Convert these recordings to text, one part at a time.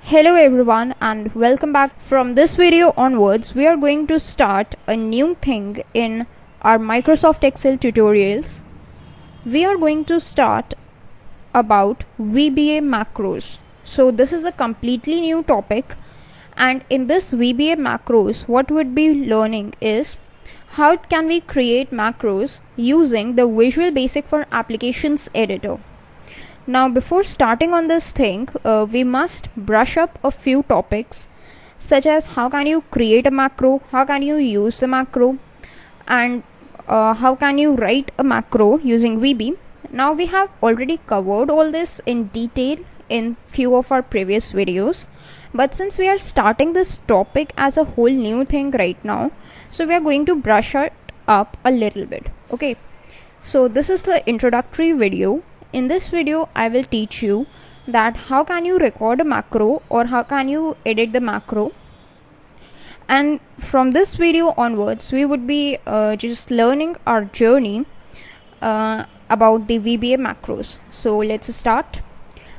Hello everyone and welcome back. From this video onwards, we are going to start a new thing in our Microsoft Excel tutorials. We are going to start about VBA macros. So this is a completely new topic, and in this VBA macros, what we'd be learning is how can we create macros using the Visual Basic for Applications editor. Now before starting on this thing, we must brush up a few topics such as how can you create a macro, how can you use the macro, and how can you write a macro using VB. Now we have already covered all this in detail in few of our previous videos, but since we are starting this topic as a whole new thing right now, so we are going to brush it up a little bit. Okay, so this is the introductory video. In this video, I will teach you that how can you record a macro or how can you edit the macro. And from this video onwards, we would be just learning our journey about the VBA macros. So let's start.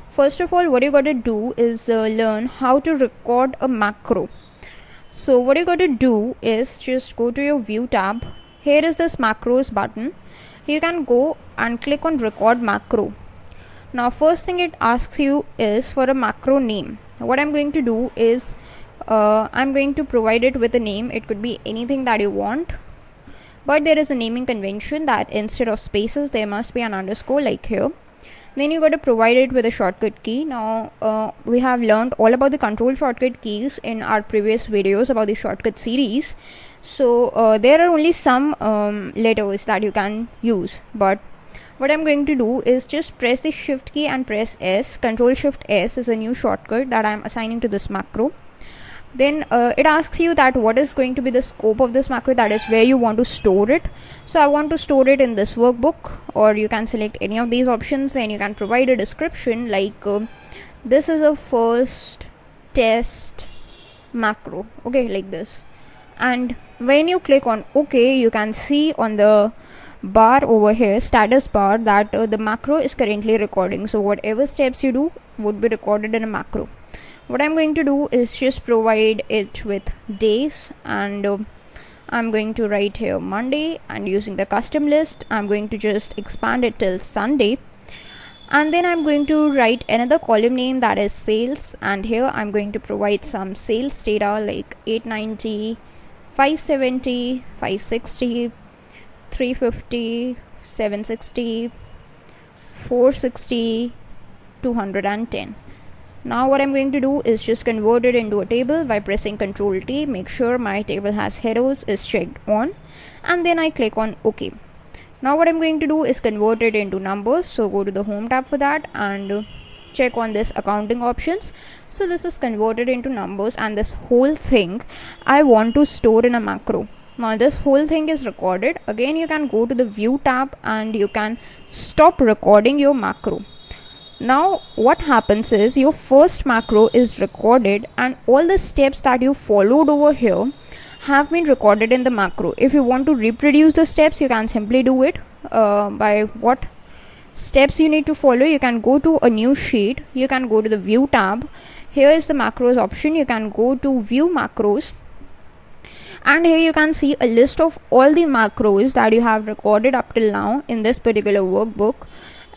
First of all, what you got to do is learn how to record a macro. So what you got to do is just go to your View tab. Here is this macros button. You can go and click on record macro. Now first thing it asks you is for a macro name. What I'm going to do is I'm going to provide it with a name. It could be anything that you want, but there is a naming convention that instead of spaces there must be an underscore like here. Then you got to provide it with a shortcut key. Now we have learned all about the control shortcut keys in our previous videos about the shortcut series. So there are only some letters that you can use, but what I'm going to do is just press the shift key and press S. Control shift S is a new shortcut that I'm assigning to this macro. Then it asks you that what is going to be the scope of this macro, that is where you want to store it. So I want to store it in this workbook, or you can select any of these options. Then you can provide a description like this is a first test macro, okay, like this. And when you click on OK, you can see on the bar over here, status bar, that the macro is currently recording. So whatever steps you do would be recorded in a macro. What I'm going to do is just provide it with days, and I'm going to write here Monday, and using the custom list I'm going to just expand it till Sunday, and then I'm going to write another column name that is sales, and here I'm going to provide some sales data like 890, 570, 560, 350, 760, 460, 210. Now what I'm going to do is just convert it into a table by pressing Ctrl T. Make sure my table has headers is checked on, and then I click on OK. Now what I'm going to do is convert it into numbers. So go to the home tab for that and check on this accounting options. So this is converted into numbers, and this whole thing I want to store in a macro. Now this whole thing is recorded. Again, you can go to the View tab and you can stop recording your macro. Now what happens is your first macro is recorded, and all the steps that you followed over here have been recorded in the macro. If you want to reproduce the steps, you can simply do it by what steps you need to follow. You can go to a new sheet, you can go to the View tab. Here is the macros option. You can go to View Macros, and here you can see a list of all the macros that you have recorded up till now in this particular workbook.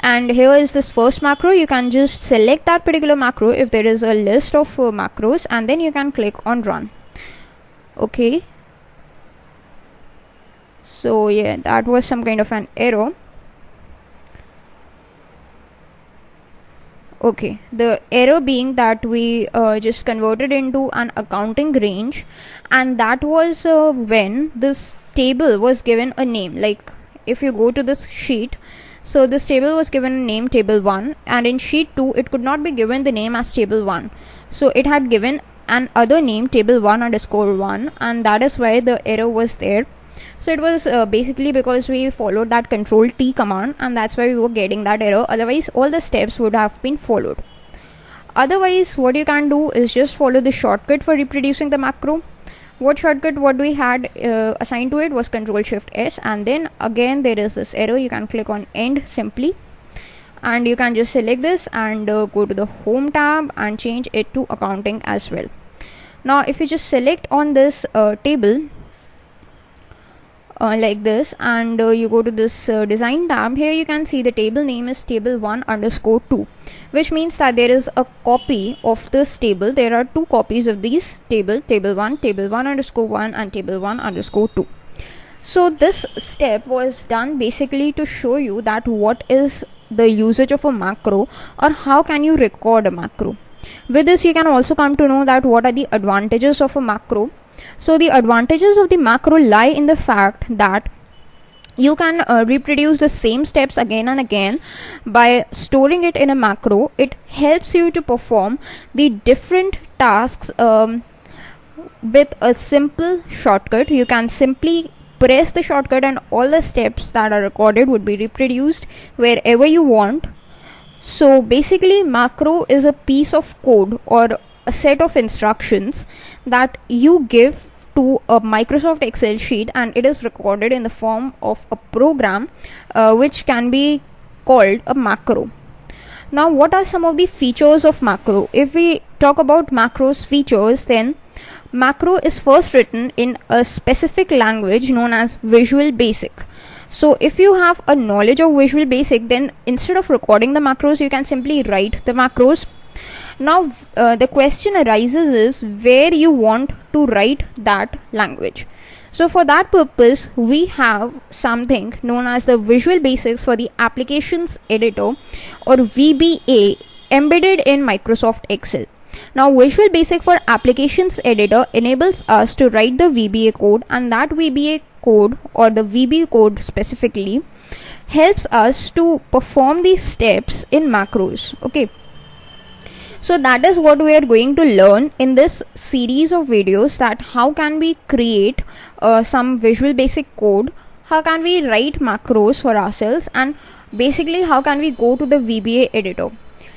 And here is this first macro. You can just select that particular macro if there is a list of macros, and then you can click on run. Okay, so yeah, that was some kind of an error. Okay, the error being that we just converted into an accounting range, and that was when this table was given a name. Like if you go to this sheet, so this table was given a name table 1, and in sheet 2 it could not be given the name as table 1. So it had given an other name table 1_1, and that is why the error was there. So it was basically because we followed that Control T command, and that's why we were getting that error. Otherwise all the steps would have been followed. Otherwise what you can do is just follow the shortcut for reproducing the macro. What shortcut what we had assigned to it was Control Shift S, and then again there is this error. You can click on end simply, and you can just select this and go to the home tab and change it to accounting as well. Now if you just select on this table like this, and you go to this design tab, here you can see the table name is table1_2, which means that there is a copy of this table. There are two copies of these table1, table1_1 and table1_2. So this step was done basically to show you that what is the usage of a macro, or how can you record a macro. With this you can also come to know that what are the advantages of a macro. So the advantages of the macro lie in the fact that you can reproduce the same steps again and again by storing it in a macro. It helps you to perform the different tasks with a simple shortcut. You can simply press the shortcut and all the steps that are recorded would be reproduced wherever you want. So basically macro is a piece of code or a set of instructions that you give to a Microsoft Excel sheet, and it is recorded in the form of a program which can be called a macro. Now what are some of the features of macro? If we talk about macros features, then macro is first written in a specific language known as Visual Basic. So if you have a knowledge of Visual Basic, then instead of recording the macros, you can simply write the macros. Now the question arises is where you want to write that language. So for that purpose, we have something known as the Visual Basics for the Applications Editor, or VBA, embedded in Microsoft Excel. Now Visual Basic for Applications Editor enables us to write the VBA code, and that VBA code, or the VB code specifically, helps us to perform these steps in macros. Okay, so that is what we are going to learn in this series of videos, that how can we create some Visual Basic code, how can we write macros for ourselves, and basically how can we go to the VBA editor.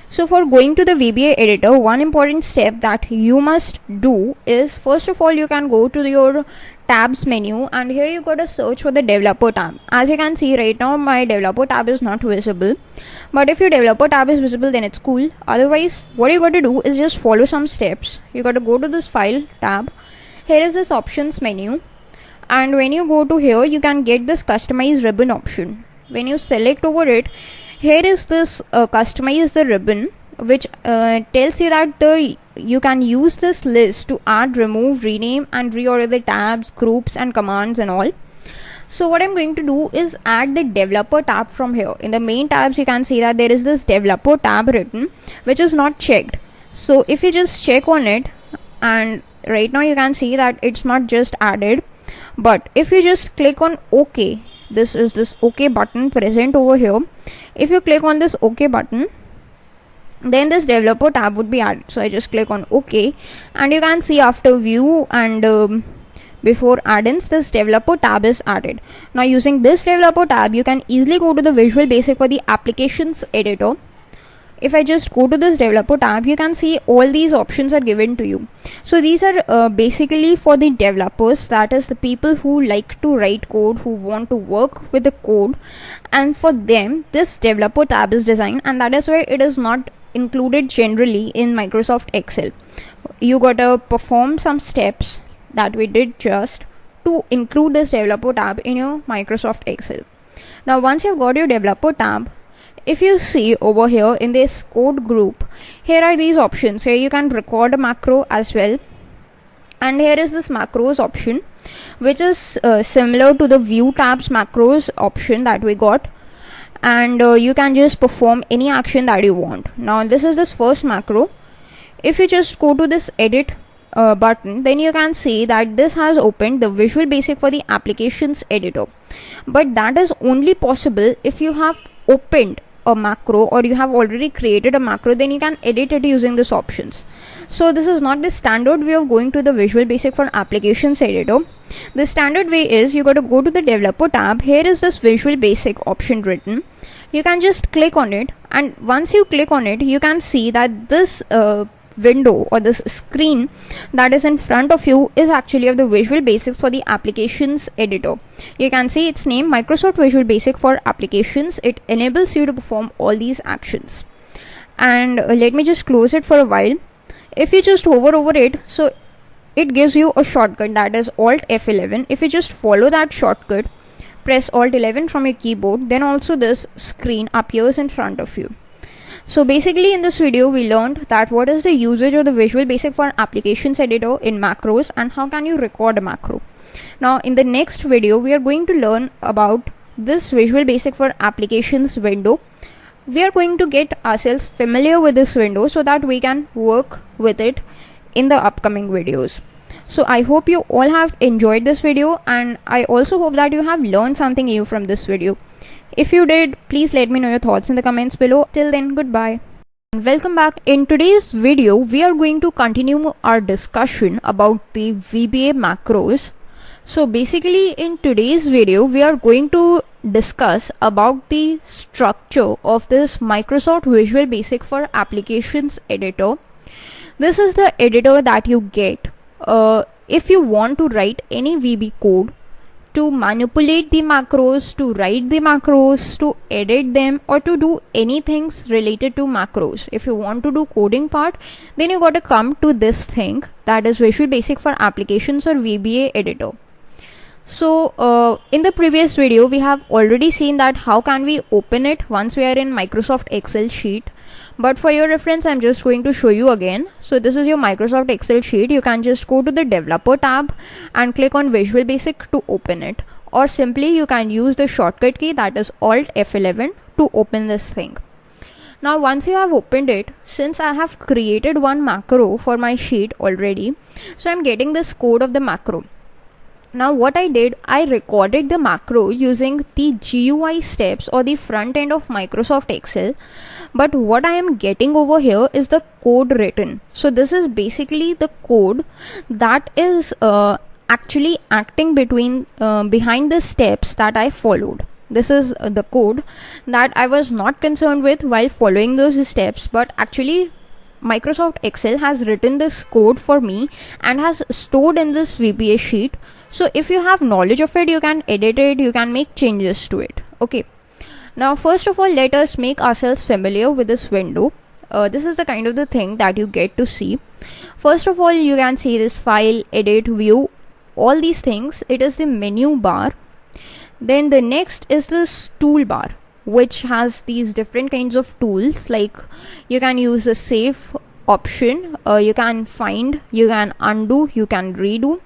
So for going to the VBA editor, one important step that you must do is, first of all, you can go to your tabs menu, and here you got to search for the developer tab. As you can see right now, my developer tab is not visible, but if your developer tab is visible, then it's cool. Otherwise, what you got to do is just follow some steps. You got to go to this file tab. Here is this options menu, and when you go to here, you can get this customize ribbon option. When you select over it, here is this customize the ribbon, which tells you that you can use this list to add, remove, rename and reorder the tabs, groups and commands and all. So what I'm going to do is add the developer tab from here. In the main tabs, you can see that there is this developer tab written, which is not checked. So if you just check on it, and right now you can see that it's not just added, but if you just click on OK, this is this OK button present over here. If you click on this OK button, then this developer tab would be added. So I just click on OK, and you can see after view and before add-ins, this developer tab is added. Now using this developer tab, you can easily go to the Visual Basic for the Applications Editor. If I just go to this developer tab, you can see all these options are given to you. So these are basically for the developers, that is the people who like to write code, who want to work with the code, and for them this developer tab is designed, and that is why it is not included generally in Microsoft Excel. You gotta perform some steps that we did just to include this developer tab in your Microsoft Excel. Now once you've got your developer tab, if you see over here in this code group, here are these options. Here you can record a macro as well, and here is this macros option, which is similar to the view tabs macros option that we got, and you can just perform any action that you want. Now this is this first macro. If you just go to this edit button, then you can see that this has opened the Visual Basic for the Applications Editor, but that is only possible if you have opened a macro or you have already created a macro. Then you can edit it using these options. So this is not the standard way of going to the Visual Basic for Applications Editor. The standard way is you got to go to the developer tab. Here is this Visual Basic option written. You can just click on it, and once you click on it, you can see that this window or this screen that is in front of you is actually of the Visual Basics for the Applications editor. You can see its name, Microsoft Visual Basic for Applications. It enables you to perform all these actions. And let me just close it for a while. If you just hover over it, so it gives you a shortcut that is Alt F11. If you just follow that shortcut, press Alt 11 from your keyboard, then also this screen appears in front of you. So basically in this video we learned that what is the usage of the Visual Basic for Applications editor in macros and how can you record a macro. Now in the next video we are going to learn about this Visual Basic for Applications window. We are going to get ourselves familiar with this window so that we can work with it in the upcoming videos. So I hope you all have enjoyed this video, and I also hope that you have learned something new from this video. If you did, please let me know your thoughts in the comments below. Till then, goodbye. And welcome back. In today's video, we are going to continue our discussion about the VBA macros. So basically in today's video, we are going to discuss about the structure of this Microsoft Visual Basic for Applications editor. This is the editor that you get if you want to write any VB code, to manipulate the macros, to write the macros, to edit them, or to do anything related to macros. If you want to do coding part, then you got to come to this thing that is Visual Basic for Applications or VBA editor. So in the previous video we have already seen that how can we open it once we are in Microsoft Excel sheet, but for your reference I'm just going to show you again. So this is your Microsoft Excel sheet. You can just go to the developer tab and click on Visual Basic to open it, or simply you can use the shortcut key that is Alt F11 to open this thing. Now once you have opened it, since I have created one macro for my sheet already, so I'm getting this code of the macro. Now what I did, I recorded the macro using the GUI steps or the front end of Microsoft Excel, but what I am getting over here is the code written. So this is basically the code that is actually acting behind the steps that I followed. This is the code that I was not concerned with while following those steps, but actually Microsoft Excel has written this code for me and has stored in this VBA sheet. So if you have knowledge of it, you can edit it, you can make changes to it. Okay. Now first of all, let us make ourselves familiar with this window. This is the kind of the thing that you get to see. First of all, you can see this file, edit, view, all these things. It is the menu bar. Then the next is this toolbar, which has these different kinds of tools, like you can use the save option, you can find, you can undo, you can redo.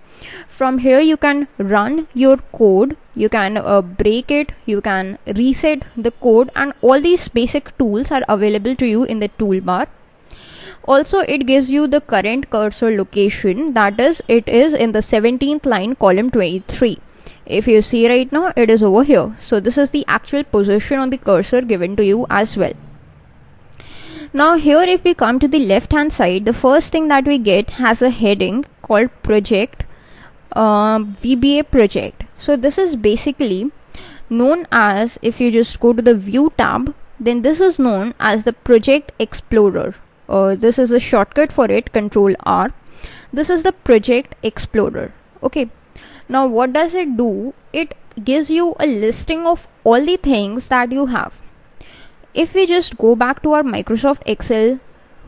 From here you can run your code, you can break it, you can reset the code, and all these basic tools are available to you in the toolbar. Also it gives you the current cursor location, that is, it is in the 17th line, column 23. If you see right now, it is over here. So this is the actual position on the cursor given to you as well. Now here if we come to the left hand side, the first thing that we get has a heading called project, VBA project. So this is basically known as, if you just go to the view tab, then this is known as the project explorer. This is a shortcut for it, Control R. This is the project explorer. Okay. Now what does it do? It gives you a listing of all the things that you have. If we just go back to our Microsoft Excel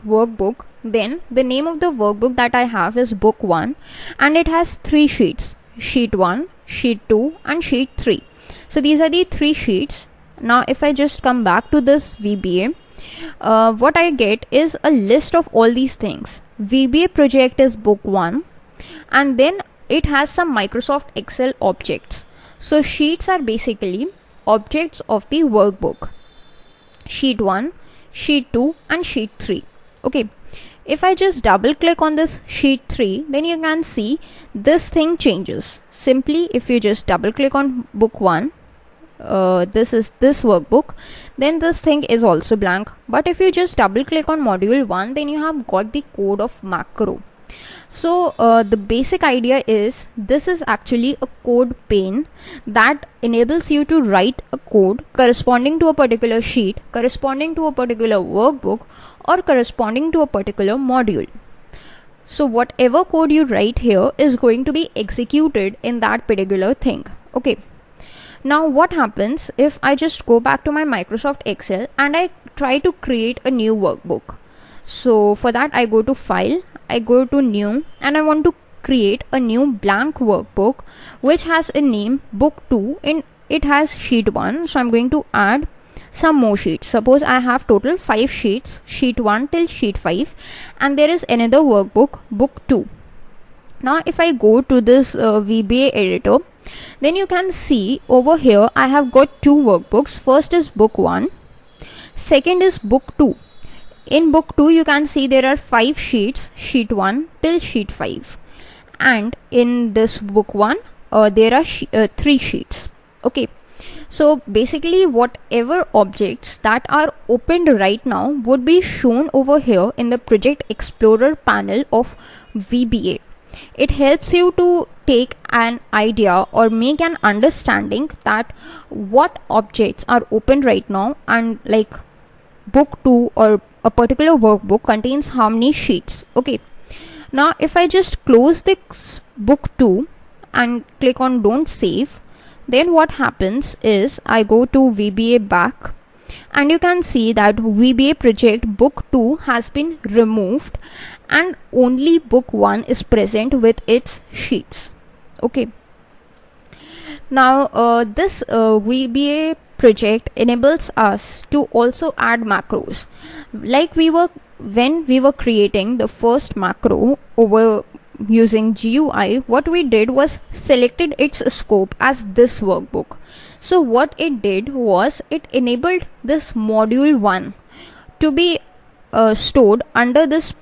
workbook, then the name of the workbook that I have is book 1, and it has 3 sheets, sheet 1, sheet 2 and sheet 3. So these are the 3 sheets. Now if I just come back to this VBA, what I get is a list of all these things. VBA project is book 1, and then it has some Microsoft Excel objects. So sheets are basically objects of the workbook. Sheet 1, sheet 2 and sheet 3. Okay. If I just double click on this sheet 3, then you can see this thing changes. Simply if you just double click on book 1, this is this workbook, then this thing is also blank. But if you just double click on module 1, then you have got the code of macro. So the basic idea is, this is actually a code pane that enables you to write a code corresponding to a particular sheet, corresponding to a particular workbook, or corresponding to a particular module. So whatever code you write here is going to be executed in that particular thing. Okay. Now what happens if I just go back to my Microsoft Excel and I try to create a new workbook? So for that I go to File, I go to New, and I want to create a new blank workbook which has a name Book 2 and it has sheet 1. So I'm going to add some more sheets. Suppose I have total 5 sheets, sheet 1 till sheet 5, and there is another workbook, Book 2. Now if I go to this VBA editor, then you can see over here I have got 2 workbooks. First is Book 1, second is Book 2. In Book 2 you can see there are 5 sheets, sheet 1 till sheet 5, and in this Book 1 there are 3 sheets. Okay, so basically whatever objects that are opened right now would be shown over here in the Project Explorer panel of VBA. It helps you to take an idea or make an understanding that what objects are open right now, and like Book 2 or a particular workbook contains how many sheets. Okay, now if I just close this Book 2 and click on Don't Save, then what happens is I go to VBA back, and you can see that VBA project Book 2 has been removed and only Book 1 is present with its sheets. Okay, now this VBA project enables us to also add macros. Like when we were creating the first macro over using GUI, what we did was selected its scope as this workbook. So what it did was it enabled this module 1 to be stored under this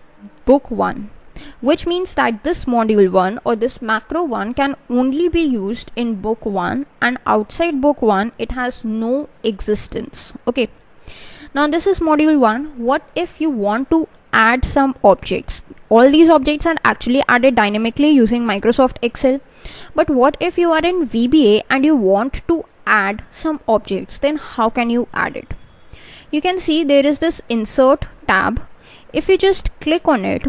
Book 1, which means that this module 1 or this macro 1 can only be used in Book 1, and outside Book 1 it has no existence. Okay, now this is module 1. What if you want to add some objects? All these objects are actually added dynamically using Microsoft Excel, but what if you are in VBA and you want to add some objects? Then how can you add it? You can see there is this Insert tab. If you just click on it,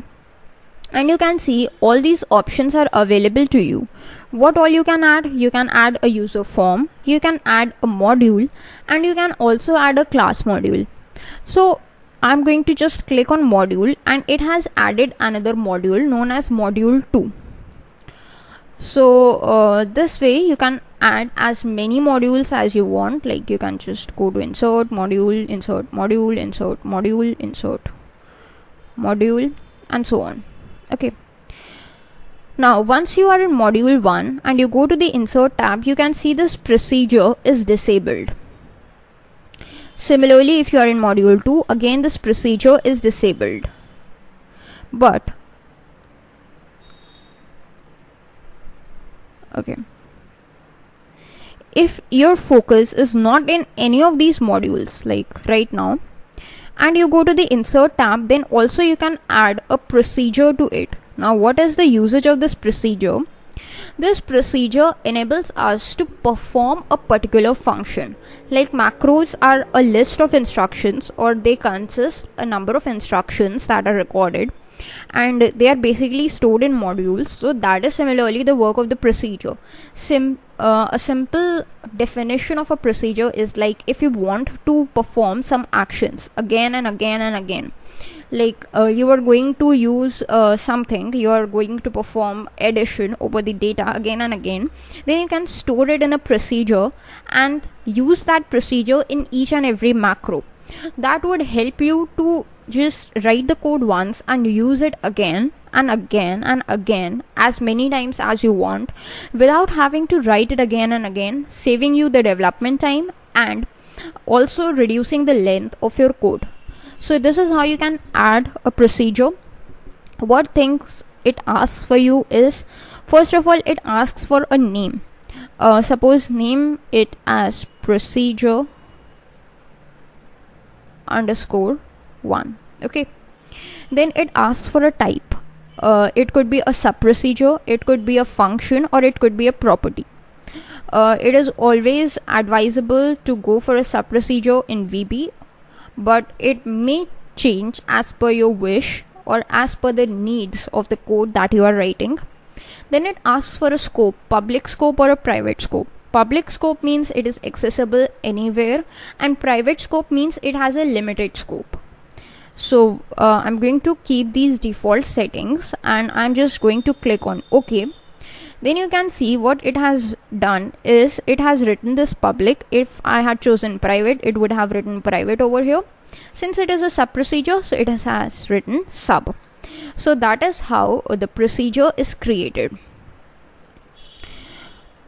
and you can see all these options are available to you. What all you can add? You can add a user form, you can add a module, and you can also add a class module. So I'm going to just click on module, and it has added another module known as module 2. So this way you can add as many modules as you want. Like you can just go to insert module, insert module, insert module, insert module, and so on. Okay, now once you are in module 1 and you go to the insert tab, you can see this procedure is disabled. Similarly, if you are in module 2, again this procedure is disabled. But okay, if your focus is not in any of these modules, like right now, and you go to the insert tab, then also you can add a procedure to it. Now what is the usage of this procedure? This procedure enables us to perform a particular function. Like macros are a list of instructions, or they consist a number of instructions that are recorded, and they are basically stored in modules. So that is similarly the work of the procedure. A simple definition of a procedure is like if you want to perform some actions again and again and again, like you are going to use something, you are going to perform addition over the data again and again, then you can store it in a procedure and use that procedure in each and every macro. That would help you to just write the code once and use it again and again and again as many times as you want without having to write it again and again, saving you the development time and also reducing the length of your code. So this is how you can add a procedure. What things it asks for you is, first of all, it asks for a name. Suppose name it as procedure _1. Okay, then it asks for a type. It could be a sub procedure, it could be a function, or it could be a property. It is always advisable to go for a sub procedure in VB, but it may change as per your wish or as per the needs of the code that you are writing. Then it asks for a scope, public scope or a private scope. Public scope means it is accessible anywhere, and private scope means it has a limited scope. So I'm going to keep these default settings and I'm just going to click on OK. Then you can see what it has done is it has written this public. If I had chosen private, it would have written private over here. Since it is a sub procedure, so it has written sub. So that is how the procedure is created.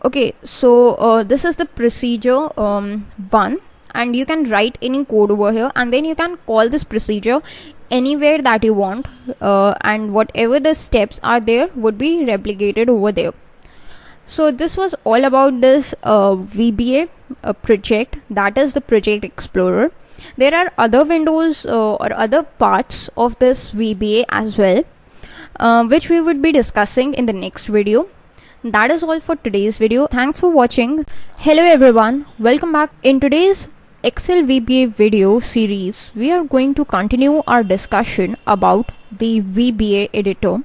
Okay, so this is the procedure 1, and you can write any code over here, and then you can call this procedure anywhere that you want, and whatever the steps are there would be replicated over there. So this was all about this VBA project, that is the Project Explorer. There are other windows or other parts of this VBA as well, which we would be discussing in the next video. That is all for today's video. Thanks for watching. Hello everyone, welcome back. In today's Excel VBA video series, we are going to continue our discussion about the VBA editor.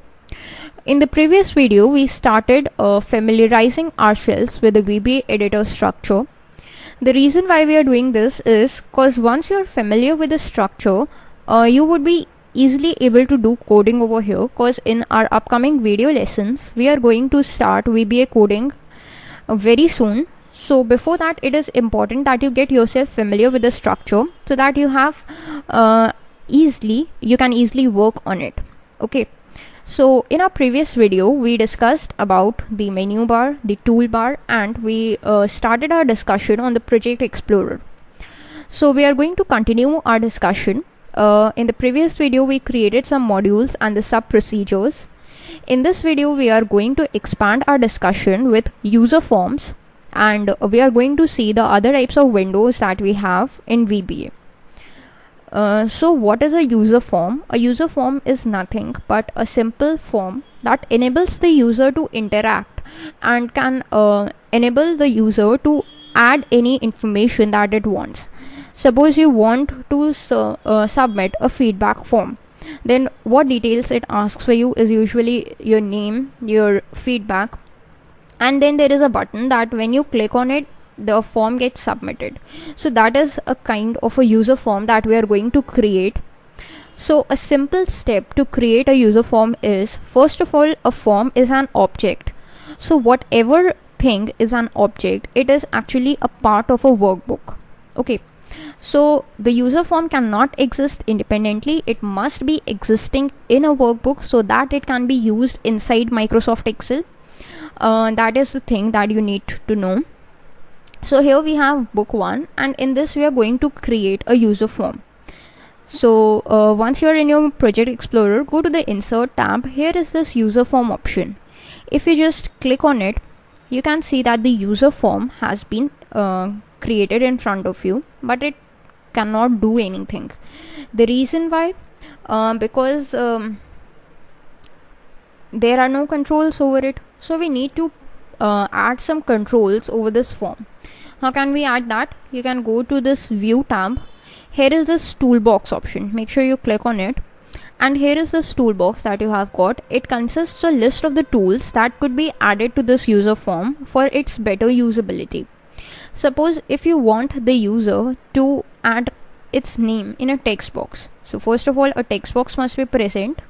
In the previous video, we started familiarizing ourselves with the VBA editor structure. The reason why we are doing this is because once you are familiar with the structure, you would be easily able to do coding over here, because in our upcoming video lessons we are going to start VBA coding very soon. So before that, it is important that you get yourself familiar with the structure so that you have you can easily work on it. Okay, so in our previous video we discussed about the menu bar, the toolbar, and we started our discussion on the Project Explorer. So we are going to continue our discussion. In the previous video, we created some modules and the sub procedures. In this video, we are going to expand our discussion with user forms, and we are going to see the other types of windows that we have in VBA. So what is a user form? A user form is nothing but a simple form that enables the user to interact and can enable the user to add any information that it wants. Suppose you want to submit a feedback form, then what details it asks for you is usually your name, your feedback, and then there is a button that when you click on it, the form gets submitted. So that is a kind of a user form that we are going to create. So a simple step to create a user form is, first of all, a form is an object. So whatever thing is an object, it is actually a part of a workbook. Okay. So the user form cannot exist independently. It must be existing in a workbook so that it can be used inside Microsoft Excel. That is the thing that you need to know. So here we have book 1, and in this we are going to create a user form. So once you are in your Project Explorer, go to the Insert tab. Here is this user form option. If you just click on it, you can see that the user form has been created in front of you, but it cannot do anything. The reason why, because there are no controls over it, so we need to add some controls over this form. How can we add that? You can go to this View tab. Here is this toolbox option. Make sure you click on it, and here is this toolbox that you have got. It consists a list of the tools that could be added to this user form for its better usability. Suppose if you want the user to add its name in a text box. So first of all, a text box must be present.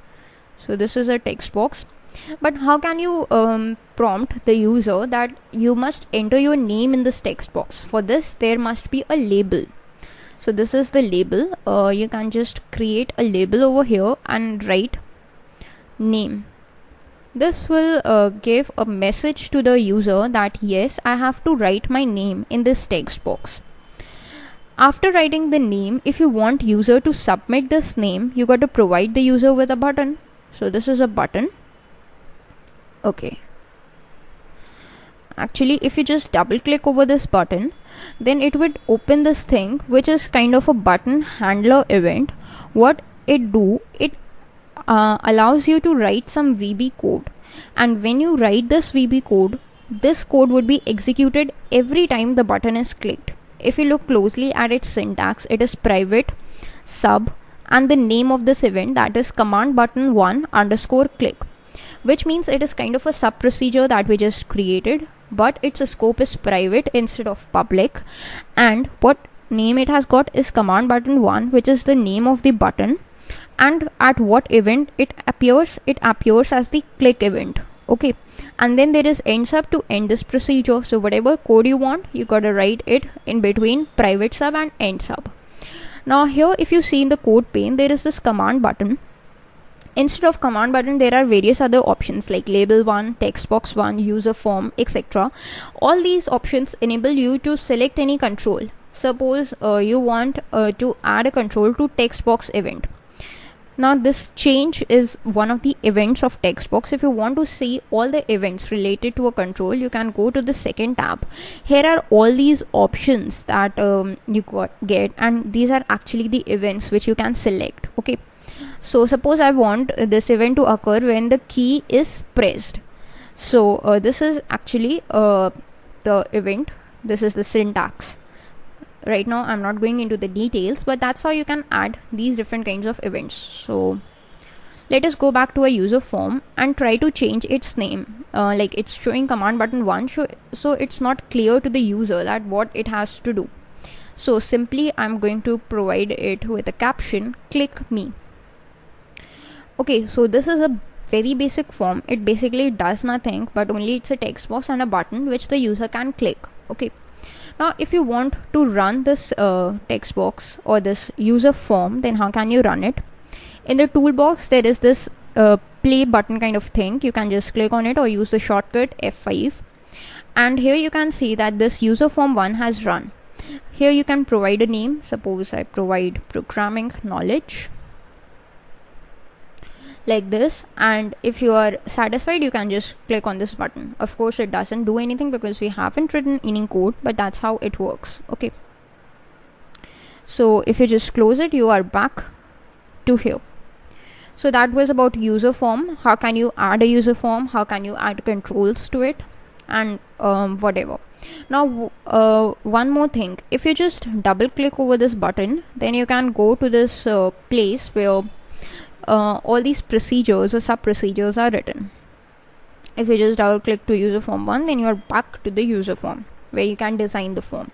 So this is a text box. But how can you prompt the user that you must enter your name in this text box? For this, there must be a label. So this is the label. You can just create a label over here and write name. This will give a message to the user that yes, I have to write my name in this text box. After writing the name, if you want user to submit this name, you got to provide the user with a button. So this is a button. Okay. Actually, if you just double click over this button, then it would open this thing, which is kind of a button handler event. What it do, it allows you to write some VB code, and when you write this VB code, this code would be executed every time the button is clicked. If you look closely at its syntax, it is private, sub, and the name of this event, that is command button 1 underscore click, which means it is kind of a sub procedure that we just created, but its scope is private instead of public, and what name it has got is command button 1, which is the name of the button, and at what event it appears as the click event. Okay, and then there is end sub to end this procedure. So whatever code you want, you gotta write it in between private sub and end sub. Now here, if you see in the code pane, there is this command button. Instead of command button, there are various other options like label 1, text box 1, user form, etc. All these options enable you to select any control. Suppose you want to add a control to text box event. Now this change is one of the events of text box. If you want to see all the events related to a control, you can go to the second tab. Here are all these options that you get, and these are actually the events which you can select. Okay, so suppose I want this event to occur when the key is pressed. So this is actually the event. This is the syntax. Right now I'm not going into the details, but that's how you can add these different kinds of events. So let us go back to a user form and try to change its name. Like it's showing command button 1, so it's not clear to the user that what it has to do. So simply I'm going to provide it with a caption, click me. Okay, so this is a very basic form. It basically does nothing, but only it's a text box and a button which the user can click. Okay, now if you want to run this text box or this user form, then how can you run it? In the toolbox there is this play button kind of thing. You can just click on it or use the shortcut F5, and here you can see that this user form 1 has run. Here you can provide a name. Suppose I provide programming knowledge like this, and if you are satisfied, you can just click on this button. Of course it doesn't do anything because we haven't written any code, but that's how it works. Okay, so if you just close it, you are back to here. So that was about user form. How can you add a user form, how can you add controls to it, and whatever. Now one more thing, if you just double click over this button, then you can go to this place where all these procedures or sub procedures are written. If you just double click to user form 1, then you are back to the user form where you can design the form.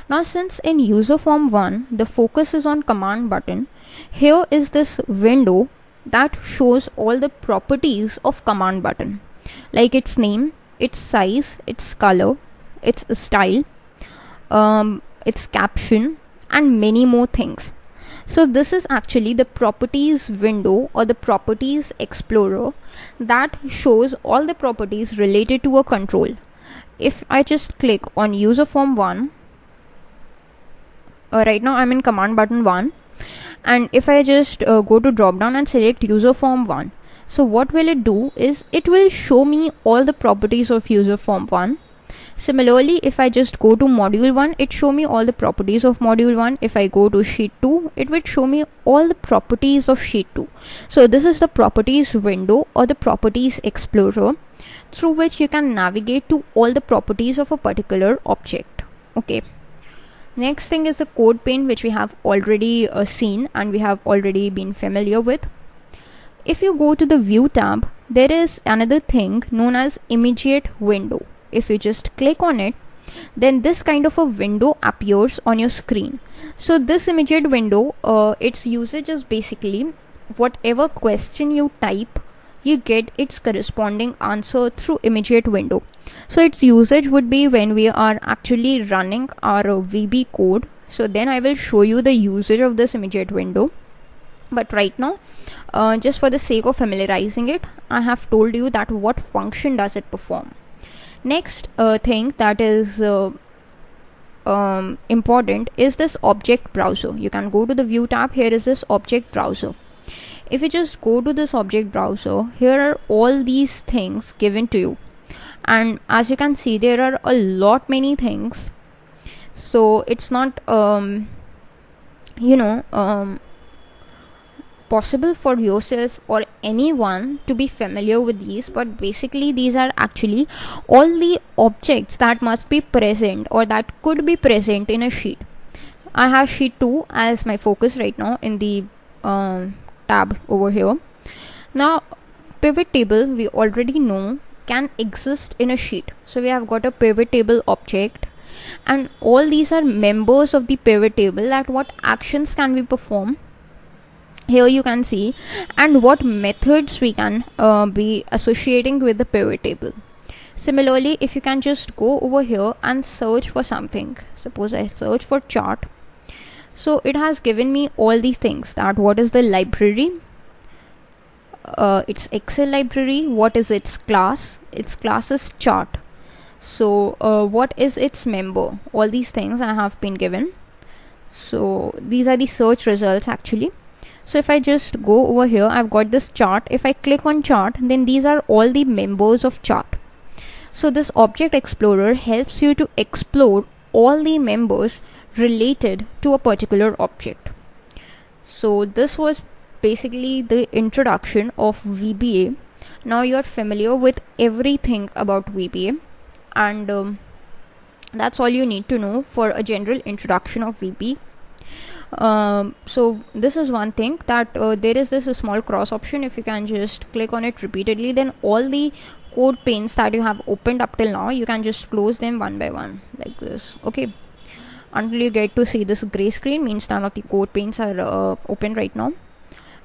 Now since in user form 1 the focus is on command button, here is this window that shows all the properties of command button, like its name, its size, its color, its style, its caption, and many more things. So this is actually the properties window or the properties explorer that shows all the properties related to a control. If I just click on user form 1, right now I'm in command button 1, and if I just go to drop down and select user form 1, so what will it do is it will show me all the properties of user form 1. Similarly, if I just go to module 1, it show me all the properties of module 1. If I go to sheet 2, it would show me all the properties of sheet 2. So this is the properties window or the properties explorer through which you can navigate to all the properties of a particular object. Okay, next thing is the code pane, which we have already seen and we have already been familiar with. If you go to the view tab, there is another thing known as immediate window. If you just click on it, then this kind of a window appears on your screen. So this immediate window, its usage is basically whatever question you type, you get its corresponding answer through immediate window. So its usage would be when we are actually running our VB code. So then I will show you the usage of this immediate window. But right now, just for the sake of familiarizing it, I have told you that what function does it perform. Next thing that is important is this object browser. You can go to the view tab. Here is this object browser. If you just go to this object browser, here are all these things given to you, and as you can see, there are a lot many things. So it's not possible for yourself or anyone to be familiar with these, but basically these are actually all the objects that must be present or that could be present in a sheet. I have sheet 2 as my focus right now in the tab over here. Now pivot table, we already know, can exist in a sheet. So we have got a pivot table object, and all these are members of the pivot table, that what actions can we perform. Here you can see, and what methods we can be associating with the pivot table. Similarly, if you can just go over here and search for something, suppose I search for chart, so it has given me all these things, that what is the library, its Excel library, what is its class is chart. So what is its member, all these things I have been given. So these are the search results actually. So if I just go over here, I've got this chart. If I click on chart, then these are all the members of chart. So this object explorer helps you to explore all the members related to a particular object. So this was basically the introduction of VBA. Now you're familiar with everything about VBA, and that's all you need to know for a general introduction of VBA. So this is one thing, that there is this small cross option. If you can just click on it repeatedly, then all the code panes that you have opened up till now, you can just close them one by one like this, okay, until you get to see this gray screen, means none of the code panes are open right now.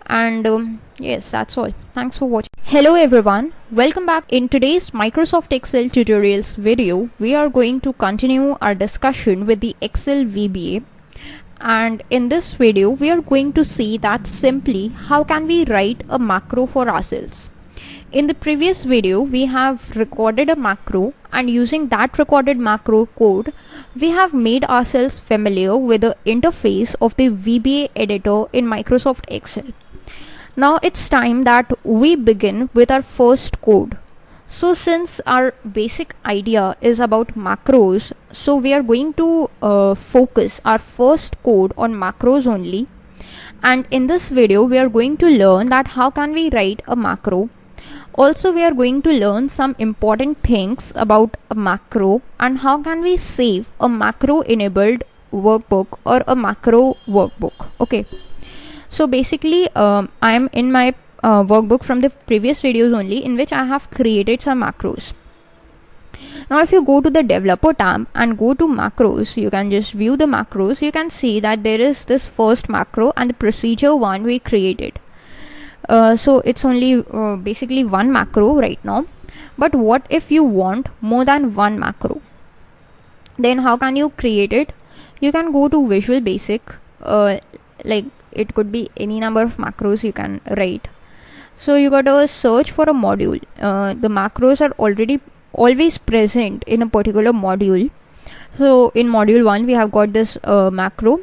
And yes, that's all. Thanks for watching. Hello everyone, welcome back. In today's Microsoft Excel tutorials video, we are going to continue our discussion with the Excel VBA. And in this video, we are going to see that simply how can we write a macro for ourselves. In the previous video, we have recorded a macro, and using that recorded macro code, we have made ourselves familiar with the interface of the VBA editor in Microsoft Excel. Now it's time that we begin with our first code. So since our basic idea is about macros, so we are going to focus our first code on macros only. And in this video, we are going to learn that how can we write a macro. Also, we are going to learn some important things about a macro, and how can we save a macro enabled workbook or a macro workbook. Okay, so basically I am in my workbook from the previous videos only, in which I have created some macros. Now if you go to the developer tab and go to macros, you can just view the macros. You can see that there is this first macro and the procedure one we created. So it's only basically one macro right now. But what if you want more than one macro? Then how can you create it? You can go to Visual Basic, like it could be any number of macros you can write. So you got to search for a module. The macros are always present in a particular module. So in module 1 we have got this macro,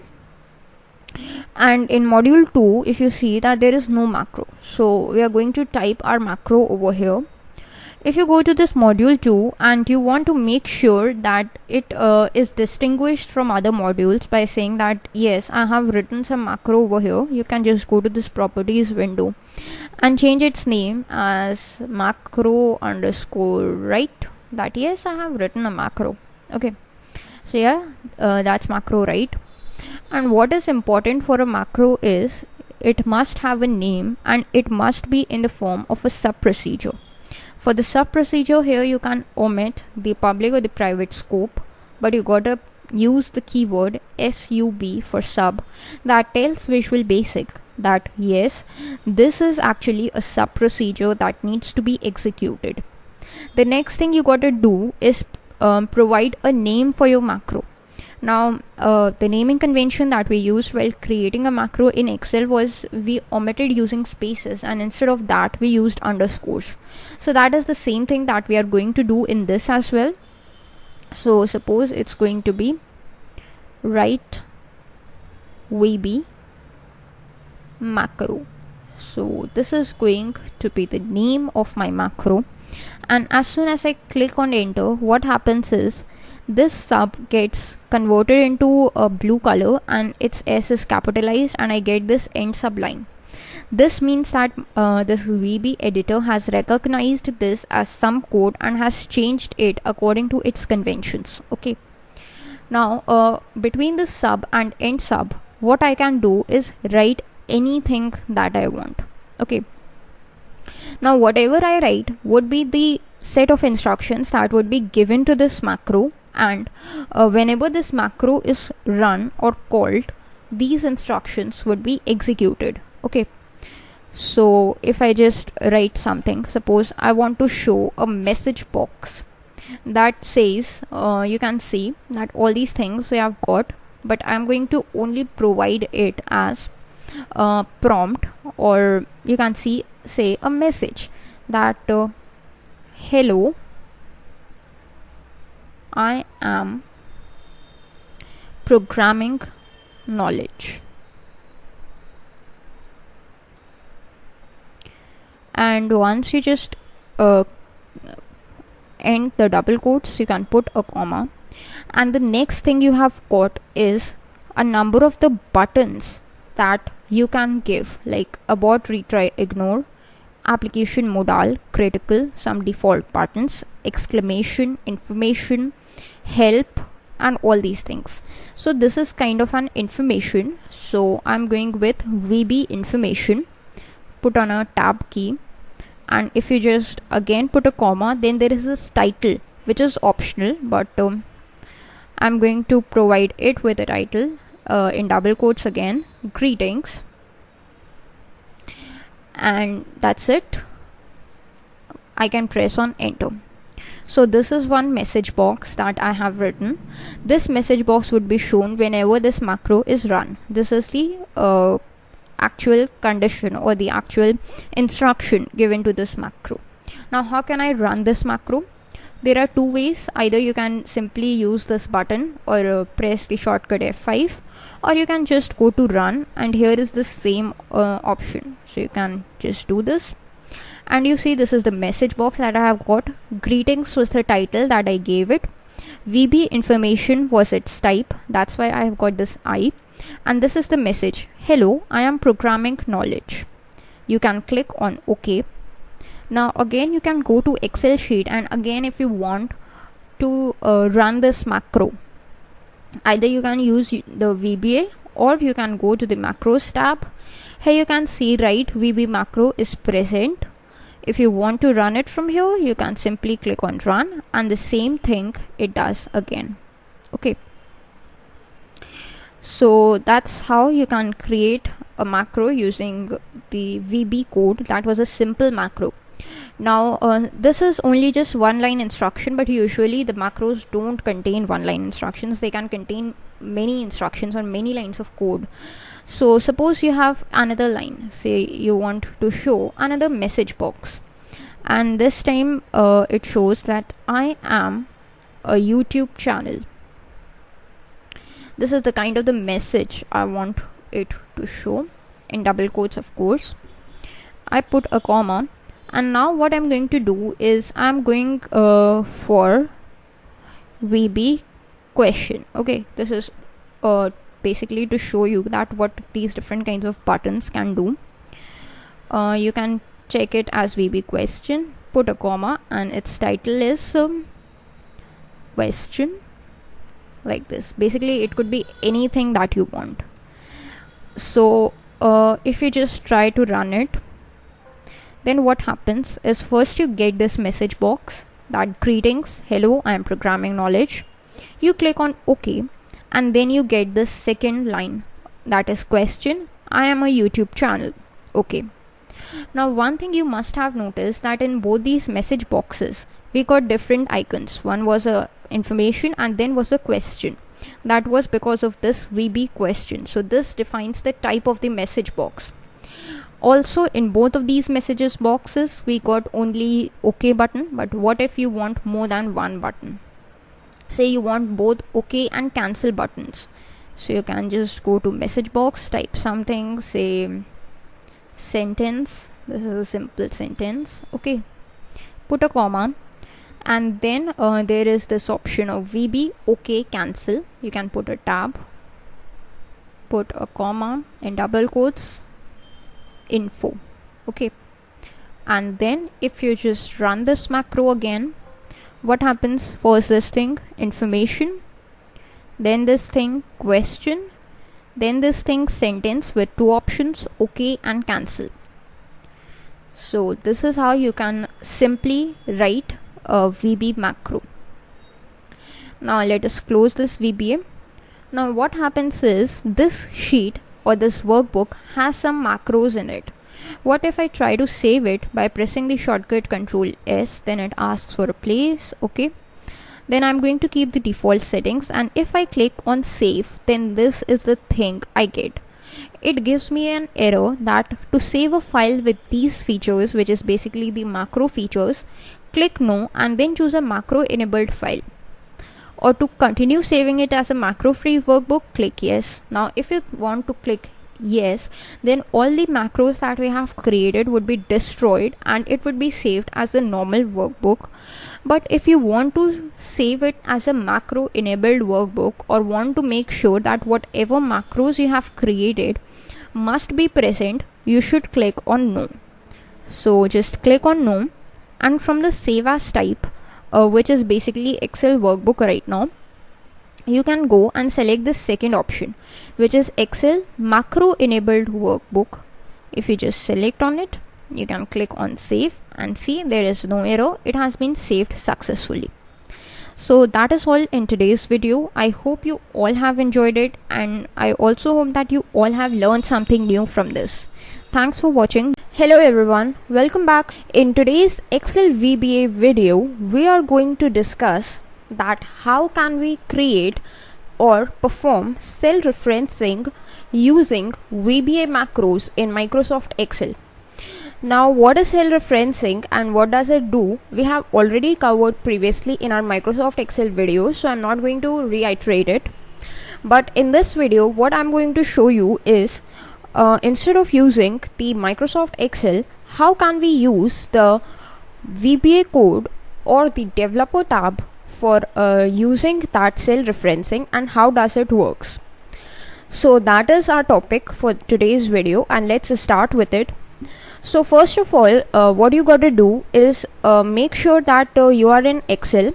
and in module 2 if you see that there is no macro, so we are going to type our macro over here. If you go to this module 2 and you want to make sure that it is distinguished from other modules by saying that yes, I have written some macro over here, you can just go to this properties window and change its name as macro underscore write, that yes, I have written a macro. Okay, so yeah, that's macro write. And what is important for a macro is it must have a name, and it must be in the form of a sub procedure. For the sub procedure here, you can omit the public or the private scope, but you gotta use the keyword sub for sub. That tells Visual Basic that yes, this is actually a sub procedure that needs to be executed. The next thing you gotta do is provide a name for your macro. Now the naming convention that we used while creating a macro in Excel was we omitted using spaces, and instead of that we used underscores. So that is the same thing that we are going to do in this as well. So suppose it's going to be write VB macro. So this is going to be the name of my macro, and as soon as I click on enter, what happens is this sub gets converted into a blue color and its S is capitalized, and I get this end subline. This means that this VB editor has recognized this as some code and has changed it according to its conventions. Okay, now between the sub and end sub, what I can do is write anything that I want. Okay, now whatever I write would be the set of instructions that would be given to this macro, and whenever this macro is run or called, these instructions would be executed. Okay, so if I just write something, suppose I want to show a message box that says, you can see that all these things we have got, but I'm going to only provide it as prompt, or you can see, say a message that hello, I am programming knowledge. And once you just end the double quotes, you can put a comma, and the next thing you have got is a number of the buttons that you can give, like abort, retry, ignore, application modal, critical, some default buttons, exclamation, information, help, and all these things. So this is kind of an information, so I'm going with VB information, put on a tab key, and if you just again put a comma, then there is this title which is optional, but I'm going to provide it with a title in double quotes again, greetings, and that's it. I can press on enter. So this is one message box that I have written. This message box would be shown whenever this macro is run. This is the actual condition or the actual instruction given to this macro. Now how can I run this macro? There are two ways. Either you can simply use this button or press the shortcut F5, or you can just go to run, and here is the same option. So you can just do this, and you see this is the message box that I have got. Greetings was the title that I gave it. VB information was its type, that's why I have got this I, and this is the message, hello, I am programming knowledge. You can click on OK. Now again you can go to Excel sheet, and again if you want to run this macro, either you can use the VBA or you can go to the macros tab. Here you can see right VB macro is present. If you want to run it from here, you can simply click on run, and the same thing it does again. Okay, so that's how you can create a macro using the VB code. That was a simple macro. Now this is only just one line instruction, but usually the macros don't contain one line instructions. They can contain many instructions or many lines of code. So suppose you have another line, say you want to show another message box, and this time it shows that I am a YouTube channel. This is the kind of the message I want it to show, in double quotes of course. I put a comma, and now what I'm going to do is I'm going for VB question. Okay, this is basically to show you that what these different kinds of buttons can do. You can check it as VB question, put a comma, and its title is question, like this. Basically it could be anything that you want. So if you just try to run it, then what happens is first you get this message box that greetings, hello, I am programming knowledge. You click on OK, and then you get this second line that is question, I am a YouTube channel. Okay, now one thing you must have noticed that in both these message boxes we got different icons. One was a information and then was a question. That was because of this VB question. So this defines the type of the message box. Also in both of these messages boxes we got only OK button, but what if you want more than one button? Say you want both OK and cancel buttons. So you can just go to message box, type something, say sentence. This is a simple sentence. Okay, put a comma, and then there is this option of VB OK cancel. You can put a tab, put a comma, in double quotes, info. Okay, and then if you just run this macro again, what happens? First this thing information, then this thing question, then this thing sentence with two options, OK and cancel. So this is how you can simply write a VB macro. Now let us close this VBA. Now what happens is this sheet or this workbook has some macros in it. What if I try to save it by pressing the shortcut Control S, then it asks for a place, okay. Then I'm going to keep the default settings, and if I click on save, then this is the thing I get. It gives me an error that to save a file with these features, which is basically the macro features, click no and then choose a macro enabled file. Or to continue saving it as a macro free workbook, click yes. Now if you want to click yes, then all the macros that we have created would be destroyed and it would be saved as a normal workbook. But if you want to save it as a macro enabled workbook, or want to make sure that whatever macros you have created must be present, you should click on no. So just click on no, and from the save as type, which is basically Excel workbook right now, you can go and select the second option, which is Excel macro enabled workbook. If you just select on it, you can click on save and see there is no error. It has been saved successfully. So that is all in today's video. I hope you all have enjoyed it, and I also hope that you all have learned something new from this. Thanks for watching. Hello everyone, welcome back. In today's Excel VBA video, we are going to discuss that how can we create or perform cell referencing using VBA macros in Microsoft Excel. Now what is cell referencing and what does it do, we have already covered previously in our Microsoft Excel video, so I'm not going to reiterate it. But in this video, what I'm going to show you is instead of using the Microsoft Excel, how can we use the VBA code or the developer tab for using that cell referencing, and how does it works. So that is our topic for today's video, and let's start with it. So first of all, what you got to do is make sure that you are in Excel.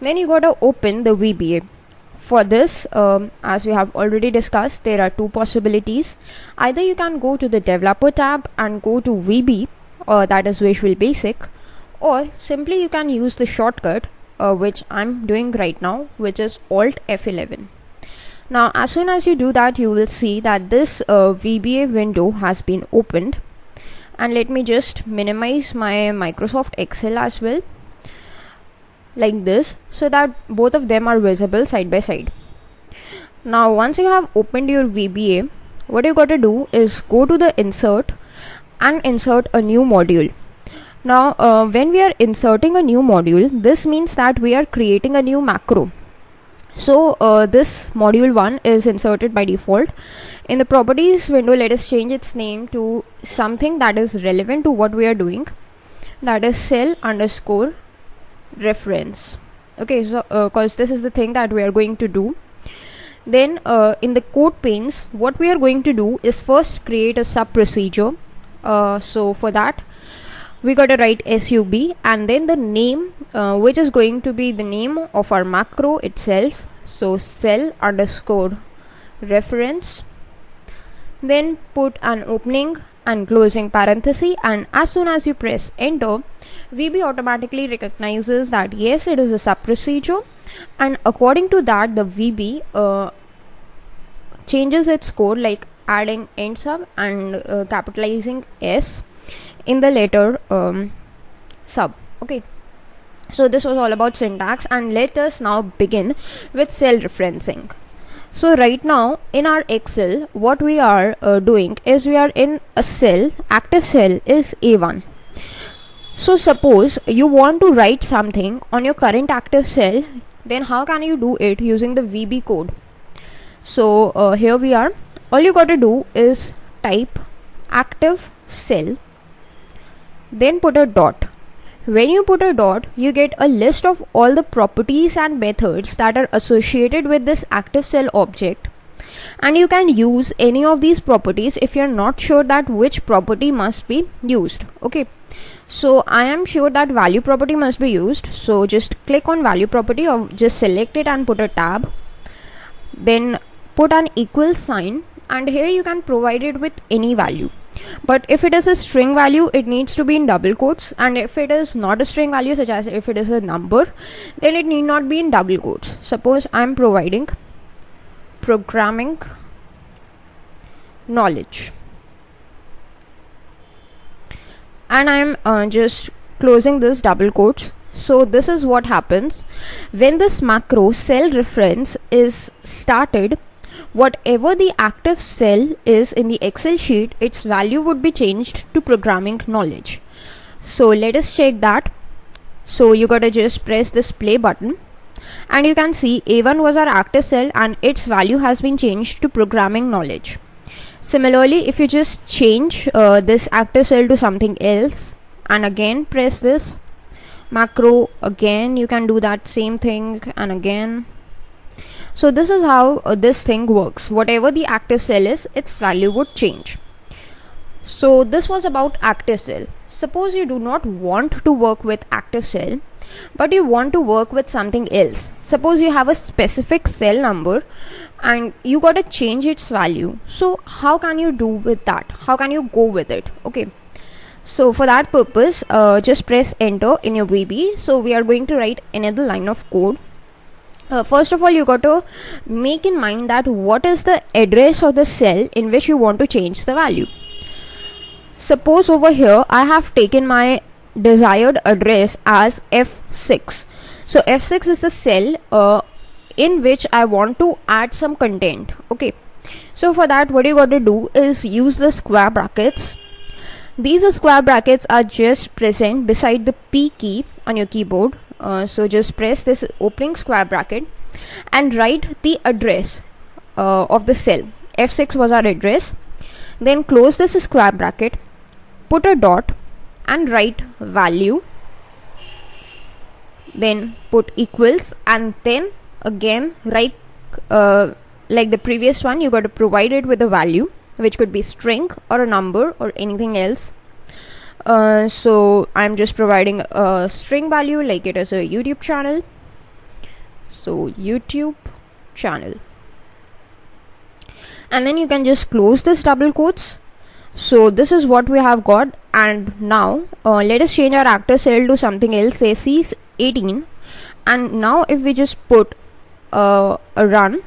Then you got to open the VBA. For this, as we have already discussed, there are two possibilities. Either you can go to the developer tab and go to VB, that is Visual Basic, or simply you can use the shortcut which I'm doing right now, which is Alt F11. Now as soon as you do that, you will see that this VBA window has been opened. And let me just minimize my Microsoft Excel as well, like this, so that both of them are visible side by side. Now once you have opened your VBA, what you got to do is go to the insert and insert a new module. Now when we are inserting a new module, this means that we are creating a new macro. So this module 1 is inserted by default. In the properties window, let us change its name to something that is relevant to what we are doing, that is cell underscore reference. Okay, so because this is the thing that we are going to do. Then in the code panes, what we are going to do is first create a sub procedure. So for that, we got to write sub and then the name, which is going to be the name of our macro itself. So cell underscore reference. Then put an opening and closing parenthesis, and as soon as you press enter, VB automatically recognizes that yes, it is a sub procedure, and according to that the VB changes its code, like adding end sub and capitalizing S in the letter sub. Okay, so this was all about syntax, and let us now begin with cell referencing. So right now in our Excel, what we are doing is we are in a cell, active cell is A1. So suppose you want to write something on your current active cell, then how can you do it using the VB code? So here we are. All you got to do is type active cell, then put a dot. When you put a dot, you get a list of all the properties and methods that are associated with this active cell object, and you can use any of these properties if you're not sure that which property must be used. Okay, so I am sure that value property must be used, so just click on value property or just select it and put a tab, then put an equal sign and here you can provide it with any value. But if it is a string value, it needs to be in double quotes, and if it is not a string value, such as if it is a number, then it need not be in double quotes. Suppose I'm providing programming knowledge, and I'm just closing this double quotes. So this is what happens when this macro cell reference is started. Whatever the active cell is in the Excel sheet, its value would be changed to programming knowledge. So let us check that. So you gotta just press this play button, and you can see A1 was our active cell and its value has been changed to programming knowledge. Similarly, if you just change this active cell to something else and again press this macro, again you can do that same thing and again. So this is how this thing works. Whatever the active cell is, its value would change. So this was about active cell. Suppose you do not want to work with active cell, but you want to work with something else. Suppose you have a specific cell number and you got to change its value. So how can you do with that? How can you go with it? Okay. So for that purpose, just press enter in your VB. So we are going to write another line of code. First of all, you got to make in mind that what is the address of the cell in which you want to change the value. Suppose over here I have taken my desired address as F6. So F6 is the cell in which I want to add some content. Okay. So for that, what you got to do is use the square brackets. These square brackets are just present beside the P key on your keyboard. So just press this opening square bracket and write the address of the cell. F6 was our address. Then close this square bracket, put a dot and write value, then put equals, and then again write like the previous one, you got to provide it with a value, which could be string or a number or anything else. So I'm just providing a string value, like it is a YouTube channel. So YouTube channel, and then you can just close this double quotes. So this is what we have got. And now let us change our active cell to something else, say C18. And now if we just put a run,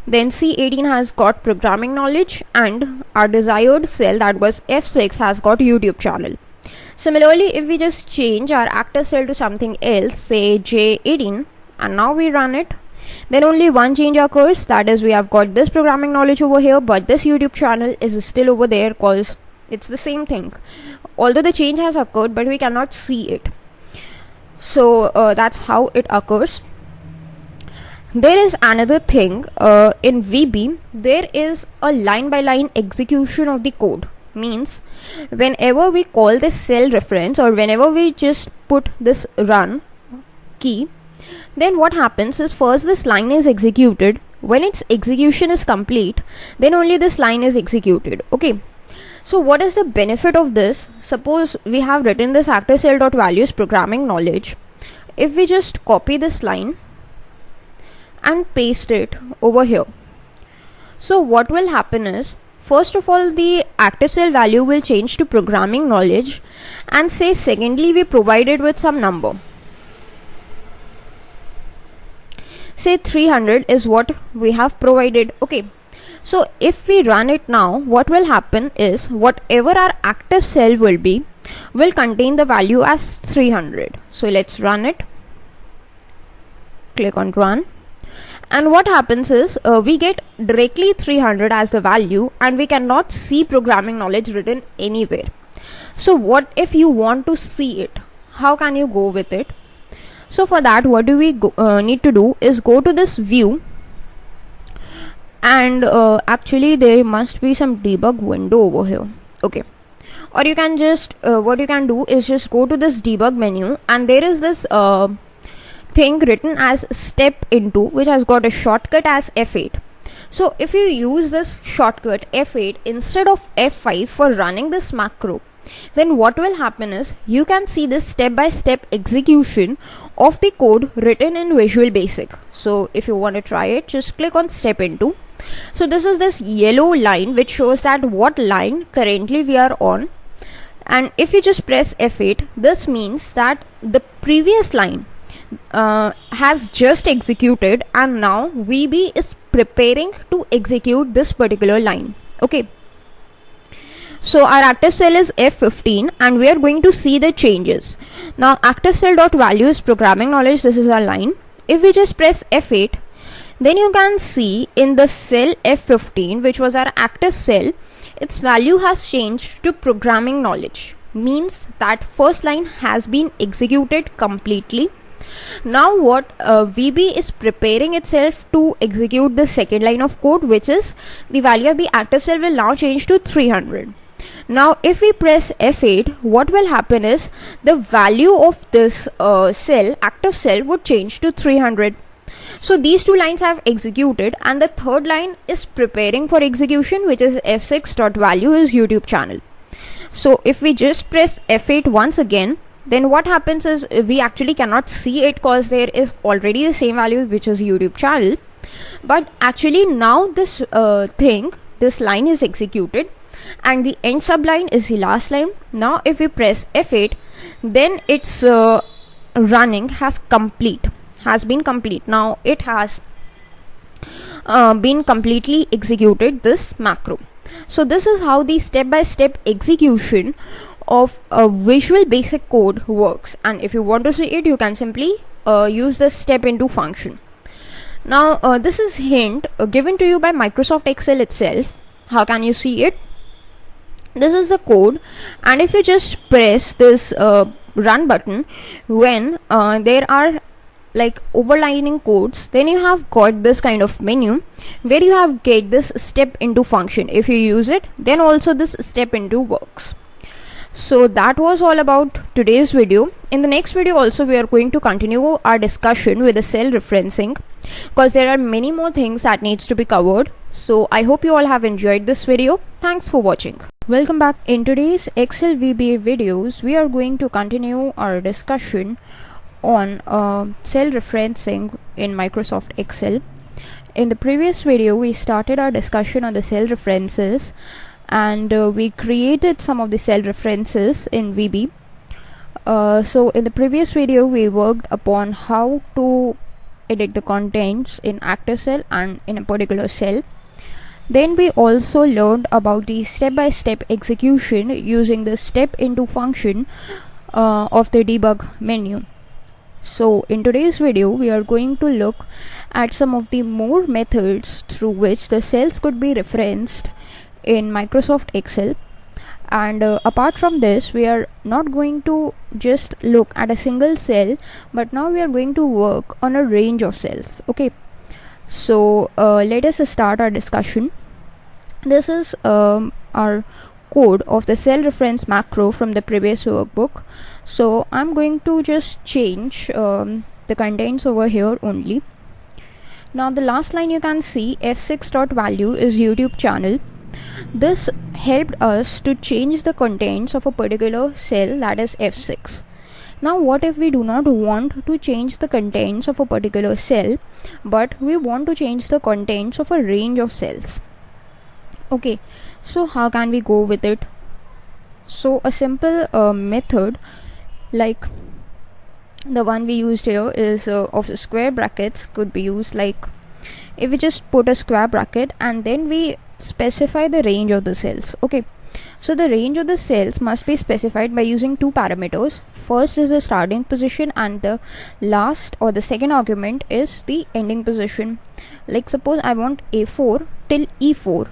then C18 has got programming knowledge and our desired cell, that was F6, has got YouTube channel. Similarly, if we just change our active cell to something else, say J18, and now we run it, then only one change occurs, that is we have got this programming knowledge over here, but this YouTube channel is still over there because it's the same thing. Although the change has occurred, but we cannot see it. So that's how it occurs. There is another thing in VB, there is a line by line execution of the code. Means whenever we call this cell reference or whenever we just put this run key, then what happens is first this line is executed. When its execution is complete, then only this line is executed. Okay. So what is the benefit of this? Suppose we have written this active cell dot values programming knowledge. If we just copy this line and paste it over here, so what will happen is, first of all, the active cell value will change to programming knowledge, and say secondly we provide it with some number. Say 300 is what we have provided. Okay. So if we run it now, what will happen is whatever our active cell will be will contain the value as 300. So let's run it. Click on run. And what happens is we get directly 300 as the value, and we cannot see programming knowledge written anywhere. So what if you want to see it? How can you go with it? So for that, what do we need to do is go to this view, and actually there must be some debug window over here. Okay. Or you can just what you can do is just go to this debug menu, and there is this thing written as step into, which has got a shortcut as F8. So if you use this shortcut F8 instead of F5 for running this macro, then what will happen is you can see this step-by-step execution of the code written in Visual Basic. So if you want to try it, just click on step into, So this is this yellow line which shows that what line currently we are on, and if you just press F8, this means that the previous line has just executed and now VB is preparing to execute this particular line. Okay, so our active cell is F15 and we are going to see the changes. Now active cell dot value is programming knowledge. This is our line. If we just press F8, then you can see in the cell F15, which was our active cell, its value has changed to programming knowledge. Means that first line has been executed completely. Now what VB is preparing itself to execute the second line of code, which is the value of the active cell will now change to 300. Now if we press F8, what will happen is the value of this cell, active cell, would change to 300. So these two lines have executed and the third line is preparing for execution, which is F6 dot value is YouTube channel. So if we just press F8 once again, then what happens is we actually cannot see it because there is already the same value, which is YouTube channel. But actually now this this line is executed and the end subline is the last line. Now if we press F8, then its running has been complete. Now it has been completely executed this macro. So this is how the step-by-step execution of a Visual Basic code works, and if you want to see it, you can simply use the step into function. Now this is hint given to you by Microsoft Excel itself. How can you see it? This is the code, and if you just press this run button when there are like overlining codes, then you have got this kind of menu where you have get this step into function. If you use it, then also this step into works. So that was all about today's video. In the next video also we are going to continue our discussion with the cell referencing, because there are many more things that needs to be covered. So I hope you all have enjoyed this video. Thanks for watching. Welcome back. In today's Excel VBA videos, we are going to continue our discussion on cell referencing in Microsoft Excel. In the previous video, we started our discussion on the cell references, and we created some of the cell references in VB. So in the previous video, we worked upon how to edit the contents in active cell and in a particular cell. Then we also learned about the step-by-step execution using the step into function of the debug menu. So in today's video, we are going to look at some of the more methods through which the cells could be referenced in Microsoft Excel. And apart from this, we are not going to just look at a single cell, but now we are going to work on a range of cells. Okay, so let us start our discussion. This is our code of the cell reference macro from the previous workbook. So I'm going to just change the contents over here only. Now the last line you can see, F6 dot value is YouTube channel. This helped us to change the contents of a particular cell, that is F6. Now what if we do not want to change the contents of a particular cell, but we want to change the contents of a range of cells? Okay, so how can we go with it? So a simple method like the one we used here is of square brackets could be used. Like if we just put a square bracket and then we specify the range of the cells. Okay, so the range of the cells must be specified by using two parameters. First is the starting position and the last or the second argument is the ending position. Like suppose I want A4 till E4,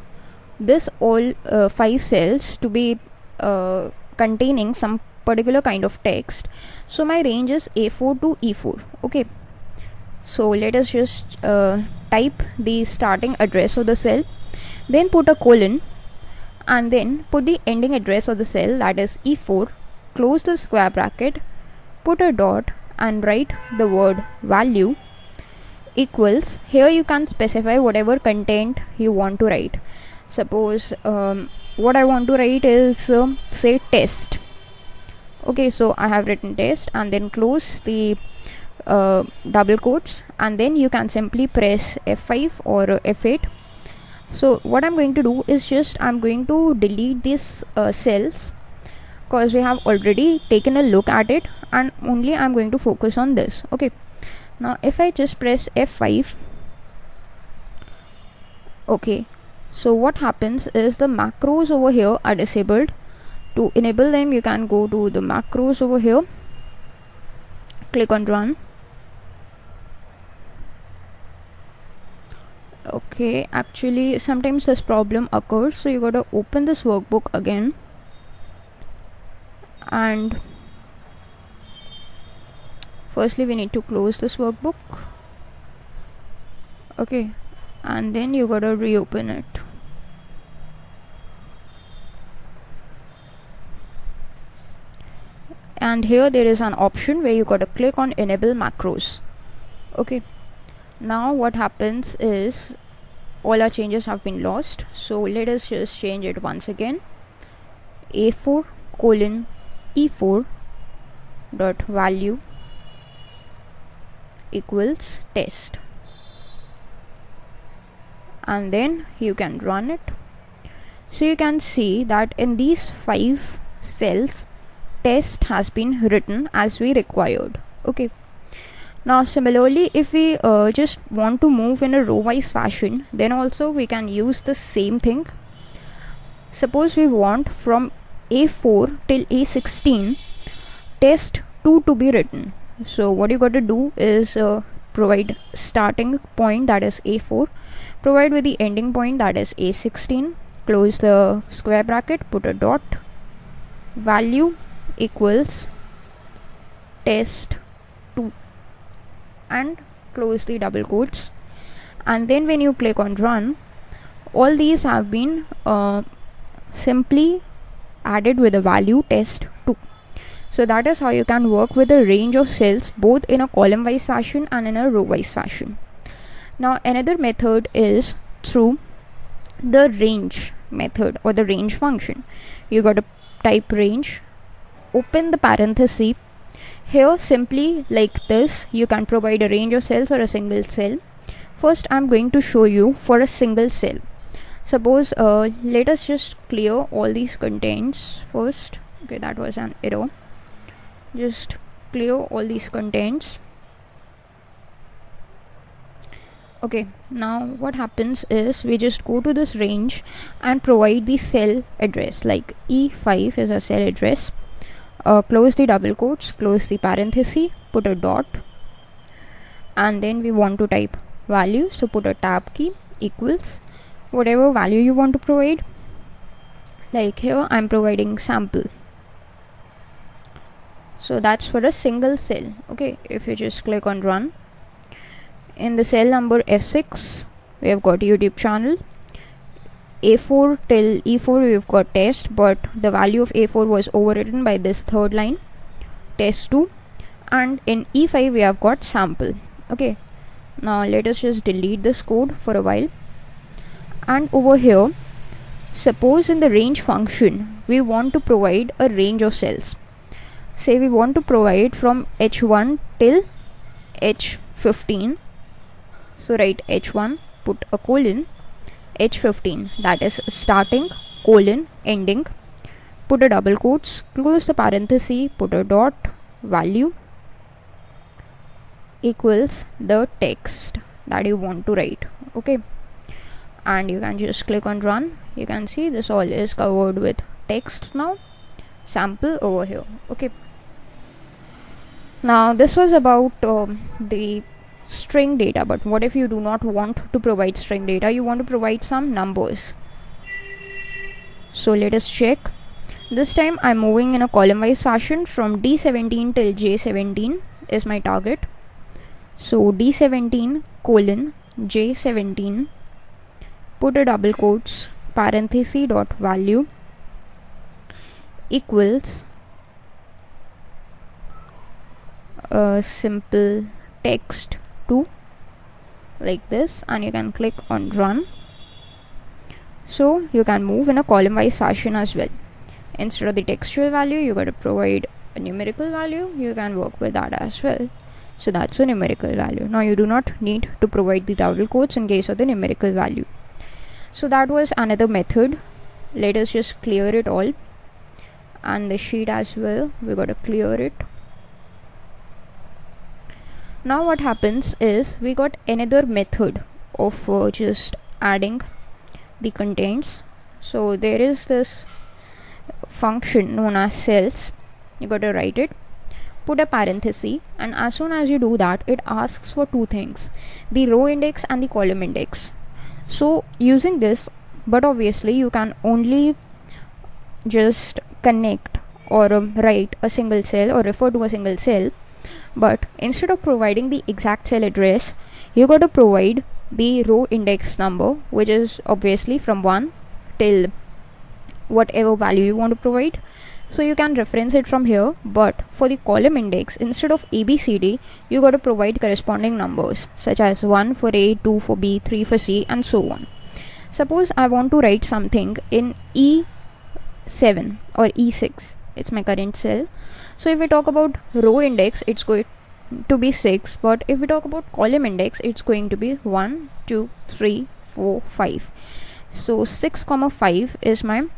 this all 5 cells to be containing some particular kind of text. So my range is A4 to E4. Okay, so let us just type the starting address of the cell, then put a colon, and then put the ending address of the cell, that is E4, close the square bracket, put a dot and write the word value equals. Here you can specify whatever content you want to write. Suppose what I want to write is say test. Okay, so I have written test and then close the double quotes, and then you can simply press F5 or F8 So what I'm going to do is just I'm going to delete these cells, because we have already taken a look at it, and only I'm going to focus on this. Okay, now if I just press F5, okay, so what happens is the macros over here are disabled. To enable them, you can go to the macros over here, click on run. Okay, actually sometimes this problem occurs, so you gotta open this workbook again, and firstly we need to close this workbook. Okay, and then you gotta reopen it. And here there is an option where you gotta click on enable macros. Okay, now what happens is all our changes have been lost, so let us just change it once again. A4 colon E4 dot value equals test, and then you can run it. So you can see that in these 5 cells test has been written as we required. Okay, now similarly if we just want to move in a row wise fashion, then also we can use the same thing. Suppose we want from A4 till A16 test 2 to be written. So what you got to do is provide starting point, that is A4, provide with the ending point, that is A16, close the square bracket, put a dot, value equals test 2, and close the double quotes. And then when you click on run, all these have been simply added with the value test 2. So that is how you can work with a range of cells both in a column wise fashion and in a row wise fashion. Now another method is through the range method or the range function. You got to type range, open the parenthesis. Here simply like this you can provide a range of cells or a single cell. First I'm going to show you for a single cell. Suppose let us just clear all these contents first. Okay, that was an error. Just clear all these contents. Okay, now what happens is we just go to this range and provide the cell address, like E5 is a cell address. Close the double quotes, close the parenthesis, put a dot, and then we want to type value, so put a tab key, equals whatever value you want to provide. Like here I'm providing sample, so that's for a single cell. Okay, if you just click on run, in the cell number F6 we have got YouTube channel. A4 till E4 we've got test, but the value of A4 was overwritten by this third line, test 2, and in E5 we have got sample. Okay, now let us just delete this code for a while. And over here, suppose in the range function we want to provide a range of cells. Say we want to provide from H1 till H15. So write H1, put a colon, H15, that is starting colon ending, put a double quotes, close the parenthesis, put a dot, value equals the text that you want to write. Okay, and you can just click on run. You can see this all is covered with text now, sample over here. Okay, now this was about the string data, but what if you do not want to provide string data, you want to provide some numbers? So let us check. This time I'm moving in a column wise fashion from D17 till J17 is my target. So D17 colon J17, put a double quotes, parenthesis dot value equals simple text 2, like this, and you can click on run. So you can move in a column wise fashion as well. Instead of the textual value you got to provide a numerical value. You can work with that as well. So that's a numerical value. Now you do not need to provide the double quotes in case of the numerical value. So that was another method. Let us just clear it all, and the sheet as well, we got to clear it. Now what happens is we got another method of just adding the contents. So there is this function known as cells. You got to write it, put a parenthesis, and as soon as you do that, it asks for two things: the row index and the column index. So using this, but obviously you can only just connect or write a single cell or refer to a single cell, but instead of providing the exact cell address, you got to provide the row index number, which is obviously from 1 till whatever value you want to provide. So you can reference it from here, but for the column index, instead of ABCD, you got to provide corresponding numbers such as 1 for A, 2 for B, 3 for C, and so on. Suppose I want to write something in E7 or E6, it's my current cell. So if we talk about row index, it's going to be 6, but if we talk about column index, it's going to be 1, 2, 3, 4, 5. So 6, 5 is my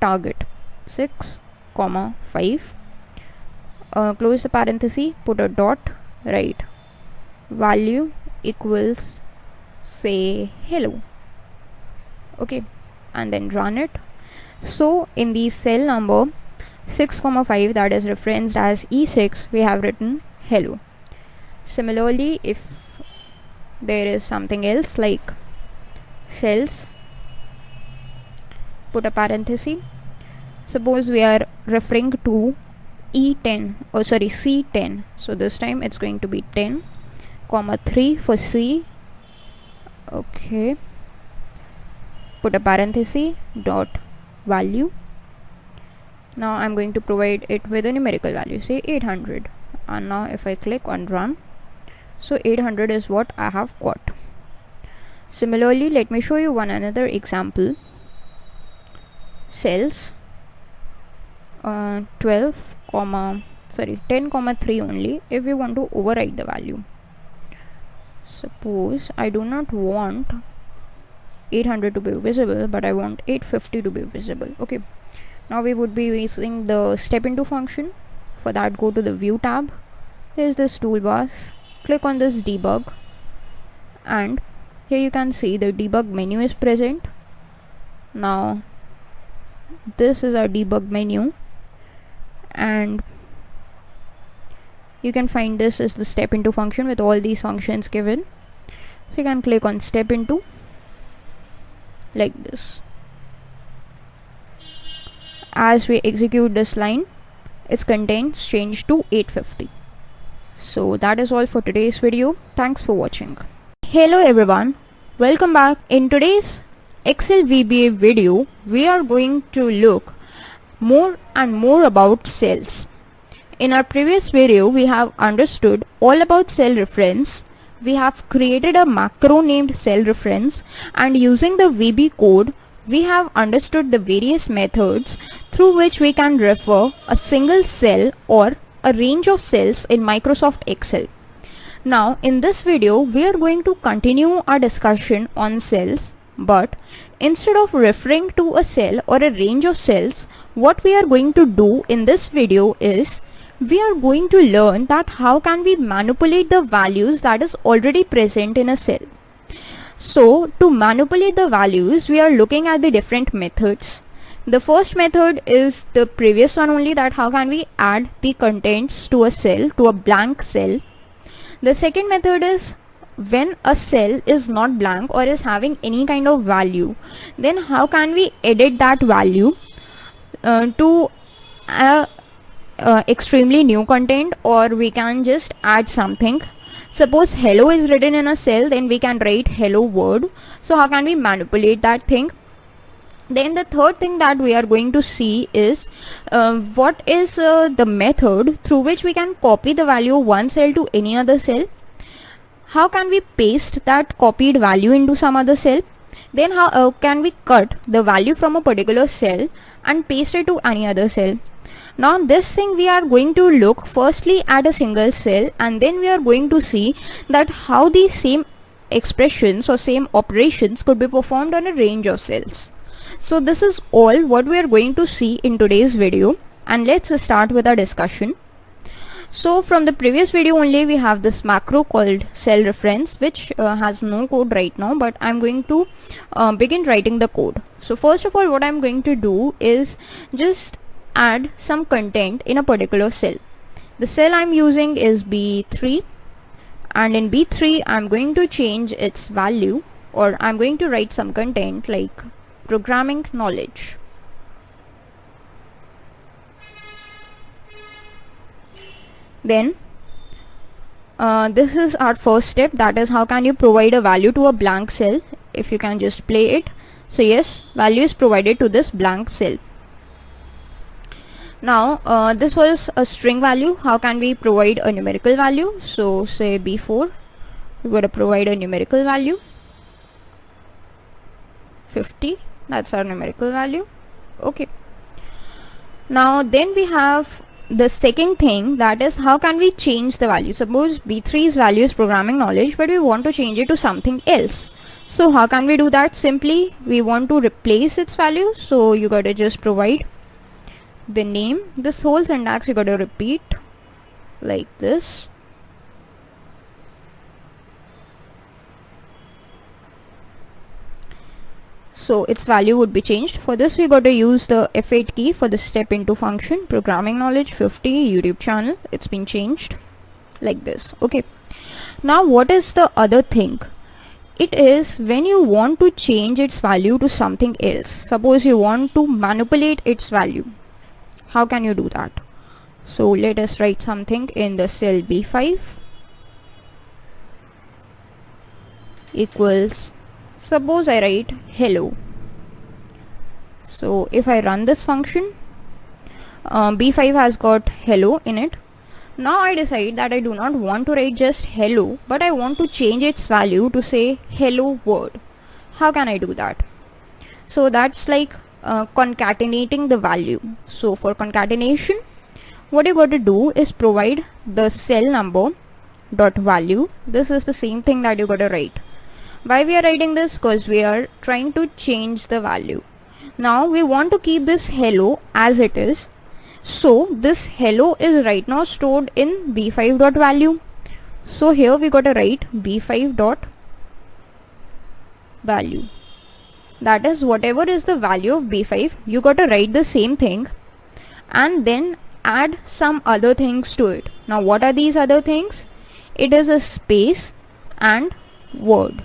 target. 6, 5. Close the parenthesis, put a dot, write value equals, say, hello. Okay, and then run it. So in the cell number 6, 5, that is referenced as E6, we have written hello. Similarly, if there is something else like cells, put a parenthesis. Suppose we are referring to E10, or sorry, C10. So this time it's going to be 10, 3 for C. Okay. Put a parenthesis, dot value. Now I'm going to provide it with a numerical value, say 800. And now if I click on run, so 800 is what I have got. Similarly, let me show you one another example. Cells 10, 3 only. If we want to overwrite the value, suppose I do not want 800 to be visible, but I want 850 to be visible. Okay, now we would be using the step into function. For that, go to the view tab. There's this toolbars, click on this debug, and here you can see the debug menu is present. Now this is our debug menu, and you can find this is the step into function with all these functions given. So you can click on step into like this. As we execute this line, its contents change to 850. So that is all for today's video. Thanks for watching. Hello everyone, welcome back. In today's Excel VBA video, we are going to look more and more about cells. In our previous video, we have understood all about cell reference. We have created a macro named cell reference, and using the VB code, we have understood the various methods through which we can refer a single cell or a range of cells in Microsoft Excel. Now in this video, we are going to continue our discussion on cells, but instead of referring to a cell or a range of cells, what we are going to do in this video is we are going to learn that how can we manipulate the values that is already present in a cell. So to manipulate the values, we are looking at the different methods. The first method is the previous one only, that how can we add the contents to a cell, to a blank cell. The second method is when a cell is not blank or is having any kind of value, then how can we edit that value to extremely new content, or we can just add something. Suppose hello is written in a cell, then we can write hello word. So how can we manipulate that thing? Then the third thing that we are going to see is what is the method through which we can copy the value of one cell to any other cell. How can we paste that copied value into some other cell? Then how can we cut the value from a particular cell and paste it to any other cell? Now this thing we are going to look firstly at a single cell, and then we are going to see that how these same expressions or same operations could be performed on a range of cells. So this is all what we are going to see in today's video, and let's start with our discussion. So from the previous video only we have this macro called cell reference, which has no code right now, but I'm going to begin writing the code. So first of all, what I'm going to do is just add some content in a particular cell. The cell I'm using is B3, and in B3 I'm going to change its value, or I'm going to write some content like programming knowledge. Then this is our first step, that is how can you provide a value to a blank cell. If you can just play it. So yes, value is provided to this blank cell. Now this was a string value. How can we provide a numerical value? So say B4, we got to provide a numerical value 50. That's our numerical value. Okay. Now then we have the second thing, that is how can we change the value. Suppose B3's value is programming knowledge, but we want to change it to something else. So how can we do that? Simply we want to replace its value, so you got to just provide the name. This whole syntax you got to repeat like this. So its value would be changed. For this we got to use the F8 key for the step into function. Programming knowledge 50, YouTube channel, it's been changed like this. Okay. Now what is the other thing? It is when you want to change its value to something else. Suppose you want to manipulate its value. How can you do that? So let us write something in the cell B5 equals, suppose I write hello. So if I run this function, B5 has got hello in it. Now I decide that I do not want to write just hello, but I want to change its value to say hello world. How can I do that? So that's like concatenating the value. So for concatenation, what you got to do is provide the cell number dot value. This is the same thing that you got to write. Why we are writing this? Because we are trying to change the value. Now we want to keep this hello as it is. So this hello is right now stored in B5 dot value. So here we got to write B5 dot value. That is whatever is the value of B5, you got to write the same thing and then add some other things to it. Now what are these other things? It is a space and word,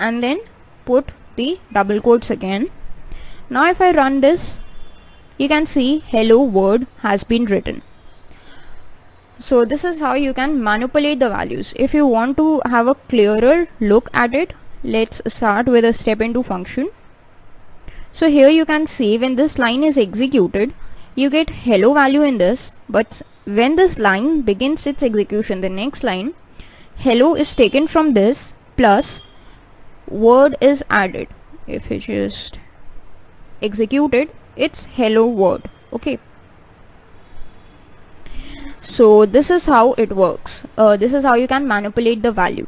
and then put the double quotes again. Now if I run this, you can see hello word has been written. So this is how you can manipulate the values. If you want to have a clearer look at it, let's start with a step into function. So here you can see when this line is executed, you get hello value in this, but when this line begins its execution, the next line, hello is taken from this plus word is added. If you just execute it, it's hello word. Okay. So this is how it works. This is how you can manipulate the value.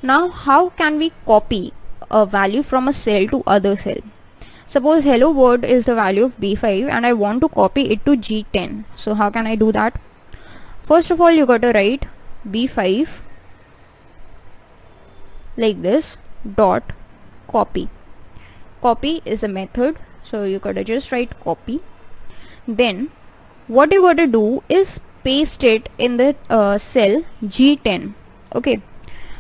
Now how can we copy a value from a cell to other cell? Suppose hello word is the value of B5 and I want to copy it to G10. So how can I do that? First of all, you got to write B5 like this dot copy. Copy is a method, so you got to just write copy. Then what you got to do is paste it in the cell G10. Okay.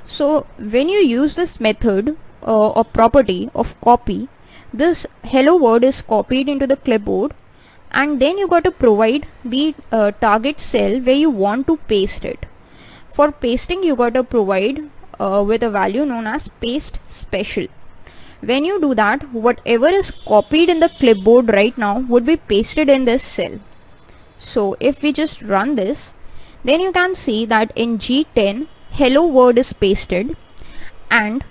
So when you use this method or property of copy, this hello word is copied into the clipboard, and then you got to provide the target cell where you want to paste it. For pasting, you got to provide with a value known as PasteSpecial. When you do that, whatever is copied in the clipboard right now would be pasted in this cell. So if we just run this, then you can see that in G10 hello word is pasted, and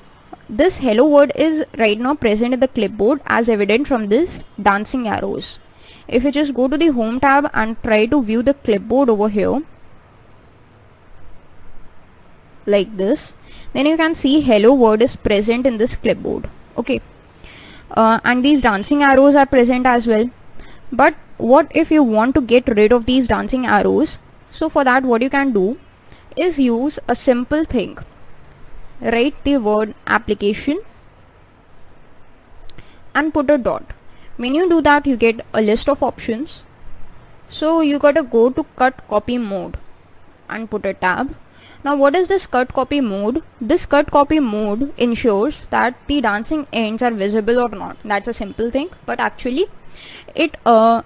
this hello word is right now present in the clipboard as evident from this dancing arrows. If you just go to the home tab and try to view the clipboard over here, like this, then you can see hello word is present in this clipboard. Okay, and these dancing arrows are present as well. But what if you want to get rid of these dancing arrows? So for that, what you can do is use a simple thing. Write the word application and put a dot. When you do that, you get a list of options. So you gotta go to cut copy mode and put a tab. Now what is this cut copy mode? This cut copy mode ensures that the dancing ends are visible or not. That's a simple thing, but actually it works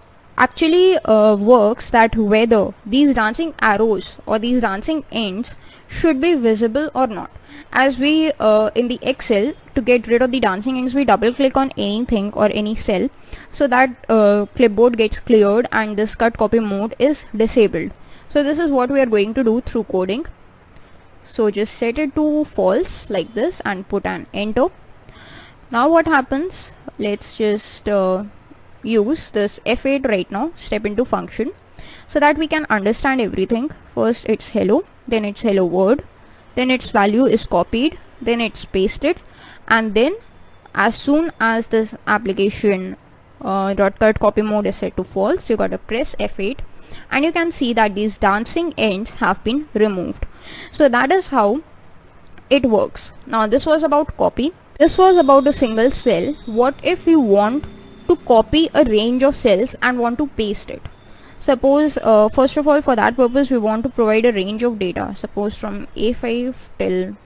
that whether these dancing arrows or these dancing ends should be visible or not. As we in the Excel, to get rid of the dancing ends, we double click on anything or any cell, so that clipboard gets cleared and this cut copy mode is disabled. So this is what we are going to do through coding. So just set it to false like this and put an enter. Now what happens, let's just use this F8 right now, step into function, so that we can understand everything. First it's hello, then it's hello word, then its value is copied, then it's pasted, and then as soon as this application dot cut copy mode is set to false, you gotta press F8 and you can see that these dancing ends have been removed. So that is how it works. Now this was about copy. This was about a single cell. What if you want to copy a range of cells and want to paste it? Suppose first of all, for that purpose we want to provide a range of data. Suppose from A5 till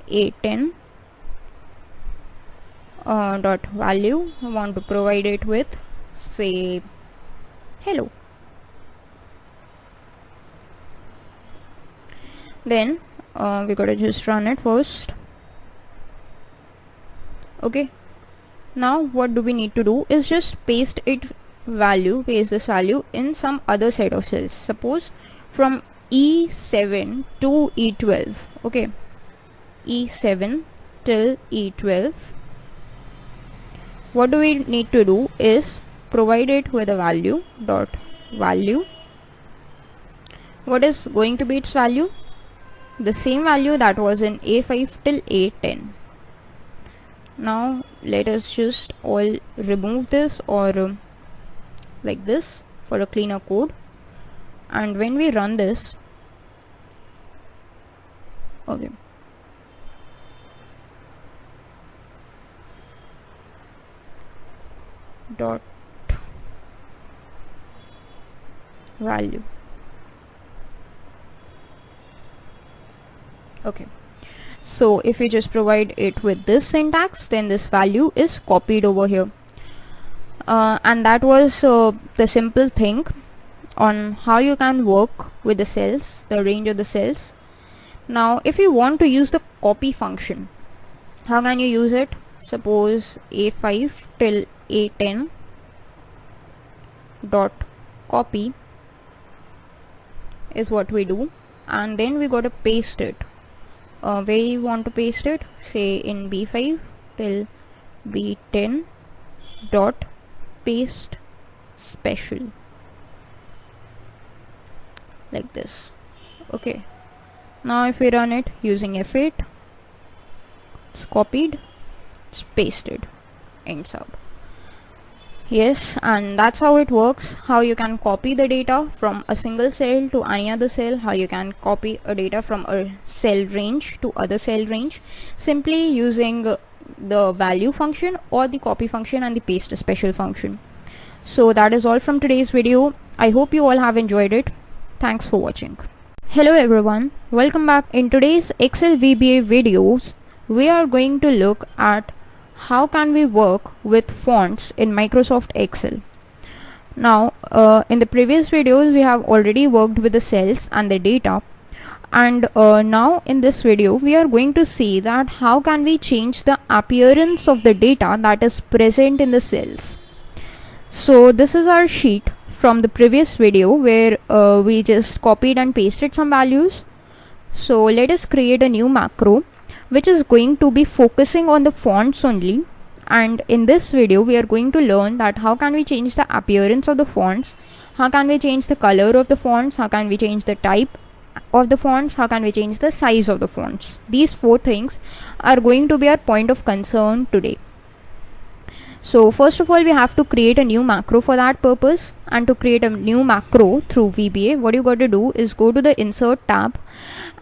A10 dot value, I want to provide it with, say, hello. Then we gotta just run it first. Okay, now what do we need to do is just paste this value in some other set of cells. Suppose from E7 to E12. Okay, E7 till E12. What do we need to do is provide it with a value dot value. What is going to be its value? The same value that was in A5 till A10. Now let us just all remove this, or like this, for a cleaner code. And when we run this, okay, dot value. Okay, so if you just provide it with this syntax, then this value is copied over here. And that was the simple thing on how you can work with the cells, the range of the cells. Now if you want to use the copy function, how can you use it? Suppose A5 till A10 dot copy is what we do, and then we got to paste it. Where you want to paste it? Say in B5 till B10 dot PasteSpecial, like this. Okay, now if we run it using F8, it's copied, it's pasted, ends out. Yes, and that's how it works, how you can copy the data from a single cell to any other cell, how you can copy a data from a cell range to other cell range, simply using the value function or the copy function and the PasteSpecial function. So that is all from today's video. I hope you all have enjoyed it. Thanks for watching. Hello everyone, welcome back. In today's Excel VBA videos, we are going to look at how can we work with fonts in Microsoft Excel. Now in the previous videos we have already worked with the cells and the data, and now in this video we are going to see that how can we change the appearance of the data that is present in the cells. So this is our sheet from the previous video where we just copied and pasted some values. So let us create a new macro which is going to be focusing on the fonts only, and in this video we are going to learn that how can we change the appearance of the fonts, how can we change the color of the fonts, how can we change the type, of the fonts, how can we change the size of the fonts. These 4 things are going to be our point of concern today. So first of all, we have to create a new macro for that purpose. And to create a new macro through VBA, what you got to do is go to the Insert tab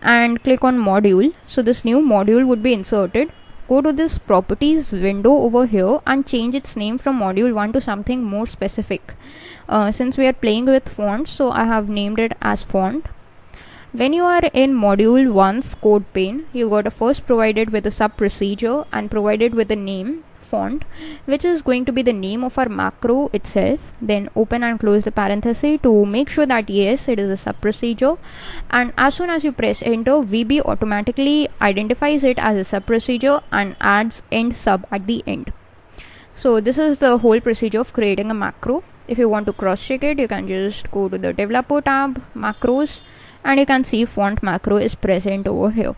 and click on Module. So this new module would be inserted. Go to this Properties window over here and change its name from Module 1 to something more specific. Since we are playing with fonts, so I have named it as Font. When you are in Module 1's code pane, you got to first provided with a sub procedure and provided with a name font, which is going to be the name of our macro itself. Then open and close the parenthesis to make sure that yes, it is a sub procedure. And as soon as you press enter, VB automatically identifies it as a sub procedure and adds end sub at the end. So this is the whole procedure of creating a macro. If you want to cross check it, you can just go to the developer tab, macros, and you can see font macro is present over here.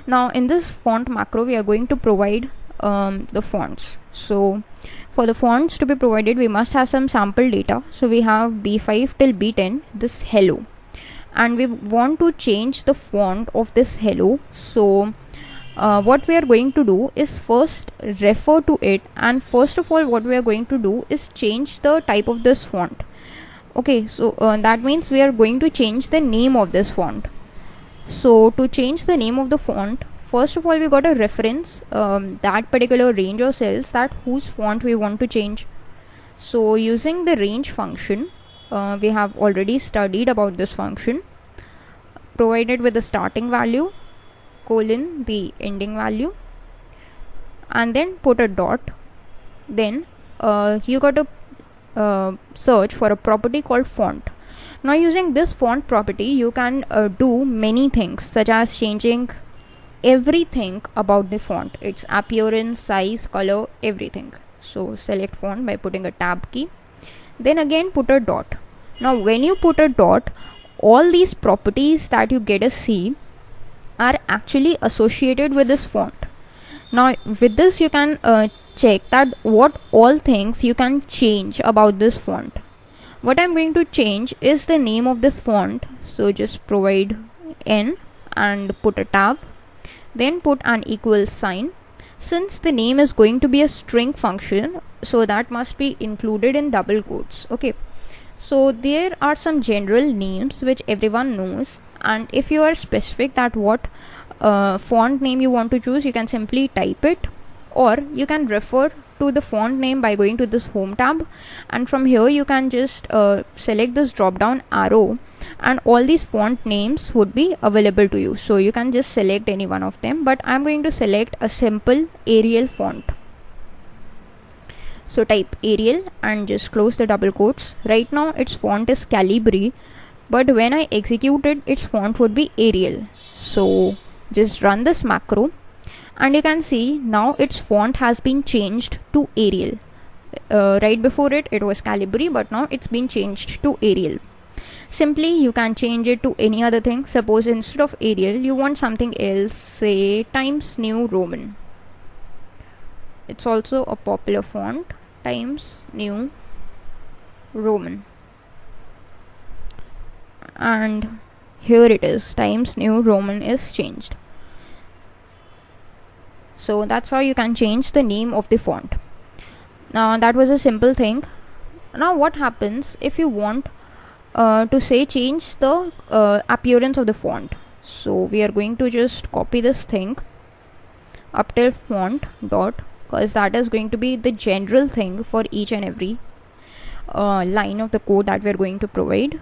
Now in this font macro, we are going to provide the fonts. So for the fonts to be provided, we must have some sample data. So we have B5 till B10, this hello, and we want to change the font of this hello. So what we are going to do is first refer to it, and first of all what we are going to do is change the type of this font. Okay, so that means we are going to change the name of this font. So to change the name of the font, first of all we got to reference that particular range of cells, that whose font we want to change. So using the range function, we have already studied about this function, provided with the starting value colon the ending value, and then put a dot. Then you got to search for a property called font. Now using this font property, you can do many things, such as changing everything about the font, its appearance, size, color, everything. So select font by putting a tab key, then again put a dot. Now when you put a dot, all these properties that you get to see are actually associated with this font. Now with this you can check that what all things you can change about this font. What I'm going to change is the name of this font. So just provide n and put a tab, then put an equal sign. Since the name is going to be a string function, so that must be included in double quotes. Okay, so there are some general names which everyone knows, and if you are specific that what font name you want to choose, you can simply type it, or you can refer to the font name by going to this home tab, and from here you can just select this drop down arrow, and all these font names would be available to you. So you can just select any one of them, but I'm going to select a simple Arial font. So type Arial and just close the double quotes. Right now its font is Calibri, but when I execute it, its font would be Arial. So just run this macro, and you can see now its font has been changed to Arial. Right before it was Calibri, but now it's been changed to Arial. Simply you can change it to any other thing. Suppose instead of Arial you want something else, say Times New Roman. It's also a popular font, Times New Roman, and here it is, Times New Roman is changed. So that's how you can change the name of the font. Now that was a simple thing. Now what happens if you want to say change the appearance of the font? So we are going to just copy this thing up till font dot, because that is going to be the general thing for each and every line of the code that we are going to provide.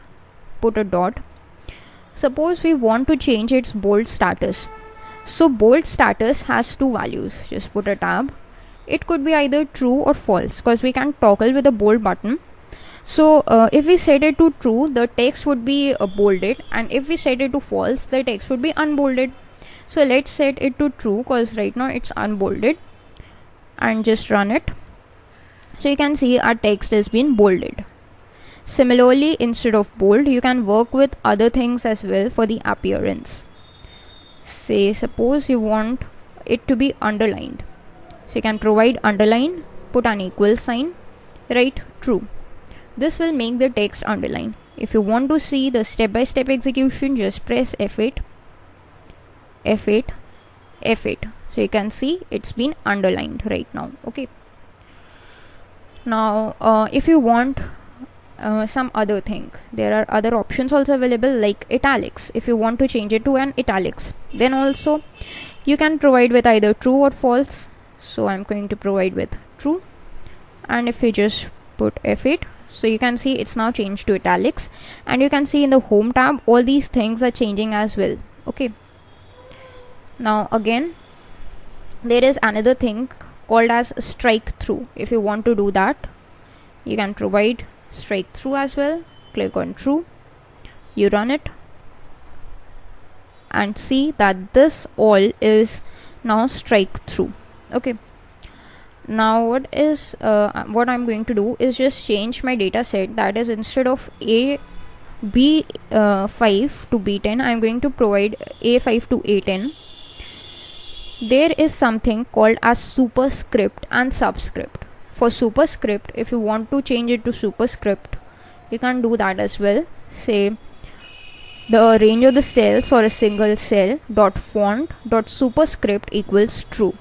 Put a dot. Suppose we want to change its bold status. So bold status has two values. Just put a tab. It could be either true or false, because we can toggle with the bold button. So if we set it to true, the text would be bolded, and if we set it to false, the text would be unbolded. So let's set it to true, because right now it's unbolded, and just run it. So you can see our text has been bolded. Similarly, instead of bold, you can work with other things as well for the appearance. Say suppose you want it to be underlined, so you can provide underline, put an equal sign, write true. This will make the text underline. If you want to see the step-by-step execution, just press F8, F8, F8. So you can see it's been underlined right now. Okay. Now if you want some other thing, there are other options also available, like italics. If you want to change it to an italics, then also you can provide with either true or false. So I'm going to provide with true, and if you just put F8, so you can see it's now changed to italics, and you can see in the home tab all these things are changing as well. Okay. Now again, there is another thing called as strike through. If you want to do that, you can provide strike through as well. Click on true, you run it, and see that this all is now strike through. Okay. Now what I'm going to do is just change my data set. That is, instead of B5 to B10, I'm going to provide A5 to A10. There is something called as superscript and subscript. For superscript, if you want to change it to superscript, you can do that as well. Say the range of the cells or a single cell dot font dot superscript equals true,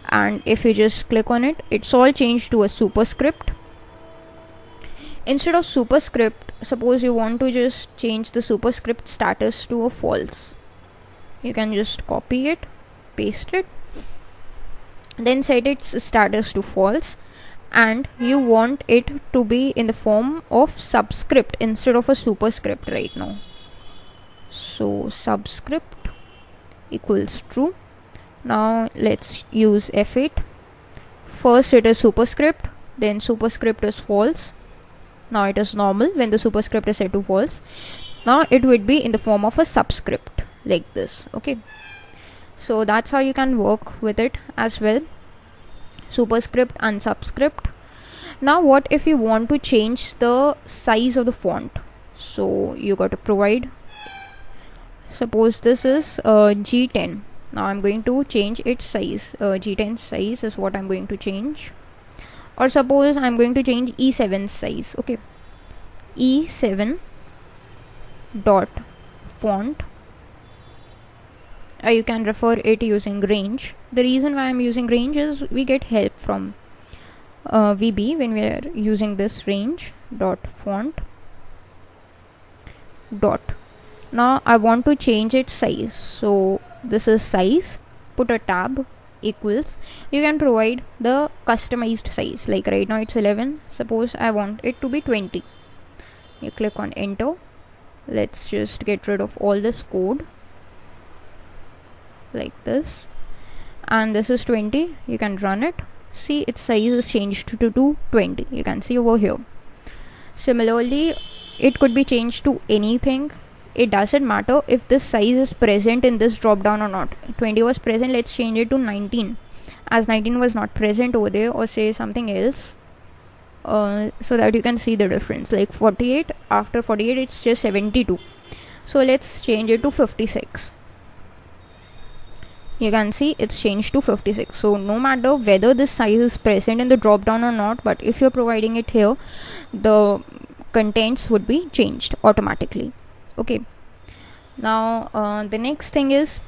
and if you just click on it, it's all changed to a superscript. Instead of superscript, suppose you want to just change the superscript status to a false, you can just copy it, paste it, then set its status to false, and you want it to be in the form of subscript instead of a superscript right now. So subscript equals true. Now let's use F8. First it is superscript, then superscript is false. Now it is normal when the superscript is set to false. Now it would be in the form of a subscript like this. Okay. So that's how you can work with it as well. Superscript and subscript. Now what if you want to change the size of the font? So you got to provide, suppose this is G10. Now I'm going to change its size. G10 size is what I'm going to change. Or suppose I'm going to change E7 size. Okay. E7 dot font. You can refer it using range. The reason why I'm using range is we get help from VB when we are using this range dot font dot. Now I want to change its size. So this is size, put a tab, equals. You can provide the customized size, like right now it's 11. Suppose I want it to be 20. You click on enter. Let's just get rid of all this code like this, and this is 20. You can run it. See, its size is changed to 20. You can see over here. Similarly, it could be changed to anything. It doesn't matter if this size is present in this drop down or not. 20 was present, let's change it to 19, as 19 was not present over there, or say something else, so that you can see the difference. Like 48, after 48 it's just 72. So let's change it to 56. You can see it's changed to 56. So no matter whether this size is present in the drop down or not, but if you're providing it here, the contents would be changed automatically. Okay. Now the next thing is,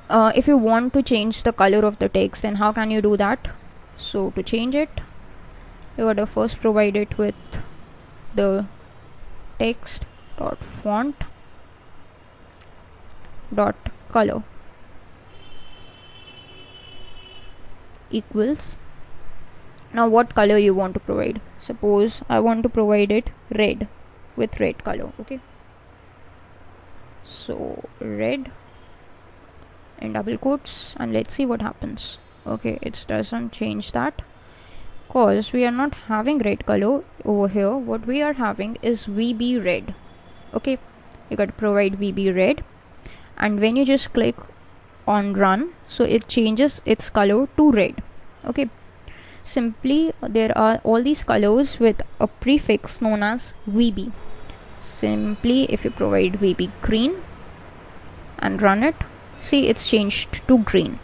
if you want to change the color of the text, then how can you do that? So to change it, you gotta first provide it with the text dot font dot color equals. Now what color you want to provide? Suppose I want to provide it red with red color. Okay, so red in double quotes, and let's see what happens. Okay, it doesn't change that because we are not having red color over here. What we are having is VB red. Okay, you got to provide VB red, and when you just click on run, so it changes its color to red. Okay, simply there are all these colors with a prefix known as VB. Simply if you provide VB green and run it, see it's changed to green.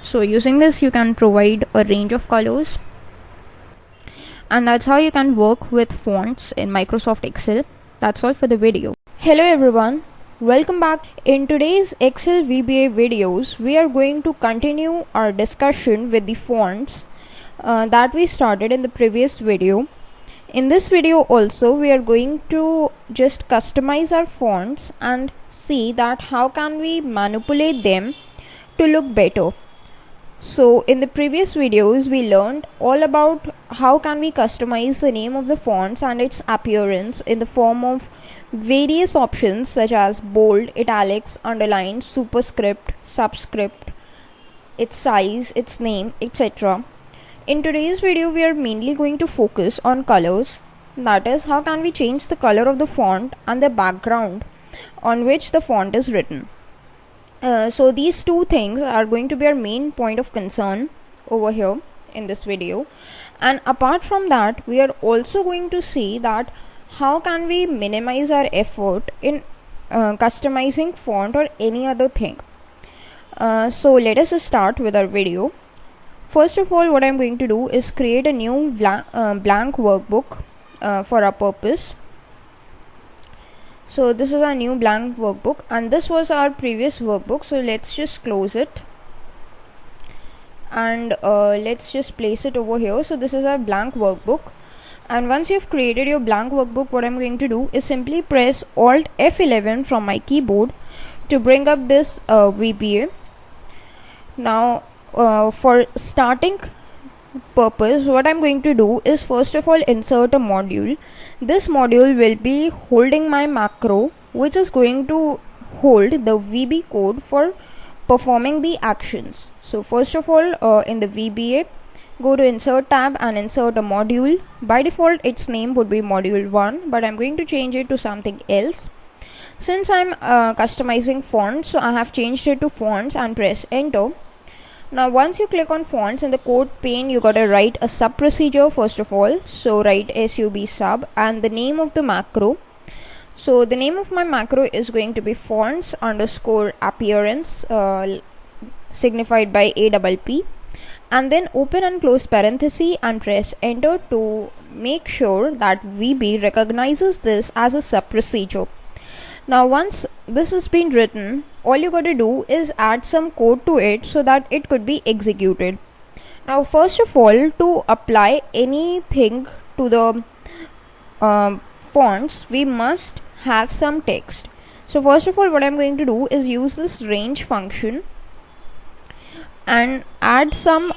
So using this you can provide a range of colors, And that's how you can work with fonts in Microsoft Excel. That's all for the video. Hello everyone, welcome back. In today's Excel VBA videos, we are going to continue our discussion with the fonts that we started in the previous video. In this video also, we are going to just customize our fonts and see that how can we manipulate them to look better. So in the previous videos, we learned all about how can we customize the name of the fonts and its appearance in the form of various options such as bold, italics, underline, superscript, subscript, its size, its name, etc. In today's video, we are mainly going to focus on colors. That is, how can we change the color of the font and the background on which the font is written. So these two things are going to be our main point of concern over here in this video. And apart from that, we are also going to see that how can we minimize our effort in customizing font or any other thing. So let us start with our video. First of all, what I'm going to do is create a new blank workbook for our purpose. So this is our new blank workbook, and this was our previous workbook. So let's just close it and let's just place it over here. So this is our blank workbook, and once you've created your blank workbook, what I'm going to do is simply press Alt F11 from my keyboard to bring up this VBA. Now for starting purpose, what I'm going to do is first of all insert a module. This module will be holding my macro, which is going to hold the VB code for performing the actions. So first of all, in the VBA, go to insert tab and insert a module. By default its name would be module 1, but I'm going to change it to something else. Since I'm customizing fonts, so I have changed it to fonts and press enter. Now once you click on fonts in the code pane, you gotta write a sub procedure first of all. So write sub sub and the name of the macro. So the name of my macro is going to be fonts underscore appearance, signified by APP, and then open and close parenthesis and press enter to make sure that VB recognizes this as a sub procedure. Now once this has been written, all you got to do is add some code to it so that it could be executed. Now first of all, to apply anything to the fonts, we must have some text. So first of all, what I'm going to do is use this range function and add some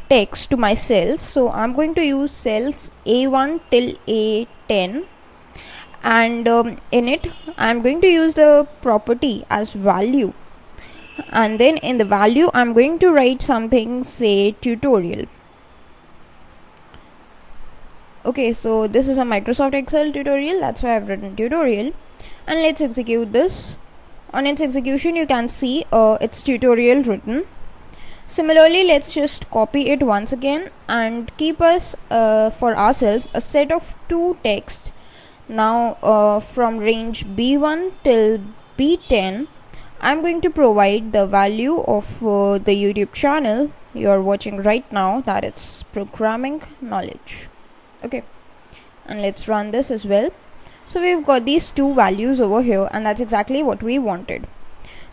text to my cells. So I'm going to use cells A1 till A10. And in it I'm going to use the property as value, and then in the value I'm going to write something, say tutorial. Okay, so this is a Microsoft Excel tutorial, that's why I've written tutorial, and let's execute this. On its execution you can see it's tutorial written. Similarly, let's just copy it once again and keep us for ourselves a set of two text. Now from range B1 till B10, I'm going to provide the value of the YouTube channel you are watching right now, that it's programming knowledge. Okay, and let's run this as well. So we've got these two values over here, and that's exactly what we wanted.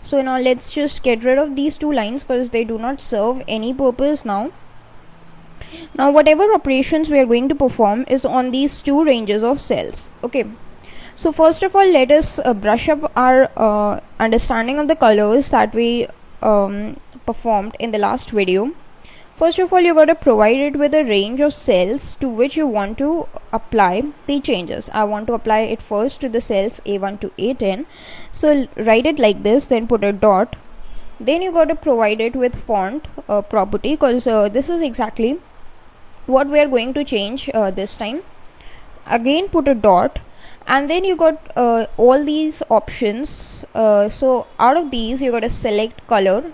So now let's just get rid of these two lines because they do not serve any purpose now. Now whatever operations we are going to perform is on these two ranges of cells. Okay, so first of all, let us brush up our understanding of the colors that we performed in the last video. First of all, you got to provide it with a range of cells to which you want to apply the changes. I want to apply it first to the cells A1 to A10. So write it like this, then put a dot. Then you got to provide it with font property, because this is exactly what we are going to change this time. Again put a dot, and then you got all these options. So out of these you got to select color,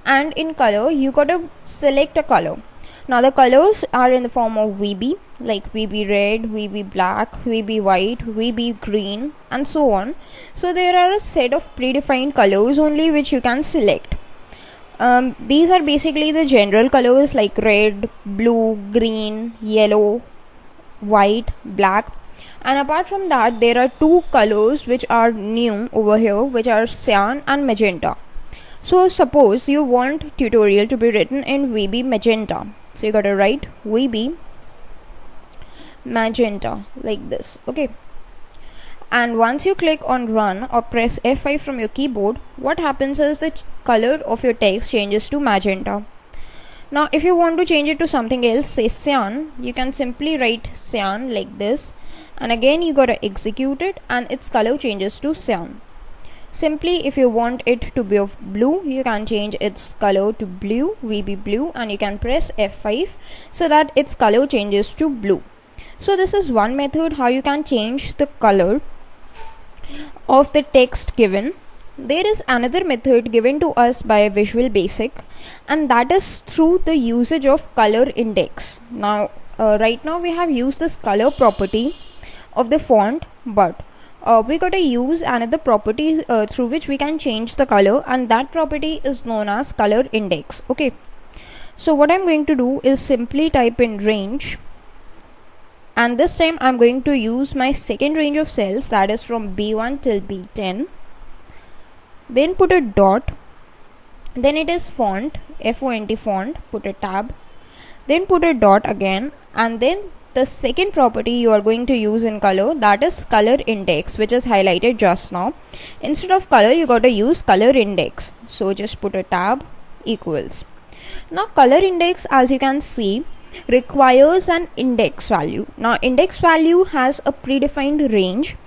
and in color you got to select a color. Now the colors are in the form of VB, like VB red, VB black, VB white, VB green, and so on. So there are a set of predefined colors only which you can select. These are basically the general colors like red, blue, green, yellow, white, black. And apart from that, there are two colors which are new over here, which are cyan and magenta. So suppose you want tutorial to be written in VB magenta. So you gotta write VB magenta like this. Okay. And once you click on run or press F5 from your keyboard, what happens is the color of your text changes to magenta. Now if you want to change it to something else, say cyan, you can simply write cyan like this, and again you gotta execute it and its color changes to cyan. Simply, if you want it to be of blue, you can change its color to blue, VB blue, and you can press F5 so that its color changes to blue. So this is one method how you can change the color of the text given. There is another method given to us by Visual Basic, and that is through the usage of ColorIndex. Now right now we have used this color property of the font, but we gotta use another property through which we can change the color, and that property is known as ColorIndex. Okay, so what I'm going to do is simply type in range, and this time I'm going to use my second range of cells, that is from B1 till B10. Then put a dot, then it is font, FONT font, put a tab, then put a dot again, and then the second property you are going to use in color, that is ColorIndex, which is highlighted just now. Instead of color, you got to use ColorIndex. So just put a tab equals. Now ColorIndex, as you can see, requires an index value. Now index value has a predefined range.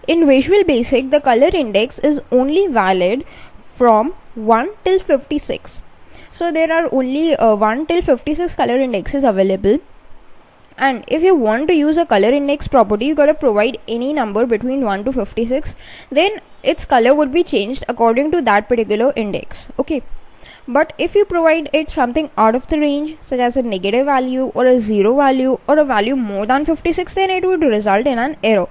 In Visual Basic, the ColorIndex is only valid from 1 till 56. So there are only 1 till 56 color indexes available. And if you want to use a color index property, you gotta provide any number between 1 to 56. Then its color would be changed according to that particular index. Okay. But if you provide it something out of the range, such as a negative value or a zero value or a value more than 56, then it would result in an error.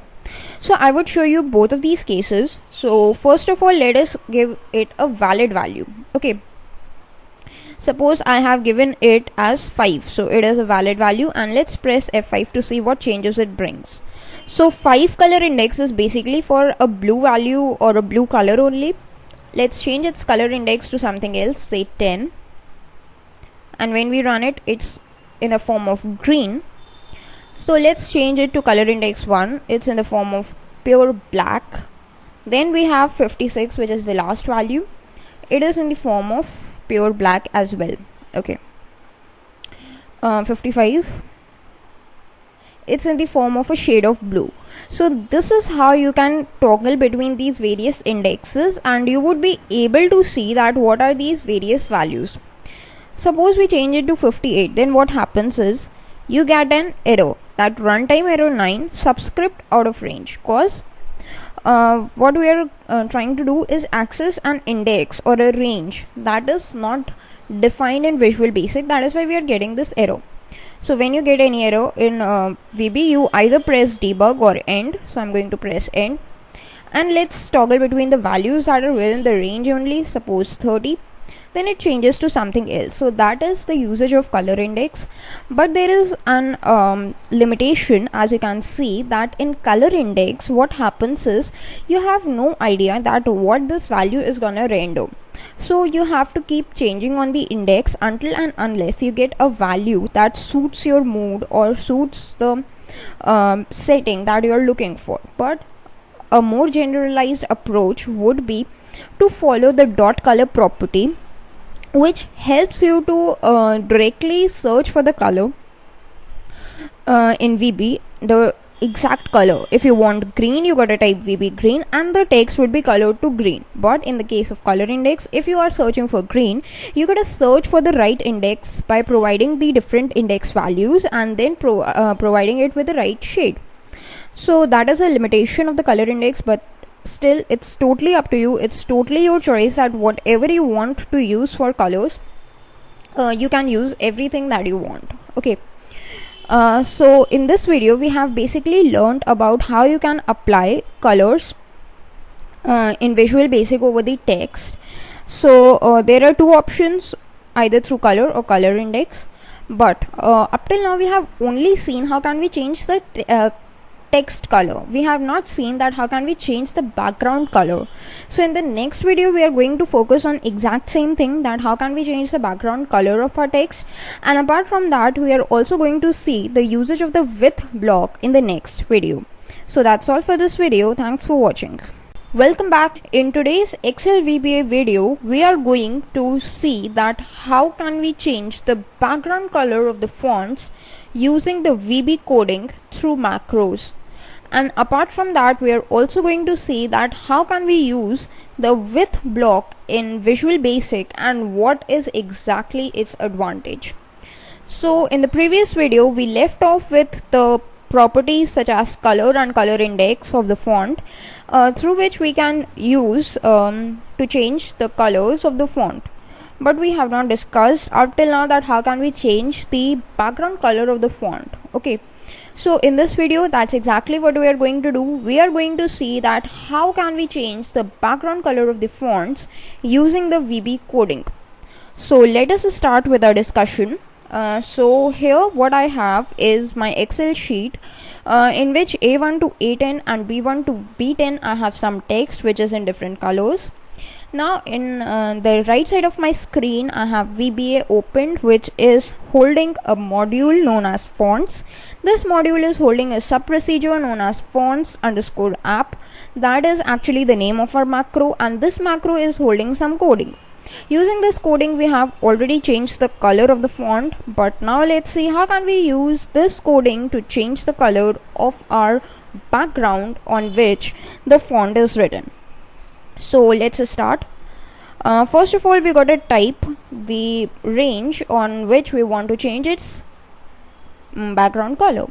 So I would show you both of these cases. So first of all, let us give it a valid value. Okay. Suppose I have given it as 5, so it is a valid value, and let's press F5 to see what changes it brings. So 5 color index is basically for a blue value or a blue color only. Let's change its color index to something else, say 10, and when we run it, it's in a form of green. So let's change it to color index 1, it's in the form of pure black. Then we have 56, which is the last value, it is in the form of pure black as well. Okay. 55, it's in the form of a shade of blue. So this is how you can toggle between these various indexes, and you would be able to see that what are these various values. Suppose we change it to 58, then what happens is you get an error, that runtime error 9 subscript out of range, cause what we are trying to do is access an index or a range that is not defined in Visual Basic. That is why we are getting this error. So when you get any error in VB, you either press debug or end. So I'm going to press end, and let's toggle between the values that are within the range only. Suppose 30, then it changes to something else. So that is the usage of color index. But there is an limitation, as you can see, that in color index what happens is you have no idea that what this value is gonna render. So you have to keep changing on the index until and unless you get a value that suits your mood or suits the setting that you are looking for. But a more generalized approach would be to follow the dot color property, which helps you to directly search for the color in VB, the exact color. If you want green, you gotta type VB green and the text would be colored to green. But in the case of color index, if you are searching for green, you gotta search for the right index by providing the different index values and then providing it with the right shade. So that is a limitation of the color index, but still it's totally up to you. It's totally your choice that whatever you want to use for colors, you can use everything that you want. Okay. So in this video we have basically learned about how you can apply colors in Visual Basic over the text. So there are two options, either through color or color index. But up till now we have only seen how can we change the text color. We have not seen that how can we change the background color. So in the next video we are going to focus on exact same thing, that how can we change the background color of our text. And apart from that, we are also going to see the usage of the with block in the next video. So that's all for this video. Thanks for watching. Welcome back. In today's Excel VBA video, we are going to see that how can we change the background color of the fonts using the VB coding through macros. And apart from that, we are also going to see that how can we use the with block in Visual Basic and what is exactly its advantage. So in the previous video, we left off with the properties such as color and color index of the font, through which we can use to change the colors of the font. But we have not discussed up till now that how can we change the background color of the font. Okay, so in this video, that's exactly what we are going to do. We are going to see that how can we change the background color of the fonts using the VB coding. So let us start with our discussion. So here what I have is my Excel sheet in which A1 to A10 and B1 to B10 I have some text which is in different colors. Now in the right side of my screen I have VBA opened, which is holding a module known as fonts. This module is holding a sub procedure known as fonts underscore app. That is actually the name of our macro, and this macro is holding some coding. Using this coding we have already changed the color of the font, but now let's see how can we use this coding to change the color of our background on which the font is written. So let's start. First of all, we got to type the range on which we want to change its background color.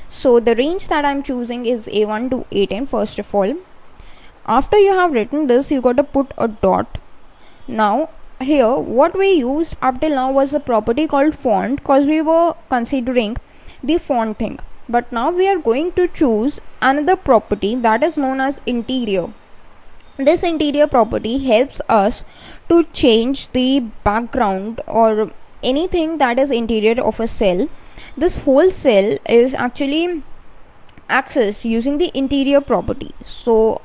So the range that I'm choosing is A1 to A10 first of all. After you have written this, you got to put a dot. Now here what we used up till now was a property called font, because we were considering the font thing. But now we are going to choose another property that is known as interior. This interior property helps us to change the background or anything that is interior of a cell. This whole cell is actually accessed using the interior property. So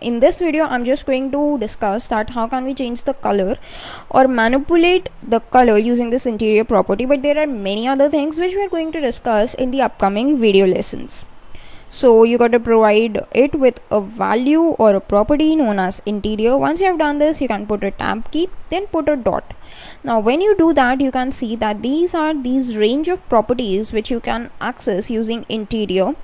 in this video I'm just going to discuss that how can we change the color or manipulate the color using this interior property, but there are many other things which we are going to discuss in the upcoming video lessons. So you got to provide it with a value or a property known as interior. Once you have done this, you can put a tab key, then put a dot. Now when you do that, you can see that these are these range of properties which you can access using interior.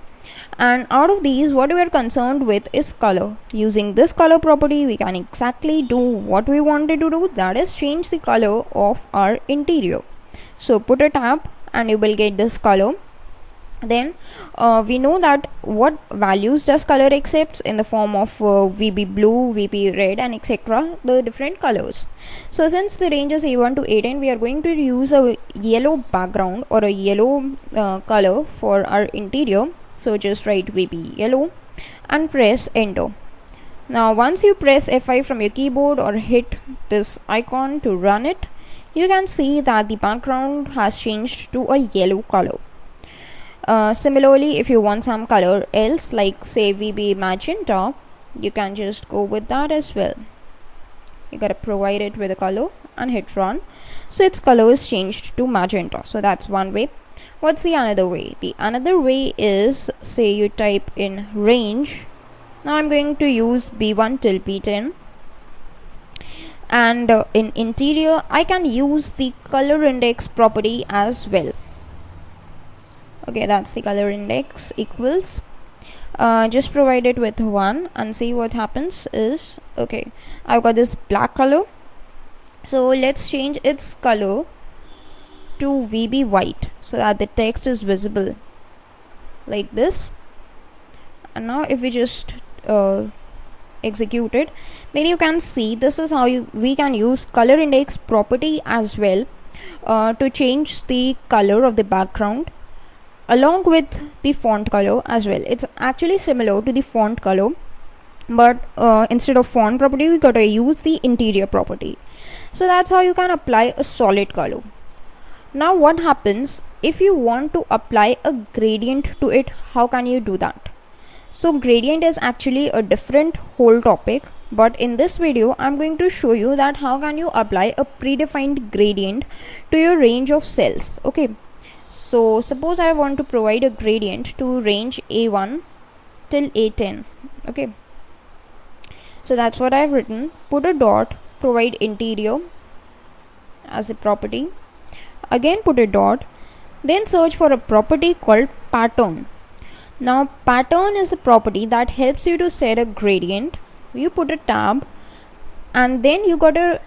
And out of these, what we are concerned with is color. Using this color property, we can exactly do what we wanted to do, that is change the color of our interior. So put a tab and you will get this color. Then we know that what values does color accepts in the form of VB blue, VB red and etc. the different colors. So since the range is A1 to A10, we are going to use a yellow background or a yellow color for our interior. So just write VB yellow and press enter. Now once you press F5 from your keyboard or hit this icon to run it, you can see that the background has changed to a yellow color. Similarly, if you want some color else, like say VB magenta, you can just go with that as well. You gotta provide it with a color and hit run. So its color is changed to magenta. So that's one way. What's the another way? The another way is, say you type in range. Now I'm going to use B1 till B10. And in interior, I can use the color index property as well. Okay, that's the color index equals. Just provide it with 1 and see what happens is, okay, I've got this black color. So let's change its color to VB white so that the text is visible like this. And now if we just execute it, then you can see this is how we can use color index property as well to change the color of the background along with the font color as well. It's actually similar to the font color, but instead of font property we gotta use the interior property. So that's how you can apply a solid color. Now what happens if you want to apply a gradient to it? How can you do that? So gradient is actually a different whole topic, but in this video I'm going to show you that how can you apply a predefined gradient to your range of cells. Okay, so suppose I want to provide a gradient to range A1 till A10. Okay, so that's what I've written. Put a dot, provide interior as a property, again put a dot, then search for a property called pattern. Now pattern is the property that helps you to set a gradient. You put a tab and then you gotta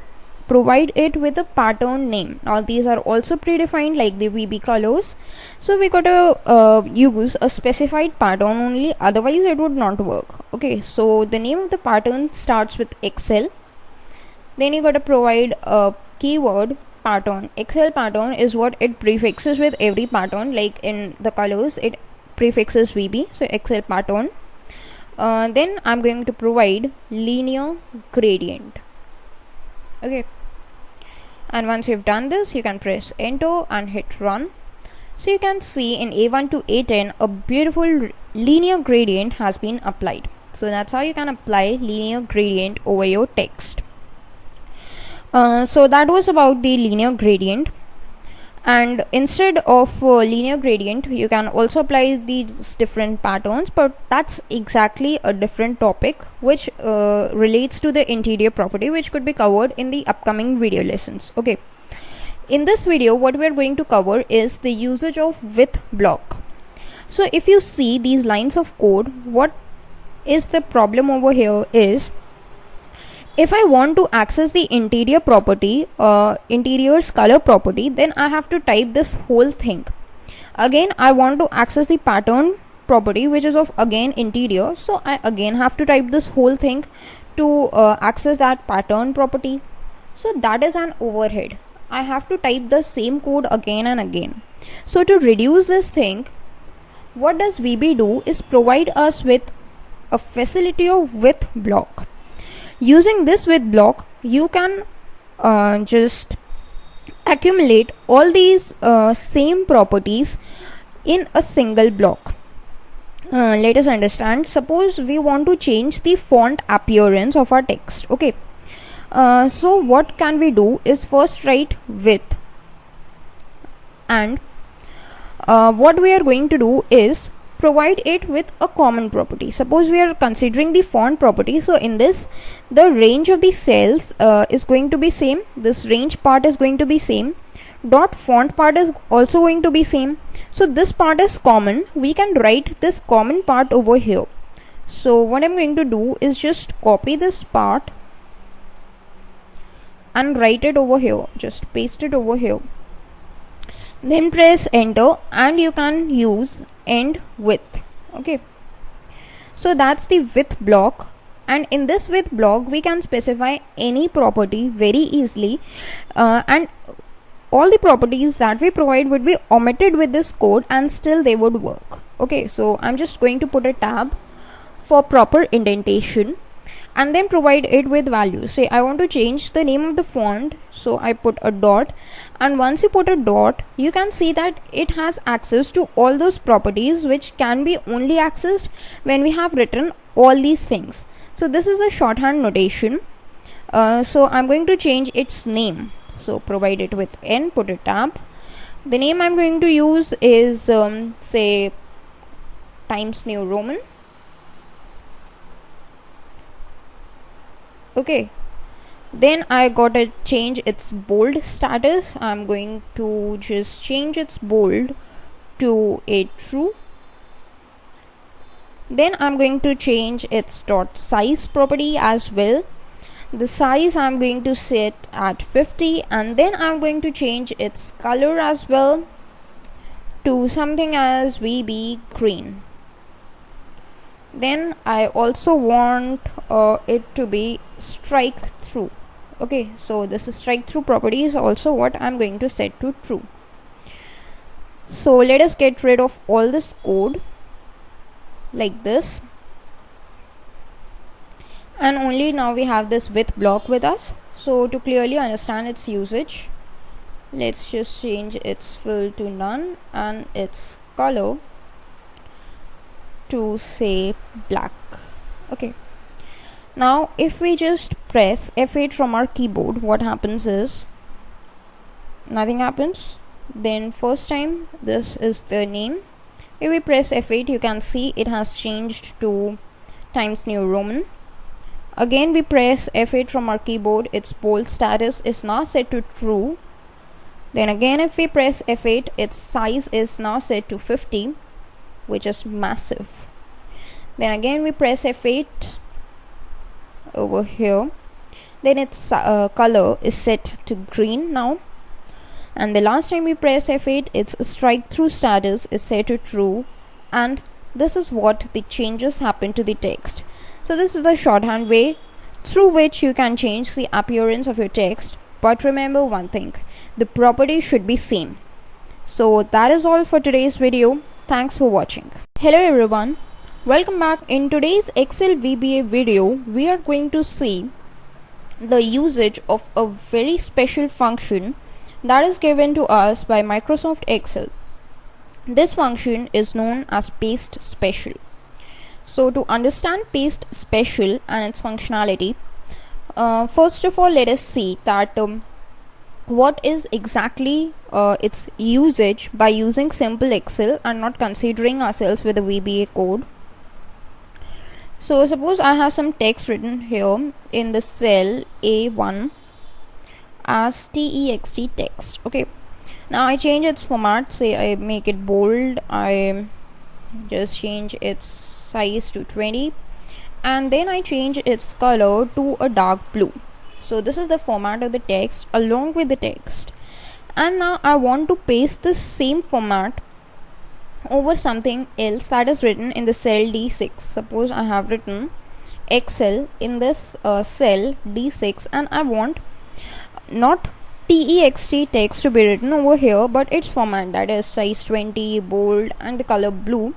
provide it with a pattern name. Now these are also predefined like the VB colors, so we gotta use a specified pattern only, otherwise it would not work. Okay, so the name of the pattern starts with Excel, then you gotta provide a keyword pattern. Excel pattern is what it prefixes with every pattern, like in the colors it prefixes VB, so Excel pattern. Then I'm going to provide linear gradient. Okay, and once you've done this, you can press enter and hit run. So you can see in A1 to A10 a beautiful linear gradient has been applied. So that's how you can apply linear gradient over your text. So that was about the linear gradient, and instead of linear gradient you can also apply these different patterns, but that's exactly a different topic which relates to the interior property, which could be covered in the upcoming video lessons. Okay, in this video what we are going to cover is the usage of with block. So if you see these lines of code, what is the problem over here is, if I want to access the interior property, interior's color property, then I have to type this whole thing. Again, I want to access the pattern property, which is of again interior, so I again have to type this whole thing to access that pattern property. So that is an overhead. I have to type the same code again and again. So to reduce this thing, what does VB do is provide us with a facility of with block. Using this with block, you can just accumulate all these same properties in a single block. Let us understand. Suppose we want to change the font appearance of our text. Okay, so what can we do is first write with, and what we are going to do is provide it with a common property. Suppose we are considering the font property, so in this the range of the cells is going to be same, this range part is going to be same, dot font part is also going to be same, so this part is common. We can write this common part over here. So what I'm going to do is just copy this part and write it over here, just paste it over here, then press enter and you can use end with. Okay, so that's the with block, and in this with block we can specify any property very easily, and all the properties that we provide would be omitted with this code and still they would work. Okay, so I'm just going to put a tab for proper indentation and then provide it with values. Say I want to change the name of the font, so I put a dot, and once you put a dot you can see that it has access to all those properties which can be only accessed when we have written all these things. So this is a shorthand notation. So I'm going to change its name, so provide it with n, put a tab. The name I'm going to use is say Times New Roman. Okay, then I gotta change its bold status. I'm going to just change its bold to a true. Then I'm going to change its dot size property as well. The size I'm going to set at 50, and then I'm going to change its color as well to something as VB green. Then I also want it to be strike through. Okay, so this is strike through property is also what I'm going to set to true. So let us get rid of all this code like this, and only now we have this with block with us. So to clearly understand its usage, let's just change its fill to none and its color to say black. Okay, now if we just press F8 from our keyboard, what happens is nothing happens. Then first time, this is the name. If we press F8, you can see it has changed to Times New Roman. Again we press F8 from our keyboard, its bold status is now set to true. Then again if we press F8, its size is now set to 50, which is massive. Then again we press F8 over here, then its color is set to green now. And the last time we press F8, its strike through status is set to true, and this is what the changes happen to the text. So this is the shorthand way through which you can change the appearance of your text, but remember one thing, the property should be same. So that is all for today's video. Thanks for watching. Hello everyone, welcome back. In today's Excel VBA video, we are going to see the usage of a very special function that is given to us by Microsoft Excel. This function is known as PasteSpecial. So to understand PasteSpecial and its functionality, first of all let us see that what is exactly its usage by using simple Excel and not considering ourselves with a VBA code. So suppose I have some text written here in the cell A1 as text text. Okay, now I change its format, say I make it bold, I just change its size to 20, and then I change its color to a dark blue. So this is the format of the text along with the text, and now I want to paste the same format over something else that is written in the cell D6. Suppose I have written Excel in this cell D6, and I want not text text to be written over here, but its format, that is size 20, bold, and the color blue,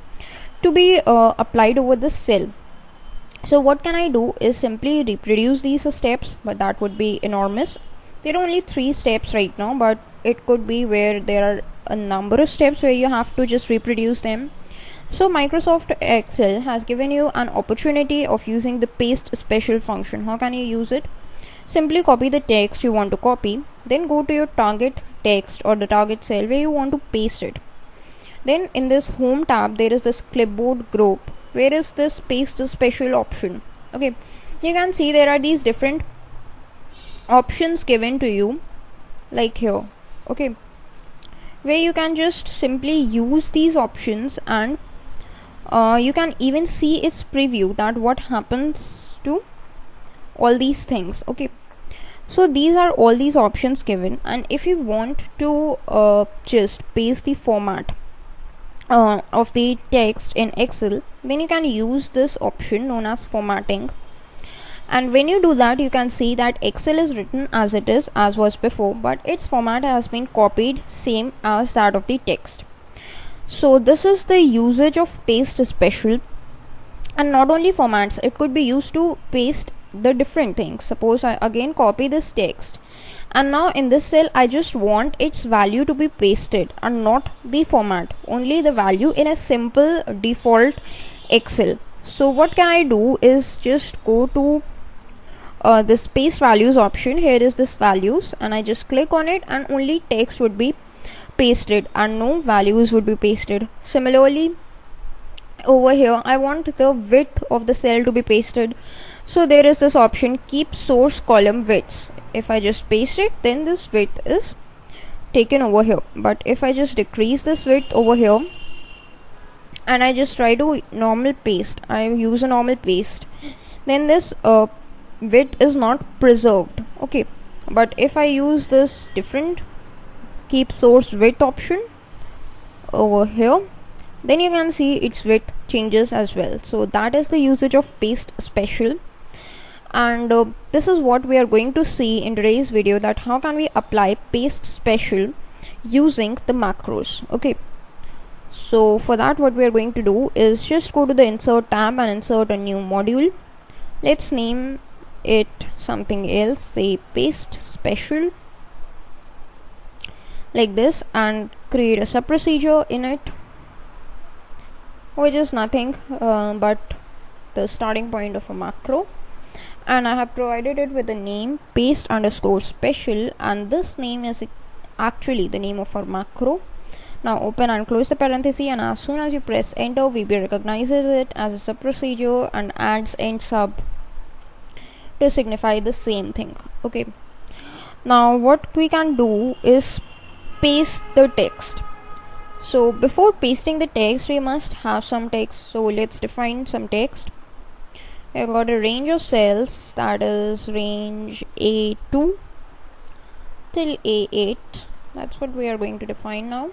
to be applied over the cell. So what can I do is simply reproduce these steps, but that would be enormous. There are only 3 steps right now, but it could be where there are a number of steps where you have to just reproduce them. So Microsoft Excel has given you an opportunity of using the PasteSpecial function. How can you use it? Simply copy the text you want to copy, then go to your target text or the target cell where you want to paste it. Then in this home tab, there is this clipboard group where is this PasteSpecial option. Okay, you can see there are these different options given to you, like here. Okay, where you can just simply use these options, and you can even see its preview, that what happens to all these things. Okay, so these are all these options given, and if you want to just paste the format of the text in Excel, then you can use this option known as formatting. And when you do that, you can see that Excel is written as it is, as was before, but its format has been copied same as that of the text. So this is the usage of PasteSpecial. And not only formats, it could be used to paste the different things. Suppose I again copy this text, and now in this cell I just want its value to be pasted and not the format, only the value in a simple default Excel. So what can I do is just go to this paste values option. Here is this values, and I just click on it, and only text would be pasted and no values would be pasted. Similarly, over here I want the width of the cell to be pasted, so there is this option, keep source column widths. If I just paste it, then this width is taken over here. But if I just decrease this width over here and I just try to normal paste, I use a normal paste, then this width is not preserved. Okay, but if I use this different keep source width option over here, then you can see its width changes as well. So that is the usage of PasteSpecial, and this is what we are going to see in today's video, that how can we apply PasteSpecial using the macros. Okay, so for that what we are going to do is just go to the insert tab and insert a new module. Let's name it something else, say PasteSpecial. like this and create a sub procedure in it, which is nothing but the starting point of a macro, and I have provided it with a name paste_special, and this name is actually the name of our macro. Now open and close the parenthesis, and as soon as you press enter, VB recognizes it as a sub procedure and adds end sub to signify the same thing. Okay, now what we can do is paste the text. So before pasting the text, we must have some text. So let's define some text. I've got a range of cells, that is range A2 till A8. That's what we are going to define now.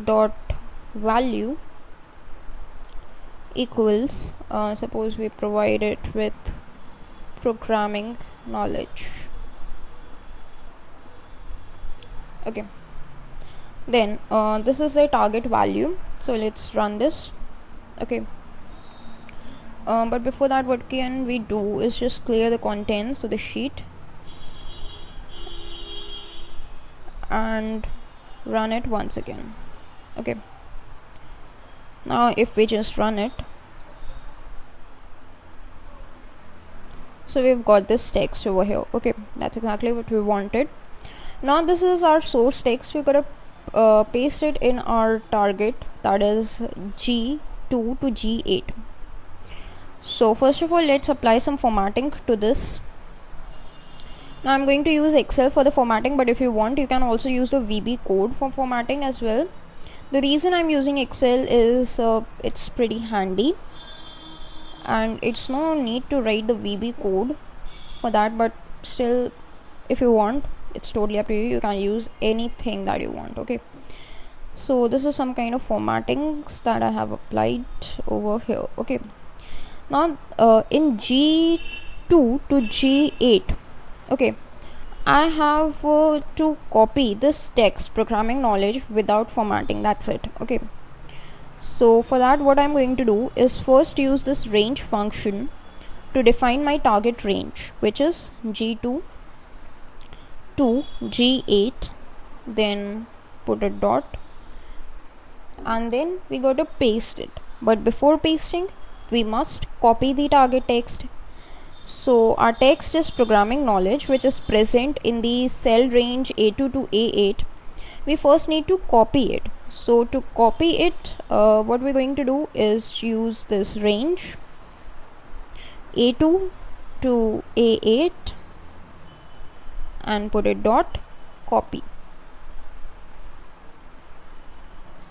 Dot value equals, suppose we provide it with programming knowledge. Okay, then this is the target value, so let's run this. Okay, but before that, what can we do is just clear the contents of the sheet and run it once again. Okay, now if we just run it, so we've got this text over here. Okay, that's exactly what we wanted. Now this is our source text. We're gonna paste it in our target, that is G2 to G8. So first of all, let's apply some formatting to this. Now I'm going to use Excel for the formatting, but if you want, you can also use the VB code for formatting as well. The reason I'm using Excel is it's pretty handy, and it's no need to write the VB code for that, but still, if you want, it's totally up to you. You can use anything that you want. Okay, so this is some kind of formattings that I have applied over here. Okay, now in G2 to G8, okay, I have to copy this text programming knowledge without formatting. That's it. Okay, so for that, what I'm going to do is first use this range function to define my target range, which is G2 to G8, then put a dot, and then we got to paste it. But before pasting, we must copy the target text. So our text is programming knowledge, which is present in the cell range A2 to A8. We first need to copy it. So to copy it, what we're going to do is use this range A2 to A8 and put a dot, copy.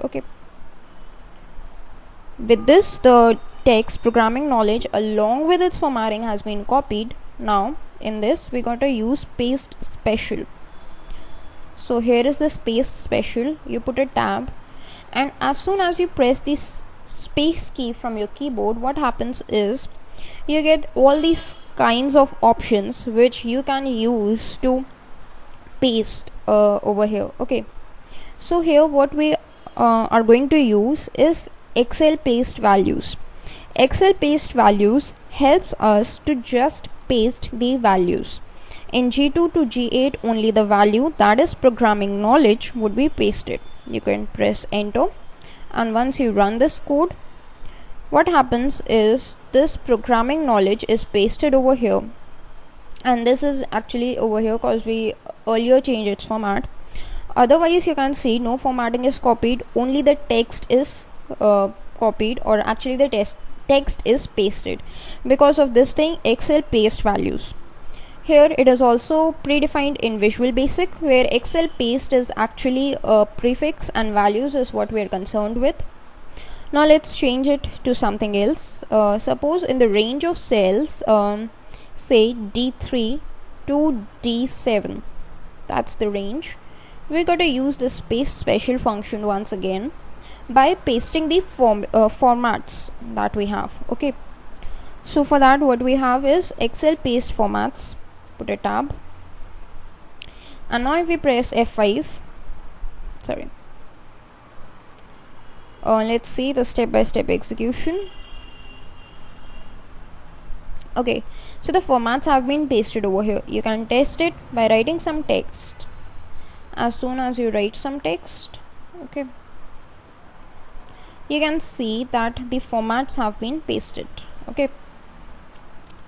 Okay, with this, the text programming knowledge along with its formatting has been copied. Now in this, we got to use PasteSpecial. So here is this PasteSpecial. You put a tab, and as soon as you press this space key from your keyboard, what happens is you get all these kinds of options which you can use to paste over here. Okay, so here what we are going to use is Excel paste values. Excel paste values helps us to just paste the values. In G2 to G8, only the value, that is programming knowledge, would be pasted. You can press enter, and once you run this code, what happens is this programming knowledge is pasted over here, and this is actually over here because we earlier changed its format. Otherwise, you can see no formatting is copied, only the text is copied, or actually the text is pasted. Because of this thing, Excel paste values. Here it is also predefined in Visual Basic, where Excel paste is actually a prefix and values is what we are concerned with. Now let's change it to something else. Suppose in the range of cells, say D3 to D7, that's the range. We got to use this PasteSpecial function once again by pasting the formats that we have. Okay, so for that, what we have is Excel paste formats. Put a tab, and now if we press F5, let's see the step-by-step execution. Okay, so the formats have been pasted over here. You can test it by writing some text, as soon as you write some text, okay, you can see that the formats have been pasted, okay,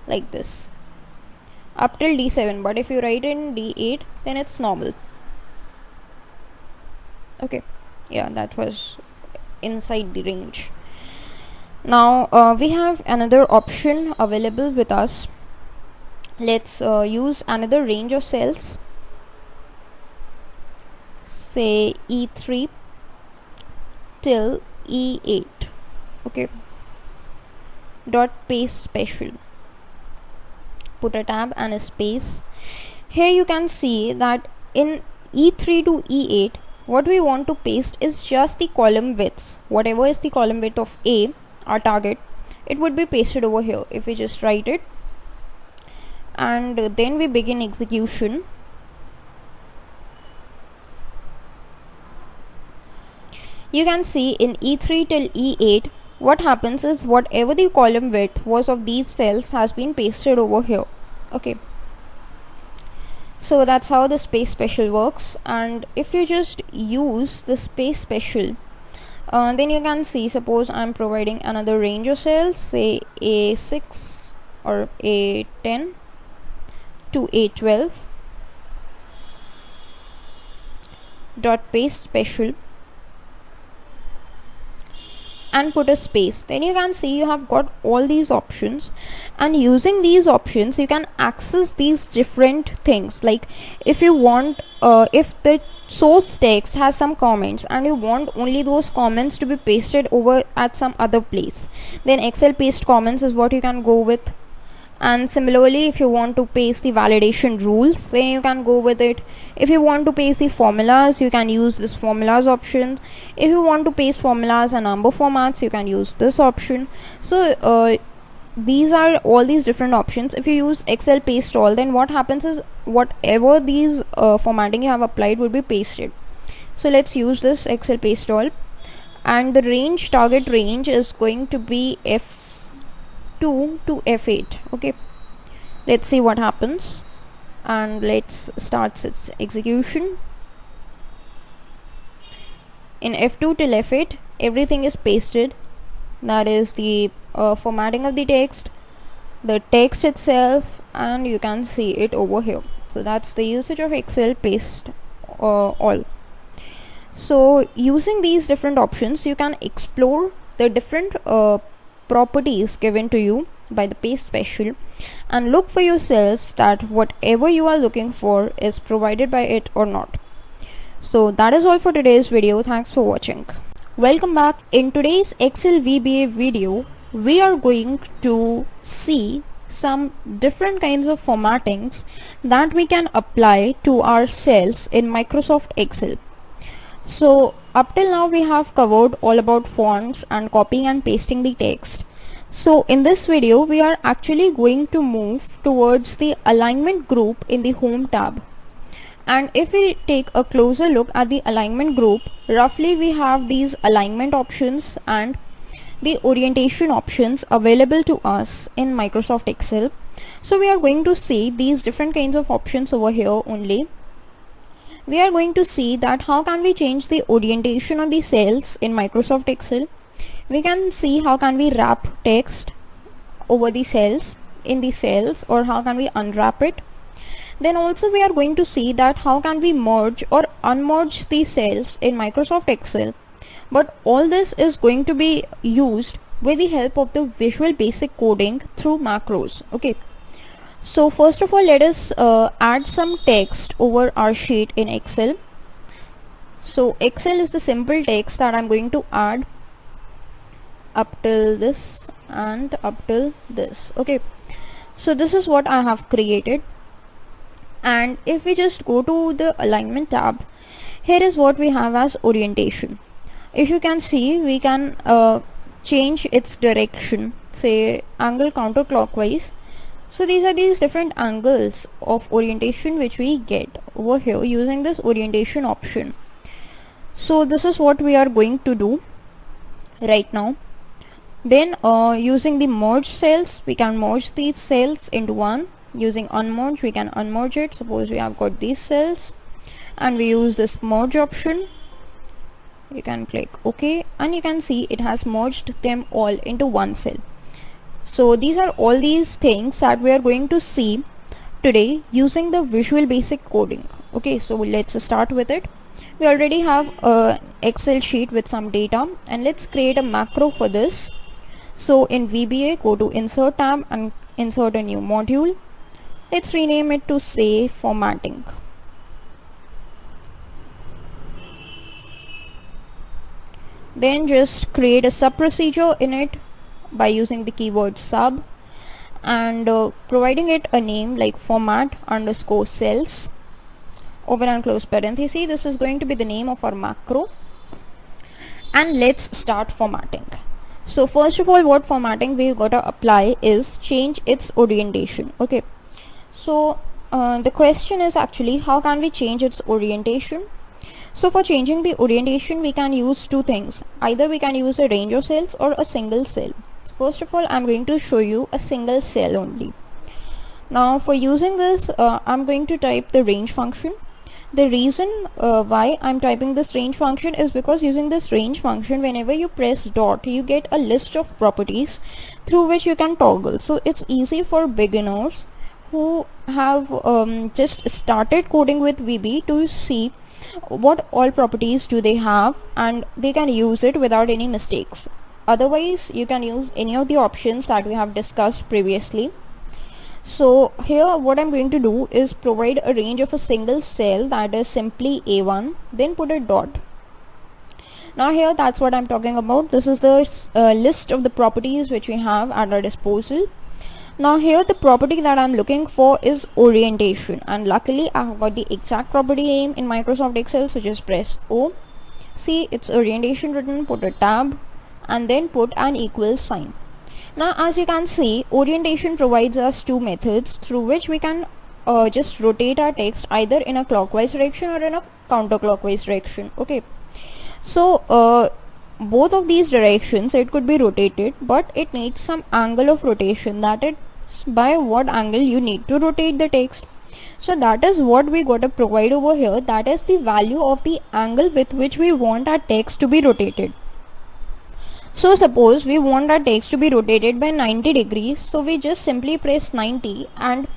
like this up till D7, but if you write in D8 then it's normal. Okay, yeah, that was inside the range. Now we have another option available with us. Let's use another range of cells, say E3 till E8, okay, dot PasteSpecial. Put a tab and a space. Here you can see that in E3 to E8, what we want to paste is just the column widths. Whatever is the column width of A, our target, it would be pasted over here. If we just write it and then we begin execution, you can see in E3 till E8, what happens is whatever the column width was of these cells has been pasted over here, okay. So that's how the PasteSpecial works. And if you just use this PasteSpecial, then you can see, suppose I'm providing another range of cells, say A6 or A10 to A12 dot PasteSpecial, and put a space, then you can see you have got all these options, and using these options you can access these different things. Like if you want, if the source text has some comments and you want only those comments to be pasted over at some other place, then Excel paste comments is what you can go with. And similarly, if you want to paste the validation rules, then you can go with it. If you want to paste the formulas, you can use this formulas option. If you want to paste formulas and number formats, you can use this option. So these are all these different options. If you use Excel paste all, then what happens is whatever these formatting you have applied will be pasted. So let's use this Excel paste all, and the range, target range, is going to be F2 to F8, okay. Let's see what happens, and let's start its execution. In F2 till F8, everything is pasted. That is the formatting of the text text itself, and you can see it over here. So that's the usage of Excel paste all. So using these different options, you can explore the different properties given to you by the PasteSpecial, and look for yourself that whatever you are looking for is provided by it or not. So that is all for today's video. Thanks for watching. Welcome back. In today's Excel VBA video, we are going to see some different kinds of formattings that we can apply to our cells in Microsoft Excel. So up till now we have covered all about fonts and copying and pasting the text. So in this video we are actually going to move towards the alignment group in the home tab. And if we take a closer look at the alignment group, roughly we have these alignment options and the orientation options available to us in Microsoft Excel. So we are going to see these different kinds of options over here only. We are going to see that how can we change the orientation of the cells in Microsoft Excel. We can see how can we wrap text over the cells in the cells, or how can we unwrap it. Then also we are going to see that how can we merge or unmerge the cells in Microsoft Excel. But all this is going to be used with the help of the Visual Basic coding through macros. Okay. So first of all, let us add some text over our sheet in Excel. So Excel is the simple text that I'm going to add up till this and up till this. Okay. So this is what I have created. And if we just go to the alignment tab, here is what we have as orientation. If you can see, we can change its direction, say angle counterclockwise. So these are these different angles of orientation which we get over here using this orientation option. So this is what we are going to do right now. Then using the merge cells, we can merge these cells into one. Using unmerge, we can unmerge it. Suppose we have got these cells, and we use this merge option. You can click OK, and you can see it has merged them all into one cell. So these are all these things that we are going to see today using the Visual Basic coding. Okay, so let's start with it. We already have a Excel sheet with some data, and let's create a macro for this. So in VBA, go to Insert tab and insert a new module. Let's rename it to say formatting. Then just create a sub procedure in it by using the keyword sub and providing it a name like format underscore cells, open and close parenthesis. This is going to be the name of our macro, and let's start formatting. So first of all, what formatting we gotta apply is change its orientation. Okay, so the question is actually how can we change its orientation? So for changing the orientation, we can use two things. Either we can use a range of cells or a single cell. First of all, I'm going to show you a single cell only. Now for using this, I'm going to type the range function. The reason why I'm typing this range function is because using this range function, whenever you press dot, you get a list of properties through which you can toggle. So it's easy for beginners who have just started coding with VB to see what all properties do they have, and they can use it without any mistakes. Otherwise, you can use any of the options that we have discussed previously. So here what I'm going to do is provide a range of a single cell, that is simply A1, then put a dot. Now here that's what I'm talking about. This is the list of the properties which we have at our disposal. Now here the property that I'm looking for is orientation, and luckily I have got the exact property name in Microsoft Excel, so just press O. See, it's orientation written, put a tab and then put an equal sign. Now as you can see, orientation provides us two methods through which we can just rotate our text either in a clockwise direction or in a counterclockwise direction. Okay, so both of these directions it could be rotated, but it needs some angle of rotation, that is by what angle you need to rotate the text. So that is what we got to provide over here, that is the value of the angle with which we want our text to be rotated. So suppose we want our text to be rotated by 90 degrees, so we just simply press 90, and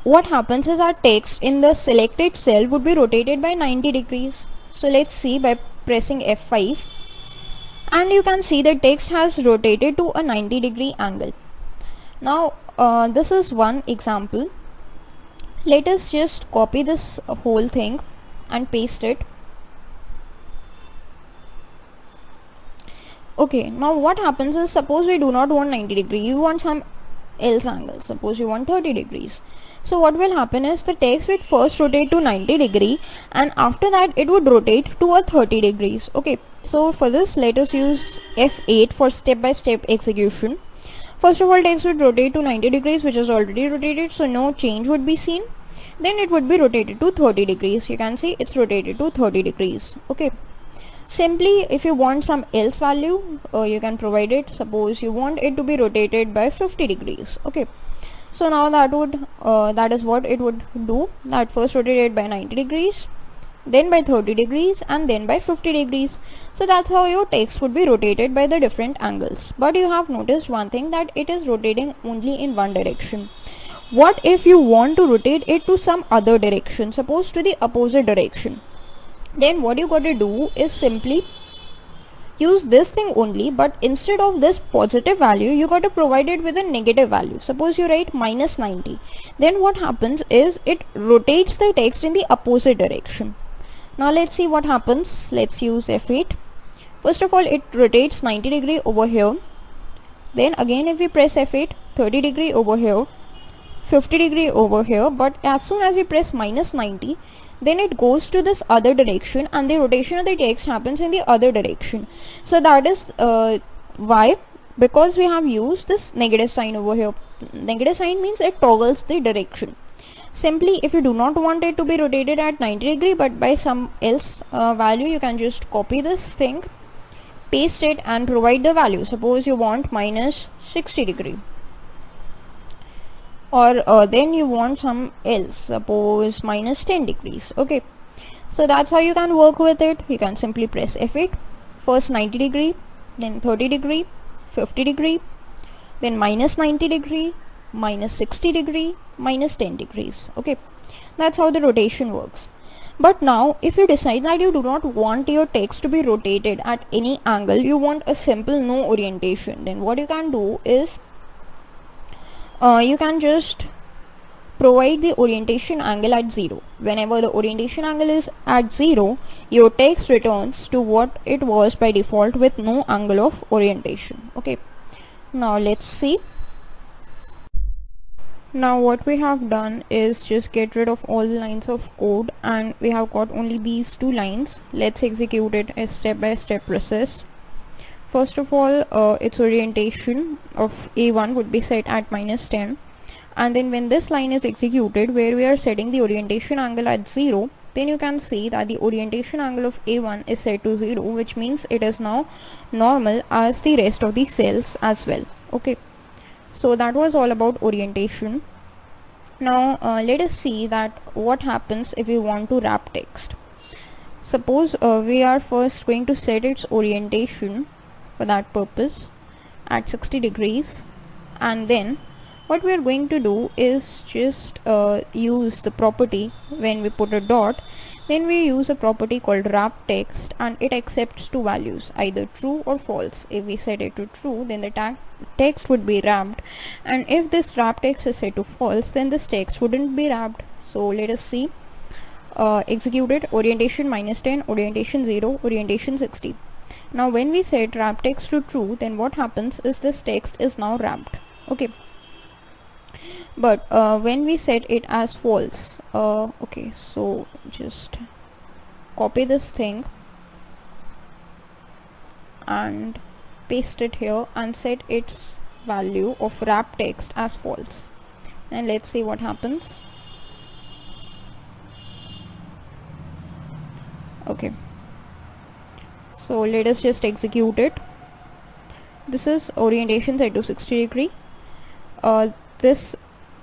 what happens is our text in the selected cell would be rotated by 90 degrees. So let's see by pressing F5, and you can see the text has rotated to a 90-degree angle. Now this is one example. Let us just copy this whole thing and paste it. Okay, now what happens is, suppose we do not want 90 degrees, you want some else angle, suppose you want 30 degrees. So what will happen is the text will first rotate to 90 degree, and after that it would rotate to a 30 degrees. Okay, so for this let us use F8 for step-by-step execution. First of all, text would rotate to 90 degrees, which is already rotated, so no change would be seen. Then it would be rotated to 30 degrees. You can see it's rotated to 30 degrees. Okay, simply if you want some else value, you can provide it. Suppose you want it to be rotated by 50 degrees. Okay, so now that is what it would do, that first rotated by 90 degrees, then by 30 degrees, and then by 50 degrees. So that's how your text would be rotated by the different angles. But you have noticed one thing, that it is rotating only in one direction. What if you want to rotate it to some other direction, suppose to the opposite direction? Then what you got to do is simply use this thing only, but instead of this positive value you got to provide it with a negative value. Suppose you write minus 90, then what happens is it rotates the text in the opposite direction. Now let's see what happens. Let's use F8. First of all, it rotates 90 degree over here, then again if we press F8, 30 degree over here, 50 degree over here, but as soon as we press minus 90, then it goes to this other direction and the rotation of the text happens in the other direction. So that is why, because we have used this negative sign over here. Negative sign means it toggles the direction. Simply if you do not want it to be rotated at 90 degree but by some else value, you can just copy this thing, paste it and provide the value. Suppose you want minus 60 degree, or then you want some else, suppose minus 10 degrees. Okay, So that's how you can work with it. You can simply press F8, first 90 degree, then 30 degree, 50 degree, then minus 90 degree, minus 60 degree, minus 10 degrees. Okay, that's how the rotation works. But now if you decide that you do not want your text to be rotated at any angle, you want a simple no orientation, then what you can do is you can just provide the orientation angle at 0. Whenever the orientation angle is at 0, your text returns to what it was by default with no angle of orientation. Okay, now let's see. Now what we have done is just get rid of all the lines of code, and we have got only these 2 lines. Let's execute it a step-by-step process. First of all, its orientation of A1 would be set at -10, and then when this line is executed where we are setting the orientation angle at 0, then you can see that the orientation angle of A1 is set to 0, which means it is now normal as the rest of the cells as well. Okay, so that was all about orientation. Now let us see that what happens if we want to wrap text. Suppose we are first going to set its orientation for that purpose at 60 degrees, and then what we are going to do is just use the property. When we put a dot, then we use a property called wrap text, and it accepts 2 values, either true or false. If we set it to true, then the text would be wrapped, and if this wrap text is set to false, then this text wouldn't be wrapped. So let us see. Execute it. Orientation -10, orientation 0, orientation 60. Now when we set wrap text to true, then what happens is this text is now wrapped. Okay, but when we set it as false, okay, so just copy this thing and paste it here and set its value of wrap text as false, and let's see what happens. Okay, so let us just execute it. This is orientation set to 60 degree. This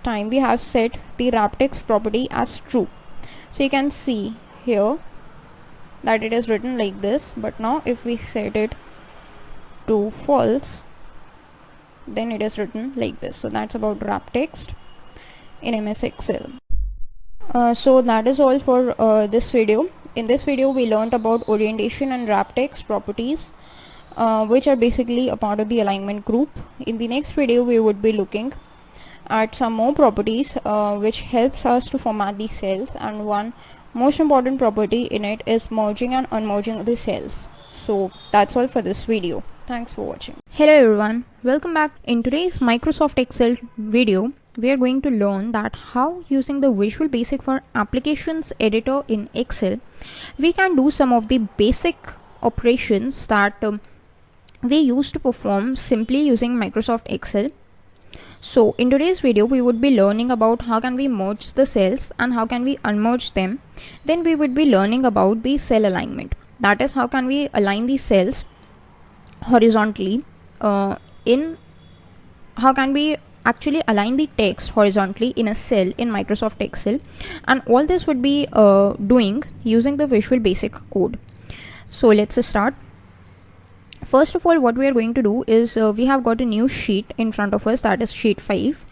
time we have set the wrap text property as true, so you can see here that it is written like this. But now if we set it to false, then it is written like this. So that's about wrap text in MS Excel. So that is all for this video. In this video we learned about orientation and wrap text properties, which are basically a part of the alignment group. In the next video we would be looking at some more properties which helps us to format the cells, and one most important property in it is merging and unmerging the cells. So that's all for this video. Thanks for watching. Hello everyone, welcome back. In today's Microsoft Excel video, we are going to learn that how using the Visual Basic for Applications editor in Excel, we can do some of the basic operations that we used to perform simply using Microsoft Excel. So in today's video we would be learning about how can we merge the cells and how can we unmerge them. Then we would be learning about the cell alignment, that is how can we align the cells horizontally, how can we actually align the text horizontally in a cell in Microsoft Excel, and all this would be doing using the Visual Basic code. So let's start. First of all, what we are going to do is we have got a new sheet in front of us, that is sheet 5,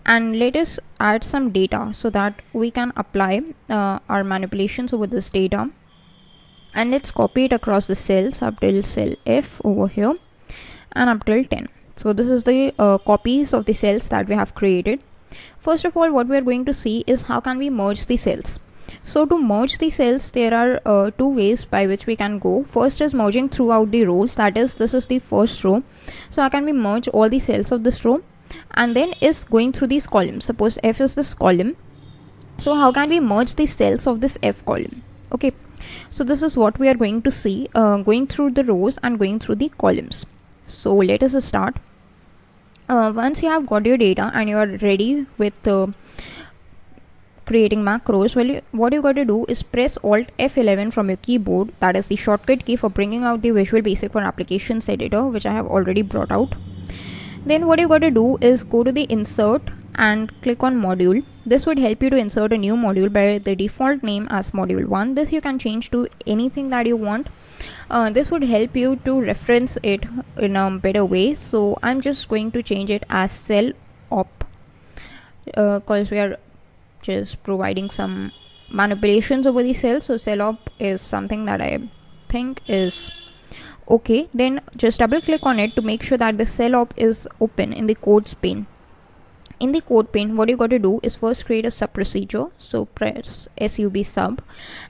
and let us add some data so that we can apply our manipulations over this data. And let's copy it across the cells up till cell F over here and up till 10. So this is the copies of the cells that we have created. First of all, what we are going to see is how can we merge the cells. So to merge the cells, there are 2 ways by which we can go. First is merging throughout the rows, that is this is the first row. So how can we merge all the cells of this row, and then is going through these columns. Suppose F is this column, so how can we merge the cells of this F column. Okay, so this is what we are going to see, going through the rows and going through the columns. So let us start. Once you have got your data and you are ready with creating macros, well, what you got to do is press Alt F11 from your keyboard. That is the shortcut key for bringing out the Visual Basic for Applications editor, which I have already brought out. Then what you got to do is go to the insert and click on module. This would help you to insert a new module by the default name as module 1. This you can change to anything that you want. This would help you to reference it in a better way. So I'm just going to change it as cell op, because we are just providing some manipulations over the cells. So cell op is something that I think is okay. Then just double click on it to make sure that the cell op is open in the codes pane. In the code pane, what you got to do is first create a sub procedure. So press sub sub,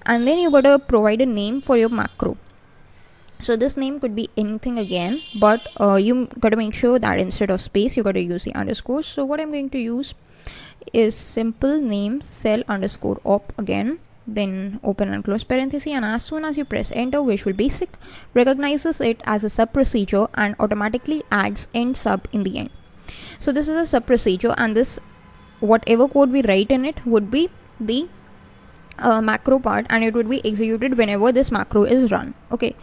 and then you got to provide a name for your macro. So this name could be anything again, but you got to make sure that instead of space you got to use the underscore. So what I'm going to use is simple name cell underscore op again, then open and close parenthesis, and as soon as you press enter, Visual Basic recognizes it as a sub procedure and automatically adds end sub in the end. So this is a sub procedure, and this whatever code we write in it would be the macro part, and it would be executed whenever this macro is run. Okay,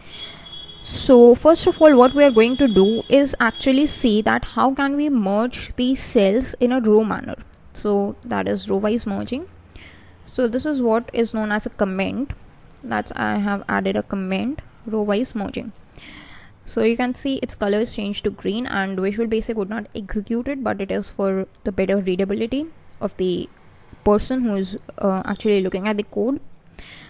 so first of all, what we are going to do is actually see that how can we merge these cells in a row manner. So that is row wise merging. So this is what is known as a comment. That's I have added a comment, row wise merging. So you can see its color is changed to green, and Visual Basic would not execute it, but it is for the better readability of the person who is actually looking at the code.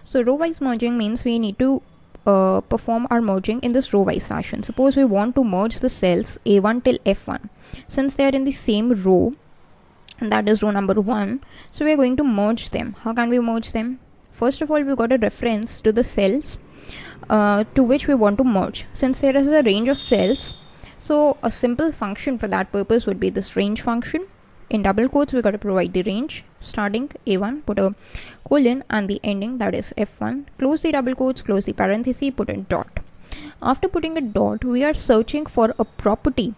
So row wise merging means we need to perform our merging in this row wise fashion. Suppose we want to merge the cells A1 till F1. Since they are in the same row, and that is row number 1, so we are going to merge them. How can we merge them? First of all, we got a reference to the cells to which we want to merge. Since there is a range of cells, so a simple function for that purpose would be this range function. In double quotes, we got to provide the range starting A1, put a colon, and the ending, that is F1. Close the double quotes, close the parenthesis, put a dot. After putting a dot, we are searching for a property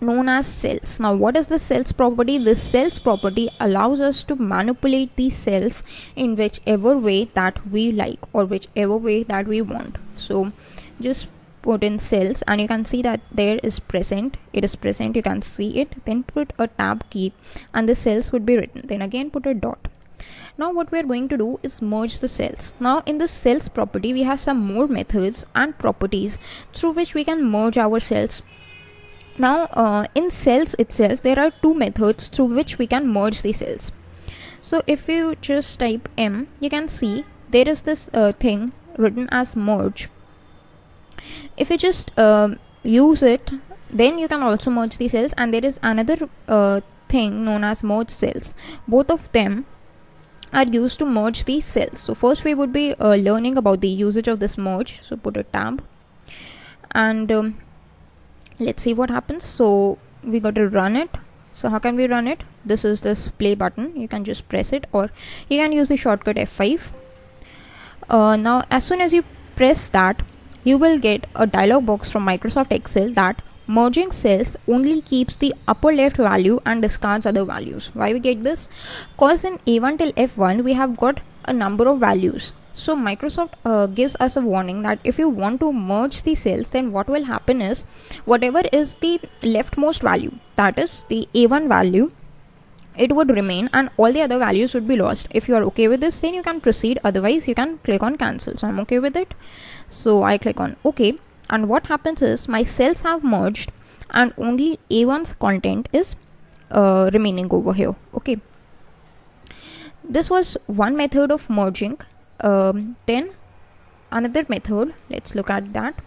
known as cells. Now what is the cells property? This cells property allows us to manipulate these cells in whichever way that we like, or whichever way that we want. So just put in cells, and you can see that there is present, it is present, you can see it. Then put a tab key and the cells would be written, then again put a dot. Now what we are going to do is merge the cells. Now in the cells property, we have some more methods and properties through which we can merge our cells. Now in cells itself, there are two methods through which we can merge the cells. So if you just type M, you can see there is this thing written as merge. If you just use it, then you can also merge the cells, and there is another thing known as merge cells. Both of them are used to merge the cells. So first we would be learning about the usage of this merge. So put a tab, and let's see what happens. So we got to run it. So how can we run it? This is this play button. You can just press it, or you can use the shortcut F5. Now as soon as you press that, you will get a dialog box from Microsoft Excel that merging cells only keeps the upper left value and discards other values. Why we get this? Because in A1 till F1 we have got a number of values. So Microsoft gives us a warning that if you want to merge the cells, then what will happen is whatever is the leftmost value, that is the A1 value, it would remain, and all the other values would be lost. If you are okay with this, then you can proceed, otherwise you can click on cancel. So I'm okay with it, so I click on OK, and what happens is my cells have merged and only A1's content is remaining over here. Okay, this was one method of merging. Then another method, let's look at that.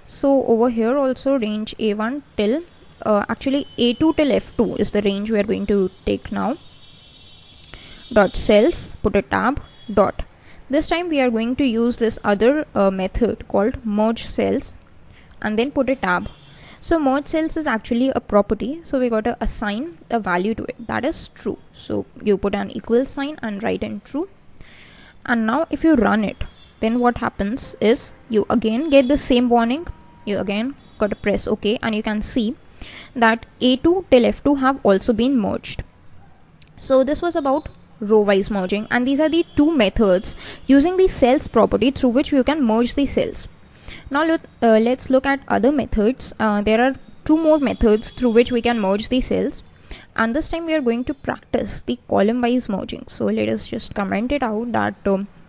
So over here also range A1 till actually A2 till F2 is the range we are going to take now. Dot cells, put a tab, dot. This time we are going to use this other method called merge cells, and then put a tab. So merge cells is actually a property, so we got to assign a value to it, that is true. So you put an equal sign and write in true. And now if you run it, then what happens is you again get the same warning. You again got to press OK, and you can see that A2 till F2 have also been merged. So this was about row wise merging, and these are the two methods using the cells property through which you can merge the cells. Now let's look at other methods. There are two more methods through which we can merge the cells, and this time we are going to practice the column wise merging. So let us just comment it out that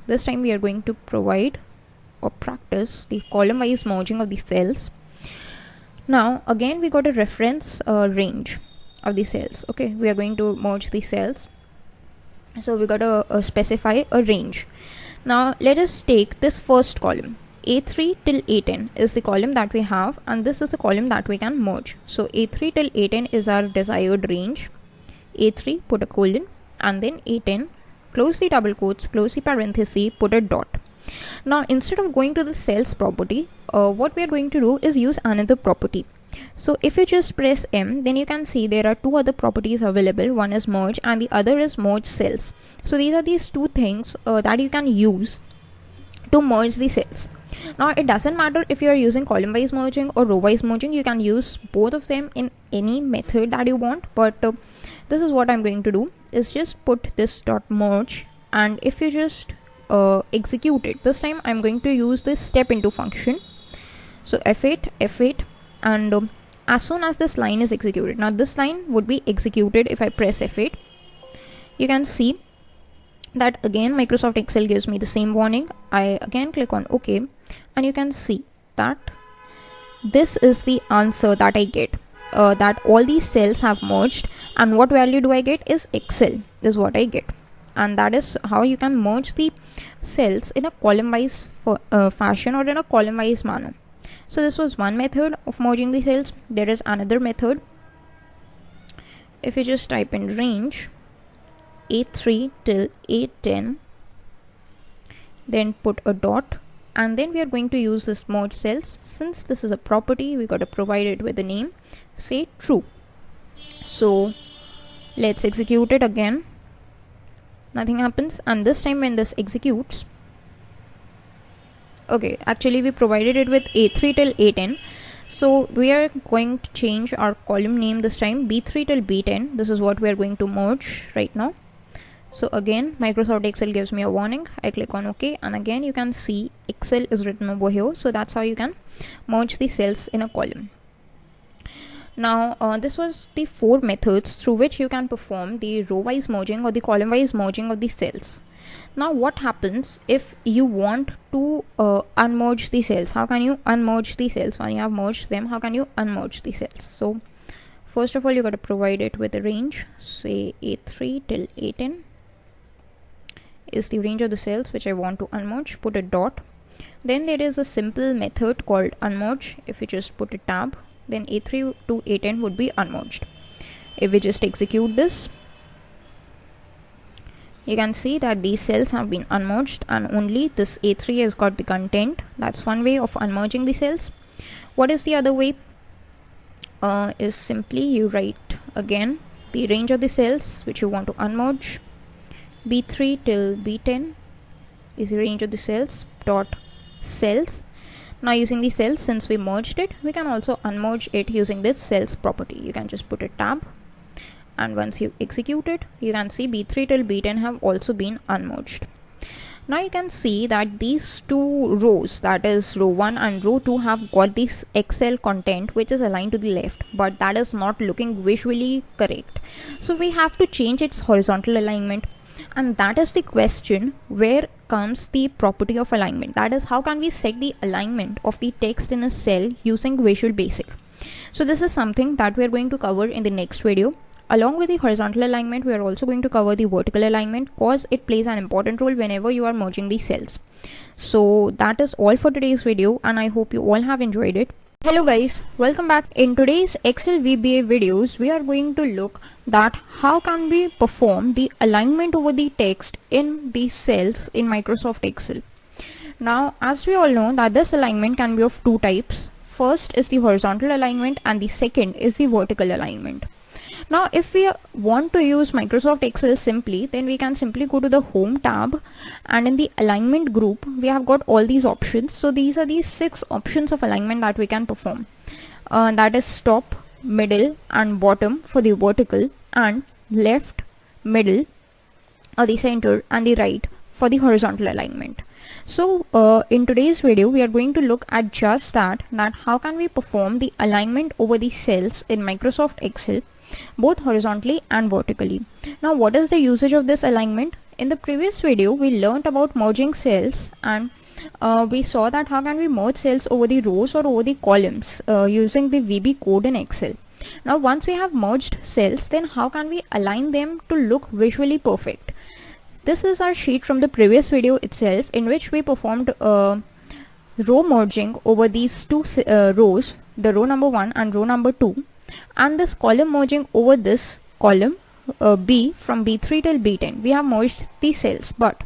this time we are going to provide or practice the column wise merging of the cells. Now again we got a reference range of the cells. Okay, we are going to merge the cells, so we got to specify a range. Now let us take this first column. A3 till A10 is the column that we have, and this is the column that we can merge. So A3 till A10 is our desired range. A3, put a colon, and then A10, close the double quotes, close the parenthesis, put a dot. Now instead of going to the cells property, what we are going to do is use another property. So if you just press M, then you can see there are two other properties available. One is merge and the other is merge cells. So these are these two things that you can use to merge the cells. Now it doesn't matter if you are using column wise merging or row wise merging, you can use both of them in any method that you want, but this is what I'm going to do, is just put this dot merge, and if you just execute it, this time I'm going to use this step into function. So F8, and as soon as this line is executed, now this line would be executed if I press F8, you can see that again Microsoft Excel gives me the same warning. I again click on OK, and you can see that this is the answer that I get, that all these cells have merged, and what value do I get is Excel is what I get. And that is how you can merge the cells in a column wise fashion or in a column wise manner. So this was one method of merging the cells. There is another method. If you just type in range A3 till A10, then put a dot, and then we are going to use this merge cells. Since this is a property, we got to provide it with a name, say true. So let's execute it again. Nothing happens, and this time when this executes, okay, actually we provided it with A3 till A10, so we are going to change our column name this time, B3 till B10. This is what we are going to merge right now. So again Microsoft Excel gives me a warning. I click on OK, and again you can see Excel is written over here. So that's how you can merge the cells in a column. Now this was the four methods through which you can perform the row wise merging or the column wise merging of the cells. Now what happens if you want to unmerge the cells? How can you unmerge the cells? When you have merged them, how can you unmerge the cells? So first of all, you got to provide it with a range, say A3 till A10 is the range of the cells which I want to unmerge, put a dot. Then there is a simple method called unmerge. If you just put a tab, then A3 to A10 would be unmerged. If we just execute this, you can see that these cells have been unmerged and only this A3 has got the content. That's one way of unmerging the cells. What is the other way? Is simply you write again the range of the cells which you want to unmerge. B3 till B10 is the range of the cells, dot cells. Now using the cells, since we merged it, we can also unmerge it using this cells property. You can just put a tab, and once you execute it, you can see B3 till B10 have also been unmerged. Now you can see that these two rows, that is row 1 and row 2, have got this Excel content which is aligned to the left, but that is not looking visually correct. So we have to change its horizontal alignment, and that is the question where comes the property of alignment. That is, how can we set the alignment of the text in a cell using Visual Basic. So this is something that we are going to cover in the next video. Along with the horizontal alignment, we are also going to cover the vertical alignment, because it plays an important role whenever you are merging these cells. So that is all for today's video, and I hope you all have enjoyed it. Hello guys, welcome back. In today's Excel VBA videos, we are going to look that how can we perform the alignment over the text in these cells in Microsoft Excel. Now, as we all know that this alignment can be of two types. First is the horizontal alignment and the second is the vertical alignment. Now, if we want to use Microsoft Excel simply, then we can simply go to the Home tab, and in the alignment group, we have got all these options. So these are the 6 options of alignment that we can perform. That is top, middle and bottom for the vertical, and left, middle, or the center and the right for the horizontal alignment. So in today's video we are going to look at just that how can we perform the alignment over the cells in Microsoft Excel both horizontally and vertically. Now what is the usage of this alignment? In the previous video we learned about merging cells, and we saw that how can we merge cells over the rows or over the columns using the VB code in Excel. Now once we have merged cells, then how can we align them to look visually perfect? This is our sheet from the previous video itself, in which we performed row merging over these two rows, the row number 1 and row number 2, and this column merging over this column B from B3 till B10. We have merged the cells, but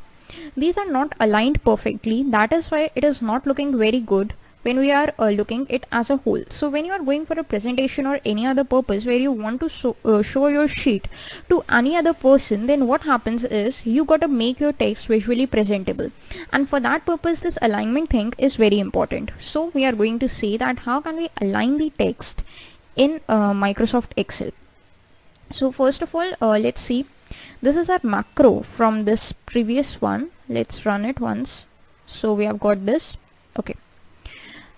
these are not aligned perfectly. That is why it is not looking very good when we are looking it as a whole. So when you are going for a presentation or any other purpose where you want to show your sheet to any other person, then what happens is you got to make your text visually presentable, and for that purpose this alignment thing is very important. So we are going to see that how can we align the text in Microsoft Excel. So first of all, let's see, this is our macro from this previous one. Let's run it once. So we have got this. Okay,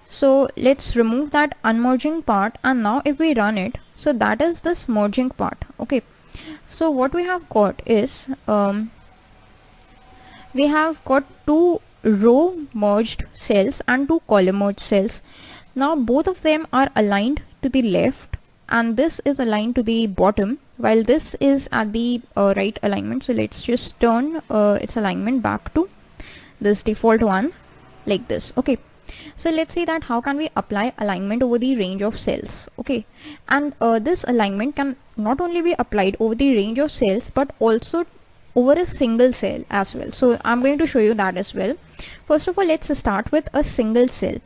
so let's remove that unmerging part, and now if we run it, so that is this merging part. Okay, so what we have got is we have got two row merged cells and two column merged cells. Now both of them are aligned to the left, and this is aligned to the bottom, while this is at the right alignment. So let's just turn its alignment back to this default one like this. Okay, so let's see that how can we apply alignment over the range of cells. Okay, and this alignment can not only be applied over the range of cells but also over a single cell as well. So I'm going to show you that as well. First of all, let's start with a single cell.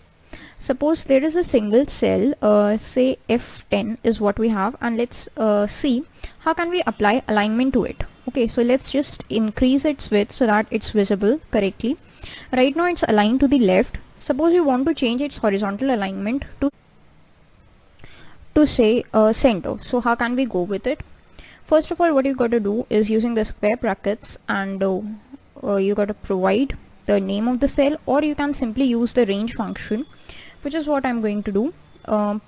Suppose there is a single cell, say F10 is what we have, and let's see how can we apply alignment to it. Okay, so let's just increase its width so that it's visible correctly. Right now it's aligned to the left. Suppose we want to change its horizontal alignment to say center. So how can we go with it? First of all, what you got to do is using the square brackets, and you got to provide the name of the cell, or you can simply use the range function, which is what I'm going to do.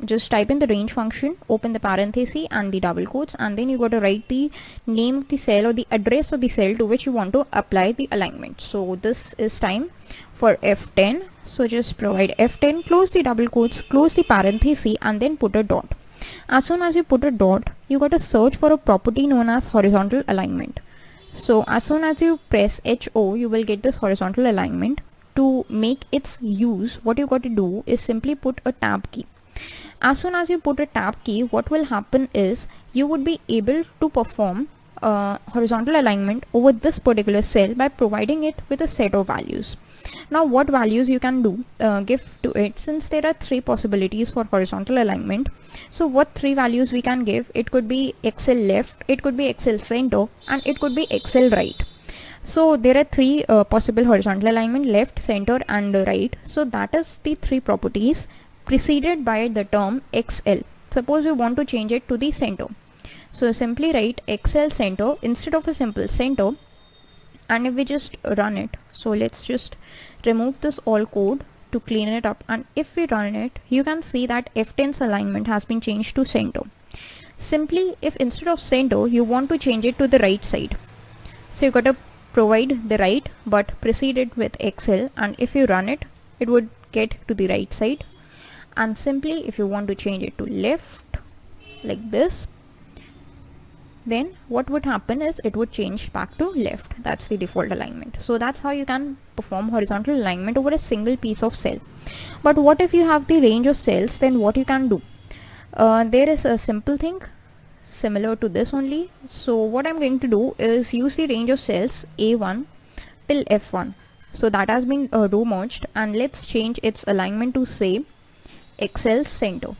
Just type in the range function, open the parenthesis and the double quotes, and then you got to write the name of the cell or the address of the cell to which you want to apply the alignment. So this is time for F10. So just provide F10, close the double quotes, close the parenthesis, and then put a dot. As soon as you put a dot, you got to search for a property known as horizontal alignment. So as soon as you press HO, you will get this horizontal alignment. To make its use, what you got to do is simply put a tab key. As soon as you put a tab key, what will happen is you would be able to perform horizontal alignment over this particular cell by providing it with a set of values. Now what values you can do, give to it, since there are three possibilities for horizontal alignment. So what three values we can give? It could be Excel left, it could be Excel center, and it could be Excel right. So there are three possible horizontal alignment: left, center, and right. So that is the three properties preceded by the term XL. Suppose we want to change it to the center. So simply write XL center instead of a simple center, and if we just run it, so let's just remove this all code to clean it up, and if we run it, you can see that F10's alignment has been changed to center. Simply, if instead of center you want to change it to the right side, so you got to provide the right but precede it with XL, and if you run it, it would get to the right side. And simply if you want to change it to left like this, then what would happen is it would change back to left. That's the default alignment. So that's how you can perform horizontal alignment over a single piece of cell. But what if you have the range of cells? Then what you can do, there is a simple thing similar to this only. So what I'm going to do is use the range of cells A1 till F1. So that has been row merged, and let's change its alignment to say Excel center.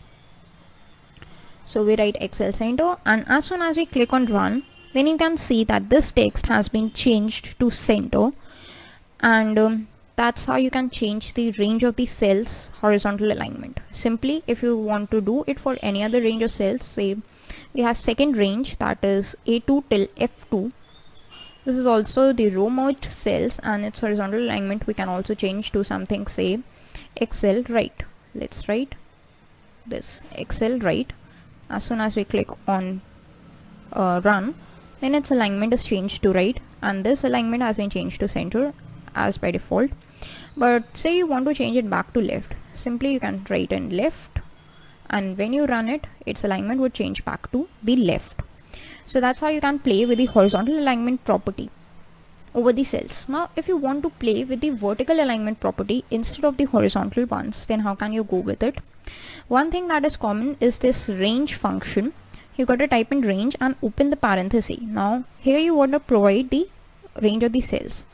So we write Excel center, and as soon as we click on run, then you can see that this text has been changed to center, and that's how you can change the range of the cells horizontal alignment. Simply, if you want to do it for any other range of cells, say we have second range, that is A2 till F2. This is also the row merged cells, and its horizontal alignment we can also change to something, say Excel right. Let's write this Excel right. As soon as we click on run, then its alignment is changed to right, and this alignment has been changed to center as by default. But say you want to change it back to left, simply you can write in left, and when you run it, its alignment would change back to the left. So that's how you can play with the horizontal alignment property over the cells. Now if you want to play with the vertical alignment property instead of the horizontal ones, then how can you go with it? One thing that is common is this range function. You got to type in range and open the parenthesis. Now here you want to provide the range of the cells.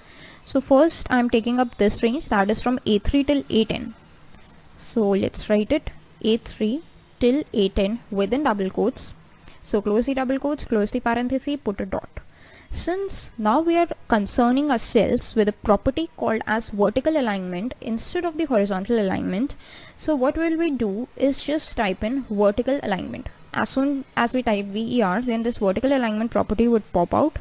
So first I am taking up this range, that is from A3 till A10. So let's write it A3 till A10 within double quotes. So close the double quotes, close the parenthesis, put a dot. Since now we are concerning our cells with a property called as vertical alignment instead of the horizontal alignment, so what will we do is just type in vertical alignment. As soon as we type VER, then this vertical alignment property would pop out.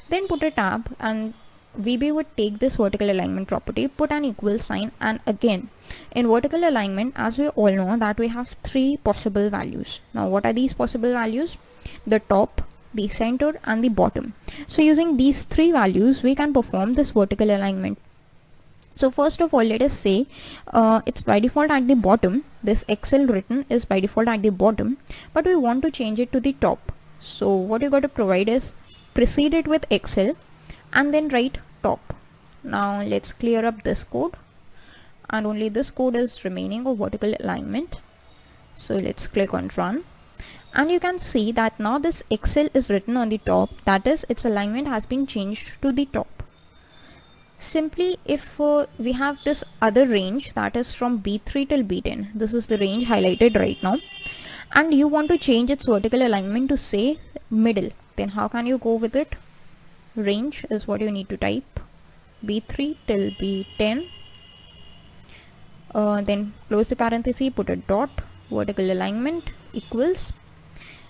Then put a tab, and VB would take this vertical alignment property, put an equal sign, and again in vertical alignment, as we all know, that we have three possible values. Now what are these possible values? The top, the center, and the bottom. So using these three values we can perform this vertical alignment. So first of all, let us say it's by default at the bottom. This Excel written is by default at the bottom, but we want to change it to the top. So what you got to provide is precede it with Excel and then write top. Now let's clear up this code, and only this code is remaining of vertical alignment. So let's click on run, and you can see that now this Excel is written on the top, that is its alignment has been changed to the top. Simply if we have this other range, that is from B3 till B10, this is the range highlighted right now, and you want to change its vertical alignment to say middle, then how can you go with it? Range is what you need to type, B3 till B10, then close the parenthesis, put a dot, vertical alignment equals,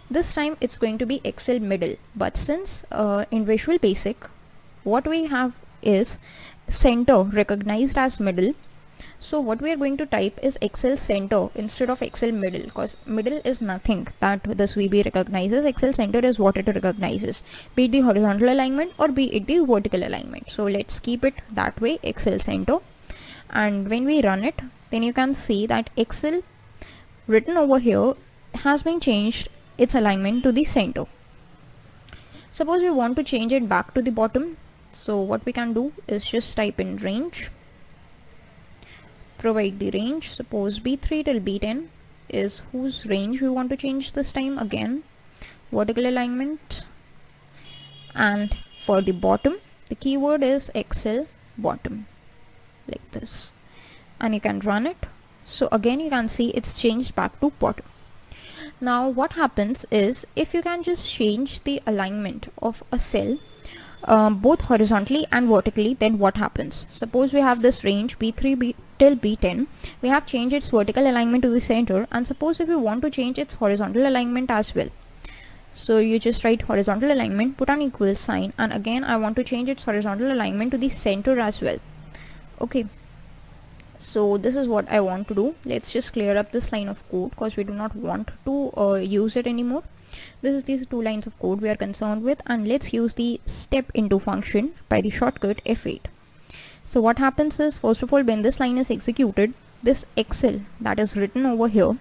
this time it's going to be Excel middle, but since in Visual Basic what we have is center recognized as middle, so what we are going to type is Excel center instead of Excel middle, because middle is nothing that this VB recognizes. Excel center is what it recognizes, be it the horizontal alignment or be it the vertical alignment. So let's keep it that way, Excel center, and when we run it, then you can see that Excel written over here has been changed its alignment to the center. Suppose we want to change it back to the bottom, so what we can do is just type in range, provide the range. Suppose B3 till B10 is whose range we want to change this time, again vertical alignment, and for the bottom the keyword is Excel bottom, like this, and you can run it. So again you can see it's changed back to bottom. Now what happens is, if you can just change the alignment of a cell both horizontally and vertically, then what happens? Suppose we have this range B3 till B10, we have changed its vertical alignment to the center, and suppose if you want to change its horizontal alignment as well, so you just write horizontal alignment, put an equal sign, and again I want to change its horizontal alignment to the center as well. Okay, so this is what I want to do. Let's just clear up this line of code because we do not want to use it anymore. This is these two lines of code we are concerned with, and let's use the step into function by the shortcut F8. So what happens is, first of all, when this line is executed, this Excel that is written over here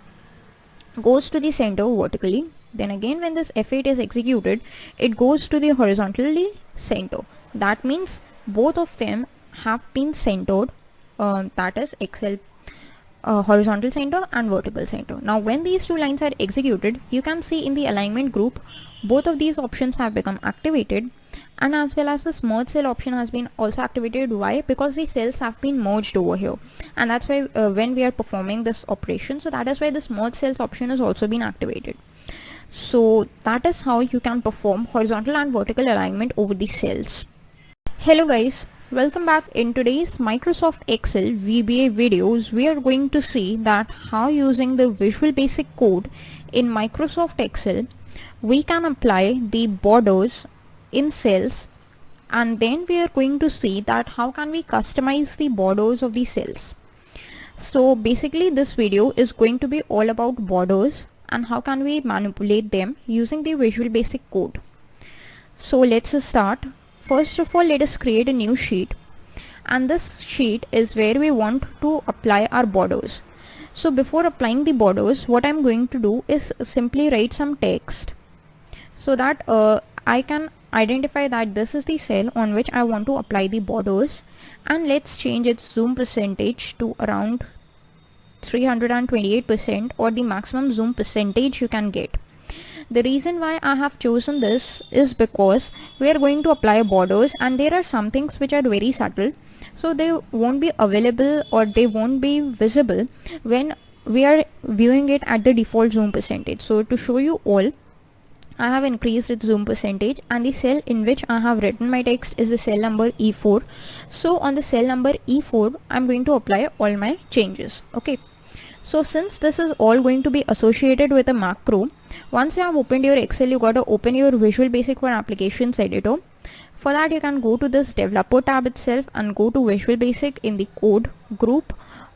goes to the center vertically. Then again when this F8 is executed, it goes to the horizontally center. That means both of them have been centered, that is Excel horizontal center and vertical center. Now when these two lines are executed, you can see in the alignment group both of these options have become activated, and as well as this merge cell option has been also activated. Why? Because the cells have been merged over here, and that's why when we are performing this operation, so that is why this merge cells option has also been activated. So that is how you can perform horizontal and vertical alignment over the cells. Hello guys, welcome back. In today's Microsoft Excel VBA videos, we are going to see that how using the Visual Basic code in Microsoft Excel we can apply the borders in cells and then we are going to see that how can we customize the borders of the cells. So basically this video is going to be all about borders and how can we manipulate them using the Visual Basic code. So let's start. First of all, let us create a new sheet, and this sheet is where we want to apply our borders. So before applying the borders, what I'm going to do is simply write some text so that I can identify that this is the cell on which I want to apply the borders, and let's change its zoom percentage to around 328% or the maximum zoom percentage you can get. The reason why I have chosen this is because we are going to apply borders and there are some things which are very subtle, so they won't be available or they won't be visible when we are viewing it at the default zoom percentage. So to show you all, I have increased its zoom percentage, and the cell in which I have written my text is the cell number E4. So on the cell number E4, I'm going to apply all my changes. Okay. So since this is all going to be associated with a macro, once you have opened your Excel, you got to open your Visual Basic for Applications editor. For that, you can go to this developer tab itself and go to Visual Basic in the code group,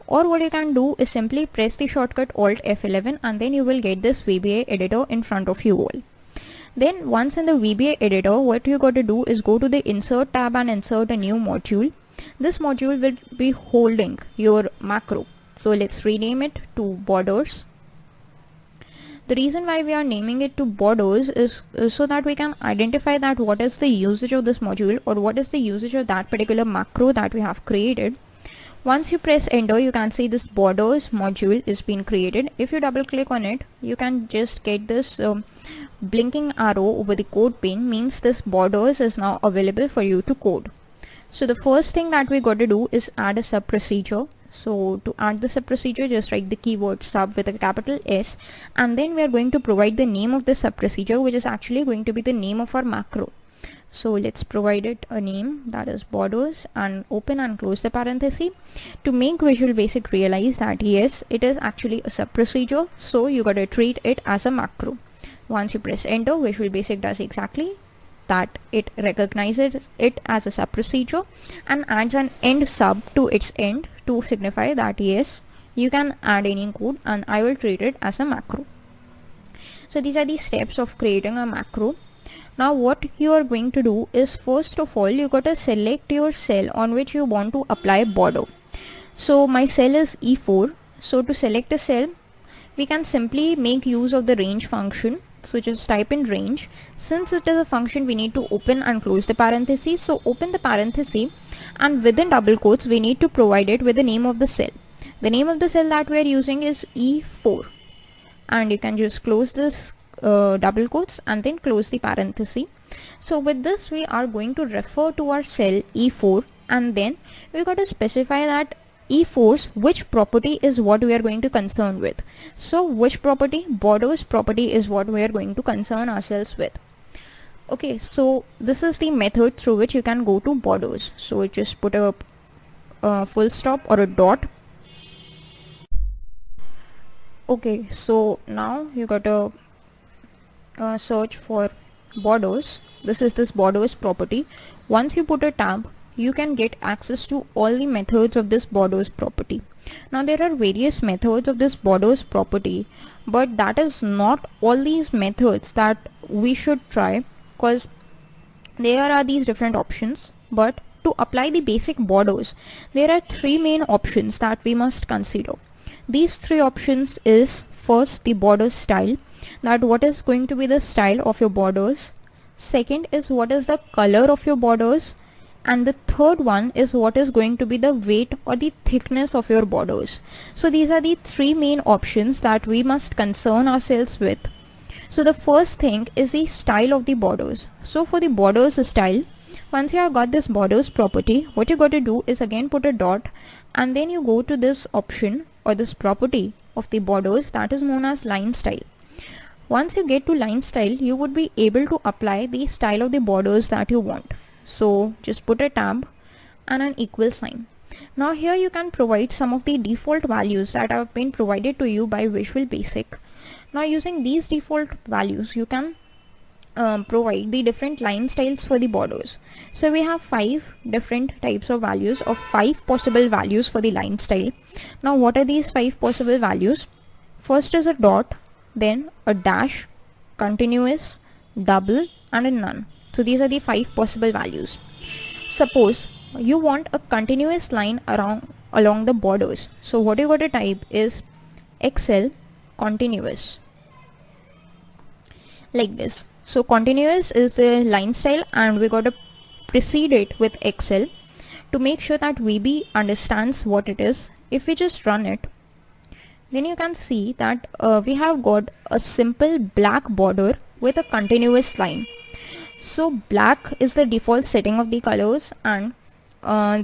or what you can do is simply press the shortcut Alt F11 and then you will get this VBA editor in front of you all. Then once in the VBA editor, what you got to do is go to the Insert tab and insert a new module. This module will be holding your macro. So let's rename it to borders. The reason why we are naming it to borders is so that we can identify that what is the usage of this module or what is the usage of that particular macro that we have created. Once you press enter, you can see this borders module is being created. If you double click on it, you can just get this blinking arrow over the code pane, means this borders is now available for you to code. So the first thing that we got to do is add a sub procedure. So to add the sub procedure, just write the keyword sub with a capital S, and then we are going to provide the name of the sub procedure, which is actually going to be the name of our macro. So let's provide it a name, that is borders, and open and close the parenthesis to make Visual Basic realize that yes, it is actually a sub procedure, so you gotta treat it as a macro. Once you press enter, Visual Basic does exactly that. It recognizes it as a sub procedure and adds an end sub to its end to signify that yes, you can add any code and I will treat it as a macro. So these are the steps of creating a macro. Now what you are going to do is, first of all, you got to select your cell on which you want to apply border. So my cell is E4. So to select a cell, we can simply make use of the range function. So just type in range. Since it is a function, we need to open and close the parentheses. So open the parenthesis, and within double quotes we need to provide it with the name of the cell. The name of the cell that we are using is E4, and you can just close this double quotes and then close the parenthesis. So with this, we are going to refer to our cell E4, and then we got to specify that E4's which property is what we are going to concern with. So which property? Borders property is what we are going to concern ourselves with. Okay, so this is the method through which you can go to borders. So just put a full stop or a dot. Okay, so now you got to search for borders. This is this borders property. Once you put a tab, you can get access to all the methods of this borders property. Now there are various methods of this borders property, but that is not all these methods that we should try, because there are these different options. But to apply the basic borders, there are three main options that we must consider. These three options is, first, the border style, that what is going to be the style of your borders. Second is what is the color of your borders, and the third one is what is going to be the weight or the thickness of your borders. So these are the three main options that we must concern ourselves with. So the first thing is the style of the borders. So for the borders style, once you have got this borders property, what you got to do is again put a dot, and then you go to this option or this property of the borders that is known as line style. Once you get to line style, you would be able to apply the style of the borders that you want. So just put a tab and an equal sign. Now here you can provide some of the default values that have been provided to you by Visual Basic. Now using these default values, you can provide the different line styles for the borders. So we have 5 different types of values, of 5 possible values for the line style. Now what are these 5 possible values? First is a dot, then a dash, continuous, double, and a none. So these are the 5 possible values. Suppose you want a continuous line along the borders. So what you got to type is Excel continuous, like this. So continuous is the line style, and we got to precede it with Excel to make sure that VB understands what it is. If we just run it, then you can see that we have got a simple black border with a continuous line. So black is the default setting of the colors, and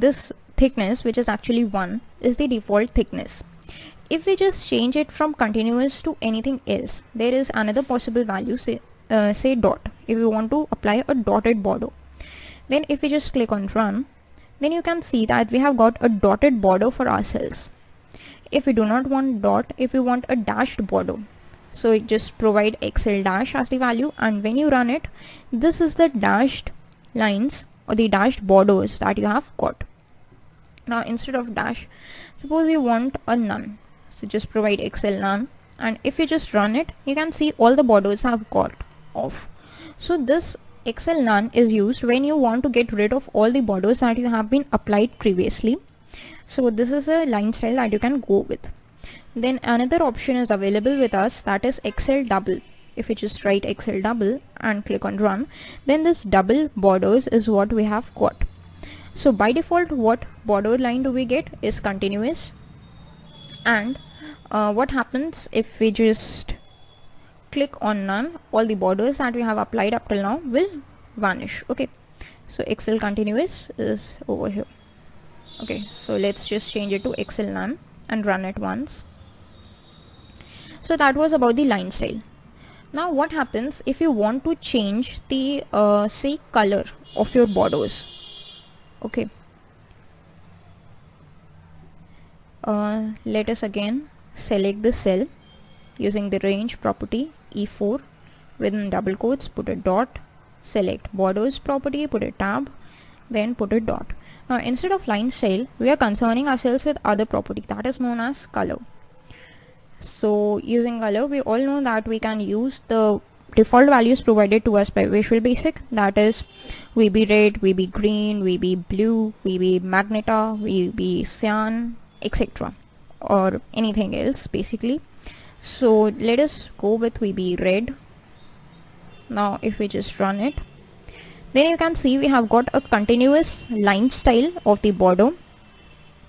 this thickness, which is actually 1, is the default thickness. If we just change it from continuous to anything else, there is another possible value, say dot. If we want to apply a dotted border, then if we just click on run, then you can see that we have got a dotted border for ourselves. If we do not want dot, if we want a dashed border, so just provide Excel dash as the value, and when you run it, this is the dashed lines or the dashed borders that you have got. Now instead of dash, suppose you want a none, so just provide Excel none, and if you just run it, you can see all the borders have got off. So this Excel none is used when you want to get rid of all the borders that you have been applied previously. So this is a line style that you can go with. Then another option is available with us, that is Excel double. If you just write Excel double and click on run, then this double borders is what we have got. So by default, what border line do we get is continuous, and what happens if we just click on none, all the borders that we have applied up till now will vanish. Okay, so Excel continuous is over here. Okay, so let's just change it to Excel none and run it once. So that was about the line style. Now what happens if you want to change the say color of your borders? Okay, let us again select the cell using the range property E4, within double quotes put a dot, select borders property, put a tab, then put a dot. Now instead of line style, we are concerning ourselves with other property that is known as color. So using color, we all know that we can use the default values provided to us by Visual Basic, that is VB red, VB green, VB blue, VB magenta, VB cyan, etc., or anything else basically. So let us go with VB red. Now if we just run it, then you can see we have got a continuous line style of the border,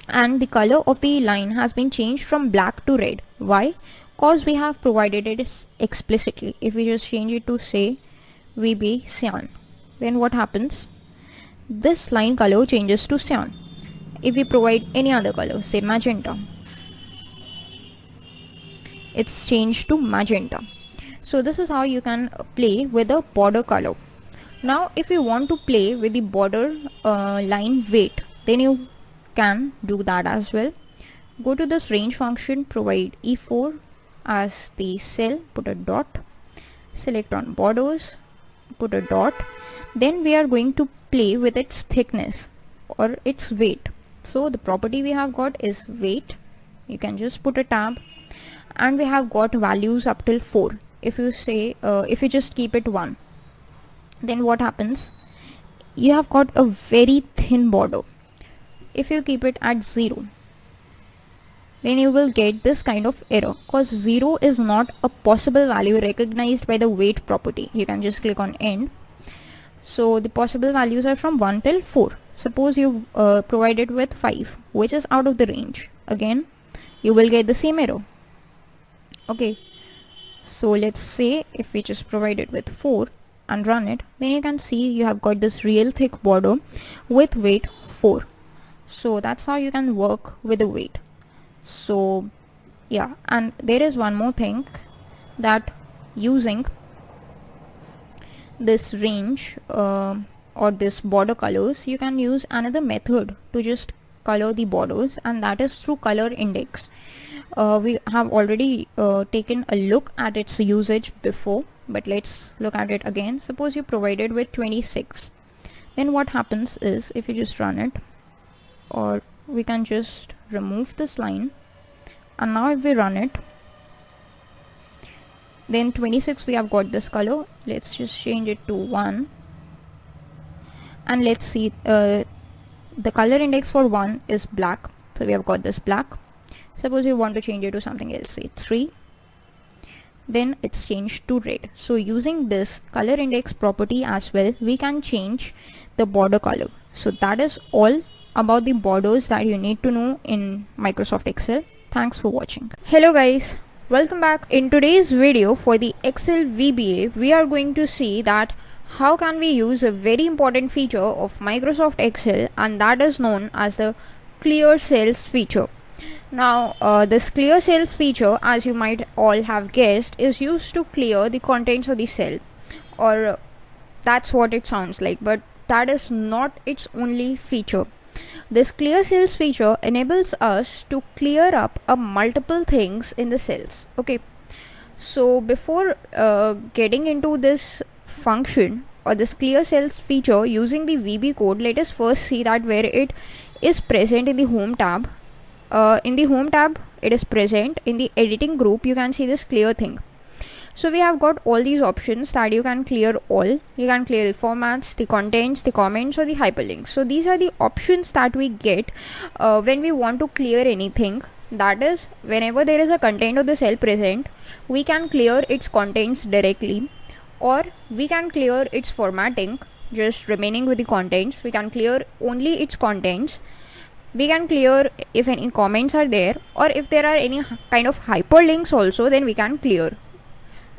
and the color of the line has been changed from black to red. Why? Because we have provided it explicitly. If we just change it to say VB cyan, then what happens? This line color changes to cyan. If we provide any other color, say magenta, it's changed to magenta. So this is how you can play with the border color. Now if you want to play with the border line weight, then you can do that as well. Go to this range function, provide E4 as the cell, put a dot, select on borders, put a dot, then we are going to play with its thickness or its weight. So the property we have got is weight. You can just put a tab, and we have got values up till 4. If you say if you just keep it 1, then what happens? You have got a very thin border. If you keep it at 0, then you will get this kind of error, because 0 is not a possible value recognized by the weight property. You can just click on end. So the possible values are from 1 till 4. Suppose you provide it with 5, which is out of the range. Again, you will get the same error. Okay, so let's say if we just provide it with 4 and run it, then you can see you have got this real thick border with weight 4. So that's how you can work with the weight. So yeah, and there is one more thing, that using this range or this border colors, you can use another method to just color the borders, and that is through ColorIndex. We have already taken a look at its usage before. but let's look at it again. Suppose you provided with 26. Then what happens is, if you just run it, or we can just remove this line, and now if we run it, then 26 we have got this color. Let's just change it to 1, and let's see, the color index for 1 is black, so we have got this black. Suppose we want to change it to something else, say 3, then it's changed to red. So using this color index property as well, we can change the border color. So that is all about the borders that you need to know in Microsoft Excel. Thanks for watching. Hello guys, welcome back. In today's video for the Excel VBA, we are going to see that how can we use a very important feature of Microsoft Excel, and that is known as the clear cells feature. Now this clear cells feature, as you might all have guessed, is used to clear the contents of the cell, or that's what it sounds like, but that is not its only feature. This clear cells feature enables us to clear up multiple things in the cells. Okay, so before getting into this function or this clear cells feature using the VB code, let us first see that where it is present in the home tab. In the home tab it is present. In the editing group you can see this clear thing. So we have got all these options that you can clear all. You can clear the formats, the contents, the comments, or the hyperlinks. So these are the options that we get when we want to clear anything. That is, whenever there is a content of the cell present, we can clear its contents directly, or we can clear its formatting, just remaining with the contents. We can clear only its contents. We can clear if any comments are there, or if there are any kind of hyperlinks also, then we can clear.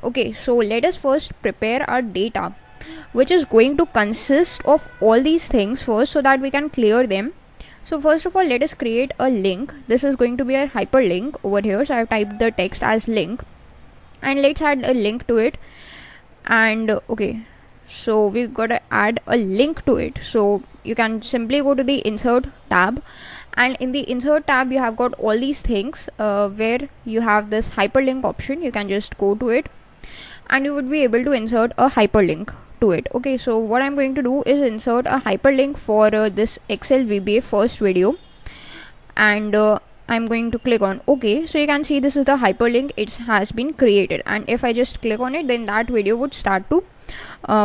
Okay, so let us first prepare our data, which is going to consist of all these things first, so that we can clear them. So first of all, let us create a link. This is going to be a hyperlink over here. So I have typed the text as link, and let's add a link to it. And okay, so we gotta add a link to it. So you can simply go to the insert tab, and in the insert tab you have got all these things where you have this hyperlink option. You can just go to it, and you would be able to insert a hyperlink to it. Okay, so what I'm going to do is insert a hyperlink for this Excel VBA first video, and I'm going to click on OK. So you can see this is the hyperlink. It has been created, and if I just click on it, then that video would start to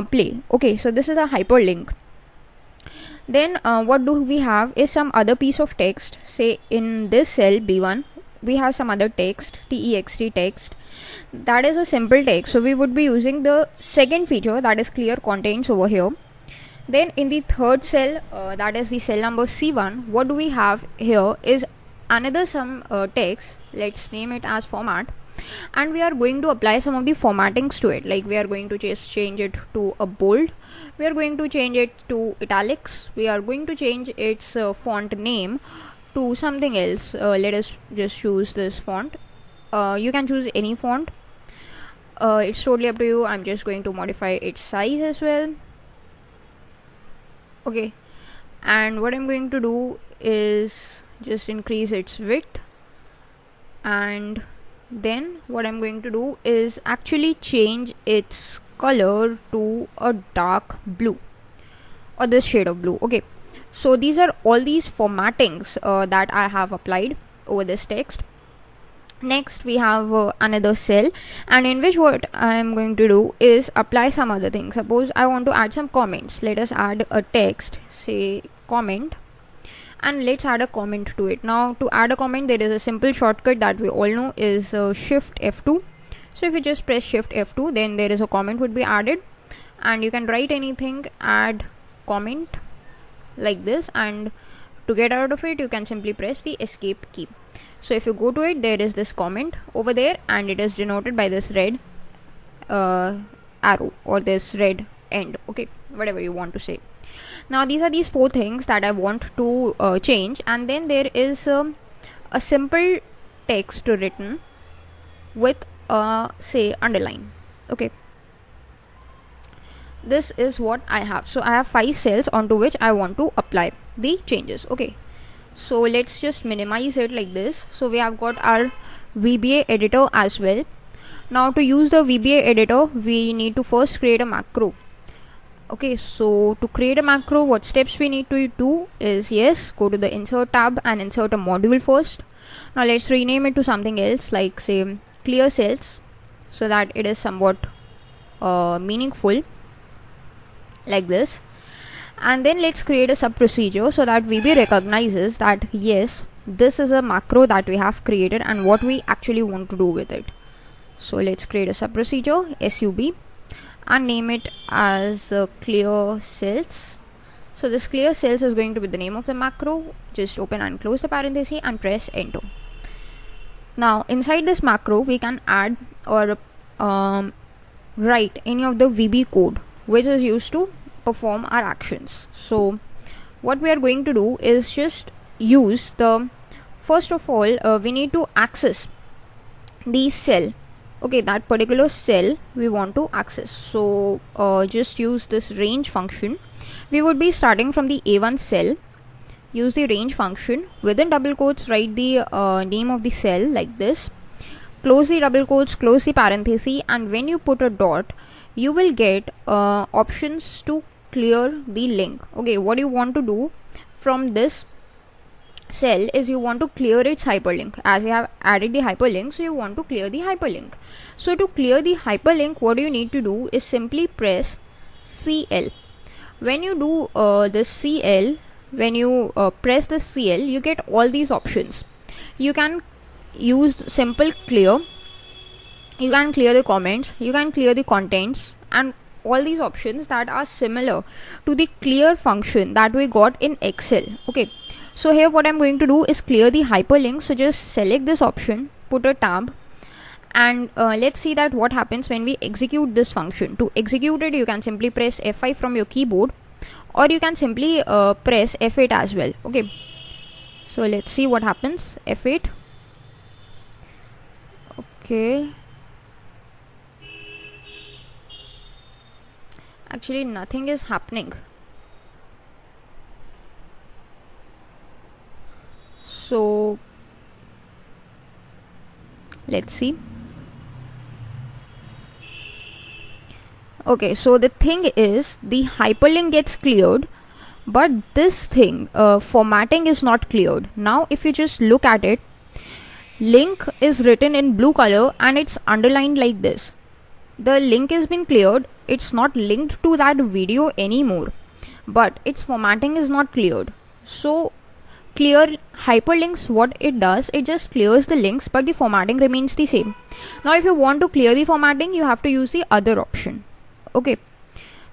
play. Okay, so this is a hyperlink. Then what do we have is some other piece of text. Say in this cell B1 we have some other text, text text. That is a simple text, so we would be using the second feature, that is clear contents over here. Then in the third cell, that is the cell number C1, what do we have here is another some text. Let's name it as format, and we are going to apply some of the formattings to it. Like we are going to just change it to a bold, we are going to change it to italics, we are going to change its font name to something else. Let us just choose this font. You can choose any font, it's totally up to you. I'm just going to modify its size as well. Okay, and what I'm going to do is just increase its width, and then what I'm going to do is actually change its color to a dark blue, or this shade of blue. Okay, so these are all these formattings that I have applied over this text. Next we have another cell, and in which what I am going to do is apply some other things. Suppose I want to add some comments. Let us add a text, say comment, and let's add a comment to it. Now to add a comment, there is a simple shortcut that we all know is Shift F2. So if you just press Shift F2, then there is a comment would be added, and you can write anything, add comment like this, and to get out of it you can simply press the escape key. So if you go to it, there is this comment over there, and it is denoted by this red arrow, or this red end. Okay, whatever you want to say. Now these are these four things that I want to change, and then there is a simple text written with say underline. Okay, this is what I have. So I have 5 cells onto which I want to apply the changes. Okay, so let's just minimize it like this. So we have got our VBA editor as well. Now to use the VBA editor, we need to first create a macro. Okay, so to create a macro, what steps we need to do is, yes, go to the insert tab and insert a module first. Now let's rename it to something else, like say clear cells, so that it is somewhat meaningful, like this. And then let's create a sub procedure so that VBA recognizes that yes, this is a macro that we have created and what we actually want to do with it. So let's create a sub procedure, sub, and name it as clear cells. So this clear cells is going to be the name of the macro. Just open and close the parenthesis and press enter. Now inside this macro we can add or write any of the VB code which is used to perform our actions. So what we are going to do is just use the, first of all, we need to access the cell. Okay, that particular cell we want to access. So just use this range function. We would be starting from the A1 cell. Use the range function. Within double quotes, write the name of the cell like this. Close the double quotes, close the parenthesis, and when you put a dot, you will get options to clear the link. Okay, what you want to do from this cell is you want to clear its hyperlink. As we have added the hyperlink, so you want to clear the hyperlink. So to clear the hyperlink, what you need to do is simply press CL. When you do this CL, when you press the CL, you get all these options. You can use simple clear, you can clear the comments, you can clear the contents, and all these options that are similar to the clear function that we got in Excel. Okay, so here what I'm going to do is clear the hyperlink. So just select this option, put a tab, and let's see that what happens when we execute this function. To execute it, you can simply press F5 from your keyboard, or you can simply press F8 as well. Okay, so let's see what happens. F8. Okay, actually nothing is happening. So let's see. Okay, so the thing is the hyperlink gets cleared, but this thing formatting is not cleared. Now if you just look at it, link is written in blue color and it's underlined like this. The link has been cleared. It's not linked to that video anymore, but its formatting is not cleared. So clear hyperlinks, what it does, it just clears the links, but the formatting remains the same. Now if you want to clear the formatting, you have to use the other option. Okay,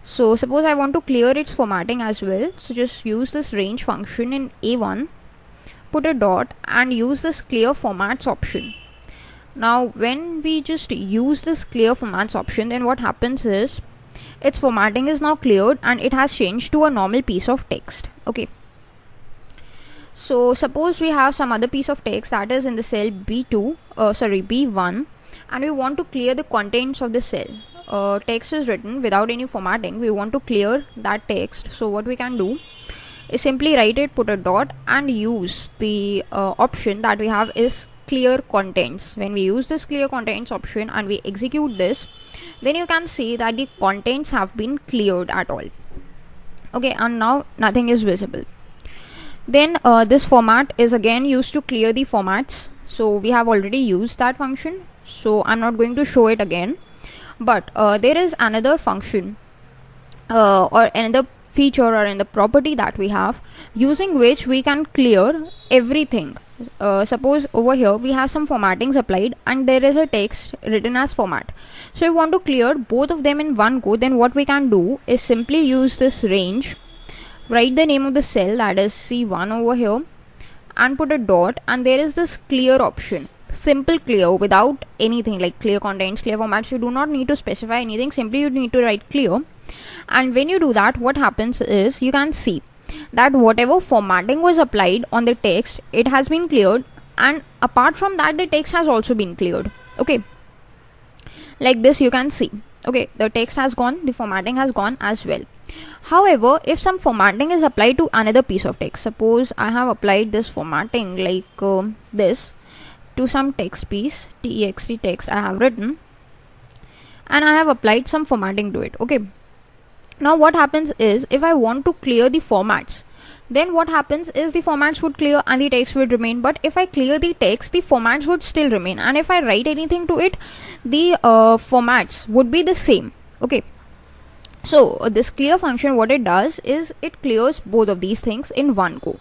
so suppose I want to clear its formatting as well. So just use this range function in A1, put a dot, and use this clear formats option. Now when we just use this clear formats option, then what happens is its formatting is now cleared and it has changed to a normal piece of text. Okay, so suppose we have some other piece of text that is in the cell B1, and we want to clear the contents of the cell. Text is written without any formatting. We want to clear that text. So what we can do is simply write it, put a dot, and use the option that we have is clear contents. When we use this clear contents option and we execute this, then you can see that the contents have been cleared at all. Okay, and now nothing is visible. Then this format is again used to clear the formats. So we have already used that function, so I'm not going to show it again. But there is another function or another feature or another property that we have, using which we can clear everything. Suppose over here we have some formattings applied and there is a text written as format. So we want to clear both of them in one go. Then what we can do is simply use this range, write the name of the cell, that is C1 over here, and put a dot, and there is this clear option. Simple clear without anything like clear contents, clear formats. You do not need to specify anything, simply you need to write clear. And when you do that, what happens is you can see that whatever formatting was applied on the text, it has been cleared, and apart from that the text has also been cleared. Okay, like this you can see. Okay, the text has gone, the formatting has gone as well. However, if some formatting is applied to another piece of text, suppose I have applied this formatting like this to some text piece, text I have written. and I have applied some formatting to it. Okay, now what happens is, if I want to clear the formats, then what happens is the formats would clear and the text would remain. But if I clear the text, the formats would still remain, and if I write anything to it, the formats would be the same. Okay, so this clear function, what it does is it clears both of these things in one go.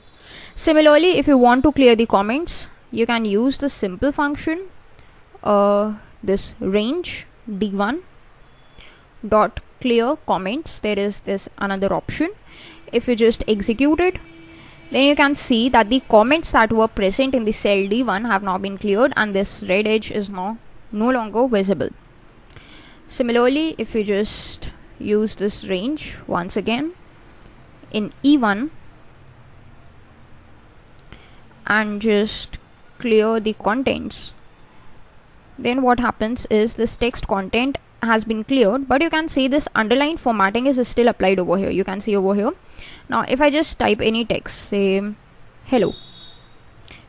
Similarly, if you want to clear the comments, you can use the simple function, this range d1 dot clear comments. There is this another option. If you just execute it, then you can see that the comments that were present in the cell D1 have now been cleared, and this red edge is now no longer visible. Similarly, if you just use this range once again in E1 and just clear the contents, then what happens is this text content has been cleared, but you can see this underlined formatting is still applied over here. You can see over here. Now if I just type any text, say hello,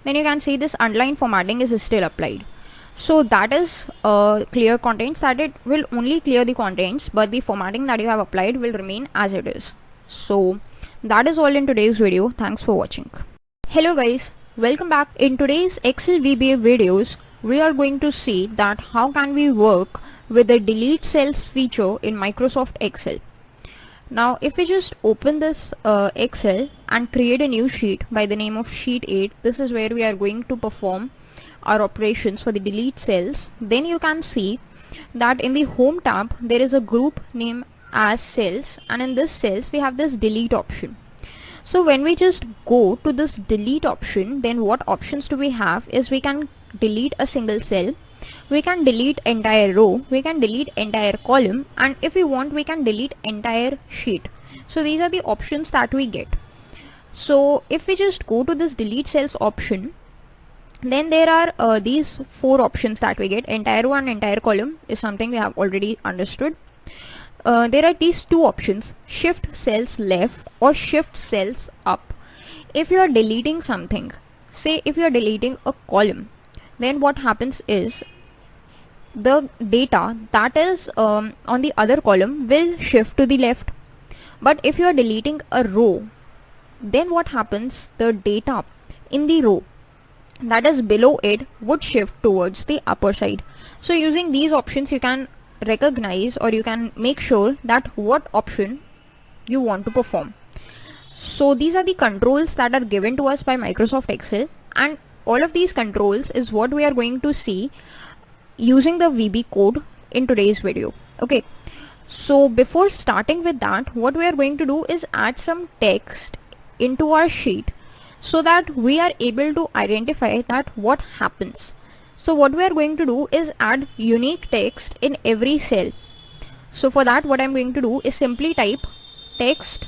then you can see this underlined formatting is still applied. So that is clear contents, that it will only clear the contents, but the formatting that you have applied will remain as it is. So that is all in today's video. Thanks for watching. Hello guys, welcome back. In today's Excel VBA videos, we are going to see that how can we work with the delete cells feature in Microsoft Excel. Now if we just open this Excel and create a new sheet by the name of sheet 8, this is where we are going to perform our operations for the delete cells. Then you can see that in the home tab there is a group named as cells, and in this cells we have this delete option. So when we just go to this delete option, then what options do we have is we can delete a single cell, we can delete entire row, we can delete entire column, and if we want we can delete entire sheet. So these are the options that we get. So if we just go to this delete cells option, then there are these 4 options that we get. Entire row and entire column is something we have already understood. There are these 2 options, shift cells left or shift cells up. If you are deleting something, say if you are deleting a column, then what happens is the data that is on the other column will shift to the left. But if you are deleting a row, then what happens, the data in the row that is below it would shift towards the upper side. So using these options you can recognize, or you can make sure that what option you want to perform. So these are the controls that are given to us by Microsoft Excel, and all of these controls is what we are going to see using the VB code in today's video. Okay, so before starting with that, what we are going to do is add some text into our sheet so that we are able to identify that what happens. So what we are going to do is add unique text in every cell. So for that, what I'm going to do is simply type text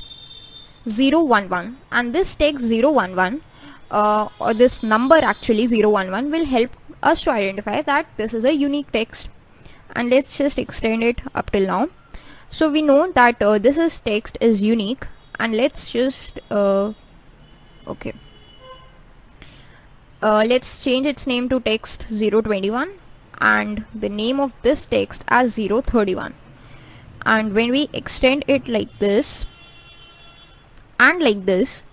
011, and this text 011 or this number actually 011 will help us to identify that this is a unique text. And let's just extend it up till now. So we know that this is text is unique, and let's just okay, let's change its name to text 021 and the name of this text as 031. And when we extend it like this and like this,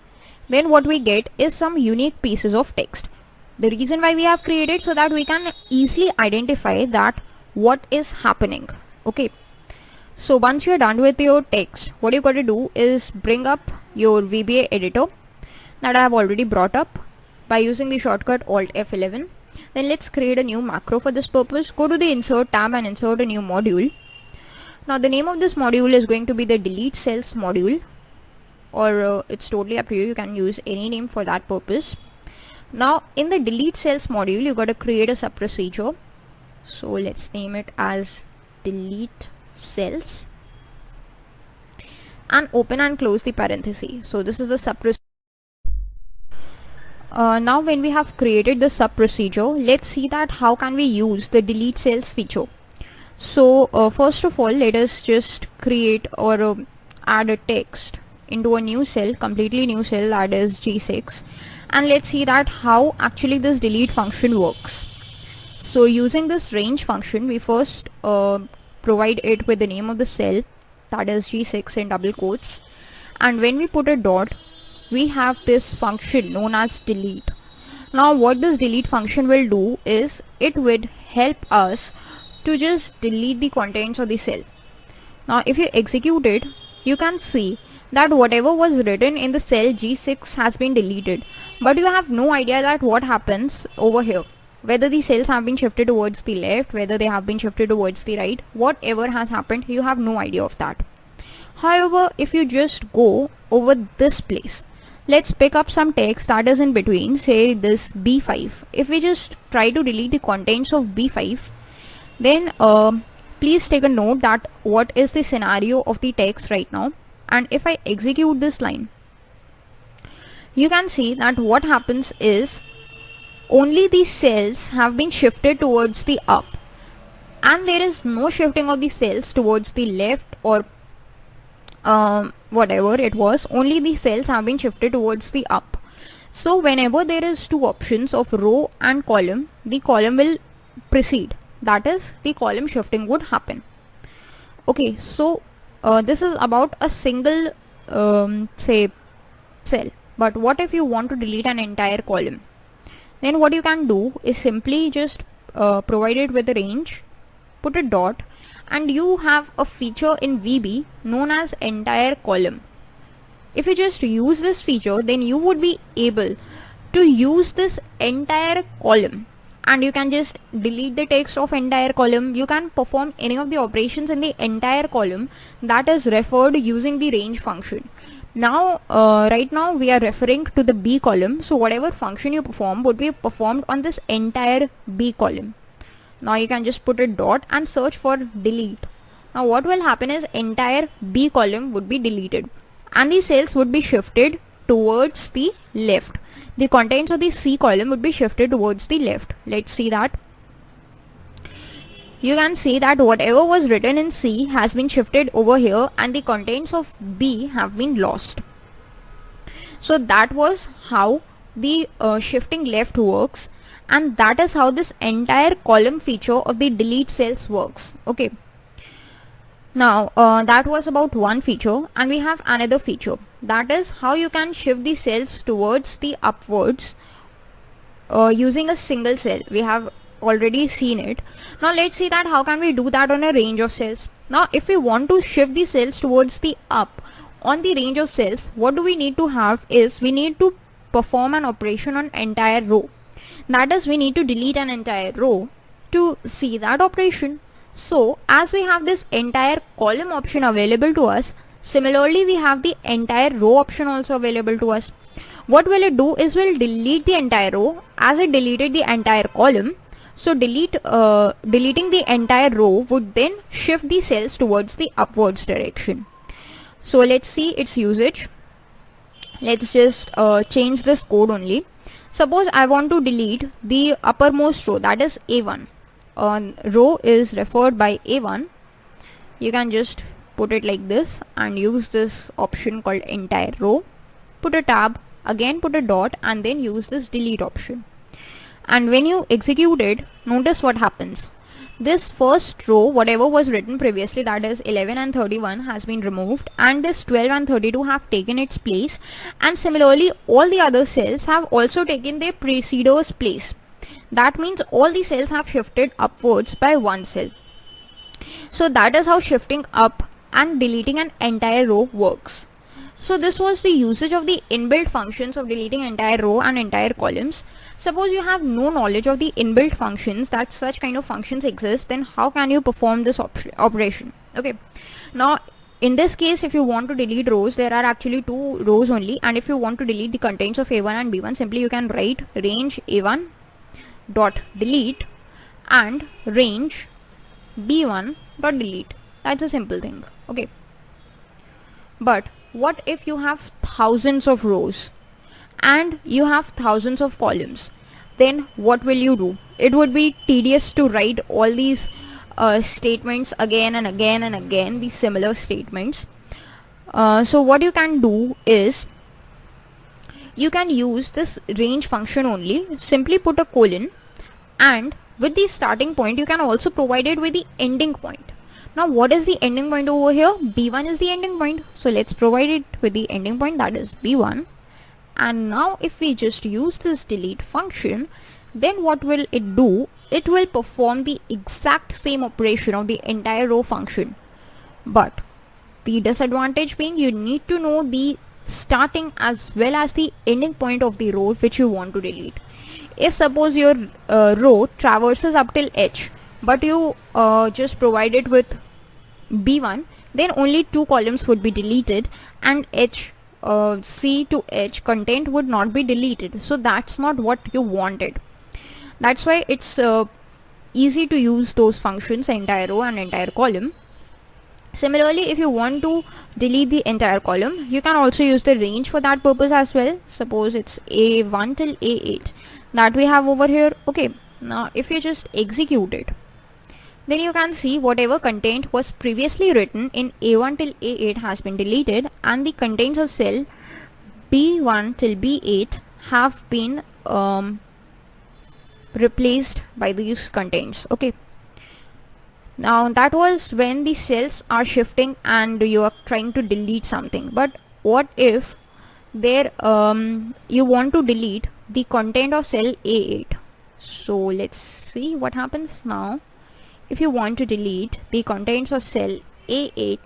then what we get is some unique pieces of text. The reason why we have created, so that we can easily identify that what is happening. Okay, so once you're done with your text, what you got to do is bring up your VBA editor that I have already brought up by using the shortcut Alt F11. Then let's create a new macro for this purpose. Go to the insert tab and insert a new module. Now the name of this module is going to be the delete cells module, or it's totally up to you, you can use any name for that purpose. Now in the delete cells module, you got to create a sub procedure. So let's name it as delete cells and open and close the parenthesis. So this is the sub procedure. Now when we have created the sub procedure, let's see that how can we use the delete cells feature. So first of all, let us just create or add a text into a new cell, completely new cell, that is G6, and let's see that how actually this delete function works. So using this range function, we first provide it with the name of the cell, that is G6 in double quotes, and when we put a dot, we have this function known as delete. Now what this delete function will do is it would help us to just delete the contents of the cell. Now if you execute it, you can see that whatever was written in the cell G6 has been deleted, but you have no idea that what happens over here, whether the cells have been shifted towards the left, whether they have been shifted towards the right, whatever has happened, you have no idea of that. However, if you just go over this place, let's pick up some text that is in between, say this B5. If we just try to delete the contents of B5, then please take a note that what is the scenario of the text right now. And if I execute this line, you can see that what happens is only the cells have been shifted towards the up, and there is no shifting of the cells towards the left or whatever it was. Only the cells have been shifted towards the up. So whenever there is two options of row and column, the column will precede, that is the column shifting would happen. Okay, so this is about a single say cell, but what if you want to delete an entire column? Then what you can do is simply just provide it with a range, put a dot, and you have a feature in VB known as entire column. If you just use this feature, then you would be able to use this entire column, and you can just delete the text of entire column. You can perform any of the operations in the entire column that is referred using the range function. Now right now we are referring to the B column, so whatever function you perform would be performed on this entire B column. Now you can just put a dot and search for delete. Now what will happen is entire B column would be deleted and the cells would be shifted towards the left. The contents of the C column would be shifted towards the left. Let's see that. You can see that whatever was written in C has been shifted over here and the contents of B have been lost. So that was how the shifting left works, and that is how this entire column feature of the delete cells works. Okay, now that was about one feature, and we have another feature, that is how you can shift the cells towards the upwards using a single cell. We have already seen it. Now let's see that how can we do that on a range of cells. Now if we want to shift the cells towards the up on the range of cells, what do we need to have is we need to perform an operation on entire row. That is, we need to delete an entire row to see that operation. So as we have this entire column option available to us, similarly we have the entire row option also available to us. What will it do is will delete the entire row as it deleted the entire column. So deleting the entire row would then shift the cells towards the upwards direction. So let's see its usage. Let's just change this code only. Suppose I want to delete the uppermost row, that is A1. Row is referred by A1. You can just put it like this and use this option called entire row. Put a tab, again put a dot, and then use this delete option. And when you execute it, notice what happens. This first row, whatever was written previously, that is 11 and 31, has been removed, and this 12 and 32 have taken its place, and similarly all the other cells have also taken their preceders' place. That means all the cells have shifted upwards by one cell. So that is how shifting up and deleting an entire row works. So this was the usage of the inbuilt functions of deleting entire row and entire columns. Suppose you have no knowledge of the inbuilt functions, that such kind of functions exist, then how can you perform this operation? Okay, now in this case, if you want to delete rows, there are actually two rows only, and if you want to delete the contents of A1 and B1, simply you can write range A1 dot delete and range B1 dot delete. That's a simple thing. Okay, but what if you have thousands of rows and you have thousands of columns? Then what will you do? It would be tedious to write all these statements again and again and again, these similar statements. So what you can do is you can use this range function only. Simply put a colon, and with the starting point you can also provide it with the ending point. Now what is the ending point over here? B1 is the ending point, so let's provide it with the ending point, that is B1. And now if we just use this delete function, then what will it do? It will perform the exact same operation of the entire row function, but the disadvantage being you need to know the starting as well as the ending point of the row which you want to delete. If suppose your row traverses up till H, but you just provide it with B1, then only 2 columns would be deleted, and C to H content would not be deleted. So that's not what you wanted. That's why it's easy to use those functions, entire row and entire column. Similarly, if you want to delete the entire column, you can also use the range for that purpose as well. Suppose it's A1 till A8 that we have over here. Okay, now if you just execute it, then you can see whatever content was previously written in A1 till A8 has been deleted, and the contents of cell B1 till B8 have been replaced by these contents. Okay, now that was when the cells are shifting and you are trying to delete something. But what if there you want to delete the content of cell A8? So let's see what happens now. If you want to delete the contents of cell A8,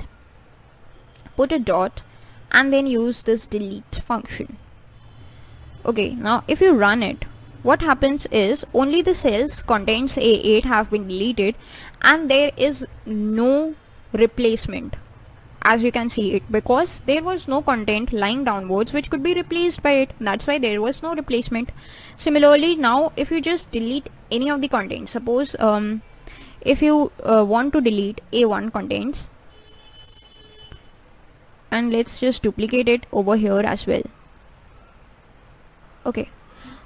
put a dot and then use this delete function. Okay, now if you run it, what happens is only the cells contents A8 have been deleted and there is no replacement, as you can see it, because there was no content lying downwards which could be replaced by it. That's why there was no replacement. Similarly, now if you just delete any of the contents, suppose if you want to delete A1 contents, and let's just duplicate it over here as well. Okay,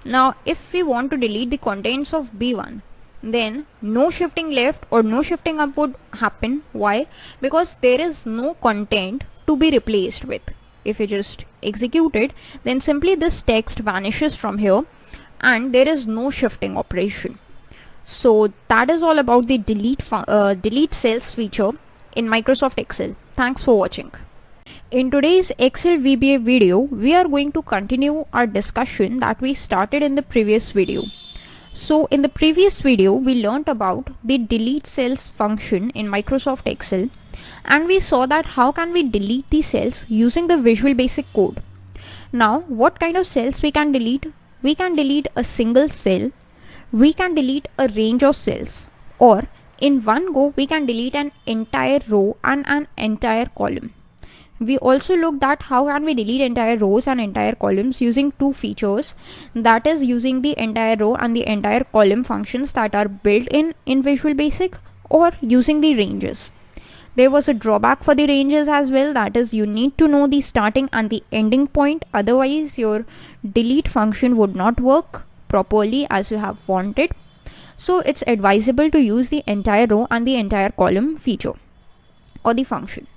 now if we want to delete the contents of B1, then no shifting left or no shifting up would happen. Why? Because there is no content to be replaced with. If you just execute it, then simply this text vanishes from here and there is no shifting operation. So that is all about the delete cells feature in Microsoft Excel. Thanks for watching. In today's Excel VBA video, we are going to continue our discussion that we started in the previous video. So in the previous video, we learned about the delete cells function in Microsoft Excel, and we saw that how can we delete the cells using the Visual Basic code. Now, what kind of cells we can delete? We can delete a single cell, we can delete a range of cells, or in one go we can delete an entire row and an entire column. We also looked at how can we delete entire rows and entire columns using two features, that is using the entire row and the entire column functions that are built in Visual Basic, or using the ranges. There was a drawback for the ranges as well, that is you need to know the starting and the ending point, otherwise your delete function would not work properly as you have wanted. So it's advisable to use the entire row and the entire column feature or the function.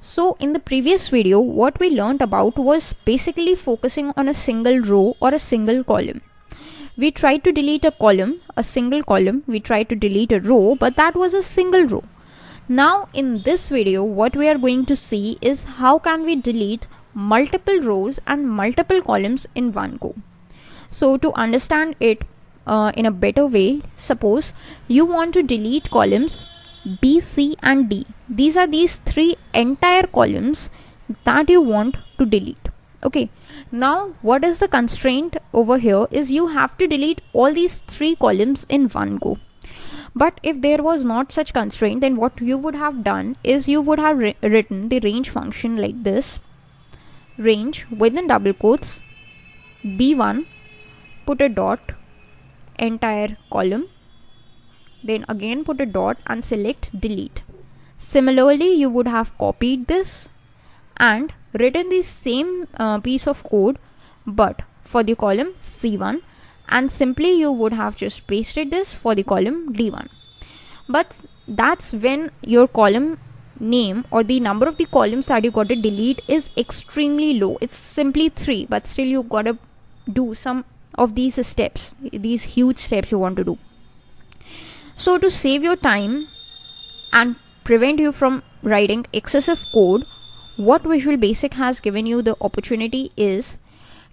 So in the previous video, what we learned about was basically focusing on a single row or a single column. We tried to delete a column, a single column, we tried to delete a row, but that was a single row. Now in this video, what we are going to see is how can we delete multiple rows and multiple columns in one go. So to understand it in a better way, suppose you want to delete columns B, C and D. These are these three entire columns that you want to delete. Okay, now what is the constraint over here is you have to delete all these three columns in one go. But if there was not such constraint, then what you would have done is you would have written the range function like this: range within double quotes B1, put a dot, entire column, then again put a dot and select delete. Similarly, you would have copied this and written the same piece of code but for the column C1, and simply you would have just pasted this for the column D1. But that's when your column name or the number of the columns that you got to delete is extremely low. It's simply 3, but still you got to do some of these steps, these huge steps you want to do. So to save your time and prevent you from writing excessive code, what Visual Basic has given you the opportunity is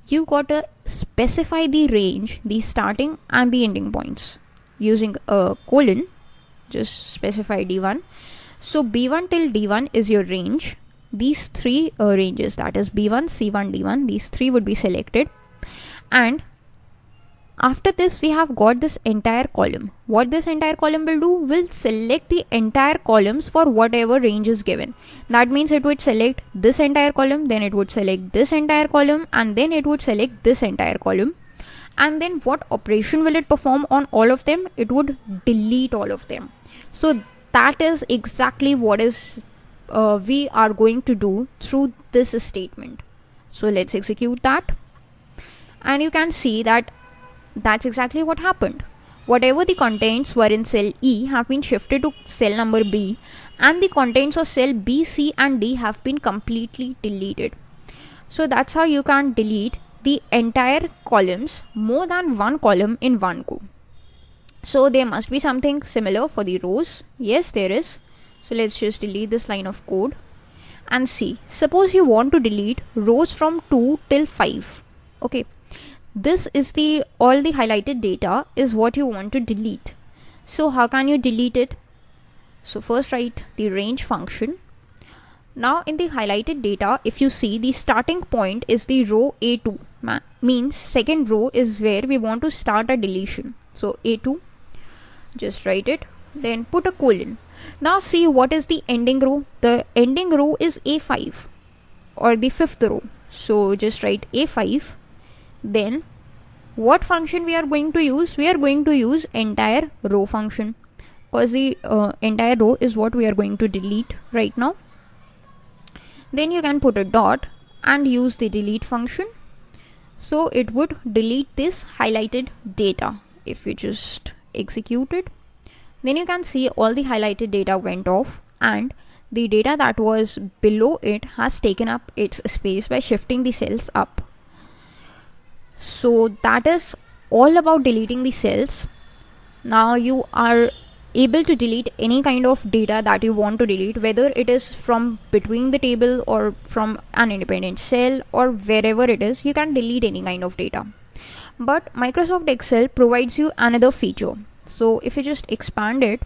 you gotta specify the range, the starting and the ending points using a colon. Just specify D1. So B1 till D1 is your range. These three ranges, that is B1, C1, D1, these three would be selected. And after this, we have got this entire column. What this entire column will do, will select the entire columns for whatever range is given. That means it would select this entire column, then it would select this entire column, and then it would select this entire column. And then what operation will it perform on all of them? It would delete all of them. So that is exactly what is we are going to do through this statement. So let's execute that. And you can see that that's exactly what happened. Whatever the contents were in cell E have been shifted to cell number B, and the contents of cell B, C and D have been completely deleted. So that's how you can delete the entire columns, more than one column in one go. So there must be something similar for the rows. Yes, there is. So let's just delete this line of code and see. Suppose you want to delete rows from 2 till 5. Okay. This is all the highlighted data is what you want to delete. So how can you delete it? So first write the range function. Now in the highlighted data, if you see, the starting point is the row A2, means second row is where we want to start a deletion. So A2, just write it, then put a colon. Now see what is the ending row. The ending row is A5 or the fifth row. So just write A5. Then what function we are going to use? We are going to use entire row function, because the entire row is what we are going to delete right now. Then you can put a dot and use the delete function. So it would delete this highlighted data. If you just execute it, then you can see all the highlighted data went off, and the data that was below it has taken up its space by shifting the cells up. So that is all about deleting the cells. Now you are able to delete any kind of data that you want to delete, whether it is from between the table or from an independent cell or wherever it is. You can delete any kind of data. But Microsoft Excel provides you another feature. So if you just expand it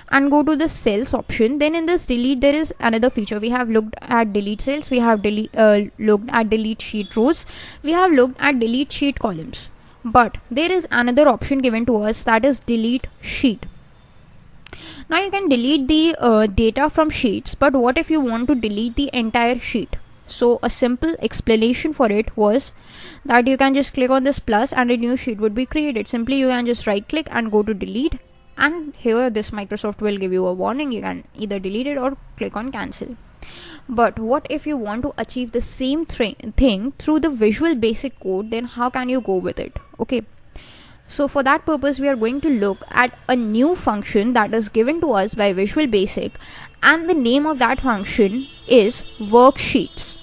and go to the cells option, then in this delete there is another feature. We have looked at delete cells, we have looked at delete sheet rows, we have looked at delete sheet columns, but there is another option given to us, that is delete sheet. Now you can delete the data from sheets, but what if you want to delete the entire sheet? So a simple explanation for it was that you can just click on this plus and a new sheet would be created. Simply you can just right click and go to delete, and here this Microsoft will give you a warning. You can either delete it or click on cancel. But what if you want to achieve the same thing through the Visual Basic code? Then how can you go with it? Okay, so for that purpose we are going to look at a new function that is given to us by Visual Basic, and the name of that function is Worksheets.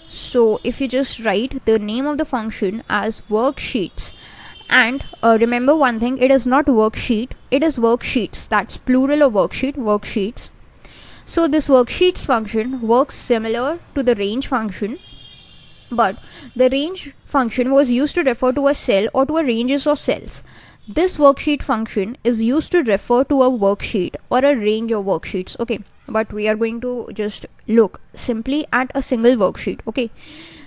So if you just write the name of the function as Worksheets, and remember one thing, it is not worksheet, it is worksheets. That's plural of worksheet, worksheets. So this worksheets function works similar to the range function, but the range function was used to refer to a cell or to a ranges of cells. This worksheet function is used to refer to a worksheet or a range of worksheets. Okay, but we are going to just look simply at a single worksheet. Okay,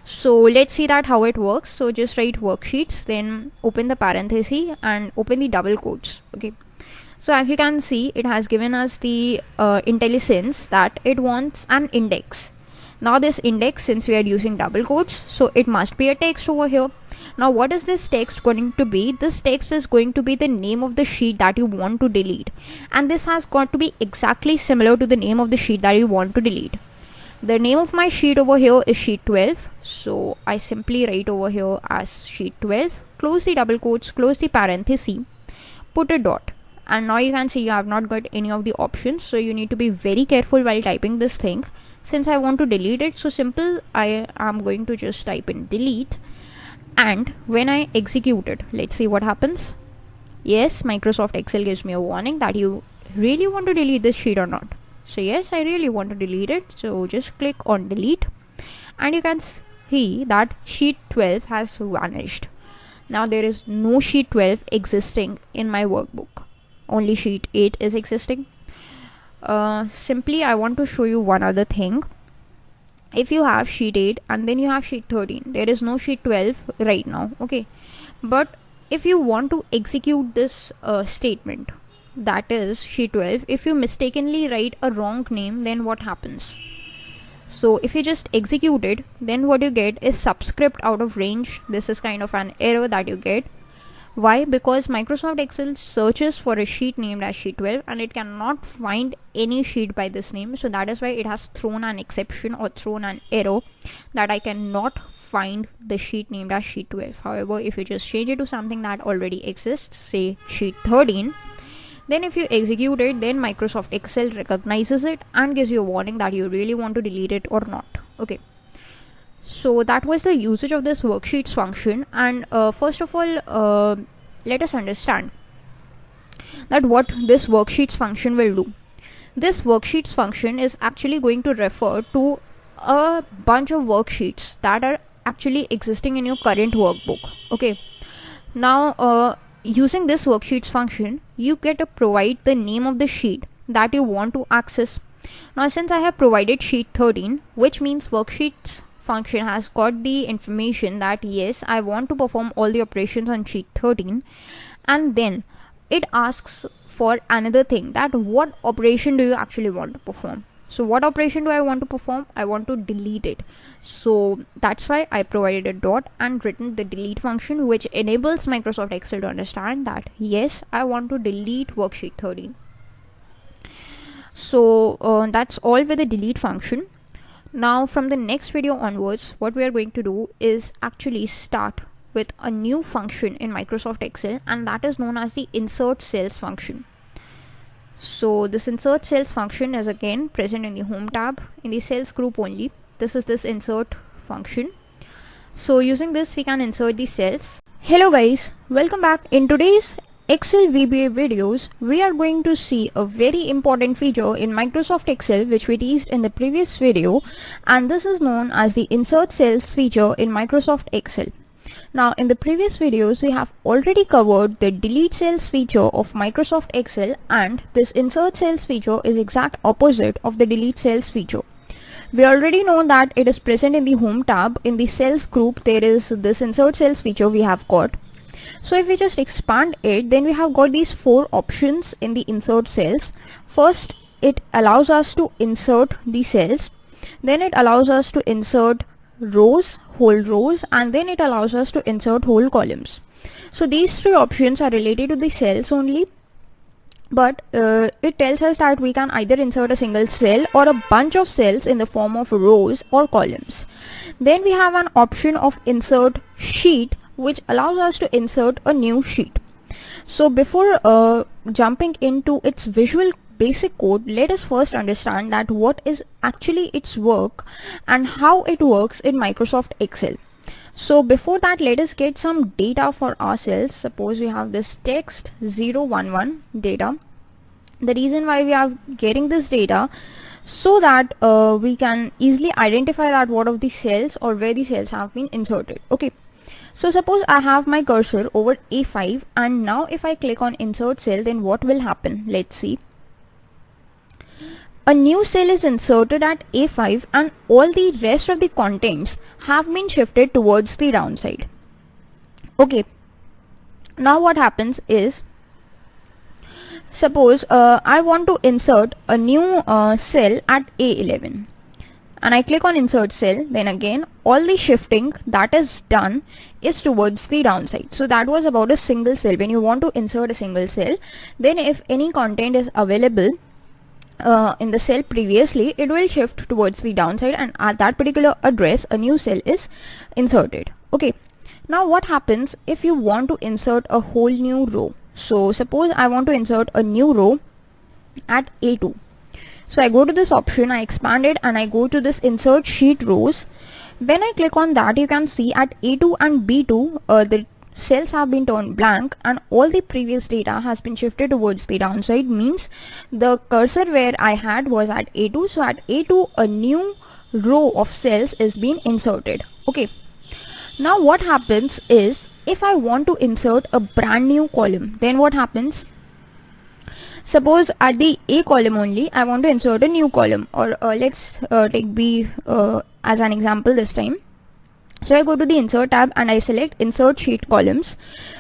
so let's see that how it works. So just write worksheets, then open the parenthesis and open the double quotes. Okay, so as you can see, it has given us the intelligence that it wants an index. Now this index, since we are using double quotes, so it must be a text over here. Now what is this text going to be? This text is going to be the name of the sheet that you want to delete, and this has got to be exactly similar to the name of the sheet that you want to delete. The name of my sheet over here is sheet 12, so I simply write over here as sheet 12, close the double quotes, close the parenthesis, put a dot, and now you can see you have not got any of the options, so you need to be very careful while typing this thing. Since I want to delete it, so simple, I am going to just type in delete, and when I execute it, let's see what happens. Yes, Microsoft Excel gives me a warning that you really want to delete this sheet or not? So yes, I really want to delete it. So just click on delete, and you can see that sheet 12 has vanished. Now there is no sheet 12 existing in my workbook. Only sheet 8 is existing. Simply, I want to show you one other thing. If you have sheet 8 and then you have sheet 13, there is no sheet 12 right now. Okay, but if you want to execute this statement, that is sheet 12, if you mistakenly write a wrong name, then what happens? So if you just execute it, then what you get is subscript out of range. This is kind of an error that you get. Why? Because Microsoft Excel searches for a sheet named as sheet 12 and it cannot find any sheet by this name. So that is why it has thrown an exception or thrown an error that I cannot find the sheet named as sheet 12. However, if you just change it to something that already exists, say sheet 13, then if you execute it, then Microsoft Excel recognizes it and gives you a warning that you really want to delete it or not. Okay. So that was the usage of this worksheets function, and first of all, let us understand that what this worksheets function will do. This worksheets function is actually going to refer to a bunch of worksheets that are actually existing in your current workbook. Okay. Now, using this worksheets function, you get to provide the name of the sheet that you want to access. Now, since I have provided sheet 13, which means worksheets function has got the information that yes, I want to perform all the operations on sheet 13, and then it asks for another thing, that what operation do you actually want to perform. So what operation do I want to perform? I want to delete it. So that's why I provided a dot and written the delete function, which enables Microsoft Excel to understand that yes, I want to delete worksheet 13. So that's all with the delete function. Now from the next video onwards, what we are going to do is actually start with a new function in Microsoft Excel, and that is known as the insert cells function. So this insert cells function is again present in the home tab in the cells group only. This is this insert function. So using this, we can insert the cells. Hello guys, welcome back. In today's Excel VBA videos, we are going to see a very important feature in Microsoft Excel which we teased in the previous video, and this is known as the insert cells feature in Microsoft Excel. Now in the previous videos, we have already covered the delete cells feature of Microsoft Excel, and this insert cells feature is exact opposite of the delete cells feature. We already know that it is present in the home tab. In the cells group, there is this insert cells feature we have got. So if we just expand it, then we have got these 4 options in the insert cells. First, it allows us to insert the cells. Then it allows us to insert rows, whole rows, and then it allows us to insert whole columns. So these 3 options are related to the cells only, but it tells us that we can either insert a single cell or a bunch of cells in the form of rows or columns. Then we have an option of insert sheet, which allows us to insert a new sheet. So before jumping into its visual basic code, let us first understand that what is actually its work and how it works in Microsoft Excel. So before that, let us get some data for ourselves. Suppose we have this text 011 data. The reason why we are getting this data, so that we can easily identify that what of the cells or where the cells have been inserted. Okay. So suppose I have my cursor over A5, and now if I click on insert cell, then what will happen? Let's see. A new cell is inserted at A5 and all the rest of the contents have been shifted towards the downside. Okay. Now what happens is, suppose I want to insert a new cell at A11. And I click on insert cell, then again all the shifting that is done is towards the downside. So that was about a single cell. When you want to insert a single cell, then if any content is available in the cell previously, it will shift towards the downside, and at that particular address a new cell is inserted. Okay. Now what happens if you want to insert a whole new row? So suppose I want to insert a new row at A2. So I go to this option, I expand it, and I go to this insert sheet rows. When I click on that, you can see at A2 and B2 the cells have been turned blank and all the previous data has been shifted towards the downside, means the cursor where I had was at A2, so at A2 a new row of cells is being inserted. Okay, now what happens is, if I want to insert a brand new column, then what happens? Suppose at the A column only I want to insert a new column, or let's take B as an example this time. So I go to the insert tab and I select insert sheet columns.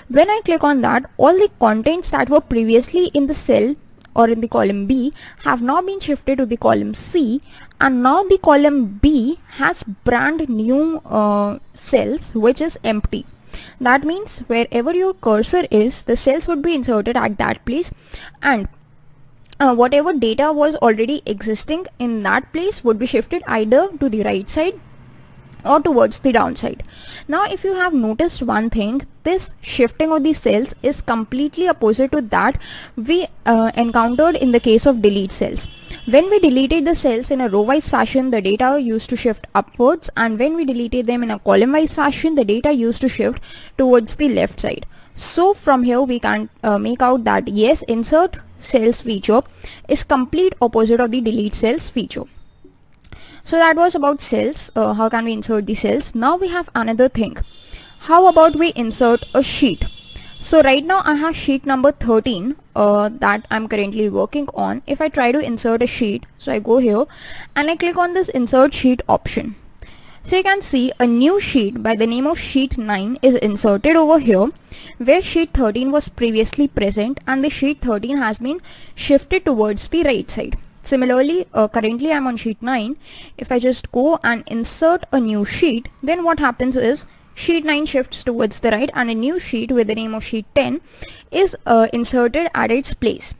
When I click on that, all the contents that were previously in the cell or in the column B have now been shifted to the column C, and now the column B has brand new cells which is empty. That means wherever your cursor is, the cells would be inserted at that place, and whatever data was already existing in that place would be shifted either to the right side or towards the downside. Now if you have noticed one thing, this shifting of the cells is completely opposite to that we encountered in the case of delete cells. When we deleted the cells in a row wise fashion, the data used to shift upwards, and when we deleted them in a column wise fashion, the data used to shift towards the left side. So from here we can make out that yes, insert cells feature is complete opposite of the delete cells feature. So that was about cells, how can we insert the cells. Now we have another thing. How about we insert a sheet? So right now I have sheet number 13 that I'm currently working on. If I try to insert a sheet, so I go here and I click on this insert sheet option. So you can see a new sheet by the name of sheet 9 is inserted over here, where sheet 13 was previously present, and the sheet 13 has been shifted towards the right side. Similarly, currently I'm on sheet 9. If I just go and insert a new sheet, then what happens is sheet 9 shifts towards the right and a new sheet with the name of sheet 10 is inserted at its place.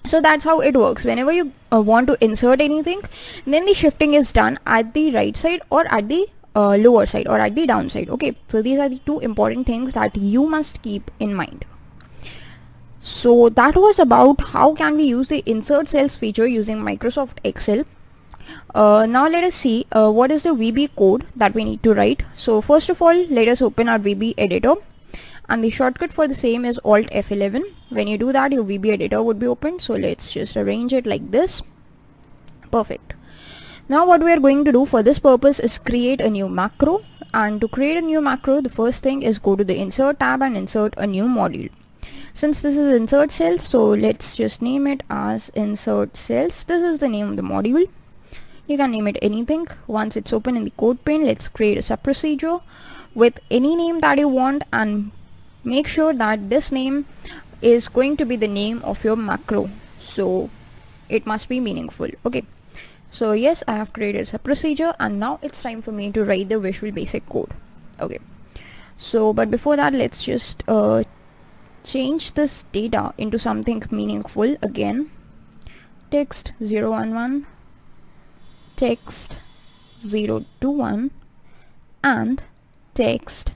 So that's how it works. Whenever you want to insert anything, then the shifting is done at the right side or at the lower side or at the downside. Okay, so these are the two important things that you must keep in mind. So that was about how can we use the insert cells feature using Microsoft Excel. Now let us see what is the VB code that we need to write. So first of all, let us open our VB editor, and the shortcut for the same is Alt F11. When you do that, your VB editor would be opened. So let's just arrange it like this. Perfect. Now what we are going to do for this purpose is create a new macro, and to create a new macro, the first thing is go to the insert tab and insert a new module. Since this is insert cells, so let's just name it as insert cells. This is the name of the module. You can name it anything. Once it's open in the code pane, let's create a sub-procedure with any name that you want, and make sure that this name is going to be the name of your macro, so it must be meaningful. Okay, so yes, I have created a sub-procedure, and now it's time for me to write the Visual Basic code. Okay, so but before that, let's just change this data into something meaningful again. Text 011, text 021, and text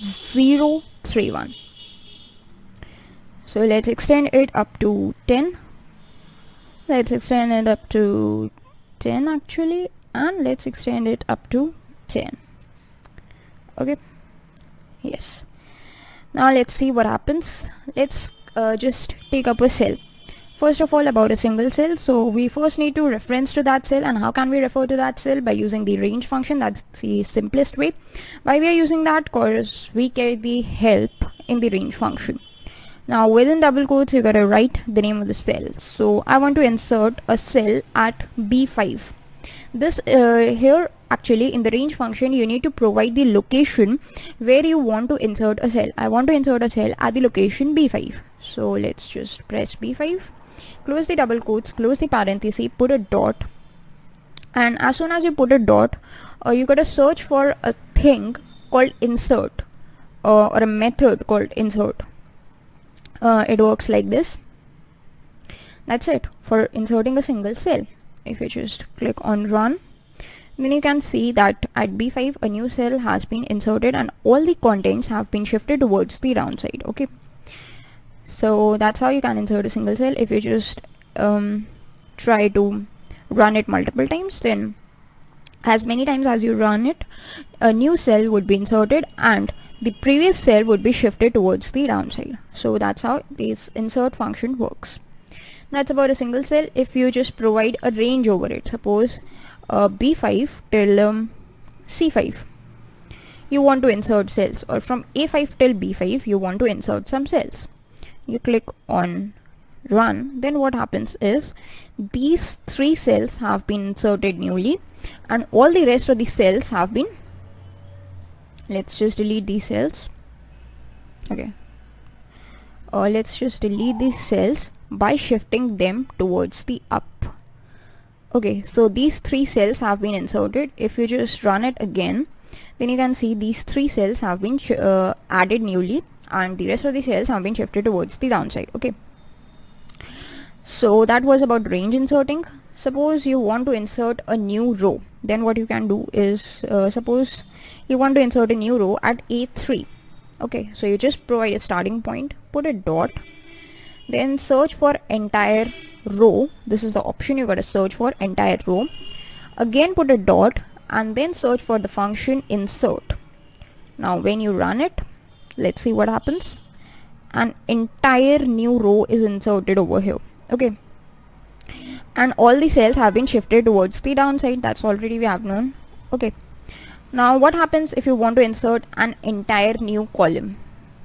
031. So let's extend it up to 10. Let's extend it up to 10 actually, and let's extend it up to 10. Okay, yes. Now let's see what happens. Let's just take up a cell. First of all, about a single cell, so we first need to reference to that cell. And how can we refer to that cell? By using the range function. That's the simplest way. Why we are using that? Because we get the help in the range function. Now within double quotes, you gotta write the name of the cell. So I want to insert a cell at B5. This here actually in the range function, you need to provide the location where you want to insert a cell. I want to insert a cell at the location B5. So let's just press B5, close the double quotes, close the parenthesis, put a dot, and as soon as you put a dot, you gotta search for a thing called insert or a method called insert. It works like this. That's it for inserting a single cell. If you just click on run, then you can see that at B5 a new cell has been inserted and all the contents have been shifted towards the downside. Okay, so that's how you can insert a single cell. If you just try to run it multiple times, then as many times as you run it, a new cell would be inserted and the previous cell would be shifted towards the downside. So that's how this insert function works. That's about a single cell. If you just provide a range over it, suppose B5 till C5, you want to insert cells, or from A5 till B5 you want to insert some cells. You click on run, then what happens is these 3 cells have been inserted newly and all the rest of the cells have been, let's just delete these cells. Okay, let's just delete these cells by shifting them towards the up. Okay, so these 3 cells have been inserted. If you just run it again, then you can see these 3 cells have been added newly and the rest of the cells have been shifted towards the downside. Okay, so that was about range inserting. Suppose you want to insert a new row, then what you can do is suppose you want to insert a new row at A3. Okay, so you just provide a starting point, put a dot, then search for entire row. This is the option you gotta search for, entire row. Again put a dot and then search for the function insert. Now when you run it, let's see what happens. An entire new row is inserted over here. Okay, and all the cells have been shifted towards the downside. That's already we have known. Okay, now what happens if you want to insert an entire new column?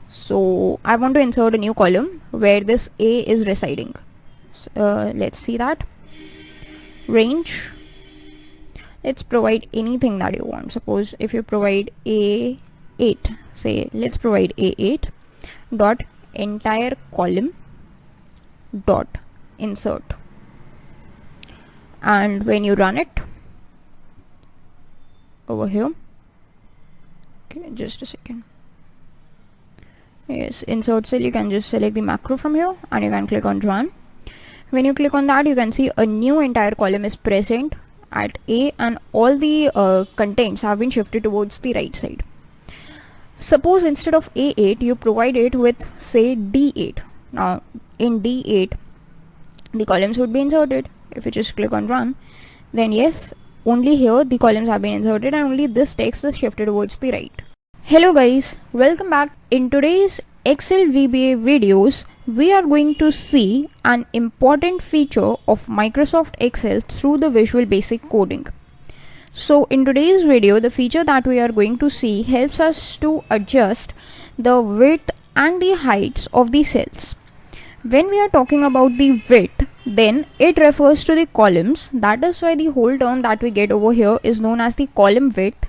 So I want to insert a new column where this A is residing. Let's see that. Range, let's provide anything that you want. Suppose if you provide A8, say let's provide A8 dot entire column dot insert, and when you run it over here, okay, just a second. Yes, insert cell, you can just select the macro from here and you can click on run. When you click on that, you can see a new entire column is present at A and all the contents have been shifted towards the right side. Suppose instead of A8 you provide it with say D8. Now in D8 the columns would be inserted. If you just click on run, then yes, only here the columns have been inserted and only this text is shifted towards the right. Hello guys, welcome back. In today's Excel VBA videos, we are going to see an important feature of Microsoft Excel through the Visual Basic coding. So in today's video, the feature that we are going to see helps us to adjust the width and the heights of the cells. When we are talking about the width, then it refers to the columns. That is why the whole term that we get over here is known as the column width.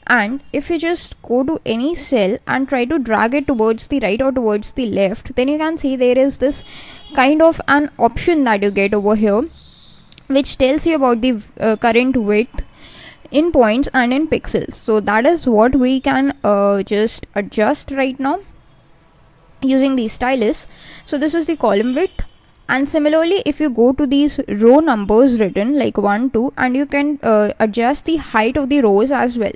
And if you just go to any cell and try to drag it towards the right or towards the left, then you can see there is this kind of an option that you get over here which tells you about the current width in points and in pixels. So that is what we can just adjust right now using the stylus. So this is the column width, and similarly if you go to these row numbers written like 1, 2, and you can adjust the height of the rows as well.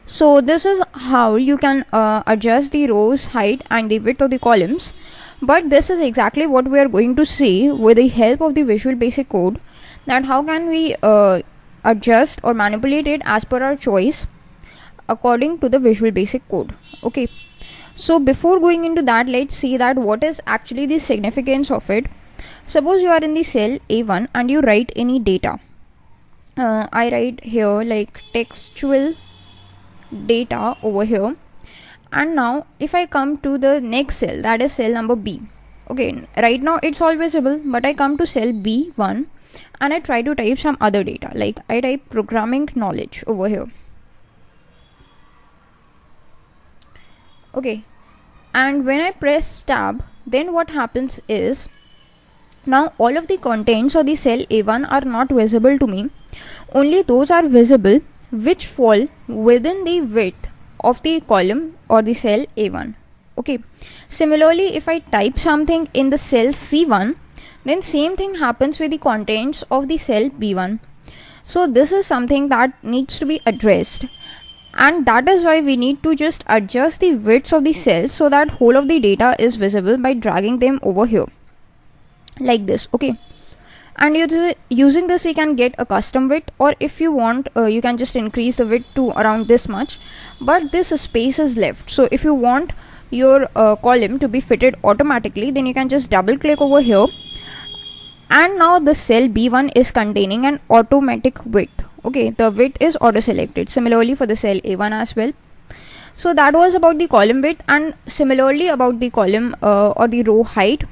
So this is how you can adjust the rows height and the width of the columns. But this is exactly what we are going to see with the help of the Visual Basic code, that how can we adjust or manipulate it as per our choice according to the Visual Basic code. Okay, so before going into that, let's see that what is actually the significance of it. Suppose you are in the cell A1 and you write any data. I write here like textual data over here, and now if I come to the next cell, that is cell number B. Okay, right now it's all visible, but I come to cell B1 and I try to type some other data, like I type programming knowledge over here. Okay, and when I press tab, then what happens is now all of the contents of the cell A1 are not visible to me. Only those are visible which fall within the width of the column or the cell A1. Okay, similarly if I type something in the cell C1, then same thing happens with the contents of the cell B1. So this is something that needs to be addressed, and that is why we need to just adjust the widths of the cells so that whole of the data is visible by dragging them over here like this. Okay, and using this we can get a custom width, or if you want you can just increase the width to around this much, but this space is left. So if you want your column to be fitted automatically, then you can just double click over here, and now the cell B1 is containing an automatic width. Okay, the width is auto selected. Similarly for the cell A1 as well. So that was about the column width, and similarly about the column or the row height.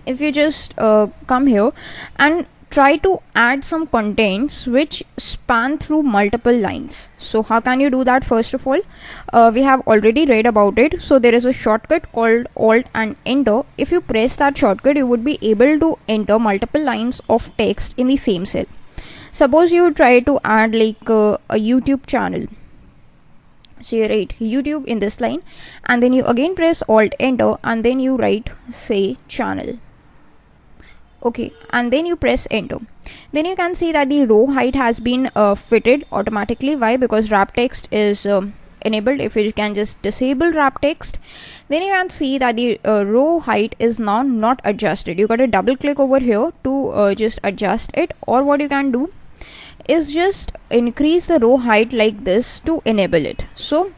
If you just come here and try to add some contents which span through multiple lines. So how can you do that? First of all, we have already read about it. So there is a shortcut called Alt and Enter. If you press that shortcut, you would be able to enter multiple lines of text in the same cell. Suppose you try to add like a YouTube channel. So you write YouTube in this line, and then you again press Alt Enter, and then you write say channel. Okay, and then you press enter. Then you can see that the row height has been fitted automatically. Why? Because wrap text is enabled. If you can just disable wrap text, then you can see that the row height is now not adjusted. You got to double click over here to just adjust it, or what you can do is just increase the row height like this to enable it. So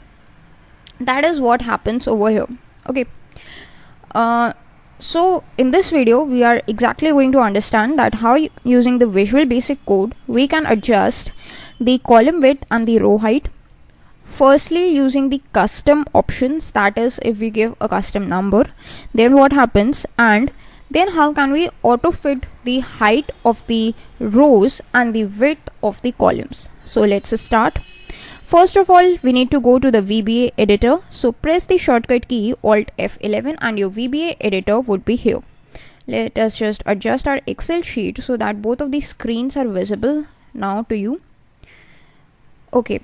that is what happens over here. Okay, so in this video we are exactly going to understand that how using the Visual Basic Code we can adjust the column width and the row height. Firstly, using the custom options, that is if we give a custom number, then what happens, and then how can we auto fit the height of the rows and the width of the columns. So let's start. First of all, we need to go to the VBA editor. So press the shortcut key Alt F11 and your VBA editor would be here. Let us just adjust our Excel sheet so that both of these screens are visible now to you. Okay.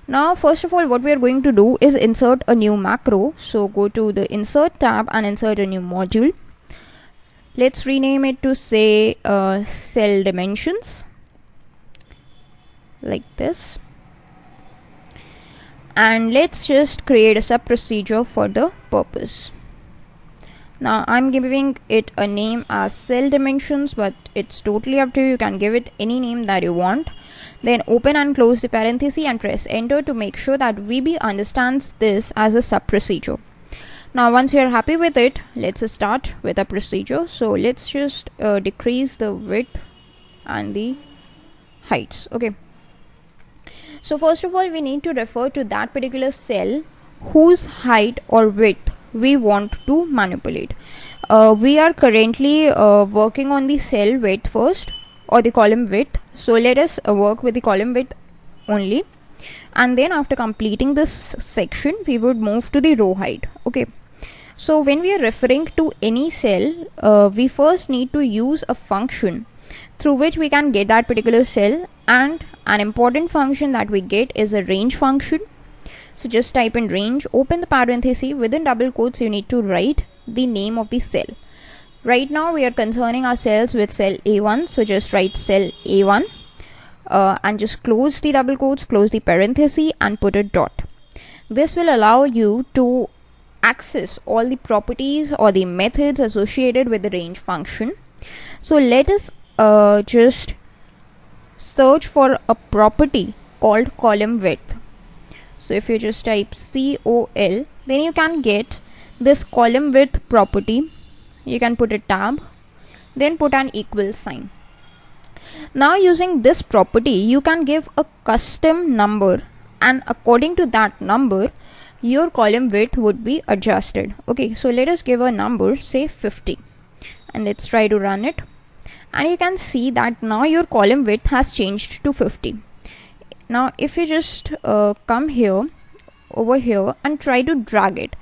Now first of all, what we are going to do is insert a new macro. So go to the Insert tab and insert a new module. Let's rename it to say Cell Dimensions, like this. And let's just create a sub procedure for the purpose. Now I'm giving it a name as Cell Dimensions, but it's totally up to you. You can give it any name that you want. Then open and close the parenthesis and press enter to make sure that VB understands this as a sub procedure. Now once you're happy with it, let's start with a procedure. So let's just decrease the width and the heights. Okay. So first of all, we need to refer to that particular cell whose height or width we want to manipulate. We are currently working on the cell width first, or the column width. So let us work with the column width only, and then after completing this section we would move to the row height. Okay, so when we are referring to any cell, we first need to use a function through which we can get that particular cell, and an important function that we get is a range function. So just type in range, open the parenthesis, within double quotes you need to write the name of the cell. Right now we are concerning ourselves with cell A1, so just write cell A1 and just close the double quotes, close the parenthesis and put a dot. This will allow you to access all the properties or the methods associated with the range function. So let us just search for a property called column width. So if you just type COL, then you can get this column width property. You can put a tab, then put an equal sign. Now using this property you can give a custom number, and according to that number your column width would be adjusted. Okay, so let us give a number, say 50, and let's try to run it, and you can see that now your column width has changed to 50. Now if you just come here over here and try to drag it,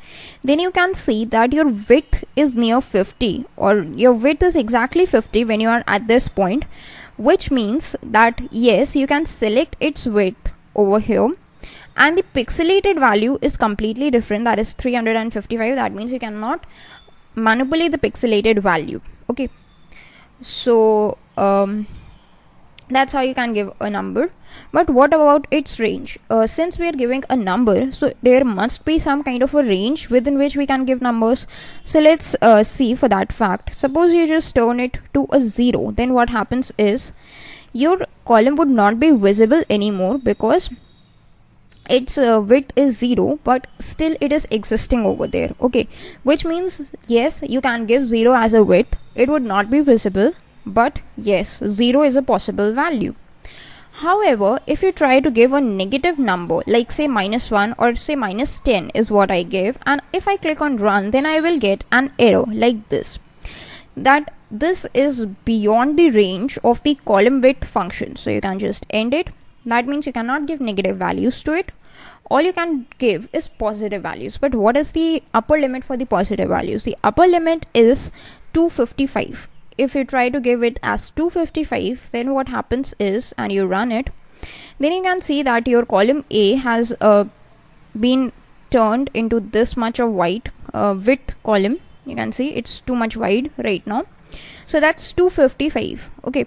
then you can see that your width is near 50, or your width is exactly 50 when you are at this point, which means that yes, you can select its width over here, and the pixelated value is completely different, that is 355. That means you cannot manipulate the pixelated value. Okay, so that's how you can give a number. But what about its range? Since we are giving a number, so there must be some kind of a range within which we can give numbers. So let's see for that fact. Suppose you just turn it to a 0, then what happens is your column would not be visible anymore because its width is 0, but still it is existing over there. Okay, which means yes, you can give 0 as a width. It would not be visible, but yes, 0 is a possible value. However, if you try to give a negative number, like say -1 or say -10 is what I give, and if I click on run, then I will get an error like this, that this is beyond the range of the column width function. So you can just end it. That means you cannot give negative values to it. All you can give is positive values. But what is the upper limit for the positive values? The upper limit is 255. If you try to give it as 255, then what happens is, and you run it, then you can see that your column A has been turned into this much of white width column. You can see it's too much wide right now. So that's 255. Okay.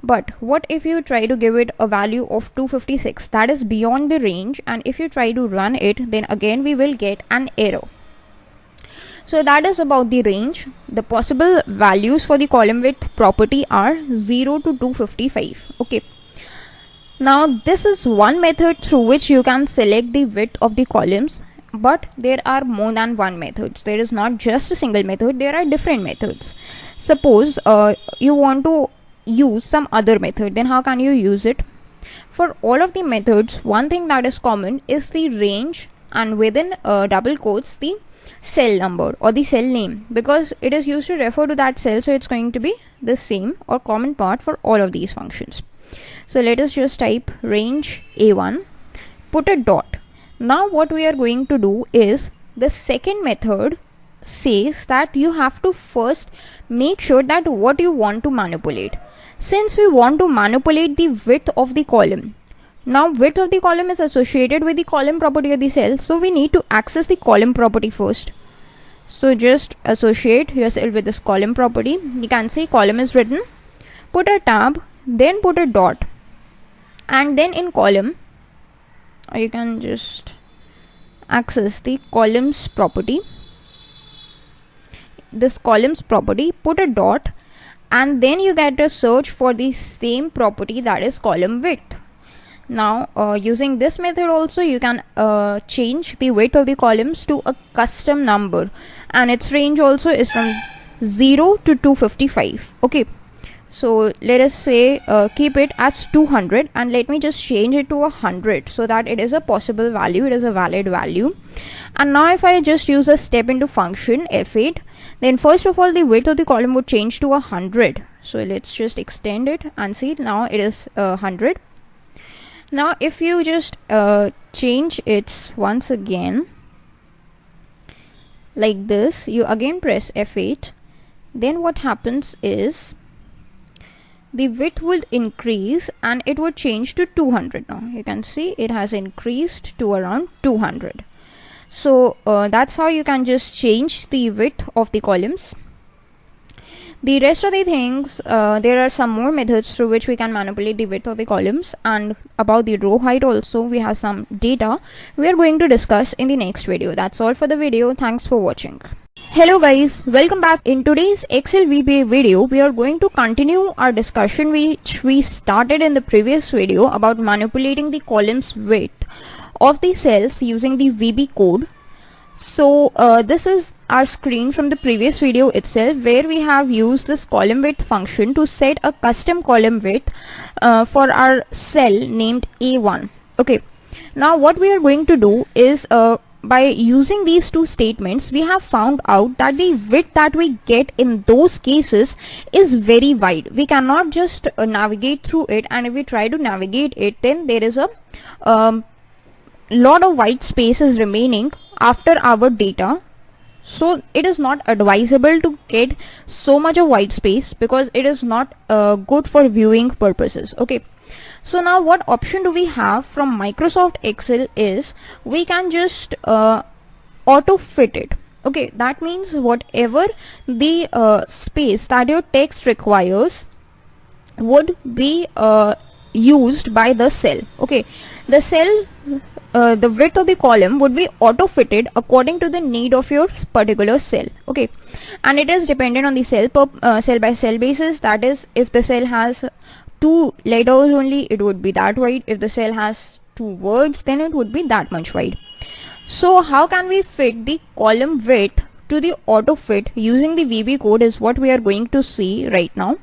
But what if you try to give it a value of 256? That is beyond the range, and if you try to run it, then again we will get an error. So that is about the range. The possible values for the column width property are 0 to 255. Okay. Now this is one method through which you can select the width of the columns, but there are more than one methods. There is not just a single method, there are different methods. Suppose you want to use some other method, then how can you use it? For all of the methods, one thing that is common is the range, and within double quotes the cell number or the cell name, because it is used to refer to that cell, so it's going to be the same or common part for all of these functions. So let us just type range A1, put a dot. Now what we are going to do is, the second method says that you have to first make sure that what you want to manipulate. Since we want to manipulate the width of the column, now width of the column is associated with the column property of the cell, so we need to access the column property first. So just associate yourself with this column property. You can see column is written, put a tab, then put a dot, and then in column you can just access the columns property, this columns property, put a dot, and then you get a search for the same property, that is column width. Now using this method also you can change the width of the columns to a custom number, and its range also is from 0 to 255. Okay, so let us say keep it as 200, and let me just change it to 100 so that it is a possible value, it is a valid value. And now if I just use a step into function F8, then first of all the width of the column would change to 100. So let's just extend it and see, now it is 100. Now if you just change it once again like this, you again press F8, then what happens is the width will increase and it would change to 200. Now you can see it has increased to around 200. So that's how you can just change the width of the columns. The rest of the things, there are some more methods through which we can manipulate the width of the columns, and about the row height also we have some data we are going to discuss in the next video. That's all for the video. Thanks for watching. Hello guys, welcome back. In today's Excel VBA video, we are going to continue our discussion which we started in the previous video about manipulating the columns width of the cells using the VB code. So this is our screen from the previous video itself, where we have used this column width function to set a custom column width for our cell named A1. Okay, now what we are going to do is by using these two statements, we have found out that the width that we get in those cases is very wide. We cannot just navigate through it, and if we try to navigate it, then there is a lot of white spaces remaining after our data. So it is not advisable to get so much of white space because it is not good for viewing purposes. Okay, so now what option do we have from Microsoft Excel is we can just auto fit it. Okay, that means whatever the space that your text requires would be used by the cell. Okay, the cell, the width of the column would be auto fitted according to the need of your particular cell. Okay, and it is dependent on the cell cell by cell basis. That is, if the cell has 2 letters only, it would be that wide. If the cell has 2 words, then it would be that much wide. So how can we fit the column width to the auto fit using the VB code is what we are going to see right now.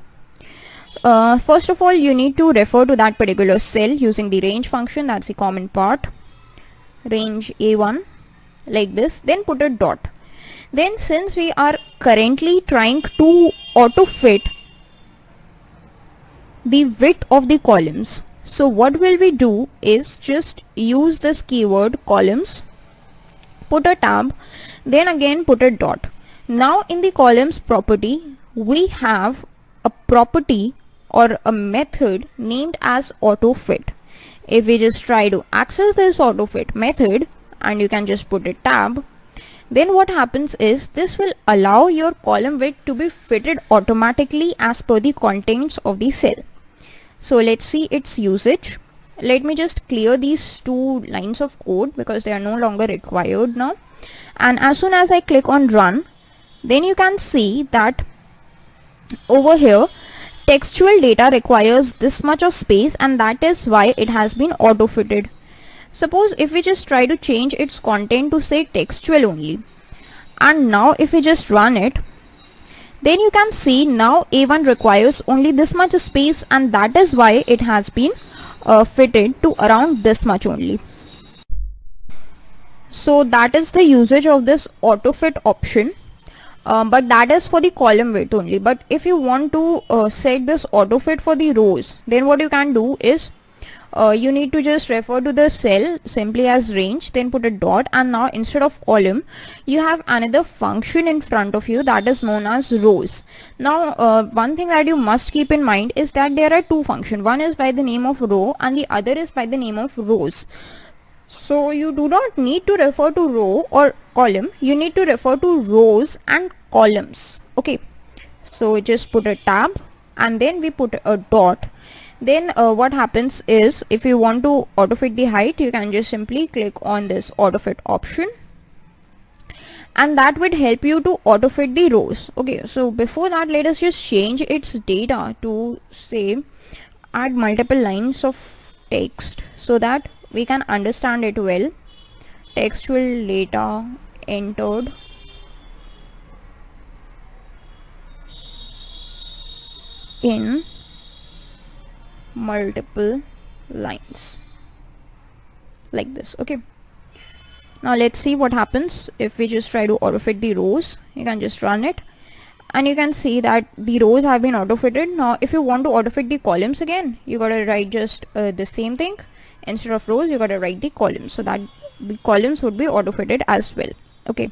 First of all, you need to refer to that particular cell using the range function. That's the common part. Range A1 like this, then put a dot. Then since we are currently trying to auto fit the width of the columns, so what will we do is just use this keyword columns, put a tab, then again put a dot. Now in the columns property, we have a property or a method named as autofit. If we just try to access this autofit method, and you can just put a tab, then what happens is this will allow your column width to be fitted automatically as per the contents of the cell. So let's see its usage. Let me just clear these 2 lines of code because they are no longer required now. And as soon as I click on run, then you can see that over here textual data requires this much of space, and that is why it has been auto fitted. Suppose if we just try to change its content to say textual only, and now if we just run it, then you can see now A1 requires only this much space, and that is why it has been fitted to around this much only. So that is the usage of this auto fit option. But that is for the column width only. But if you want to set this auto fit for the rows, then what you can do is you need to just refer to the cell simply as range, then put a dot, and now instead of column you have another function in front of you that is known as rows. Now one thing that you must keep in mind is that there are 2 functions. One is by the name of row and the other is by the name of rows. So you do not need to refer to row or column, you need to refer to rows and columns. Okay, so just put a tab and then we put a dot. Then what happens is if you want to auto fit the height, you can just simply click on this auto fit option, and that would help you to auto fit the rows. Okay, so before that, let us just change its data to say add multiple lines of text so that we can understand it well. Textual data entered in multiple lines like this. Okay, now let's see what happens if we just try to auto fit the rows. You can just run it and you can see that the rows have been auto fitted. Now if you want to auto fit the columns again, you gotta write just the same thing. Instead of rows, you gotta write the columns, so that the columns would be auto fitted as well. Okay,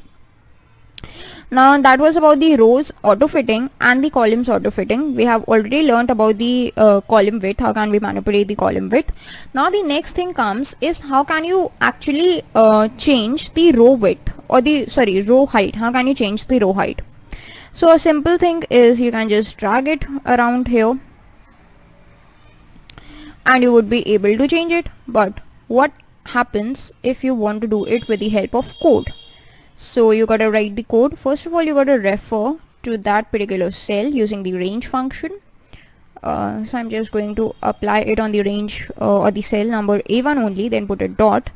now that was about the rows auto fitting and the columns auto fitting. We have already learned about the column width, how can we manipulate the column width. Now the next thing comes is how can you actually change the row width or the row height. How can you change the row height? So a simple thing is you can just drag it around here and you would be able to change it. But what happens if you want to do it with the help of code? So you gotta write the code. First of all, you gotta refer to that particular cell using the range function. So I'm just going to apply it on the range or the cell number A1 only, then put a dot.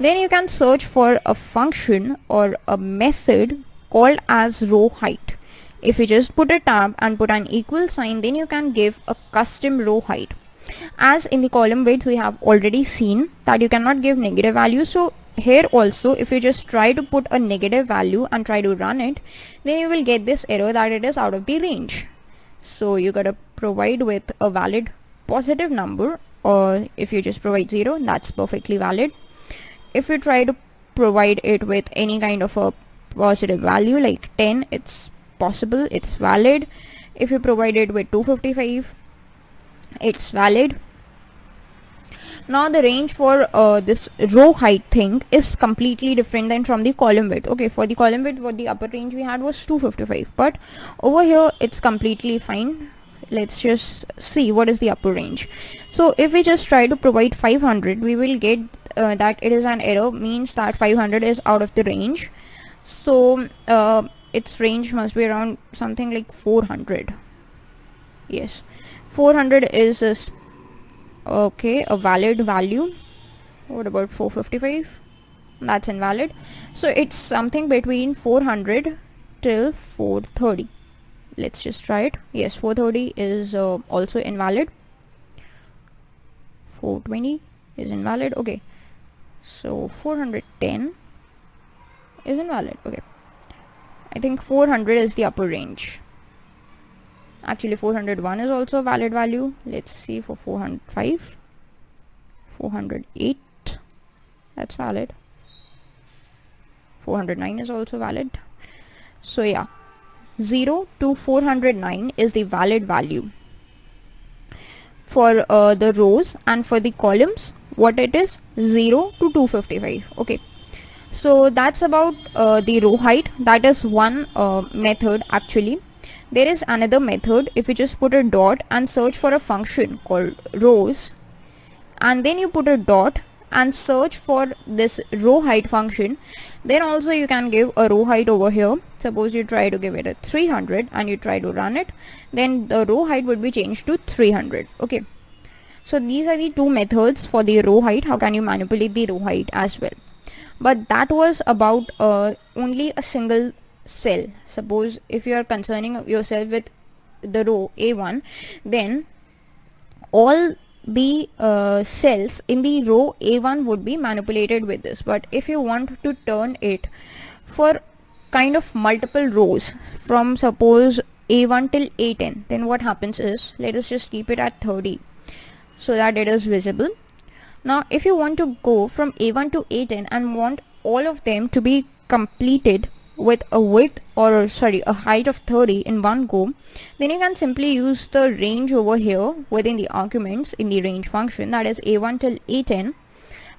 Then you can search for a function or a method called as row height. If you just put a tab and put an equal sign, then you can give a custom row height. As in the column width, we have already seen that you cannot give negative value. So here also, if you just try to put a negative value and try to run it, then you will get this error that it is out of the range. So you gotta provide with a valid positive number, or if you just provide 0, that's perfectly valid. If you try to provide it with any kind of a positive value like 10, it's possible, it's valid. If you provide it with 255, it's valid. Now the range for this row height thing is completely different than from the column width. Okay, for the column width, what the upper range we had was 255, but over here it's completely fine. let's just see what is the upper range. So if we just try to provide 500, we will get that it is an error, means that 500 is out of the range. So its range must be around something like 400. Yes, 400 is a valid value. What about 455? That's invalid. So it's something between 400 till 430. Let's just try it. Yes, 430 is also invalid. 420 is invalid. Okay, so 410 is invalid. Okay, I think 400 is the upper range. Actually 401 is also a valid value. Let's see for 405. 408, that's valid. 409 is also valid. So yeah, 0 to 409 is the valid value for the rows, and for the columns what it is, 0 to 255. Okay, so that's about the row height. That is one method. Actually there is another method. If you just put a dot and search for a function called rows, and then you put a dot and search for this row height function, then also you can give a row height over here. Suppose you try to give it a 300 and you try to run it, then the row height would be changed to 300. Okay, so these are the two methods for the row height. How can you manipulate the row height as well? But that was about only a single cell. Suppose if you are concerning yourself with the row A1, then all the cells in the row A1 would be manipulated with this. But if you want to turn it for kind of multiple rows from suppose A1 till A10, then what happens is, let us just keep it at 30 so that it is visible. Now if you want to go from A1 to A10 and want all of them to be completed with a width, or sorry, a height of 30 in one go, then you can simply use the range over here within the arguments in the range function, that is A1 till A10.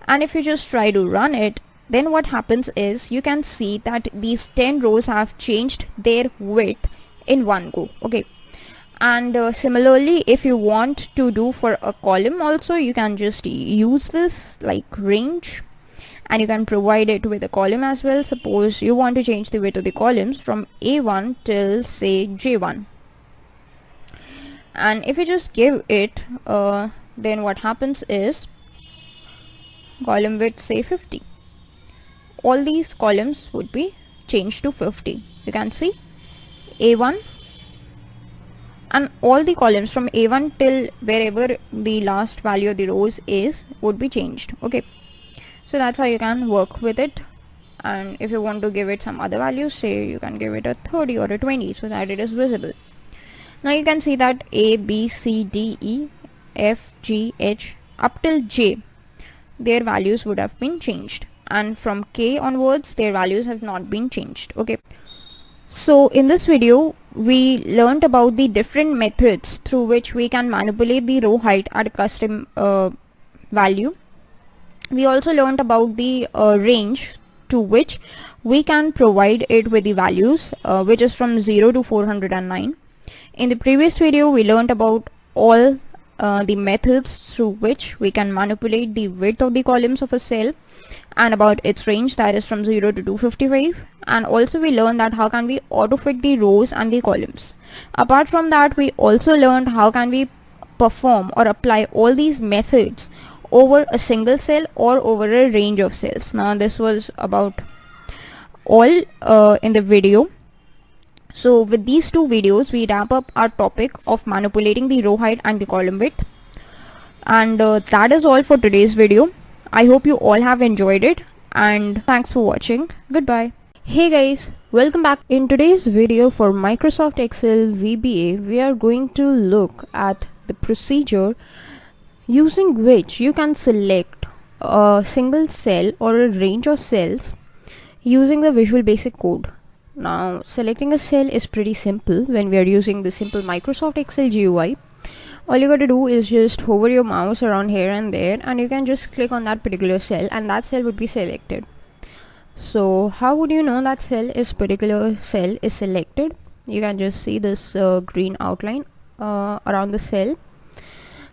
And if you just try to run it, then what happens is you can see that these 10 rows have changed their width in one go. Okay, and similarly if you want to do for a column also, you can just use this like range, and you can provide it with a column as well. Suppose you want to change the width of the columns from A1 till say J1, and if you just give it then what happens is column width say 50, all these columns would be changed to 50. You can see A1, and all the columns from A1 till wherever the last value of the rows is would be changed. Okay, so that's how you can work with it. And if you want to give it some other values, say you can give it a 30 or a 20 so that it is visible. Now you can see that A, B, C, D, E, F, G, H up till J, their values would have been changed, and from K onwards their values have not been changed. Okay, so in this video we learned about the different methods through which we can manipulate the row height at a custom value. We also learned about the range to which we can provide it with the values, which is from 0 to 409. In the previous video we learned about all the methods through which we can manipulate the width of the columns of a cell, and about its range, that is from 0 to 255. And also we learned that how can we auto fit the rows and the columns. Apart from that, we also learned how can we perform or apply all these methods over a single cell or over a range of cells. Now this was about all in the video. So with these two videos we wrap up our topic of manipulating the row height and the column width, and that is all for today's video. I hope you all have enjoyed it, and thanks for watching. Goodbye. Hey guys, welcome back. In today's video for Microsoft Excel VBA, we are going to look at the procedure using which you can select a single cell or a range of cells using the Visual Basic Code. Now selecting a cell is pretty simple when we are using the simple Microsoft Excel GUI. All you got to do is just hover your mouse around here and there, and you can just click on that particular cell and that cell would be selected. So how would you know that particular cell is selected? You can just see this green outline around the cell.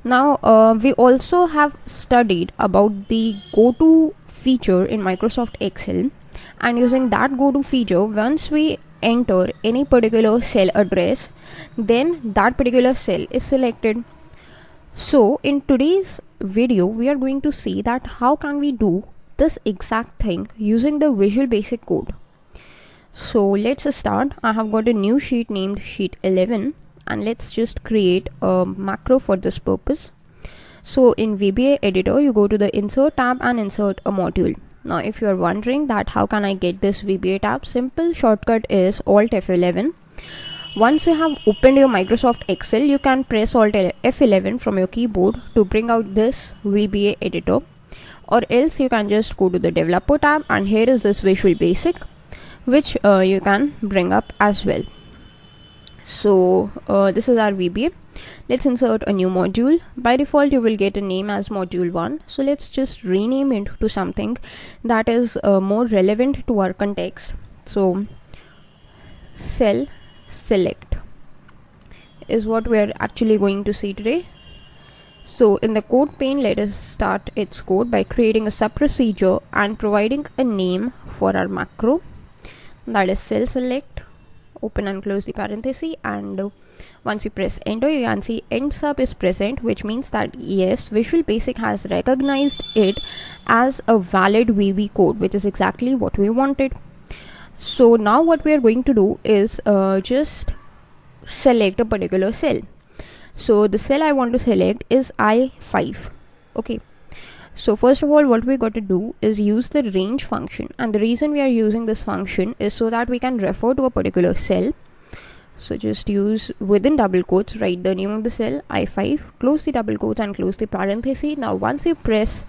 Now we also have studied about the go-to feature in Microsoft Excel, and using that go-to feature, once we enter any particular cell address, then that particular cell is selected. So in today's video we are going to see that how can we do this exact thing using the Visual Basic Code. So let's start. I have got a new sheet named sheet 11, and let's just create a macro for this purpose. So in VBA editor, you go to the insert tab and insert a module. Now if you are wondering that how can I get this VBA tab, simple shortcut is Alt F11. Once you have opened your Microsoft Excel, you can press Alt F11 from your keyboard to bring out this VBA editor, or else you can just go to the developer tab, and here is this Visual Basic, which you can bring up as well. So this is our VBA. Let's insert a new module. By default you will get a name as module 1, so let's just rename it to something that is more relevant to our context. So cell select is what we are actually going to see today. So in the code pane, let us start its code by creating a sub procedure and providing a name for our macro, that is cell select. Open and close the parenthesis, and once you press enter, you can see end sub is present, which means that yes, Visual Basic has recognized it as a valid VB code, which is exactly what we wanted. So now what we are going to do is just select a particular cell. So the cell I want to select is I5. Okay, so first of all, what we got to do is use the range function, and the reason we are using this function is so that we can refer to a particular cell. So just use within double quotes, write the name of the cell I5, close the double quotes and close the parenthesis. Now once you press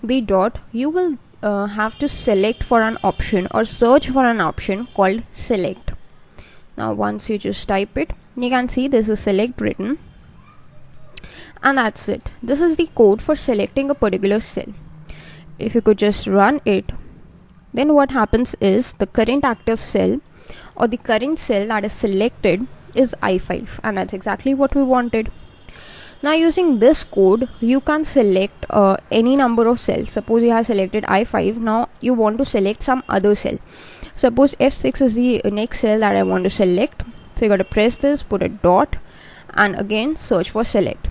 the dot, you will have to select for an option or search for an option called select. Now once you just type it, you can see this is select written, and that's it. This is the code for selecting a particular cell. If you could just run it, then what happens is the current active cell or the current cell that is selected is I5, and that's exactly what we wanted. Now using this code, you can select any number of cells. Suppose you have selected I5, now you want to select some other cell. Suppose F6 is the next cell that I want to select. So you got to press this, put a dot, and again search for select.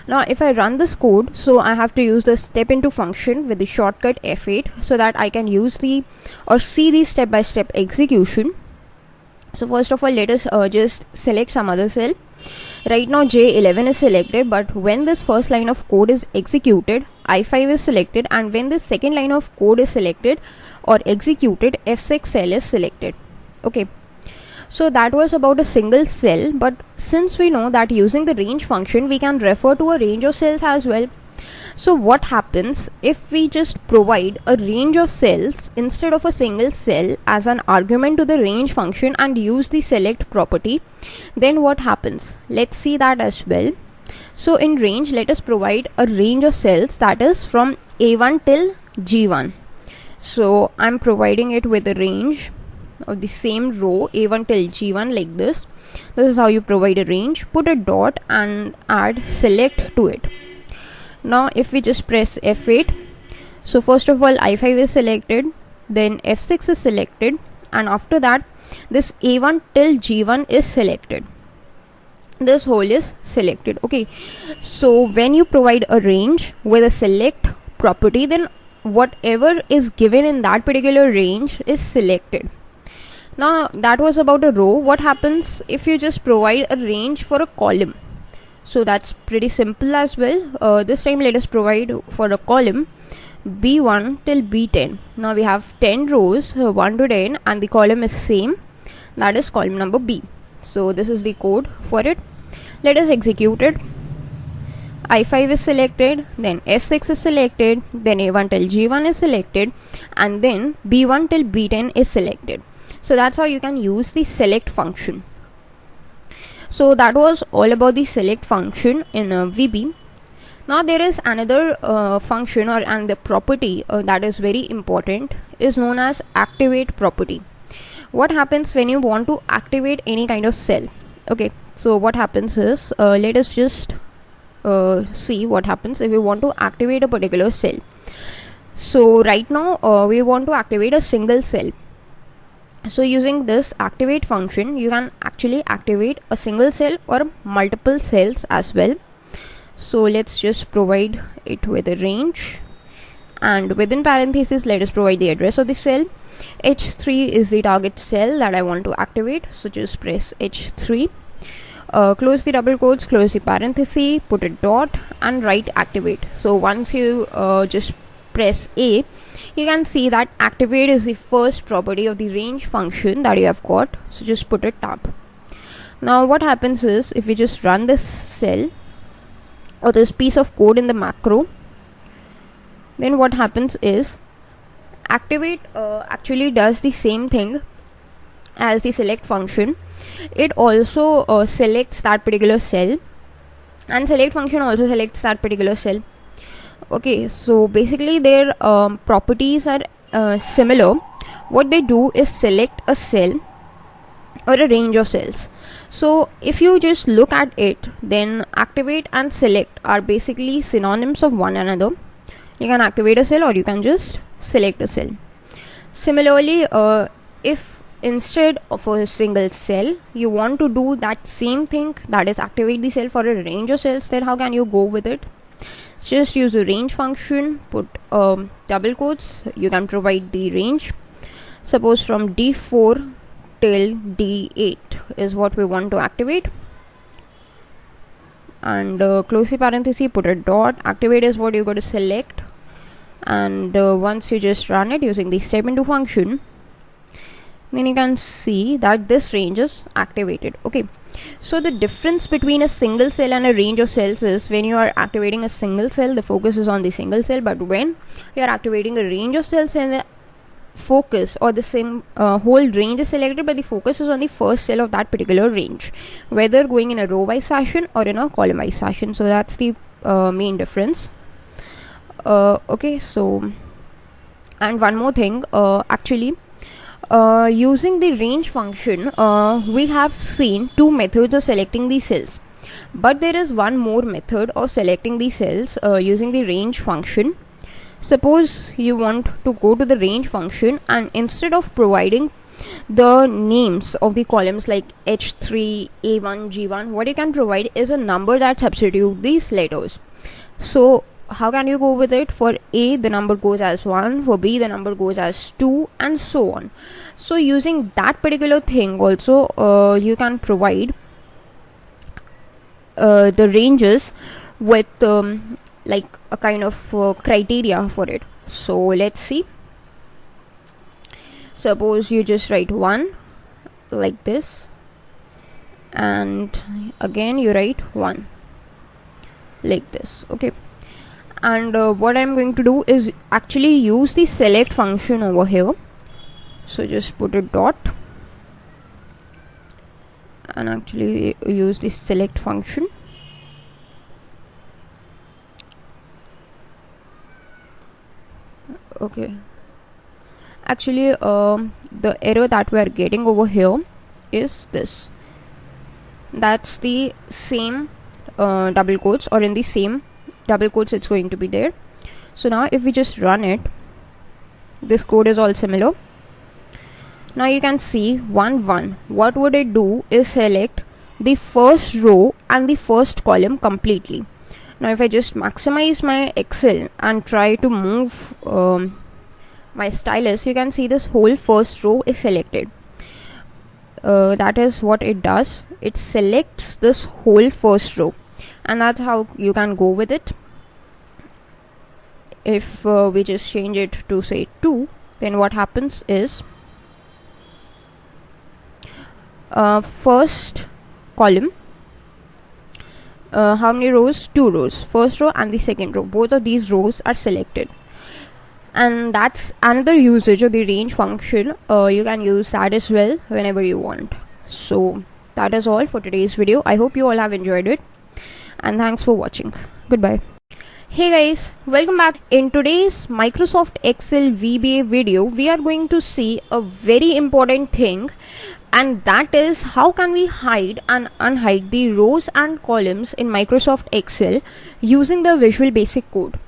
Now if I run this code, so I have to use the step into function with the shortcut F8 so that I can use the or see the step-by-step execution. So first of all, let us just select some other cell. Right now J11 is selected, but when this first line of code is executed, I5 is selected, and when this second line of code is selected or executed, F6 cell is selected. Okay, so that was about a single cell, but since we know that using the range function we can refer to a range of cells as well. So what happens if we just provide a range of cells instead of a single cell as an argument to the range function and use the select property? Then what happens? Let's see that as well. So in range, let us provide a range of cells that is from A1 till G1. So I'm providing it with a range of the same row A1 till G1 like this. This is how you provide a range. Put a dot and add select to it. Now if we just press F8, so first of all I5 is selected, then F6 is selected, and after that this A1 till G1 is selected. This whole is selected. Okay, so when you provide a range with a select property, then whatever is given in that particular range is selected. Now that was about a row. What happens if you just provide a range for a column? So that's pretty simple as well. This time let us provide for a column B1 till B10. Now we have 10 rows, 1 to 10, and the column is same, that is column number B. So this is the code for it. Let us execute it. I5 is selected, then F6 is selected, then A1 till G1 is selected, and then B1 till B10 is selected. So that's how you can use the select function. So that was all about the select function in VB. Now there is another function and the property that is very important, is known as activate property. What happens when you want to activate any kind of cell? Okay, so what happens is, let us just see what happens if we want to activate a particular cell. So right now we want to activate a single cell. So using this activate function, you can actually activate a single cell or multiple cells as well. So let's just provide it with a range, and within parentheses let us provide the address of the cell. H3 is the target cell that I want to activate, so just press H3, close the double quotes, close the parenthesis, put a dot and write activate. So once you just press A, you can see that activate is the first property of the range function that you have got, so just put a tab. Now what happens is, if we just run this cell or this piece of code in the macro, then what happens is activate actually does the same thing as the select function. It also selects that particular cell, and select function also selects that particular cell. Okay, so basically their properties are similar. What they do is select a cell or a range of cells. So if you just look at it, then activate and select are basically synonyms of one another. You can activate a cell or you can just select a cell. Similarly, if instead of a single cell you want to do that same thing, that is activate the cell for a range of cells, then how can you go with it? Just use the range function, put double quotes, you can provide the range. Suppose from D4 till D8 is what we want to activate, and close the parenthesis, put a dot. Activate is what you got to select, and once you just run it using the step into function, then you can see that this range is activated. Okay, so the difference between a single cell and a range of cells is, when you are activating a single cell, the focus is on the single cell, but when you are activating a range of cells, and the focus or the same whole range is selected, but the focus is on the first cell of that particular range, whether going in a row wise fashion or in a column wise fashion. So that's the main difference. Okay, so, and one more thing, actually using the range function, we have seen two methods of selecting the cells, but there is one more method of selecting the cells using the range function. Suppose you want to go to the range function, and instead of providing the names of the columns like H3, A1, G1, what you can provide is a number that substitutes these letters. So how can you go with it? For A, the number goes as 1, for B, the number goes as 2, and so on. So using that particular thing also, you can provide the ranges with like a kind of criteria for it. So let's see. Suppose you just write 1 like this, and again you write 1 like this. Okay, and what I'm going to do is actually use the select function over here. So just put a dot and actually use the select function. Okay, actually the error that we are getting over here is this. That's the same double quotes, or in the same double quotes it's going to be there. So now if we just run it, this code is all similar. Now you can see 1 1. What would it do is select the first row and the first column completely. Now if I just maximize my Excel and try to move my stylus, you can see this whole first row is selected. That is what it does. It selects this whole first row, and that's how you can go with it. If we just change it to say 2, then what happens is first column, how many rows? 2 rows. First row and the second row, both of these rows are selected, and that's another usage of the range function. You can use that as well whenever you want. So that is all for today's video. I hope you all have enjoyed it, and thanks for watching. Goodbye. Hey guys, welcome back. In today's Microsoft Excel VBA video, we are going to see a very important thing and that is how can we hide and unhide the rows and columns in Microsoft Excel using the Visual Basic code.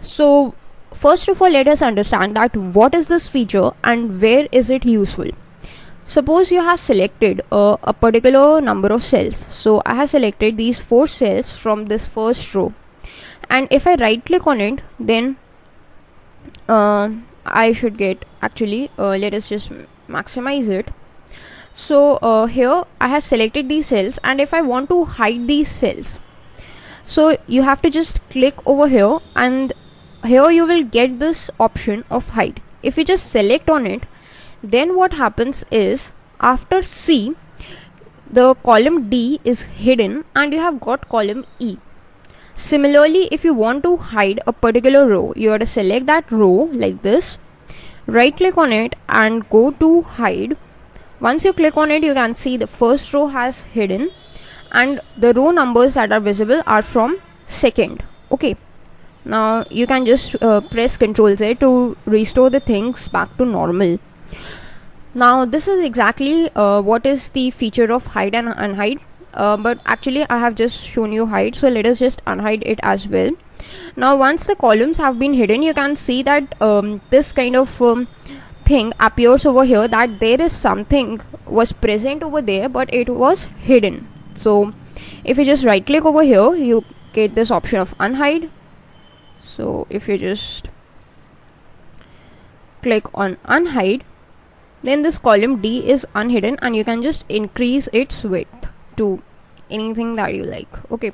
So first of all, let us understand that what is this feature and where is it useful. Suppose you have selected a particular number of cells. So I have selected these 4 cells from this first row, and if I right click on it, then I should get, actually let us just maximize it. So here I have selected these cells, and if I want to hide these cells, so you have to just click over here, and here you will get this option of hide. If you just select on it, then what happens is after C, the column D is hidden and you have got column E. Similarly, if you want to hide a particular row, you have to select that row like this, right click on it and go to hide. Once you click on it, you can see the first row has hidden and the row numbers that are visible are from second. Okay, now you can just press Ctrl Z to restore the things back to normal. Now this is exactly what is the feature of hide and unhide, but actually I have just shown you hide, so let us just unhide it as well. Now once the columns have been hidden, you can see that this kind of thing appears over here, that there is something was present over there but it was hidden. So if you just right click over here, you get this option of unhide. So if you just click on unhide, then this column D is unhidden and you can just increase its width to anything that you like. Okay,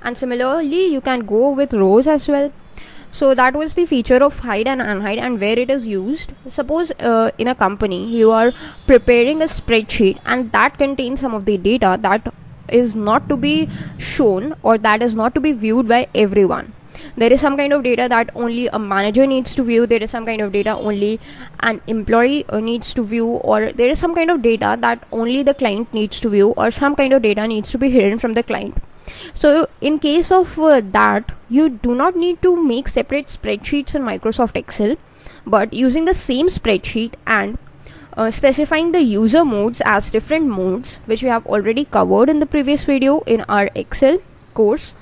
and similarly you can go with rows as well. So that was the feature of hide and unhide and where it is used. Suppose in a company you are preparing a spreadsheet and that contains some of the data that is not to be shown or that is not to be viewed by everyone. There is some kind of data that only a manager needs to view, there is some kind of data only an employee needs to view, or there is some kind of data that only the client needs to view, or some kind of data needs to be hidden from the client. So in case of that, you do not need to make separate spreadsheets in Microsoft Excel, but using the same spreadsheet and specifying the user modes as different modes, which we have already covered in the previous video in our Excel course,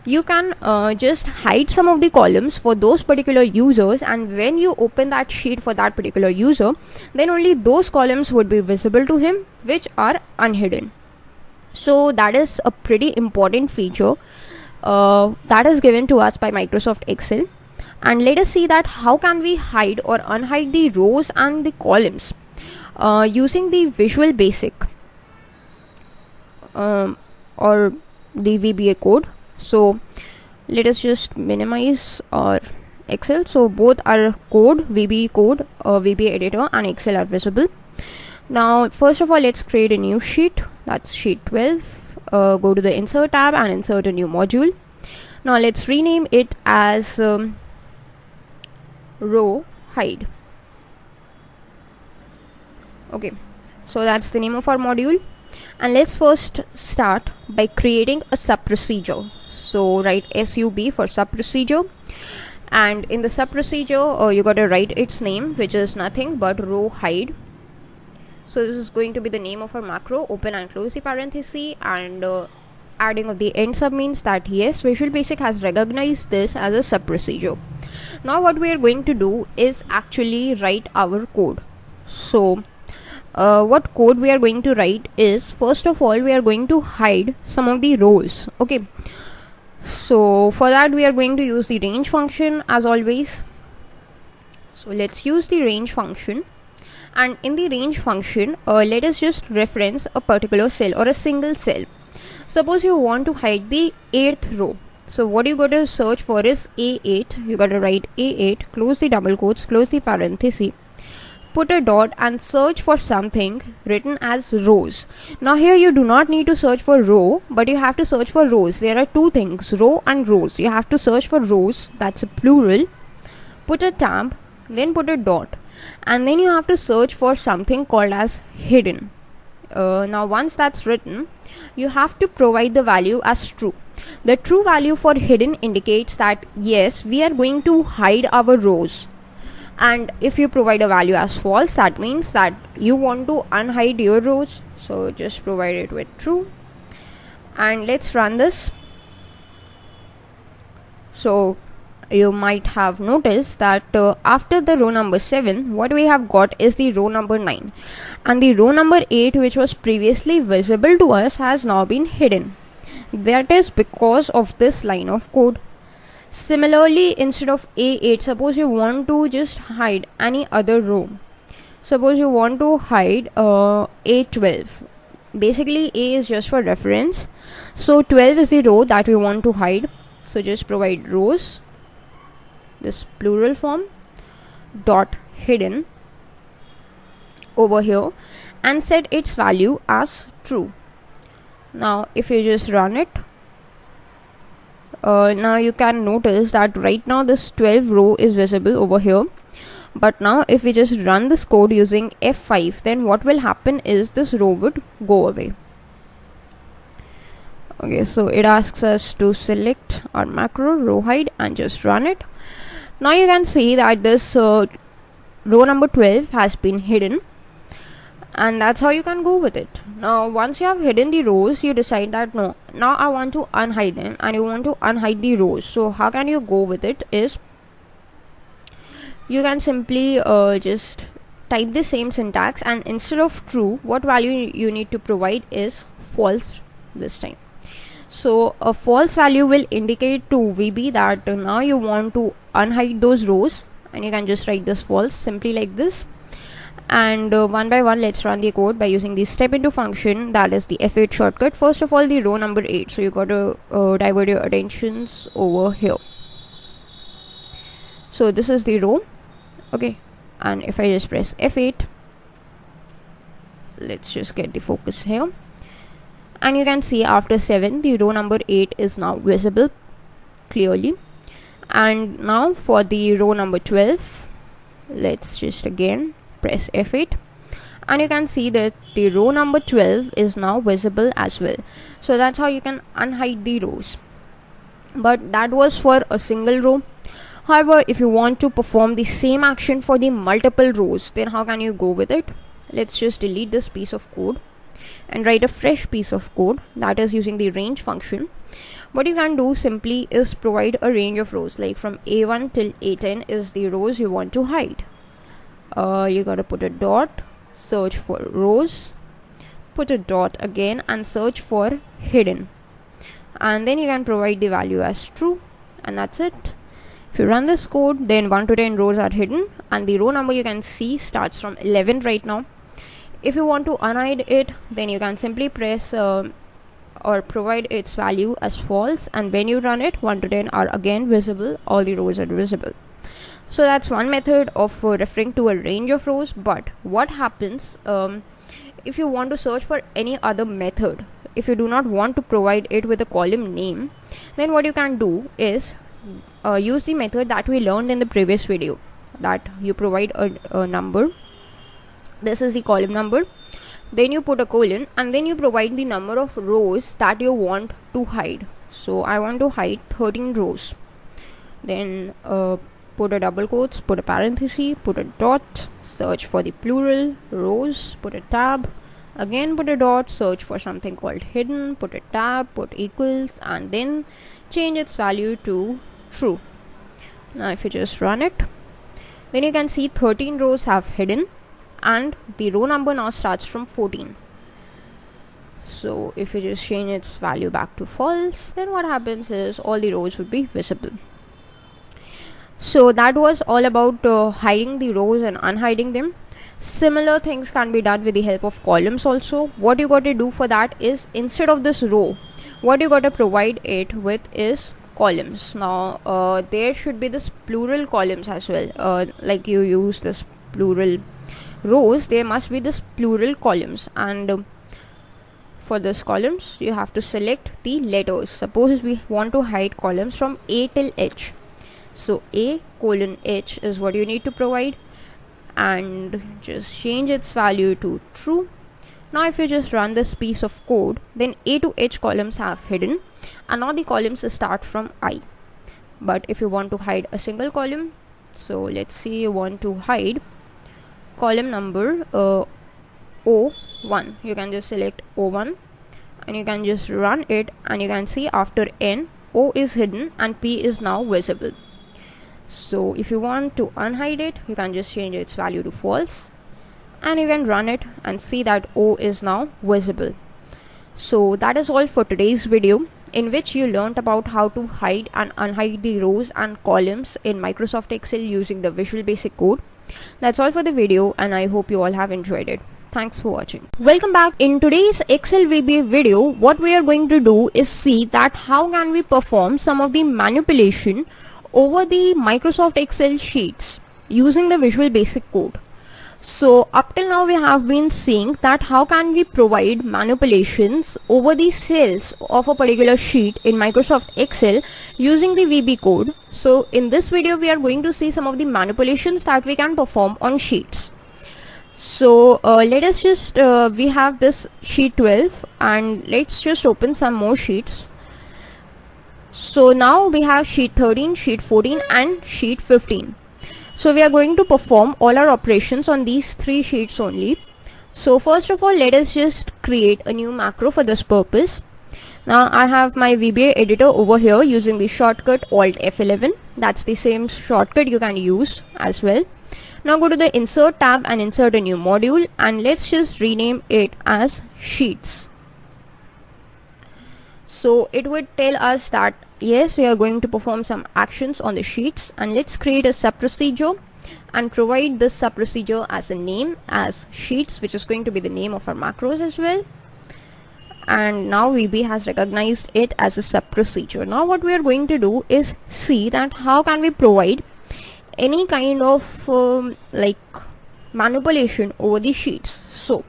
you can just hide some of the columns for those particular users, and when you open that sheet for that particular user, then only those columns would be visible to him which are unhidden. So that is a pretty important feature that is given to us by Microsoft Excel. And let us see that how can we hide or unhide the rows and the columns using the Visual Basic or the VBA code. So let us just minimize our Excel. So both are code, VBA code, VBA editor and Excel are visible. Now first of all, let's create a new sheet, that's sheet 12. Go to the insert tab and insert a new module. Now let's rename it as row hide. Okay, so that's the name of our module, and let's first start by creating a sub procedure. So write SUB for sub procedure, and in the sub procedure you got to write its name, which is nothing but row hide. So this is going to be the name of our macro. Open and close the parenthesis, and adding of the end sub means that yes, Visual Basic has recognized this as a sub procedure. Now what we are going to do is actually write our code. So what code we are going to write is, first of all, we are going to hide some of the rows. Okay, so for that we are going to use the range function as always. So let's use the range function, and in the range function let us just reference a particular cell or a single cell. Suppose you want to hide the 8th row, so what you got to search for is A8. You got to write A8, close the double quotes, close the parenthesis, put a dot and search for something written as rows. Now here you do not need to search for row, but you have to search for rows. There are two things, row and rows. You have to search for rows, that's a plural, put a tab, then put a dot, and then you have to search for something called as hidden. Now once that's written, you have to provide the value as true. The true value for hidden indicates that yes, we are going to hide our rows, And if you provide a value as false, that means that you want to unhide your rows, so just provide it with true. And let's run this. So you might have noticed that after the row number 7, what we have got is the row number 9, and the row number 8, which was previously visible to us, has now been hidden. That is because of this line of code. Similarly, instead of A8, suppose you want to just hide any other row. Suppose you want to hide A12. Basically, A is just for reference, so 12 is the row that we want to hide. So just provide rows, this plural form, dot hidden over here, and set its value as true. Now if you just run it, now you can notice that right now this 12 row is visible over here, but now if we just run this code using F5, then what will happen is this row would go away. Okay, so it asks us to select our macro row hide and just run it. Now you can see that this row number 12 has been hidden, and that's how you can go with it. Now once you have hidden the rows, you decide that no, now I want to unhide them, and you want to unhide the rows. So how can you go with it is, you can simply just type the same syntax, and instead of true, what value you need to provide is false this time. So a false value will indicate to VB that now you want to unhide those rows, and you can just write this false simply like this. And one by one, let's run the code by using the step into function, that is the F8 shortcut. First of all, the row number 8, so you got to divert your attentions over here. So this is the row, okay, and if I just press F8, let's just get the focus here, and you can see after 7 the row number 8 is now visible clearly. And now for the row number 12, let's just again press F8, and you can see that the row number 12 is now visible as well. So that's how you can unhide the rows, but that was for a single row. However, if you want to perform the same action for the multiple rows, then how can you go with it? Let's just delete this piece of code and write a fresh piece of code, that is using the range function. What you can do simply is provide a range of rows, like from A1 till A10 is the rows you want to hide. You gotta put a dot, search for rows, put a dot again, and search for hidden, and then you can provide the value as true, and that's it. If you run this code, then 1 to 10 rows are hidden, and the row number you can see starts from 11 right now. If you want to unhide it, then you can simply press or provide its value as false, and when you run it, 1 to 10 are again visible, all the rows are visible. So that's one method of referring to a range of rows. But what happens if you want to search for any other method? If you do not want to provide it with a column name, then what you can do is use the method that we learned in the previous video, that you provide a number. This is the column number, then you put a colon, and then you provide the number of rows that you want to hide. So I want to hide 13 rows, then put a double quotes, put a parenthesis, put a dot, search for the plural rows, put a tab, again put a dot, search for something called hidden, put a tab, put equals, and then change its value to true. Now if you just run it, then you can see 13 rows have hidden, and the row number now starts from 14. So if you just change its value back to false, then what happens is all the rows would be visible. So that was all about hiding the rows and unhiding them. Similar things can be done with the help of columns also. What you got to do for that is, instead of this row, what you got to provide it with is columns. Now there should be this plural columns as well, like you use this plural rows, there must be this plural columns, and for this columns you have to select the letters. Suppose we want to hide columns from A till H, so A colon H is what you need to provide, and just change its value to true. Now if you just run this piece of code, then A to H columns have hidden, and now the columns start from I. But if you want to hide a single column, So let's say you want to hide column number O1. You can just select O1 and you can just run it, and you can see after N, O is hidden and P is now visible. So if you want to unhide it, you can just change its value to false, and you can run it and see that O is now visible. So that is all for today's video, in which you learned about how to hide and unhide the rows and columns in Microsoft Excel using the Visual Basic Code. That's all for the video, and I hope you all have enjoyed it. Thanks for watching. Welcome back. In today's Excel VBA video, what we are going to do is see that how can we perform some of the manipulation over the Microsoft Excel sheets using the Visual Basic Code. So up till now we have been seeing that how can we provide manipulations over the cells of a particular sheet in Microsoft Excel using the VB code. So in this video we are going to see some of the manipulations that we can perform on sheets. So let us just we have this sheet 12, and let's just open some more sheets. So now we have sheet 13, sheet 14 and sheet 15. So we are going to perform all our operations on these three sheets only. So first of all, let us just create a new macro for this purpose. Now I have my VBA editor over here using the shortcut Alt F11. That's the same shortcut you can use as well. Now go to the insert tab and insert a new module, and let's just rename it as sheets. So it would tell us that yes, we are going to perform some actions on the sheets, and let's create a sub procedure and provide this sub procedure as a name as sheets, which is going to be the name of our macros as well. And now VB has recognized it as a sub procedure. Now what we are going to do is see that how can we provide any kind of like manipulation over the sheets. So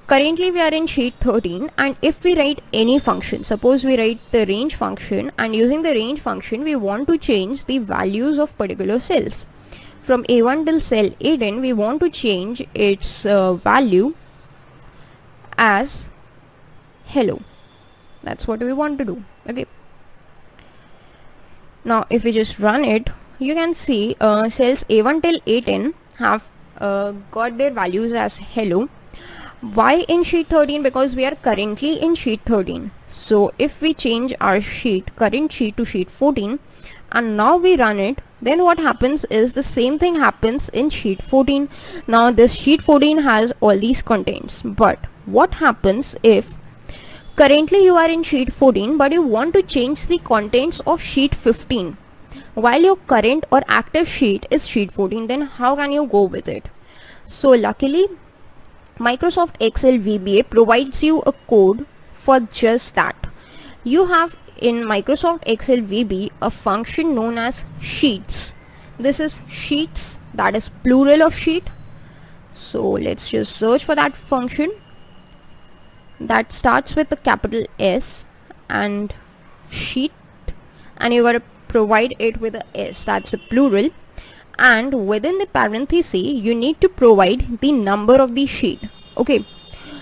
currently we are in sheet 13, and if we write any function, suppose we write the range function, and using the range function we want to change the values of particular cells. From A1 till cell A10 we want to change its value as hello. That's what we want to do. Okay. Now if we just run it, you can see cells A1 till A10 have got their values as hello. Why in sheet 13? Because we are currently in sheet 13. So if we change our sheet, current sheet, to sheet 14, and now we run it, then what happens is the same thing happens in sheet 14. Now this sheet 14 has all these contents, but what happens if currently you are in sheet 14 but you want to change the contents of sheet 15 while your current or active sheet is sheet 14? Then how can you go with it? So luckily Microsoft Excel VBA provides you a code for just that. You have in Microsoft Excel VB a function known as sheets. This is sheets, that is plural of sheet. So let's just search for that function that starts with the capital S and sheet, and you gotta provide it with a S, that's the plural, and within the parenthesis you need to provide the number of the sheet. Okay,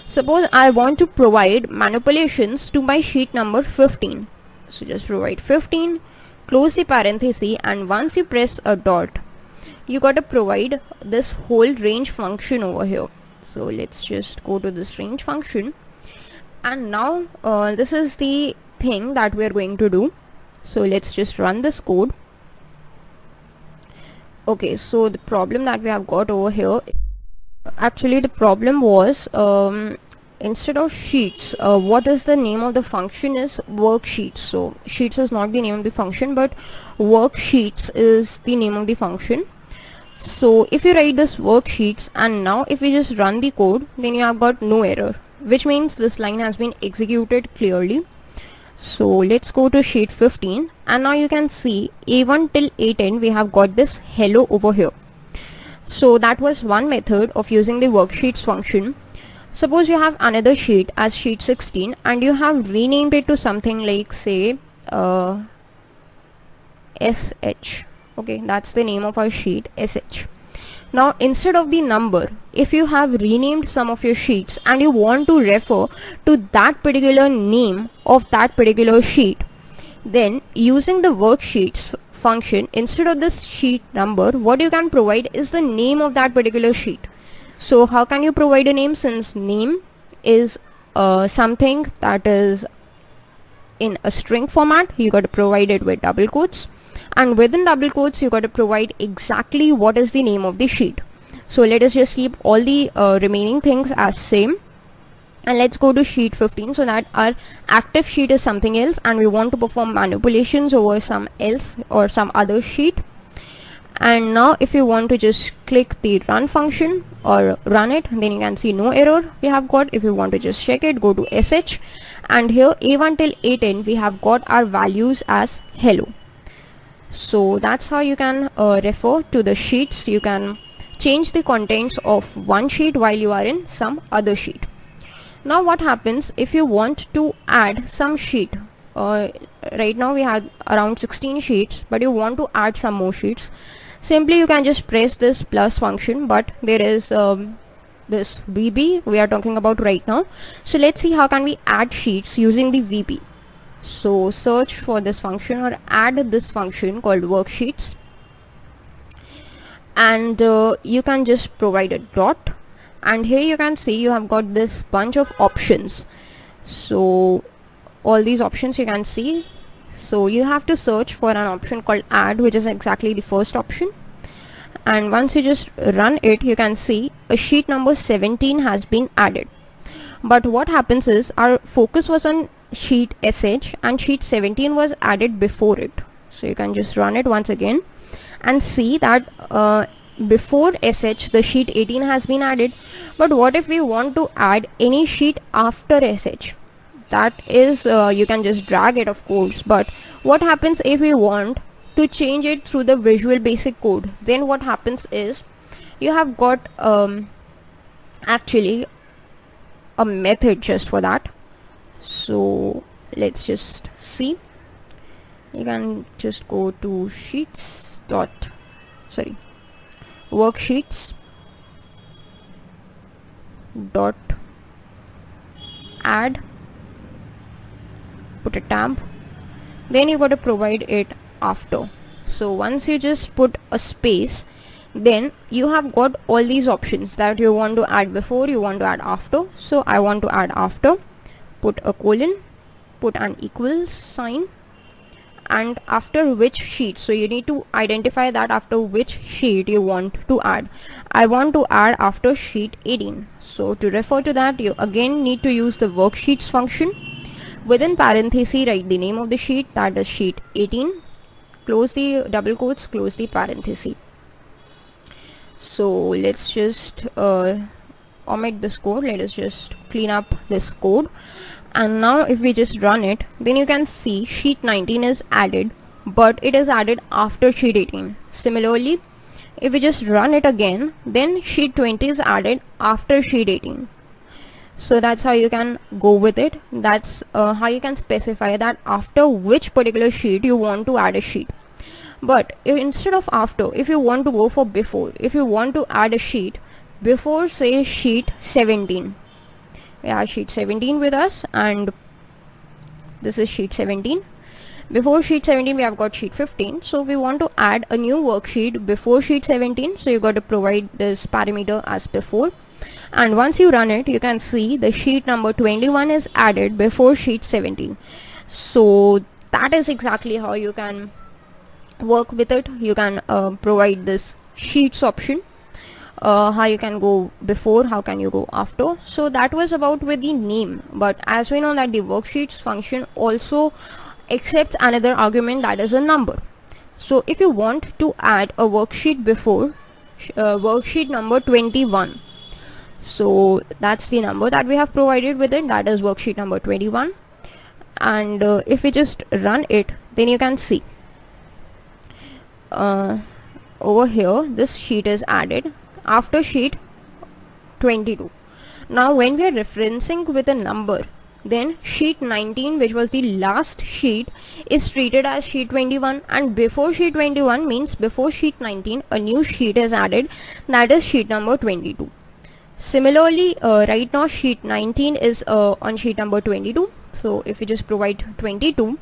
suppose I want to provide manipulations to my sheet number 15, so just provide 15, close the parenthesis, and once you press a dot you got to provide this whole range function over here. So let's just go to this range function, and now this is the thing that we are going to do. So let's just run this code. Okay, so the problem that we have got over here, actually the problem was instead of sheets, what is the name of the function is worksheets. So sheets is not the name of the function, but worksheets is the name of the function. So if you write this worksheets, and now if we just run the code, then you have got no error, which means this line has been executed clearly. So let's go to sheet 15, and now you can see A1 till A10 we have got this hello over here. So that was one method of using the worksheets function. Suppose you have another sheet as sheet 16 and you have renamed it to something like say SH. Okay, that's the name of our sheet, SH. Now instead of the number, if you have renamed some of your sheets and you want to refer to that particular name of that particular sheet, then using the worksheets function, instead of this sheet number, what you can provide is the name of that particular sheet. So how can you provide a name? Since name is something that is in a string format, you got to provide it with double quotes, and within double quotes you got to provide exactly what is the name of the sheet. So let us just keep all the remaining things as same, and let's go to sheet 15, so that our active sheet is something else and we want to perform manipulations over some else or some other sheet. And now if you want to just click the run function or run it, then you can see no error we have got. If you want to just check it, go to sh, and here A1 till A10 we have got our values as hello. So that's how you can refer to the sheets. You can change the contents of one sheet while you are in some other sheet. Now what happens if you want to add some sheet? Right now we have around 16 sheets, but you want to add some more sheets. Simply you can just press this plus function, but there is this VB we are talking about right now. So let's see how can we add sheets using the VB. So search for this function or add this function called worksheets, and you can just provide a dot, and here you can see you have got this bunch of options. So all these options you can see. So you have to search for an option called add, which is exactly the first option, and once you just run it, you can see a sheet number 17 has been added. But what happens is our focus was on sheet sh and sheet 17 was added before it. So you can just run it once again and see that before sh the sheet 18 has been added. But what if we want to add any sheet after sh? That is you can just drag it, of course, but what happens if we want to change it through the Visual Basic Code? Then what happens is you have got actually a method just for that. So let's just see. You can just go to worksheets dot add, put a tab, then you got to provide it after. So once you just put a space, then you have got all these options that you want to add before, you want to add after. So I want to add after, put a colon, put an equals sign, and after which sheet. So you need to identify that after which sheet you want to add. I want to add after sheet 18. So to refer to that, you again need to use the worksheets function. Within parenthesis write the name of the sheet, that is sheet 18, close the double quotes, close the parenthesis. So let's just omit this code, let us just clean up this code, and now if we just run it, then you can see sheet 19 is added, but it is added after sheet 18. Similarly, if we just run it again, then sheet 20 is added after sheet 18. So that's how you can go with it. That's how you can specify that after which particular sheet you want to add a sheet. But instead of after, if you want to go for before, if you want to add a sheet before, say sheet 17, we have sheet 17 with us, and this is sheet 17. Before sheet 17 we have got sheet 15. So we want to add a new worksheet before sheet 17, so you got to provide this parameter as before, and once you run it, you can see the sheet number 21 is added before sheet 17. So that is exactly how you can work with it. You can provide this sheets option, how you can go before, how can you go after. So that was about with the name, but as we know that the worksheets function also accepts another argument, that is a number. So if you want to add a worksheet before worksheet number 21, so that's the number that we have provided with it, that is worksheet number 21. And if we just run it, then you can see over here this sheet is added after sheet 22. Now when we are referencing with a number, then sheet 19, which was the last sheet, is treated as sheet 21, and before sheet 21 means before sheet 19 a new sheet is added, that is sheet number 22. Similarly, right now sheet 19 is on sheet number 22. So if you just provide 22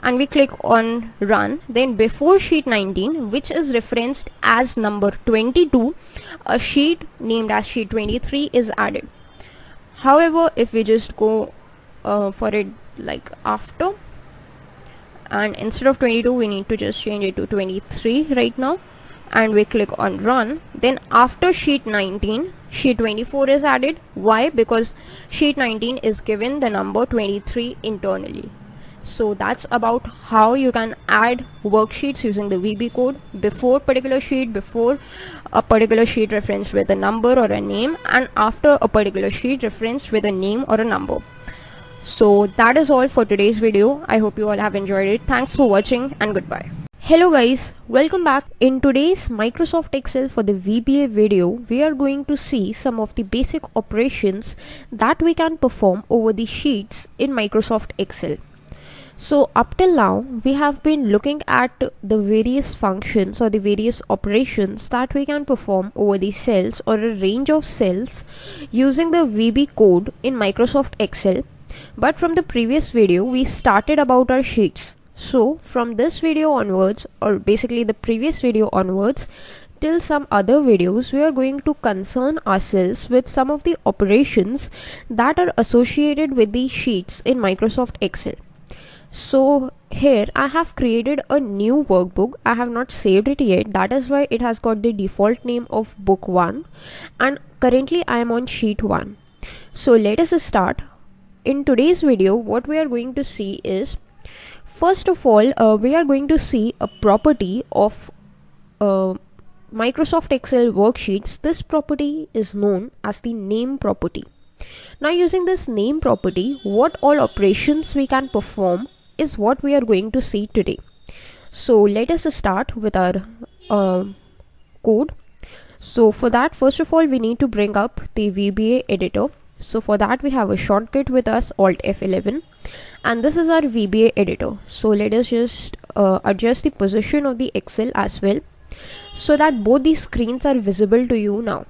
and we click on run, then before sheet 19, which is referenced as number 22, a sheet named as sheet 23 is added. However, if we just go for it like after, and instead of 22 we need to just change it to 23 right now, and we click on run, then after sheet 19 sheet 24 is added. Why? Because sheet 19 is given the number 23 internally. So that's about how you can add worksheets using the VB code before particular sheet, before a particular sheet referenced with a number or a name, and after a particular sheet referenced with a name or a number. So that is all for today's video. I hope you all have enjoyed it. Thanks for watching and goodbye. Hello guys, welcome back. In today's Microsoft Excel for the VBA video, we are going to see some of the basic operations that we can perform over the sheets in Microsoft Excel. So up till now, we have been looking at the various functions or the various operations that we can perform over the cells or a range of cells using the VB code in Microsoft Excel. But from the previous video, we started about our sheets. So from this video onwards, or basically the previous video onwards, till some other videos, we are going to concern ourselves with some of the operations that are associated with the sheets in Microsoft Excel. So here I have created a new workbook. I have not saved it yet. That is why it has got the default name of book 1, and currently I am on sheet 1. So let us start. In today's video, what we are going to see is, first of all, we are going to see a property of Microsoft Excel worksheets. This property is known as the name property. Now using this name property, what all operations we can perform is what we are going to see today. So let us start with our code. So for that, first of all, we need to bring up the VBA editor. So for that, we have a shortcut with us, Alt F11, and this is our VBA editor. So let us just adjust the position of the Excel as well, so that both these screens are visible to you now.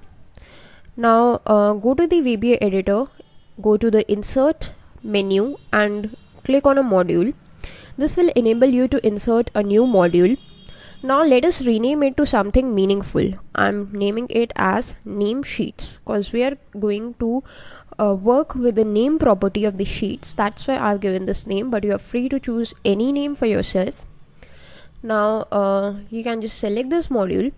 Now go to the VBA editor, go to the insert menu and click on a module. This will enable you to insert a new module. Now let us rename it to something meaningful. I'm naming it as name sheets, because we are going to work with the name property of the sheets. That's why I've given this name, but you are free to choose any name for yourself. Now you can just select this module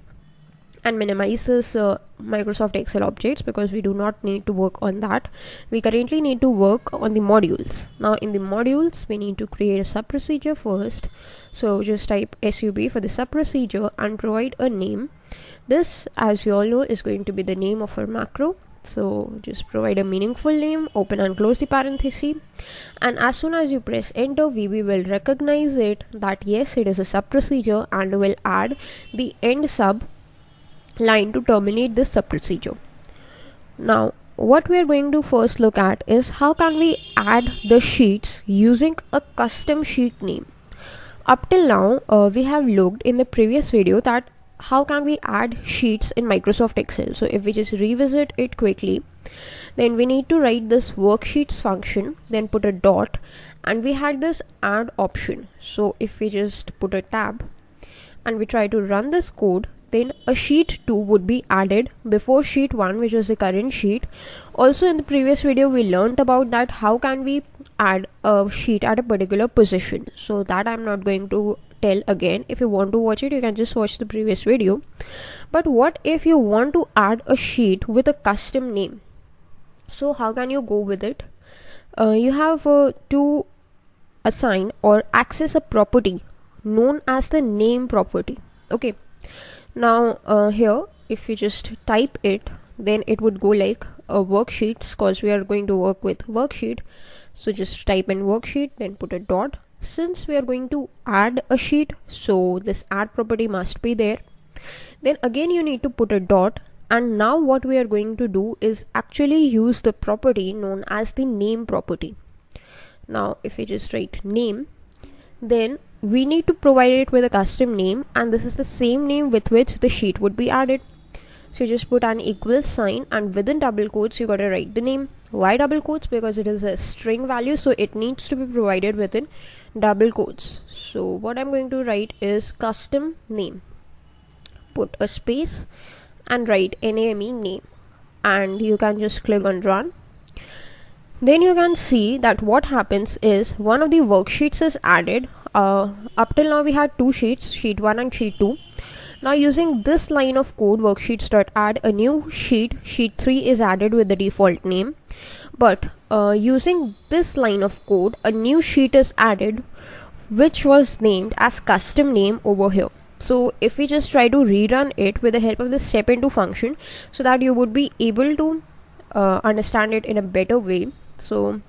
and minimize this Microsoft Excel objects, because we do not need to work on that. We currently need to work on the modules. Now in the modules, we need to create a sub procedure first. So just type sub for the sub procedure and provide a name. This, as you all know, is going to be the name of our macro. So just provide a meaningful name, open and close the parenthesis, and as soon as you press enter, VB will recognize it that yes, it is a sub procedure, and will add the end sub line to terminate this sub procedure. Now what we are going to first look at is how can we add the sheets using a custom sheet name. Up till now, we have looked in the previous video that how can we add sheets in Microsoft Excel. So if we just revisit it quickly, then we need to write this worksheets function, then put a dot, and we had this add option. So if we just put a tab and we try to run this code, then a sheet 2 would be added before sheet 1, which is the current sheet. Also in the previous video, we learned about that how can we add a sheet at a particular position. So that I'm not going to tell again. If you want to watch it, you can just watch the previous video. But what if you want to add a sheet with a custom name? So how can you go with it? You have to assign or access a property known as the name property. Okay. Now here, if you just type it, then it would go like worksheets, because we are going to work with worksheet. So just type in worksheet, then put a dot. Since we are going to add a sheet, so this add property must be there. Then again you need to put a dot, and now what we are going to do is actually use the property known as the name property. Now if we just write name, then we need to provide it with a custom name, and this is the same name with which the sheet would be added. So you just put an equal sign, and within double quotes you gotta write the name. Why double quotes? Because it is a string value, so it needs to be provided within double quotes. So what I'm going to write is custom name, put a space and write NAME name, and you can just click on run. Then you can see that what happens is one of the worksheets is added. Up till now we had two sheets, sheet 1 and sheet 2. Now using this line of code, worksheets.add a new sheet, sheet 3 is added with the default name. But using this line of code, a new sheet is added which was named as custom name over here. So if we just try to rerun it with the help of the step into function, so that you would be able to understand it in a better way. So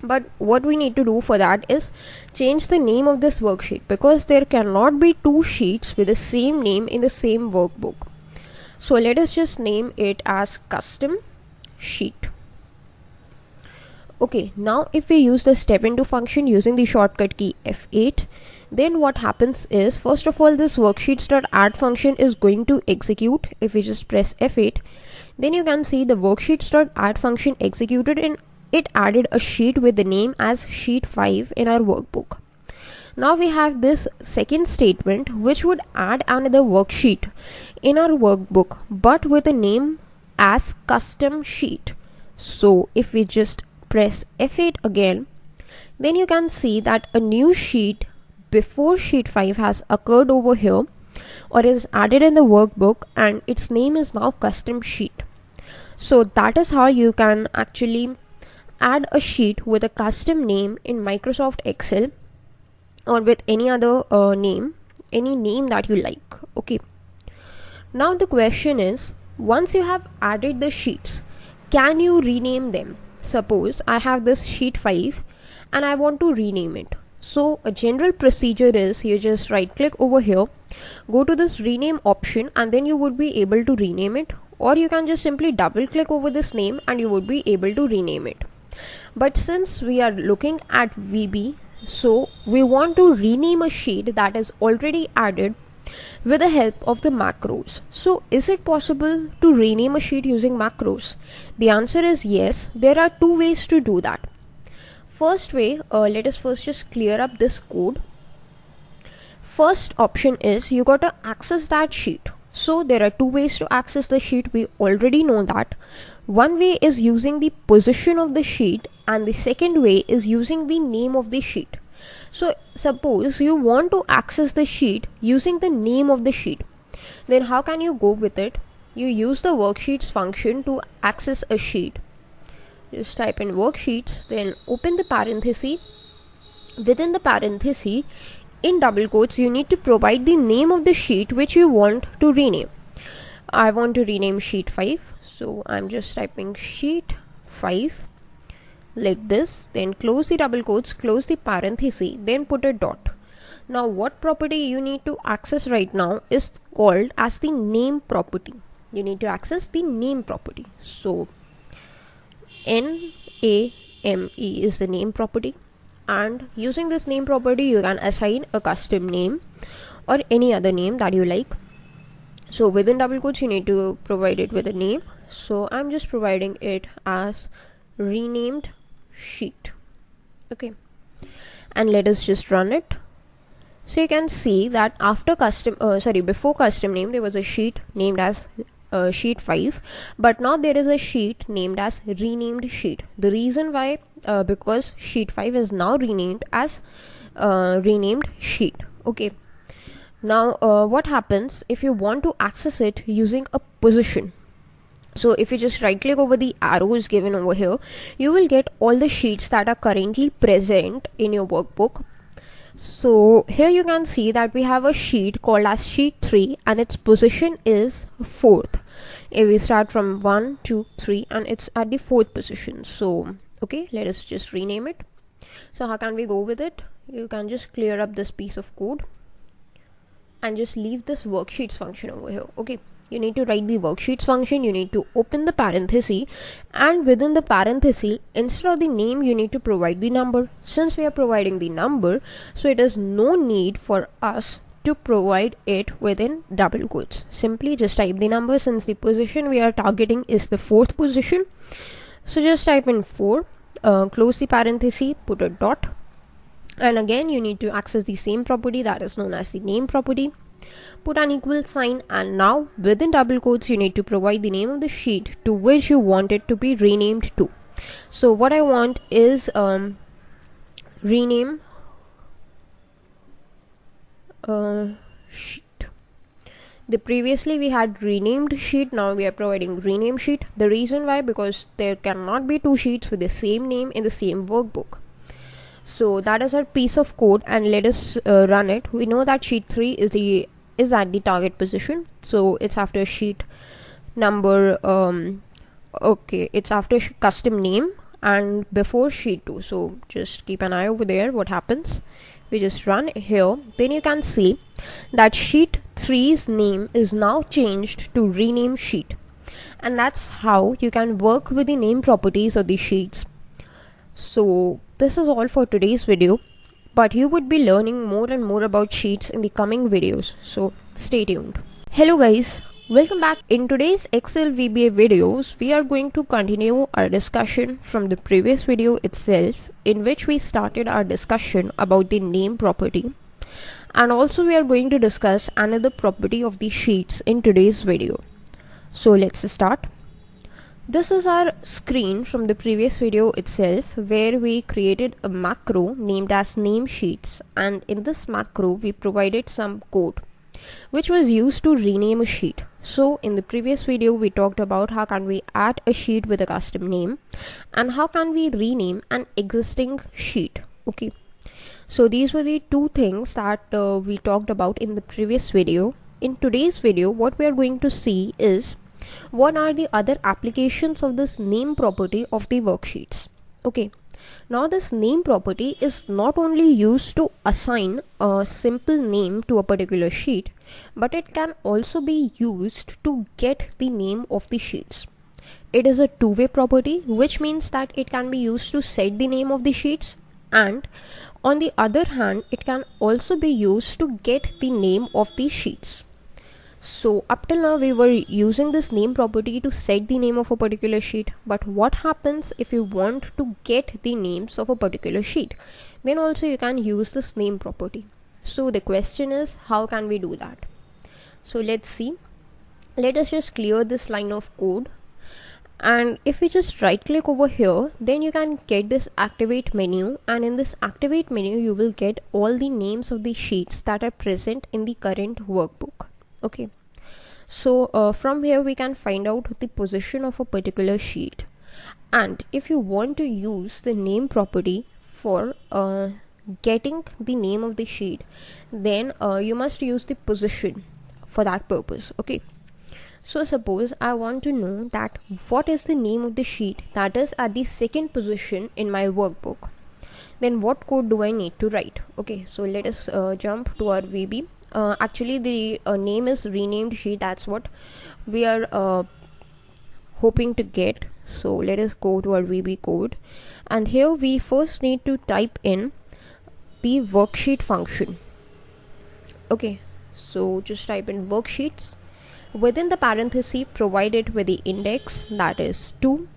but what we need to do for that is change the name of this worksheet, because there cannot be two sheets with the same name in the same workbook. So let us just name it as custom sheet. Okay, now if we use the step into function using the shortcut key F8, then what happens is, first of all, this worksheets.add function is going to execute. If we just press F8, then you can see the worksheets.add function executed and it added a sheet with the name as sheet 5 in our workbook. Now we have this second statement which would add another worksheet in our workbook but with a name as custom sheet. So if we just press F8 again, then you can see that a new sheet before sheet 5 has occurred over here or is added in the workbook, and its name is now custom sheet. So that is how you can actually add a sheet with a custom name in Microsoft Excel, or with any other name, any name that you like. Okay, now the question is, once you have added the sheets, can you rename them? Suppose I have this sheet 5 and I want to rename it. So a general procedure is, you just right click over here, go to this rename option, and then you would be able to rename it, or you can just simply double click over this name and you would be able to rename it. But since we are looking at VB, so we want to rename a sheet that is already added with the help of the macros. So is it possible to rename a sheet using macros? The answer is yes. There are two ways to do that. First way, let us first just clear up this code. First option is, you got to access that sheet. So there are two ways to access the sheet. We already know that. One way is using the position of the sheet, and the second way is using the name of the sheet. So suppose you want to access the sheet using the name of the sheet, then how can you go with it? You use the worksheets function to access a sheet. Just type in worksheets, then open the parenthesis. Within the parenthesis, in double quotes, you need to provide the name of the sheet which you want to rename. I want to rename sheet 5, so I'm just typing sheet 5 like this, then close the double quotes, close the parenthesis, then put a dot. Now what property you need to access right now is called as the name property. You need to access the name property. So NAME is the name property, and using this name property you can assign a custom name or any other name that you like. So within double quotes you need to provide it with a name. So I'm just providing it as renamed sheet. Okay, and let us just run it. So you can see that after before custom name there was a sheet named as sheet 5, but now there is a sheet named as renamed sheet. The reason why, because sheet 5 is now renamed as renamed sheet. Okay, now what happens if you want to access it using a position? So if you just right click over the arrows given over here, you will get all the sheets that are currently present in your workbook. So here you can see that we have a sheet called as sheet 3 and its position is 4th. If we start from 1, 2, 3 and it's at the 4th position. So okay, let us just rename it. So how can we go with it? You can just clear up this piece of code and just leave this worksheets function over here. Okay, you need to write the worksheets function, you need to open the parenthesis, and within the parenthesis, instead of the name you need to provide the number. Since we are providing the number, so it is no need for us to provide it within double quotes. Simply just type the number, since the position we are targeting is the 4th position. So just type in 4, close the parenthesis, put a dot, And again, you need to access the same property that is known as the name property. Put an equal sign, and now within double quotes you need to provide the name of the sheet to which you want it to be renamed to. So what I want is rename sheet. The previously we had renamed sheet, now we are providing rename sheet. The reason why, because there cannot be two sheets with the same name in the same workbook. So that is our piece of code, and let us run it. We know that sheet 3 is at the target position, so it's after sheet number it's after custom name and before sheet 2. So just keep an eye over there what happens. We just run here, then you can see that sheet 3's name is now changed to rename sheet, and that's how you can work with the name properties of the sheets. So this is all for today's video, but you would be learning more and more about sheets in the coming videos, so stay tuned. Hello guys, welcome back. In today's Excel VBA videos, we are going to continue our discussion from the previous video itself, in which we started our discussion about the name property, and also we are going to discuss another property of the sheets in today's video. So let's start. This is our screen from the previous video itself, where we created a macro named as name sheets, and in this macro we provided some code which was used to rename a sheet. So in the previous video we talked about how can we add a sheet with a custom name and how can we rename an existing sheet. Okay, so these were the two things that we talked about in the previous video. In today's video, what we are going to see is what are the other applications of this name property of the worksheets. Okay, now this name property is not only used to assign a simple name to a particular sheet, but it can also be used to get the name of the sheets. It is a two-way property, which means that it can be used to set the name of the sheets, and on the other hand it can also be used to get the name of the sheets. So up till now we were using this name property to set the name of a particular sheet, but what happens if you want to get the names of a particular sheet? Then also you can use this name property. So the question is, how can we do that? So let's see. Let us just clear this line of code, and if we just right click over here, then you can get this activate menu, and in this activate menu you will get all the names of the sheets that are present in the current workbook. Okay, so from here we can find out the position of a particular sheet, and if you want to use the name property for getting the name of the sheet, then you must use the position for that purpose. Okay, so suppose I want to know that what is the name of the sheet that is at the second position in my workbook, then what code do I need to write? Okay, so let us jump to our VB. Actually the name is renamed sheet, that's what we are hoping to get. So let us go to our VB code, and here we first need to type in the worksheet function. Okay, so just type in worksheets, within the parenthesis provide it with the index, that is 2,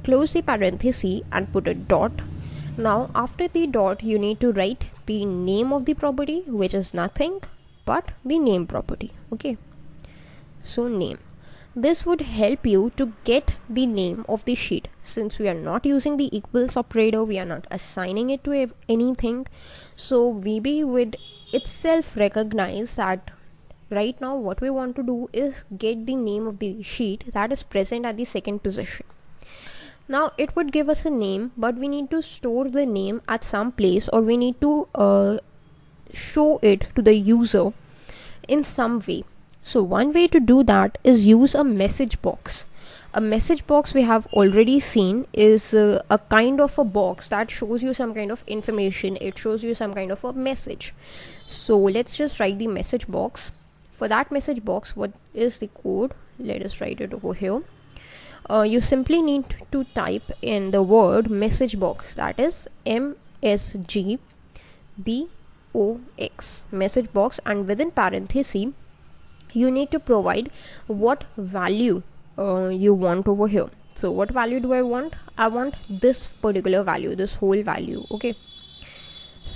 close the parenthesis and put a dot. Now after the dot you need to write the name of the property, which is nothing but the name property. Okay, so name. This would help you to get the name of the sheet. Since we are not using the equals operator, we are not assigning it to anything, so VB would itself recognize that right now what we want to do is get the name of the sheet that is present at the second position. Now it would give us a name, but we need to store the name at some place, or we need to show it to the user in some way. So one way to do that is use a message box. A message box we have already seen is a kind of a box that shows you some kind of information. It shows you some kind of a message. So let's just write the message box. For that message box, what is the code? Let us write it over here. You simply need to type in the word message box, that is MSGBOX, message box, and within parenthesis you need to provide what value you want over here. So what value do I want? I want this particular value, this whole value. Okay,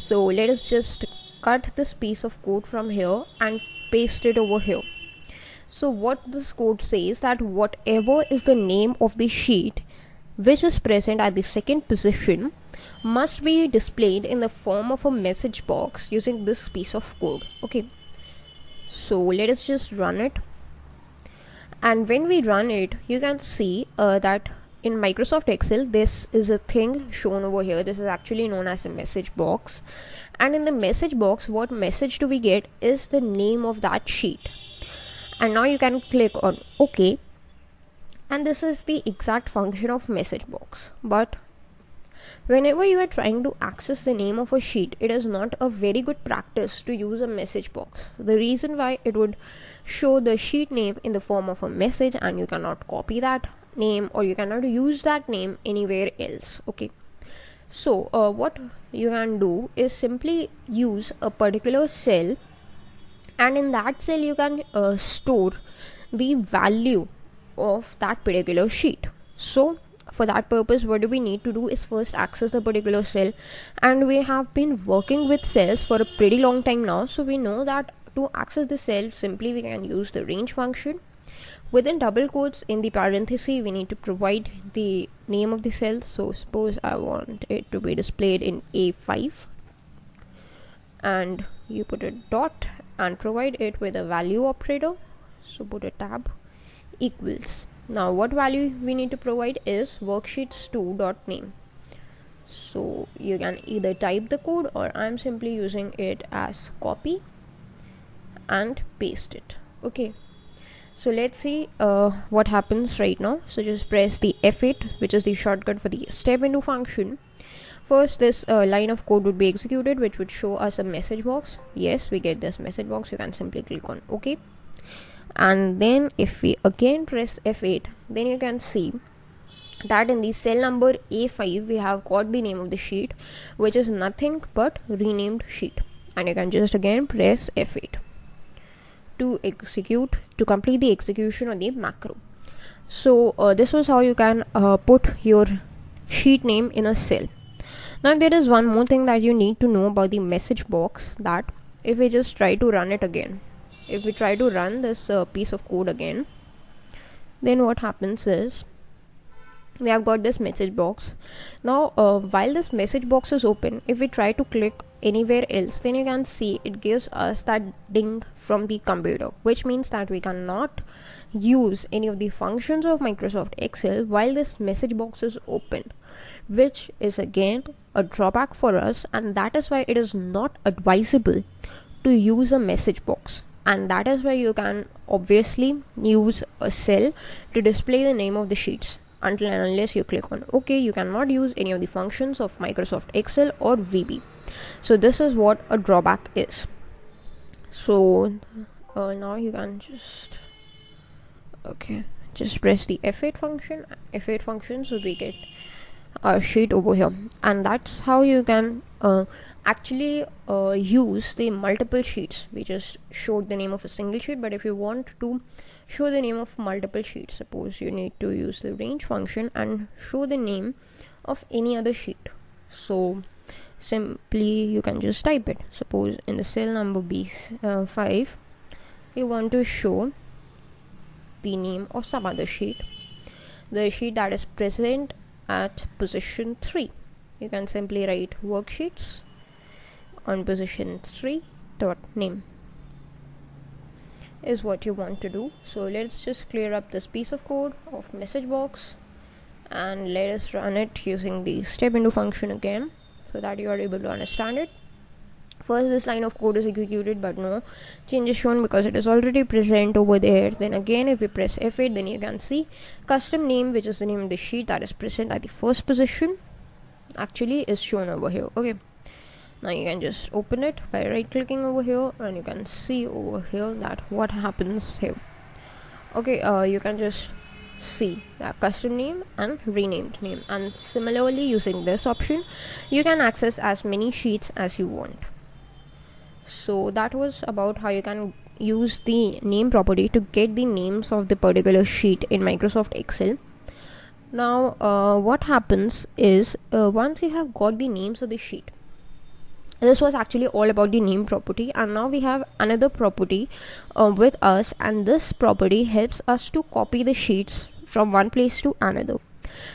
So let us just cut this piece of code from here and paste it over here. So what this code says that whatever is the name of the sheet which is present at the second position must be displayed in the form of a message box using this piece of code. Okay, so let us just run it, and when we run it you can see that in Microsoft Excel this is a thing shown over here. This is actually known as a message box, and in the message box what message do we get is the name of that sheet. And now you can click on OK, and this is the exact function of message box. But whenever you are trying to access the name of a sheet, it is not a very good practice to use a message box. The reason why it would show the sheet name in the form of a message, and you cannot copy that name or you cannot use that name anywhere else. Okay, so what you can do is simply use a particular cell, and in that cell you can store the value of that particular sheet. So for that purpose, what do we need to do is first access the particular cell, and we have been working with cells for a pretty long time now, so we know that to access the cell simply we can use the range function. Within double quotes in the parenthesis we need to provide the name of the cell. So suppose I want it to be displayed in A5, and you put a dot and provide it with a value operator. So put a tab equals. Now what value we need to provide is worksheets2.name. So you can either type the code, or I'm simply using it as copy and paste it. Okay, so let's see what happens right now. So just press the F8, which is the shortcut for the step into function. First this line of code would be executed, which would show us a message box. Yes, we get this message box. You can simply click on OK, and then if we again press F8, then you can see that in the cell number A5 we have got the name of the sheet, which is nothing but renamed sheet. And you can just again press F8 to complete the execution of the macro. So this was how you can put your sheet name in a cell. Now there is one more thing that you need to know about the message box, that if we just try to run it again, if we try to run this piece of code again, then what happens is we have got this message box. Now while this message box is open, if we try to click anywhere else, then you can see it gives us that ding from the computer, which means that we cannot use any of the functions of Microsoft Excel while this message box is open, which is again a drawback for us, and that is why it is not advisable to use a message box. And that is why you can obviously use a cell to display the name of the sheets. Until and unless you click on OK, you cannot use any of the functions of Microsoft Excel or VB. So this is what a drawback is. So now you can just press the F8 function, so we get our sheet over here. And that's how you can actually use the multiple sheets. We just showed the name of a single sheet, but if you want to show the name of multiple sheets, suppose you need to use the range function and show the name of any other sheet. So simply you can just type it. Suppose in the cell number B5 you want to show the name of some other sheet, the sheet that is present at position 3. You can simply write worksheets on position 3 dot name is what you want to do. So let's just clear up this piece of code of message box, and let us run it using the step into function again, so that you are able to understand it. First this line of code is executed, but no change is shown because it is already present over there. Then again if we press F8, then you can see custom name, which is the name of the sheet that is present at the first position, actually is shown over here. Okay, now you can just open it by right clicking over here, and you can see over here that what happens here. Okay, you can just see that custom name and renamed name, and similarly using this option you can access as many sheets as you want. So that was about how you can use the name property to get the names of the particular sheet in Microsoft Excel. Now what happens is once you have got the names of the sheet, This was actually all about the name property, and now we have another property with us, and this property helps us to copy the sheets from one place to another.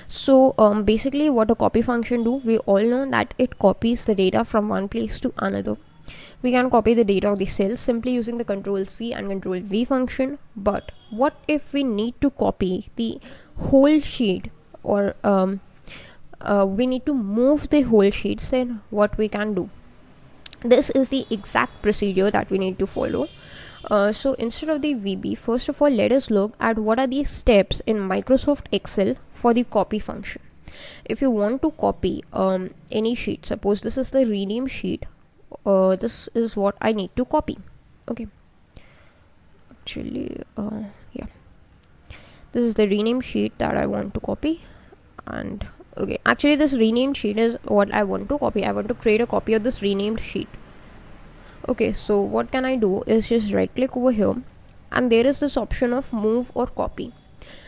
So basically what a copy function do, we all know that it copies the data from one place to another. We can copy the data of the cells simply using the Control C and Control V function. But what if we need to copy the whole sheet, or we need to move the whole sheet? Then what we can do? This is the exact procedure that we need to follow. So instead of the VB, first of all, let us look at what are the steps in Microsoft Excel for the copy function. If you want to copy any sheet, suppose this is the rename sheet, this is what I need to copy. Okay, actually yeah, this is the rename sheet that I want to copy. And okay, actually this renamed sheet is what I want to copy. I want to create a copy of this renamed sheet. Okay, so what can I do is just right click over here, and there is this option of move or copy.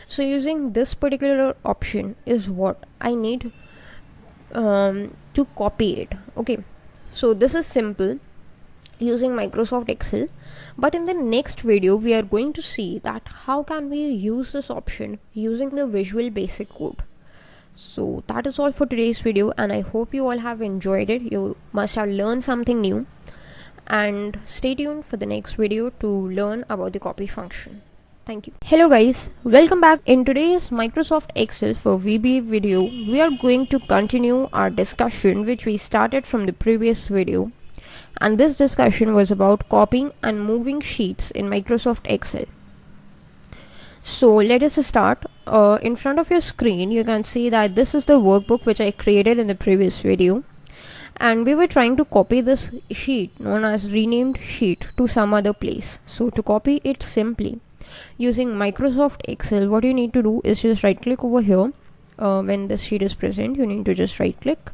So using this particular option is what I need to copy it. Okay, so this is simple using Microsoft Excel, but in the next video we are going to see that how can we use this option using the Visual Basic Code. So that is all for today's video, and I hope you all have enjoyed it. You must have learned something new, and stay tuned for the next video to learn about the copy function. Thank you. Hello guys, welcome back. In today's Microsoft Excel for VBA video, we are going to continue our discussion which we started from the previous video, and this discussion was about copying and moving sheets in Microsoft Excel. So let us start. In front of your screen you can see that this is the workbook which I created in the previous video, and we were trying to copy this sheet known as renamed sheet to some other place. So to copy it simply using Microsoft Excel, what you need to do is just right click over here. When this sheet is present, you need to just right click.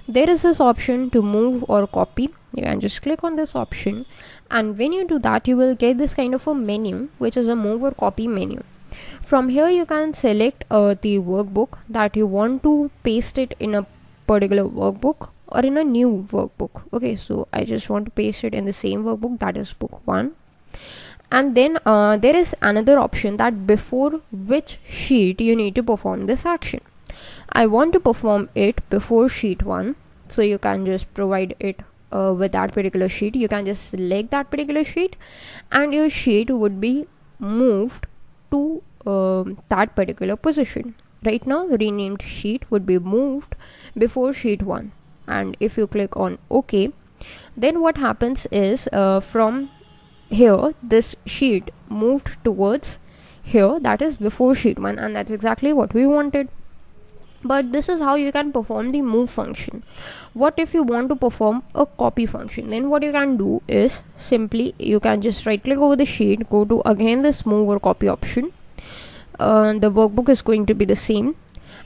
There is this option to move or copy. You can just click on this option, and when you do that you will get this kind of a menu which is a move or copy menu. From here you can select the workbook that you want to paste it in a particular workbook or in a new workbook. Okay, so I just want to paste it in the same workbook, that is book 1. And then there is another option that before which sheet you need to perform this action. I want to perform it before sheet 1, so you can just provide it with that particular sheet. You can just select that particular sheet, and your sheet would be moved to that particular position. Right now renamed sheet would be moved before sheet 1, and if you click on OK, then what happens is from here this sheet moved towards here, that is before sheet 1, and that's exactly what we wanted. But this is how you can perform the move function. What if you want to perform a copy function? Then what you can do is simply you can just right click over the sheet, go to again this move or copy option. The workbook is going to be the same,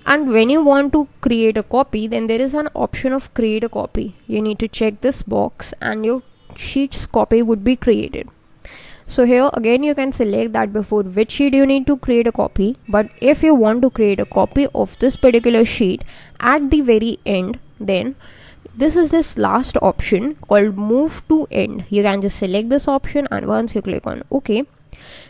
and when you want to create a copy, then there is an option of create a copy. You need to check this box and your sheet's copy would be created. So here again you can select that before which sheet you need to create a copy. But if you want to create a copy of this particular sheet at the very end, then this is this last option called move to end. You can just select this option, and once you click on OK,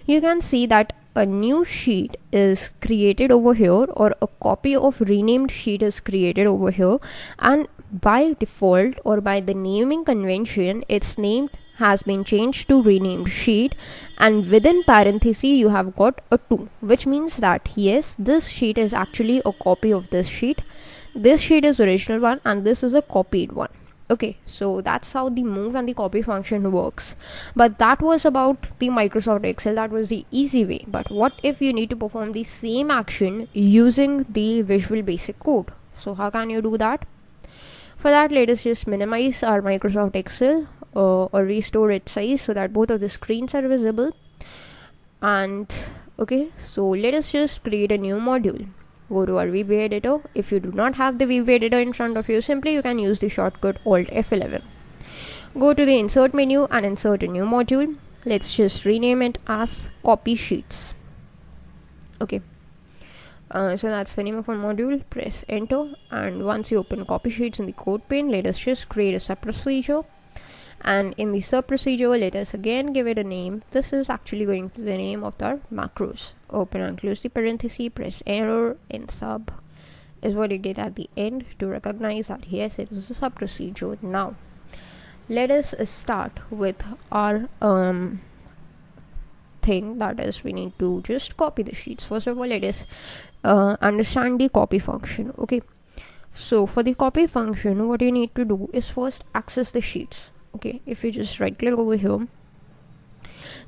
you can see that a new sheet is created over here, or a copy of renamed sheet is created over here, and by default or by the naming convention its name has been changed to renamed sheet, and within parenthesis you have got a 2, which means that yes, this sheet is actually a copy of this sheet. This sheet is original one and this is a copied one. Okay, so that's how the move and the copy function works. But that was about the Microsoft Excel. That was the easy way. But what if you need to perform the same action using the Visual Basic Code? So how can you do that? For that, let us just minimize our Microsoft Excel or restore its size so that both of the screens are visible. And okay, so let us just create a new module. Go to our VBA editor. If you do not have the VBA editor in front of you, simply you can use the shortcut Alt F11. Go to the insert menu and insert a new module. Let's just rename it as copy sheets. Okay, So that's the name of our module. Press enter, and once you open copy sheets in the code pane, let us just create a sub procedure, and in the sub procedure let us again give it a name. This is actually going to the name of our macros. Open and close the parenthesis, press error in sub is what you get at the end to recognize that yes, it is a sub procedure. Now let us start with our thing, that is we need to just copy the sheets. First of all, let us understand the copy function. Okay, so for the copy function, what you need to do is first access the sheets. Okay, if you just right click over here,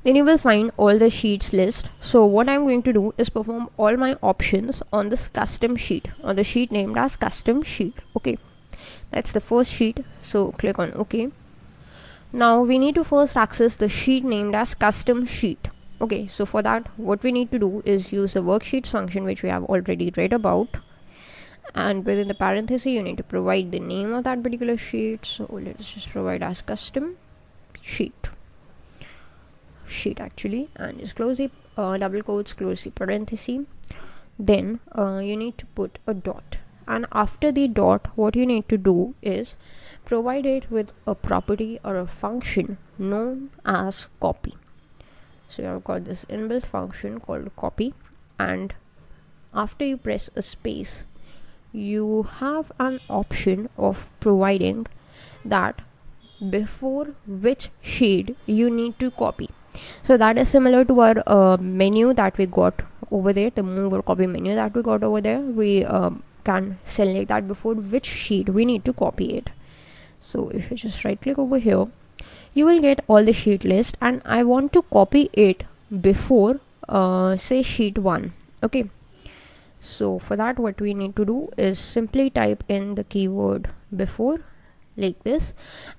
then you will find all the sheets list. So what I'm going to do is perform all my options on this custom sheet, on the sheet named as custom sheet. Okay, that's the first sheet, so click on OK. Now we need to first access the sheet named as custom sheet. Okay, so for that what we need to do is use the worksheets function, which we have already read about, and within the parenthesis you need to provide the name of that particular sheet. So let's just provide as custom sheet actually, and just close the double quotes, close the parenthesis. Then you need to put a dot, and after the dot what you need to do is provide it with a property or a function known as copy. So I've got this inbuilt function called copy, and after you press a space you have an option of providing that before which sheet you need to copy. So that is similar to our menu that we got over there, the move or copy menu that we got over there. We can select that before which sheet we need to copy it. So if you just right click over here, you will get all the sheet list, and I want to copy it before say sheet 1. Okay, so for that what we need to do is simply type in the keyword before like this,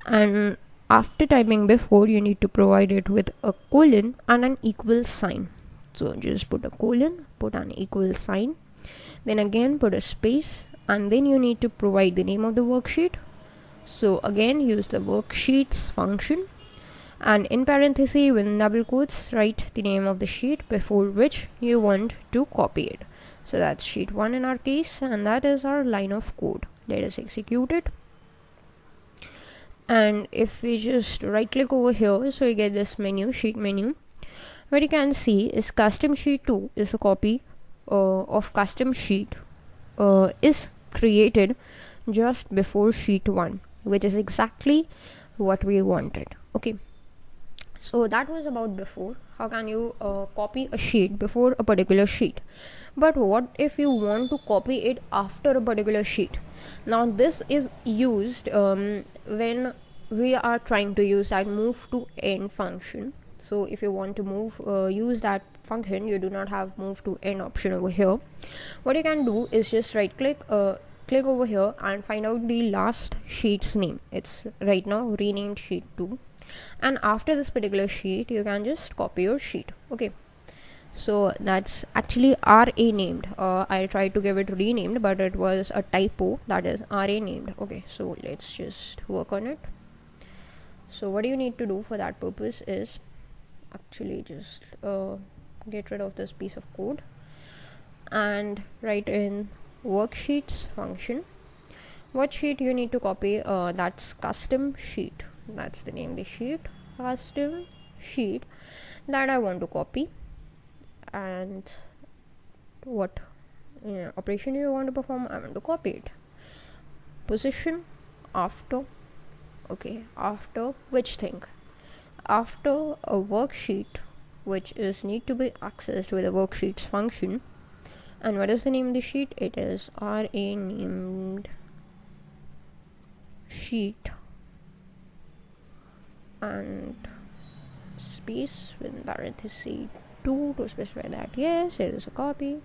and after typing before you need to provide it with a colon and an equal sign. So just put a colon, put an equal sign, then again put a space, and then you need to provide the name of the worksheet. So again use the worksheets function, and in parenthesis with double quotes write the name of the sheet before which you want to copy it. So that's sheet 1 in our case, and that is our line of code. Let us execute it. And if we just right click over here, so you get this menu, sheet menu. What you can see is custom sheet 2 is a copy of custom sheet is created just before sheet 1, which is exactly what we wanted. Okay, so that was about before. How can you copy a sheet before a particular sheet? But what if you want to copy it after a particular sheet? Now this is used when we are trying to use that move to end function. So if you want to use that function, you do not have move to end option over here. What you can do is just right click click over here and find out the last sheet's name. It's right now renamed sheet 2, and after this particular sheet you can just copy your sheet. Okay, so that's actually RA named. I tried to give it renamed, but it was a typo, that is RA named. Okay, so let's just work on it. So what you need to do for that purpose is actually just get rid of this piece of code and write in worksheets function what sheet you need to copy. That's custom sheet, that's the name of the sheet, custom sheet that I want to copy, and what operation you want to perform, I want to copy it. Position after, okay, after which thing? After a worksheet which is need to be accessed with a worksheets function. And what is the name of the sheet? It is RA named sheet and space with parenthesis 2 to specify that yes, it is a copy,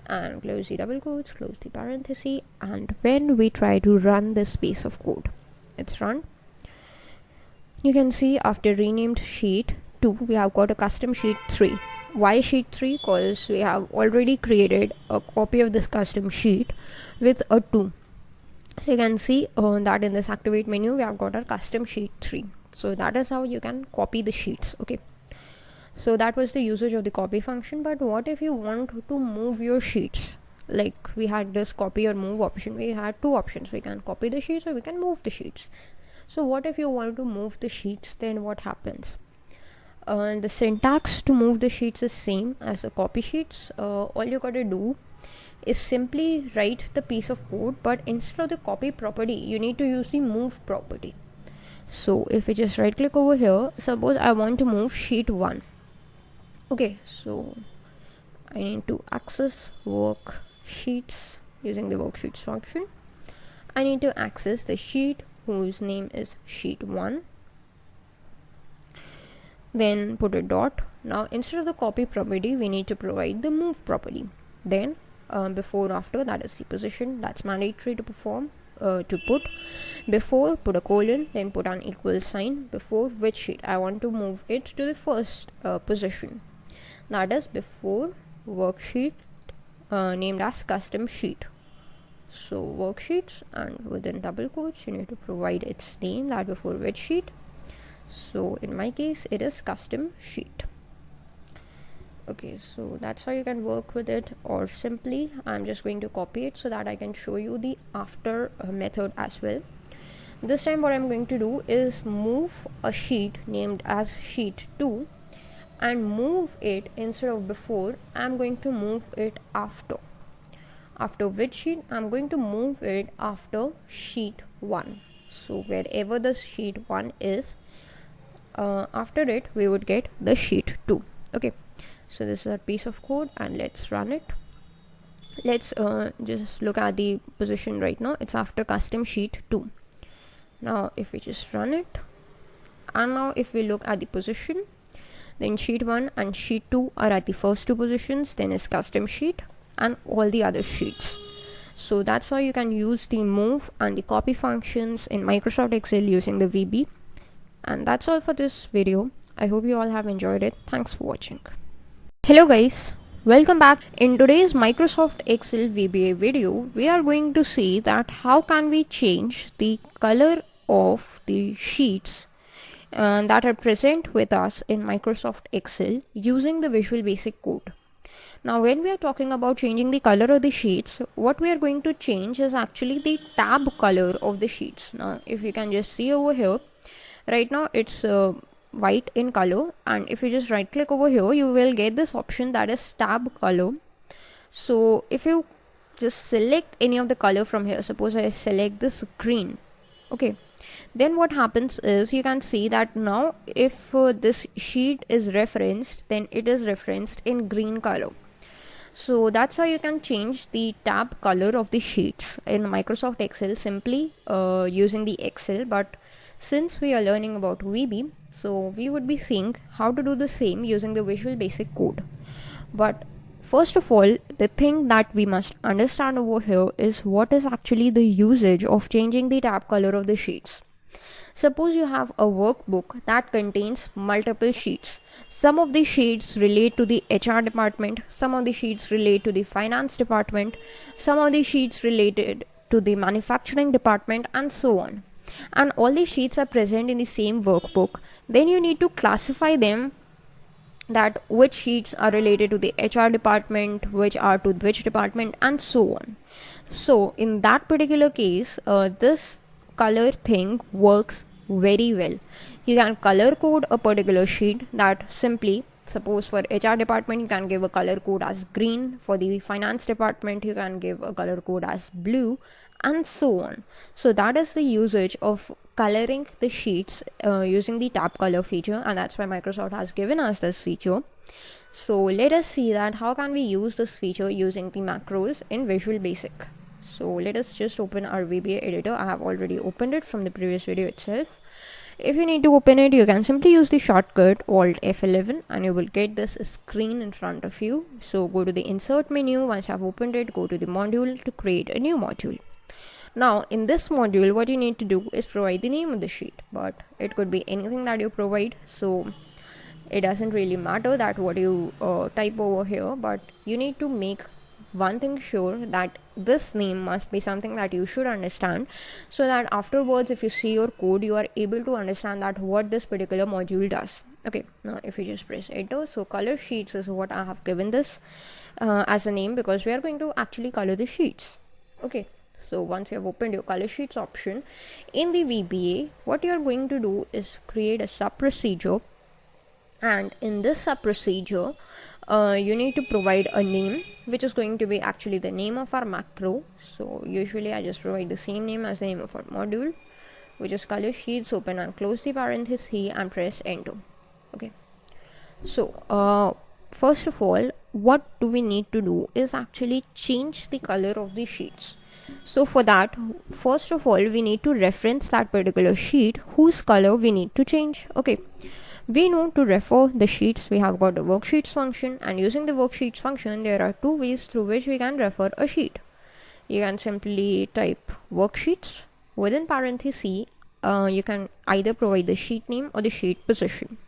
and close the double quotes, close the parenthesis, and when we try to run this piece of code, it's run. You can see after renamed sheet 2 we have got a custom sheet 3. Why sheet 3? Because we have already created a copy of this custom sheet with a 2. So you can see that in this activate menu we have got our custom sheet 3. So that is how you can copy the sheets. Okay, so that was the usage of the copy function. But what if you want to move your sheets? like we had this copy or move option. We had two options: we can copy the sheets or we can move the sheets. So what if you want to move the sheets? Then what happens? The syntax to move the sheets is same as the copy sheets. All you gotta do is simply write the piece of code, but instead of the copy property, you need to use the move property. So if we just right click over here, suppose I want to move sheet 1. Okay, so I need to access worksheets using the worksheets function. I need to access the sheet whose name is sheet 1. Then put a dot. Now instead of the copy property, we need to provide the move property. Then before after, that is the position that's mandatory to perform. To put before, put a colon, then put an equal sign before which sheet I want to move it to the first position. That is before worksheet named as custom sheet. So worksheets, and within double quotes you need to provide its name, that before which sheet. So in my case it is custom sheet. Okay, so that's how you can work with it, or simply I'm just going to copy it so that I can show you the after method as well. This time what I'm going to do is move a sheet named as sheet 2 and move it instead of before. I'm going to move it after. After which sheet? I'm going to move it after sheet 1. So wherever the sheet 1 is, after it we would get the sheet 2. Okay, so this is a piece of code and let's run it. Let's just look at the position right now. It's after custom sheet 2. Now if we just run it, and now if we look at the position, then sheet 1 and sheet 2 are at the first two positions, then is custom sheet and all the other sheets. So that's how you can use the move and the copy functions in Microsoft Excel using the VB. And that's all for this video. I hope you all have enjoyed it. Thanks for watching. Hello guys, welcome back. In today's Microsoft Excel VBA video, we are going to see that how can we change the color of the sheets that are present with us in Microsoft Excel using the Visual Basic Code. Now when we are talking about changing the color of the sheets, what we are going to change is actually the tab color of the sheets. Now if you can just see over here, right now it's white in color, and if you just right click over here, you will get this option that is tab color. So if you just select any of the color from here, suppose I select this green, okay, then what happens is you can see that now if this sheet is referenced, then it is referenced in green color. So that's how you can change the tab color of the sheets in Microsoft Excel simply using the Excel. But since we are learning about VB, so we would be seeing how to do the same using the Visual Basic Code. But first of all, the thing that we must understand over here is what is actually the usage of changing the tab color of the sheets. Suppose you have a workbook that contains multiple sheets. Some of the sheets relate to the HR department, some of the sheets relate to the finance department, some of the sheets related to the manufacturing department, and so on. And all these sheets are present in the same workbook. Then you need to classify them, that which sheets are related to the HR department, which are to which department, and so on. So in that particular case, this color thing works very well. You can color code a particular sheet that simply, suppose for HR department you can give a color code as green, for the finance department you can give a color code as blue, and so on. So that is the usage of coloring the sheets using the tab color feature, and that's why Microsoft has given us this feature. So let us see that how can we use this feature using the macros in Visual Basic. So let us just open our VBA editor. I have already opened it from the previous video itself. If you need to open it, you can simply use the shortcut Alt F11 and you will get this screen in front of you. So go to the insert menu. Once you have opened it, go to the module to create a new module. Now in this module, what you need to do is provide the name of the sheet, but it could be anything that you provide. So it doesn't really matter that what you type over here, but you need to make one thing sure, that this name must be something that you should understand, so that afterwards if you see your code, you are able to understand that what this particular module does. Okay, now if you just press enter, so color sheets is what I have given this as a name, because we are going to actually color the sheets. Okay, so once you have opened your color sheets option in the VBA, what you are going to do is create a sub procedure, and in this sub procedure you need to provide a name, which is going to be actually the name of our macro. So usually I just provide the same name as the name of our module, which is color sheets. Open and close the parenthesis and press enter. Okay, so first of all, what do we need to do is actually change the color of the sheets. So for that, first of all, we need to reference that particular sheet whose color we need to change. Okay, we know to refer the sheets, we have got the worksheets function, and using the worksheets function, there are two ways through which we can refer a sheet. You can simply type worksheets within parenthesis. You can either provide the sheet name or the sheet position.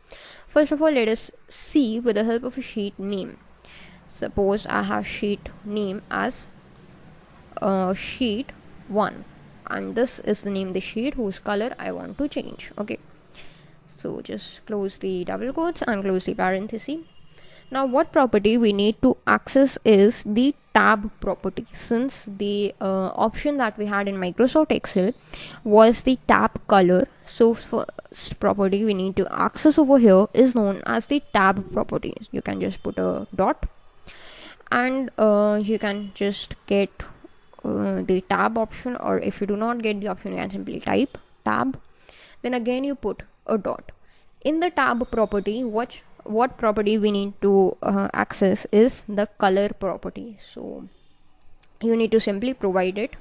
First of all, let us see with the help of a sheet name. Suppose I have sheet name as sheet 1, and this is the name of the sheet whose color I want to change. Okay, so just close the double quotes and close the parenthesis. Now what property we need to access is the tab property, since the option that we had in Microsoft Excel was the tab color. So first property we need to access over here is known as the tab property. You can just put a dot, and you can just get the tab option, or if you do not get the option, you can simply type tab, then again you put a dot. In the tab property, what property we need to access is the color property. So you need to simply provide it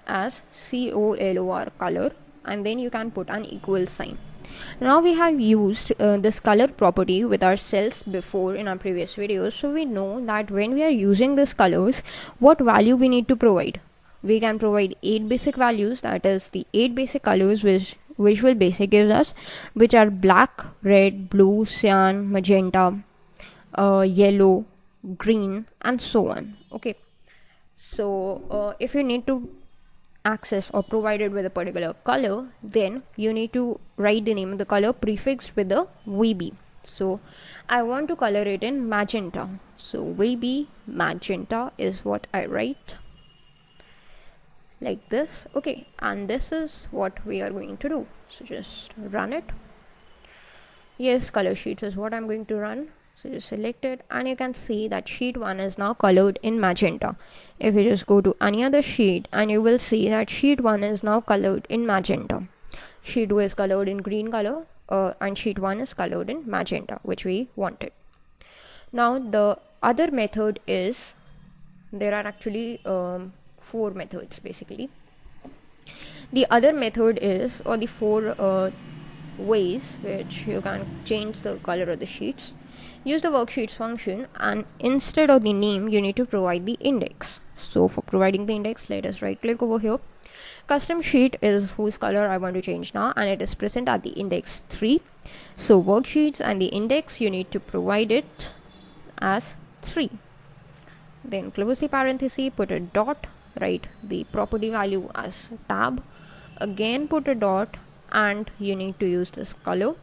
as color color, and then you can put an equal sign. Now we have used this color property with our cells before in our previous videos, so we know that when we are using these colors, what value we need to provide. We can provide 8 basic values, that is the 8 basic colors which Visual Basic gives us, which are black, red, blue, cyan, magenta, yellow, green, and so on. Okay, so if you need to access or provided with a particular color, then you need to write the name of the color prefixed with the VB. So I want to color it in magenta, so VB magenta is what I write, like this. Okay, and this is what we are going to do. So just run it. Yes, color sheets is what I'm going to run. So just select it, and you can see that sheet 1 is now colored in magenta. If you just go to any other sheet, and you will see that sheet 1 is now colored in magenta. Sheet 2 is colored in green color, and sheet 1 is colored in magenta, which we wanted. Now the other method is, there are actually 4 methods basically. The other method is, or the 4 ways which you can change the color of the sheets. Use the worksheets function, and instead of the name you need to provide the index. So for providing the index, let us right click over here. Custom sheet is whose color I want to change now, and it is present at the index 3. So worksheets and the index, you need to provide it as 3. Then close the parenthesis, put a dot, write the property value as tab, again put a dot, and you need to use this color.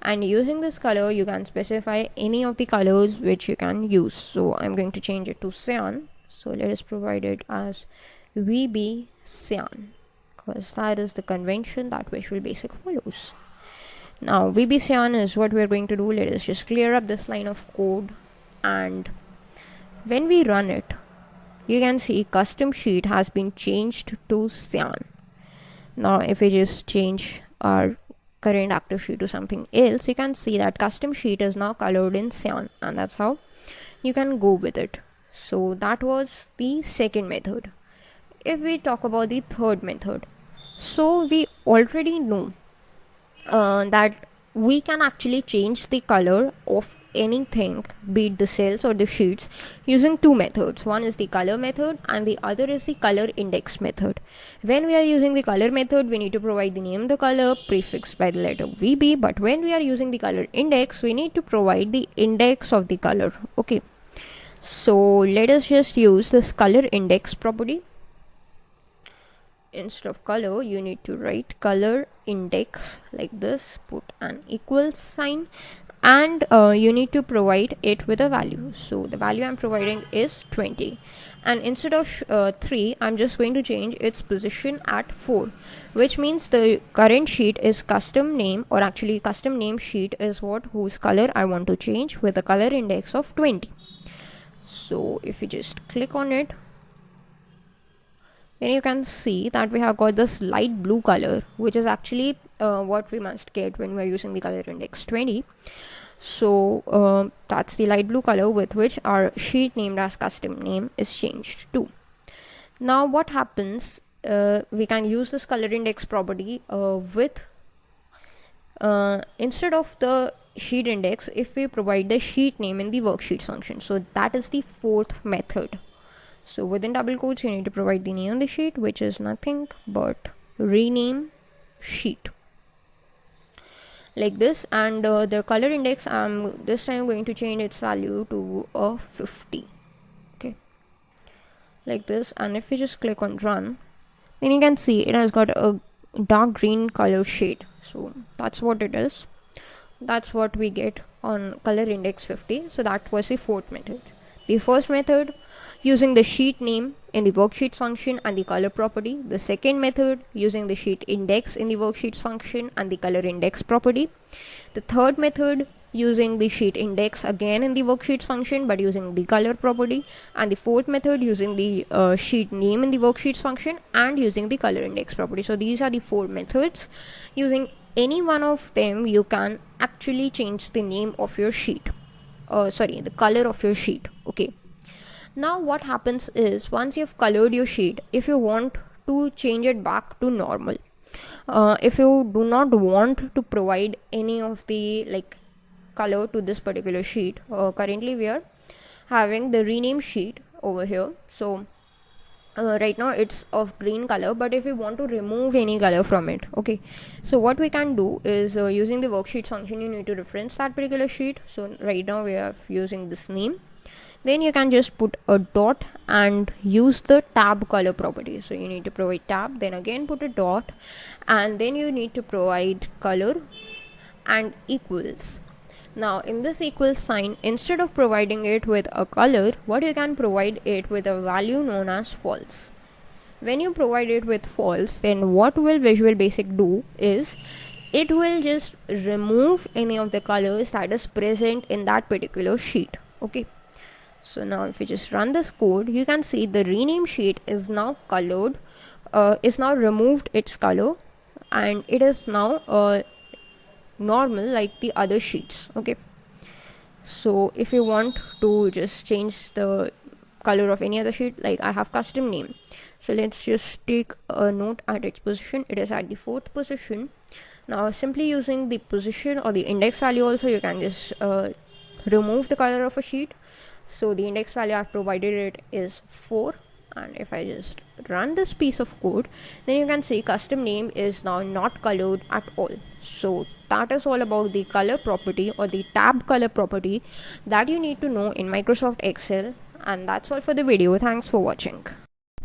And using this color, you can specify any of the colors which you can use. So I'm going to change it to cyan. So let us provide it as VB cyan, because that is the convention that Visual Basic follows. Now VB cyan is what we're going to do. Let us just clear up this line of code, and when we run it, you can see custom sheet has been changed to cyan. Now if we just change our current active sheet to something else, you can see that custom sheet is now colored in cyan, and that's how you can go with it. So that was the second method. If we talk about the third method, so we already know that we can actually change the color of anything, be it the cells or the sheets, using 2 methods. One is the color method, and the other is the color index method. When we are using the color method, we need to provide the name of the color prefixed by the letter VB, but when we are using the color index, we need to provide the index of the color. Okay, so let us just use this color index property. instead of color you need to write color index like this, put an equal sign, and you need to provide it with a value. So the value I'm providing is 20, and instead of 3 I'm just going to change its position at 4, which means the current sheet is custom name, or actually custom name sheet is what whose color I want to change with a color index of 20. So if you just click on it, then you can see that we have got this light blue color, which is actually what we must get when we're using the color index 20. So that's the light blue color with which our sheet named as custom name is changed to. Now what happens, we can use this color index property with instead of the sheet index, if we provide the sheet name in the worksheet function. So that is the fourth method. So within double quotes you need to provide the name of the sheet, which is nothing but rename sheet, like this. And the color index, this time I'm going to change its value to a 50, okay, like this. And if you just click on run, then you can see it has got a dark green color shade. So that's what it is. That's what we get on color index 50. So that was the fourth method. The first method, using the sheet name in the worksheet function and the color property. The second method, using the sheet index in the worksheet function and the color index property. The third method, using the sheet index again in the worksheet function but using the color property. And the fourth method, using the sheet name in the worksheet function and using the color index property. So these are the four methods. Using any one of them you can actually change the name of your sheet, the color of your sheet. Okay, now what happens is, once you've colored your sheet, if you want to change it back to normal, if you do not want to provide any of the color to this particular sheet, currently we are having the rename sheet over here. So right now it's of green color, but if we want to remove any color from it, okay, so what we can do is, using the worksheet function you need to reference that particular sheet. So right now we are using this name. Then you can just put a dot and use the tab color property. So you need to provide tab, then again put a dot, and then you need to provide color and equals. Now in this equal sign, instead of providing it with a color, what you can provide it with a value known as false. When you provide it with false, then what will Visual Basic do is, it will just remove any of the colors that is present in that particular sheet. Okay, so now if you just run this code, you can see the rename sheet is now colored, is now removed its color, and it is now normal like the other sheets. Okay, so if you want to just change the color of any other sheet, like I have custom name, so let's just take a note at its position. It is at the 4th position. Now simply using the position or the index value also, you can just remove the color of a sheet. So the index value I've provided it is 4, and if I just run this piece of code, then you can see custom name is now not colored at all. So that is all about the color property or the tab color property that you need to know in Microsoft Excel. And that's all for the video. Thanks for watching.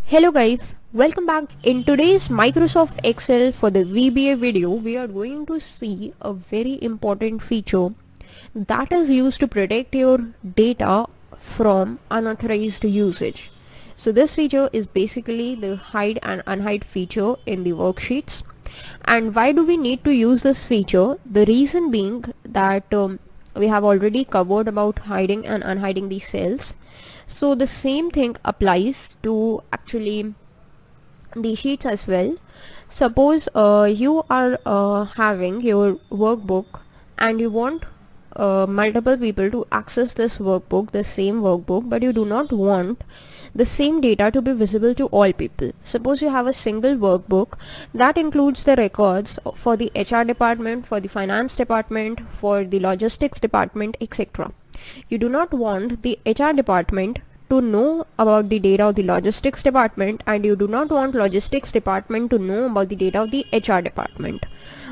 Hello guys, welcome back. In today's Microsoft Excel for the VBA video, we are going to see a very important feature that is used to protect your data from unauthorized usage. So this feature is basically the hide and unhide feature in the worksheets. And why do we need to use this feature? The reason being that we have already covered about hiding and unhiding the cells. So the same thing applies to actually the sheets as well. Suppose you are having your workbook and you want multiple people to access this workbook, the same workbook, but you do not want the same data to be visible to all people. Suppose you have a single workbook that includes the records for the HR department, for the finance department, for the logistics department, etc. You do not want the HR department to know about the data of the logistics department, and you do not want logistics department to know about the data of the HR department,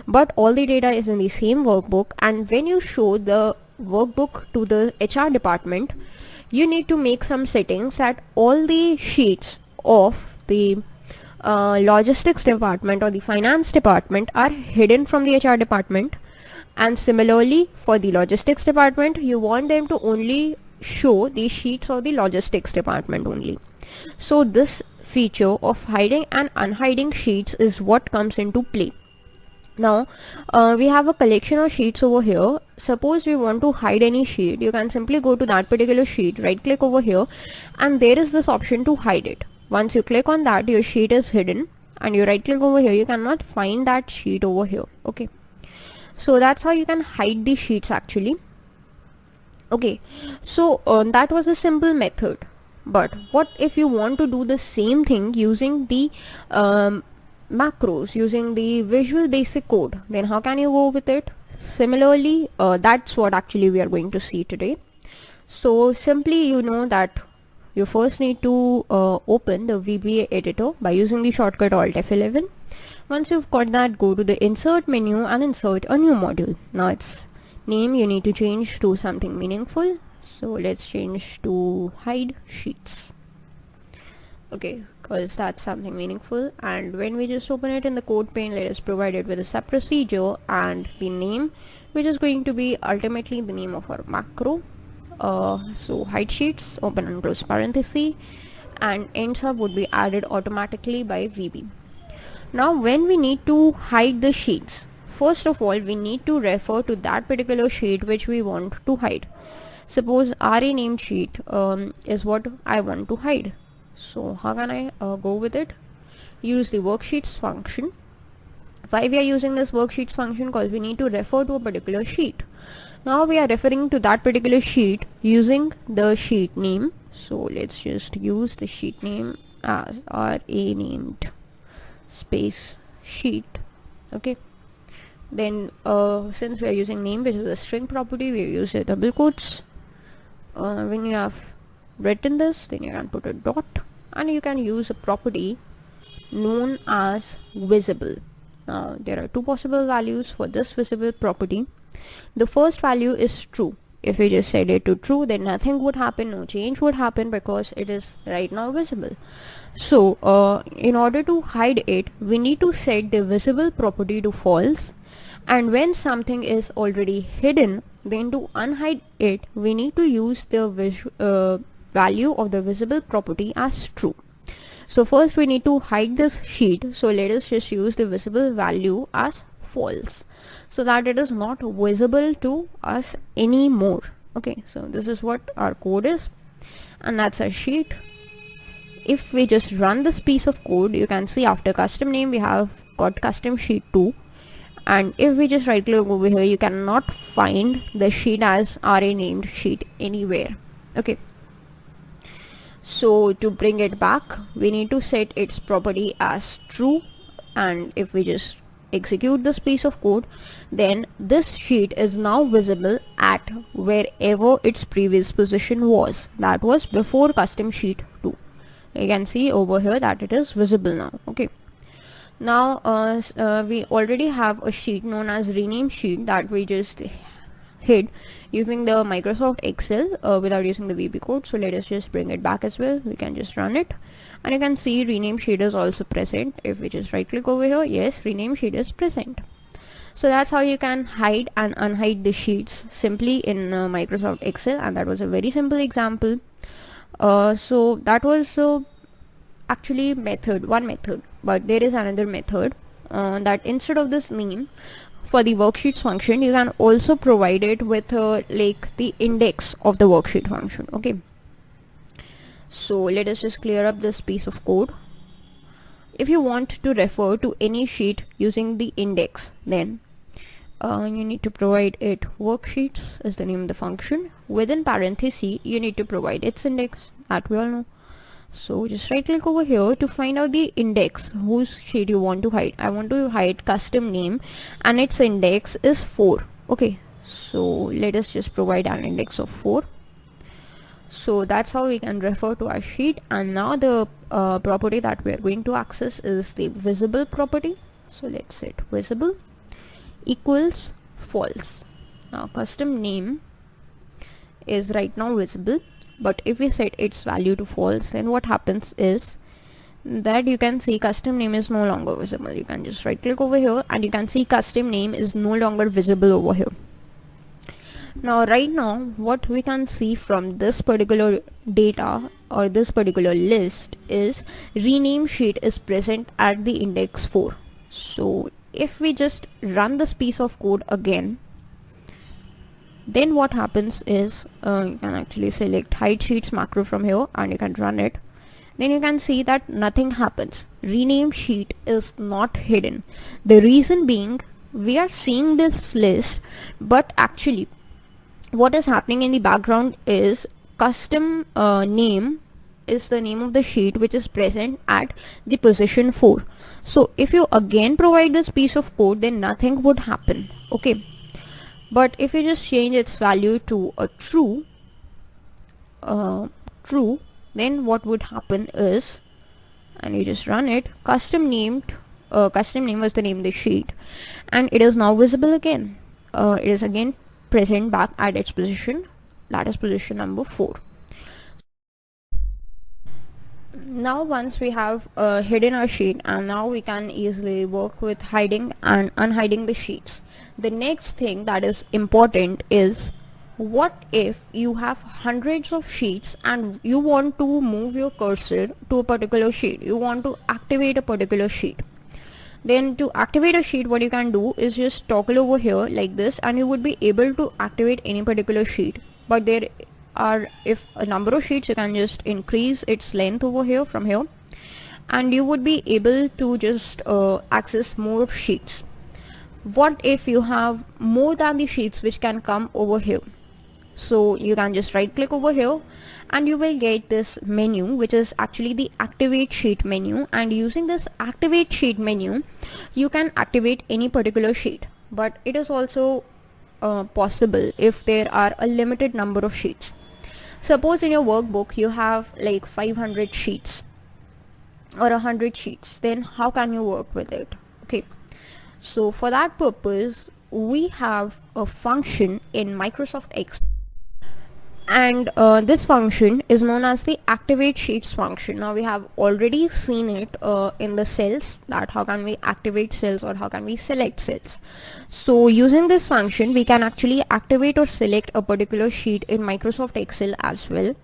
but all the data is in the same workbook. And when you show the workbook to the HR department, you need to make some settings that all the sheets of the logistics department or the finance department are hidden from the HR department, and similarly for the logistics department you want them to only show the sheets of the logistics department only. So this feature of hiding and unhiding sheets is what comes into play. Now we have a collection of sheets over here. Suppose we want to hide any sheet, you can simply go to that particular sheet, right click over here, and there is this option to hide it. Once you click on that, your sheet is hidden, and you right click over here, you cannot find that sheet over here. Okay, so that's how you can hide the sheets actually. Okay, so that was a simple method. But what if you want to do the same thing using the macros, using the Visual Basic Code? Then how can you go with it? Similarly, that's what actually we are going to see today. So simply, you know that you first need to open the VBA editor by using the shortcut Alt F11. Once you've got that, go to the insert menu and insert a new module. Now its name you need to change to something meaningful. So let's change to hide sheets. Okay, because that's something meaningful. And when we just open it in the code pane, let us provide it with a sub procedure and the name, which is going to be ultimately the name of our macro. So hide sheets, open and close parenthesis, and end sub would be added automatically by VB. Now when we need to hide the sheets, first of all we need to refer to that particular sheet which we want to hide. Suppose RA named sheet is what I want to hide. So how can I go with it? Use the worksheets function. Why we are using this worksheets function? Because we need to refer to a particular sheet. Now we are referring to that particular sheet using the sheet name. So let's just use the sheet name as RA named space sheet. Okay, then since we are using name, which is a string property, we use the double quotes. When you have written this, then you can put a dot, and you can use a property known as visible. Now there are two possible values for this visible property. The first value is true. If we just set it to true, then nothing would happen, no change would happen, because it is right now visible. So in order to hide it, we need to set the visible property to false, and when something is already hidden, then to unhide it we need to use the value of the visible property as true. So first we need to hide this sheet, so let us just use the visible value as false, so that it is not visible to us anymore. Okay, so this is what our code is, and that's our sheet. If we just run this piece of code, you can see after custom name we have got custom sheet 2, and if we just right click over here, you cannot find the sheet as RA named sheet anywhere. Okay, so to bring it back, we need to set its property as true, and if we just execute this piece of code, then this sheet is now visible at wherever its previous position was, that was before custom sheet 2. You can see over here that it is visible now. Okay, now we already have a sheet known as rename sheet that we just hid using the Microsoft Excel without using the VB code. So let us just bring it back as well. We can just run it, and you can see rename sheet is also present. If we just right click over here, yes, rename sheet is present. So that's how you can hide and unhide the sheets simply in Microsoft Excel, and that was a very simple example. So that was actually one method, but there is another method that instead of this name for the worksheets function, you can also provide it with like the index of the worksheet function. Okay, so let us just clear up this piece of code. If you want to refer to any sheet using the index, then you need to provide it worksheets is the name of the function. Within parenthesis you need to provide its index, that we all know. So just right click over here to find out the index whose sheet you want to hide. I want to hide custom name, and its index is 4. Okay, so let us just provide an index of 4. So that's how we can refer to our sheet. And now the property that we are going to access is the visible property. So let's set visible equals false. Now custom name is right now visible, but if we set its value to false, then what happens is that you can see custom name is no longer visible. You can just right click over here and you can see custom name is no longer visible over here. Now right now what we can see from this particular data or this particular list is rename sheet is present at the index 4. So if we just run this piece of code again, then what happens is you can actually select hide sheets macro from here and you can run it. Then you can see that nothing happens. Rename sheet is not hidden. The reason being, we are seeing this list, but actually what is happening in the background is custom name is the name of the sheet which is present at the position 4. So if you again provide this piece of code, then nothing would happen. Okay, but if you just change its value to a true, then what would happen is, and you just run it, custom name was the name of the sheet, and it is now visible again. It is again present back at its position, that is position number 4. Now once we have hidden our sheet, and now we can easily work with hiding and unhiding the sheets. The next thing that is important is, what if you have hundreds of sheets and you want to move your cursor to a particular sheet, you want to activate a particular sheet. Then to activate a sheet, what you can do is just toggle over here like this, and you would be able to activate any particular sheet. But there are, if a number of sheets, you can just increase its length over here from here, and you would be able to just access more sheets. What if you have more than the sheets which can come over here? So you can just right click over here and you will get this menu, which is actually the activate sheet menu, and using this activate sheet menu you can activate any particular sheet. But it is also possible if there are a limited number of sheets. Suppose in your workbook you have like 500 sheets or 100 sheets, then how can you work with it? Okay, so for that purpose we have a function in Microsoft Excel, and this function is known as the activate sheets function. Now we have already seen it in the cells, that how can we activate cells or how can we select cells. So using this function we can actually activate or select a particular sheet in Microsoft Excel as well.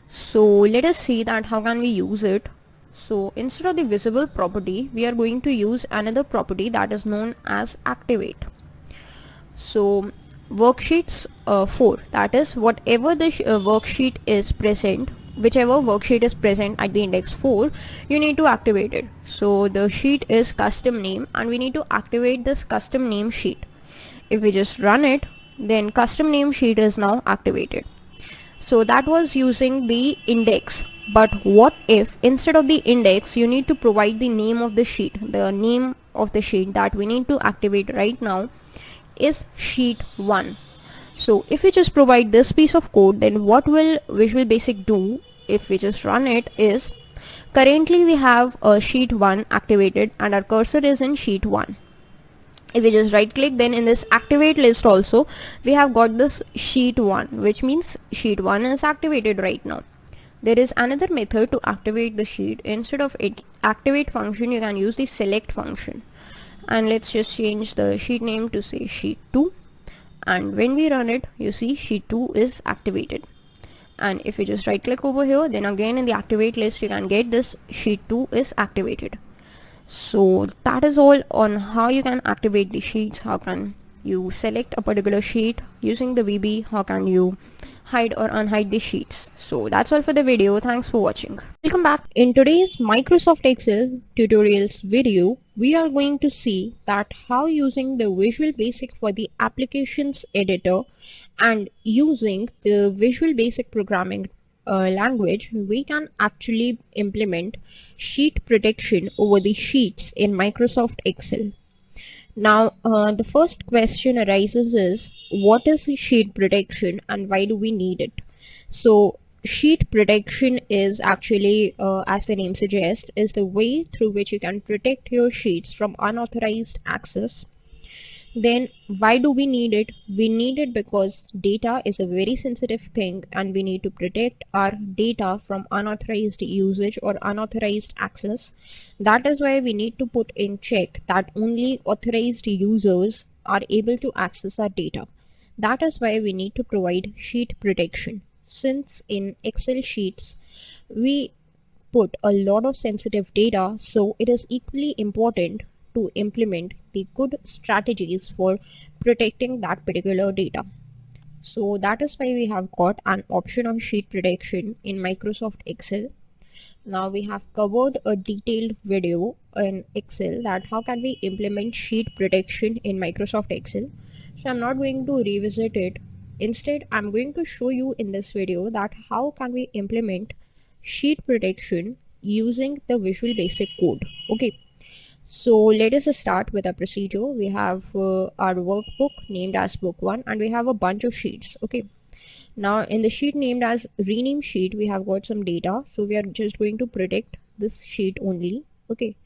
So let us see that how can we use it. So instead of the visible property, we are going to use another property that is known as activate. So worksheets 4, that is whatever the worksheet is present, whichever worksheet is present at the index 4, you need to activate it. So the sheet is custom name and we need to activate this custom name sheet. If we just run it, then custom name sheet is now activated. So that was using the index. But what if instead of the index you need to provide the name of the sheet? The name of the sheet that we need to activate right now is sheet 1. So if we just provide this piece of code, then what will Visual Basic do if we just run it is, currently we have a sheet 1 activated and our cursor is in sheet 1. If we just right click, then in this activate list also we have got this sheet 1, which means sheet 1 is activated right now. There is another method to activate the sheet. Instead of activate function, you can use the select function, and let's just change the sheet name to say sheet 2, and when we run it, you see sheet 2 is activated. And if you just right click over here, then again in the activate list you can get this sheet 2 is activated. So that is all on how you can activate the sheets. How can you select a particular sheet using the VB, how can you hide or unhide the sheets. So that's all for the video. Thanks for watching. Welcome back. In today's Microsoft Excel tutorials video, we are going to see that how using the Visual Basic for the applications editor and using the Visual Basic programming language, we can actually implement sheet protection over the sheets in Microsoft Excel. Now the first question arises is, what is sheet protection and why do we need it? So sheet protection is actually, as the name suggests, is the way through which you can protect your sheets from unauthorized access. Then why do we need it? We need it because data is a very sensitive thing and we need to protect our data from unauthorized usage or unauthorized access. That is why we need to put in check that only authorized users are able to access our data. That is why we need to provide sheet protection. Since in Excel sheets we put a lot of sensitive data, so it is equally important to implement the good strategies for protecting that particular data. So that is why we have got an option of sheet protection in Microsoft Excel. Now we have covered a detailed video in Excel that how can we implement sheet protection in Microsoft Excel. So I'm not going to revisit it. Instead, I'm going to show you in this video that how can we implement sheet protection using the Visual Basic Code. Okay. So let us start with a procedure. We have our workbook named as book 1 and we have a bunch of sheets. Okay. Now in the sheet named as rename sheet, we have got some data. So we are just going to protect this sheet only. Okay.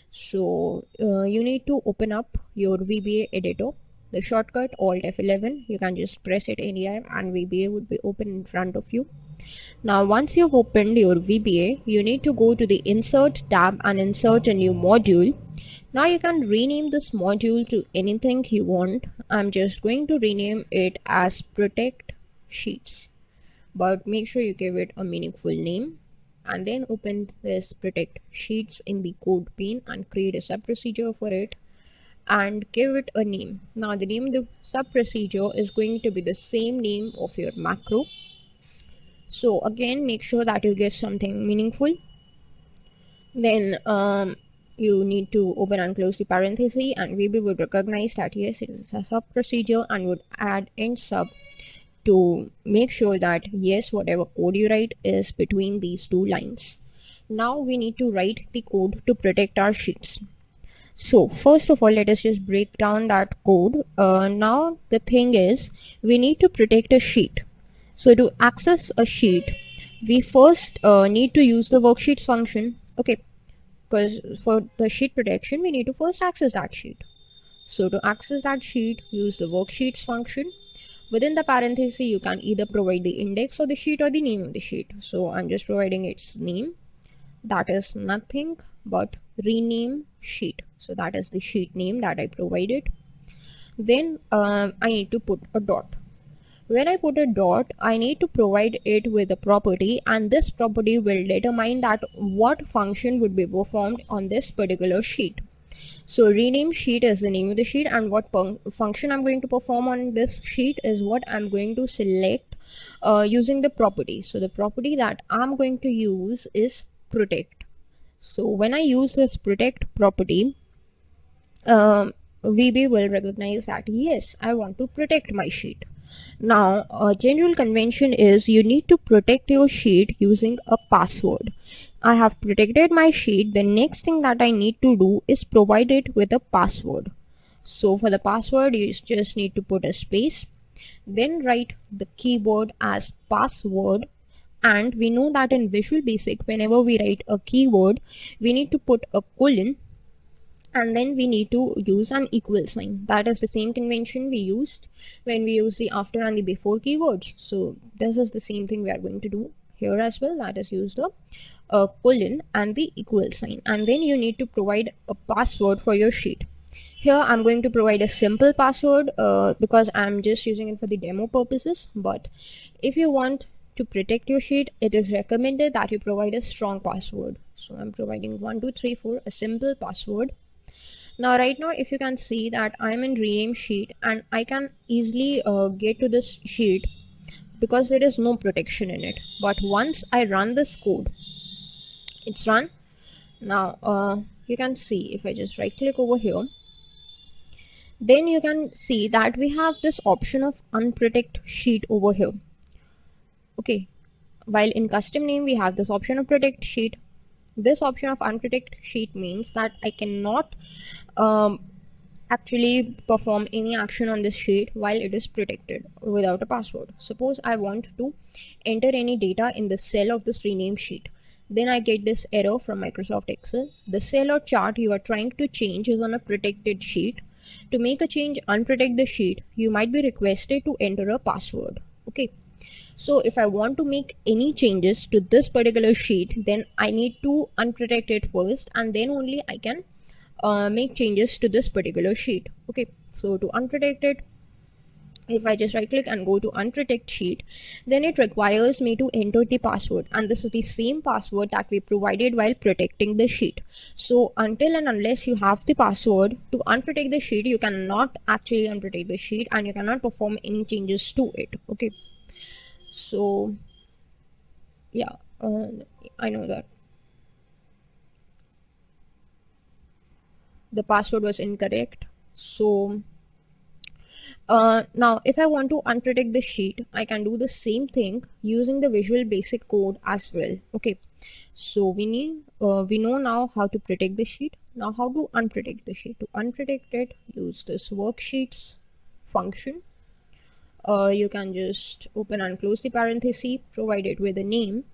So you need to open up your VBA editor. The shortcut Alt F11, you can just press it anywhere and VBA would be open in front of you. Now once you've opened your VBA, you need to go to the Insert tab and insert a new module. Now you can rename this module to anything you want. I'm just going to rename it as Protect Sheets, but make sure you give it a meaningful name, and then open this Protect Sheets in the code pane and create a sub procedure for it and give it a name. Now the name of the sub procedure is going to be the same name of your macro. So again, make sure that you give something meaningful. Then you need to open and close the parenthesis, and VB would recognize that yes, it is a sub procedure and would add end sub to make sure that yes, whatever code you write is between these two lines. Now we need to write the code to protect our sheets. So first of all, let us just break down that code. Now the thing is, we need to protect a sheet. So to access a sheet, we first need to use the worksheets function. Okay, because for the sheet protection, we need to first access that sheet. So to access that sheet, use the worksheets function. Within the parenthesis, you can either provide the index of the sheet or the name of the sheet. So I'm just providing its name. That is nothing but rename sheet. So that is the sheet name that I provided. Then I need to put a dot. When I put a dot, I need to provide it with a property, and this property will determine that what function would be performed on this particular sheet. So rename sheet is the name of the sheet, and what function I'm going to perform on this sheet is what I'm going to select using the property. So the property that I'm going to use is protect. So when I use this protect property, VB will recognize that yes, I want to protect my sheet. Now a general convention is you need to protect your sheet using a password. I have protected my sheet. The next thing that I need to do is provide it with a password. So for the password, you just need to put a space, then write the keyword as password. And we know that in Visual Basic, whenever we write a keyword, we need to put a colon and then we need to use an equal sign. That is the same convention we used when we use the after and the before keywords. So this is the same thing we are going to do here as well. That is use the colon and the equal sign, and then you need to provide a password for your sheet. Here I'm going to provide a simple password because I'm just using it for the demo purposes, but if you want to protect your sheet, it is recommended that you provide a strong password. So I'm providing 1234, a simple password. Now right now, if you can see that I'm in rename sheet and I can easily get to this sheet because there is no protection in it. But once I run this code, it's run. Now you can see if I just right click over here, then you can see that we have this option of unprotect sheet over here. Okay, while in custom name we have this option of protect sheet. This option of unprotect sheet means that I cannot actually perform any action on this sheet while it is protected without a password. Suppose I want to enter any data in the cell of this rename sheet. Then I get this error from Microsoft Excel. The cell or chart you are trying to change is on a protected sheet. To make a change, unprotect the sheet, you might be requested to enter a password. Okay. So if I want to make any changes to this particular sheet, then I need to unprotect it first, and then only I can make changes to this particular sheet. Okay, so to unprotect it, if I just right click and go to unprotect sheet, then it requires me to enter the password, and this is the same password that we provided while protecting the sheet. So until and unless you have the password to unprotect the sheet, you cannot actually unprotect the sheet and you cannot perform any changes to it. Okay, so yeah, I know that the password was incorrect. So now if I want to unprotect the sheet, I can do the same thing using the Visual Basic code as well. Okay, so we know now how to protect the sheet. Now how to unprotect the sheet? To unprotect it, use this worksheets function. You can just open and close the parenthesis, provide it with a name,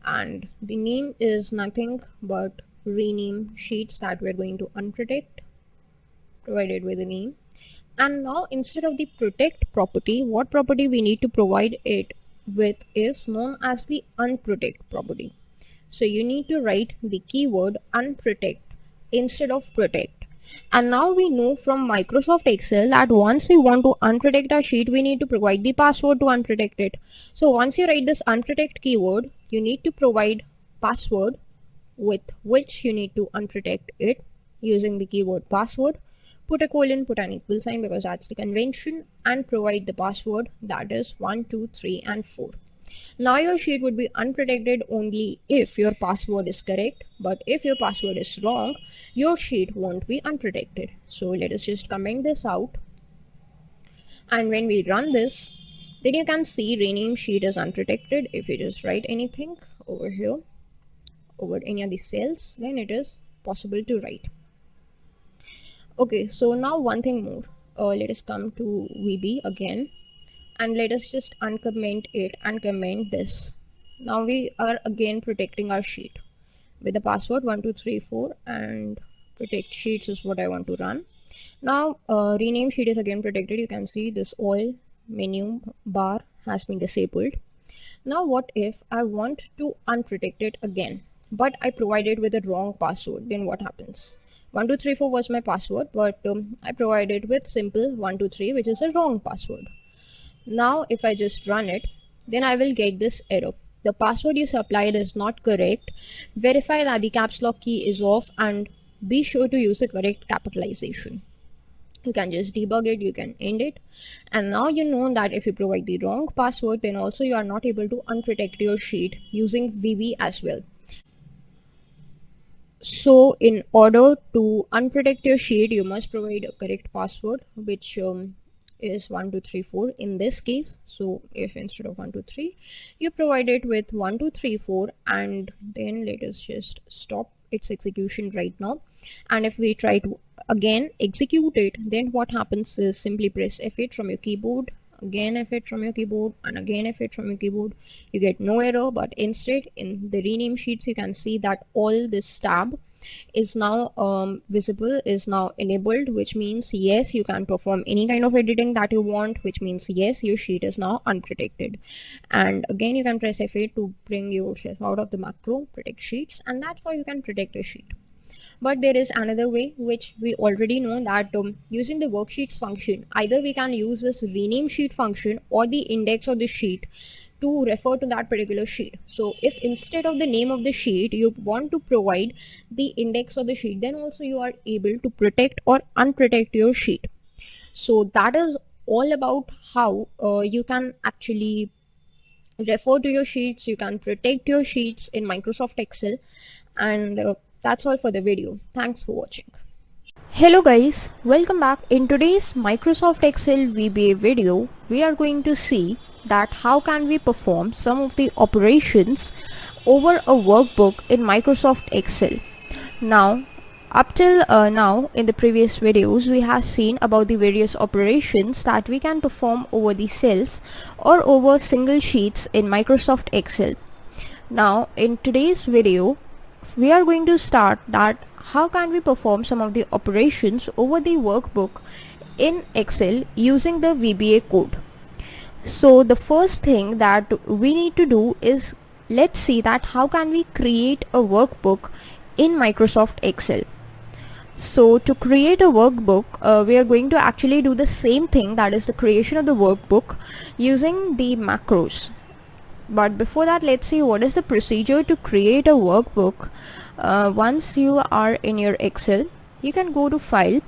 and the name is nothing but rename sheets that we're going to unprotect, provided with a name. And now instead of the protect property, what property we need to provide it with is known as the unprotect property. So you need to write the keyword unprotect instead of protect. And now we know from Microsoft Excel that once we want to unprotect our sheet, we need to provide the password to unprotect it. So once you write this unprotect keyword, you need to provide password with which you need to unprotect it using the keyword password. Put a colon, put an equal sign because that's the convention, and provide the password, that is 1, 2, 3 and 4. Now your sheet would be unprotected only if your password is correct, but if your password is wrong, your sheet won't be unprotected. So let us just comment this out, and when we run this, then you can see rename sheet is unprotected. If you just write anything over here, over any of the cells, then it is possible to write. Okay, so now one thing more. Let us come to VB again, and let us just uncomment it and comment this. Now we are again protecting our sheet with the password 1234, and protect sheets is what I want to run. Now rename sheet is again protected. You can see this all menu bar has been disabled. Now what if I want to unprotect it again, but I provided with the wrong password? Then what happens? 1234 was my password, but I provided with simple 123, which is a wrong password. Now if I just run it, then I will get this error. The password you supplied is not correct. Verify that the caps lock key is off and be sure to use the correct capitalization. You can just debug it, you can end it, and now you know that if you provide the wrong password, then also you are not able to unprotect your sheet using VB as well. So in order to unprotect your sheet, you must provide a correct password, which is 1234 in this case. So if instead of 123 you provide it with 1234, and then let us just stop its execution right now, and if we try to again execute it, then what happens is simply press F8 from your keyboard, again F8 from your keyboard, and again F8 from your keyboard. You get no error, but instead in the rename sheets you can see that all this tab is now visible, is now enabled, which means yes, you can perform any kind of editing that you want, which means yes, your sheet is now unprotected. And again you can press F8 to bring yourself out of the macro protect sheets, and that's how you can protect a sheet. But there is another way, which we already know, that using the worksheets function, either we can use this rename sheet function or the index of the sheet to refer to that particular sheet. So if instead of the name of the sheet you want to provide the index of the sheet, then also you are able to protect or unprotect your sheet. So that is all about how you can actually refer to your sheets, you can protect your sheets in Microsoft Excel, and that's all for the video. Thanks for watching. Hello guys, welcome back. In today's Microsoft Excel VBA video, we are going to see that how can we perform some of the operations over a workbook in Microsoft Excel. Now, up till now in the previous videos, we have seen about the various operations that we can perform over the cells or over single sheets in Microsoft Excel. Now, in today's video, we are going to start that how can we perform some of the operations over the workbook in Excel using the VBA code. So the first thing that we need to do is, let's see that how can we create a workbook in Microsoft Excel. So to create a workbook, we are going to actually do the same thing, that is the creation of the workbook using the macros. But before that, let's see what is the procedure to create a workbook. Once you are in your Excel, you can go to File,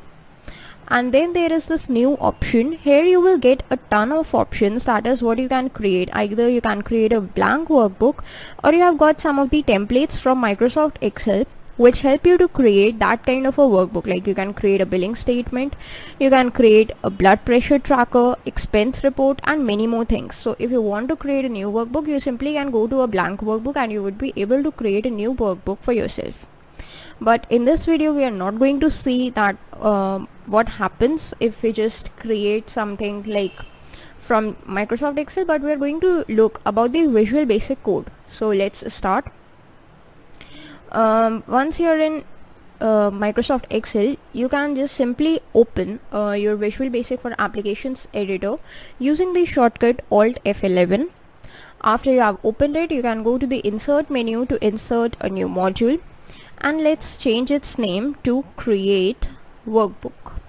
and then there is this new option. Here you will get a ton of options, that is what you can create. Either you can create a blank workbook, or you have got some of the templates from Microsoft Excel which help you to create that kind of a workbook. Like you can create a billing statement, you can create a blood pressure tracker, expense report, and many more things. So if you want to create a new workbook, you simply can go to a blank workbook and you would be able to create a new workbook for yourself. But in this video we are not going to see that what happens if we just create something like from Microsoft Excel, but we are going to look about the Visual Basic code. So let's start. Once you're in Microsoft Excel, you can just simply open your Visual Basic for Applications editor using the shortcut Alt F11. After you have opened it, you can go to the Insert menu to insert a new module, and let's change its name to Create Workbook.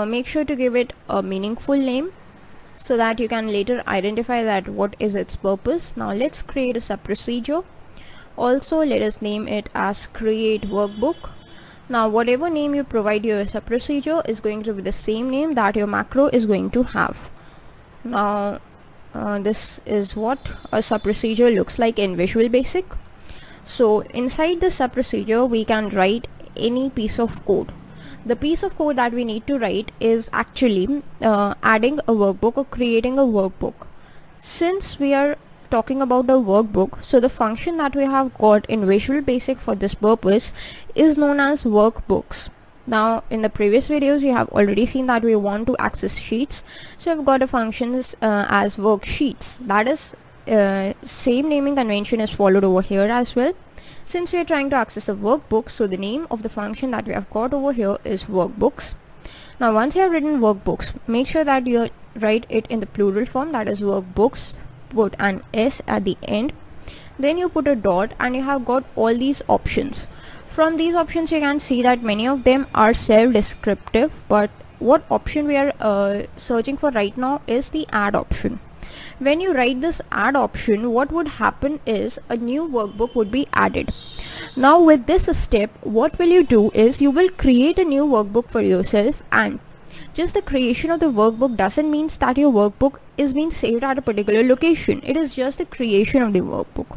Make sure to give it a meaningful name so that you can later identify that what is its purpose. Now let's create a sub procedure. Also let us name it as Create Workbook. Now whatever name you provide your sub procedure is going to be the same name that your macro is going to have. Now this is what a sub procedure looks like in Visual Basic. So inside the sub procedure we can write any piece of code. The piece of code that we need to write is actually adding a workbook or creating a workbook. Since we are talking about a workbook, so the function that we have got in Visual Basic for this purpose is known as workbooks. Now in the previous videos we have already seen that we want to access sheets, so we've got a function as worksheets. That is same naming convention is followed over here as well. Since we are trying to access a workbook, so the name of the function that we have got over here is workbooks. Now once you have written workbooks, make sure that you write it in the plural form, that is workbooks, put an S at the end, then you put a dot, and you have got all these options. From these options you can see that many of them are self-descriptive, but what option we are searching for right now is the add option. When you write this add option, what would happen is a new workbook would be added. Now with this step, what will you do is you will create a new workbook for yourself, and just the creation of the workbook doesn't mean that your workbook is being saved at a particular location. It is just the creation of the workbook.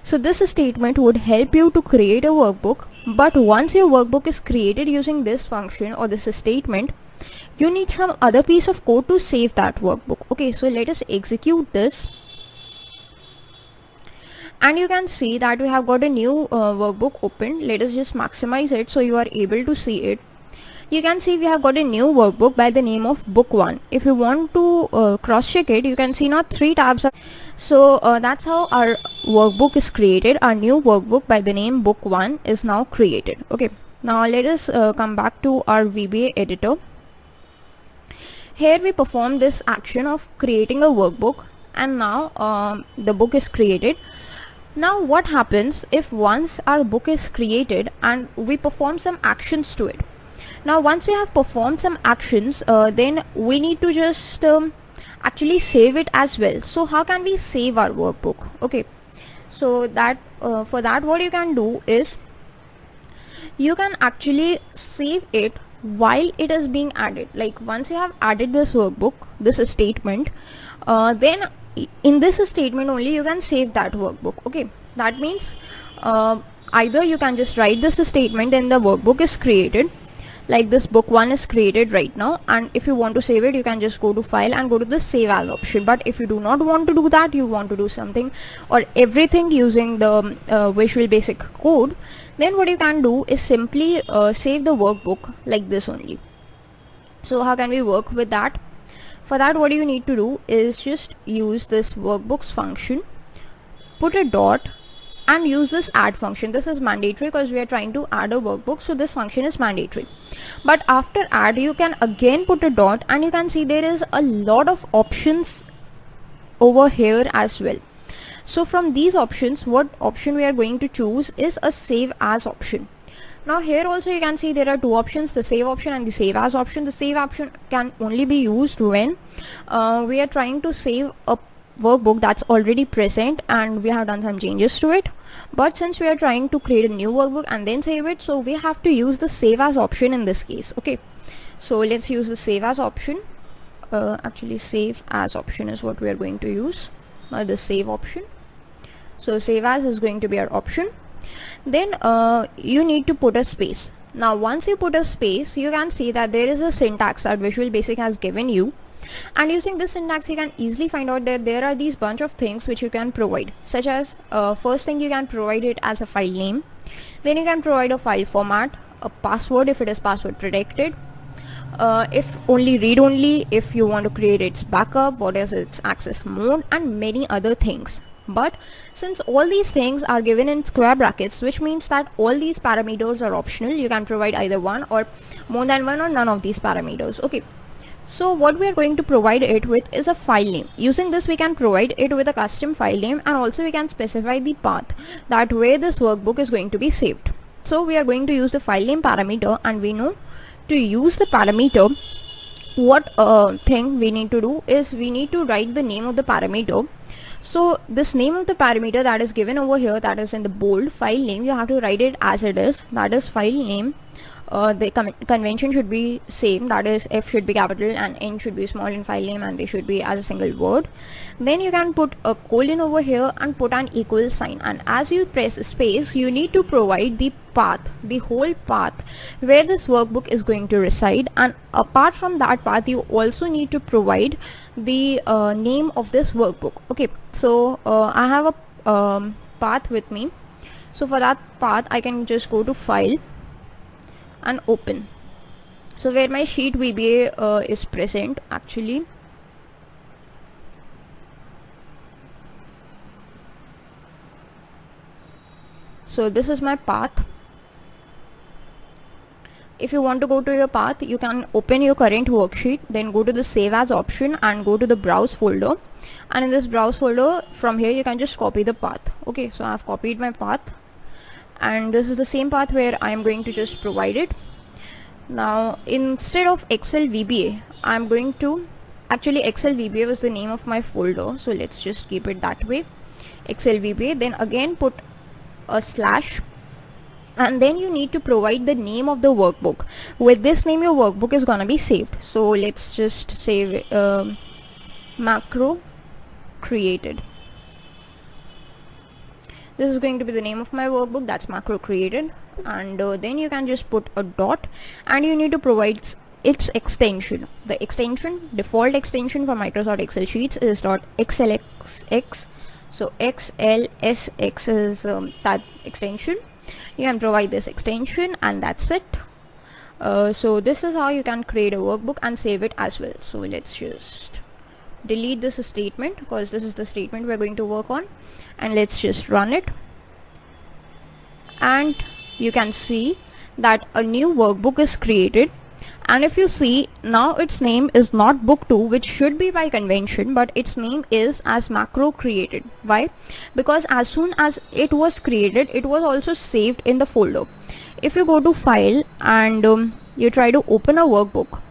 So this statement would help you to create a workbook, but once your workbook is created using this function or this statement, you need some other piece of code to save that workbook. Okay, so let us execute this, and you can see that we have got a new workbook open. Let us just maximize it so you are able to see it. You can see we have got a new workbook by the name of book 1. If you want to cross check it, you can see now 3 tabs are. So that's how our workbook is created. Our new workbook by the name book 1 is now created. Okay, now let us come back to our VBA editor. Here we perform this action of creating a workbook, and now the book is created. Now what happens if once our book is created and we perform some actions to it? Now once we have performed some actions, then we need to just actually save it as well. So how can we save our workbook? Okay, so that for that what you can do is you can actually save it while it is being added. Like once you have added this workbook, this statement, then in this statement only you can save that workbook. Okay, that means either you can just write this statement and the workbook is created, like this book 1 is created right now, and if you want to save it, you can just go to file and go to the save as option. But if you do not want to do that, you want to do something or everything using the Visual Basic code, then what you can do is simply save the workbook like this only. So how can we work with that? For that, what you need to do is just use this workbooks function, put a dot, and use this add function. This is mandatory because we are trying to add a workbook, so this function is mandatory. But after add, you can again put a dot, and you can see there is a lot of options over here as well. So from these options, what option we are going to choose is a save as option. Now here also you can see there are two options, the save option and the save as option. The save option can only be used when we are trying to save a workbook that's already present and we have done some changes to it. But since we are trying to create a new workbook and then save it, so we have to use the save as option in this case. Okay, so let's use the save as option. Actually save as option is what we are going to use, the save option. So save as is going to be our option. Then you need to put a space. Now once you put a space, you can see that there is a syntax that Visual Basic has given you, and using this syntax you can easily find out that there are these bunch of things which you can provide, such as first thing, you can provide it as a file name, then you can provide a file format, a password if it is password protected, if only read only, if you want to create its backup, what is its access mode, and many other things. But since all these things are given in square brackets, which means that all these parameters are optional, you can provide either one or more than one or none of these parameters. Okay, so what we are going to provide it with is a file name. Using this we can provide it with a custom file name, and also we can specify the path that where this workbook is going to be saved. So we are going to use the file name parameter, and we know to use the parameter, what thing we need to do is we need to write the name of the parameter. So this name of the parameter that is given over here, that is in the bold, file name, you have to write it as it is, that is file name. The convention should be same, that is F should be capital and N should be small in file name, and they should be as a single word. Then you can put a colon over here and put an equal sign, and as you press space, you need to provide the path, the whole path where this workbook is going to reside, and apart from that path you also need to provide the name of this workbook. Okay, so I have a path with me, so for that path I can just go to file and open. So where my sheet VBA is present actually. So this is my path. If you want to go to your path, you can open your current worksheet, then go to the save as option and go to the browse folder, and in this browse folder from here you can just copy the path. Okay, so I have copied my path, and this is the same path where I am going to just provide it. Now instead of Excel VBA, I am going to, actually Excel VBA was the name of my folder, so let's just keep it that way, Excel VBA. Then again put a slash, and then you need to provide the name of the workbook. With this name your workbook is gonna be saved. So let's just save macro created. This is going to be the name of my workbook, that's macro created. And then you can just put a dot, and you need to provide its extension. The extension, default extension for Microsoft Excel sheets is .xlsx. So XLSX is that extension. You can provide this extension, and that's it. So this is how you can create a workbook and save it as well. So let's just delete this statement, because this is the statement we're going to work on, and let's just run it. And you can see that a new workbook is created, and if you see now its name is not book 2, which should be by convention, but its name is as macro created. Why? Because as soon as it was created, it was also saved in the folder. If you go to file and you try to open a workbook,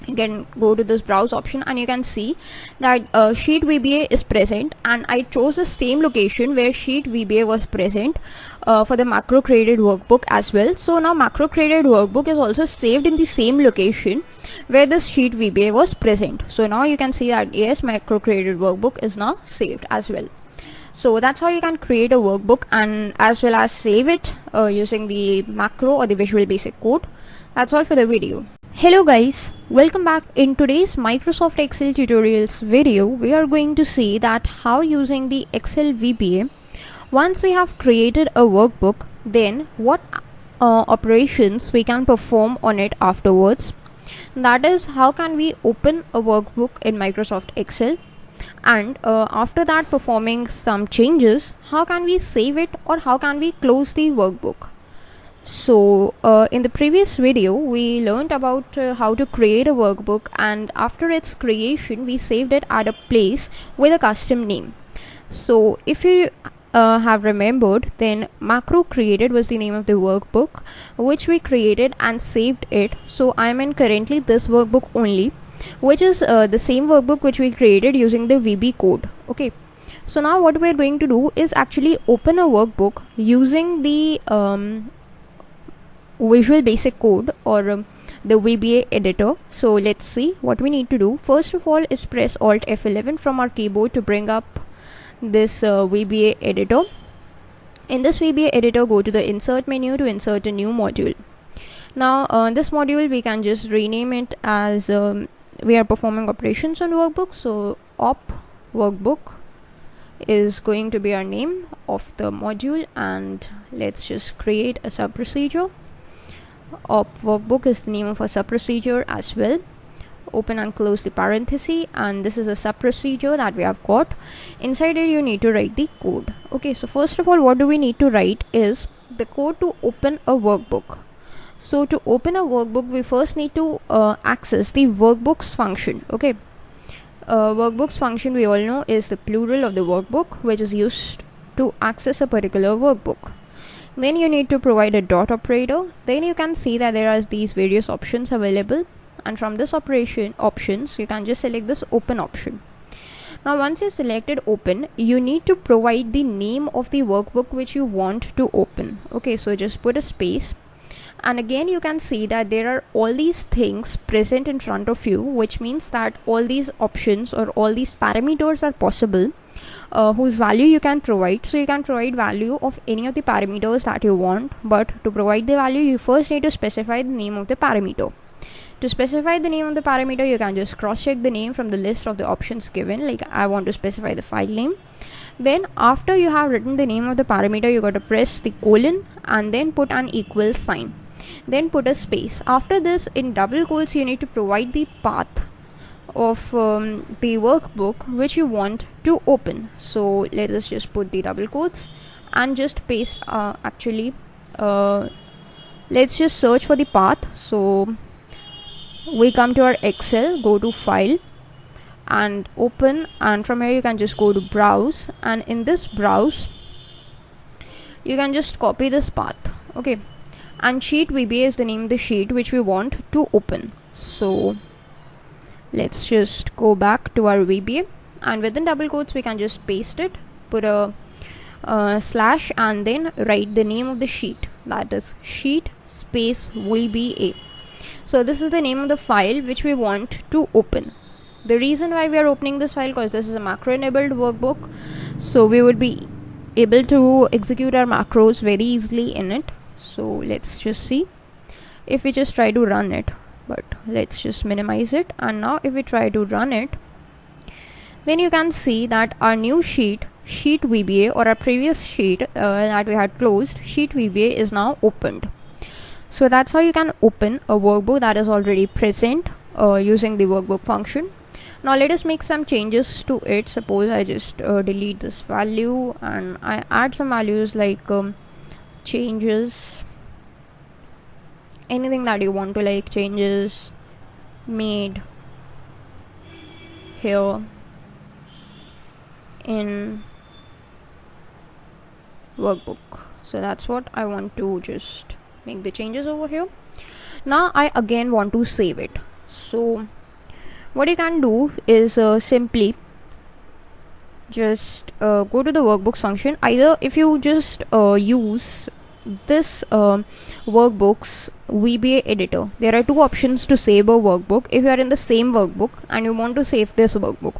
you can go to this browse option, and you can see that sheet VBA is present, and I chose the same location where sheet VBA was present for the macro created workbook as well. So now macro created workbook is also saved in the same location where this sheet VBA was present. So now you can see that yes, macro created workbook is now saved as well. So that's how you can create a workbook and as well as save it using the macro or the Visual Basic code. That's all for the video. Hello guys, welcome back. In today's Microsoft Excel tutorials video, we are going to see that how using the Excel VBA, once we have created a workbook, then what operations we can perform on it afterwards. That is, how can we open a workbook in Microsoft Excel, And after that, performing some changes, how can we save it or how can we close the workbook? So in the previous video we learned about how to create a workbook, and after its creation we saved it at a place with a custom name. So if you have remembered, then macro created was the name of the workbook which we created and saved it. So I am in currently this workbook only, which is the same workbook which we created using the VB code. Okay, so now what we are going to do is actually open a workbook using the Visual Basic Code or the VBA editor. So let's see what we need to do. First of all is press Alt F11 from our keyboard to bring up this VBA editor. In this VBA editor, go to the insert menu to insert a new module. Now this module we can just rename it as we are performing operations on workbook, so op workbook is going to be our name of the module, and let's just create a sub procedure. Op workbook is the name of a sub procedure as well. Open and close the parenthesis, and this is a sub procedure that we have got. Inside it you need to write the code. Okay, so first of all what do we need to write is the code to open a workbook. So to open a workbook we first need to access the workbooks function. Okay, workbooks function we all know is the plural of the workbook which is used to access a particular workbook. Then you need to provide a dot operator. Then you can see that there are these various options available, and from this options you can just select this open option. Now once you selected open, you need to provide the name of the workbook which you want to open. Okay, so just put a space, and again you can see that there are all these things present in front of you, which means that all these options or all these parameters are possible whose value you can provide. So you can provide value of any of the parameters that you want, but to provide the value you first need to specify the name of the parameter. To specify the name of the parameter, you can just cross check the name from the list of the options given, like I want to specify the file name. Then after you have written the name of the parameter, you got to press the colon and then put an equal sign, then put a space. After this, in double quotes you need to provide the path of the workbook which you want to open. So let us just put the double quotes and just paste let's just search for the path. So we come to our Excel, go to file and open, and from here you can just go to browse, and in this browse you can just copy this path. Okay, and sheet VBA is the name of the sheet which we want to open. So let's just go back to our VBA, and within double quotes we can just paste it, put a slash and then write the name of the sheet, that is sheet space VBA. So this is the name of the file which we want to open. The reason why we are opening this file, because this is a macro enabled workbook, so we would be able to execute our macros very easily in it. So let's just see if we just try to run it, but let's just minimize it, and now if we try to run it, then you can see that our new sheet VBA, or our previous sheet that we had closed, sheet VBA, is now opened. So that's how you can open a workbook that is already present using the workbook function. Now let us make some changes to it. Suppose I just delete this value and I add some values like changes, anything that you want to, like changes made here in workbook. So that's what I want to just make the changes over here. Now I again want to save it. So what you can do is simply just go to the workbooks function. Either if you just use this workbooks VBA editor, there are two options to save a workbook. If you are in the same workbook and you want to save this workbook,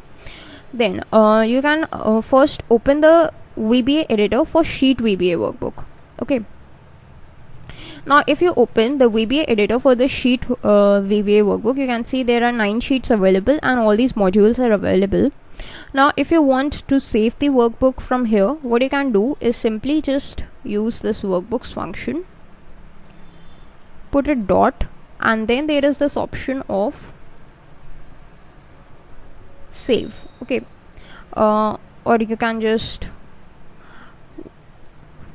then you can first open the VBA editor for sheet VBA workbook. Okay, now if you open the VBA editor for the sheet VBA workbook, you can see there are 9 sheets available and all these modules are available. Now if you want to save the workbook from here, what you can do is simply just use this workbooks function, put a dot, and then there is this option of save. Okay, or you can just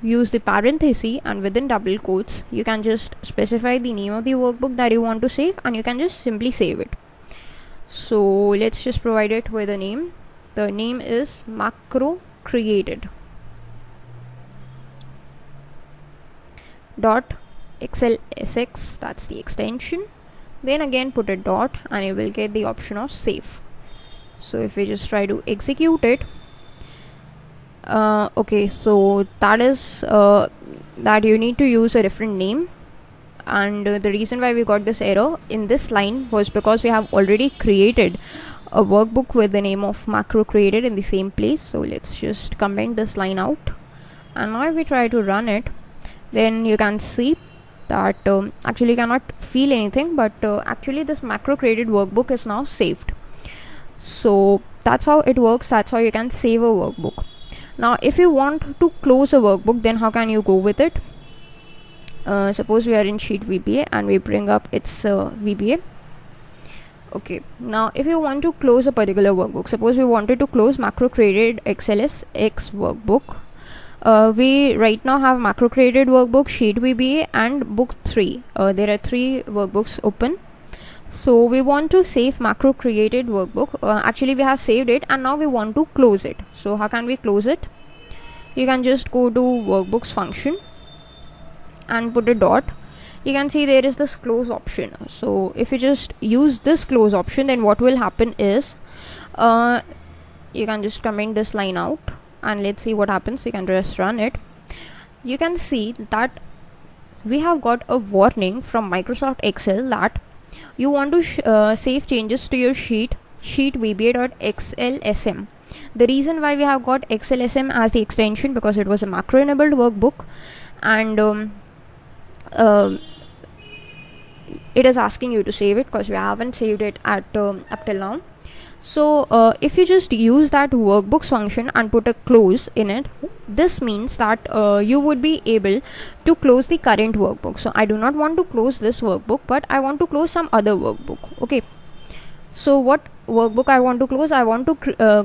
use the parenthesis, and within double quotes you can just specify the name of the workbook that you want to save, and you can just simply save it. So let's just provide it with a name. The name is macro created dot XLSX, that's the extension. Then again put a dot and you will get the option of save. So if we just try to execute it, okay, so that is that you need to use a different name, and the reason why we got this error in this line was because we have already created a workbook with the name of macro created in the same place. So let's just comment this line out, and now if we try to run it, then you can see that actually cannot feel anything, but actually this macro created workbook is now saved. So that's how it works. That's how you can save a workbook. Now if you want to close a workbook, then how can you go with it? Suppose we are in sheet VBA and we bring up its VBA. Okay, now if you want to close a particular workbook, suppose we wanted to close macro created XLSX workbook. We right now have macro created workbook, sheet VBA and book 3. There are 3 workbooks open. So we want to save macro created workbook. Actually we have saved it and now we want to close it. So how can we close it? You can just go to workbooks function and put a dot. You can see there is this close option. So if you just use this close option, then what will happen is you can just comment this line out, and let's see what happens. We can just run it. You can see that we have got a warning from Microsoft Excel that you want to save changes to your sheet VBA.xlsm. The reason why we have got XLSM as the extension, because it was a macro enabled workbook, and it is asking you to save it because we haven't saved it at up till now. So if you just use that workbooks function and put a close in it, this means that you would be able to close the current workbook. So I do not want to close this workbook, but I want to close some other workbook. Okay, so what workbook I want to close? I want to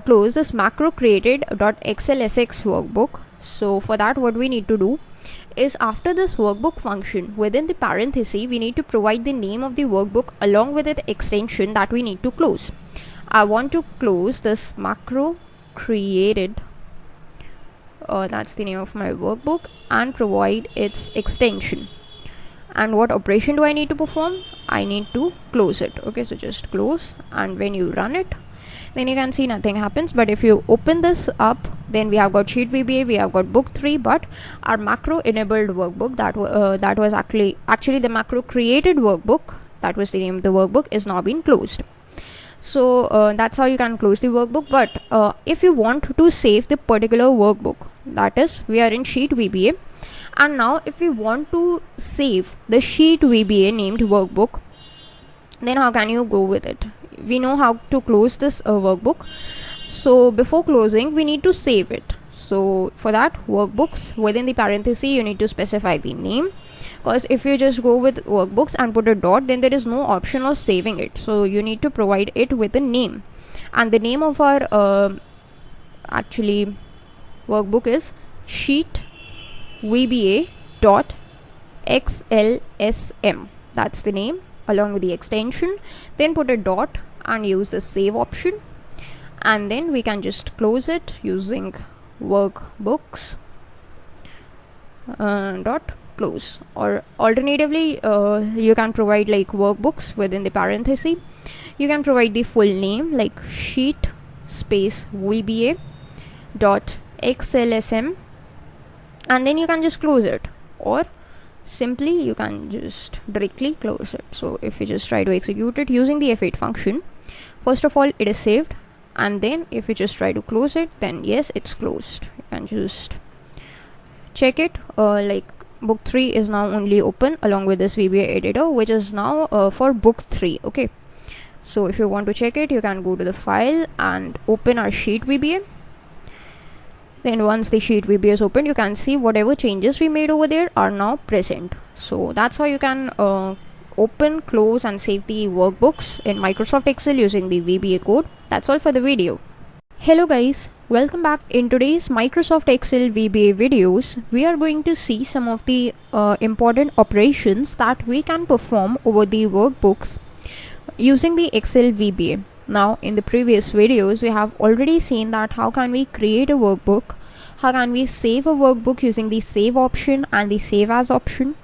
close this macro created.xlsx workbook. So for that, what we need to do is, after this workbook function, within the parenthesis we need to provide the name of the workbook along with the extension that we need to close. I want to close this macro created, that's the name of my workbook, and provide its extension. And what operation do I need to perform? I need to close it. Okay, so just close, and when you run it, then you can see nothing happens. But if you open this up, then we have got sheet VBA, we have got book 3, but our macro enabled workbook, that was actually the macro created workbook, that was the name of the workbook, is now being closed. So that's how you can close the workbook. But if you want to save the particular workbook, that is, we are in sheet VBA, and now if we want to save the sheet VBA named workbook, then how can you go with it? We know how to close this workbook. So before closing, we need to save it. So for that, workbooks, within the parenthesis you need to specify the name, because if you just go with workbooks and put a dot, then there is no option of saving it. So you need to provide it with a name, and the name of our actually workbook is sheet VBA.xlsm. That's the name along with the extension. Then put a dot and use the save option, and then we can just close it using workbooks dot close. Or alternatively, you can provide like workbooks within the parenthesis. You can provide the full name like sheet space VBA dot XLSM, and then you can just close it, or simply you can just directly close it. So if you just try to execute it using the F8 function, first of all it is saved, and then if you just try to close it, then yes, it's closed. You can just check it, like book 3 is now only open along with this VBA editor, which is now for book 3. Okay, so if you want to check it, you can go to the file and open our sheet VBA. Then once the sheet VBA is opened, you can see whatever changes we made over there are now present. So that's how you can open, close and save the workbooks in Microsoft Excel using the VBA code. That's all for the video. Hello guys, welcome back. In today's Microsoft Excel VBA videos, we are going to see some of the important operations that we can perform over the workbooks using the Excel VBA. Now, in the previous videos, we have already seen that how can we create a workbook, how can we save a workbook using the save option and the save as option.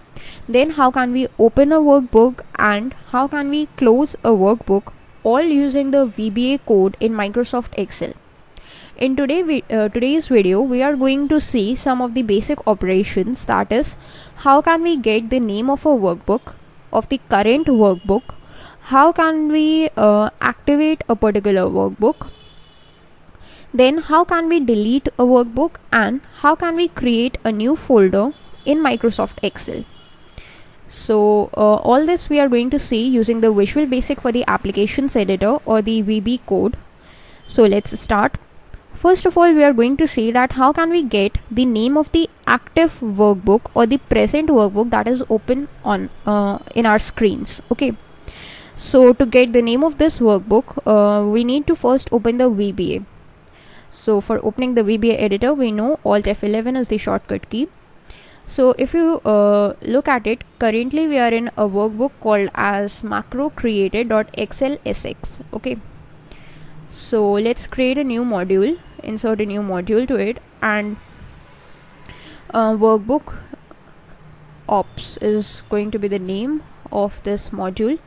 Then how can we open a workbook and how can we close a workbook, all using the VBA code in Microsoft Excel. In today's video, we are going to see some of the basic operations, that is, how can we get the name of a workbook, of the current workbook, how can we activate a particular workbook, then how can we delete a workbook, and how can we create a new folder in Microsoft Excel. So all this we are going to see using the Visual Basic for the Applications Editor or the VB code. So let's start. First of all, we are going to see that how can we get the name of the active workbook or the present workbook that is open on in our screens. Okay, so to get the name of this workbook, we need to first open the VBA. So for opening the VBA editor, we know Alt F11 is the shortcut key. So if you look at it, currently we are in a workbook called as macro created.xlsx. Okay, so let's create a new module, insert a new module to it, and workbook ops is going to be the name of this module.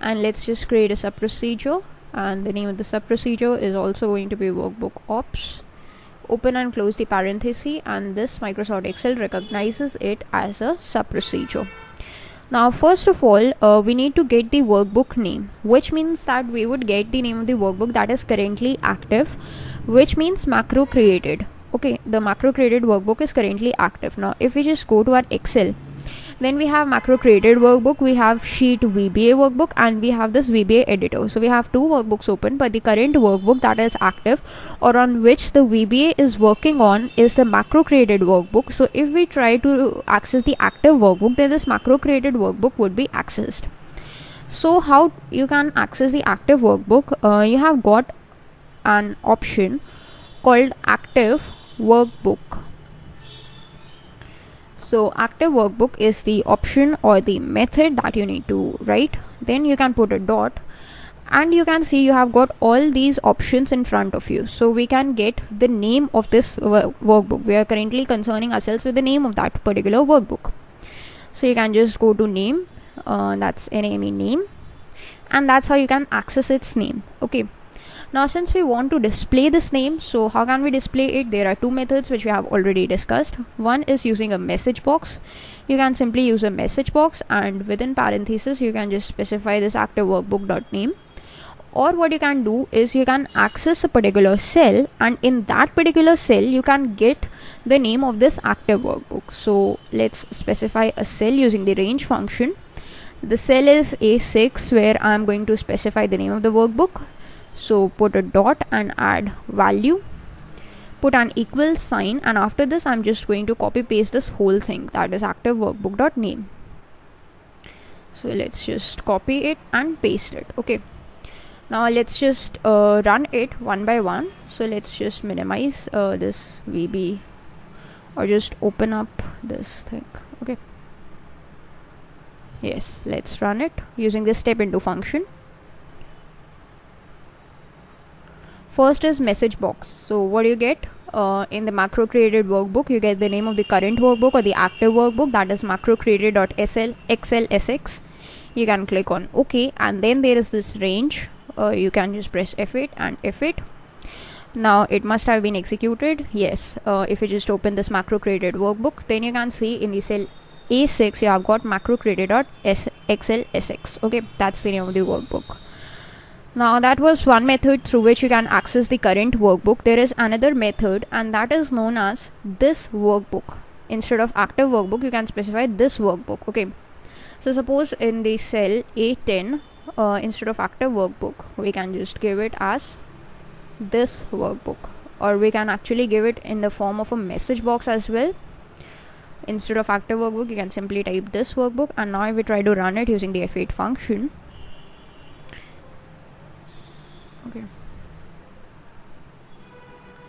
And let's just create a sub procedure, and the name of the sub procedure is also going to be workbook ops. Open and close the parenthesis, and this Microsoft Excel recognizes it as a sub procedure. Now first of all, we need to get the workbook name, which means that we would get the name of the workbook that is currently active, which means macro created. Okay, the macro created workbook is currently active. Now if we just go to our Excel, then we have macro created workbook, we have sheet VBA workbook, and we have this VBA editor. So we have two workbooks open, but the current workbook that is active or on which the VBA is working on is the macro created workbook. So if we try to access the active workbook, then this macro created workbook would be accessed. So how you can access the active workbook? You have got an option called active workbook. So active workbook is the option or the method that you need to write. Then you can put a dot, and you can see you have got all these options in front of you. So we can get the name of this workbook. We are currently concerning ourselves with the name of that particular workbook. So you can just go to name, that's NAME name, and that's how you can access its name. Okay. Now since we want to display this name, so how can we display it? There are two methods which we have already discussed. One is using a message box. You can simply use a message box, and within parentheses you can just specify this active workbook.name. Or what you can do is you can access a particular cell, and in that particular cell you can get the name of this active workbook. So let's specify a cell using the range function. The cell is A6, where I am going to specify the name of the workbook. So put a dot and add value, put an equal sign, and after this I'm just going to copy paste this whole thing, that is active workbook.name. So let's just copy it and paste it. Okay, now let's just run it one by one. So let's just minimize this VB, or just open up this thing. Okay, yes, let's run it using this step into function. First is message box. So what do you get? In the macro created workbook, you get the name of the current workbook or the active workbook, that is macro created.xlsx. You can click on OK, and then there is this range. You can just press F8 and F8. Now it must have been executed. Yes, if you just open this macro created workbook, then you can see in the cell A6 you have got macro created.xlsx. Okay, that's the name of the workbook. Now that was one method through which you can access the current workbook. There is another method, and that is known as this workbook. Instead of active workbook, you can specify this workbook. Okay, so suppose in the cell A10, instead of active workbook, we can just give it as this workbook, or we can actually give it in the form of a message box as well. Instead of active workbook, you can simply type this workbook, and now if we try to run it using the F8 function, okay,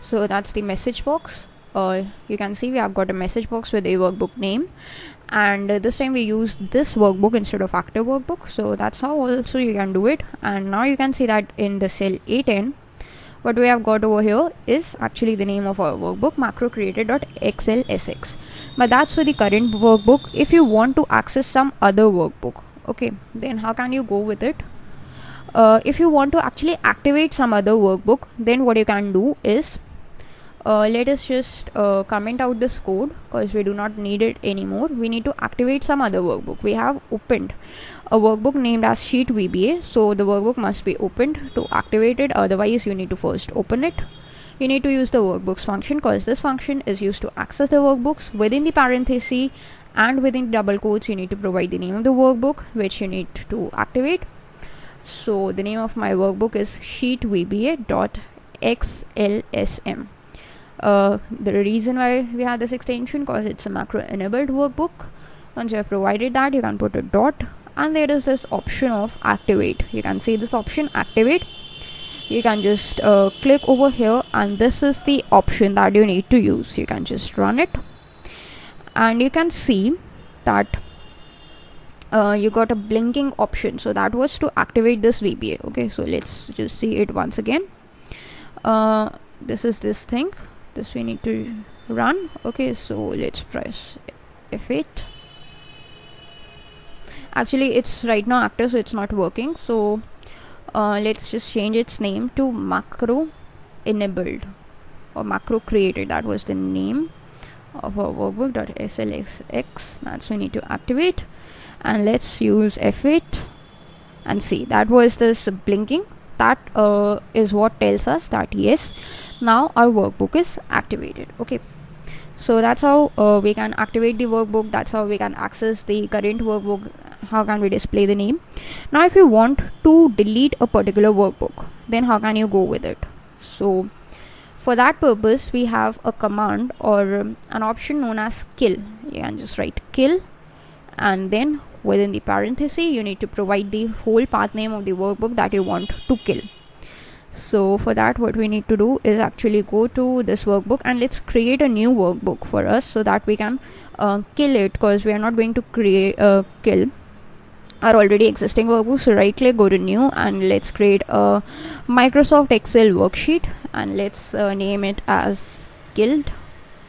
So that's the message box. You can see we have got a message box with a workbook name, and this time we used this workbook instead of active workbook. So that's how also you can do it. And now you can see that in the cell A10, what we have got over here is actually the name of our workbook, macro created.xlsx, but that's for the current workbook. If you want to access some other workbook, okay, then how can you go with it? If you want to actually activate some other workbook, then what you can do is let us just comment out this code, because we do not need it anymore. We need to activate some other workbook. We have opened a workbook named as Sheet VBA, so the workbook must be opened to activate it. Otherwise you need to first open it. You need to use the workbooks function, because this function is used to access the workbooks. Within the parenthesis and within double quotes, you need to provide the name of the workbook which you need to activate. So the name of my workbook is Sheet VBA.xlsm. The reason why we have this extension, because it's a macro enabled workbook. Once you have provided that, you can put a dot, and there is this option of activate. You can see this option activate. You can just click over here, and this is the option that you need to use. You can just run it, and you can see that you got a blinking option. So that was to activate this VBA. Okay, so let's just see it once again. This is this thing. This we need to run. Okay, so let's press F8. Actually it's right now active, so it's not working. So let's just change its name to macro enabled or macro created. That was the name of our workbook.slxx. That's we need to activate, and let's use F8 and see. That was this blinking. That is what tells us that yes, now our workbook is activated. Okay, so that's how we can activate the workbook. That's how we can access the current workbook. How can we display the name? Now if you want to delete a particular workbook, then how can you go with it? So for that purpose, we have a command or an option known as kill. You can just write kill, and then within the parenthesis you need to provide the whole path name of the workbook that you want to kill. So for that, what we need to do is actually go to this workbook, and let's create a new workbook for us so that we can kill it, because we are not going to create kill our already existing workbook. So right click, go to new, and let's create a Microsoft Excel worksheet, and let's name it as killed.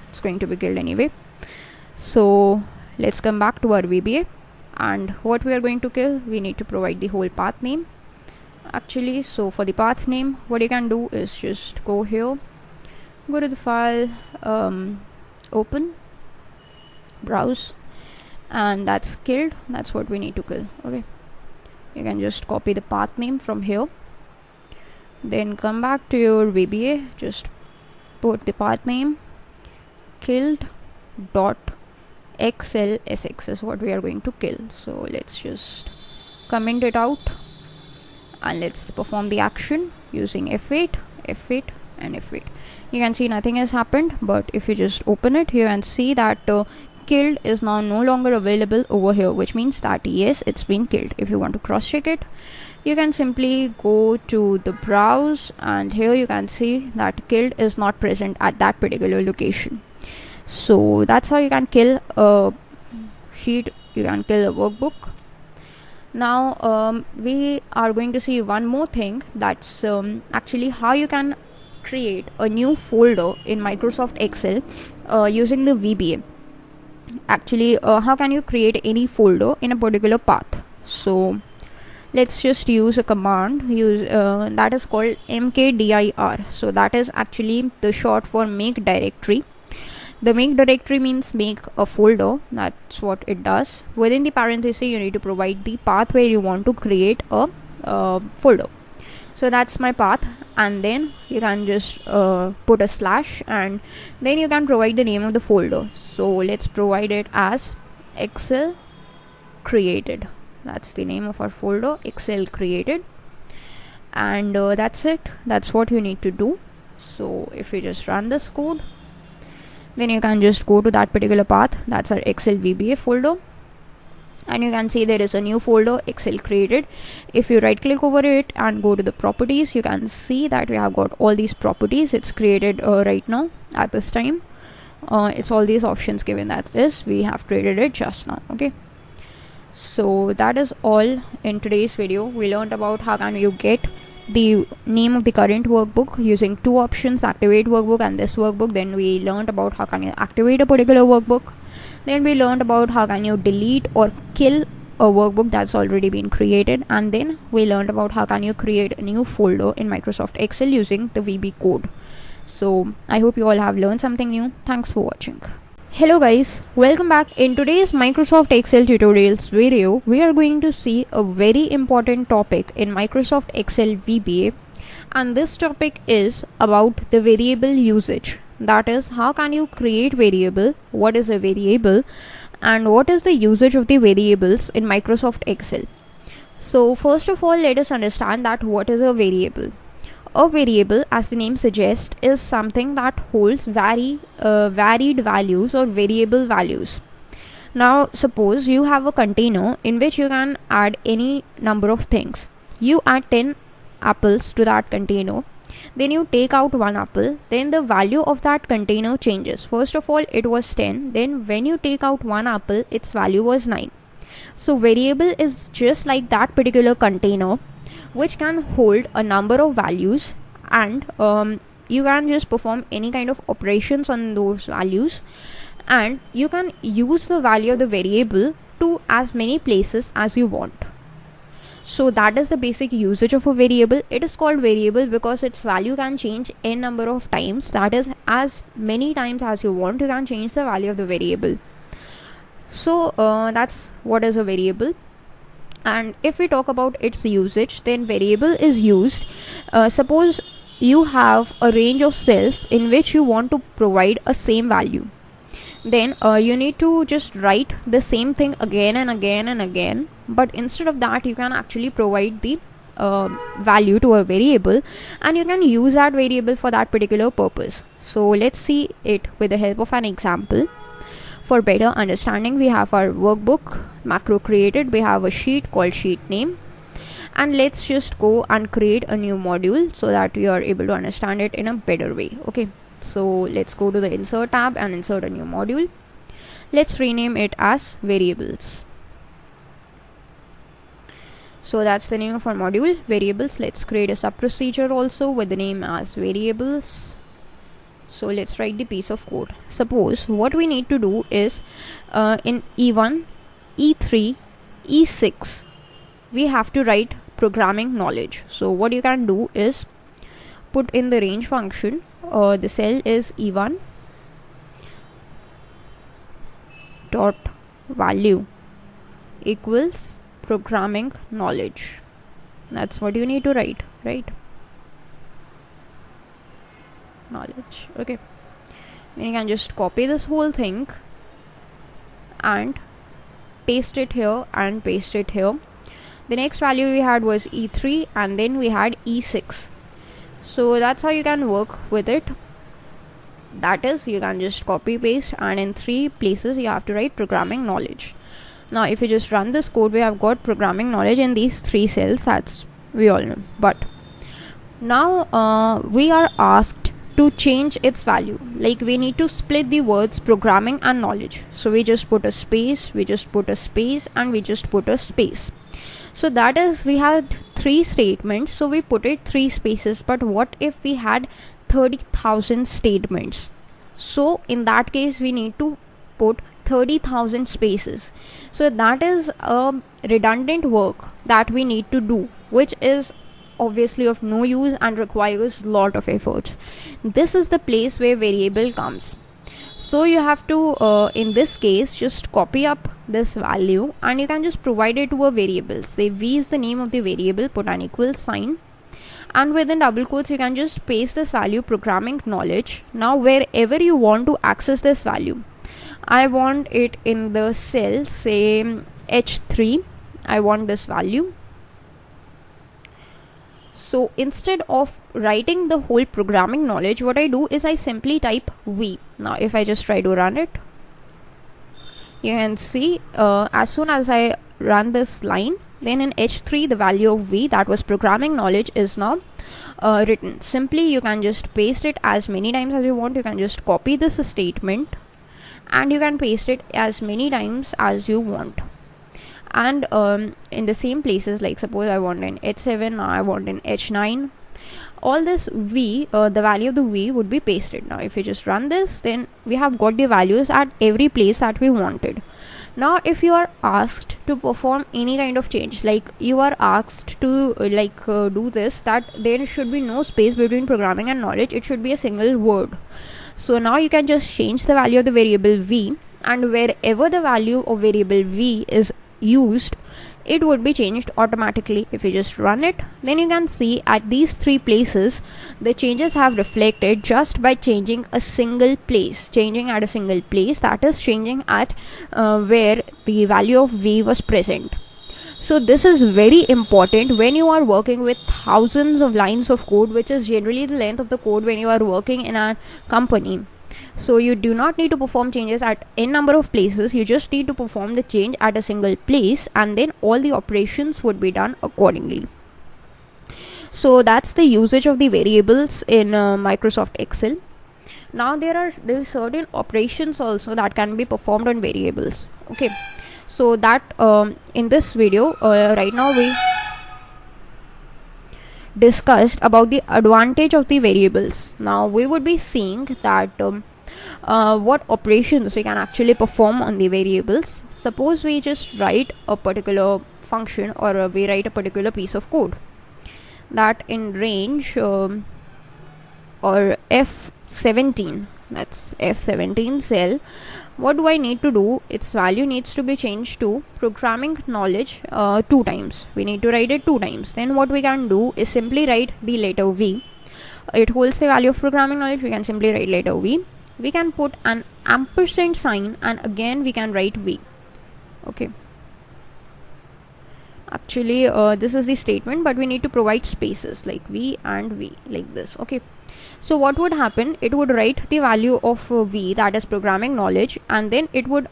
It's going to be killed anyway. So let's come back to our VBA, and what we are going to kill, we need to provide the whole path name actually. So for the path name, what you can do is just go here, go to the file, open, browse, and that's killed. That's what we need to kill. Okay, you can just copy the path name from here, then come back to your VBA, just put the path name killed dot xlsx is what we are going to kill. So let's just comment it out, and let's perform the action using F8, F8 and F8. You can see nothing has happened, but if you just open it, you can see that killed is now no longer available over here, which means that yes, it's been killed. If you want to cross check it, you can simply go to the browse, and here you can see that killed is not present at that particular location. So that's how you can kill a sheet, you can kill a workbook. Now we are going to see one more thing, that's actually how you can create a new folder in Microsoft Excel using the VBA. Actually, how can you create any folder in a particular path? So let's just use a command that is called mkdir. So that is actually the short for make directory. The make directory means make a folder. That's what it does. Within the parenthesis, you need to provide the path where you want to create a folder. So that's my path, and then you can just put a slash, and then you can provide the name of the folder. So let's provide it as Excel created. That's the name of our folder, Excel created, and that's it. That's what you need to do. So if you just run this code, then you can just go to that particular path, that's our Excel VBA folder, and you can see there is a new folder Excel created. If you right click over it and go to the properties, you can see that we have got all these properties. It's created right now at this time. It's all these options given, that is we have created it just now. Okay, so that is all in today's video. We learned about how can you get the name of the current workbook using two options, activate workbook and this workbook. Then we learned about how can you activate a particular workbook. Then we learned about how can you delete or kill a workbook that's already been created, and then we learned about how can you create a new folder in Microsoft Excel using the VB code. So I hope you all have learned something new. Thanks for watching. Hello guys, welcome back. In today's Microsoft Excel tutorials video, we are going to see a very important topic in Microsoft Excel VBA, and this topic is about the variable usage. That is, how can you create variable, what is a variable, and what is the usage of the variables in Microsoft Excel. So first of all, let us understand that what is a variable. A variable, as the name suggests, is something that holds varied values or variable values. Now suppose you have a container in which you can add any number of things. You add 10 apples to that container. Then you take out one apple, then the value of that container changes. First of all, it was 10, then when you take out one apple, its value was 9. So variable is just like that particular container which can hold a number of values, and you can just perform any kind of operations on those values, and you can use the value of the variable to as many places as you want. So that is the basic usage of a variable. It is called variable because its value can change n number of times. That is, as many times as you want, you can change the value of the variable. So that's what is a variable. And if we talk about its usage, then variable is used. Suppose you have a range of cells in which you want to provide a same value. Then you need to just write the same thing again and again and again, but instead of that you can actually provide the value to a variable, and you can use that variable for that particular purpose. So let's see it with the help of an example. For better understanding, we have our workbook macro created. We have a sheet called sheet name, and let's just go and create a new module so that you are able to understand it in a better way. Okay, so let's go to the insert tab and insert a new module. Let's rename it as variables. So that's the name of our module, variables. Let's create a sub procedure also with the name as variables. So let's write the piece of code. Suppose what we need to do is in E1, E3, E6 we have to write programming knowledge. So what you can do is put in the range function, the cell is E1 dot value equals programming knowledge. That's what you need to write, right? Knowledge. Okay, then you can just copy this whole thing and paste it here and paste it here. The next value we had was E3 and then we had E6. So that's how you can work with it. That is, you can just copy paste, and in 3 places you have to write programming knowledge. Now if you just run this code, we have got programming knowledge in these 3 cells. That's we all know. But now we are asked to change its value. Like we need to split the words programming and knowledge. So we just put a space, we just put a space, and we just put a space. So that is, we had 3 statements, so we put it 3 spaces. But what if we had 30,000 statements? So in that case we need to put 30,000 spaces. So that is a redundant work that we need to do, which is obviously of no use and requires lot of efforts. This is the place where variable comes. So you have to in this case just copy up this value and you can just provide it to a variable. Say v is the name of the variable, put an equal sign, and within double quotes you can just paste this value programming knowledge. Now wherever you want to access this value, I want it in the cell, say H3, I want this value. So instead of writing the whole programming knowledge, what I do is I simply type v. Now if I just try to run it, you can see as soon as I run this line, then in H3 the value of V, that was programming knowledge, is now written. Simply you can just paste it as many times as you want. You can just copy this statement and you can paste it as many times as you want, and in the same places, like suppose I want in H7, now I want in H9, all this V, the value of the V would be pasted. Now if you just run this, then we have got the values at every place that we wanted. Now if you are asked to perform any kind of change, like you are asked to do this, that there should be no space between programming and knowledge, it should be a single word. So now you can just change the value of the variable V, and wherever the value of variable V is used, it would be changed automatically. If you just run it, then you can see at these three places the changes have reflected just by changing a single place, changing at a single place, that is changing at where the value of V was present. So this is very important when you are working with thousands of lines of code, which is generally the length of the code when you are working in a company. So you do not need to perform changes at n number of places, you just need to perform the change at a single place, and then all the operations would be done accordingly. So that's the usage of the variables in Microsoft Excel. Now there are certain operations also that can be performed on variables. Okay, so that in this video right now we discussed about the advantage of the variables. Now we would be seeing that what operations we can actually perform on the variables. Suppose we just write a particular function, or we write a particular piece of code that in range or F17, that's F17 cell, what do I need to do? Its value needs to be changed to programming knowledge 2 times. We need to write it 2 times. Then what we can do is simply write the letter V. It holds the value of programming knowledge. We can simply write letter V. We can put an ampersand sign, and again we can write V. Okay, actually this is the statement, but we need to provide spaces like V and V, like this. Okay, so what would happen, it would write the value of V, that is programming knowledge, and then it would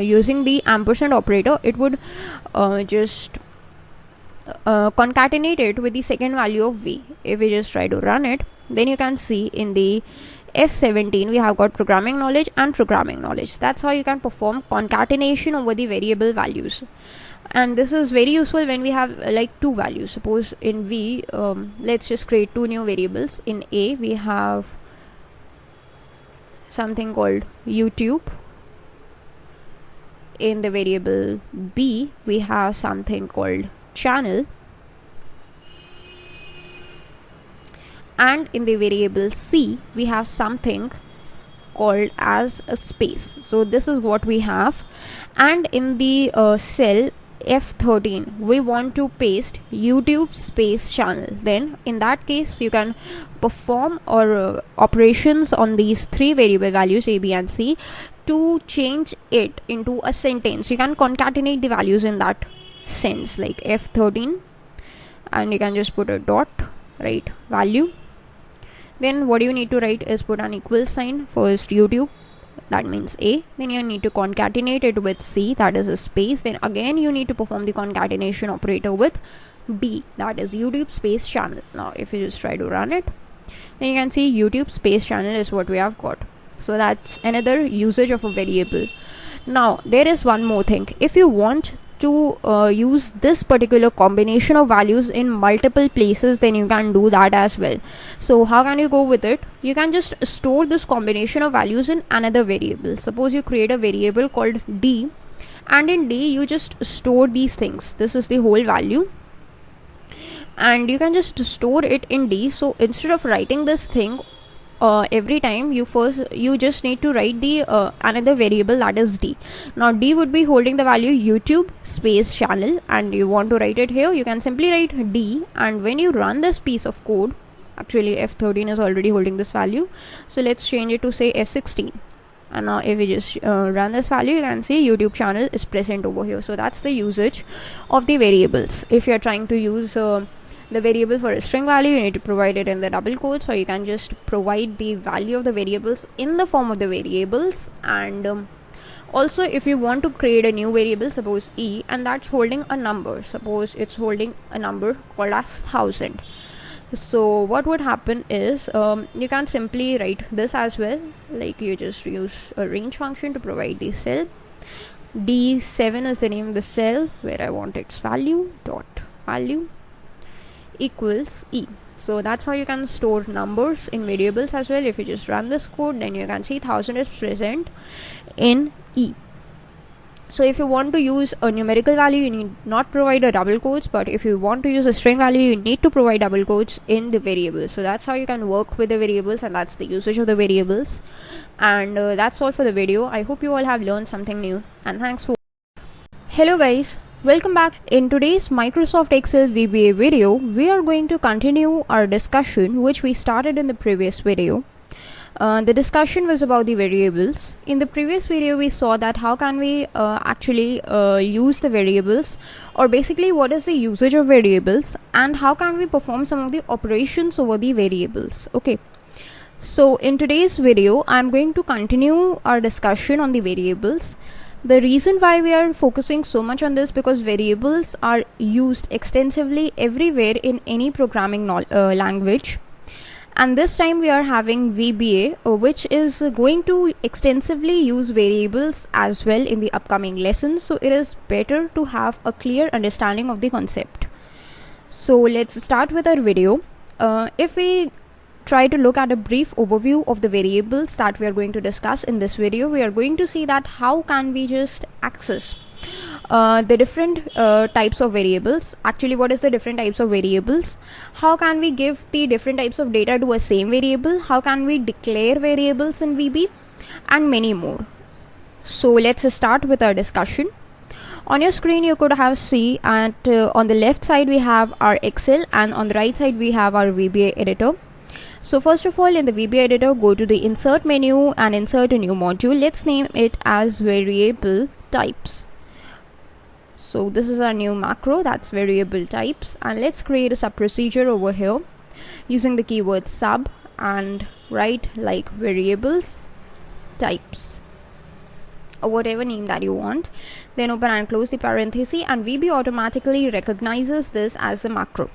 using the ampersand operator, it would just concatenate it with the second value of V. If we just try to run it, then you can see in the F17 we have got programming knowledge and programming knowledge. That's how you can perform concatenation over the variable values, and this is very useful when we have like 2 values. Suppose in V, let's just create 2 new variables. In A we have something called YouTube. In the variable B we have something called channel, and in the variable C we have something called as a space. So this is what we have, and in the cell F13 we want to paste YouTube space channel. Then in that case you can perform or operations on these 3 variable values A, B and C to change it into a sentence. You can concatenate the values in that sense, like F13, and you can just put a dot, right, value. Then what you need to write is put an equal sign, first YouTube, that means A, then you need to concatenate it with C, that is a space, then again you need to perform the concatenation operator with B, that is YouTube space channel. Now if you just try to run it, then you can see YouTube space channel is what we have got. So that's another usage of a variable. Now there is one more thing. If you want to use this particular combination of values in multiple places, then you can do that as well. So how can you go with it? You can just store this combination of values in another variable. Suppose you create a variable called D, and in D you just store these things. This is the whole value, and you can just store it in D. So instead of writing this thing every time, you just need to write the another variable, that is D. Now D would be holding the value YouTube space channel, and you want to write it here, you can simply write D, and when you run this piece of code, actually F13 is already holding this value, so let's change it to say F16, and now if we just run this value, you can see YouTube channel is present over here. So that's the usage of the variables. If you are trying to use the variable for a string value, you need to provide it in the double quotes, or you can just provide the value of the variables in the form of the variables, and Also, if you want to create a new variable, suppose E, and that's holding a number, suppose it's holding a number called as 1000. So what would happen is you can simply write this as well, like you just use a range function to provide the cell. D7 is the name of the cell where I want its value, dot value equals E. So that's how you can store numbers in variables as well. If you just run this code, then you can see 1000 is present in E. So if you want to use a numerical value, you need not provide a double quotes, but if you want to use a string value, you need to provide double quotes in the variable. So that's how you can work with the variables, and that's the usage of the variables. And that's all for the video. I hope you all have learned something new, and thanks for. Hello guys, welcome back. In today's Microsoft Excel VBA video, we are going to continue our discussion which we started in the previous video. The discussion was about the variables. In the previous video, we saw that how can we actually use the variables, or basically what is the usage of variables, and how can we perform some of the operations over the variables. Okay, so in today's video, I'm going to continue our discussion on the variables. The reason why we are focusing so much on this, because variables are used extensively everywhere in any programming language. And this time we are having VBA, which is going to extensively use variables as well in the upcoming lessons. So it is better to have a clear understanding of the concept. So let's start with our video. If we try to look at a brief overview of the variables that we are going to discuss in this video, we are going to see that how can we just access the different types of variables. Actually, what is the different types of variables? How can we give the different types of data to a same variable? How can we declare variables in VB? And many more. So let's start with our discussion. On your screen, you could have see at on the left side we have our Excel, and on the right side we have our VBA editor. So first of all, in the VBA editor, go to the insert menu and insert a new module. Let's name it as variable types. So this is our new macro, that's variable types, and let's create a sub procedure over here using the keyword sub and write like variables types or whatever name that you want. Then open and close the parenthesis, and VB automatically recognizes this as a macro.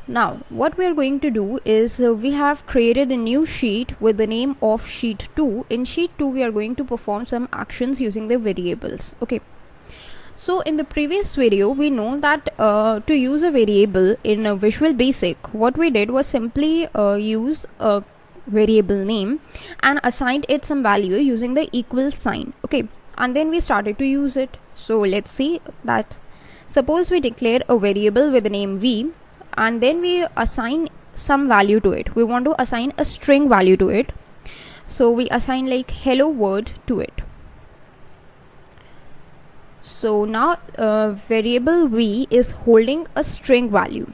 Now what we are going to do is we have created a new sheet with the name of sheet 2. In sheet 2 we are going to perform some actions using the variables. Okay, so in the previous video we know that to use a variable in a Visual Basic, what we did was simply use a variable name and assigned it some value using the equal sign. Okay, and then we started to use it. So let's see that suppose we declare a variable with the name v, and then we assign some value to it. We want to assign a string value to it, so we assign like hello world to it. So now variable v is holding a string value,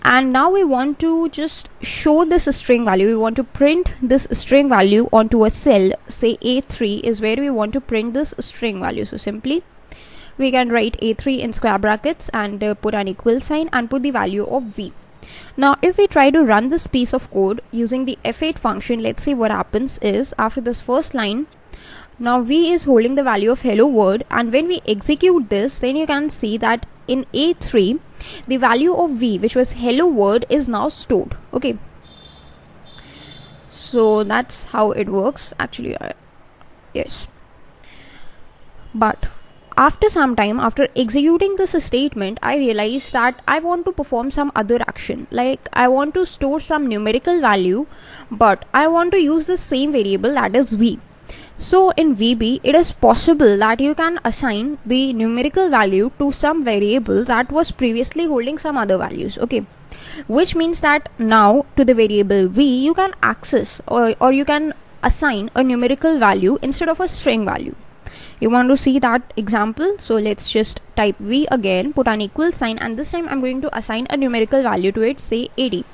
and now we want to just show this string value. We want to print this string value onto a cell, say A3 is where we want to print this string value. So simply we can write A3 in square brackets and put an equal sign and put the value of v. Now if we try to run this piece of code using the F8 function, let's see what happens is after this first line, now v is holding the value of hello world, and when we execute this, then you can see that in A3 the value of v, which was hello world, is now stored. Okay, so that's how it works actually. Yes, but after some time, after executing this statement, I realized that I want to perform some other action, like I want to store some numerical value, but I want to use the same variable, that is v. So in VB, it is possible that you can assign the numerical value to some variable that was previously holding some other values. Okay, which means that now to the variable v you can access or you can assign a numerical value instead of a string value. You want to see that example? So let's just type v again, put an equal sign, and this time I'm going to assign a numerical value to it, say 80.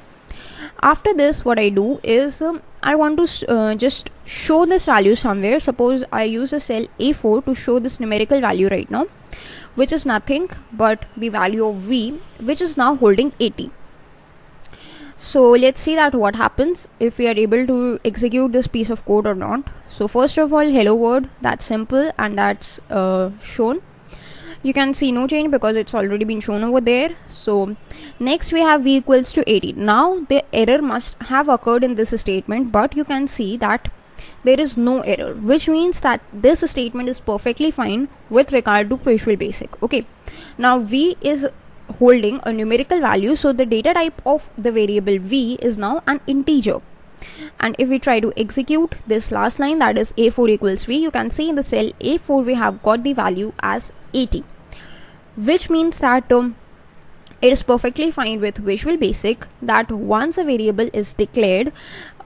After this, what I do is I want to just show this value somewhere. Suppose I use a cell A4 to show this numerical value right now, which is nothing but the value of v, which is now holding 80. So let's see that what happens if we are able to execute this piece of code or not. So first of all, hello world, that's simple and that's shown. You can see no change because it's already been shown over there. So next we have v equals to 18. Now the error must have occurred in this statement, but you can see that there is no error, which means that this statement is perfectly fine with regard to Visual Basic. Okay, now v is holding a numerical value, so the data type of the variable v is now an integer. And if we try to execute this last line, that is a4 equals v, you can see in the cell a4 we have got the value as 80, which means that it is perfectly fine with Visual Basic that once a variable is declared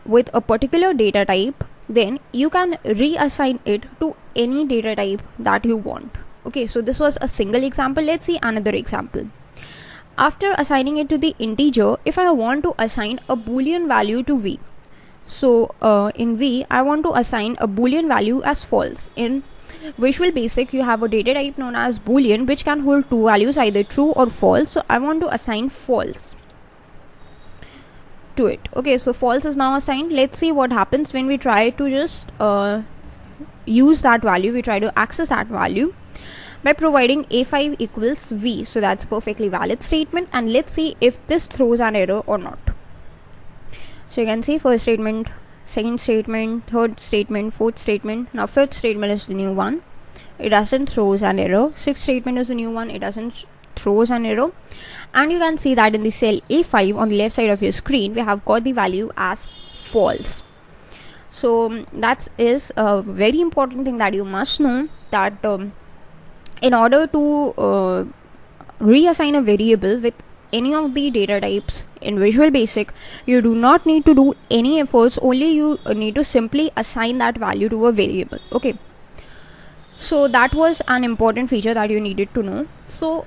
with a particular data type, then you can reassign it to any data type that you want. Okay, so this was a single example. Let's see another example. After assigning it to the integer, if I want to assign a boolean value to v, so in v I want to assign a boolean value as false. In Visual Basic you have a data type known as boolean, which can hold two values, either true or false. So I want to assign false to it. Okay, so false is now assigned. Let's see what happens when we try to just use that value. We try to access that value by providing a5 equals v. So that's perfectly valid statement, and let's see if this throws an error or not. So you can see first statement, second statement, third statement, fourth statement. Now fifth statement is the new one, it doesn't throws an error. Sixth statement is the new one, it doesn't throws an error. And you can see that in the cell a5 on the left side of your screen we have got the value as false. So that is a very important thing that you must know, that in order to reassign a variable with any of the data types in Visual Basic, you do not need to do any efforts, only you need to simply assign that value to a variable. Okay, so that was an important feature that you needed to know. So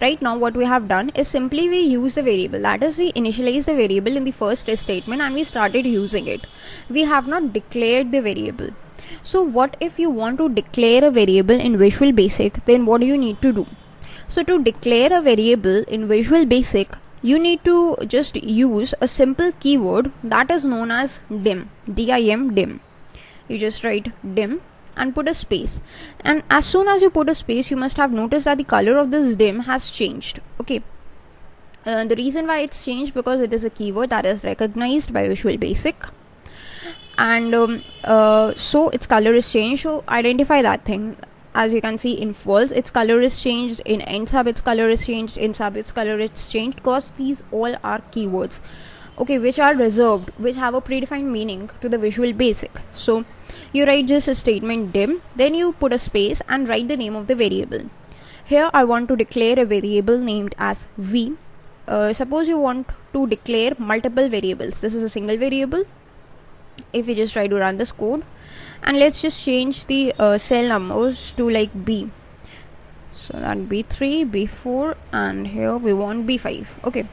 right now what we have done is simply we use the variable, that is we initialize the variable in the first statement and we started using it. We have not declared the variable. So what if you want to declare a variable in Visual Basic, then what do you need to do? So to declare a variable in Visual Basic, you need to just use a simple keyword that is known as dim, dim, dim. You just write dim and put a space, and as soon as you put a space, you must have noticed that the color of this dim has changed. Okay, the reason why it's changed because it is a keyword that is recognized by Visual Basic, and so its color is changed. So identify that thing. As you can see, in false its color is changed, in end sub its color is changed, in sub its color is changed, because these all are keywords, okay, which are reserved, which have a predefined meaning to the Visual Basic. So you write just a statement dim, then you put a space and write the name of the variable. Here I want to declare a variable named as v. Suppose you want to declare multiple variables. This is a single variable. If you just try to run this code, and let's just change the cell numbers to like b, so that b3, b4, and here we want b5. Okay,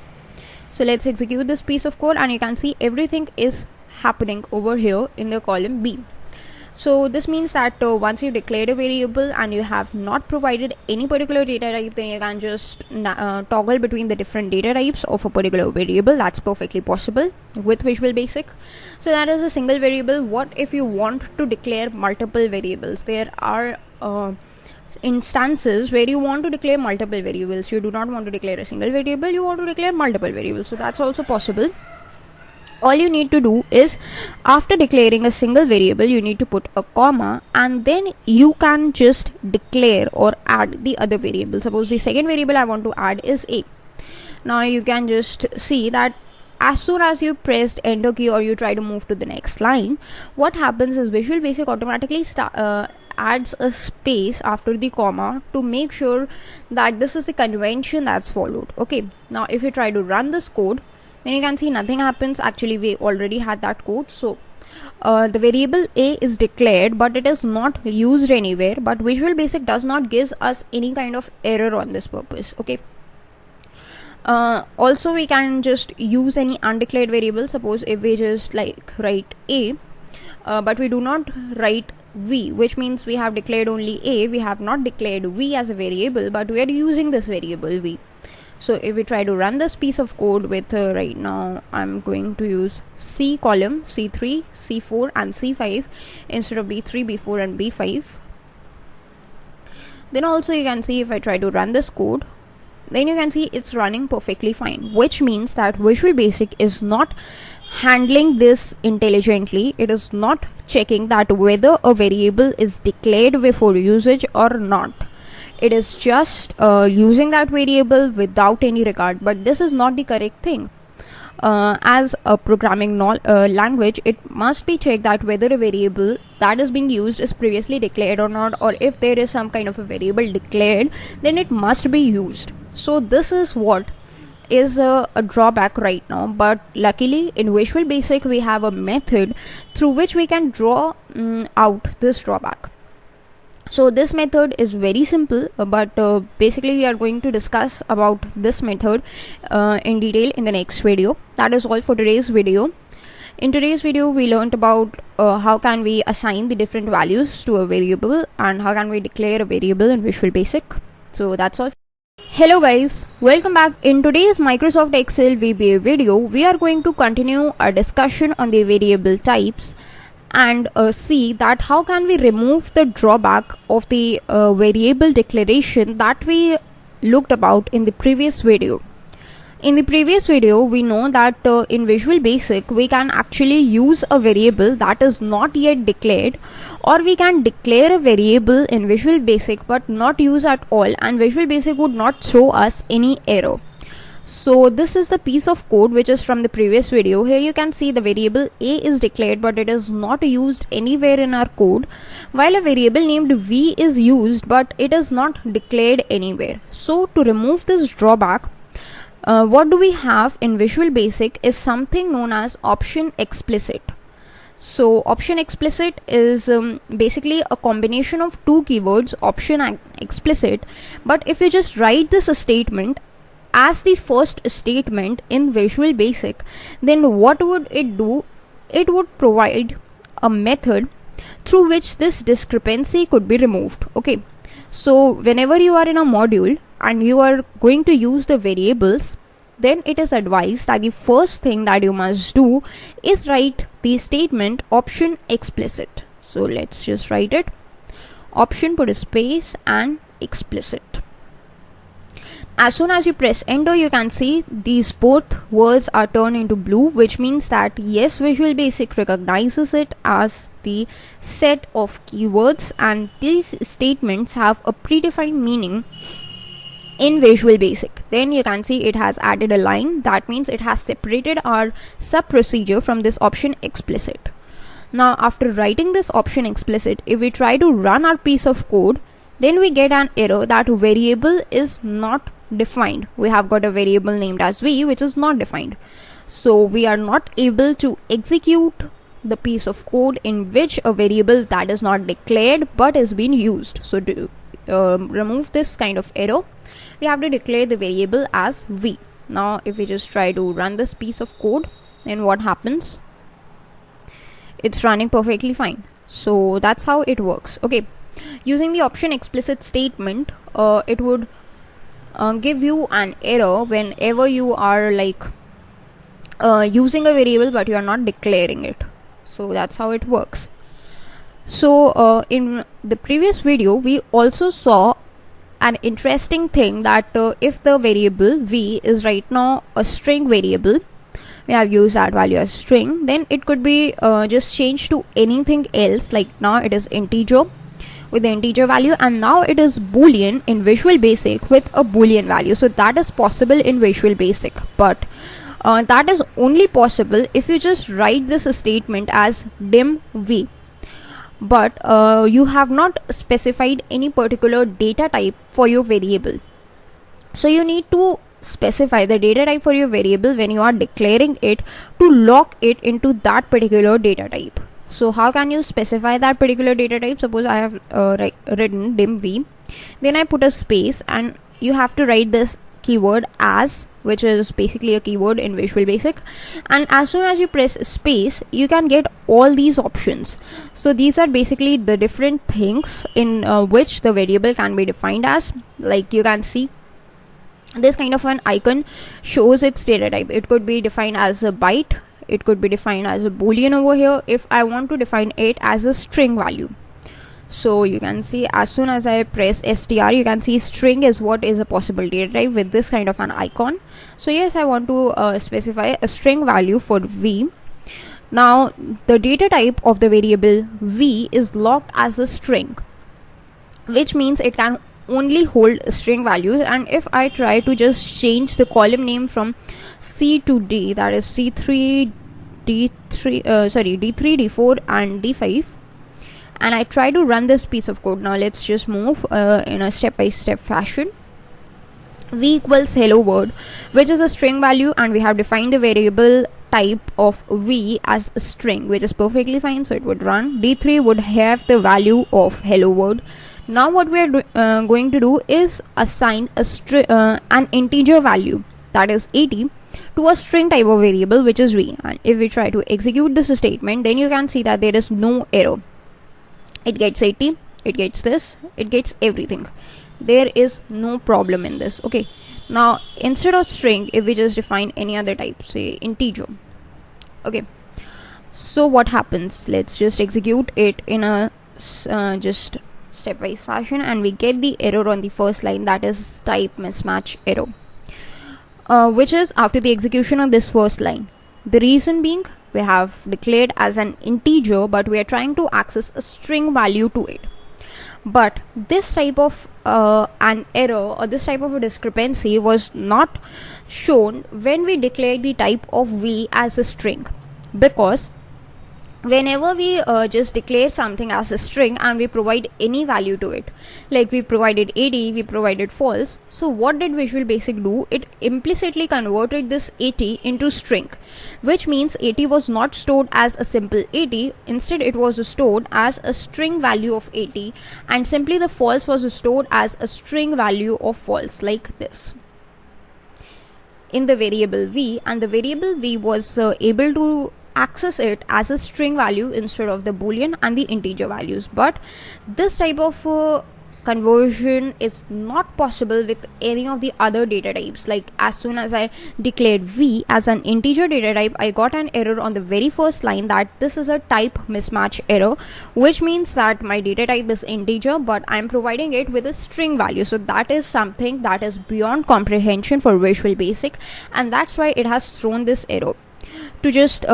so let's execute this piece of code, and you can see everything is happening over here in the column b. So this means that once you declared a variable and you have not provided any particular data type, then you can just toggle between the different data types of a particular variable. That's perfectly possible with Visual Basic. So that is a single variable. What if you want to declare multiple variables? There are instances where you want to declare multiple variables. You do not want to declare a single variable, you want to declare multiple variables. So that's also possible. All you need to do is, after declaring a single variable, you need to put a comma, and then you can just declare or add the other variable. Suppose the second variable I want to add is a. Now you can just see that as soon as you pressed enter key or you try to move to the next line, what happens is Visual Basic automatically adds a space after the comma to make sure that this is the convention that's followed. Okay, now if you try to run this code, then you can see nothing happens. Actually, we already had that code. So the variable a is declared, but it is not used anywhere. But Visual Basic does not give us any kind of error on this purpose. Okay. Also, we can just use any undeclared variable. Suppose if we just like write a, but we do not write v, which means we have declared only a. We have not declared v as a variable, but we are using this variable v. So if we try to run this piece of code with right now I'm going to use C column, C3, C4 and C5 instead of B3, B4 and B5. Then also you can see if I try to run this code, then you can see it's running perfectly fine, which means that Visual Basic is not handling this intelligently. It is not checking that whether a variable is declared before usage or not. It is just using that variable without any regard, but this is not the correct thing. As a programming language, it must be checked that whether a variable that is being used is previously declared or not, or if there is some kind of a variable declared, then it must be used. So this is what is a drawback right now, but luckily in Visual Basic we have a method through which we can draw out this drawback. So this method is very simple, but basically we are going to discuss about this method in detail in the next video. That is all for today's video. In today's video we learned about how can we assign the different values to a variable and how can we declare a variable in Visual Basic. So that's all. Hello guys, welcome back. In today's Microsoft Excel VBA video, we are going to continue our discussion on the variable types and see that how can we remove the drawback of the variable declaration that we looked about in the previous video. In the previous video, we know that in Visual Basic we can actually use a variable that is not yet declared, or we can declare a variable in Visual Basic but not use at all, and Visual Basic would not throw us any error. So this is the piece of code which is from the previous video. Here you can see the variable A is declared but it is not used anywhere in our code, while a variable named V is used but it is not declared anywhere. So to remove this drawback, what do we have in Visual Basic is something known as option explicit. So option explicit is basically a combination of two keywords, option and explicit, but if you just write this statement as the first statement in Visual Basic, then what would it do? It would provide a method through which this discrepancy could be removed. Okay, so whenever you are in a module and you are going to use the variables, then it is advised that the first thing that you must do is write the statement option explicit. So let's just write it, option, put a space and explicit. As soon as you press enter, you can see these both words are turned into blue, which means that yes, Visual Basic recognizes it as the set of keywords and these statements have a predefined meaning in Visual Basic. Then you can see it has added a line. That means it has separated our sub procedure from this option explicit. Now after writing this option explicit, if we try to run our piece of code, then we get an error that variable is not defined. We have got a variable named as V which is not defined. So we are not able to execute the piece of code in which a variable that is not declared but is being used. So to remove this kind of error, we have to declare the variable as V. Now if we just try to run this piece of code, then what happens? It's running perfectly fine. So that's how it works. Okay, using the option explicit statement, it would give you an error whenever you are like using a variable but you are not declaring it. So that's how it works. So in the previous video we also saw an interesting thing that if the variable V is right now a string variable, we have used that value as string, then it could be just changed to anything else. Like now it is integer with the integer value, and now it is boolean in Visual Basic with a boolean value. So that is possible in Visual Basic, but that is only possible if you just write this statement as dim V, but you have not specified any particular data type for your variable. So you need to specify the data type for your variable when you are declaring it to lock it into that particular data type. So how can you specify that particular data type? Suppose I have written dim V, then I put a space and you have to write this keyword as, which is basically a keyword in Visual Basic, and as soon as you press space you can get all these options. So these are basically the different things in which the variable can be defined as. Like you can see this kind of an icon shows its data type. It could be defined as a byte, it could be defined as a boolean over here, if I want to define it as a string value. So you can see as soon as I press str, you can see string is what is a possible data type with this kind of an icon. So yes, I want to specify a string value for v. Now the data type of the variable v is locked as a string, which means it can only hold string values. And if I try to just change the column name from C to D, that is C3, D3, D3, D4 and D5, and I try to run this piece of code. Now let's just move in a step-by-step fashion. V equals hello world, which is a string value, and we have defined the variable type of v as a string, which is perfectly fine, so it would run. D3 would have the value of hello world. Now what we are going to do is assign an integer value, that is 80, to a string type of variable, which is v. And if we try to execute this statement, then you can see that there is no error. It gets 80, it gets this, it gets everything. There is no problem in this. Okay, now instead of string, if we just define any other type, say integer. Okay, so what happens? Let's just execute it in a just stepwise fashion, and we get the error on the first line, that is type mismatch error, which is after the execution of this first line. The reason being, we have declared as an integer, but we are trying to access a string value to it. But this type of an error, or this type of a discrepancy, was not shown when we declared the type of v as a string, because whenever we just declare something as a string and we provide any value to it, like we provided 80, we provided false, so what did Visual Basic do? It implicitly converted this 80 into string, which means 80 was not stored as a simple 80, instead it was stored as a string value of 80, and simply the false was stored as a string value of false, like this, in the variable v. And the variable v was able to access it as a string value instead of the boolean and the integer values. But this type of conversion is not possible with any of the other data types. Like as soon as I declared v as an integer data type, I got an error on the very first line that this is a type mismatch error, which means that my data type is integer, but I'm providing it with a string value. So that is something that is beyond comprehension for Visual Basic, and that's why it has thrown this error. To just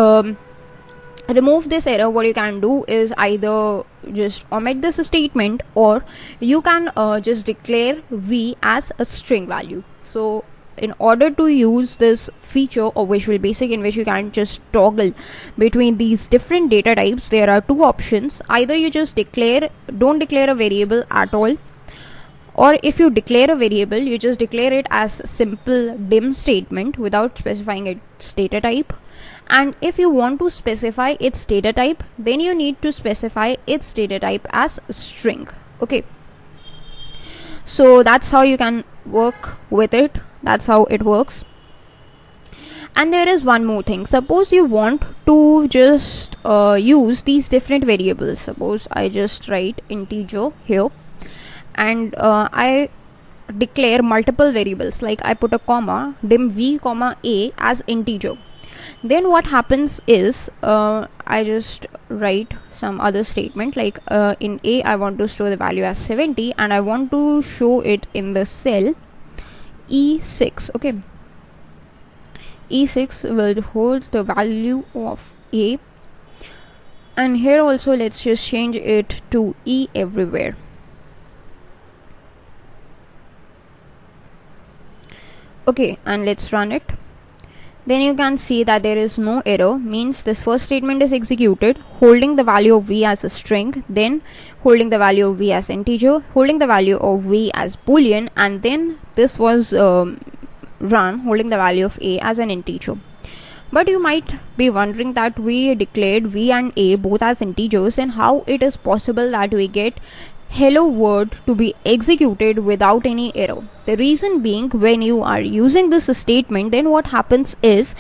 remove this error, what you can do is either just omit this statement, or you can just declare v as a string value. So in order to use this feature of Visual Basic, in which you can just toggle between these different data types, there are two options. Either you just don't declare a variable at all, or if you declare a variable, you just declare it as a simple dim statement without specifying its data type. And if you want to specify its data type, then you need to specify its data type as string. Okay, so that's how you can work with it. That's how it works. And there is one more thing. Suppose you want to just use these different variables. Suppose I just write integer here, and I declare multiple variables, like I put a comma, dim v comma a as integer. Then what happens is I just write some other statement, like in a I want to store the value as 70, and I want to show it in the cell E6. Okay, E6 will hold the value of a, and here also let's just change it to E everywhere. Okay, and let's run it. Then you can see that there is no error, means this first statement is executed, holding the value of v as a string, then holding the value of v as integer, holding the value of v as boolean, and then this was run holding the value of a as an integer. But you might be wondering that we declared v and a both as integers, and how it is possible that we get hello world to be executed without any error. The reason being, when you are using this statement, then what happens is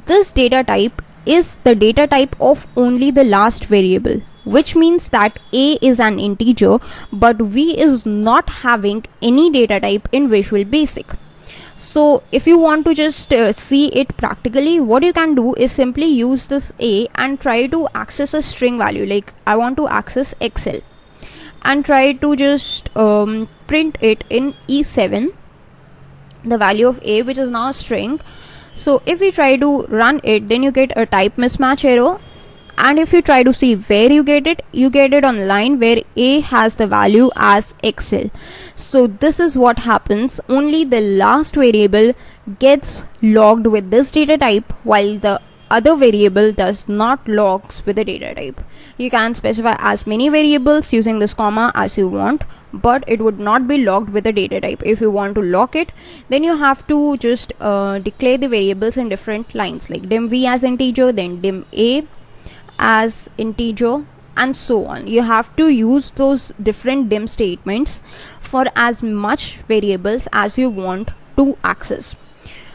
this data type is the data type of only the last variable, which means that a is an integer, but v is not having any data type in Visual Basic. So if you want to just see it practically, what you can do is simply use this A and try to access a string value. Like I want to access Excel, and try to just print it in E7, the value of A, which is now a string. So if we try to run it, then you get a type mismatch error. And if you try to see where you get it on line where A has the value as Excel. So this is what happens. Only the last variable gets logged with this data type, while the other variable does not logs with the data type. You can specify as many variables using this comma as you want, but it would not be logged with the data type. If you want to lock it, then you have to just declare the variables in different lines, like dim v as integer, then dim a as integer, and so on. You have to use those different dim statements for as much variables as you want to access.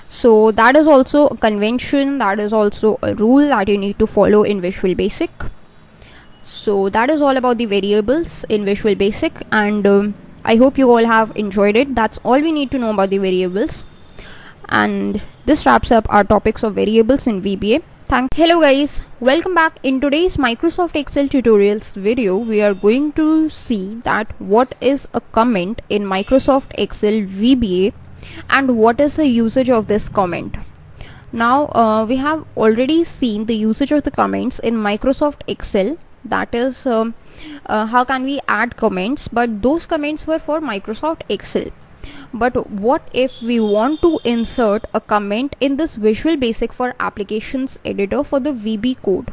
So that is also a convention, that is also a rule that you need to follow in Visual Basic. So that is all about the variables in Visual Basic, and I hope you all have enjoyed it. That's all we need to know about the variables, and this wraps up our topics of variables in VBA. Hello guys, welcome back. In today's Microsoft Excel tutorials video, we are going to see that what is a comment in Microsoft Excel VBA and what is the usage of this comment. Now we have already seen the usage of the comments in Microsoft Excel, that is how can we add comments, but those comments were for Microsoft Excel. But what if we want to insert a comment in this Visual Basic for Applications editor for the VB code?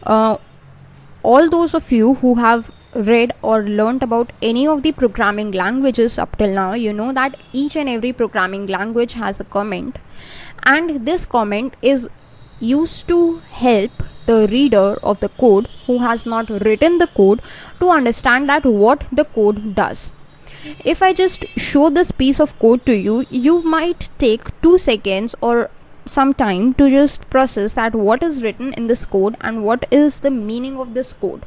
All those of you who have read or learnt about any of the programming languages up till now, you know that each and every programming language has a comment, and this comment is used to help the reader of the code who has not written the code to understand that what the code does. If I just show this piece of code to you, you might take 2 seconds or some time to just process that what is written in this code and what is the meaning of this code.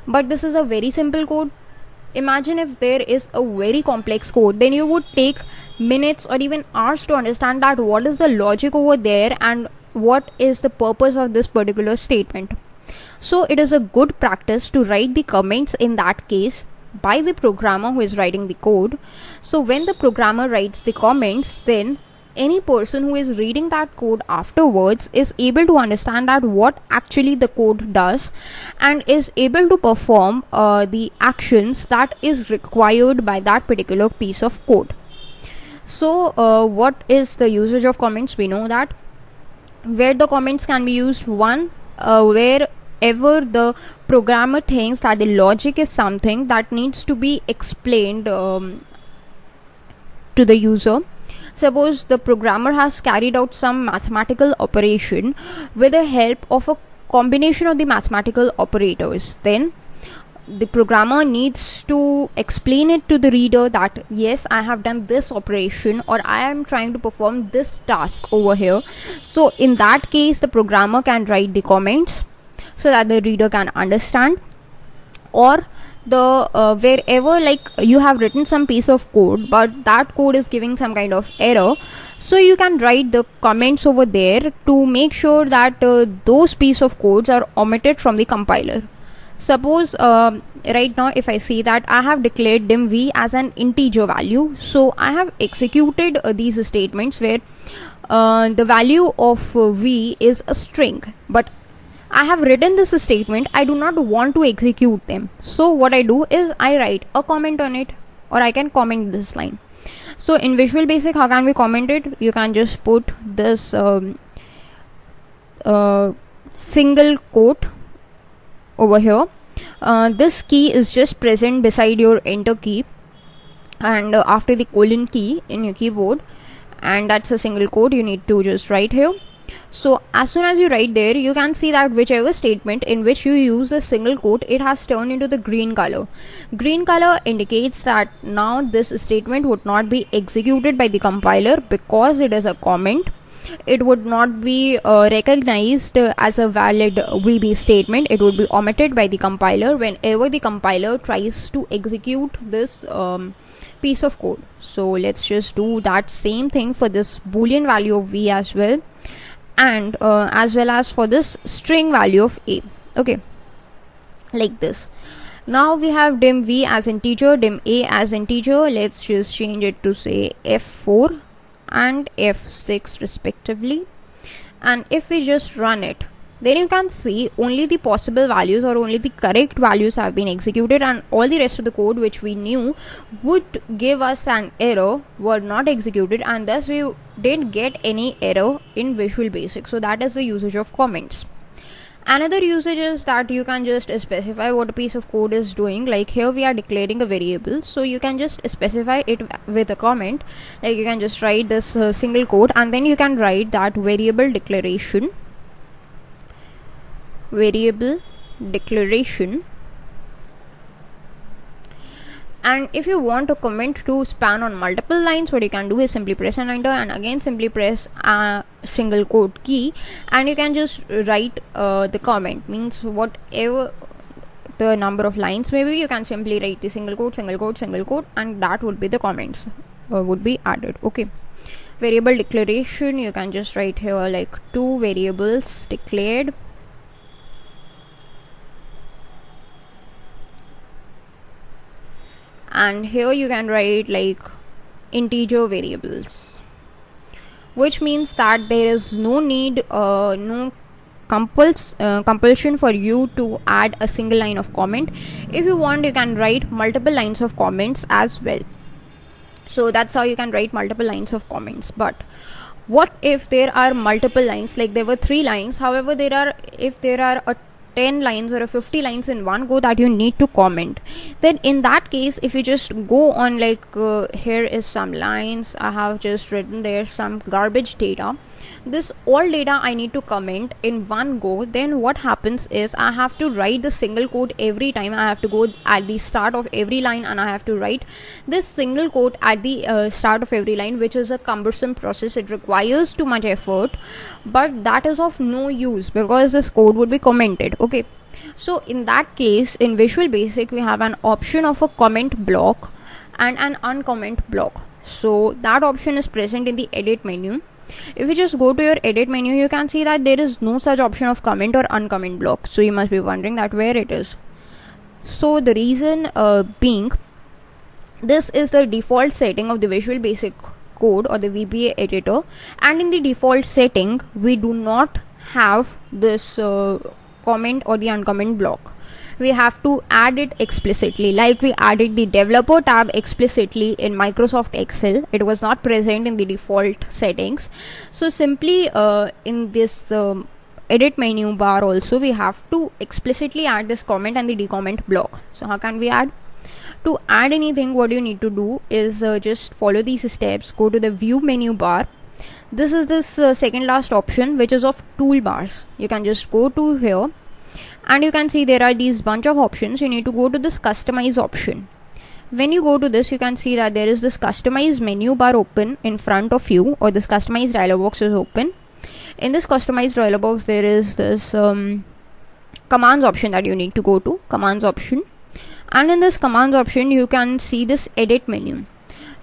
But this is a very simple code. Imagine if there is a very complex code, then you would take minutes or even hours to understand that what is the logic over there and what is the purpose of this particular statement. So it is a good practice to write the comments in that case by the programmer who is writing the code. So when the programmer writes the comments, then any person who is reading that code afterwards is able to understand that what actually the code does and is able to perform the actions that is required by that particular piece of code. So what is the usage of comments? We know that where the comments can be used, one, wherever the programmer thinks that the logic is something that needs to be explained to the user. Suppose the programmer has carried out some mathematical operation with the help of a combination of the mathematical operators, then the programmer needs to explain it to the reader that yes, I have done this operation or I am trying to perform this task over here. So in that case, the programmer can write the comments so that the reader can understand. Or the wherever like you have written some piece of code but that code is giving some kind of error, so you can write the comments over there to make sure that those piece of codes are omitted from the compiler. Suppose right now if I see that I have declared dim v as an integer value, so I have executed these statements where the value of v is a string, but I have written this statement, I do not want to execute them. So what I do is I write a comment on it, or I can comment this line. So in Visual Basic, how can we comment it? You can just put this single quote over here. This key is just present beside your enter key and after the colon key in your keyboard, and that's a single quote you need to just write here. So as soon as you write there, you can see that whichever statement in which you use the single quote, it has turned into the green color. Green color indicates that now this statement would not be executed by the compiler because it is a comment. It would not be recognized as a valid VB statement. It would be omitted by the compiler whenever the compiler tries to execute this piece of code. So let's just do that same thing for this boolean value of v as well, and as well as for this string value of a. Okay, like this. Now we have dim v as integer, dim a as integer. Let's just change it to say f4 and f6 respectively. And if we just run it, then you can see only the possible values or only the correct values have been executed, and all the rest of the code which we knew would give us an error were not executed, and thus we didn't get any error in Visual Basic. So that is the usage of comments. Another usage is that you can just specify what a piece of code is doing. Like here we are declaring a variable, so you can just specify it with a comment. Like you can just write this single quote, and then you can write that variable declaration, and if you want a comment to span on multiple lines, what you can do is simply press an enter and again simply press a single quote key, and you can just write the comment, means whatever the number of lines maybe, you can simply write the single quote, and that would be the comments would be added. Okay, variable declaration, you can just write here like 2 variables declared, and here you can write like integer variables, which means that there is no need, no compulsion for you to add a single line of comment. If you want, you can write multiple lines of comments as well. So that's how you can write multiple lines of comments. But what if there are multiple lines, like there were 3 lines, however if there are a 10 lines or a 50 lines in one go that you need to comment, then in that case, if you just go on like here is some lines, I have just written there some garbage data, this all data I need to comment in one go, then what happens is I have to write the single quote every time. I have to go at the start of every line and I have to write this single quote at the start of every line, which is a cumbersome process. It requires too much effort, but that is of no use because this code would be commented. Okay, so in that case, in Visual Basic we have an option of a comment block and an uncomment block. So that option is present in the edit menu. If you just go to your edit menu, you can see that there is no such option of comment or uncomment block. So you must be wondering that where it is. So the reason being, this is the default setting of the Visual Basic Code or the VBA editor, and in the default setting we do not have this comment or the uncomment block. We have to add it explicitly, like we added the developer tab explicitly in Microsoft Excel. It was not present in the default settings. So simply in this edit menu bar also we have to explicitly add this comment and the decomment block. So how can we add? To add anything, what you need to do is just follow these steps. Go to the view menu bar. This is this second last option, which is of toolbars. You can just go to here and you can see there are these bunch of options. You need to go to this customize option. When you go to this, you can see that there is this customize menu bar open in front of you, or this customize dialog box is open. In this customize dialog box there is this commands option that you need to go to, commands option, and in this commands option you can see this edit menu.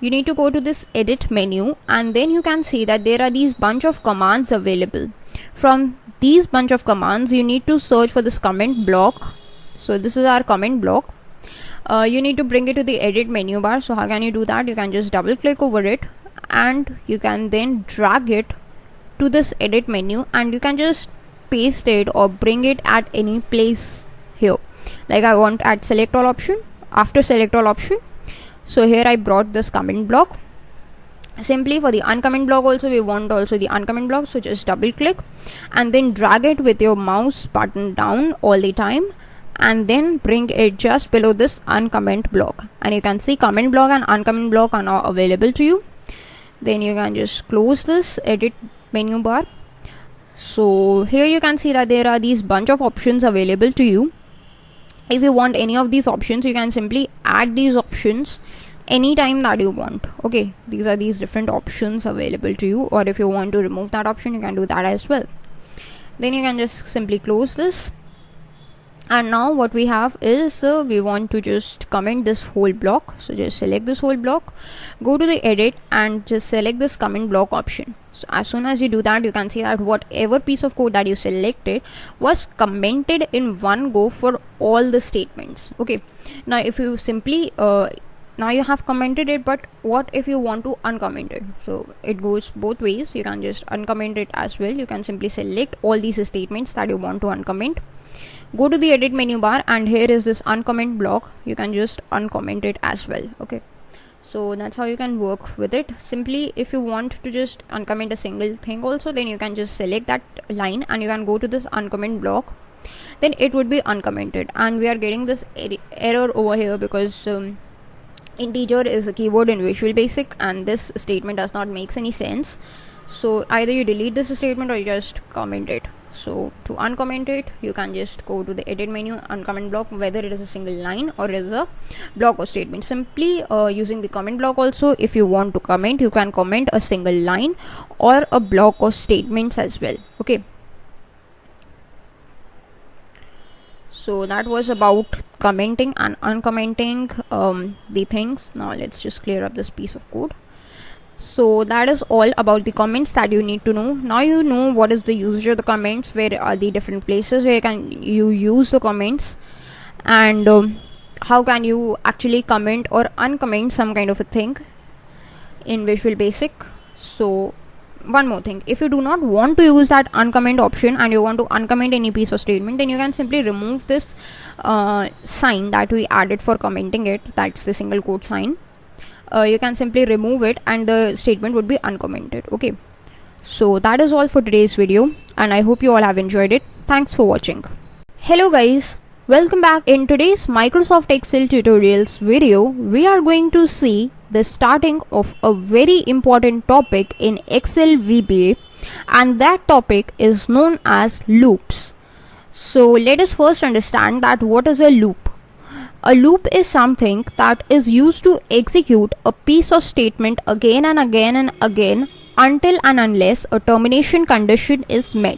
You need to go to this edit menu and then you can see that there are these bunch of commands available. From these bunch of commands you need to search for this comment block. So this is our comment block. You need to bring it to the edit menu bar. So how can you do that? You can just double click over it and you can then drag it to this edit menu and you can just paste it or bring it at any place here. Like I want at select all option, after select all option. So here I brought this comment block. Simply for the uncomment block also we want also the uncomment block. So just double click and then drag it with your mouse button down all the time and then bring it just below this uncomment block, and you can see comment block and uncomment block are now available to you. Then you can just close this edit menu bar. So here you can see that there are these bunch of options available to you. If you want any of these options, you can simply add these options anytime that you want. Okay, these are these different options available to you, or if you want to remove that option, you can do that as well. Then you can just simply close this And now what we have is we want to just comment this whole block. So just select this whole block, go to the edit and just select this comment block option. So as soon as you do that, you can see that whatever piece of code that you selected was commented in one go for all the statements. Okay, now if you simply now you have commented it, but what if you want to uncomment it? So it goes both ways. You can just uncomment it as well. You can simply select all these statements that you want to uncomment, go to the edit menu bar, and here is this uncomment block. You can just uncomment it as well. Okay, so that's how you can work with it. Simply, if you want to just uncomment a single thing also, then you can just select that line and you can go to this uncomment block, then it would be uncommented. And we are getting this error over here because integer is a keyword in Visual Basic and this statement does not make any sense. So either you delete this statement or you just comment it. So to uncomment it, you can just go to the edit menu, uncomment block, whether it is a single line or it is a block or statement. Simply using the comment block also, if you want to comment, you can comment a single line or a block or statements as well. Okay, so that was about commenting and uncommenting the things. Now let's just clear up this piece of code. So that is all about the comments that you need to know. Now you know what is the usage of the comments, where are the different places where you use the comments, and how can you actually comment or uncomment some kind of a thing in Visual Basic. So one more thing, if you do not want to use that uncomment option and you want to uncomment any piece of statement, then you can simply remove this sign that we added for commenting it. That's the single quote sign. You can simply remove it and the statement would be uncommented. Okay, so that is all for today's video and I hope you all have enjoyed it. Thanks for watching. Hello guys, welcome back. In today's Microsoft Excel tutorials video, we are going to see the starting of a very important topic in Excel VBA, and that topic is known as loops. So let us first understand that what is a loop. A loop is something that is used to execute a piece of statement again and again and again until and unless a termination condition is met.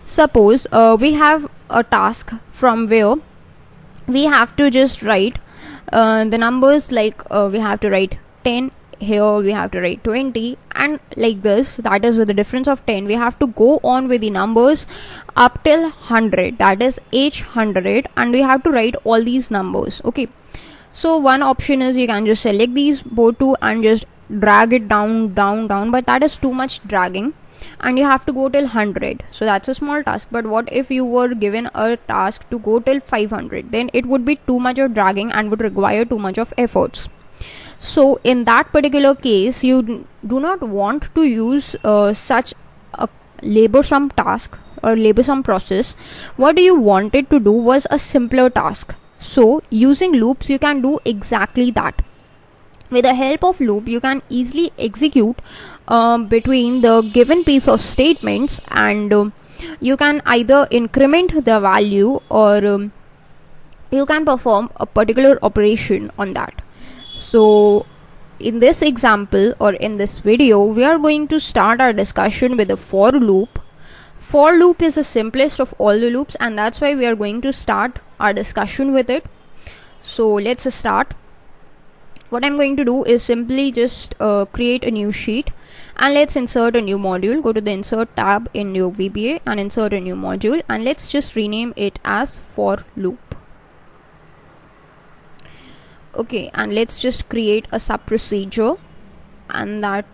Suppose we have a task from where we have to just write the numbers, like we have to write 10, here we have to write 20, and like this. That is with the difference of 10 we have to go on with the numbers up till 100, that is H100, and we have to write all these numbers. Okay, so one option is you can just select these both two and just drag it down, but that is too much dragging and you have to go till 100, so that's a small task. But what if you were given a task to go till 500? Then it would be too much of dragging and would require too much of efforts. So in that particular case, you do not want to use such a laborsome task or laborsome process. What you wanted to do was a simpler task. So using loops, you can do exactly that. With the help of loop, you can easily execute between the given piece of statements, and you can either increment the value or you can perform a particular operation on that. So in this example or in this video, we are going to start our discussion with a for loop. For loop is the simplest of all the loops, and that's why we are going to start our discussion with it. So let's start. What I'm going to do is simply just create a new sheet, and let's insert a new module. Go to the insert tab in your VBA and insert a new module, and let's just rename it as for loop. Okay, and let's just create a sub procedure, and that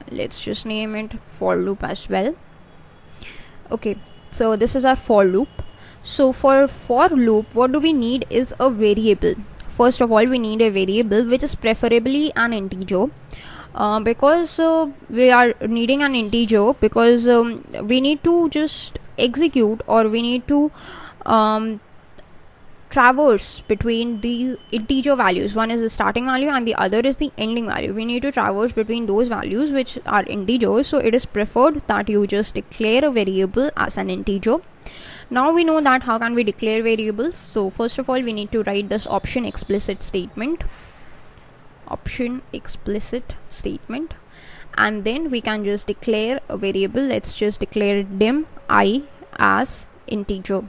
let's just name it for loop as well. Okay, so this is our for loop. So for loop, what do we need is a variable. First of all, we need a variable which is preferably an integer, because we are needing an integer because we need to just execute, or we need to traverse between the integer values. One is the starting value and the other is the ending value. We need to traverse between those values which are integers, so it is preferred that you just declare a variable as an integer. Now we know that how can we declare variables. So first of all, we need to write this option explicit statement, and then we can just declare a variable. Let's just declare dim I as integer.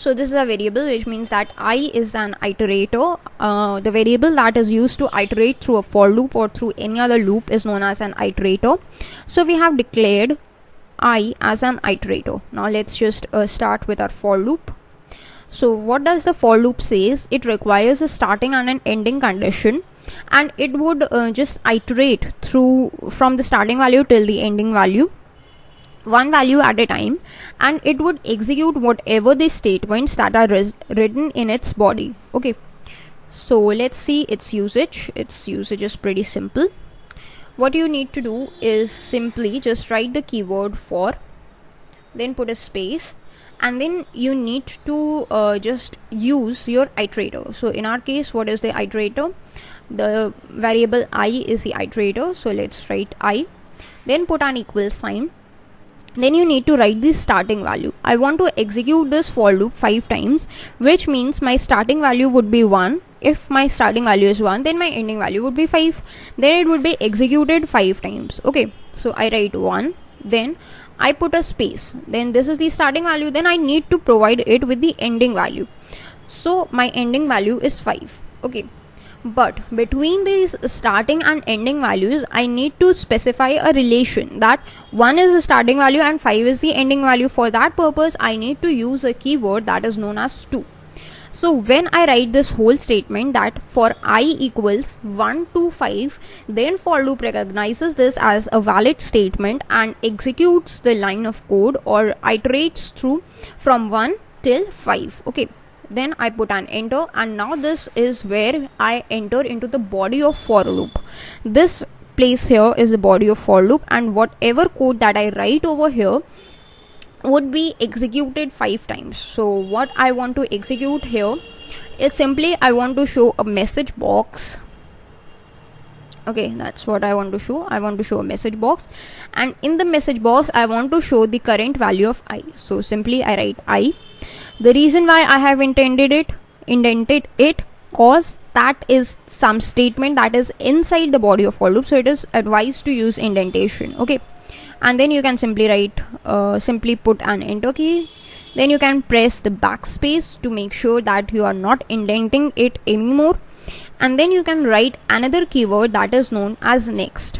So this is a variable, which means that I is an iterator. The variable that is used to iterate through a for loop or through any other loop is known as an iterator. So we have declared I as an iterator. Now let's just start with our for loop. So what does the for loop says? It requires a starting and an ending condition, and it would just iterate through from the starting value till the ending value, one value at a time, and it would execute whatever the statements that are written in its body. Okay, so let's see its usage. Its usage is pretty simple. What you need to do is simply just write the keyword for, then put a space, and then you need to just use your iterator. So in our case, what is the iterator? The variable I is the iterator. So let's write I, then put an equal sign. Then you need to write the starting value. I want to execute this for loop 5 times, which means my starting value would be 1. If my starting value is 1, then my ending value would be 5. Then it would be executed 5 times. Okay, so I write 1, then I put a space, then this is the starting value, then I need to provide it with the ending value. So my ending value is 5. Okay, but between these starting and ending values, I need to specify a relation that 1 is the starting value and 5 is the ending value. For that purpose, I need to use a keyword that is known as to. So when I write this whole statement that for I equals 1 to 5, then for loop recognizes this as a valid statement and executes the line of code or iterates through from 1 till 5. Okay, then I put an enter, and now this is where I enter into the body of for loop. This place here is the body of for loop, and whatever code that I write over here would be executed 5 times. So what I want to execute here is simply I want to show a message box. Okay, that's what I want to show. I want to show a message box, and in the message box I want to show the current value of I. So simply I write I. The reason why I have indented it cause that is some statement that is inside the body of for loop, so it is advised to use indentation. Okay, and then you can simply write simply put an enter key. Then you can press the backspace to make sure that you are not indenting it anymore, and then you can write another keyword that is known as next.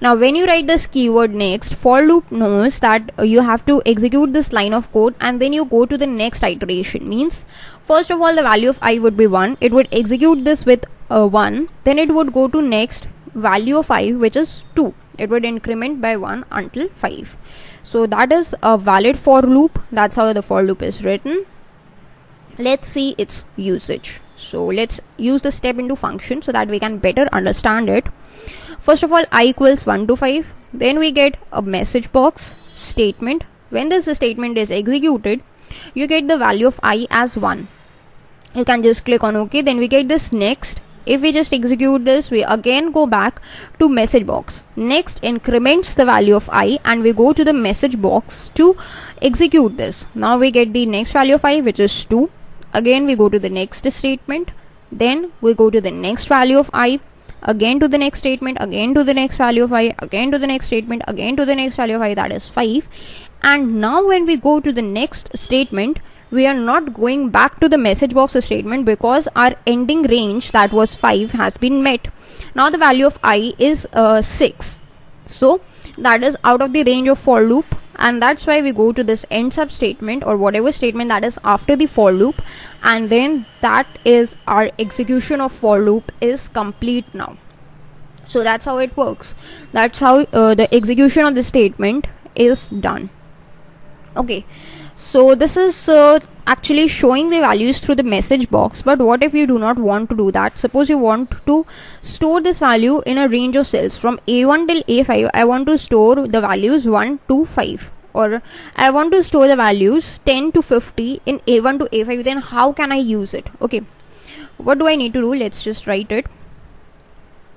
Now when you write this keyword next, for loop knows that you have to execute this line of code, and then you go to the next iteration. Means first of all the value of I would be 1, it would execute this with 1, then it would go to next value of I, which is 2. It would increment by 1 until 5. So that is a valid for loop. That's how the for loop is written. Let's see its usage. So let's use the step into function so that we can better understand it. First of all, I equals 1 to 5. Then we get a message box statement. When this statement is executed, you get the value of I as 1. You can just click on OK. Then we get this next. If we just execute this, we again go back to message box. Next increments the value of I, and we go to the message box to execute this. Now we get the next value of I, which is 2. Again we go to the next statement. Then we go to the next value of I. Again to the next statement. Again to the next value of I. Again to the next statement. Again to the next value of I, that is 5. And now when we go to the next statement, we are not going back to the message box statement because our ending range, that was 5, has been met. Now the value of I is 6. So that is out of the range of for loop, and that's why we go to this end sub statement or whatever statement that is after the for loop, and then that is our execution of for loop is complete now. So that's how it works. That's how the execution of the statement is done. Okay, so this is actually showing the values through the message box. But what if you do not want to do that? Suppose you want to store this value in a range of cells from A1 till A5. I want to store the values 1 to 5, or I want to store the values 10 to 50 in A1 to A5. Then how can I use it? Okay, what do I need to do? Let's just write it.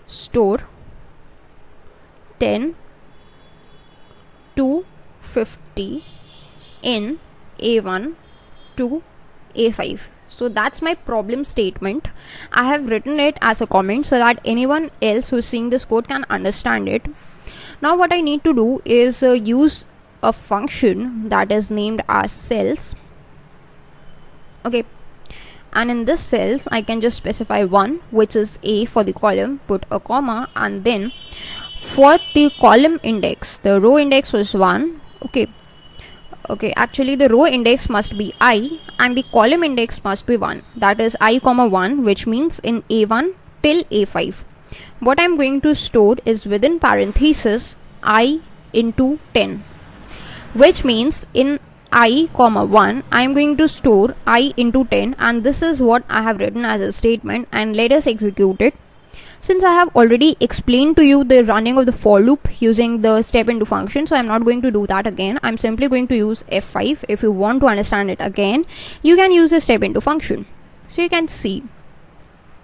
Store 10 to 50 in A1 to A5. So that's my problem statement. I have written it as a comment so that anyone else who's seeing this code can understand it. Now what I need to do is use a function that is named as cells. Okay, and in this cells I can just specify 1, which is A for the column, put a comma, and then for the column index, the row index was 1. Okay, actually the row index must be I and the column index must be 1, that is I comma 1, which means in A1 till A5 what I'm going to store is within parenthesis I into 10, which means in I comma 1 I'm going to store I into 10, and this is what I have written as a statement, and let us execute it. Since I have already explained to you the running of the for loop using the step into function, so I'm not going to do that again. I'm simply going to use F5. If you want to understand it again, you can use the step into function. So you can see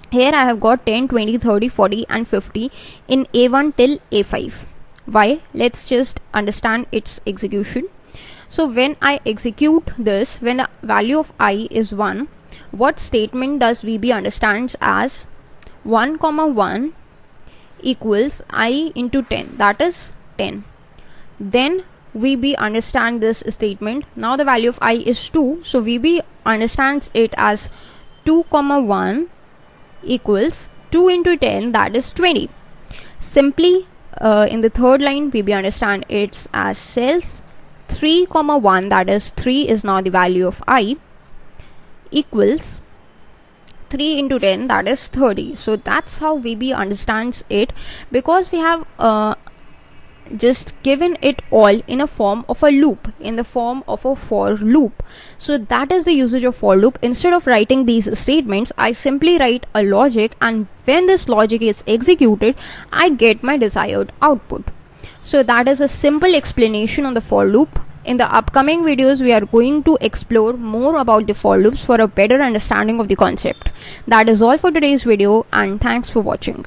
here I have got 10, 20, 30, 40 and 50 in A1 till A5. Why? Let's just understand its execution. So when I execute this, when the value of I is 1, what statement does VB understands as 1 comma 1 equals I into 10, that is 10. Then VB understand this statement. Now the value of I is 2, so VB understands it as 2 comma 1 equals 2 into 10, that is 20. Simply in the third line VB understand it as cells 3 comma 1, that is 3 is now the value of I, equals 3 into 10, that is 30. So that's how VB understands it, because we have just given it all in a form of a loop, in the form of a for loop. So that is the usage of for loop. Instead of writing these statements, I simply write a logic, and when this logic is executed, I get my desired output. So that is a simple explanation on the for loop. In the upcoming videos, we are going to explore more about the for loops for a better understanding of the concept. That is all for today's video, and thanks for watching.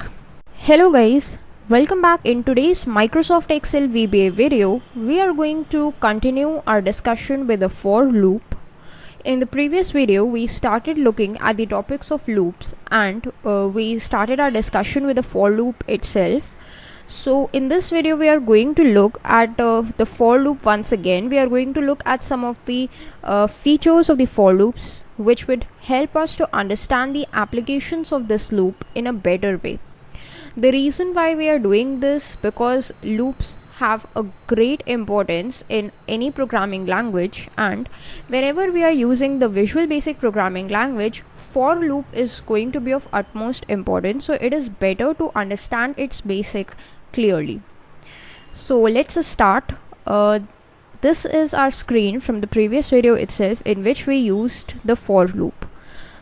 Hello guys, welcome back. In today's Microsoft Excel VBA video, we are going to continue our discussion with the for loop. In the previous video, we started looking at the topics of loops, and we started our discussion with the for loop itself. So in this video we are going to look at the for loop once again. We are going to look at some of the features of the for loops which would help us to understand the applications of this loop in a better way. The reason why we are doing this, because loops have a great importance in any programming language, and whenever we are using the Visual Basic Programming language, for loop is going to be of utmost importance, so it is better to understand its basic clearly. So let's start. This is our screen from the previous video itself, in which we used the for loop.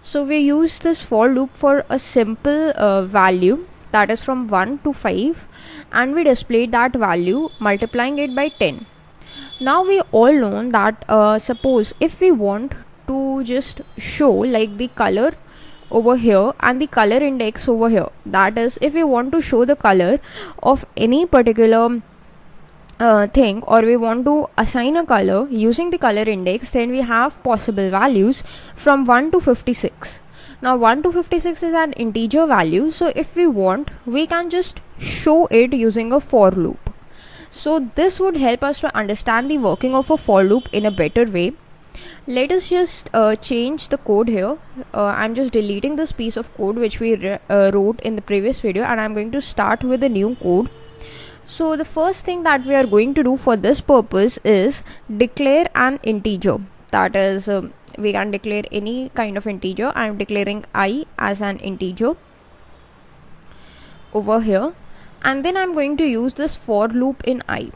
So we used this for loop for a simple value, that is from 1 to 5, and we displayed that value multiplying it by 10. Now we all know that suppose if we want to just show like the color over here and the color index over here, that is if we want to show the color of any particular thing, or we want to assign a color using the color index, then we have possible values from 1 to 56. Now 1 to 56 is an integer value, so if we want, we can just show it using a for loop. So this would help us to understand the working of a for loop in a better way. Let us just change the code here. I'm just deleting this piece of code which we wrote in the previous video, and I'm going to start with a new code. So the first thing that we are going to do for this purpose is declare an integer. That is, we can declare any kind of integer. I'm declaring I as an integer over here, and then I'm going to use this for loop in I.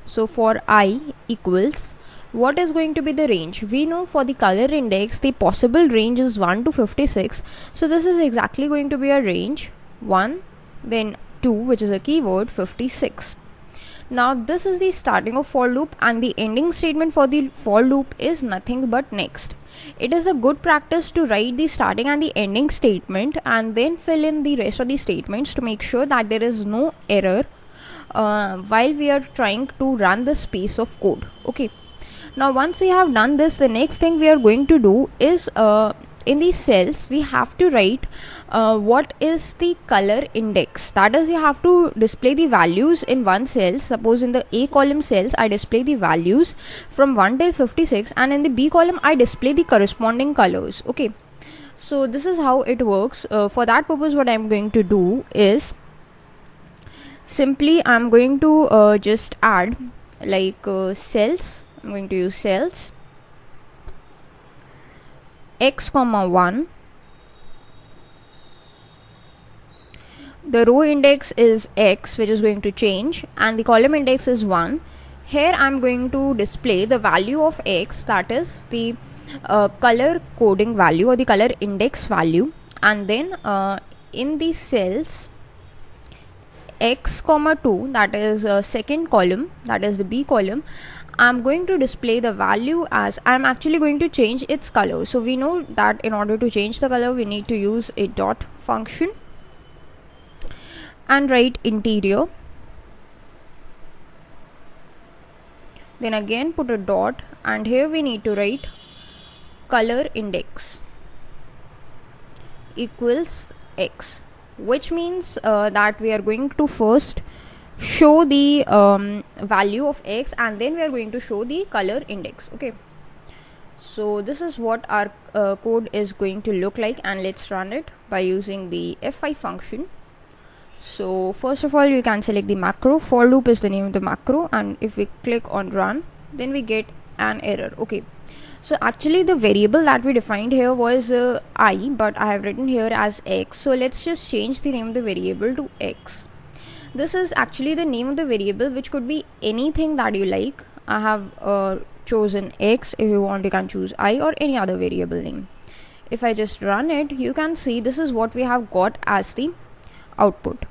So for I equals, what is going to be the range? We know for the color index the possible range is 1 to 56, so this is exactly going to be a range 1, then 2, which is a keyword, 56. Now this is the starting of for loop, and the ending statement for the for loop is nothing but next. It is a good practice to write the starting and the ending statement and then fill in the rest of the statements to make sure that there is no error while we are trying to run this piece of code. Okay. Now once we have done this, the next thing we are going to do is in these cells we have to write what is the color index? That is, we have to display the values in one cell. Suppose in the A column cells I display the values from 1 till 56, and in the B column I display the corresponding colors. Okay, so this is how it works. For that purpose, what I'm going to do is simply I'm going to just add like cells. I'm going to use cells x comma 1. The row index is x, which is going to change, and the column index is 1. Here I'm going to display the value of x, that is the color coding value or the color index value, and then in the cells x comma 2, that is second column, that is the B column, I'm going to display the value as, I'm actually going to change its color. So we know that in order to change the color we need to use a dot function and write interior, then again put a dot, and here we need to write color index equals x, which means that we are going to first show the value of x, and then we are going to show the color index. Okay, so this is what our code is going to look like, and let's run it by using the F5 function. So first of all, you can select the macro. For loop is the name of the macro, and if we click on run, then we get an error. Okay, so actually the variable that we defined here was I, but I have written here as x. So let's just change the name of the variable to x. This is actually the name of the variable, which could be anything that you like. I have chosen x. If you want, you can choose I or any other variable name. If I just run it, you can see this is what we have got as the output.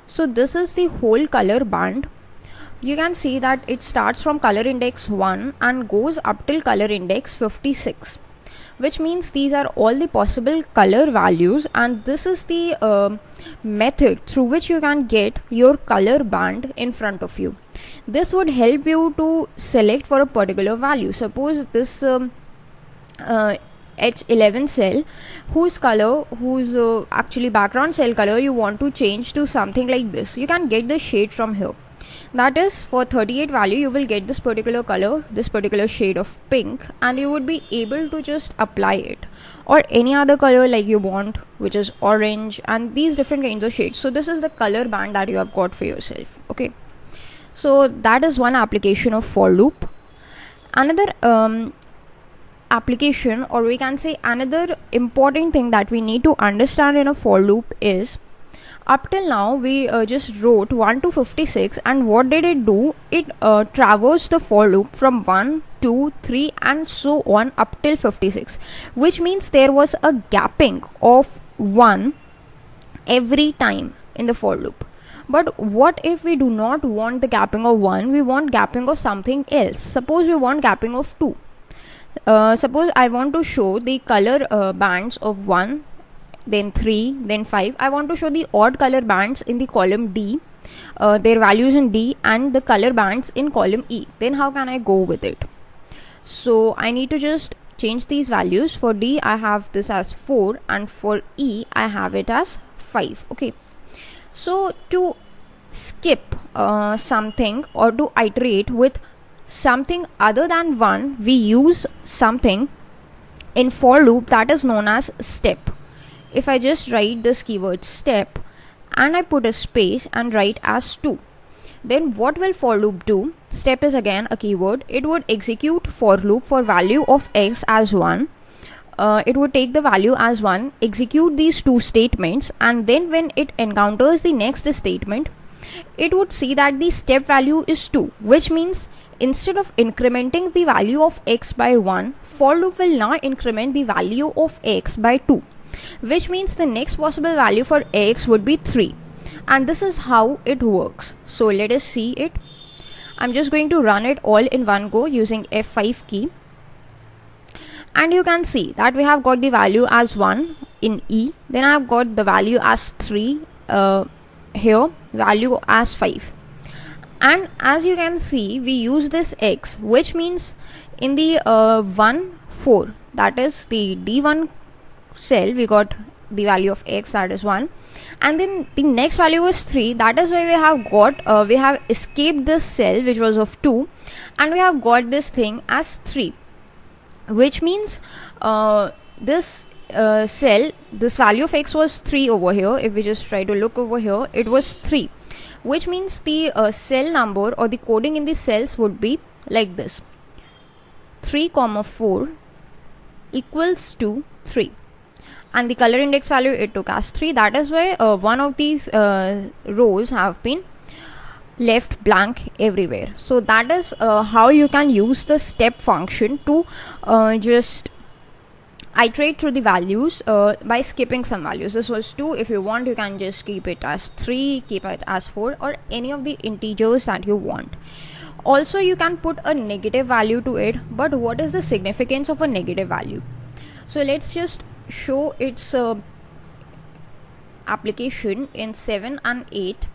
So this is the whole color band. You can see that it starts from color index 1 and goes up till color index 56, which means these are all the possible color values, and this is the method through which you can get your color band in front of you. This would help you to select for a particular value. Suppose this H11 cell, whose color, whose actually background cell color you want to change to something like this, you can get the shade from here. That is, for 38 value you will get this particular color, this particular shade of pink, and you would be able to just apply it, or any other color like you want, which is orange, and these different kinds of shades. So this is the color band that you have got for yourself. Okay, so that is one application of for loop. Another application, or we can say another important thing that we need to understand in a for loop is, up till now we just wrote 1 to 56, and what did it do? It traversed the for loop from 1, 2, 3 and so on up till 56, which means there was a gapping of 1 every time in the for loop. But what if we do not want the gapping of 1, we want gapping of something else? Suppose we want gapping of 2. Suppose I want to show the color bands of 1, then 3, then 5. I want to show the odd color bands in the column D, their values in D, and the color bands in column E. Then how can I go with it? So I need to just change these values. For D I have this as 4, and for E I have it as 5. Okay, so to skip something or to iterate with something other than 1, we use something in for loop that is known as step. If I just write this keyword step and I put a space and write as 2, then what will for loop do? Step is again a keyword. It would execute for loop for value of x as 1. It would take the value as 1, execute these two statements, and then when it encounters the next statement, it would see that the step value is 2, which means instead of incrementing the value of x by 1, for loop will now increment the value of x by 2, which means the next possible value for x would be 3. And this is how it works. So let us see it. I'm just going to run it all in one go using F5 key, and you can see that we have got the value as 1 in E, then I have got the value as 3 here, value as 5. And as you can see, we use this x, which means in the 1, 4, that is the D1 cell, we got the value of x, that is 1, and then the next value was 3. That is why we have got we have escaped this cell which was of 2, and we have got this thing as 3, which means this cell, this value of x was 3 over here. If we just try to look over here, it was 3, which means the cell number or the coding in the cells would be like this: 3, 4 equals to 3, and the color index value it took as 3. That is why one of these rows have been left blank everywhere. So that is how you can use the step function to just iterate through the values by skipping some values. This was 2. If you want, you can just keep it as 3, keep it as 4, or any of the integers that you want. Also, you can put a negative value to it, but what is the significance of a negative value? So let's just show its application in 7 and 8.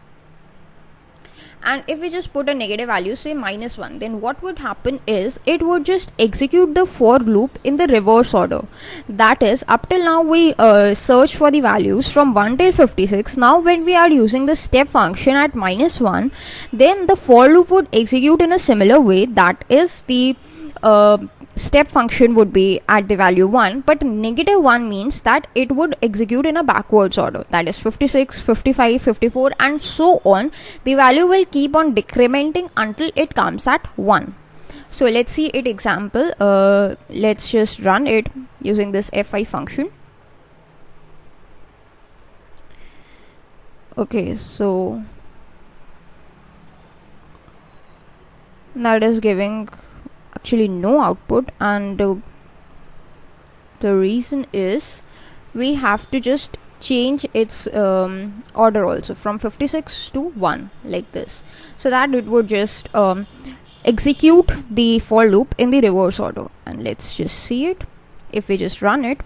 And if we just put a negative value, say -1, then what would happen is it would just execute the for loop in the reverse order. That is, up till now we searched for the values from 1 till 56. Now when we are using the step function at -1, then the for loop would execute in a similar way. That is, the step function would be at the value 1, but -1 means that it would execute in a backwards order. That is 56, 55, 54, and so on. The value will keep on decrementing until it comes at 1. So let's see it example. Let's just run it using this fi function. Okay, so that is giving actually no output, and the reason is we have to just change its order also from 56 to 1 like this, so that it would just execute the for loop in the reverse order. And let's just see it. If we just run it,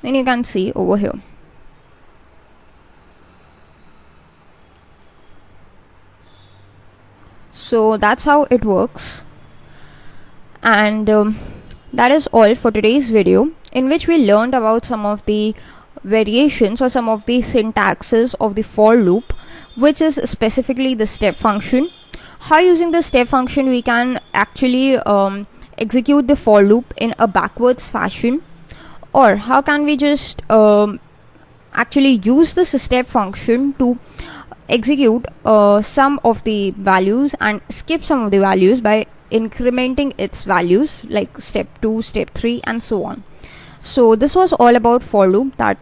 then you can see over here. So that's how it works, and that is all for today's video, in which we learned about some of the variations or some of the syntaxes of the for loop, which is specifically the step function. How using the step function we can actually execute the for loop in a backwards fashion, or how can we just actually use this step function to execute some of the values and skip some of the values by incrementing its values, like step 2, step 3, and so on. So this was all about for loop that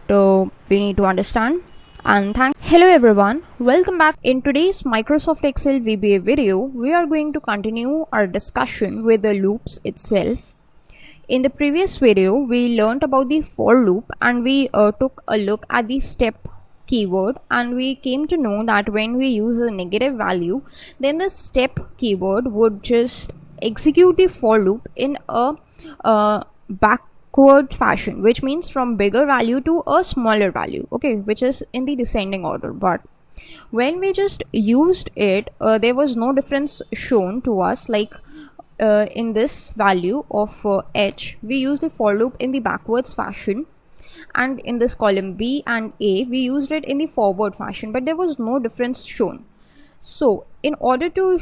we need to understand. And hello everyone, welcome back. In today's Microsoft Excel VBA video, we are going to continue our discussion with the loops itself. In the previous video, we learned about the for loop, and we took a look at the step keyword, and we came to know that when we use a negative value, then the step keyword would just execute the for loop in a backward fashion, which means from bigger value to a smaller value, okay, which is in the descending order. But when we just used it, there was no difference shown to us. Like in this value of h, we use the for loop in the backwards fashion, and in this column B and A, we used it in the forward fashion, but there was no difference shown. So in order to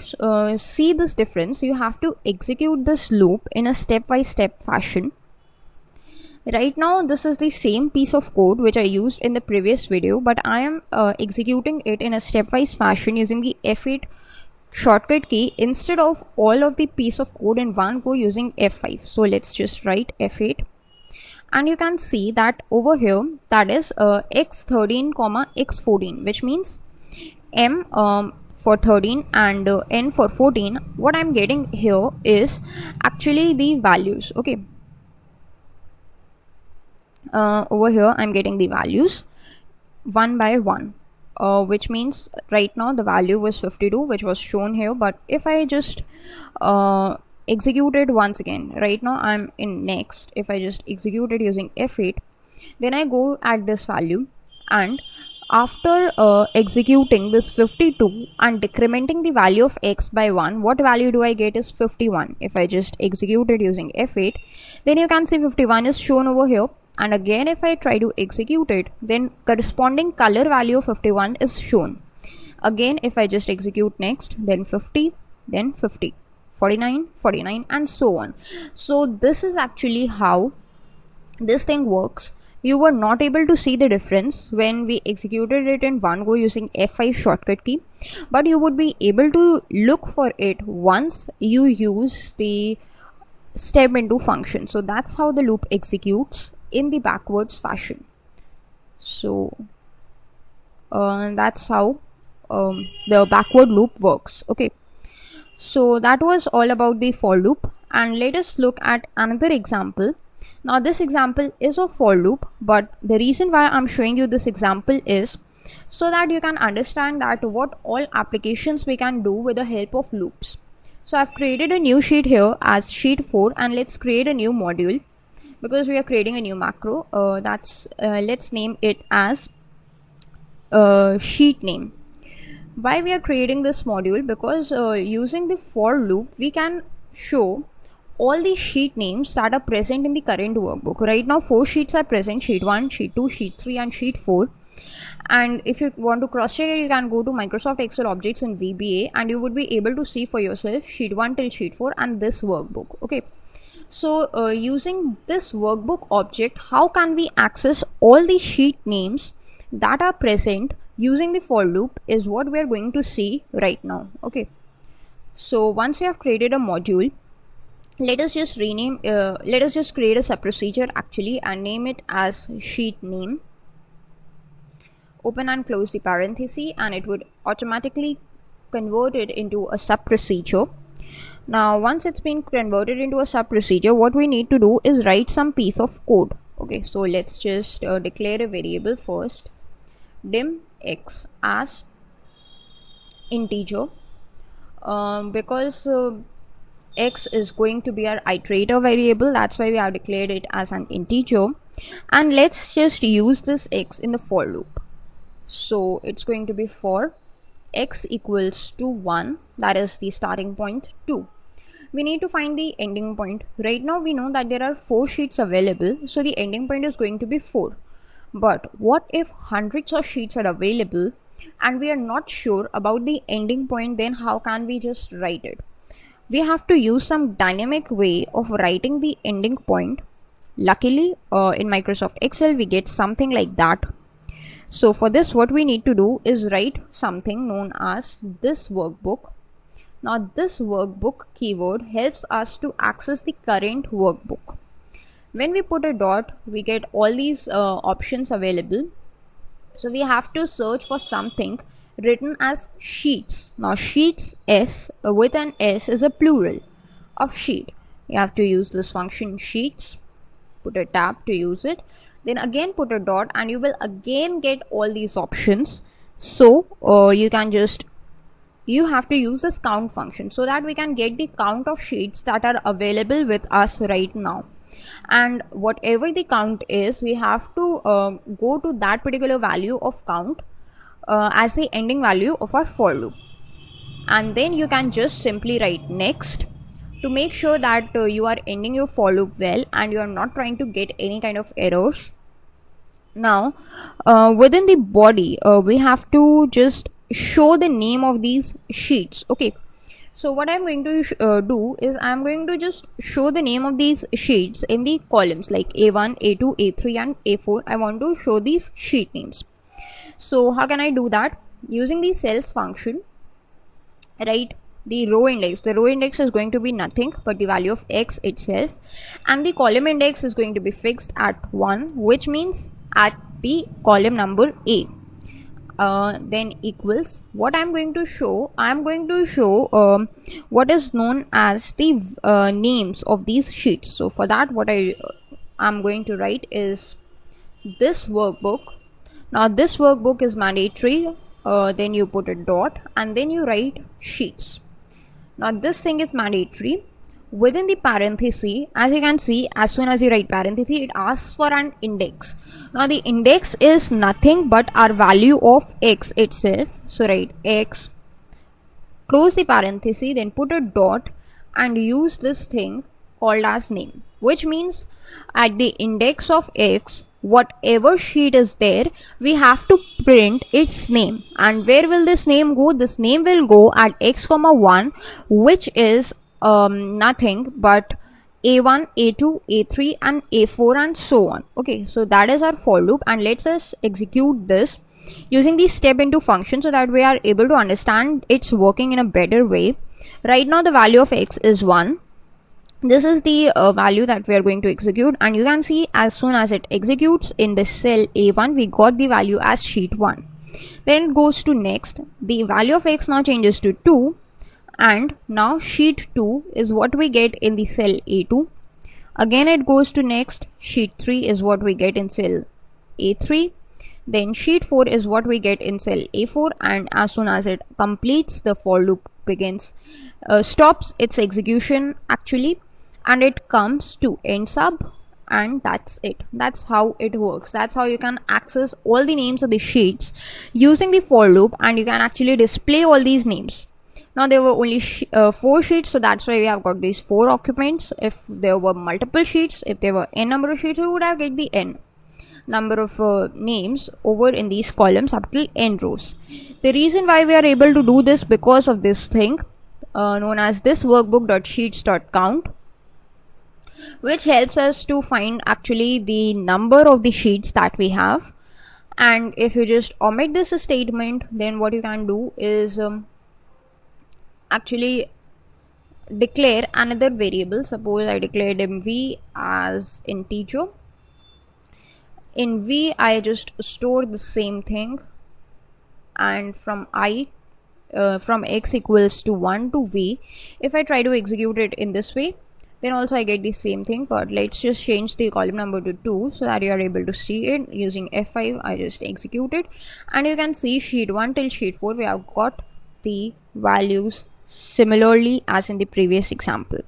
see this difference, you have to execute this loop in a step-by-step fashion. Right now, this is the same piece of code which I used in the previous video, but I am executing it in a stepwise fashion using the F8 shortcut key instead of all of the piece of code in one go using F5. So let's just write F8. And you can see that over here, that is x13 comma x14, which means m for 13 and n for 14. What I'm getting here is actually the values. Okay, over here I'm getting the values one by one, which means right now the value was 52, which was shown here. But if I just execute it once again, right now I'm in next. If I just execute it using F8, then I go at this value, and after executing this 52 and decrementing the value of x by 1, what value do I get is 51. If I just execute it using F8, then you can see 51 is shown over here. and again if I try to execute it, then corresponding color value of 51 is shown. Again if I just execute next, then 50, then 50, 49, 49, and so on. So this is actually how this thing works. You were not able to see the difference when we executed it in one go using F5 shortcut key, but you would be able to look for it once you use the step into function. So that's how the loop executes in the backwards fashion. So that's how the backward loop works. Okay, so that was all about the for loop, and let us look at another example. Now this example is a for loop, but the reason why I'm showing you this example is so that you can understand that what all applications we can do with the help of loops. So I've created a new sheet here as sheet 4, and let's create a new module because we are creating a new macro. Let's name it as sheet name. Why we are creating this module? Because using the for loop we can show all the sheet names that are present in the current workbook. Right now 4 sheets are present: sheet 1, sheet 2, sheet 3, and sheet 4. And if you want to cross check it, you can go to Microsoft Excel objects in VBA, and you would be able to see for yourself sheet 1 till sheet 4 and this workbook. Okay, so using this workbook object, how can we access all the sheet names that are present using the for loop is what we are going to see right now. Okay, so once we have created a module, let us just create a sub procedure actually and name it as sheet name. Open and close the parenthesis, and it would automatically convert it into a sub procedure. Now once it's been converted into a sub procedure, what we need to do is write some piece of code. Okay, so let's just declare a variable first, dim x as integer, because x is going to be our iterator variable, that's why we have declared it as an integer. And let's just use this x in the for loop. So it's going to be for x equals to 1, that is the starting point, 2. We need to find the ending point. Right now we know that there are 4 sheets available, so the ending point is going to be 4. But what if hundreds of sheets are available and we are not sure about the ending point? Then how can we just write it? We have to use some dynamic way of writing the ending point. Luckily in Microsoft Excel we get something like that. So for this, what we need to do is write something known as this workbook. Now this workbook keyword helps us to access the current workbook. When we put a dot, we get all these options available. So we have to search for something written as sheets. Now sheets S with an S is a plural of sheet. You have to use this function sheets, put a tab to use it, then again put a dot, and you will again get all these options. So you have to use this count function so that we can get the count of sheets that are available with us right now. And whatever the count is, we have to go to that particular value of count as the ending value of our for loop. And then you can just simply write next to make sure that you are ending your for loop well and you are not trying to get any kind of errors. Now within the body we have to just show the name of these sheets. Okay, so what I'm going to do is I'm going to just show the name of these sheets in the columns like A1, A2, A3 and A4. I want to show these sheet names. So how can I do that? Using the cells function, right? The row index is going to be nothing but the value of x itself, and the column index is going to be fixed at 1, which means at the column number A. Then equals what I'm going to show what is known as the names of these sheets. So for that, what I'm going to write is this workbook. Now this workbook is mandatory, then you put a dot and then you write sheets. Now this thing is mandatory. Within the parenthesis, as you can see, as soon as you write parenthesis, it asks for an index. Now the index is nothing but our value of x itself. So write x, close the parenthesis, then put a dot and use this thing called as name, which means at the index of X, whatever sheet is there, we have to print its name. And where will this name go? This name will go at X comma 1, which is nothing but A1, A2, A3 and A4 and so on. Okay, so that is our for loop, and let's just execute this using the step into function so that we are able to understand it's working in a better way. Right now the value of X is 1. This is the value that we are going to execute, and you can see as soon as it executes in the cell A1, we got the value as sheet 1. Then it goes to next. The value of X now changes to 2, and now sheet 2 is what we get in the cell A2. Again it goes to next. Sheet 3 is what we get in cell A3. Then sheet 4 is what we get in cell A4, and as soon as it completes, the for loop begins, stops its execution actually, and it comes to end sub, and that's it. That's how it works. That's how you can access all the names of the sheets using the for loop, and you can actually display all these names. Now there were only 4 sheets, so that's why we have got these 4 occupants. If there were multiple sheets, if there were n number of sheets, we would have get the n number of names over in these columns up till n rows. The reason why we are able to do this, because of this thing known as this workbook.sheets.count, which helps us to find actually the number of the sheets that we have. And if you just omit this statement, then what you can do is actually declare another variable. Suppose I declared v as integer. In v I just store the same thing, and from from x equals to 1 to v, if I try to execute it in this way, then also I get the same thing. But let's just change the column number to 2 so that you are able to see it. Using F5 I just execute it, and you can see sheet 1 till sheet 4 we have got the values similarly as in the previous example.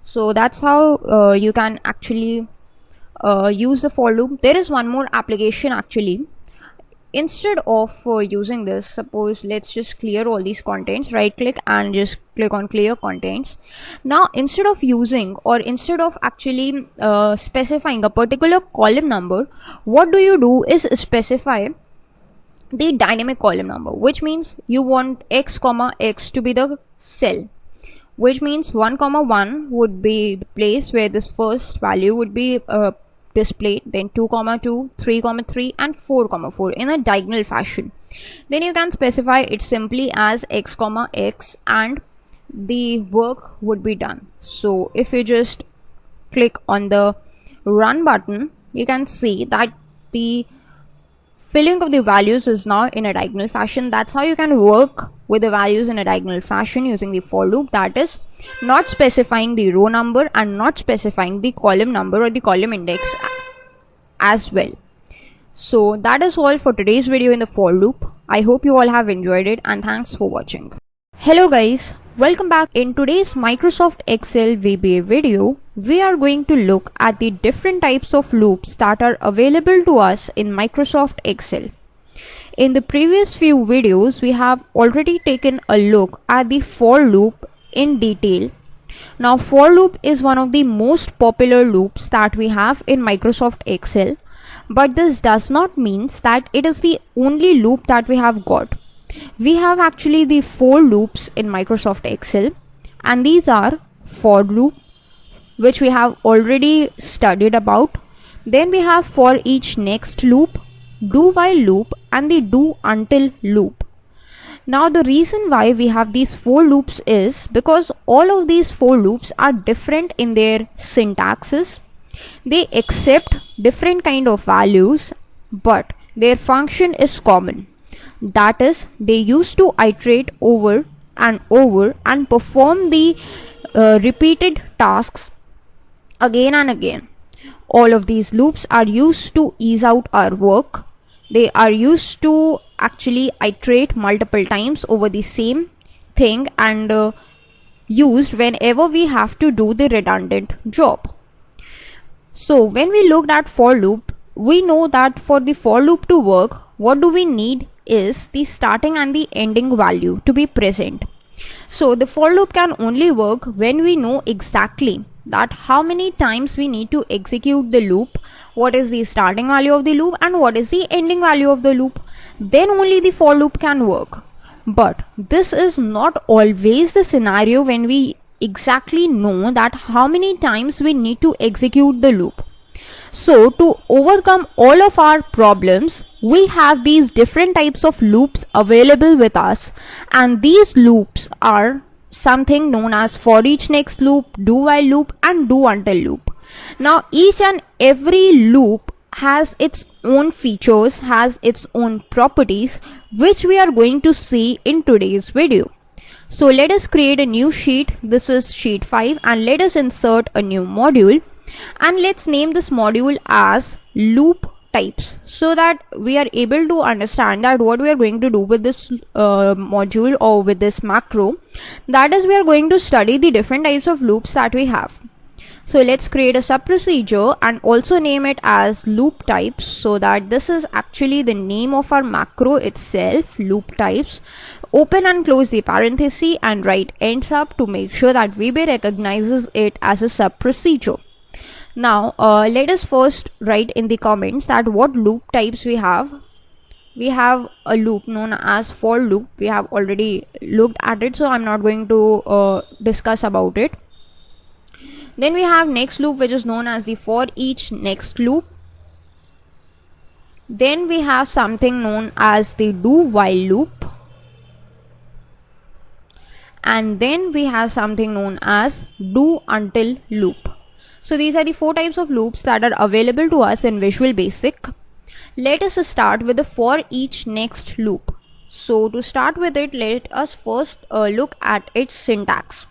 So that's how you can actually use the for loop. There is one more application actually. Instead of using this, suppose let's just clear all these contents, right click and just click on clear contents. Now instead of using, or instead of actually specifying a particular column number, what do you do is specify the dynamic column number, which means you want x comma x to be the cell, which means 1 comma 1 would be the place where this first value would be displayed, then 2 comma 2, 3 comma 3 and 4 comma 4 in a diagonal fashion. Then you can specify it simply as x comma x, and the work would be done. So if you just click on the run button, you can see that the filling of the values is now in a diagonal fashion. That's how you can work with the values in a diagonal fashion using the for loop, that is not specifying the row number and not specifying the column number or the column index as well. So that is all for today's video in the for loop. I hope you all have enjoyed it, and thanks for watching. Hello guys, welcome back. In today's Microsoft Excel VBA video, we are going to look at the different types of loops that are available to us in Microsoft Excel. In the previous few videos, we have already taken a look at the for loop in detail. Now for loop is one of the most popular loops that we have in Microsoft Excel, but this does not mean that it is the only loop that we have got. We have actually the 4 loops in Microsoft Excel, and these are for loop, which we have already studied about. Then we have for each next loop, do while loop and the do until loop. Now the reason why we have these 4 loops is because all of these 4 loops are different in their syntaxes. They accept different kind of values, but their function is common. That is, they used to iterate over and perform the repeated tasks again and again. All of these loops are used to ease out our work. They are used to actually iterate multiple times over the same thing, and used whenever we have to do the redundant job. So when we looked at for loop, we know that for the for loop to work, what do we need is the starting and the ending value to be present. So the for loop can only work when we know exactly that how many times we need to execute the loop, what is the starting value of the loop and what is the ending value of the loop, then only the for loop can work. But this is not always the scenario when we exactly know that how many times we need to execute the loop. So to overcome all of our problems, we have these different types of loops available with us, and these loops are something known as for each next loop, do while loop and do until loop. Now each and every loop has its own features, has its own properties, which we are going to see in today's video. So let us create a new sheet. This is sheet 5, and let us insert a new module, and let's name this module as loop types, so that we are able to understand that what we are going to do with this module or with this macro, that is we are going to study the different types of loops that we have. So let's create a sub procedure and also name it as loop types, so that this is actually the name of our macro itself, loop types. Open and close the parenthesis and write end sub to make sure that VBA recognizes it as a sub procedure. Now let us first write in the comments that what loop types we have. We have a loop known as for loop. We have already looked at it, so I'm not going to discuss about it. Then we have next loop, which is known as the for each next loop. Then we have something known as the do while loop. And then we have something known as do until loop. So these are the 4 types of loops that are available to us in Visual Basic. Let us start with the for each next loop. So to start with it, let us first look at its syntax.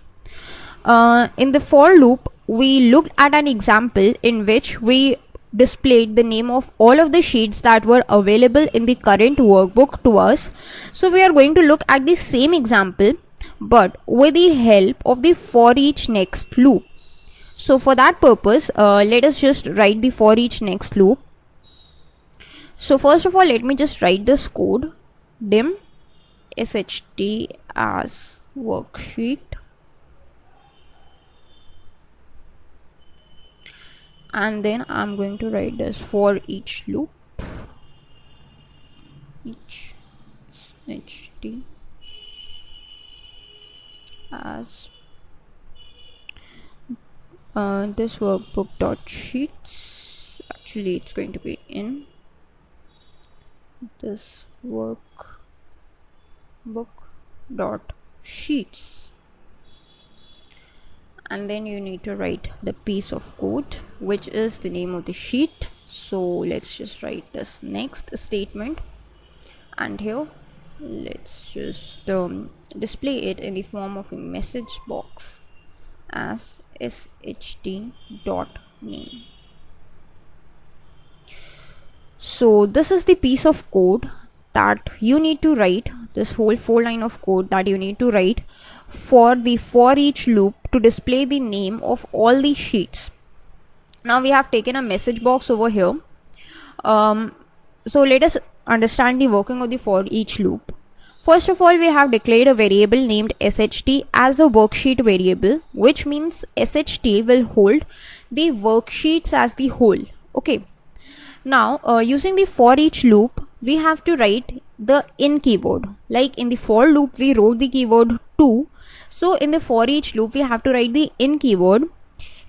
In the for loop, we looked at an example in which we displayed the name of all of the sheets that were available in the current workbook to us. So we are going to look at the same example, but with the help of the for each next loop. So for that purpose, let us just write the for each next loop. So first of all, let me just write this code: dim sht as worksheet, and then I'm going to write this for each loop, each ht as this workbook dot sheets. Actually, it's going to be in this workbook dot sheets, and then you need to write the piece of code which is the name of the sheet. So let's just write this next statement, and here let's just display it in the form of a message box as sht dot name. So this is the piece of code that you need to write, this whole 4 line of code that you need to write for the for each loop to display the name of all the sheets. Now we have taken a message box over here. So let us understand the working of the for each loop. First of all, we have declared a variable named sht as a worksheet variable, which means sht will hold the worksheets as the whole. Okay. Now using the for each loop, we have to write the in keyword. Like in the for loop, we wrote the keyword to. So in the for each loop, we have to write the in keyword.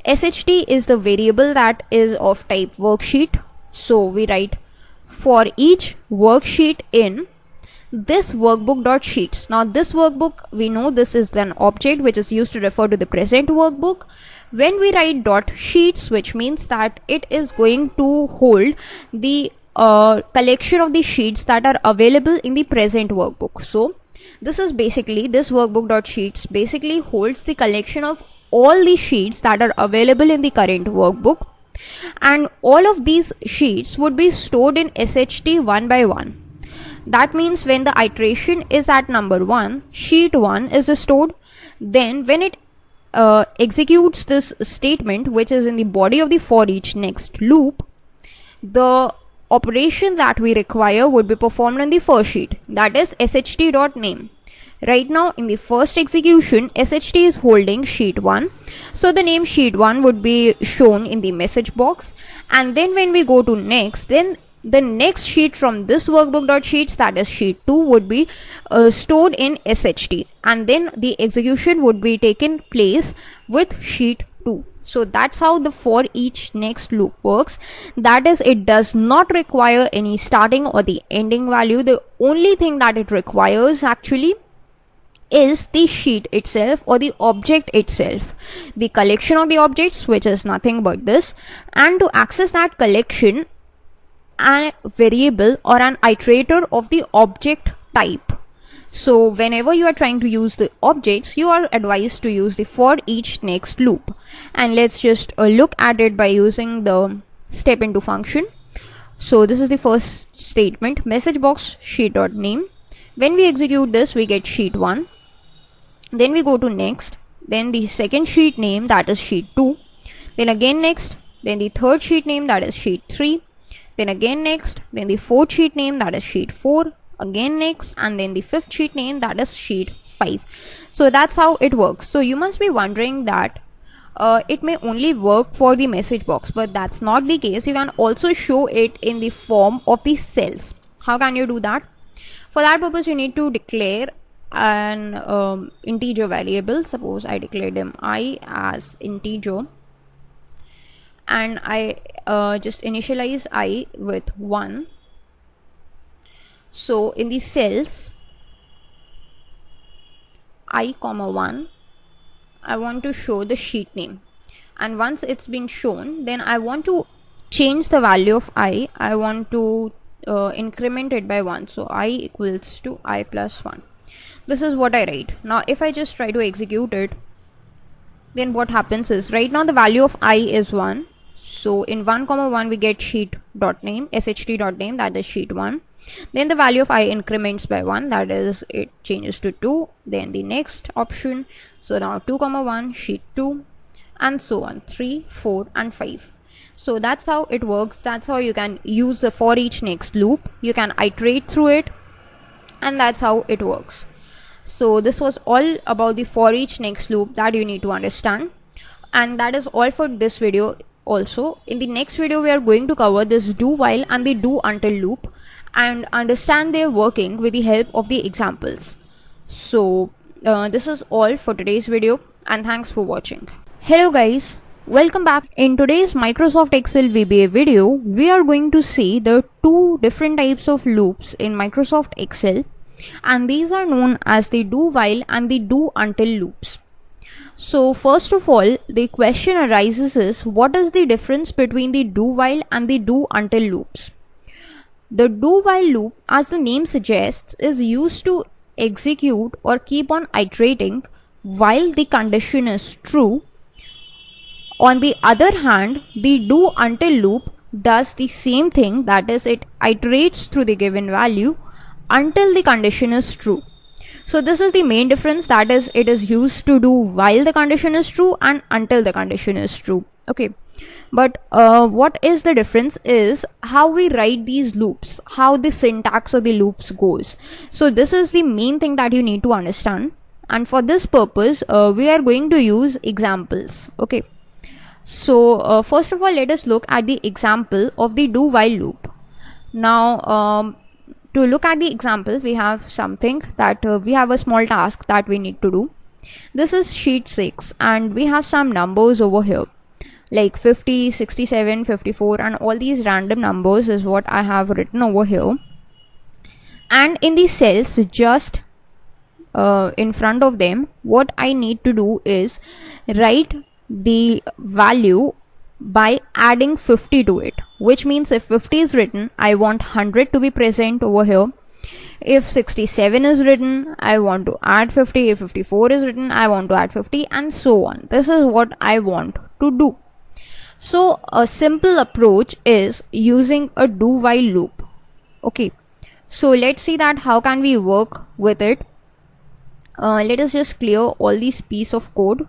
Sht is the variable that is of type worksheet. So we write for each worksheet in this workbook dot sheets. Now this workbook, we know this is an object which is used to refer to the present workbook. When we write dot sheets, which means that it is going to hold the collection of the sheets that are available in the present workbook. So this is basically, this workbook dot sheets basically holds the collection of all the sheets that are available in the current workbook, and all of these sheets would be stored in sht one by one. That means when the iteration is at number 1, sheet 1 is stored. Then when it executes this statement, which is in the body of the for each next loop, the operation that we require would be performed on the first sheet, that is sht.name. Right now in the first execution, SHT is holding sheet 1. So the name sheet 1 would be shown in the message box. And then when we go to next, then the next sheet from this workbook.sheets, that is sheet 2, would be stored in SHT. And then the execution would be taken place with sheet 2. So that's how the for each next loop works. That is, it does not require any starting or the ending value. The only thing that it requires actually is the sheet itself or the object itself, the collection of the objects, which is nothing but this. And to access that collection, a variable or an iterator of the object type. So whenever you are trying to use the objects, you are advised to use the for each next loop. And let's just look at it by using the step into function. So this is the first statement, message box sheet.name. When we execute this, we get sheet 1. Then we go to next, then the second sheet name, that is sheet 2. Then again next, then the third sheet name, that is sheet 3. Then again next, then the fourth sheet name, that is sheet 4. Again next, and then the fifth sheet name, that is sheet 5. So that's how it works. So you must be wondering that it may only work for the message box, but that's not the case. You can also show it in the form of the cells. How can you do that? For that purpose, you need to declare an integer variable. Suppose I declared him I as integer, and I just initialize I with 1. So in the cells I comma 1, I want to show the sheet name, and once it's been shown, then I want to change the value of I want to increment it by 1. So I equals to I plus 1. This is what I write. Now if I just try to execute it, then what happens is, right now the value of I is 1. So in 1 comma 1 we get sheet.name, sht.name, that is sheet 1. Then the value of I increments by 1, that is it changes to 2. Then the next option, so now 2 comma 1 sheet 2, and so on, 3, 4 and 5. So that's how it works. That's how you can use the for each next loop. You can iterate through it, and that's how it works. So this was all about the for each next loop that you need to understand, and that is all for this video. Also in the next video we are going to cover this do while and the do until loop and understand their working with the help of the examples. So this is all for today's video, and thanks for watching. Hello guys, welcome back. In today's Microsoft Excel VBA video, we are going to see the two different types of loops in Microsoft Excel, and these are known as the do while and the do until loops. So first of all, the question arises is, what is the difference between the do while and the do until loops? The do while loop, as the name suggests, is used to execute or keep on iterating while the condition is true. On the other hand, the do until loop does the same thing, that is, it iterates through the given value until the condition is true. So this is the main difference, that is, it is used to do while the condition is true and until the condition is true. Okay, but what is the difference is how we write these loops, how the syntax of the loops goes. So this is the main thing that you need to understand, and for this purpose we are going to use examples. Okay, so first of all, let us look at the example of the do while loop. Now to look at the example, we have something that we have a small task that we need to do. This is sheet 6, and we have some numbers over here like 50, 67, 54, and all these random numbers is what I have written over here. And in the cells just in front of them, what I need to do is write the value by adding 50 to it, which means if 50 is written, I want 100 to be present over here. If 67 is written, I want to add 50. If 54 is written, I want to add 50, and so on. This is what I want to do. So a simple approach is using a do while loop. Okay, so let's see that how can we work with it. Let us just clear all these piece of code.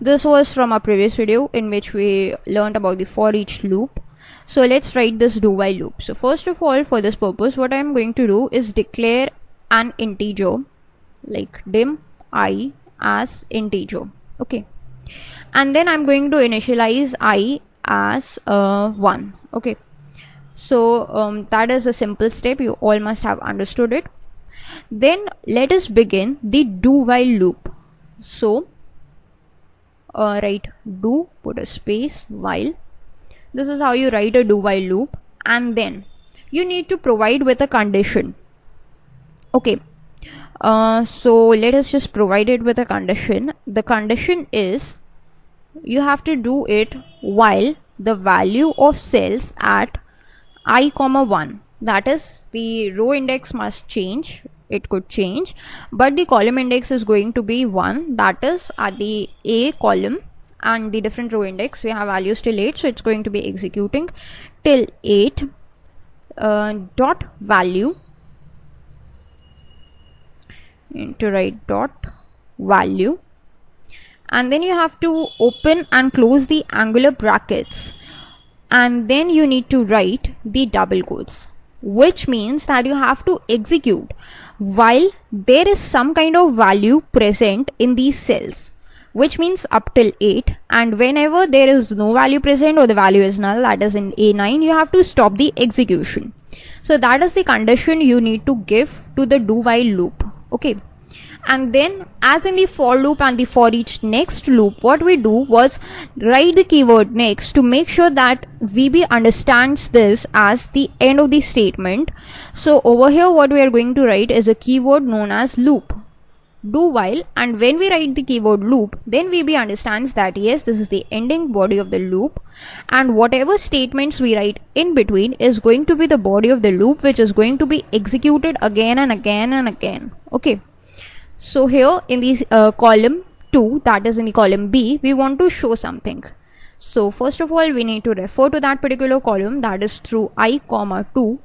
This was from our previous video in which we learned about the for each loop. So let's write this do while loop. So first of all, for this purpose, what I am going to do is declare an integer like dim I as integer. Okay, and then I'm going to initialize I as 1. Okay, so that is a simple step, you all must have understood it. Then let us begin the do while loop. So write do, put a space, while. This is how you write a do while loop, and then you need to provide with a condition. Okay, so let us just provide it with a condition. The condition is you have to do it while the value of cells at I comma 1, that is the row index must change. It could change, but the column index is going to be 1, that is at the A column, and the different row index we have values till 8, so it's going to be executing till 8 dot value, to write dot value, and then you have to open and close the angular brackets, and then you need to write the double quotes, which means that you have to execute while there is some kind of value present in these cells, which means up till 8, and whenever there is no value present or the value is null, that is in A9, you have to stop the execution. So that is the condition you need to give to the do while loop. Okay, and then as in the for loop and the for each next loop, what we do was write the keyword next to make sure that VB understands this as the end of the statement. So over here what we are going to write is a keyword known as loop, do while, and when we write the keyword loop, then VB understands that yes, this is the ending body of the loop, and whatever statements we write in between is going to be the body of the loop, which is going to be executed again and again and again. Okay, so here in the column 2, that is in the column B, we want to show something. So first of all we need to refer to that particular column, that is through I comma 2.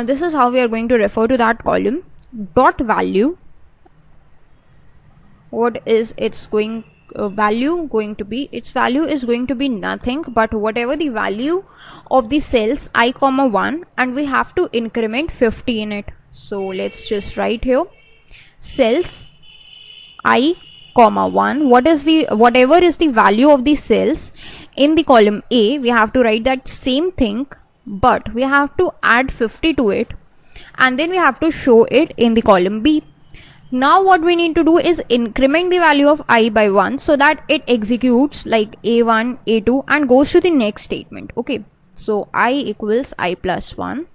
This is how we are going to refer to that column. Dot value, what is its value going to be? Its value is going to be nothing but whatever the value of the cells I comma 1, and we have to increment 50 in it. So let's just write here cells I comma 1, whatever is the value of the cells in the column A, we have to write that same thing, but we have to add 50 to it, and then we have to show it in the column B. Now what we need to do is increment the value of I by 1 so that it executes like A1, A2 and goes to the next statement. Okay, so I equals I plus 1,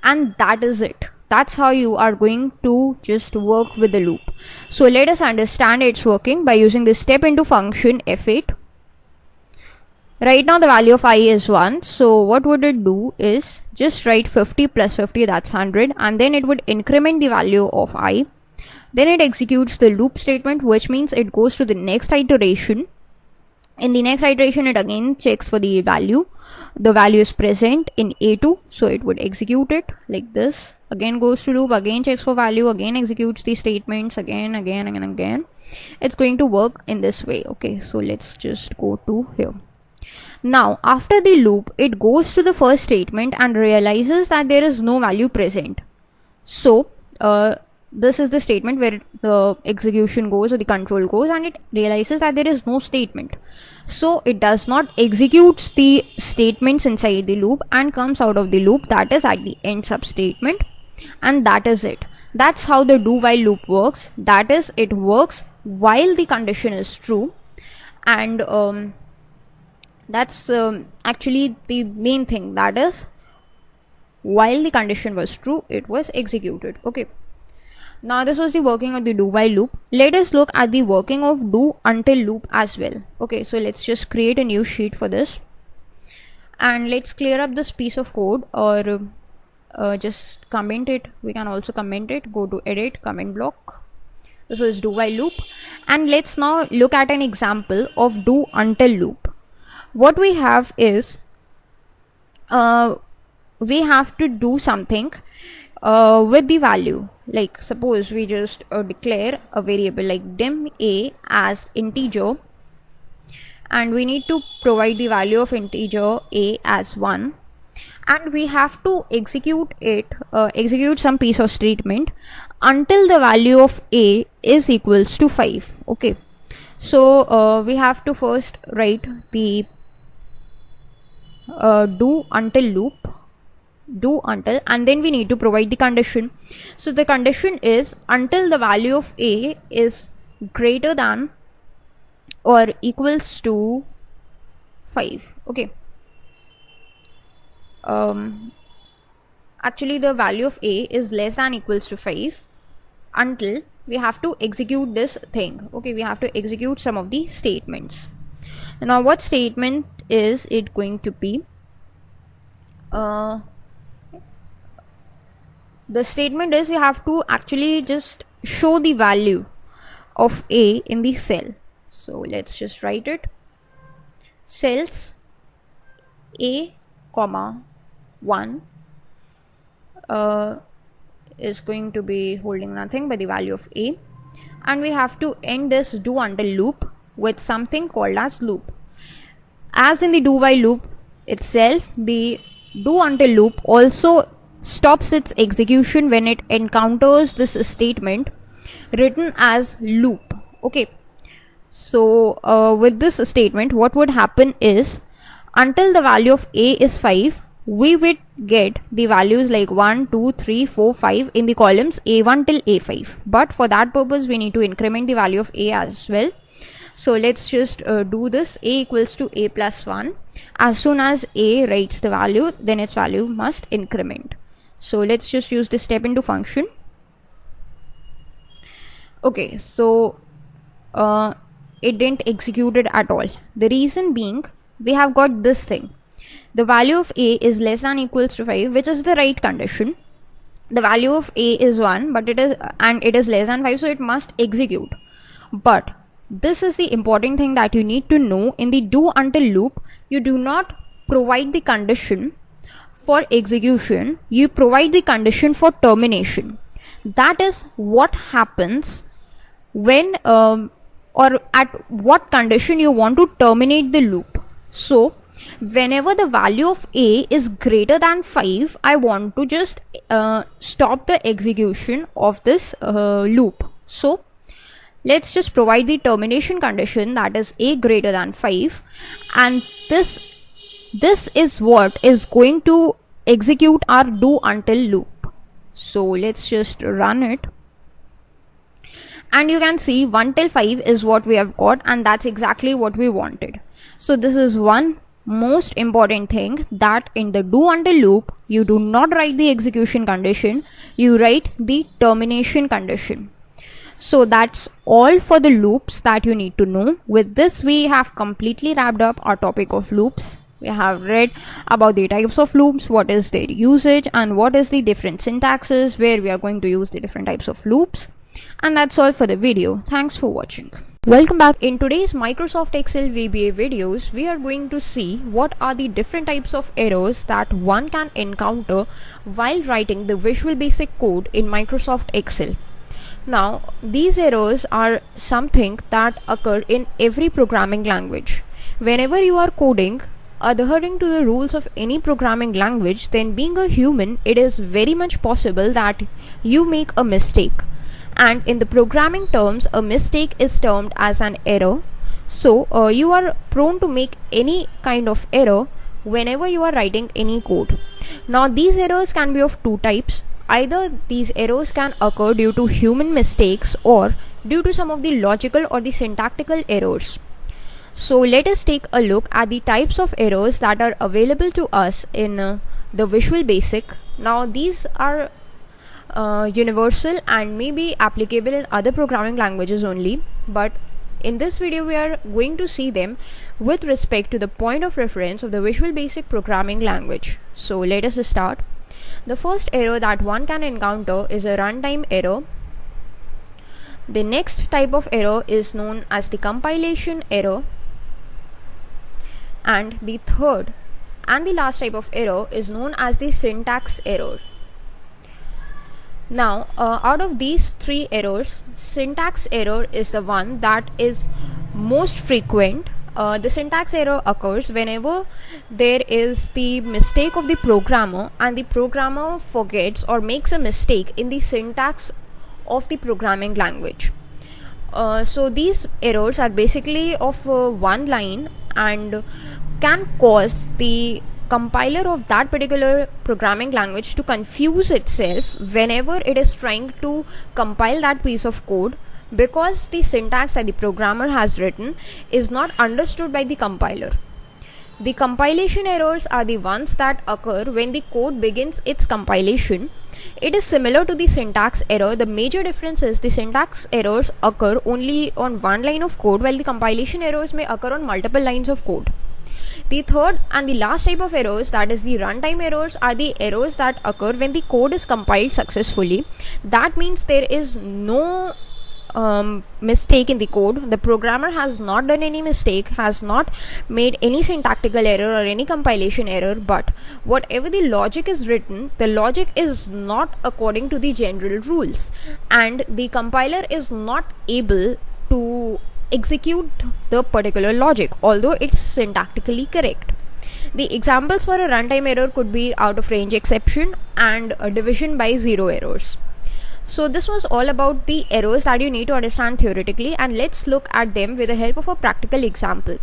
and that is it. That's how you are going to just work with the loop. So let us understand its working by using this step into function F8. Right now the value of I is 1, so what would it do is just write 50 plus 50, that's 100, and then it would increment the value of I. Then it executes the loop statement, which means it goes to the next iteration. In the next iteration it again checks for the value. The value is present in A2, so it would execute it like this. Again goes to loop, again checks for value, again executes the statements again. It's going to work in this way. Okay, so let's just go to here. Now after the loop, it goes to the first statement and realizes that there is no value present. So this is the statement where the execution goes or the control goes, and it realizes that there is no statement. So it does not execute the statements inside the loop and comes out of the loop, that is at the end sub statement, and that is it. That's how the do while loop works. That is, it works while the condition is true, and that's actually the main thing, that is while the condition was true, it was executed. Okay, now this was the working of the do while loop. Let us look at the working of do until loop as well. Okay, so let's just create a new sheet for this, and let's clear up this piece of code, or just comment it. We can also comment it. Go to edit, comment block. This was do while loop, and let's now look at an example of do until loop. What we have is we have to do something with the value. Like suppose we just declare a variable like dim a as integer, and we need to provide the value of integer a as 1, and we have to execute it, execute some piece of statement until the value of a is equals to 5. Okay, so we have to first write the do until loop, do until, and then we need to provide the condition. So the condition is until the value of a is greater than or equals to 5. Okay, actually the value of a is less than equals to 5 until we have to execute this thing. Okay, we have to execute some of the statements. Now what statement is it going to be? The statement is we have to actually just show the value of a in the cell. So let's just write it. Cells a comma 1 is going to be holding nothing but the value of a, and we have to end this do until loop with something called as loop. As in the do while loop itself, the do until loop also stops its execution when it encounters this statement written as loop. Okay, so with this statement what would happen is until the value of a is 5, we would get the values like 1, 2, 3, 4, 5 in the columns a1 till a5, but for that purpose we need to increment the value of a as well. So let's just do this. A equals to a plus 1. As soon as a writes the value, then its value must increment. So let's just use this step into function. Okay, so it didn't execute it at all. The reason being, we have got this thing. The value of a is less than equals to 5, which is the right condition. The value of a is 1, but it is less than 5, so it must execute. But this is the important thing that you need to know. In the do until loop, you do not provide the condition for execution, you provide the condition for termination. That is what happens when or at what condition you want to terminate the loop. So whenever the value of a is greater than 5, I want to just stop the execution of this loop. So let's just provide the termination condition, that is a greater than 5, and this is what is going to execute our do until loop. So let's just run it, and you can see 1 till 5 is what we have got, and that's exactly what we wanted. So this is one most important thing, that in the do until loop you do not write the execution condition, you write the termination condition. So that's all for the loops that you need to know. With this we have completely wrapped up our topic of loops. We have read about the types of loops, what is their usage, and what is the different syntaxes where we are going to use the different types of loops. And that's all for the video. Thanks for watching. Welcome back. In today's Microsoft Excel VBA videos, we are going to see what are the different types of errors that one can encounter while writing the Visual Basic code in Microsoft Excel. Now, these errors are something that occur in every programming language. Whenever you are coding, adhering to the rules of any programming language, then being a human, it is very much possible that you make a mistake. And in the programming terms, a mistake is termed as an error. So you are prone to make any kind of error whenever you are writing any code. Now these errors can be of two types. Either these errors can occur due to human mistakes or due to some of the logical or the syntactical errors. So let us take a look at the types of errors that are available to us in the Visual Basic. Now these are universal and may be applicable in other programming languages only, but in this video we are going to see them with respect to the point of reference of the Visual Basic programming language. So let us start. The first error that one can encounter is a runtime error. The next type of error is known as the compilation error, and the third and the last type of error is known as the syntax error. Now out of these three errors, syntax error is the one that is most frequent. The syntax error occurs whenever there is the mistake of the programmer and the programmer forgets or makes a mistake in the syntax of the programming language. So these errors are basically of one line and can cause the compiler of that particular programming language to confuse itself whenever it is trying to compile that piece of code, because the syntax that the programmer has written is not understood by the compiler. The compilation errors are the ones that occur when the code begins its compilation. It is similar to the syntax error. The major difference is the syntax errors occur only on one line of code, while the compilation errors may occur on multiple lines of code. The third and the last type of errors, that is the runtime errors, are the errors that occur when the code is compiled successfully. That means there is no mistake in the code. The programmer has not done any mistake, has not made any syntactical error or any compilation error, but whatever the logic is written, the logic is not according to the general rules, and the compiler is not able to execute the particular logic, although it's syntactically correct. The examples for a runtime error could be out of range exception and a division by zero errors. So this was all about the errors that you need to understand theoretically, and let's look at them with the help of a practical example.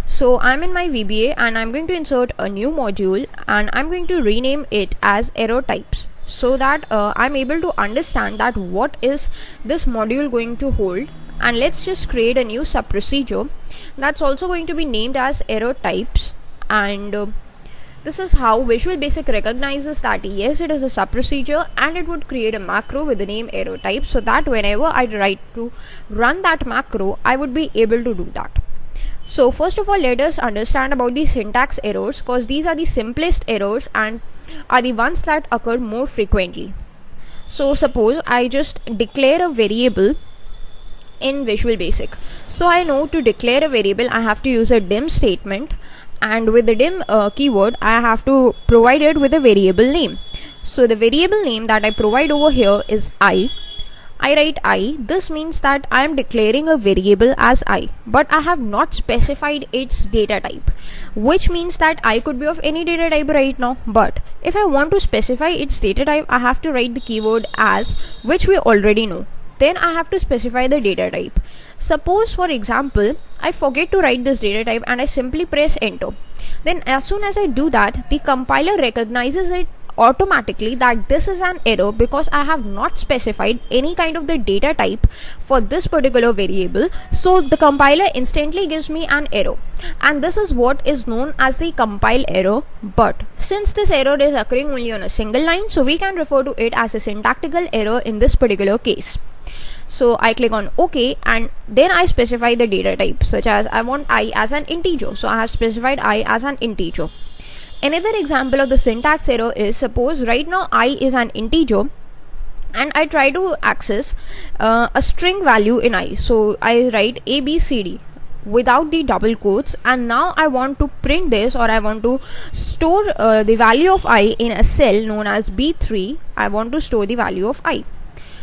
So I'm in my VBA and I'm going to insert a new module, and I'm going to rename it as error types, so that I'm able to understand that what is this module going to hold. And let's just create a new sub procedure that's also going to be named as error types, and this is how Visual Basic recognizes that yes, it is a sub procedure, and it would create a macro with the name error type, so that whenever I try to run that macro, I would be able to do that. So first of all, let us understand about the syntax errors, because these are the simplest errors and are the ones that occur more frequently. So suppose I just declare a variable in Visual Basic. So I know to declare a variable I have to use a dim statement, and with the dim keyword I have to provide it with a variable name. So the variable name that I provide over here is I write I. This means that I am declaring a variable as I, but I have not specified its data type, which means that I could be of any data type right now, but if I want to specify its data type, I have to write the keyword as, which we already know. Then I have to specify the data type. Suppose for example I forget to write this data type and I simply press enter. Then as soon as I do that, the compiler recognizes it automatically that this is an error, because I have not specified any kind of the data type for this particular variable. So the compiler instantly gives me an error, and this is what is known as the compile error. But since this error is occurring only on a single line, so we can refer to it as a syntactical error in this particular case. So I click on OK, and then I specify the data type, such as I want I as an integer, so I have specified I as an integer. Another example of the syntax error is, suppose right now I is an integer and I try to access a string value in I. So I write ABCD without the double quotes, and now I want to print this, or I want to store the value of I in a cell known as B3. I want to store the value of I.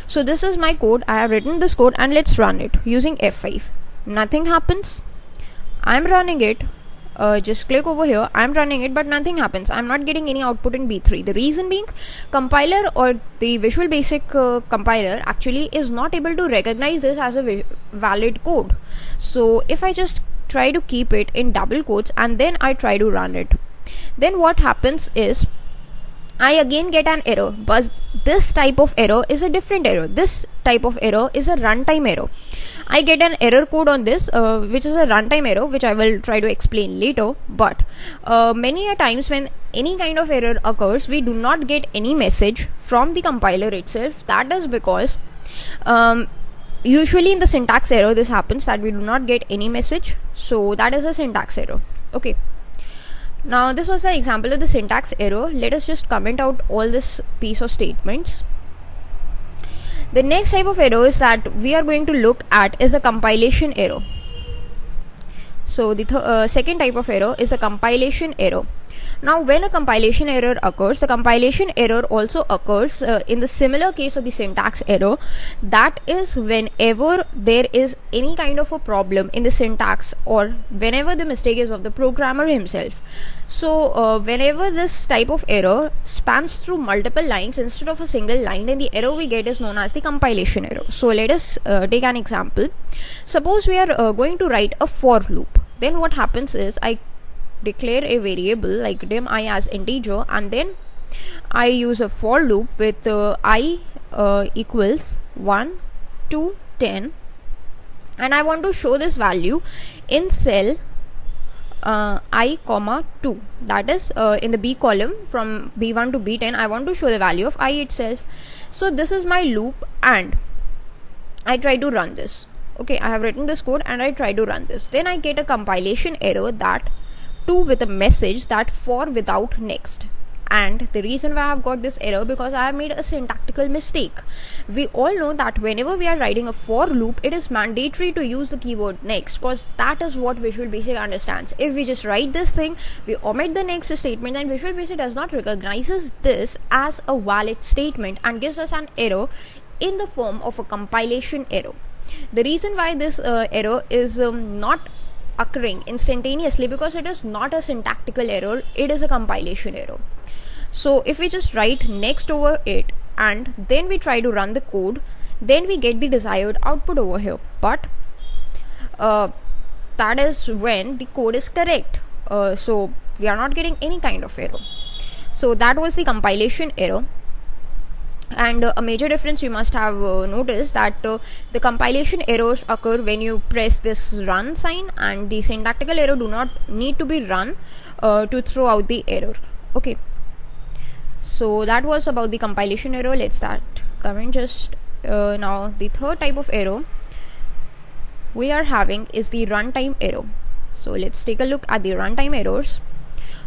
So this is my code. I have written this code, and let's run it using F5. Nothing happens. I'm running it. Just click over here. I'm running it, but nothing happens. I'm not getting any output in B3. The reason being, compiler or the Visual Basic compiler actually is not able to recognize this as a valid code. So if I just try to keep it in double quotes and then I try to run it, then what happens is I again get an error, but this type of error is a different error. This type of error is a runtime error. I get an error code on this, which is a runtime error, which I will try to explain later. But many a times when any kind of error occurs, we do not get any message from the compiler itself. That is because usually in the syntax error this happens, that we do not get any message. So that is a syntax error. Okay. Now this was the example of the syntax error. Let us just comment out all this piece of statements. The next type of errors that we are going to look at is a compilation error. So the second type of error is a compilation error. Now when a compilation error occurs, the compilation error also occurs in the similar case of the syntax error. That is whenever there is any kind of a problem in the syntax, or whenever the mistake is of the programmer himself. So whenever this type of error spans through multiple lines instead of a single line, then the error we get is known as the compilation error. So let us take an example. Suppose we are going to write a for loop. Then what happens is I declare a variable like dim I as integer, and then I use a for loop with I equals 1 to 10, and I want to show this value in cell I comma 2, that is in the B column from B1 to B10. I want to show the value of I itself. So this is my loop, and I try to run this. Okay, I have written this code and I try to run this. Then I get a compilation error that 2 with a message that for without next. And the reason why I have got this error, because I have made a syntactical mistake. We all know that whenever we are writing a for loop, it is mandatory to use the keyword next, because that is what Visual Basic understands. If we just write this thing, we omit the next statement, then Visual Basic does not recognizes this as a valid statement and gives us an error in the form of a compilation error. The reason why this error is not occurring instantaneously, because it is not a syntactical error, it is a compilation error. So if we just write next over it and then we try to run the code, then we get the desired output over here. But that is when the code is correct. So we are not getting any kind of error. So that was the compilation error. And a major difference you must have noticed that the compilation errors occur when you press this run sign, and the syntactical error do not need to be run to throw out the error. Okay, so that was about the compilation error. Let's start covering just now the third type of error we are having is the runtime error. So let's take a look at the runtime errors.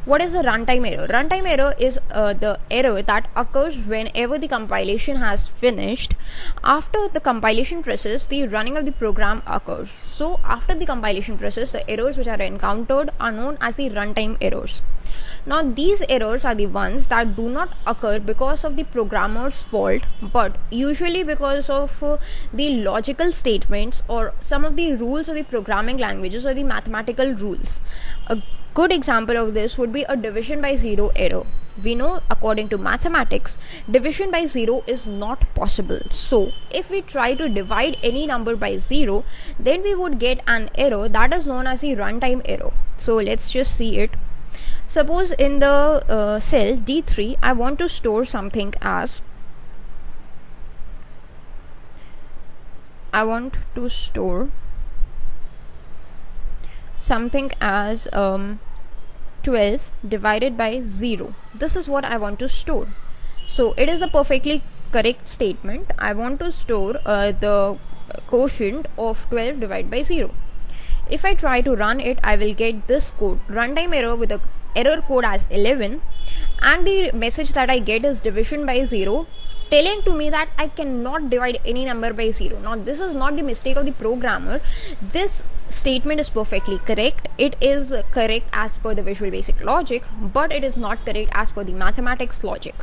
What is a runtime error? Runtime error is the error that occurs whenever the compilation has finished. After the compilation process, the running of the program occurs. So after the compilation process, the errors which are encountered are known as the runtime errors. Now these errors are the ones that do not occur because of the programmer's fault, but usually because of the logical statements or some of the rules of the programming languages or the mathematical rules. A good example of this would be a division by zero error. We know according to mathematics, division by zero is not possible. So if we try to divide any number by zero, then we would get an error that is known as the runtime error. So let's just see it. Suppose in the cell D3, I want to store something as 12 divided by 0. This is what I want to store. So it is a perfectly correct statement. I want to store the quotient of 12 divided by 0. If I try to run it, I will get this code, runtime error, with a error code as 11, and the message that I get is division by 0, telling to me that I cannot divide any number by 0. Now this is not the mistake of the programmer. This statement is perfectly correct. It is correct as per the Visual Basic logic, but it is not correct as per the mathematics logic.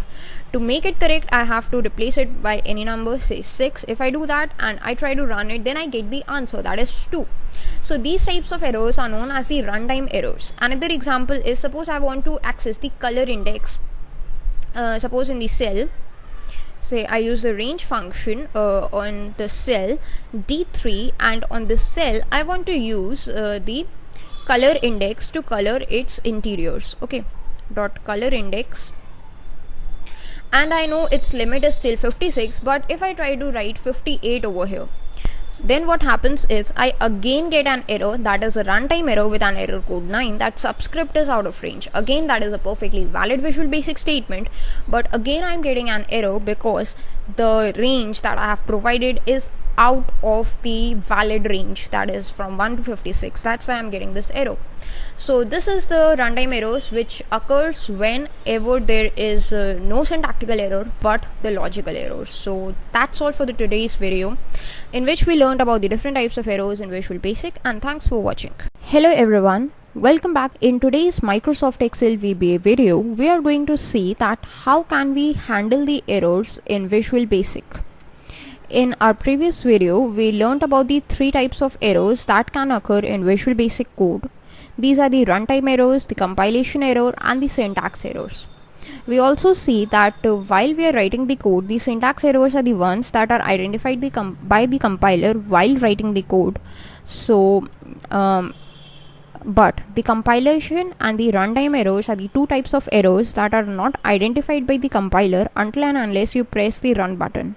To make it correct, I have to replace it by any number, say 6. If I do that and I try to run it, then I get the answer, that is 2. So these types of errors are known as the runtime errors. Another example is, suppose I want to access the color index. Suppose in the cell, say I use the range function on the cell D3, and on this cell I want to use the color index to color its interiors. Okay, dot color index, and I know its limit is still 56, but if I try to write 58 over here, then what happens is I again get an error, that is a runtime error with an error code 9, that subscript is out of range. Again, that is a perfectly valid Visual Basic statement, but again I am getting an error because the range that I have provided is out of the valid range, that is from 1 to 56. That's why I'm getting this error. So this is the runtime errors which occurs whenever there is no syntactical error but the logical errors. So that's all for the today's video, in which we learned about the different types of errors in Visual Basic, and thanks for watching. Hello everyone, Welcome back. In today's Microsoft Excel VBA video, we are going to see that how can we handle the errors in Visual Basic. In our previous video, we learned about the three types of errors that can occur in Visual Basic code. These are the runtime errors, the compilation error, and the syntax errors. We also see that while we are writing the code, the syntax errors are the ones that are identified by the compiler while writing the code. But the compilation and the runtime errors are the two types of errors that are not identified by the compiler until and unless you press the run button.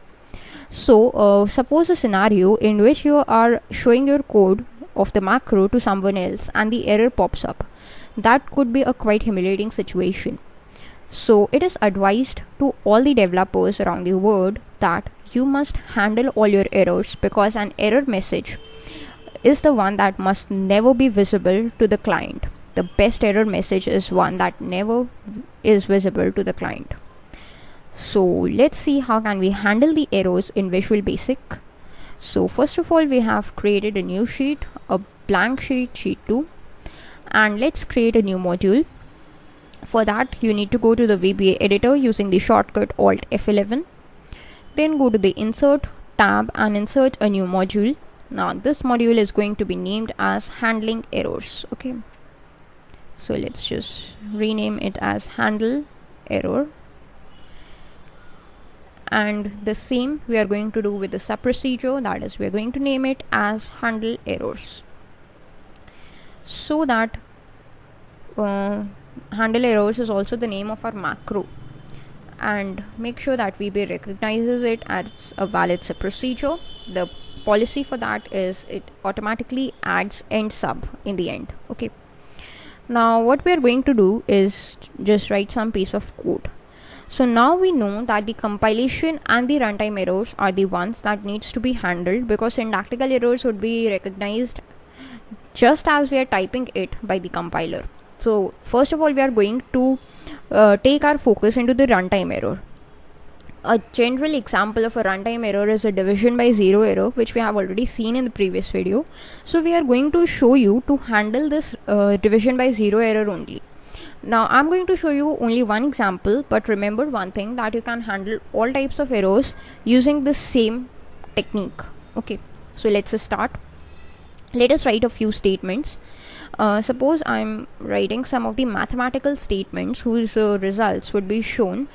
So suppose a scenario in which you are showing your code of the macro to someone else and the error pops up. That could be a quite humiliating situation. So it is advised to all the developers around the world that you must handle all your errors, because an error message is the one that must never be visible to the client. The best error message is one that never is visible to the client. So let's see how can we handle the errors in Visual Basic. So first of all, we have created a new sheet, a blank sheet, sheet 2, and let's create a new module. For that, you need to go to the VBA editor using the shortcut Alt F11. Then go to the Insert tab and insert a new module. Now this module is going to be named as Handling Errors. Okay, so let's just rename it as Handle Error. And the same we are going to do with the sub procedure, that is, we are going to name it as Handle Errors, so that Handle Errors is also the name of our macro, and make sure that VBA recognizes it as a valid sub procedure. The policy for that is it automatically adds end sub in the end. Okay, now what we are going to do is just write some piece of code. So now we know that the compilation and the runtime errors are the ones that needs to be handled, because syntactical errors would be recognized just as we are typing it by the compiler. So first of all, we are going to take our focus into the runtime error. A general example of a runtime error is a division by zero error, which we have already seen in the previous video. So we are going to show you to handle this division by zero error only. Now I'm going to show you only one example, but remember one thing, that you can handle all types of errors using the same technique. Okay, so let's start. Let us write a few statements. Suppose I'm writing some of the mathematical statements whose results would be shown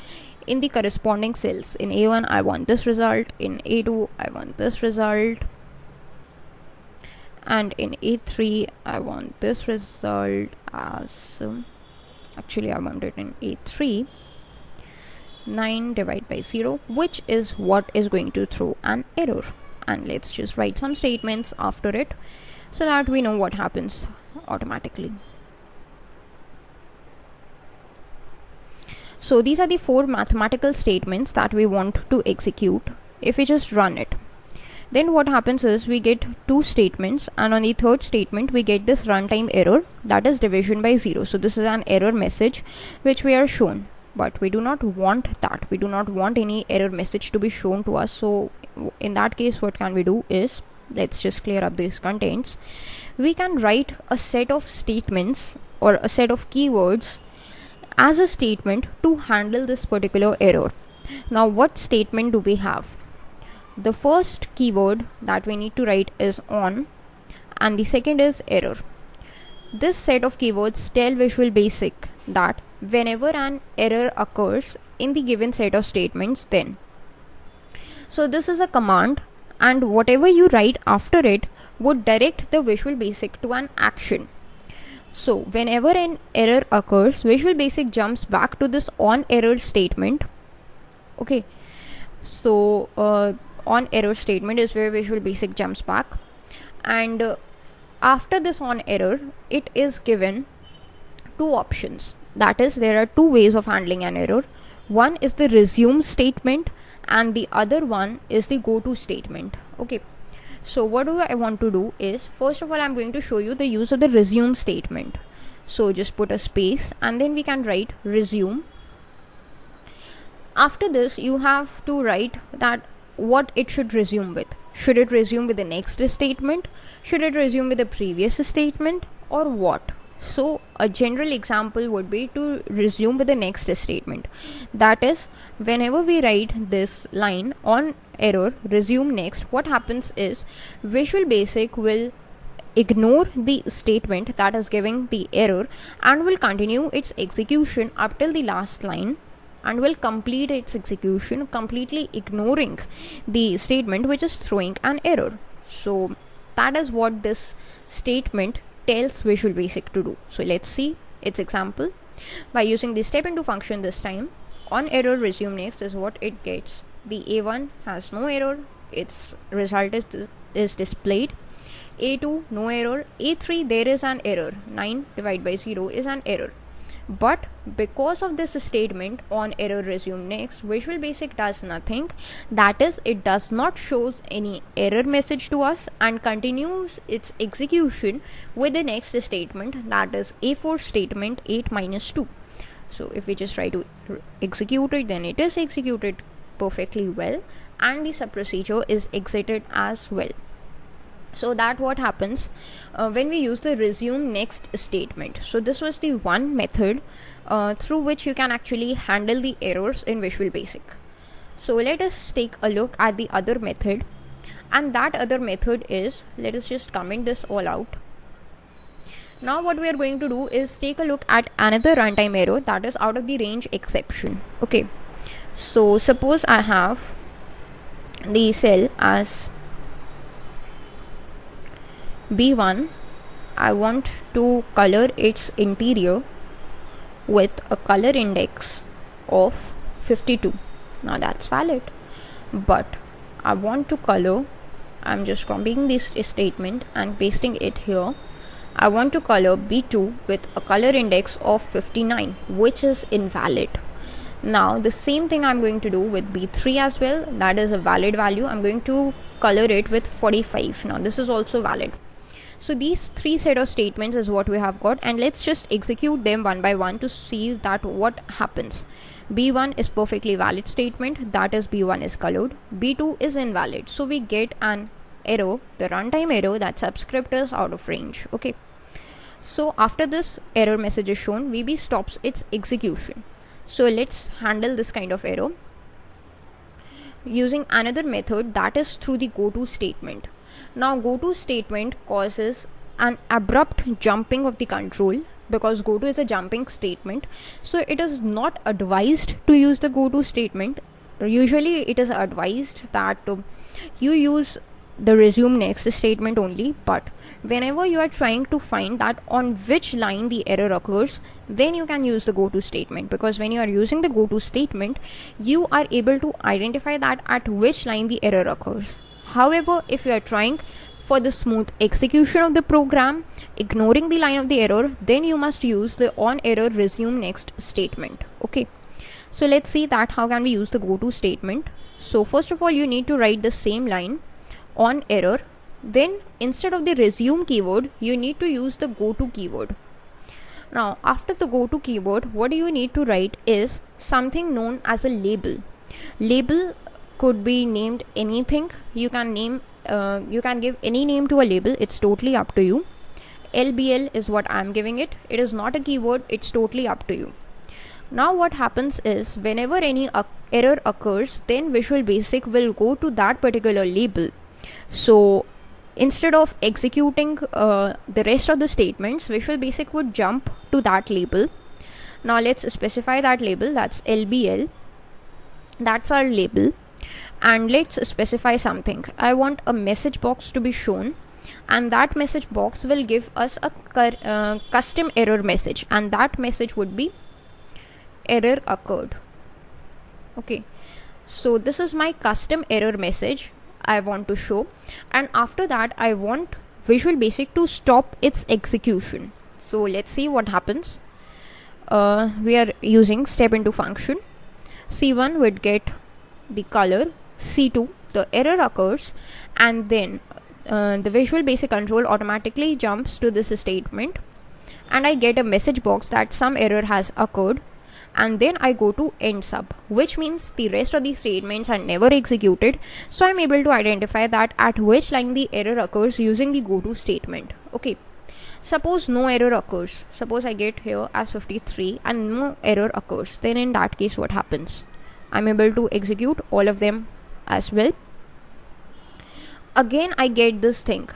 in the corresponding cells. In A1 I want this result, in A2 I want this result, and in A3 I want this result as actually I want it in A3. 9 divided by 0, which is what is going to throw an error. And let's just write some statements after it so that we know what happens automatically. So these are the four mathematical statements that we want to execute. If we just run it, then what happens is we get two statements, and on the third statement we get this runtime error, that is division by 0. So this is an error message which we are shown, but we do not want that. We do not want any error message to be shown to us. So in that case, what can we do is, let's just clear up these contents. We can write a set of statements or a set of keywords as a statement to handle this particular error. Now what statement do we have? The first keyword that we need to write is on, and the second is error. This set of keywords tell Visual Basic that whenever an error occurs in the given set of statements, then. So this is a command, and whatever you write after it would direct the Visual Basic to an action. So whenever an error occurs, Visual Basic jumps back to this on error statement. Okay, so on error statement is where Visual Basic jumps back, and after this on error, it is given two options. That is, there are two ways of handling an error. One is the resume statement, and the other one is the go to statement. Okay, so what do I want to do is, first of all, I'm going to show you the use of the resume statement. So just put a space and then we can write resume. After this, you have to write that what it should resume with. Should it resume with the next statement? Should it resume with the previous statement, or what? So a general example would be to resume with the next statement. That is, whenever we write this line on error resume next, what happens is Visual Basic will ignore the statement that is giving the error and will continue its execution up till the last line and will complete its execution, completely ignoring the statement which is throwing an error. So that is what this statement tells Visual Basic to do. So let's see its example. By using the step into function this time, on error resume next is what it gets. The A1 has no error, its result is displayed. A2 no error, A3 there is an error, 9 divided by 0 is an error. But because of this statement on error resume next, Visual Basic does nothing. That is, it does not shows any error message to us and continues its execution with the next statement, that is A4 statement 8 minus 2. So if we just try to execute it, then it is executed perfectly well and the sub procedure is exited as well. So that what happens when we use the resume next statement. So this was the one method through which you can actually handle the errors in Visual Basic. So let us take a look at the other method, and that other method is, let us just comment this all out. Now what we are going to do is take a look at another runtime error, that is out of the range exception. Okay, so suppose I have the cell as B1, I want to color its interior with a color index of 52. Now that's valid, but I want to color, I'm just copying this statement and pasting it here. I want to color B2 with a color index of 59, which is invalid. Now the same thing I'm going to do with B3 as well, that is a valid value. I'm going to color it with 45. Now this is also valid. So these three set of statements is what we have got, and let's just execute them one by one to see that what happens. B1 is perfectly valid statement, that is B1 is colored. B2 is invalid, so we get an error, the runtime error, that subscript is out of range. Okay, so after this error message is shown, VB stops its execution. So let's handle this kind of error using another method, that is through the goto statement. Now goto statement causes an abrupt jumping of the control because goto is a jumping statement, so it is not advised to use the goto statement. Usually it is advised that you use the resume next statement only, but whenever you are trying to find that on which line the error occurs, then you can use the goto statement, because when you are using the goto statement, you are able to identify that at which line the error occurs. However, if you are trying for the smooth execution of the program, ignoring the line of the error, then you must use the on error resume next statement. Okay, so let's see that how can we use the goto statement. So first of all, you need to write the same line on error, then instead of the resume keyword, you need to use the goto keyword. Now after the goto keyword, what you need to write is something known as a label. Label could be named anything. You can name you can give any name to a label, it's totally up to you. LBL is what I'm giving it. It is not a keyword, it's totally up to you. Now what happens is whenever any error occurs, then Visual Basic will go to that particular label. So instead of executing the rest of the statements, Visual Basic would jump to that label. Now let's specify that label, that's LBL, that's our label. And let's specify something. I want a message box to be shown, and that message box will give us a custom error message, and that message would be error occurred. Okay, so this is my custom error message I want to show, and after that I want Visual Basic to stop its execution. So let's see what happens. We are using step into function. C1 would get the color, C2 the error occurs, and then the Visual Basic control automatically jumps to this statement, and I get a message box that some error has occurred, and then I go to end sub, which means the rest of the statements are never executed. So I'm able to identify that at which line the error occurs using the goto statement. Okay, Suppose no error occurs. Suppose I get here as 53 and no error occurs. Then in that case, what happens? I'm able to execute all of them as well. Again, I get this thing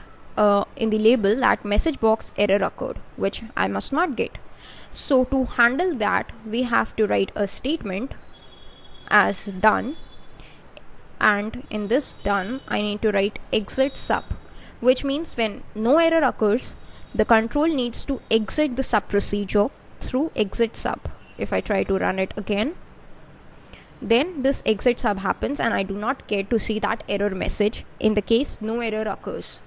in the label that message box error occurred, which I must not get. So to handle that, we have to write a statement as done, and in this done, I need to write exit sub, which means when no error occurs, the control needs to exit the sub procedure through exit sub. If I try to run it again, then this exit sub happens and I do not get to see that error message in the case no error occurs.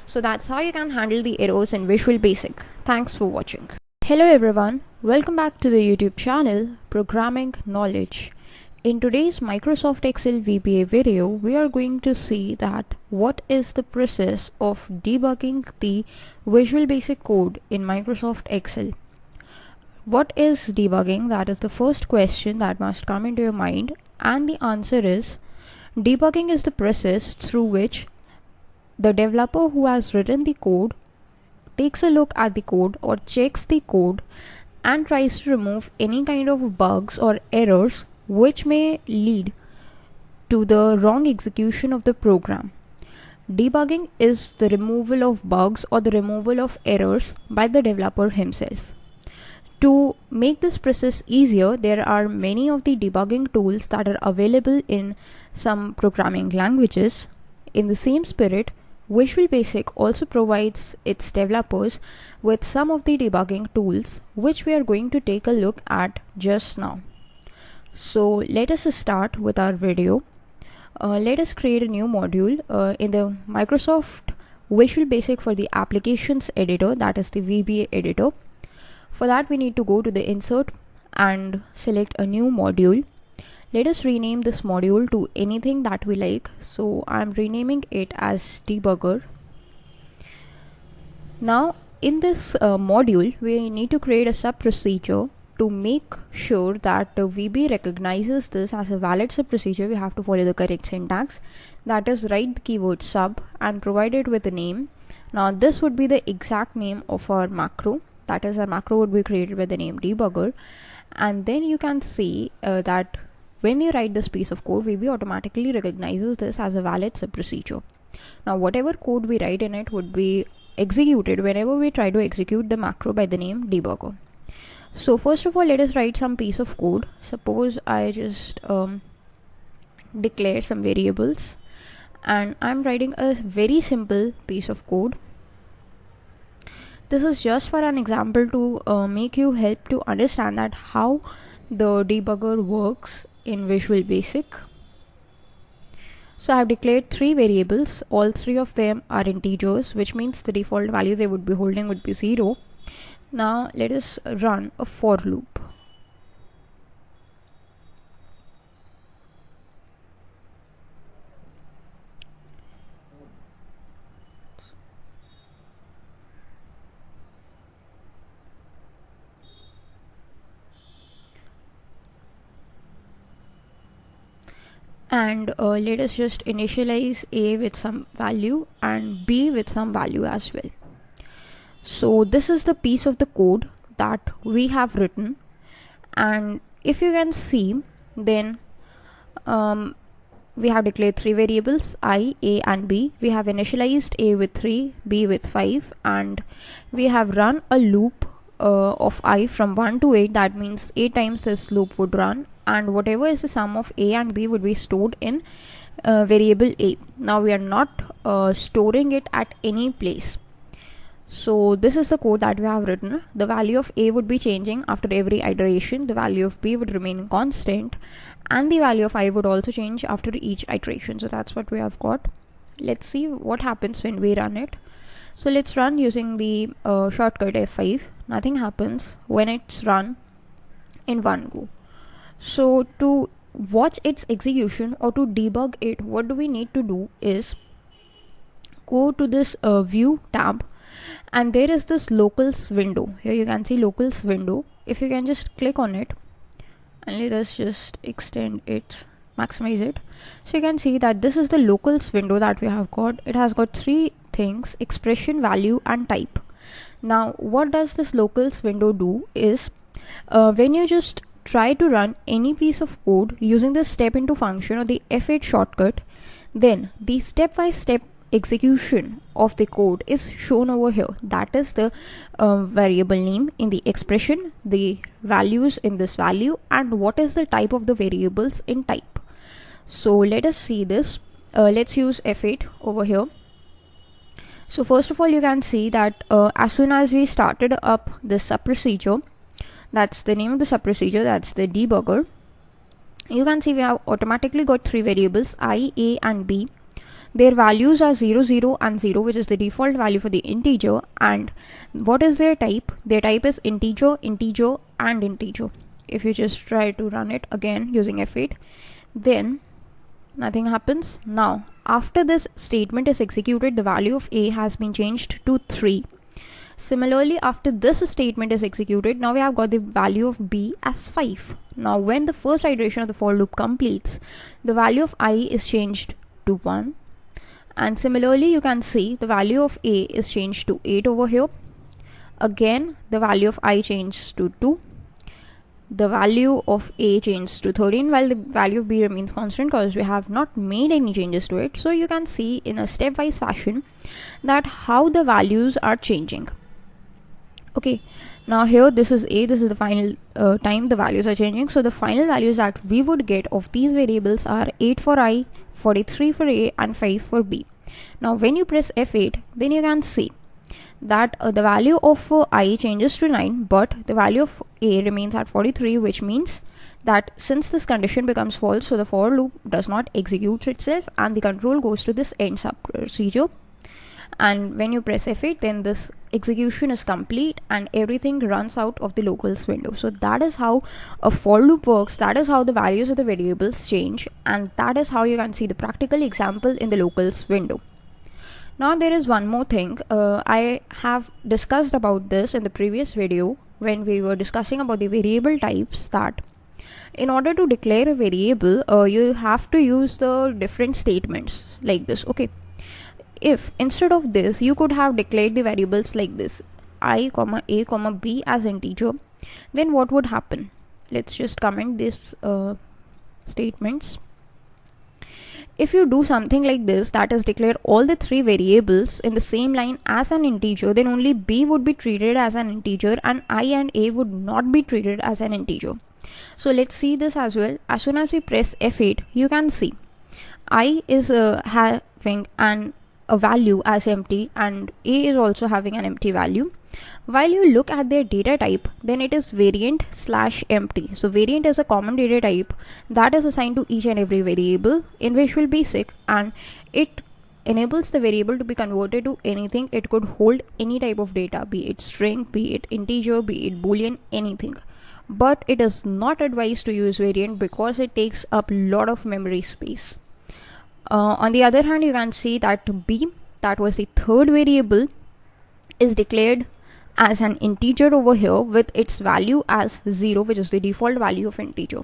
So that's how you can handle the errors in Visual Basic. Thanks for watching. Hello everyone, welcome back to the YouTube channel Programming Knowledge. In today's Microsoft Excel VBA video, we are going to see that what is the process of debugging the Visual Basic code in Microsoft Excel. What is debugging? That is the first question that must come into your mind, and the answer is debugging is the process through which the developer who has written the code takes a look at the code or checks the code and tries to remove any kind of bugs or errors which may lead to the wrong execution of the program. Debugging is the removal of bugs or the removal of errors by the developer himself. To make this process easier, there are many of the debugging tools that are available in some programming languages. In the same spirit, Visual Basic also provides its developers with some of the debugging tools which we are going to take a look at just now. So let us start with our video. Let us create a new module in the Microsoft Visual Basic for the Applications editor, that is the VBA editor. For that, we need to go to the Insert and select a new module. Let us rename this module to anything that we like. So I'm renaming it as Debugger. Now in this module, we need to create a sub procedure. To make sure that the VB recognizes this as a valid sub procedure, we have to follow the correct syntax. That is, write the keyword sub and provide it with a name. Now this would be the exact name of our macro. That is, our macro would be created with the name debugger. And then you can see that when you write this piece of code, VB automatically recognizes this as a valid sub procedure. Now whatever code we write in it would be executed whenever we try to execute the macro by the name debugger. So first of all, let us write some piece of code. Suppose I just declare some variables, and I'm writing a very simple piece of code. This is just for an example to make you help to understand that how the debugger works in Visual Basic. So I have declared 3 variables. All 3 of them are integers, which means the default value they would be holding would be 0. Now let us run a for loop. And let us just initialize A with some value and B with some value as well. So this is the piece of the code that we have written, and if you can see, then we have declared 3 variables, I, A and B. We have initialized A with 3, B with 5, and we have run a loop of I from 1 to 8. That means 8 times this loop would run, and whatever is the sum of A and B would be stored in variable A. Now we are not storing it at any place. So this is the code that we have written. The value of A would be changing after every iteration. The value of B would remain constant, and the value of I would also change after each iteration. So that's what we have got. Let's see what happens when we run it. So let's run using the shortcut F5. Nothing happens when it's run in one go. So to watch its execution or to debug it, what do we need to do is go to this view tab, and there is this locals window. Here you can see locals window. If you can just click on it, and let us just extend it, maximize it. So you can see that this is the locals window that we have got. It has got 3 things: expression, value and type. Now what does this locals window do is when you just try to run any piece of code using the step into function or the F8 shortcut, then the step-by-step execution of the code is shown over here. That is the variable name in the expression, the values in this value, and what is the type of the variables in type. So let us see this. Let's use F8 over here. So first of all, you can see that as soon as we started up this sub-procedure, that's the name of the sub-procedure, that's the debugger, you can see we have automatically got three variables, I, A and B. Their values are 0, 0 and 0, which is the default value for the integer. And what is their type? Their type is integer, integer and integer. If you just try to run it again using F8, then nothing happens. Now after this statement is executed, the value of A has been changed to 3. Similarly, after this statement is executed, now we have got the value of B as 5. Now when the first iteration of the for loop completes, the value of I is changed to 1. And similarly, you can see the value of A is changed to 8 over here. Again, the value of I changed to 2. The value of A changed to 13, while the value of B remains constant because we have not made any changes to it. So you can see in a stepwise fashion that how the values are changing. Okay, now here this is A, this is the final time the values are changing. So the final values that we would get of these variables are 8 for I, 43 for A and 5 for B. Now when you press F8, then you can see that the value of I changes to 9, but the value of A remains at 43, which means that since this condition becomes false, so the for loop does not execute itself and the control goes to this end sub procedure. And when you press F8, then this execution is complete and everything runs out of the locals window. So that is how a for loop works. That is how the values of the variables change, and that is how you can see the practical example in the locals window. Now there is one more thing. I have discussed about this in the previous video when we were discussing about the variable types, that in order to declare a variable, you have to use the different statements like this. Okay, if instead of this you could have declared the variables like this, I, A, B as integer, then what would happen? Let's just comment this statements. If you do something like this, that is declare all the three variables in the same line as an integer, then only B would be treated as an integer and I and A would not be treated as an integer. So let's see this as well. As soon as we press F8, you can see I is having a value as empty and A is also having an empty value. While you look at their data type, then it is variant/empty. So variant is a common data type that is assigned to each and every variable in Visual Basic, and it enables the variable to be converted to anything. It could hold any type of data, be it string, be it integer, be it boolean, anything. But it is not advised to use variant because it takes up a lot of memory space. On the other hand, you can see that B, that was the third variable, is declared as an integer over here with its value as 0, which is the default value of integer.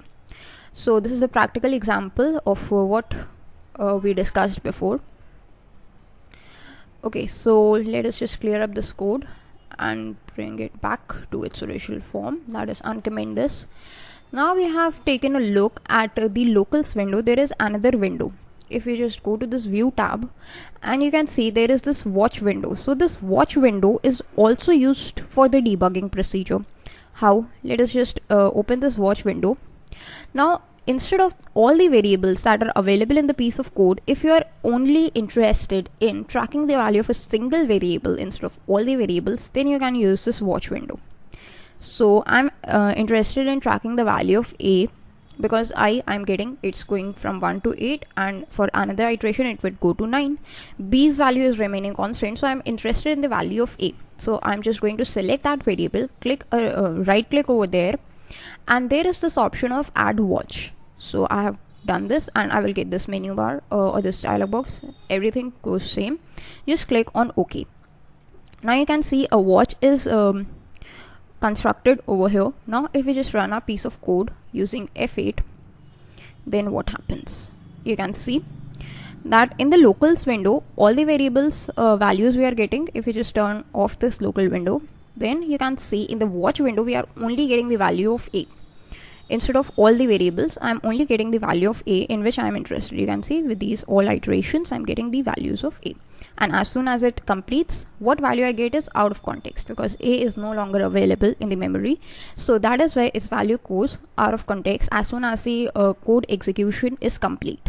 So this is a practical example of what we discussed before. Okay, so let us just clear up this code and bring it back to its original form, that is uncomment this. Now we have taken a look at the locals window. There is another window. If you just go to this view tab, and you can see there is this watch window. So this watch window is also used for the debugging procedure. How? Let us just open this watch window. Now instead of all the variables that are available in the piece of code, if you are only interested in tracking the value of a single variable instead of all the variables, then you can use this watch window. So I'm interested in tracking the value of A, because I'm getting it's going from 1 to 8, and for another iteration it would go to 9. B's value is remaining constant, so I'm interested in the value of A. So I'm just going to select that variable, click right click over there, and there is this option of add watch. So I have done this and I will get this menu bar or this dialog box. Everything goes same. Just click on OK. Now you can see a watch is constructed over here. Now if we just run a piece of code using F8, then what happens? You can see that in the locals window, all the variables values we are getting, if you just turn off this local window, then you can see in the watch window we are only getting the value of A. Instead of all the variables, I'm only getting the value of A in which I'm interested. You can see with these all iterations, I'm getting the values of A. And as soon as it completes, what value I get is out of context because A is no longer available in the memory. So that is why its value goes out of context as soon as the code execution is complete.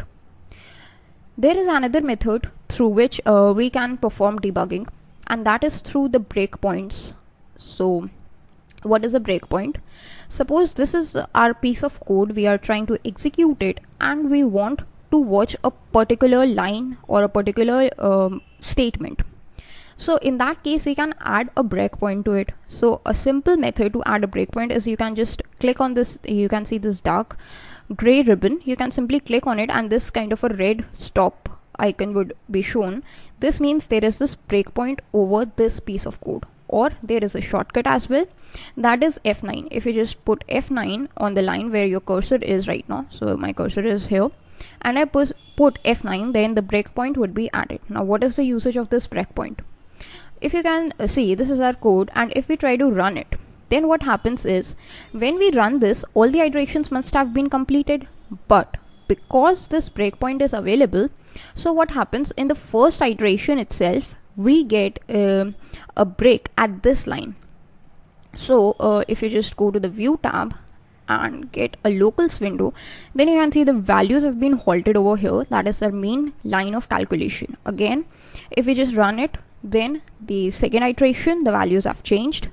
There is another method through which we can perform debugging, and that is through the breakpoints. So what is a breakpoint? Suppose this is our piece of code, we are trying to execute it and we want to watch a particular line or a particular statement. So in that case, we can add a breakpoint to it. So a simple method to add a breakpoint is you can just click on this, you can see this dark gray ribbon, you can simply click on it and this kind of a red stop icon would be shown. This means there is this breakpoint over this piece of code. Or there is a shortcut as well, that is F9. If you just put F9 on the line where your cursor is right now, so my cursor is here, and I put F9, then the breakpoint would be added. Now what is the usage of this breakpoint? If you can see, this is our code, and if we try to run it, then what happens is when we run this, all the iterations must have been completed, but because this breakpoint is available, so what happens in the first iteration itself, we get a break at this line. So if you just go to the view tab and get a locals window, then you can see the values have been halted over here. That is our main line of calculation. Again, if we just run it, then the second iteration, the values have changed.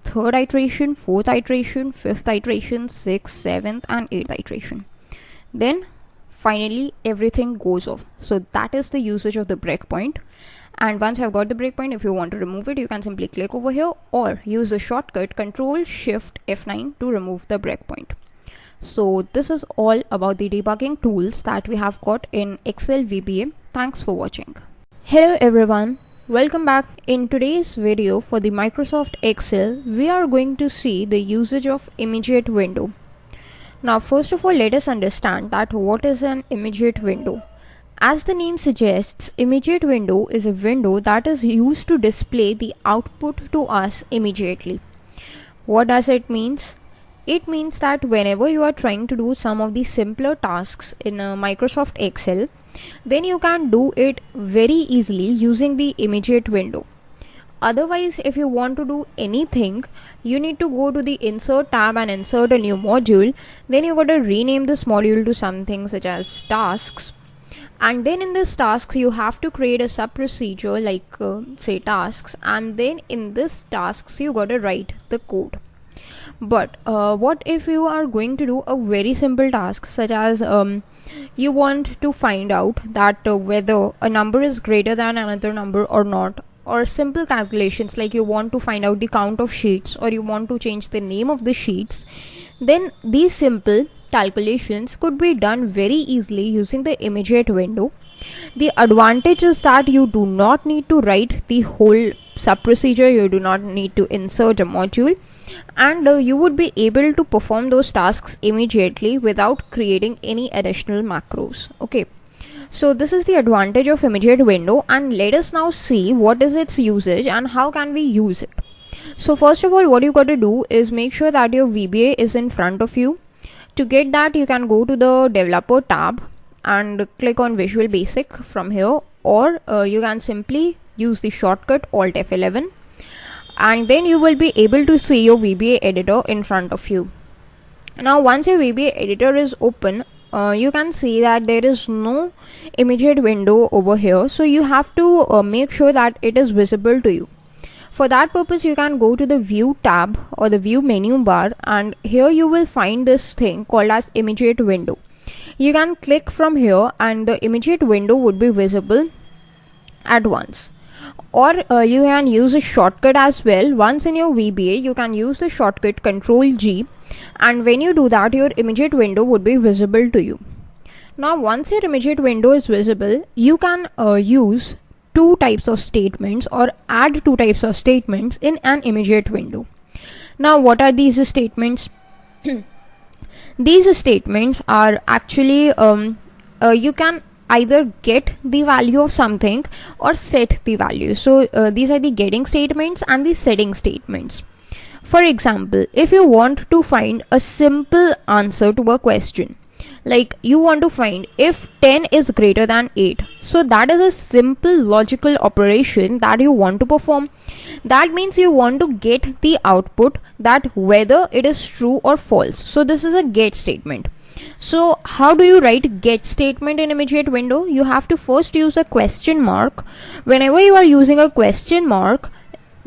Third iteration, fourth iteration, fifth iteration, sixth, seventh and eighth iteration. Then finally everything goes off. So that is the usage of the breakpoint. And once you have got the breakpoint, if you want to remove it, you can simply click over here or use the shortcut Ctrl+Shift+F9 to remove the breakpoint. So this is all about the debugging tools that we have got in Excel VBA. Thanks for watching. Hello everyone, welcome back. In today's video for the Microsoft Excel, we are going to see the usage of immediate window. Now first of all, let us understand that what is an immediate window. As the name suggests, immediate window is a window that is used to display the output to us immediately. What does it mean? It means that whenever you are trying to do some of the simpler tasks in Microsoft Excel, then you can do it very easily using the immediate window. Otherwise, if you want to do anything, you need to go to the insert tab and insert a new module. Then you got to rename this module to something such as tasks. And then in this tasks, you have to create a sub procedure like say tasks, and then in this tasks you got to write the code. But what if you are going to do a very simple task such as you want to find out that whether a number is greater than another number or not, or simple calculations like you want to find out the count of sheets or you want to change the name of the sheets, then these simple calculations could be done very easily using the immediate window. The advantage is that you do not need to write the whole sub procedure, you do not need to insert a module, and you would be able to perform those tasks immediately without creating any additional macros. Okay, so this is the advantage of immediate window, and let us now see what is its usage and how can we use it. So first of all, what you got to do is make sure that your VBA is in front of you. To get that, you can go to the developer tab and click on Visual Basic from here, or you can simply use the shortcut Alt F11, and then you will be able to see your VBA editor in front of you. Now once your VBA editor is open, you can see that there is no immediate window over here, so you have to make sure that it is visible to you. For that purpose, you can go to the View tab or the View menu bar, and here you will find this thing called as immediate window. You can click from here and the immediate window would be visible at once. Or you can use a shortcut as well. Once in your VBA, you can use the shortcut Ctrl+G, and when you do that, your immediate window would be visible to you. Now once your immediate window is visible, you can use two types of statements or add two types of statements in an immediate window. Now what are these statements? These statements are actually you can either get the value of something or set the value. So these are the getting statements and the setting statements. For example, if you want to find a simple answer to a question, like you want to find if 10 is greater than 8, so that is a simple logical operation that you want to perform. That means you want to get the output that whether it is true or false. So this is a get statement. So how do you write get statement in immediate window? You have to first use a question mark. Whenever you are using a question mark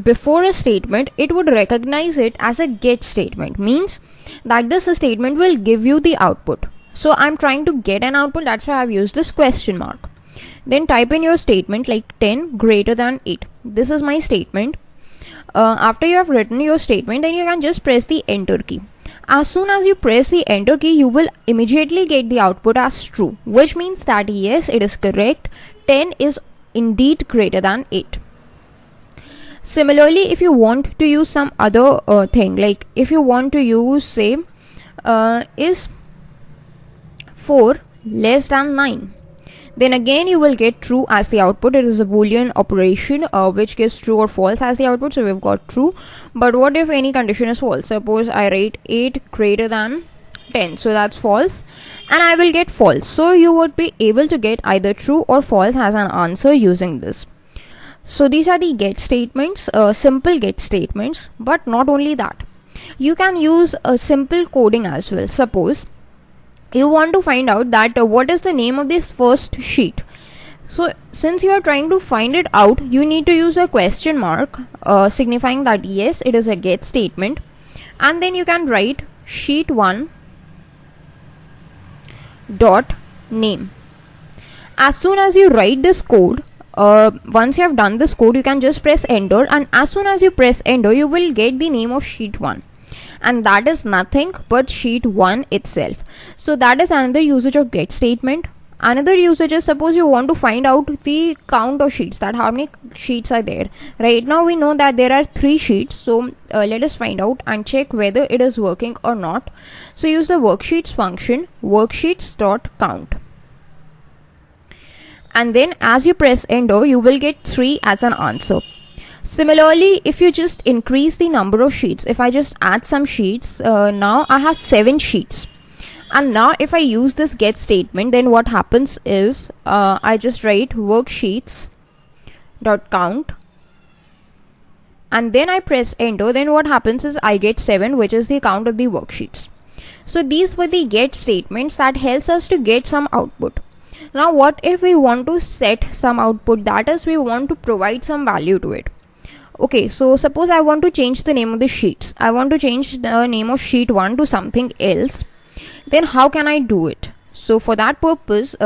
before a statement, it would recognize it as a get statement, means that this statement will give you the output. So I'm trying to get an output, that's why I've used this question mark. Then type in your statement like 10 greater than 8. This is my statement. After you have written your statement, then you can just press the enter key. As soon as you press the enter key, you will immediately get the output as true, which means that yes, it is correct, 10 is indeed greater than 8. Similarly, if you want to use some other thing, like if you want to use, say, is 4 less than 9, then again you will get true as the output. It is a boolean operation which gives true or false as the output, so we've got true. But what if any condition is false? Suppose I write 8 greater than 10, so that's false, and I will get false. So you would be able to get either true or false as an answer using this. So these are the get statements, simple get statements. But not only that, you can use a simple coding as well. Suppose you want to find out that what is the name of this first sheet. So since you are trying to find it out, you need to use a question mark signifying that yes, it is a get statement, and then you can write sheet 1 dot name. As soon as you write this code, once you have done this code, you can just press enter, and as soon as you press enter, you will get the name of sheet 1, and that is nothing but sheet 1 itself. So that is another usage of get statement. Another usage is, suppose you want to find out the count of sheets, that how many sheets are there. Right now we know that there are 3 sheets, so let us find out and check whether it is working or not. So use the worksheets function, worksheets.count, and then as you press enter, you will get 3 as an answer. Similarly, if you just increase the number of sheets, if I just add some sheets, now I have 7 sheets. And now if I use this get statement, then what happens is I just write worksheets.count, and then I press enter. Then what happens is I get 7, which is the count of the worksheets. So these were the get statements that helps us to get some output. Now what if we want to set some output, that is we want to provide some value to it. Okay, so suppose I want to change the name of the sheets. I want to change the name of sheet 1 to something else. Then how can I do it? So for that purpose,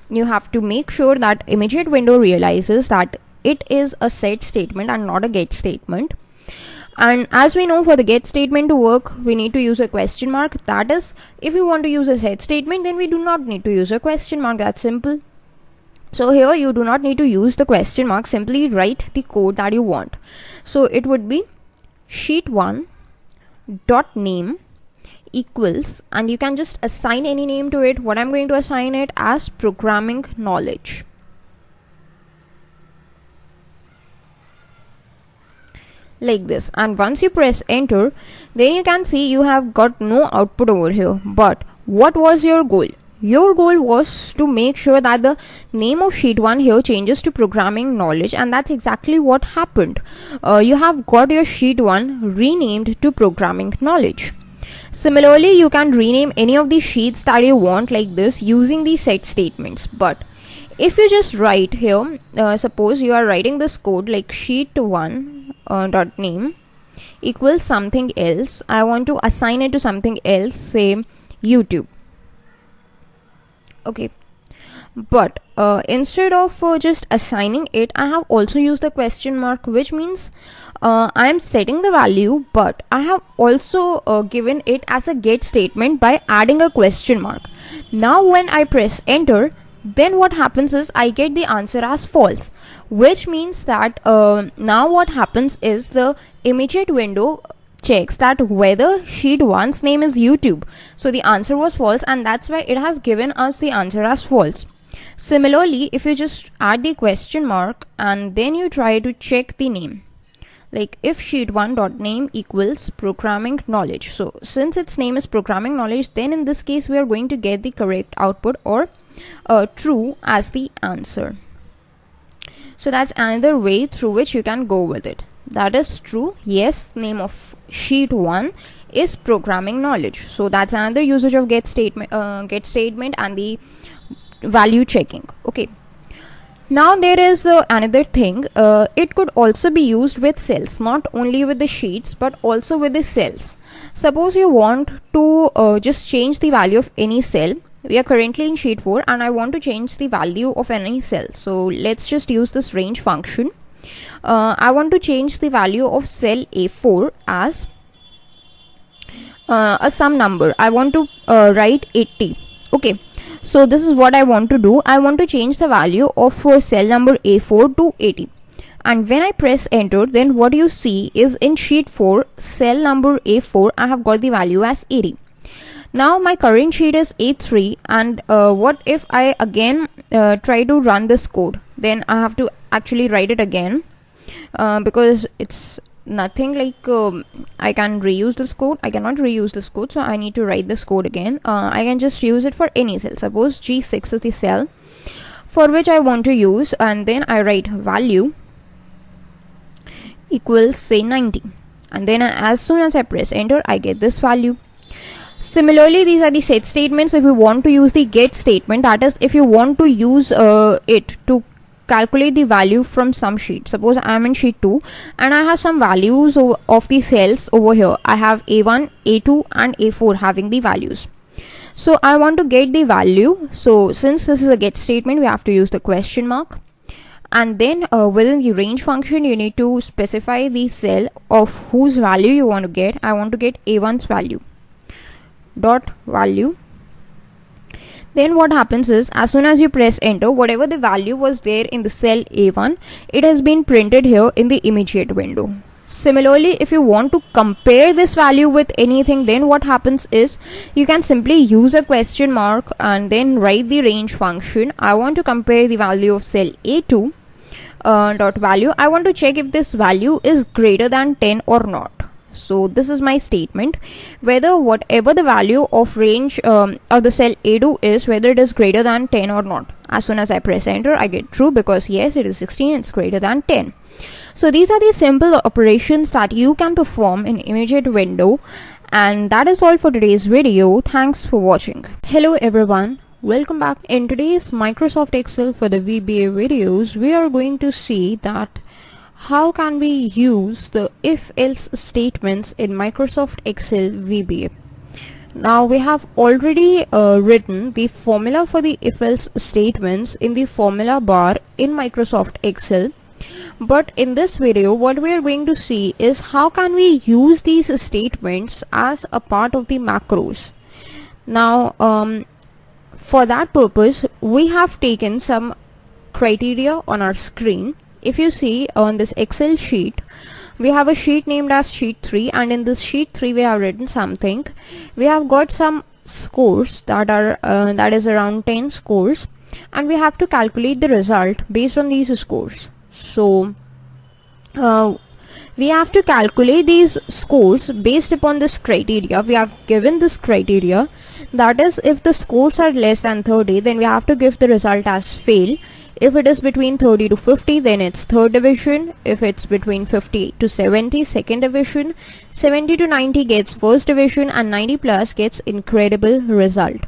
you have to make sure that immediate window realizes that it is a set statement and not a get statement. And as we know, for the get statement to work, we need to use a question mark. That is, if we want to use a set statement, then we do not need to use a question mark. That's simple. So here you do not need to use the question mark, simply write the code that you want. So it would be sheet 1 dot name equals, and you can just assign any name to it. What I'm going to assign it as programming knowledge. Like this, and once you press enter, then you can see you have got no output over here. But what was your goal? Your goal was to make sure that the name of sheet 1 here changes to programming knowledge, and that's exactly what happened. You have got your sheet 1 renamed to programming knowledge. Similarly, you can rename any of the sheets that you want like this using the set statements. But if you just write here, suppose you are writing this code like sheet 1 dot name equals something else. I want to assign it to something else, say YouTube. Okay, but instead of just assigning it, I have also used the question mark, which means I am setting the value, but I have also given it as a get statement by adding a question mark. Now when I press enter, then what happens is I get the answer as false, which means that now what happens is the immediate window checks that whether sheet 1's name is YouTube. So the answer was false, and that's why it has given us the answer as false. Similarly, if you just add the question mark and then you try to check the name, like if sheet1.name equals programming knowledge. So since its name is programming knowledge, then in this case we are going to get the correct output, or true, as the answer. So that's another way through which you can go with it. That is true. Yes, name of sheet 1 is programming knowledge. So that's another usage of get statement and the value checking. Okay. Now there is another thing. It could also be used with cells, not only with the sheets but also with the cells. Suppose you want to just change the value of any cell. We are currently in sheet 4 and I want to change the value of any cell. So let's just use this range function. I want to change the value of cell A4 as a sum number. I want to write 80. Okay. So this is what I want to do. I want to change the value of cell number A4 to 80. And when I press enter, then what you see is in sheet 4, cell number A4, I have got the value as 80. Now my current sheet is A3, and what if I again try to run this code? Then I have to actually write it again because it's nothing like I can reuse this code. I cannot reuse this code, so I need to write this code again. I can just use it for any cell. Suppose G6 is the cell for which I want to use, and then I write value equals say 90, and then as soon as I press enter, I get this value. Similarly, these are the set statements. If you want to use the get statement, that is if you want to use it to calculate the value from some sheet. Suppose I am in sheet 2 and I have some values of the cells over here. I have A1, A2 and A4 having the values. So I want to get the value. So since this is a get statement, we have to use the question mark. And then within the range function, you need to specify the cell of whose value you want to get. I want to get A1's value. Dot value. Then what happens is, as soon as you press enter, whatever the value was there in the cell A1, it has been printed here in the immediate window. Similarly, if you want to compare this value with anything, then what happens is you can simply use a question mark and then write the range function. I want to compare the value of cell A2 dot value. I want to check if this value is greater than 10 or not. So this is my statement, whether whatever the value of range of the cell A2 is, whether it is greater than 10 or not. As soon as I press enter, I get true because yes, it is 16, it's greater than 10. So these are the simple operations that you can perform in immediate window. And that is all for today's video. Thanks for watching. Hello everyone, welcome back. In today's Microsoft Excel for the VBA videos, we are going to see that how can we use the if-else statements in Microsoft Excel VBA. Now we have already written the formula for the if-else statements in the formula bar in Microsoft Excel. But in this video, what we are going to see is how can we use these statements as a part of the macros. Now for that purpose, we have taken some criteria on our screen. If you see on this Excel sheet, we have a sheet named as sheet 3, and in this sheet 3 we have written something. We have got some scores that are that is around 10 scores, and we have to calculate the result based on these scores. So we have to calculate these scores based upon this criteria. We have given this criteria, that is if the scores are less than 30, then we have to give the result as fail. If it is between 30 to 50, then it's third division. If it's between 50 to 70, second division. 70 to 90 gets first division, and 90 plus gets incredible result.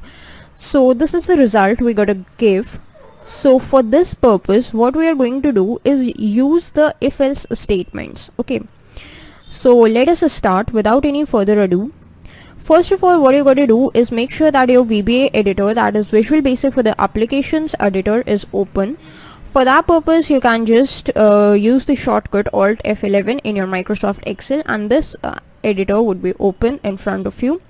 So this is the result we got to give. So for this purpose, what we are going to do is use the if-else statements. Okay, so let us start without any further ado. First of all, what you got to do is make sure that your VBA editor, that is Visual Basic for the applications editor, is open. For that purpose, you can just use the shortcut Alt F11 in your Microsoft Excel, and this editor would be open in front of you.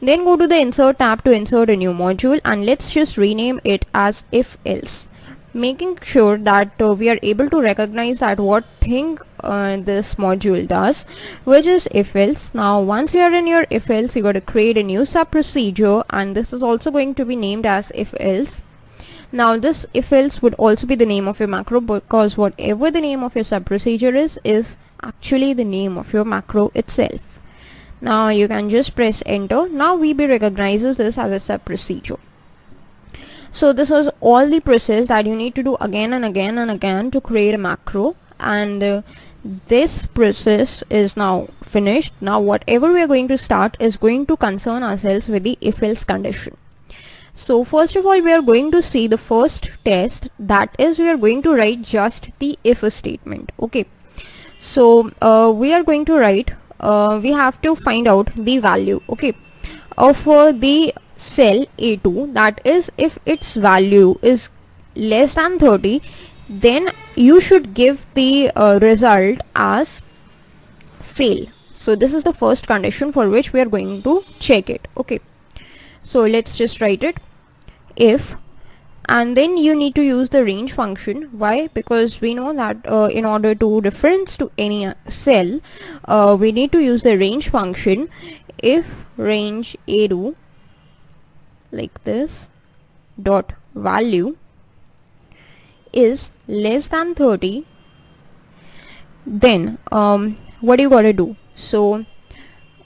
Then go to the Insert tab to insert a new module, and let's just rename it as If Else, making sure that we are able to recognize that what thing this module does, which is if else. Now once you are in your if else, you got to create a new sub procedure, and this is also going to be named as if else. Now this if else would also be the name of your macro, because whatever the name of your sub procedure is actually the name of your macro itself. Now you can just press enter. Now VB recognizes this as a sub procedure. So this was all the process that you need to do again and again and again to create a macro, and this process is now finished. Now whatever we are going to start is going to concern ourselves with the if else condition. So first of all, we are going to see the first test, that is we are going to write just the if statement. Okay, so we are going to write, we have to find out the value, okay, of the cell A2, that is if its value is less than 30, then you should give the result as fail. So this is the first condition for which we are going to check it. Okay, so let's just write it, if, and then you need to use the range function. Why? Because we know that in order to reference to any cell, we need to use the range function. If range A2 like this dot value is less than 30, then what do you gotta do? So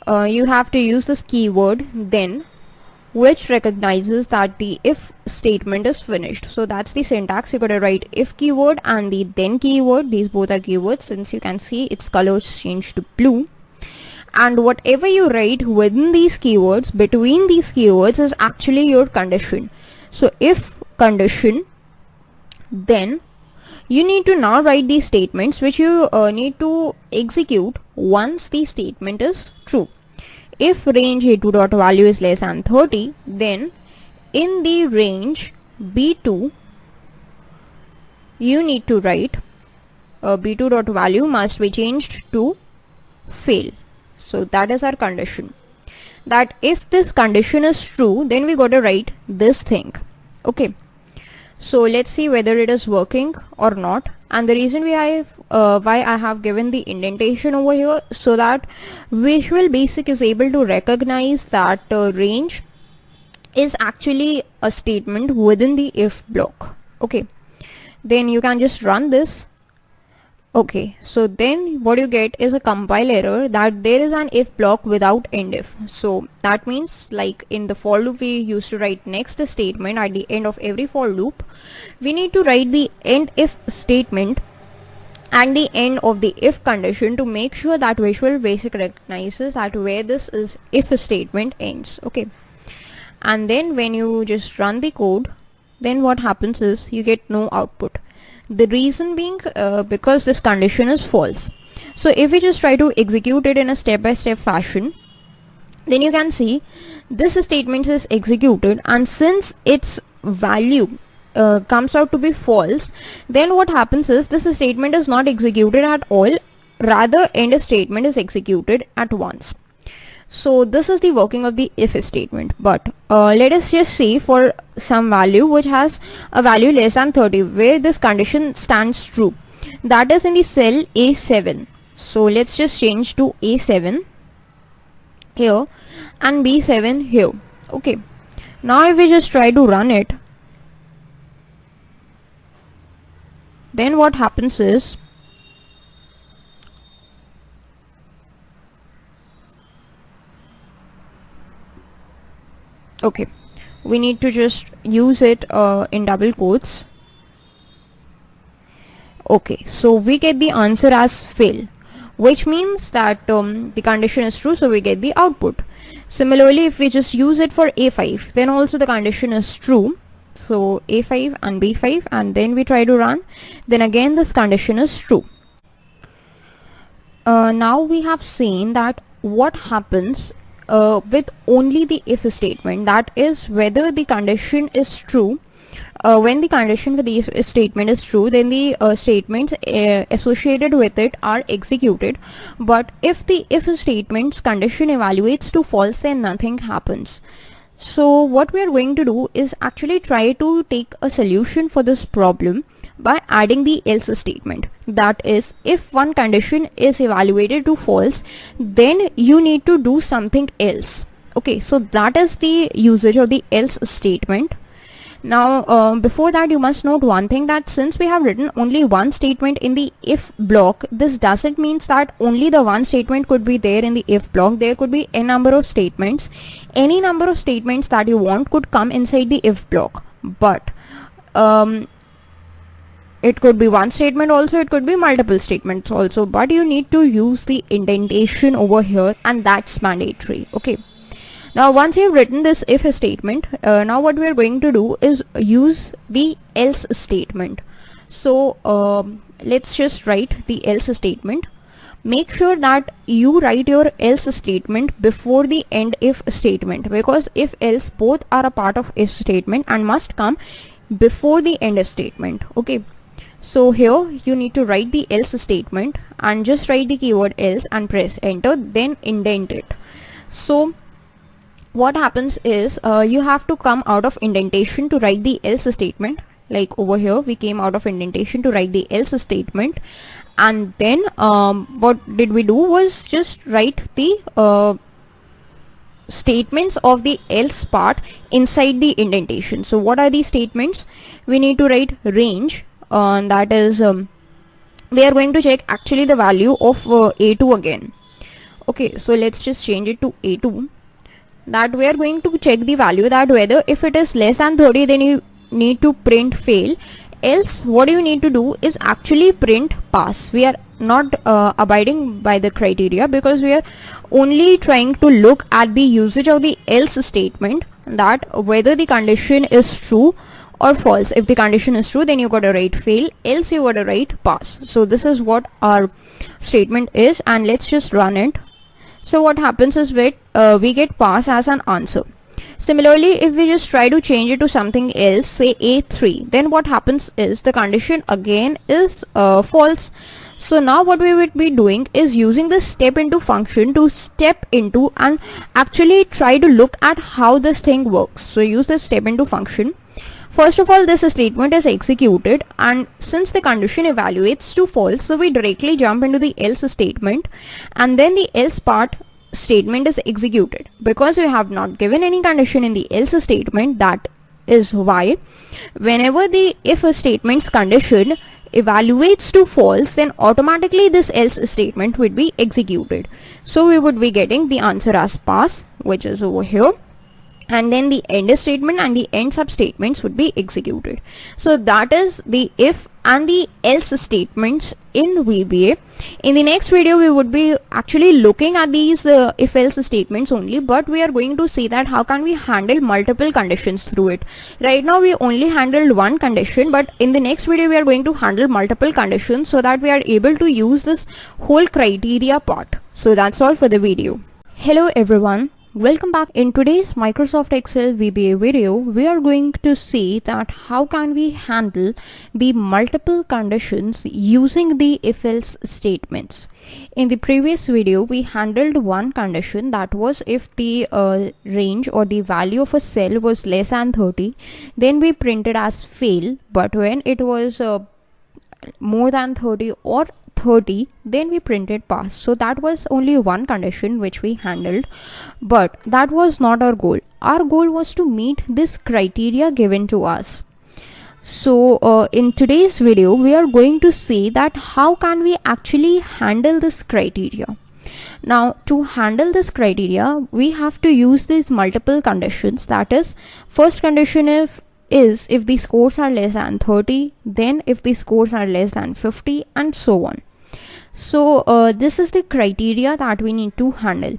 you have to use this keyword then, which recognizes that the if statement is finished. So that's the syntax. You gotta write if keyword and the then keyword. These both are keywords. Since you can see its colors changed to blue, and whatever you write within these keywords, between these keywords, is actually your condition. So if condition, then you need to now write these statements which you need to execute once the statement is true. If range A2 dot value is less than 30, then in the range B2 you need to write B2 dot value must be changed to fail. So that is our condition, that if this condition is true, then we got to write this thing. Okay, so let's see whether it is working or not. And the reason why I have given the indentation over here, so that Visual Basic is able to recognize that range is actually a statement within the if block. Okay, then you can just run this. Okay, so then what you get is a compile error that there is an if block without end if. So that means, like in the for loop we used to write next statement at the end of every for loop, we need to write the end if statement at the end of the if condition to make sure that Visual Basic recognizes that where this is if statement ends. Okay, and then when you just run the code, then what happens is you get no output. The reason being because this condition is false. So if we just try to execute it in a step-by-step fashion, then you can see this statement is executed, and since its value comes out to be false, then what happens is this statement is not executed at all, rather end statement is executed at once. So this is the working of the if statement. But let us just say for some value which has a value less than 30, where this condition stands true, that is in the cell A7. So let's just change to A7 here and B7 here. Okay, now if we just try to run it, then what happens is okay, we need to just use it in double quotes. Okay, so we get the answer as fail, which means that the condition is true, so we get the output. Similarly, if we just use it for A5, then also the condition is true, so A5 and B5, and then we try to run, then again this condition is true. Now we have seen that what happens with only the if statement, that is whether the condition is true. When the condition with the if statement is true, then the statements associated with it are executed. But if the if statement's condition evaluates to false, then nothing happens. So what we are going to do is actually try to take a solution for this problem by adding the else statement. That is, if one condition is evaluated to false, then you need to do something else. Okay, so that is the usage of the else statement. Now before that, you must note one thing, that since we have written only one statement in the if block, this doesn't mean that only the one statement could be there in the if block. There could be a number of statements. Any number of statements that you want could come inside the if block, but it could be one statement also, it could be multiple statements also, but you need to use the indentation over here, and that's mandatory. Okay, now once you've written this if statement, now what we are going to do is use the else statement. So let's just write the else statement. Make sure that you write your else statement before the end if statement, because if else both are a part of if statement and must come before the end if statement. Okay, so here you need to write the else statement and just write the keyword else and press enter, then indent it. So what happens is you have to come out of indentation to write the else statement. Like over here we came out of indentation to write the else statement, and then what did we do was just write the statements of the else part inside the indentation. So what are these statements? We need to write range, that is we are going to check actually the value of A2 again. Okay, so let's just change it to A2, that we are going to check the value, that whether if it is less than 30 then you need to print fail, else what you need to do is actually print pass. We are not abiding by the criteria, because we are only trying to look at the usage of the else statement, that whether the condition is true or false. If the condition is true, then you gotta write fail, else you gotta write pass. So this is what our statement is, and let's just run it. So what happens is we get pass as an answer. Similarly, if we just try to change it to something else, say A3, then what happens is the condition again is false. So now what we would be doing is using the step into function to step into and actually try to look at how this thing works. So use the step into function. First of all, this statement is executed, and since the condition evaluates to false, so we directly jump into the else statement, and then the else part statement is executed. Because we have not given any condition in the else statement, that is why whenever the if statement's condition evaluates to false, then automatically this else statement would be executed. So we would be getting the answer as pass, which is over here, and then the end statement and the end sub statements would be executed. So that is the if and the else statements in VBA. In the next video we would be actually looking at these if else statements only, but we are going to see that how can we handle multiple conditions through it. Right now we only handled one condition, but in the next video we are going to handle multiple conditions, so that we are able to use this whole criteria part. So that's all for the video. Hello everyone, welcome back. In today's Microsoft Excel VBA video, we are going to see that how can we handle the multiple conditions using the if-else statements. In the previous video, we handled one condition, that was if the range or the value of a cell was less than 30, then we printed as fail, but when it was more than 30 or 30, then we printed pass. So that was only one condition which we handled, but that was not our goal. Our goal was to meet this criteria given to us. So in today's video we are going to see that how can we actually handle this criteria. Now to handle this criteria, we have to use these multiple conditions. That is, first condition is if the scores are less than 30, then if the scores are less than 50, and so on. So this is the criteria that we need to handle.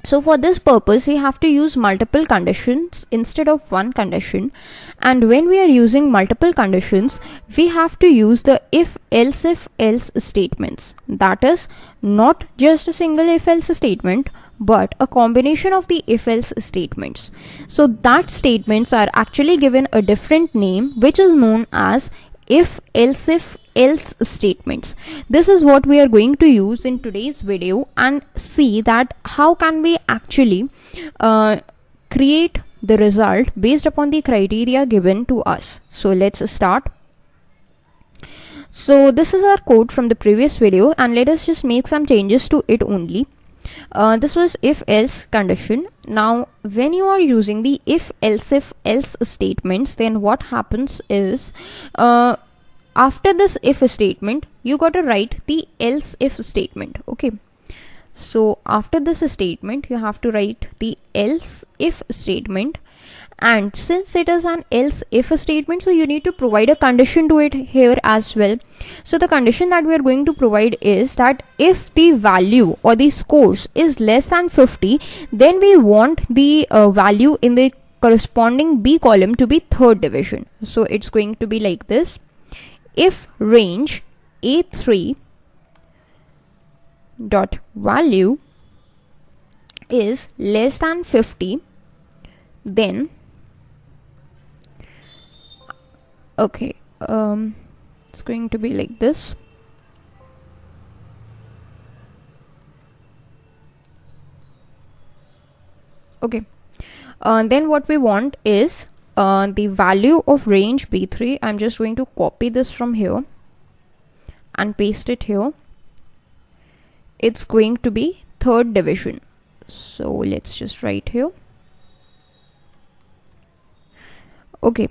So for this purpose, we have to use multiple conditions instead of one condition. And when we are using multiple conditions, we have to use the if else statements. That is, not just a single if else statement, but a combination of the if else statements. So that statements are actually given a different name, which is known as if else statements. This is what we are going to use in today's video and see that how can we actually create the result based upon the criteria given to us. So let's start. So this is our code from the previous video, and let us just make some changes to it only. This was if else condition. Now when you are using the if else statements, then what happens is after this if statement you got to write the else if statement. Okay, so after this statement you have to write the else if statement, and since it is an else if statement, so you need to provide a condition to it here as well. So the condition that we are going to provide is that if the value or the scores is less than 50, then we want the value in the corresponding B column to be third division. So it's going to be like this: if range A3 dot value is less than 50, then okay, it's going to be like this. Okay, then what we want is the value of range B3. I'm just going to copy this from here and paste it here. It's going to be third division. So let's just write here. Okay,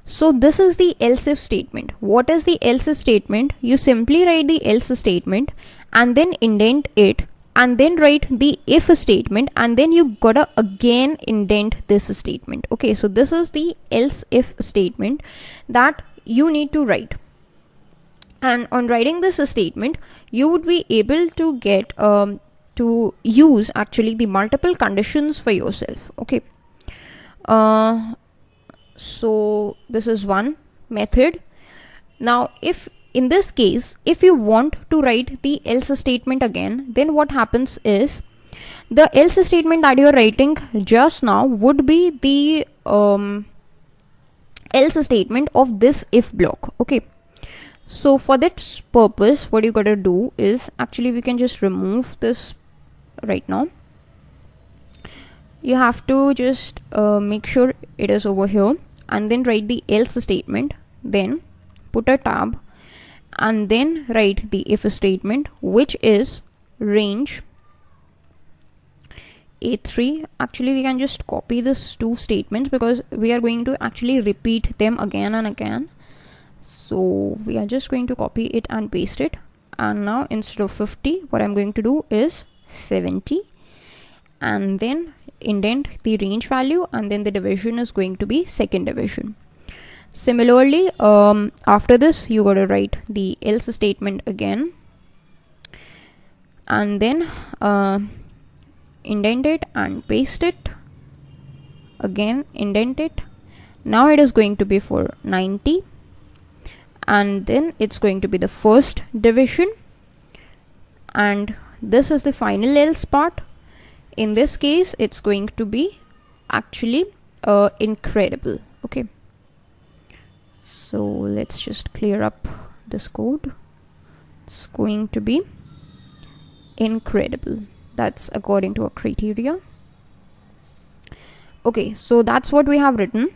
so this is the else if statement. What is the else if statement? You simply write the else statement and then indent it, and then write the if statement, and then you gotta again indent this statement. Okay, so this is the else if statement that you need to write, and on writing this statement you would be able to get to use actually the multiple conditions for yourself. Okay, so this is one method. Now if in this case, if you want to write the else statement again, then what happens is the else statement that you're writing just now would be the else statement of this if block. Okay, so for that purpose, what you gotta do is actually we can just remove this right now. You have to just make sure it is over here, and then write the else statement, then put a tab, and then write the if statement, which is range A3. Actually we can just copy this two statements because we are going to actually repeat them again and again. So we are just going to copy it and paste it, and now instead of 50, what I'm going to do is 70, and then indent the range value, and then the division is going to be second division. Similarly, after this you gotta write the else statement again, and then indent it and paste it, again indent it. Now it is going to be for 90, and then it's going to be the first division, and this is the final else part. In this case it's going to be actually incredible. Okay, so let's just clear up this code. It's going to be incredible. That's according to our criteria. Okay, so that's what we have written.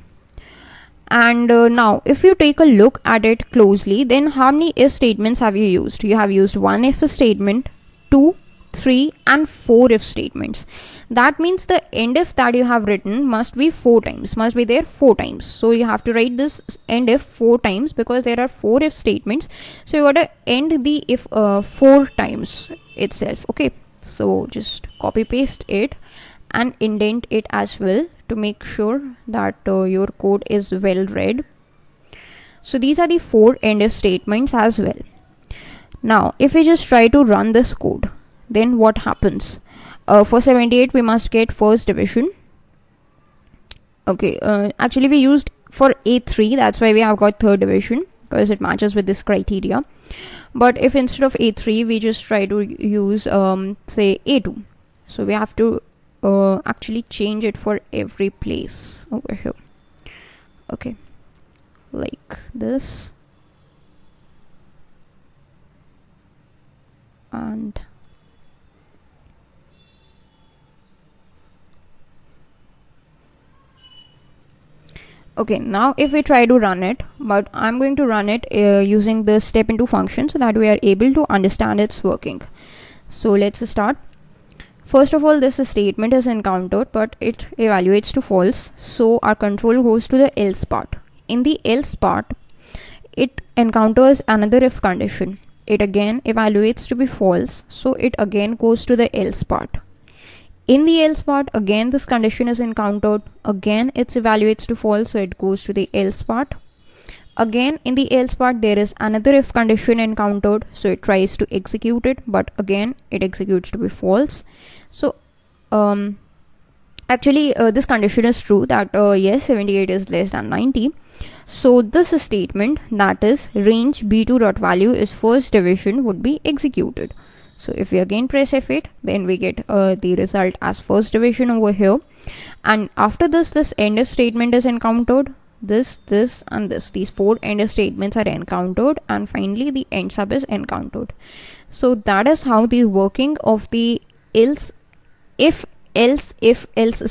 And now if you take a look at it closely, then how many if statements have you used? You have used one if statement, 2, 3 and 4 if statements. That means the end if that you have written must be 4 times, must be there 4 times. So you have to write this end if 4 times because there are 4 if statements. So you got to end the if 4 times itself. Okay, so just copy paste it and indent it as well to make sure that your code is well read. So these are the 4 end if statements as well. Now if we just try to run this code, then what happens? For 78 we must get first division. Okay, actually we used for A3, that's why we have got third division, because it matches with this criteria. But if instead of A3 we just try to use say A2, so we have to actually change it for every place over here. Okay, like this, and okay, now if we try to run it, but I'm going to run it using the step into function so that we are able to understand its working. So let's start. First of all, this statement is encountered, but it evaluates to false. So our control goes to the else part. In the else part, it encounters another if condition. It again evaluates to be false. So it again goes to the else part. In the else part, again this condition is encountered. Again it evaluates to false. So it goes to the else part. Again in the else part, there is another if condition encountered. So it tries to execute it, but again it executes to be false. So actually this condition is true that yes, 78 is less than 90. So this statement, that is range b2.value is first division, would be executed. So if we again press F8, then we get the result as first division over here. And after this end if statement is encountered. This and this, these 4 end if statements are encountered, and finally the end sub is encountered. So that is how the working of the else, if else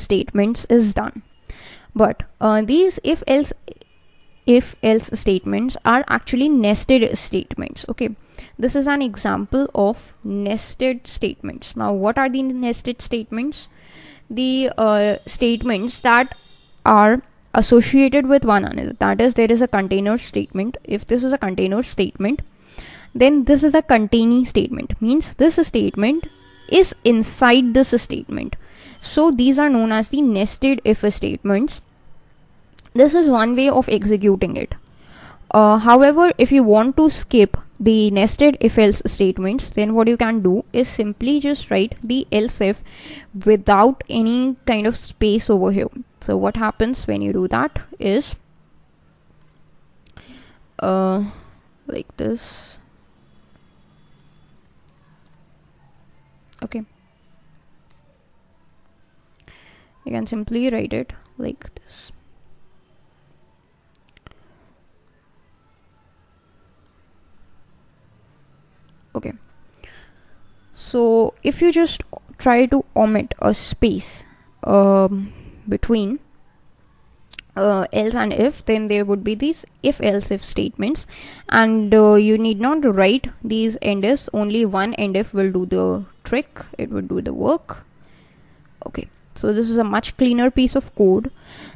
statements is done. But these if else statements are actually nested statements. Okay, this is an example of nested statements. Now what are the nested statements? The statements that are associated with one another. That is, there is a container statement. If this is a container statement, then this is a containing statement, means this statement is inside this statement. So these are known as the nested if statements. This is one way of executing it. However, if you want to skip the nested if else statements, then what you can do is simply just write the else if without any kind of space over here. So what happens when you do that is like this. Okay, you can simply write it like this. Okay, so if you just try to omit a space between else and if, then there would be these if else if statements, and you need not write these end ifs. Only one end if will do the trick, it would do the work. Okay, so this is a much cleaner piece of code.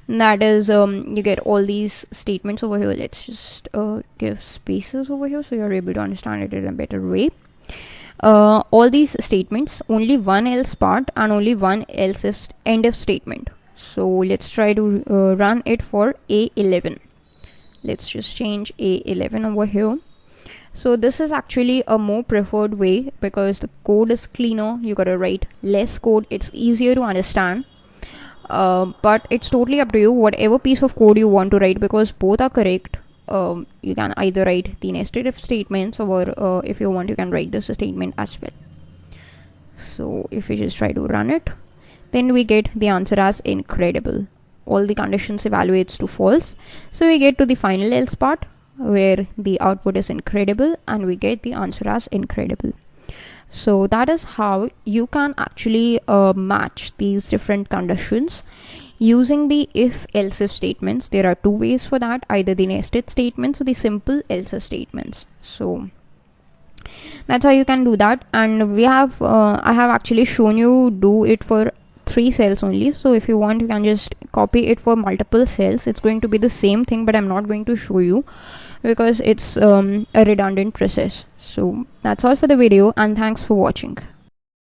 That is, you get all these statements over here. Let's just give spaces over here so you're able to understand it in a better way. All these statements, only one else part and only one else if end if statement. So let's try to run it for A11. Let's just change A11 over here. So this is actually a more preferred way because the code is cleaner. You gotta write less code, it's easier to understand. But it's totally up to you, whatever piece of code you want to write, because both are correct. You can either write the nested if statements, or if you want, you can write this statement as well. So if we just try to run it, then we get the answer as incredible. All the conditions evaluates to false. So we get to the final else part where the output is incredible, and we get the answer as incredible. So that is how you can actually match these different conditions using the if else if statements. There are two ways for that, either the nested statements or the simple else if statements. So that's how you can do that. And we have I have actually shown you do it for 3 cells only. So if you want, you can just copy it for multiple cells. It's going to be the same thing, but I'm not going to show you because it's a redundant process. So that's all for the video, and thanks for watching.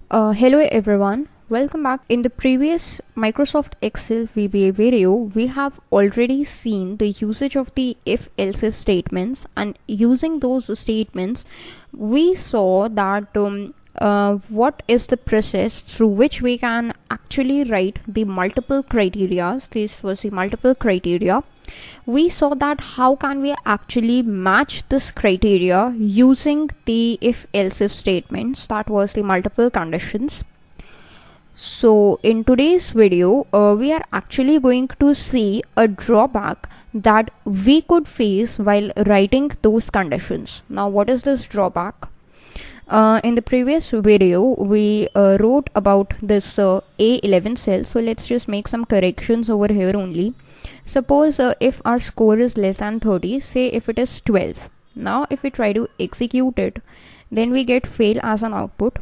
Hello everyone, welcome back. In the previous Microsoft Excel VBA video, we have already seen the usage of the if else if statements, and using those statements we saw that what is the process through which we can actually write the multiple criteria. This was the multiple criteria. We saw that how can we actually match this criteria using the if else if statements. That was the multiple conditions. So in today's video, we are actually going to see a drawback that we could face while writing those conditions. Now what is this drawback? In the previous video we wrote about this A11 cell, so let's just make some corrections over here only. Suppose if our score is less than 30, say if it is 12. Now if we try to execute it, then we get fail as an output.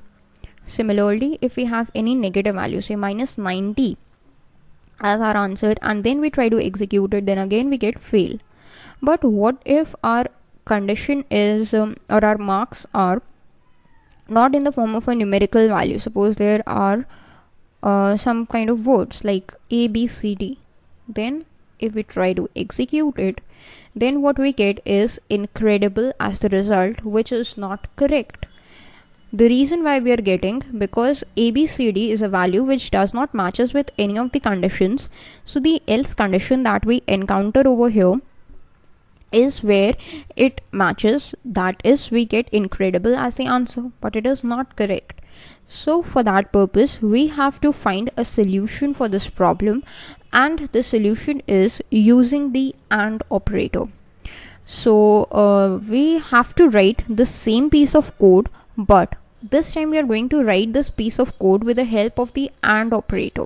Similarly, if we have any negative value, say minus 90 as our answer, and then we try to execute it, then again we get fail. But what if our condition is or our marks are not in the form of a numerical value? Suppose there are some kind of words like A, B, C, D. Then if we try to execute it, then what we get is incredible as the result, which is not correct. The reason why we are getting, because ABCD is a value which does not matches with any of the conditions. So the else condition that we encounter over here is where it matches, that is we get incredible as the answer, but it is not correct. So for that purpose we have to find a solution for this problem, and the solution is using the AND operator. So we have to write the same piece of code, but this time we are going to write this piece of code with the help of the AND operator.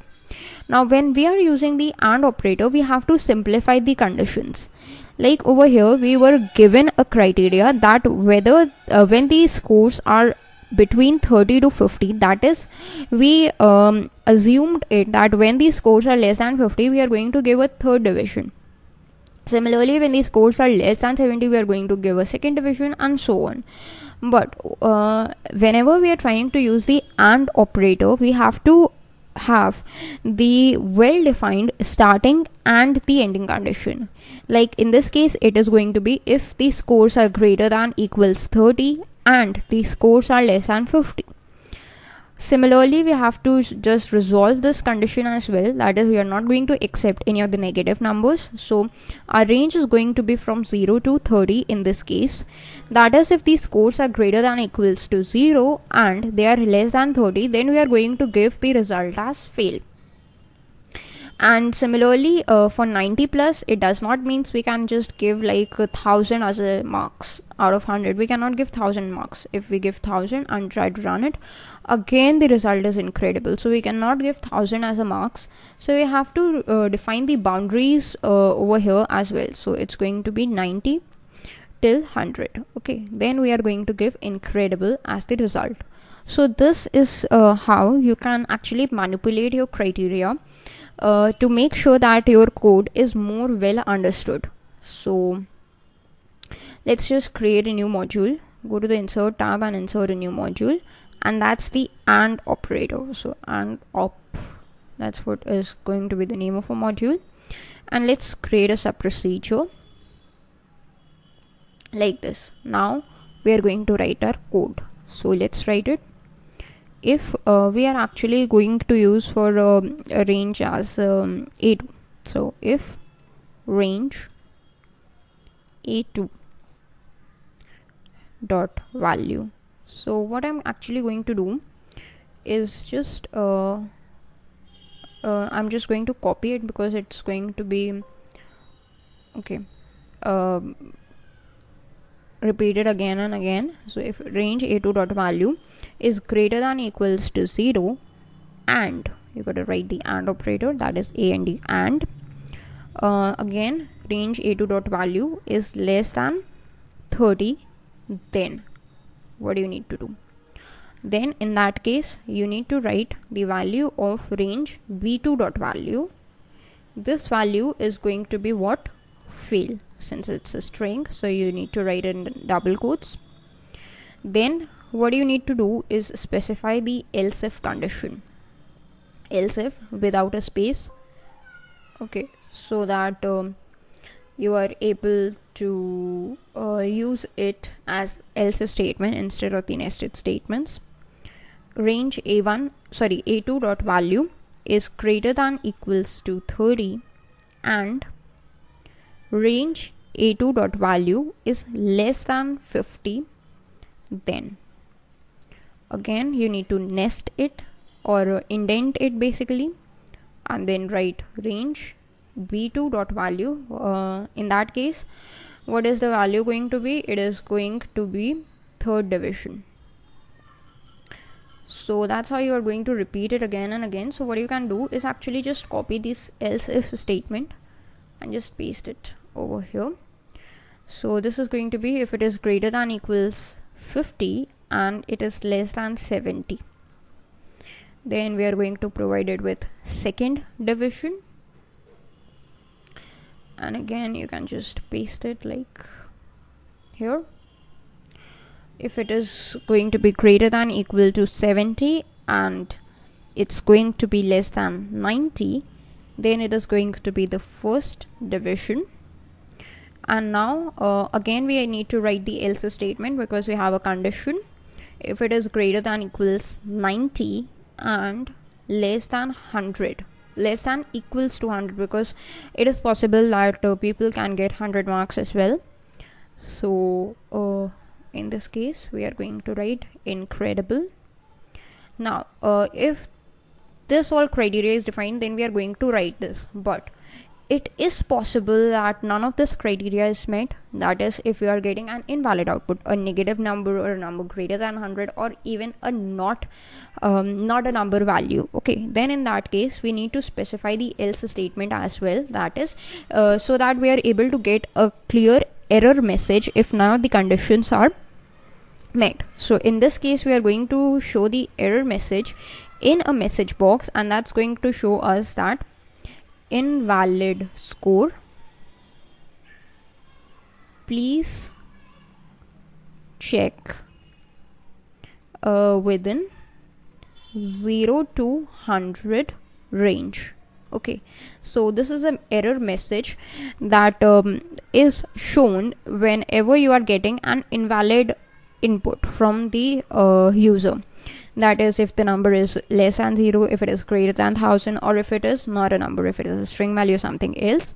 Now when we are using the AND operator, we have to simplify the conditions. Like over here we were given a criteria that whether when the scores are between 30 to 50, that is we assumed it that when the scores are less than 50 we are going to give a third division. Similarly, when the scores are less than 70 we are going to give a second division, and so on. But whenever we are trying to use the AND operator, we have to have the well-defined starting and the ending condition. Like in this case it is going to be if the scores are greater than equals 30 and the scores are less than 50. Similarly, we have to just resolve this condition as well, that is we are not going to accept any of the negative numbers. So our range is going to be from 0 to 30 in this case. That is, if the scores are greater than equals to 0 and they are less than 30, then we are going to give the result as fail. And similarly for 90 plus, it does not means we can just give like 1000 as a marks out of 100. We cannot give 1000 marks. If we give 1000 and try to run it, again the result is incredible. So we cannot give 1000 as a marks. So we have to define the boundaries over here as well. So it's going to be 90 till 100. Okay, then we are going to give incredible as the result. So this is how you can actually manipulate your criteria to make sure that your code is more well understood. So let's just create a new module. Go to the insert tab and insert a new module, and that's the AND operator. So AND op, that's what is going to be the name of a module. And let's create a sub procedure like this. Now we are going to write our code. So let's write it. If we are actually going to use for a range as A2, so if range A2 dot value, so what I'm actually going to do is just I'm just going to copy it because it's going to be okay repeated again and again. So if range A2 dot value is greater than equals to 0, and you got to write the AND operator, that is AND, and again range A2 dot value is less than 30, then what do you need to do? Then in that case you need to write the value of range B2 dot value. This value is going to be what? Fail, since it's a string, so you need to write it in double quotes. Then what you need to do is specify the else if condition, else if without a space, okay, so that you are able to use it as else if statement instead of the nested statements. Range A2 dot value is greater than equals to 30, and range A2 dot value is less than 50, then again you need to nest it or indent it basically, and then write range B2 dot value. In that case, what is the value going to be? It is going to be third division. So that's how you are going to repeat it again and again. So what you can do is actually just copy this else if statement and just paste it over here. So this is going to be if it is greater than equals 50 and it is less than 70. Then we are going to provide it with second division, and again you can just paste it like here. If it is going to be greater than equal to 70 and it's going to be less than 90, then it is going to be the first division. And now again we need to write the else statement because we have a condition. If it is greater than equals 90 and less than 100, less than equals to 100, because it is possible that people can get 100 marks as well. So in this case we are going to write incredible. Now if this all criteria is defined, then we are going to write this, but it is possible that none of this criteria is met. That is, if you are getting an invalid output, a negative number or a number greater than 100, or even a not a number value, okay, then in that case we need to specify the else statement as well. That is so that we are able to get a clear error message if none of the conditions are met. So in this case we are going to show the error message in a message box, and that's going to show us that invalid score, please check within 0 to 100 range. Okay, so this is an error message that is shown whenever you are getting an invalid input from the user. That is, if the number is less than 0, if it is greater than 1000, or if it is not a number, if it is a string value or something else.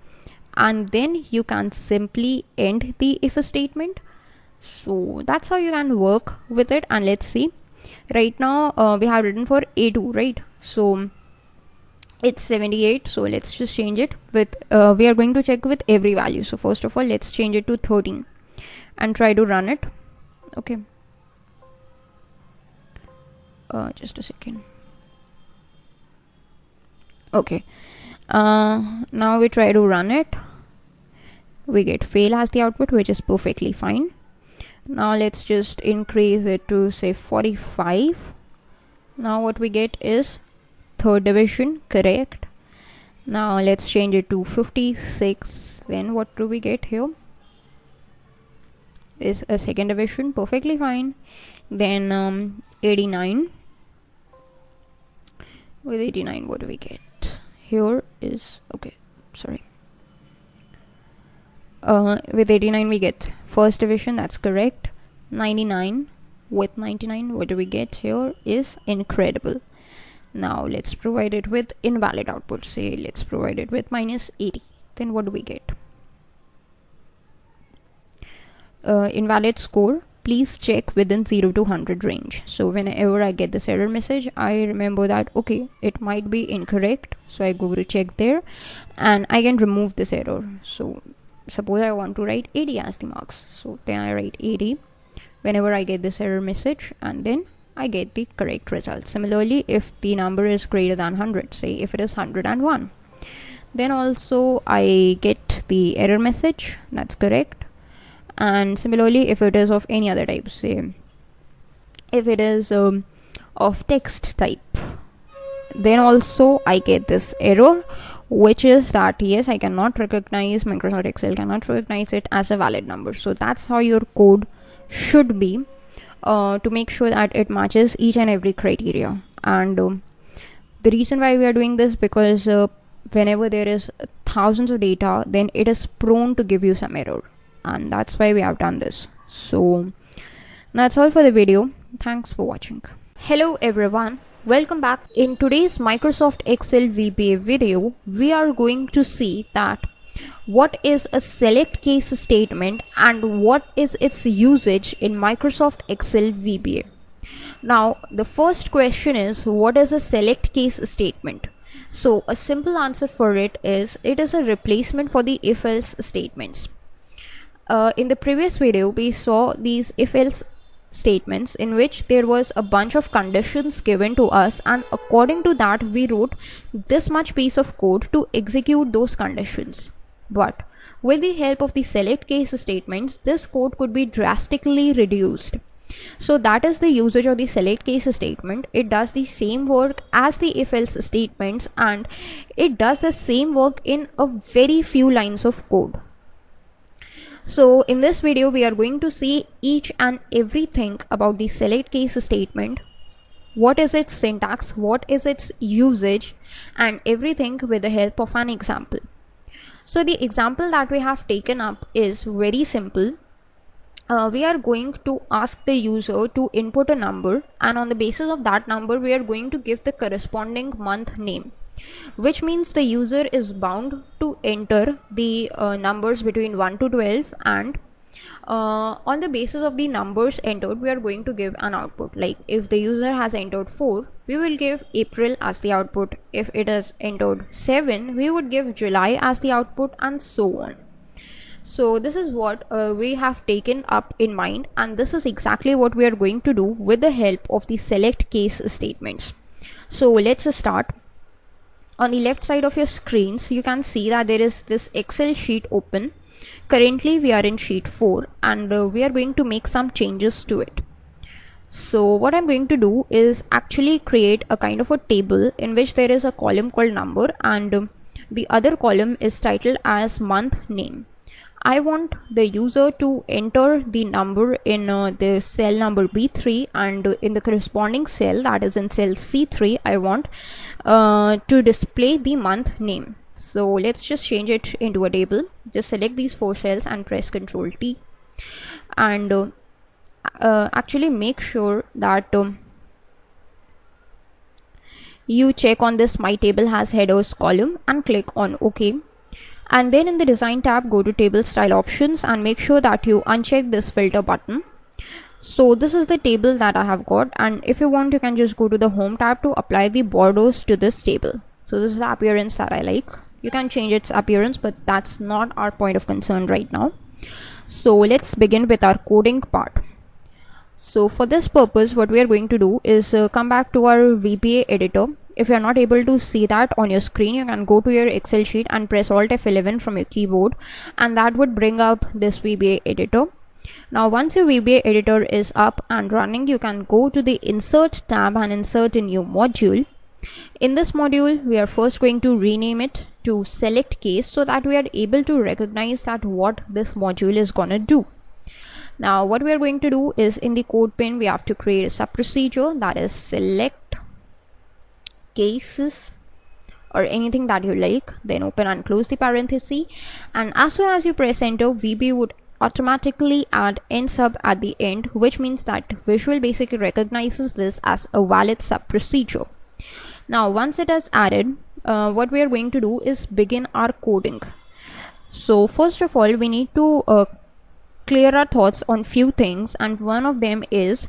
And then you can simply end the if statement. So that's how you can work with it. And let's see, right now we have written for A2, right? So it's 78, so let's just change it with we are going to check with every value. So first of all, let's change it to 13 and try to run it. Okay, just a second. Okay, now we try to run it. We get fail as the output, which is perfectly fine. Now let's just increase it to say 45. Now what we get is third division, correct. Now let's change it to 56. Then what do we get here? Is a second division, perfectly fine. Then 89. With 89, what do we get? Here is, okay, sorry. With 89 we get first division, that's correct. 99. With 99, what do we get here is incredible. Now let's provide it with invalid output. Say let's provide it with minus 80. Then what do we get? Invalid score, please check within 0 to 100 range. So whenever I get this error message, I remember that okay, it might be incorrect, so I go to check there and I can remove this error. So suppose I want to write 80 as the marks, so then I write 80 whenever I get this error message, and then I get the correct result. Similarly, if the number is greater than 100, say if it is 101, then also I get the error message, that's correct. And similarly, if it is of any other type, say if it is of text type, then also I get this error, which is that yes, I cannot recognize, Microsoft Excel cannot recognize it as a valid number. So that's how your code should be to make sure that it matches each and every criteria. And the reason why we are doing this, because whenever there is thousands of data, then it is prone to give you some error, and that's why we have done this. So that's all for the video. Thanks for watching. Hello everyone, welcome back. In today's Microsoft Excel VBA video, we are going to see that what is a select case statement and what is its usage in Microsoft Excel VBA. Now the first question is, what is a select case statement? So a simple answer for it is a replacement for the if-else statements. In the previous video, we saw these if-else statements in which there was a bunch of conditions given to us, and according to that we wrote this much piece of code to execute those conditions. But with the help of the select case statements, this code could be drastically reduced. So that is the usage of the select case statement. It does the same work as the if else statements, and it does the same work in a very few lines of code. So in this video we are going to see each and everything about the select case statement, what is its syntax, what is its usage, and everything with the help of an example. So the example that we have taken up is very simple. We are going to ask the user to input a number, and on the basis of that number we are going to give the corresponding month name, which means the user is bound to enter the numbers between 1 to 12, and on the basis of the numbers entered we are going to give an output. Like if the user has entered 4, we will give April as the output. If it has entered 7, we would give July as the output, and so on. So this is what we have taken up in mind, and this is exactly what we are going to do with the help of the select case statements. So let's start. On the left side of your screens you can see that there is this Excel sheet open. Currently we are in sheet 4, and we are going to make some changes to it. So what I'm going to do is actually create a kind of a table in which there is a column called number, and the other column is titled as month name. I want the user to enter the number in the cell number B3, and in the corresponding cell, that is in cell C3, I want to display the month name. So let's just change it into a table. Just select these 4 cells and press Ctrl T, and actually make sure that you check on this My Table Has Headers column and click on OK. And then in the design tab, go to table style options and make sure that you uncheck this filter button. So this is the table that I have got, and if you want you can just go to the home tab to apply the borders to this table. So this is the appearance that I like. You can change its appearance, but that's not our point of concern right now. So let's begin with our coding part. So for this purpose what we are going to do is come back to our VBA editor. If you are not able to see that on your screen, you can go to your Excel sheet and press Alt F11 from your keyboard, and that would bring up this VBA editor. Now once your VBA editor is up and running, you can go to the Insert tab and insert a new module. In this module we are first going to rename it to Select Case so that we are able to recognize that what this module is gonna do. Now what we are going to do is in the code pane we have to create a sub procedure, that is select cases or anything that you like, then open and close the parenthesis, and as soon as you press enter, VB would automatically add end sub at the end, which means that Visual Basic recognizes this as a valid sub procedure. Now once it is added, what we are going to do is begin our coding. So first of all we need to clear our thoughts on few things, and one of them is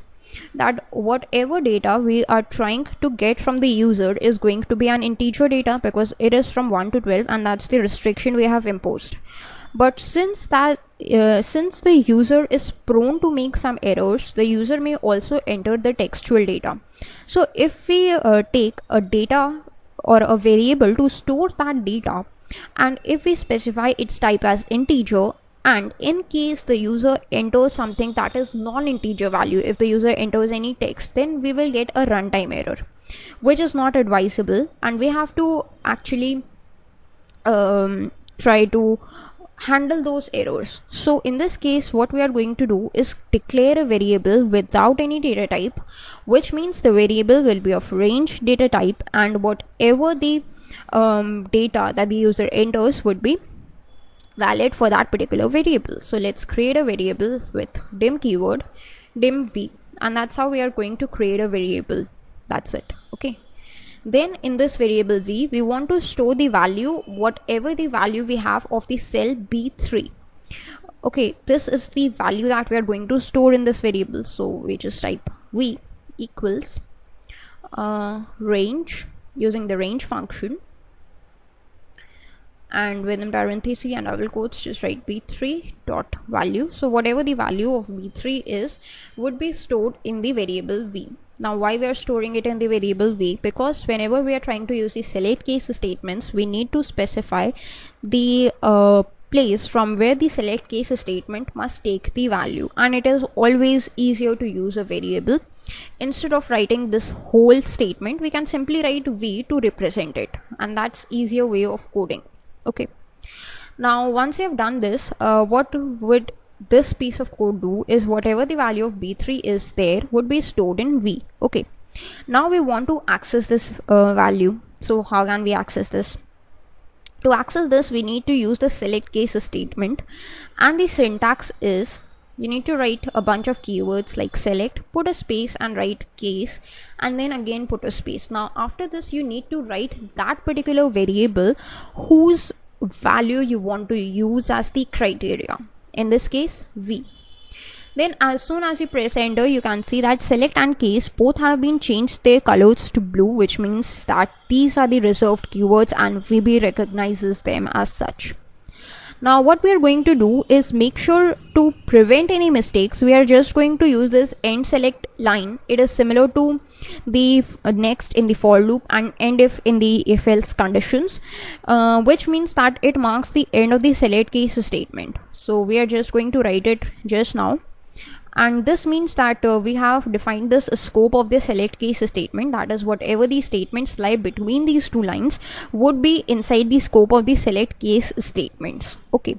that whatever data we are trying to get from the user is going to be an integer data, because it is from 1 to 12 and that's the restriction we have imposed. But since the user is prone to make some errors, the user may also enter the textual data. So if we take a data or a variable to store that data, and if we specify its type as integer, and in case the user enters something that is non-integer value, if the user enters any text, then we will get a runtime error, which is not advisable, and we have to actually try to handle those errors. So in this case what we are going to do is declare a variable without any data type, which means the variable will be of range data type, and whatever the data that the user enters would be valid for that particular variable. So let's create a variable with dim keyword, dim v, and that's how we are going to create a variable. That's it. Okay, then in this variable v we want to store the value, whatever the value we have of the cell B3. Okay, this is the value that we are going to store in this variable. So we just type v equals range using the range function, and within parenthesis and double quotes just write b3 dot value. So whatever the value of b3 is would be stored in the variable v. Now why we are storing it in the variable v? Because whenever we are trying to use the select case statements, we need to specify the place from where the select case statement must take the value, and it is always easier to use a variable. Instead of writing this whole statement, we can simply write v to represent it, and that's easier way of coding. Okay, now once we have done this, what would this piece of code do is whatever the value of b3 is there would be stored in v. Okay, now we want to access this value. So how can we access this? To access this, we need to use the select case statement, and the syntax is you need to write a bunch of keywords like select, put a space and write case, and then again put a space. Now after this, you need to write that particular variable whose value you want to use as the criteria, in this case v. Then as soon as you press enter, you can see that select and case both have been changed their colors to blue, which means that these are the reserved keywords and VB recognizes them as such. Now what we are going to do is make sure to prevent any mistakes. We are just going to use this end select line. It is similar to the next in the for loop and end if in the if else conditions, which means that it marks the end of the select case statement. So we are just going to write it just now. And this means that we have defined this scope of the select case statement, that is whatever the statements lie between these two lines would be inside the scope of the select case statements. Okay,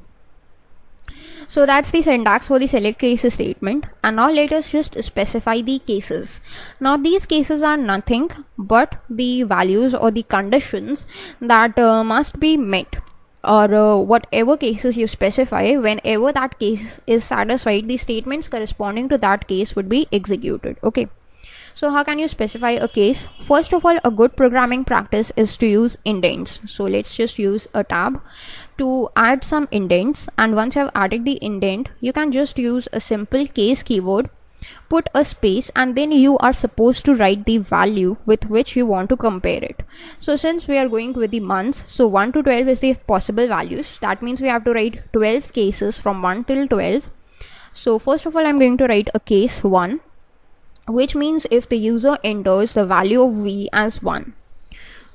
so that's the syntax for the select case statement. And now let us just specify the cases. Now these cases are nothing but the values or the conditions that must be met, or whatever cases you specify. Whenever that case is satisfied, the statements corresponding to that case would be executed. Okay, so how can you specify a case? First of all, a good programming practice is to use indents. So let's just use a tab to add some indents, and once you have added the indent, you can just use a simple case keyword, put a space, and then you are supposed to write the value with which you want to compare it. So since we are going with the months, so 1 to 12 is the possible values. That means we have to write 12 cases from 1 till 12. So first of all, I'm going to write a case 1, which means if the user enters the value of v as 1.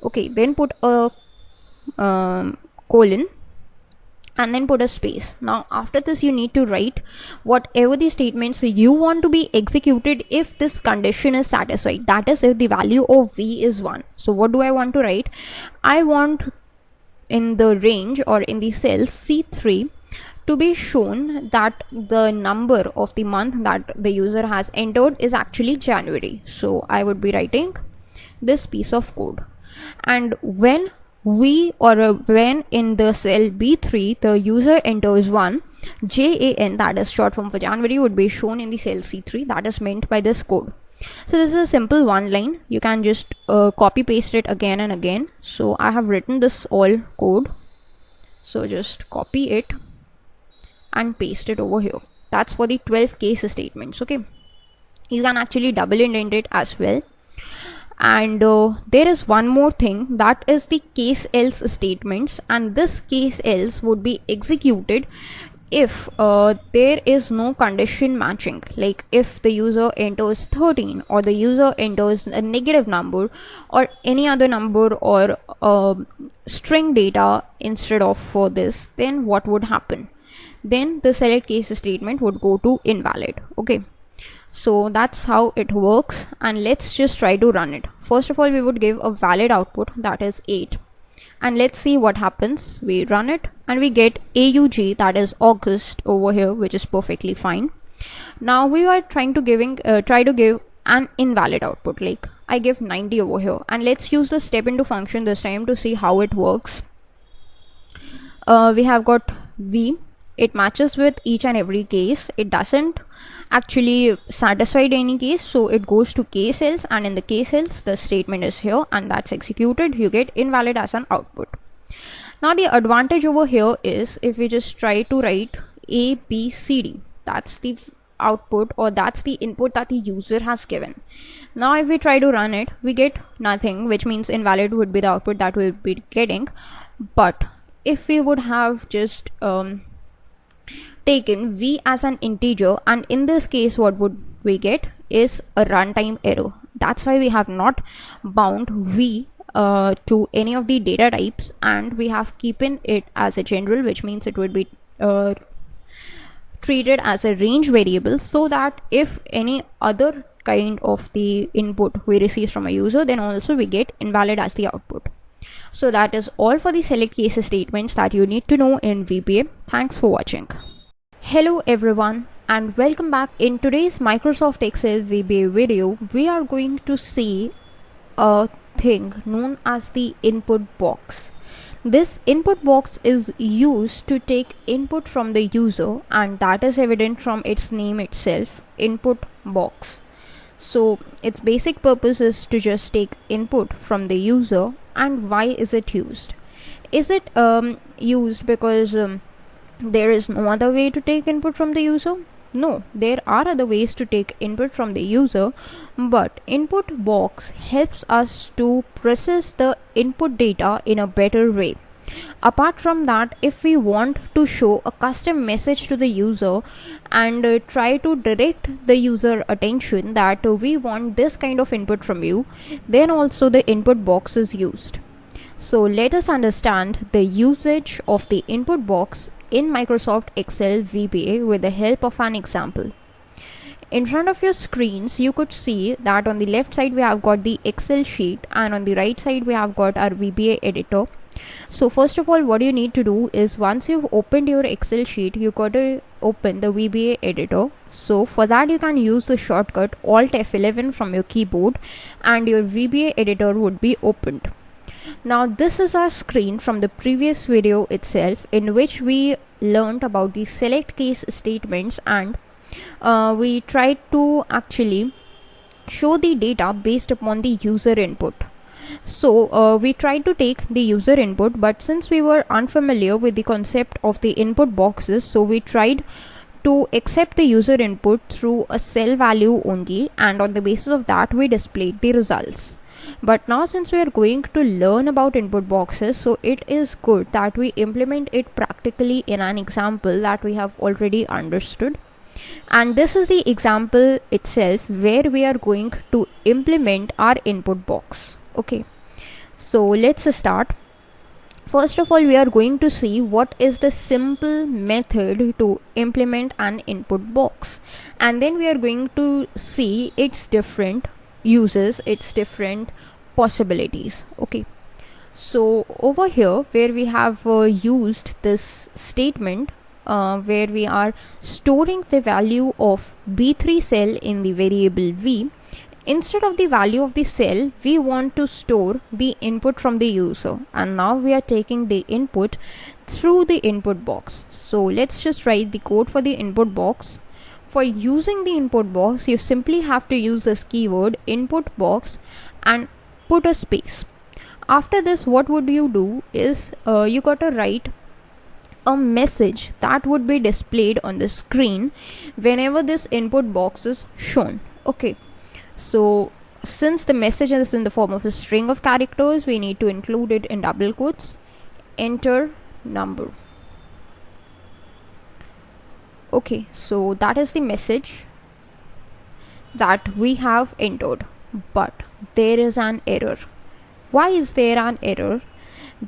Okay, then put a colon and then put a space. Now after this, you need to write whatever the statements you want to be executed if this condition is satisfied, that is if the value of v is 1. So what do I want to write? I want in the range or in the cell C3 to be shown that the number of the month that the user has entered is actually January. So I would be writing this piece of code, and when when in the cell B3 the user enters 1, JAN, that is short form for January, would be shown in the cell C3. That is meant by this code. So this is a simple one line. You can just copy paste it again and again. So I have written this all code, so just copy it and paste it over here. That's for the 12 case statements. Okay, you can actually double indent it as well. And there is one more thing, that is the case else statements, and this case else would be executed if there is no condition matching, like if the user enters 13 or the user enters a negative number or any other number or string data instead of for this, then what would happen? Then the select case statement would go to invalid. Okay, so that's how it works, and let's just try to run it. First of all, we would give a valid output, that is 8, and let's see what happens. We run it and we get AUG, that is August over here, which is perfectly fine. Now we are trying to try to give an invalid output, like I give 90 over here, and let's use the step into function this time to see how it works. We have got V. It matches with each and every case. It doesn't actually satisfy any case, so it goes to case else, and in the case else the statement is here and that's executed. You get invalid as an output. Now the advantage over here is if we just try to write A, B, C, D, that's the output or that's the input that the user has given. Now if we try to run it, we get nothing, which means invalid would be the output that we'll be getting. But if we would have just taken V as an integer, and in this case what would we get is a runtime error. That's why we have not bound V to any of the data types, and we have keeping it as a general, which means it would be treated as a range variable, so that if any other kind of the input we receive from a user, then also we get invalid as the output. So that is all for the select cases statements that you need to know in VBA. Thanks for watching. Hello everyone and welcome back. In today's Microsoft Excel VBA video, we are going to see a thing known as the input box. This input box is used to take input from the user, and that is evident from its name itself, input box. So its basic purpose is to just take input from the user. And why is it used? Is it used because there is no other way to take input from the user? No, there are other ways to take input from the user, but input box helps us to process the input data in a better way. Apart from that, if we want to show a custom message to the user and try to direct the user attention that we want this kind of input from you, then also the input box is used. So let us understand the usage of the input box in Microsoft Excel VBA with the help of an example. In front of your screens, you could see that on the left side we have got the Excel sheet, and on the right side we have got our VBA editor. So first of all, what you need to do is, once you've opened your Excel sheet, you got to open the VBA editor. So for that you can use the shortcut Alt F11 from your keyboard and your VBA editor would be opened. Now this is our screen from the previous video itself, in which we learned about the select case statements, and we tried to actually show the data based upon the user input. So we tried to take the user input, but since we were unfamiliar with the concept of the input boxes, so we tried to accept the user input through a cell value only, and on the basis of that we displayed the results. But now since we are going to learn about input boxes, so it is good that we implement it practically in an example that we have already understood. And this is the example itself where we are going to implement our input box. Okay, so let's start. First of all, we are going to see what is the simple method to implement an input box, and then we are going to see its different uses, its different possibilities. Okay, so over here where we have used this statement where we are storing the value of B3 cell in the variable V, instead of the value of the cell, we want to store the input from the user, and now we are taking the input through the input box. So let's just write the code for the input box. For using the input box, you simply have to use this keyword input box and put a space. After this, what would you do is you got to write a message that would be displayed on the screen whenever this input box is shown. Okay, so since the message is in the form of a string of characters, we need to include it in double quotes. Enter number. Okay, so that is the message that we have entered, but there is an error. Why is there an error?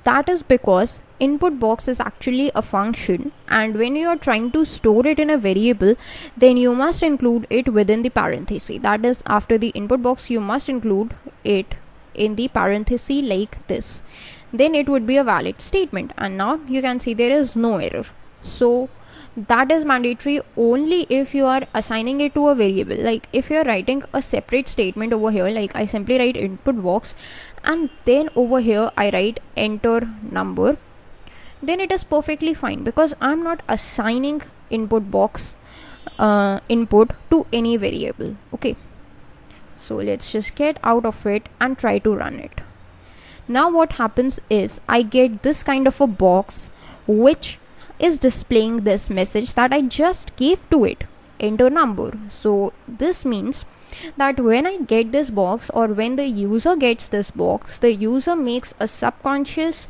That is because input box is actually a function, and when you are trying to store it in a variable, then you must include it within the parenthesis. That is, after the input box you must include it in the parenthesis like this, then it would be a valid statement. And now you can see there is no error. So that is mandatory only if you are assigning it to a variable. Like if you are writing a separate statement over here, like I simply write input box and then over here I write enter number, then it is perfectly fine because I'm not assigning input box input to any variable. Okay, so let's just get out of it and try to run it. Now what happens is I get this kind of a box which is displaying this message that I just gave to it, enter number. So this means that when I get this box, or when the user gets this box, the user makes a subconscious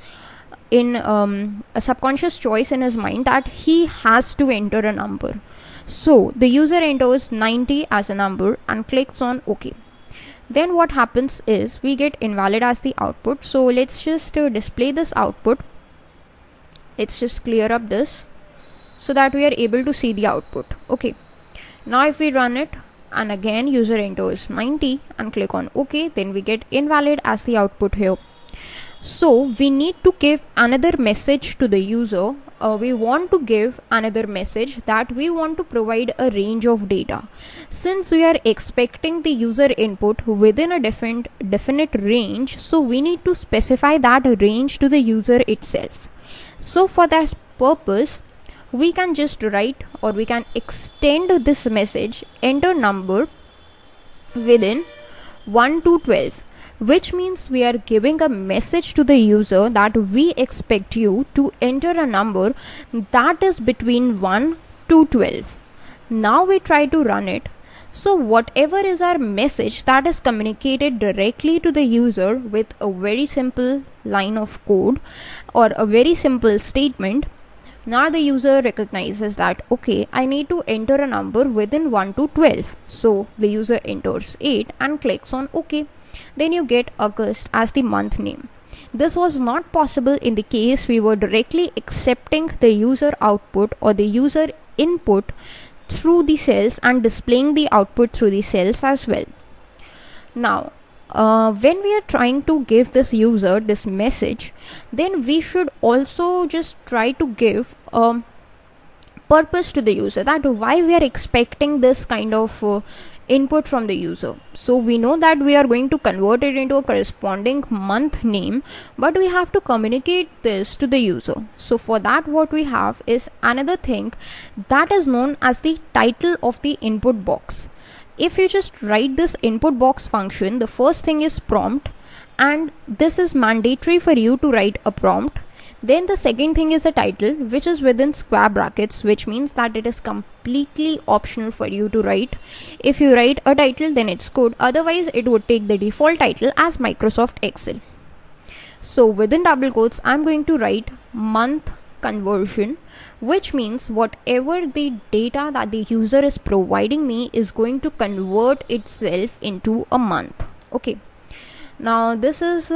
choice in his mind that he has to enter a number. So the user enters 90 as a number and clicks on OK. Then what happens is we get invalid as the output. So let's just display this output. Let's just clear up this so that we are able to see the output. Okay, now if we run it and again user enters 90 and click on OK, then we get invalid as the output here. So we need to give another message to the user. We want to give another message that we want to provide a range of data. Since we are expecting the user input within a definite range, so we need to specify that range to the user itself. So for that purpose, we can just write, or we can extend this message, enter number within 1 to 12, which means we are giving a message to the user that we expect you to enter a number that is between 1 to 12. Now we try to run it. So whatever is our message, that is communicated directly to the user with a very simple line of code or a very simple statement. Now the user recognizes that, okay, I need to enter a number within 1 to 12. So the user enters 8 and clicks on OK. Then you get August as the month name. This was not possible in the case we were directly accepting the user output or the user input through the cells and displaying the output through the cells as well. Now, when we are trying to give this user this message, then we should also just try to give purpose to the user, that why we are expecting this kind of input from the user. So we know that we are going to convert it into a corresponding month name, but we have to communicate this to the user. So for that, what we have is another thing that is known as the title of the input box. If you just write this input box function, the first thing is prompt, and this is mandatory for you to write a prompt. Then the second thing is a title, which is within square brackets, which means that it is completely optional for you to write. If you write a title, then it's good. Otherwise, it would take the default title as Microsoft Excel. So within double quotes, I'm going to write month conversion, which means whatever the data that the user is providing me is going to convert itself into a month. Okay. Now this is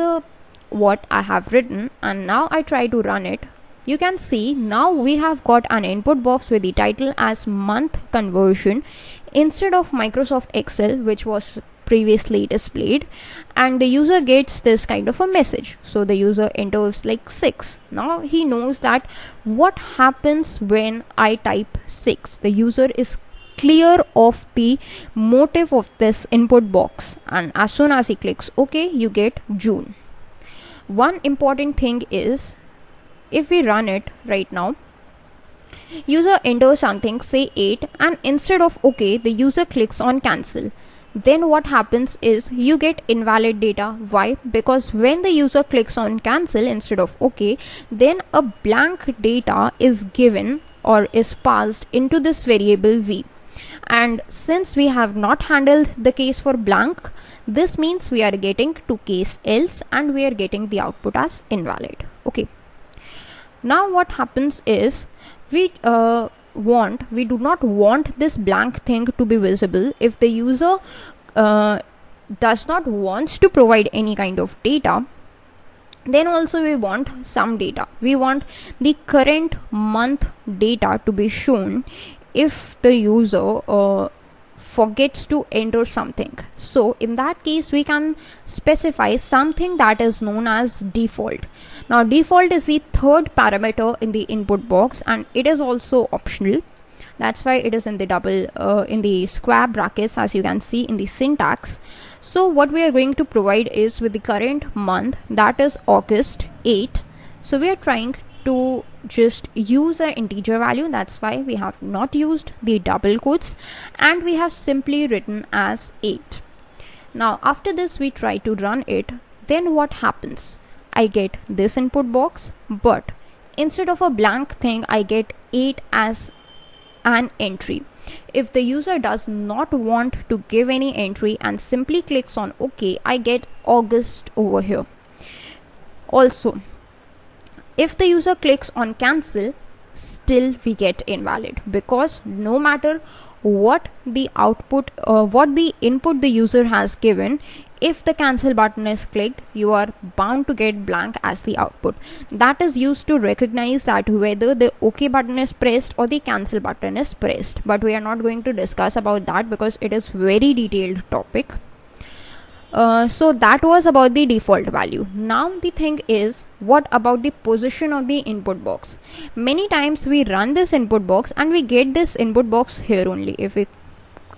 what I have written, and now I try to run it. You can see now we have got an input box with the title as month conversion instead of Microsoft Excel, which was previously displayed, and the user gets this kind of a message. So the user enters like 6. Now he knows that what happens when I type 6. The user is clear of the motive of this input box, and as soon as he clicks OK, you get June. One important thing is, if we run it right now, user enters something, say 8, and instead of OK, the user clicks on cancel. Then what happens is you get invalid data. Why? Because when the user clicks on cancel instead of OK, then a blank data is given or is passed into this variable v. And since we have not handled the case for blank, this means we are getting to case else and we are getting the output as invalid. Okay. Now what happens is we do not want this blank thing to be visible. If the user does not want to provide any kind of data, then also we want some data. We want the current month data to be shown if the user forgets to enter something. So in that case, we can specify something that is known as default. Now default is the third parameter in the input box, and it is also optional. That's why it is in the in the square brackets, as you can see in the syntax. So what we are going to provide is with the current month, that is August 8. So we are trying to just use an integer value. That's why we have not used the double quotes, and we have simply written as 8. Now after this, we try to run it. Then what happens? I get this input box, but instead of a blank thing, I get 8 as an entry. If the user does not want to give any entry and simply clicks on OK, I get August over here. Also, if the user clicks on cancel, still we get invalid, because no matter what the input the user has given. If the cancel button is clicked, you are bound to get blank as the output. That is used to recognize that whether the OK button is pressed or the cancel button is pressed. But we are not going to discuss about that because it is very detailed topic. So that was about the default value. Now the thing is, what about the position of the input box? Many times we run this input box and we get this input box here only. If we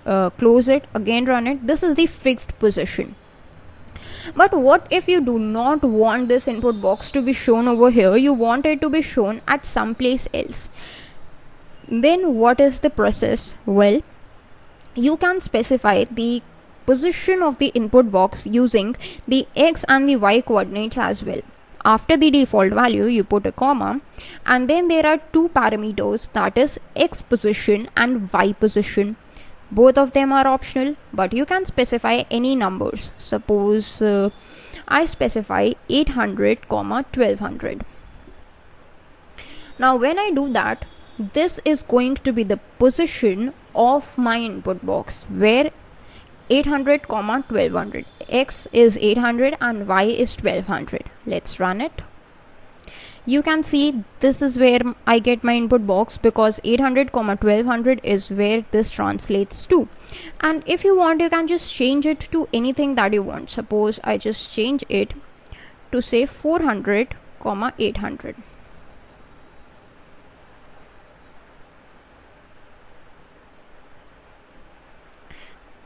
close it, again run it, this is the fixed position. But what if you do not want this input box to be shown over here? You want it to be shown at some place else. Then what is the process? Well, you can specify the position of the input box using the X and the Y coordinates as well. After the default value, you put a comma, and then there are two parameters, that is X position and Y position. Both of them are optional, but you can specify any numbers. Suppose I specify 800, 1200. Now when I do that, this is going to be the position of my input box, where 800, 1200. X is 800 and Y is 1200. Let's run it. You can see this is where I get my input box, because 800, 1200 is where this translates to. And if you want, you can just change it to anything that you want. Suppose I just change it to say 400, 800.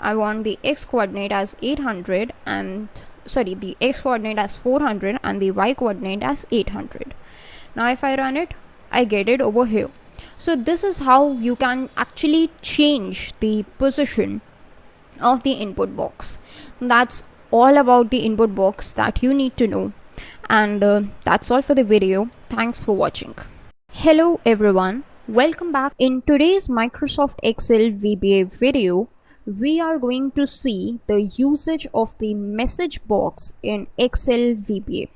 I want the X coordinate as 800 and the X coordinate as 400 and the Y coordinate as 800. Now if I run it, I get it over here. So this is how you can actually change the position of the input box. That's all about the input box that you need to know. And that's all for the video. Thanks for watching. Hello everyone, welcome back. In today's Microsoft Excel VBA video, we are going to see the usage of the message box in Excel VBA.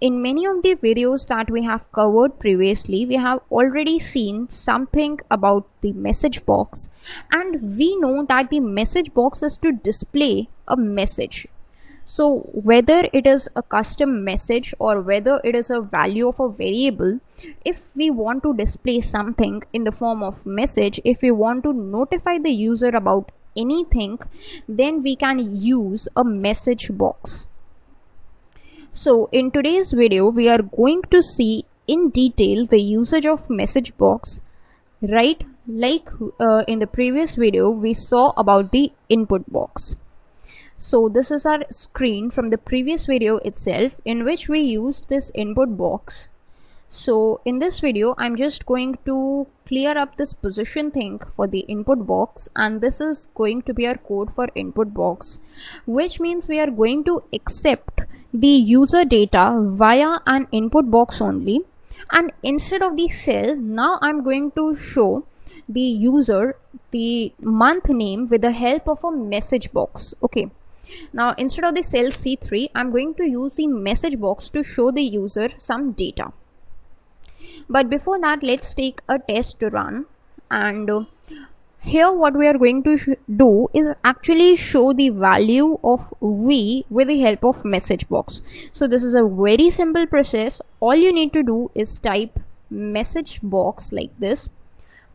In many of the videos that we have covered previously, we have already seen something about the message box, and we know that the message box is to display a message. So whether it is a custom message or whether it is a value of a variable, if we want to display something in the form of message, if we want to notify the user about anything, then we can use a message box. So in today's video, we are going to see in detail the usage of message box, right? Like in the previous video, we saw about the input box. So this is our screen from the previous video itself, in which we used this input box. So in this video, I'm just going to clear up this position thing for the input box, and this is going to be our code for input box, which means we are going to accept the user data via an input box only. And instead of the cell, now I'm going to show the user the month name with the help of a message box. Okay, now instead of the cell C3, I'm going to use the message box to show the user some data. But before that, let's take a test to run. And here what we are going to do is actually show the value of V with the help of message box. So this is a very simple process. All you need to do is type message box like this,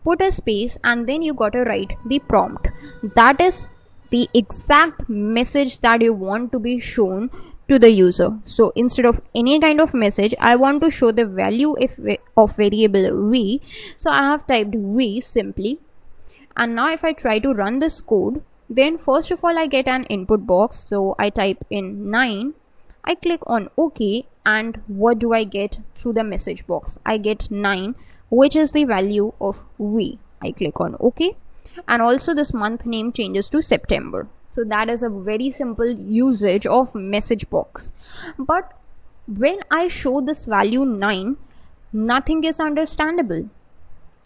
put a space, and then you got to write the prompt. That is the exact message that you want to be shown to the user. So instead of any kind of message, I want to show the value of variable V. So I have typed V simply. And now if I try to run this code, then first of all I get an input box. So I type in 9, I click on OK, and what do I get through the message box? I get 9, which is the value of V. I click on OK, and also this month name changes to September. So that is a very simple usage of message box. But when I show this value 9, nothing is understandable.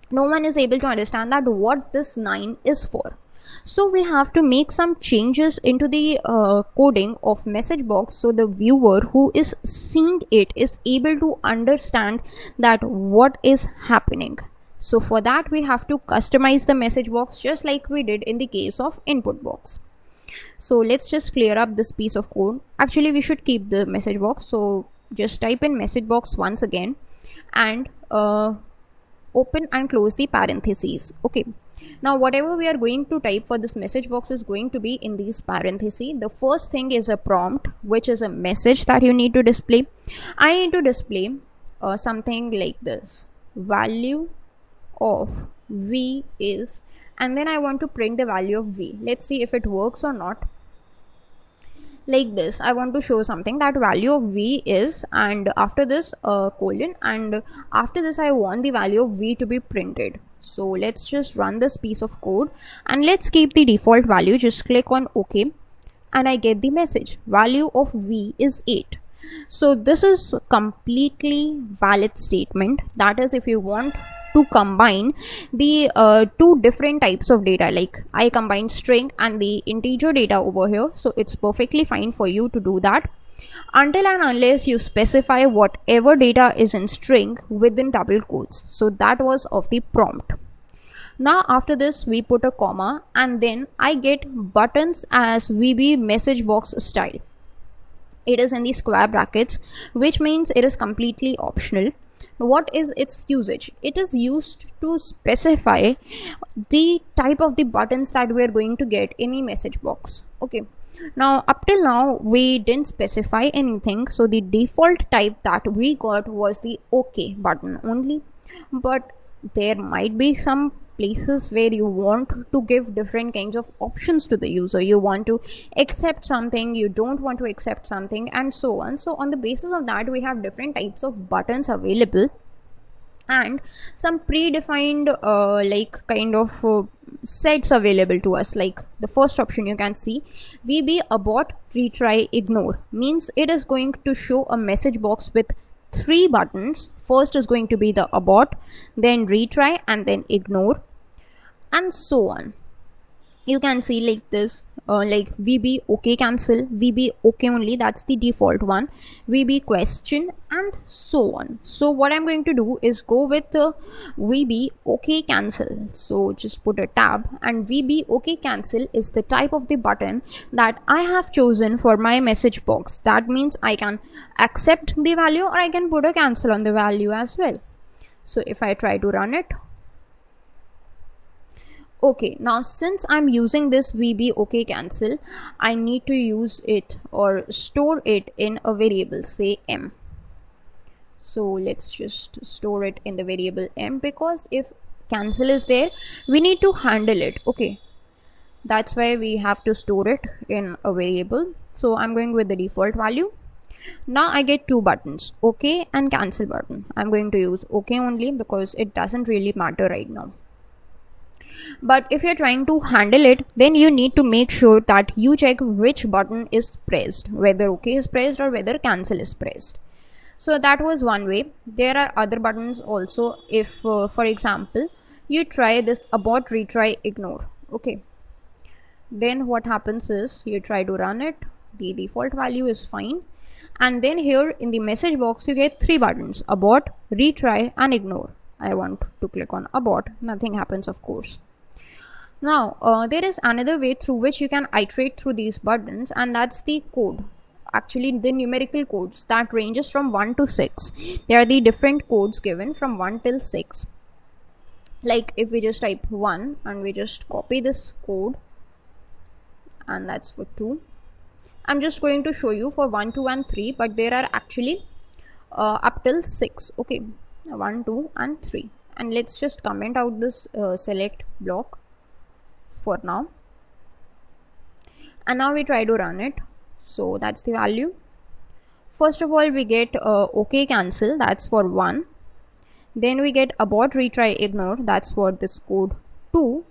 No one is able to understand that what this 9 is for. So we have to make some changes into the coding of message box, so the viewer who is seeing it is able to understand that what is happening. So for that we have to customize the message box just like we did in the case of input box. So let's just clear up this piece of code. Actually we should keep the message box, so just type in message box once again and open and close the parentheses. Okay, now whatever we are going to type for this message box is going to be in these parentheses. The first thing is a prompt, which is a message that you need to display. I need to display something like this: value of v is, and then I want to print the value of v. Let's see if it works or not. Like this, I want to show something that value of v is, and after this colon, and after this I want the value of v to be printed. So let's just run this piece of code and let's keep the default value. Just click on OK and I get the message: value of v is 8. So this is completely valid statement. That is, if you want to combine the two different types of data, like I combined string and the integer data over here, so it's perfectly fine for you to do that until and unless you specify whatever data is in string within double quotes. So that was of the prompt. Now after this we put a comma and then I get buttons as VB message box style. It is in the square brackets, which means it is completely optional. What is its usage? It is used to specify the type of the buttons that we are going to get in the message box. Okay, now up till now we didn't specify anything, so the default type that we got was the OK button only. But there might be some places where you want to give different kinds of options to the user. You want to accept something, you don't want to accept something, and so on. So on the basis of that we have different types of buttons available and some predefined sets available to us. Like the first option you can see, VB abort retry ignore, means it is going to show a message box with 3 buttons. First is going to be the abort, then retry, and then ignore, and so on. You can see like this, like VB OK cancel, VB OK only, that's the default one, VB question, and so on. So what I'm going to do is go with VB OK cancel. So just put a tab, and VB OK cancel is the type of the button that I have chosen for my message box. That means I can accept the value or I can put a cancel on the value as well. So if I try to run it, okay, now since I'm using this VB OK cancel, I need to use it or store it in a variable, say m. So let's just store it in the variable m, because if cancel is there we need to handle it. Okay, that's why we have to store it in a variable. So I'm going with the default value. Now I get 2 buttons, OK and cancel button. I'm going to use OK only because it doesn't really matter right now. But if you're trying to handle it, then you need to make sure that you check which button is pressed, whether OK is pressed or whether cancel is pressed. So that was one way. There are other buttons also. If for example you try this abort retry ignore, okay, then what happens is you try to run it, the default value is fine, and then here in the message box you get 3 buttons: abort, retry, and ignore. I want to click on abort, nothing happens of course. Now there is another way through which you can iterate through these buttons, and that's the code. Actually the numerical codes that ranges from 1 to 6. There are the different codes given from 1 till 6. Like if we just type 1 and we just copy this code, and that's for 2. I'm just going to show you for 1, 2 and 3, but there are actually up till 6. Okay, 1, 2 and 3. And let's just comment out this select block for now, and now we try to run it. So that's the value. First of all we get OK cancel, that's for 1. Then we get abort retry ignore, that's for this code 2.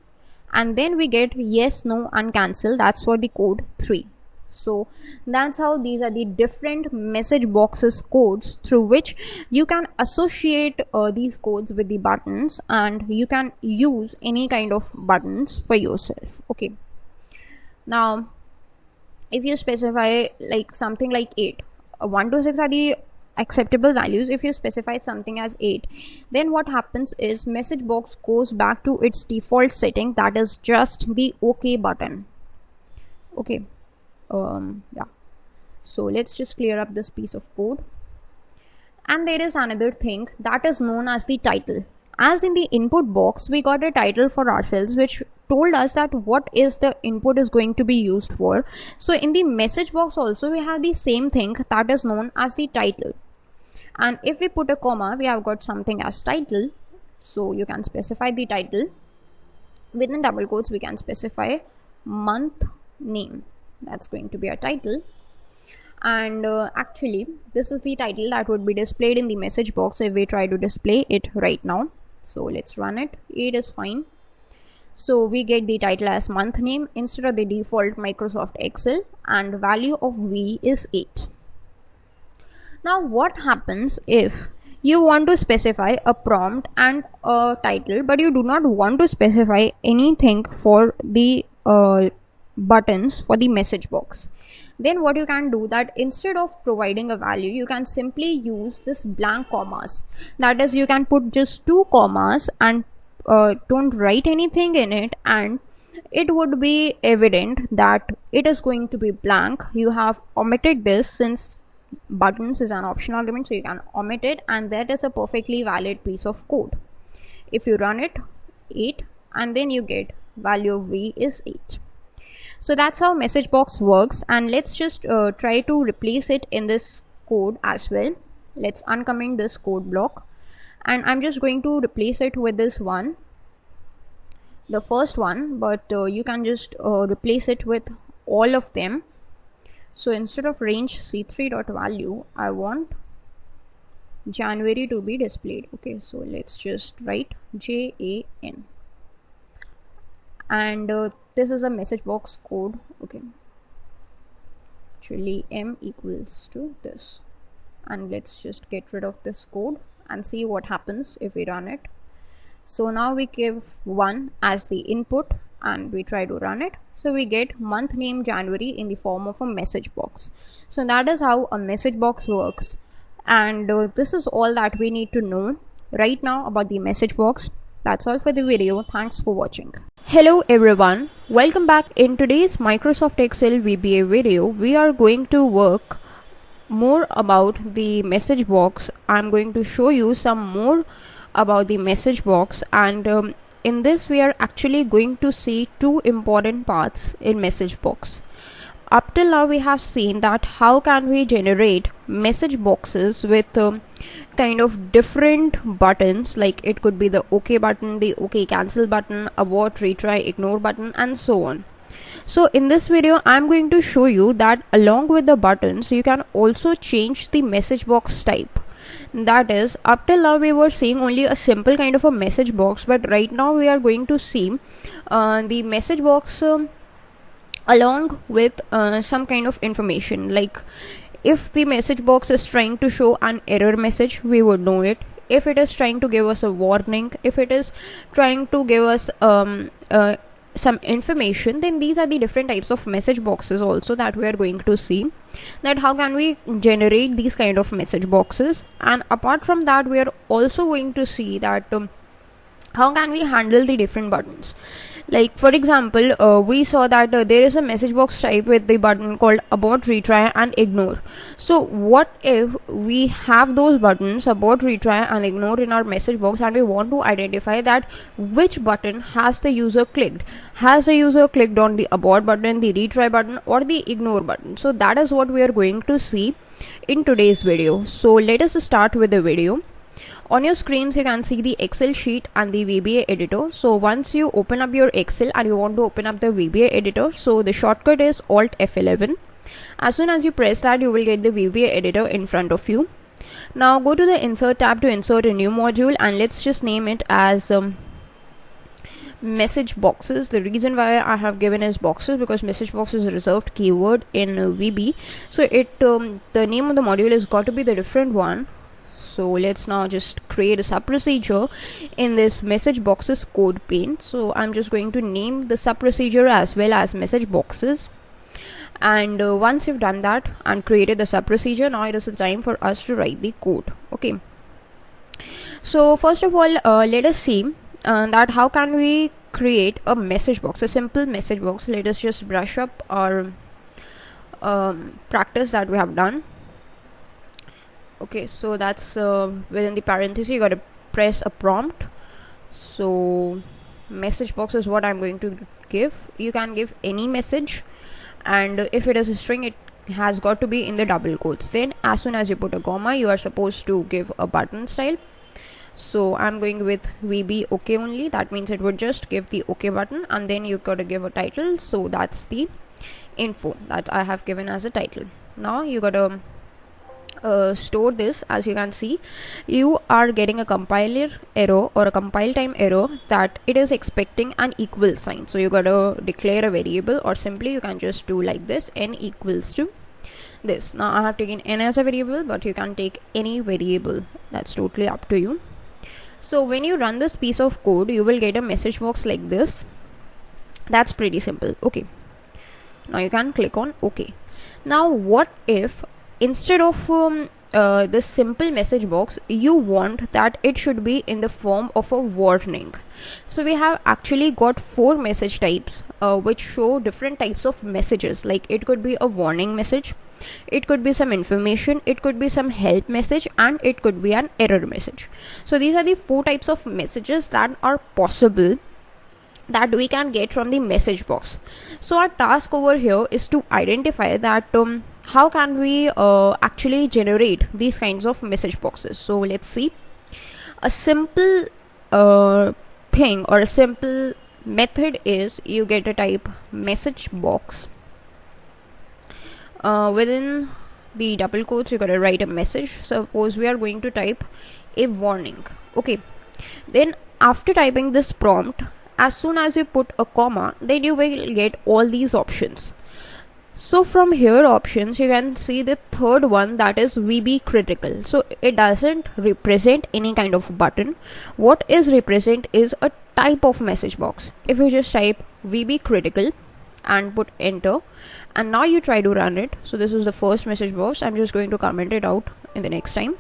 And then we get yes, no, and cancel, that's for the code 3. So that's how these are the different message boxes codes through which you can associate these codes with the buttons, and you can use any kind of buttons for yourself. Okay, now if you specify like something like 8, 1 to 6 are the acceptable values. If you specify something as 8, then what happens is message box goes back to its default setting, that is just the OK button. Okay, yeah, so let's just clear up this piece of code. And there is another thing that is known as the title. As in the input box, we got a title for ourselves which told us that what is the input is going to be used for. So in the message box also we have the same thing that is known as the title. And if we put a comma, we have got something as title. So you can specify the title. Within double quotes, we can specify month name. That's going to be a title. And actually this is the title that would be displayed in the message box if we try to display it right now. So let's run it. It is fine. So we get the title as month name instead of the default Microsoft Excel, and value of V is 8. Now what happens if you want to specify a prompt and a title, but you do not want to specify anything for the buttons for the message box? Then what you can do, that instead of providing a value, you can simply use this blank commas. That is, you can put just 2 commas and don't write anything in it, and it would be evident that it is going to be blank. You have omitted this since buttons is an optional argument, so you can omit it, and that is a perfectly valid piece of code. If you run it, 8, and then you get value of V is 8. So that's how message box works, and let's just try to replace it in this code as well. Let's uncomment this code block, and I'm just going to replace it with this one, the first one, but you can just replace it with all of them. So instead of range c3.value, I want January to be displayed. Okay, so let's just write JAN, and this is a message box code. Okay, actually M equals to this, and let's just get rid of this code and see what happens if we run it. So now we give 1 as the input and we try to run it. So we get month name January in the form of a message box. So that is how a message box works, and this is all that we need to know right now about the message box. That's all for the video. Thanks for watching. Hello everyone, welcome back. In today's Microsoft Excel VBA video, we are going to work more about the message box. I'm going to show you some more about the message box, and in this we are actually going to see 2 important parts in message box. Up till now we have seen that how can we generate message boxes with kind of different buttons, like it could be the OK button, the OK cancel button, abort, retry, ignore button, and so on. So in this video I'm going to show you that along with the buttons you can also change the message box type. That is, up till now we were seeing only a simple kind of a message box, but right now we are going to see the message box along with some kind of information. Like if the message box is trying to show an error message, we would know it. If it is trying to give us a warning, if it is trying to give us some information, then these are the different types of message boxes also that we are going to see, that how can we generate these kind of message boxes. And apart from that, we are also going to see that how can we handle the different buttons. Like for example, we saw that there is a message box type with the button called abort, retry, and ignore. So what if we have those buttons abort, retry, and ignore in our message box, and we want to identify that which button has the user clicked? Has the user clicked on the abort button, the retry button, or the ignore button? So that is what we are going to see in today's video. So let us start with the video. On your screens you can see the Excel sheet and the VBA editor. So once you open up your Excel and you want to open up the VBA editor, so the shortcut is Alt F11. As soon as you press that, you will get the VBA editor in front of you. Now go to the Insert tab to insert a new module, and let's just name it as message boxes. The reason why I have given is boxes because message box is a reserved keyword in VB. So the name of the module has got to be the different one. So let's now just create a sub procedure in this message boxes code pane. So I'm just going to name the sub procedure as well as message boxes, And once you've done that and created the sub procedure, now it is the time for us to write the code. Okay, so first of all, let us see that how can we create a message box, a simple message box. Let us just brush up our practice that we have done. Okay, so that's within the parenthesis you got to press a prompt. So message box is what I'm going to give. You can give any message, and if it is a string, it has got to be in the double quotes. Then as soon as you put a comma, you are supposed to give a button style. So I'm going with VB OK only. That means it would just give the OK button, and then you got to give a title. So that's the info that I have given as a title. Now you got to store this. As you can see, you are getting a compiler error or a compile time error that it is expecting an equal sign. So you got to declare a variable, or simply you can just do like this, n equals to this. Now I have taken n as a variable, but you can take any variable, that's totally up to you. So when you run this piece of code, you will get a message box like this. That's pretty simple. Okay, now you can click on OK. Now what if instead of this simple message box, you want that it should be in the form of a warning? So we have actually got 4 message types which show different types of messages. Like it could be a warning message, it could be some information, it could be some help message, and it could be an error message. So these are the 4 types of messages that are possible that we can get from the message box. So our task over here is to identify that how can we actually generate these kinds of message boxes. So let's see. A simple thing or a simple method is you get a type message box. Within the double quotes, you gotta write a message. Suppose we are going to type a warning. Okay, then after typing this prompt, as soon as you put a comma, then you will get all these options. So from here options, you can see the third one, that is VB critical. So it doesn't represent any kind of button. What is represent is a type of message box. If you just type VB critical and put enter, and now you try to run it. So this is the first message box. I'm just going to comment it out in the next time.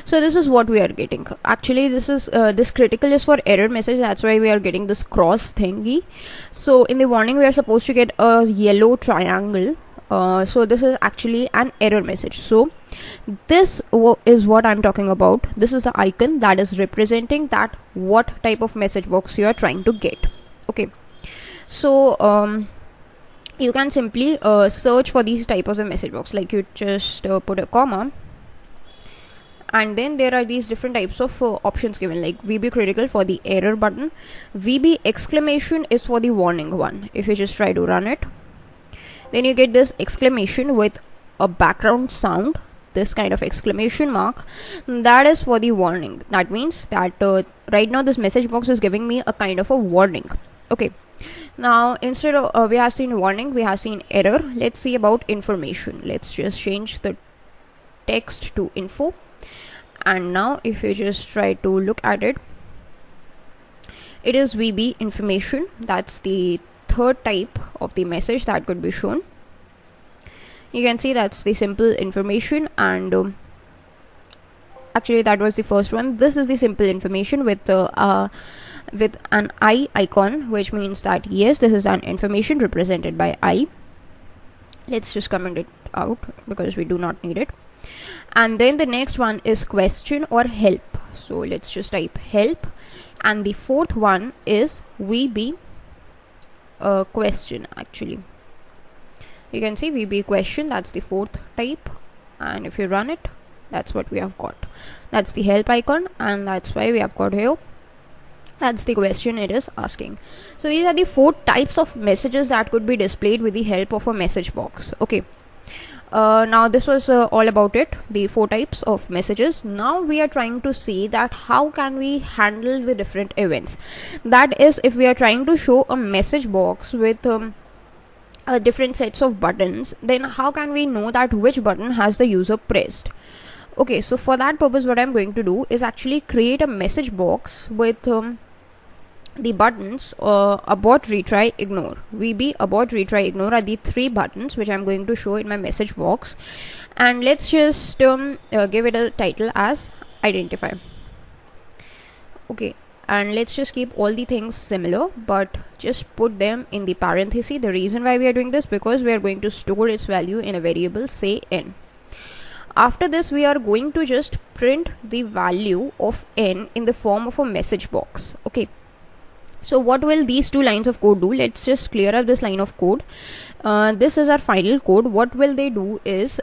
So this is what we are getting. Actually this is this critical is for error message, that's why we are getting this cross thingy. So in the warning we are supposed to get a yellow triangle. So this is actually an error message. So this is what I'm talking about. This is the icon that is representing that what type of message box you are trying to get. Okay, so you can simply search for these type of a message box. Like you just put a comma, and then there are these different types of options given, like VB critical for the error button, VB exclamation is for the warning one. If you just try to run it, then you get this exclamation with a background sound, this kind of exclamation mark, that is for the warning. That means that right now this message box is giving me a kind of a warning. Okay, now instead of we have seen warning, we have seen error. Let's see about information. Let's just change the text to info. And now if you just try to look at it, it is VB information. That's the third type of the message that could be shown. You can see that's the simple information, and actually that was the first one. This is the simple information with an I icon, which means that yes, this is an information represented by I. Let's just comment it out because we do not need it. And then the next one is question or help. So let's just type help, and the fourth one is VB question. Actually you can see VB question, that's the fourth type, and if you run it, that's what we have got. That's the help icon, and that's why we have got here, that's the question it is asking. So these are the 4 types of messages that could be displayed with the help of a message box. Okay, now this was all about it, the 4 types of messages. Now we are trying to see that how can we handle the different events. That is, if we are trying to show a message box with different sets of buttons, then how can we know that which button has the user pressed? Okay, so for that purpose what I'm going to do is actually create a message box with the buttons abort, retry, ignore, VB, abort, retry, ignore are the 3 buttons which I'm going to show in my message box. And let's just give it a title as identify. Okay, and let's just keep all the things similar, but just put them in the parenthesis. The reason why we are doing this, because we are going to store its value in a variable, say n. After this, we are going to just print the value of n in the form of a message box. Okay, so what will these 2 lines of code do? Let's just clear up this line of code. This is our final code. What will they do is,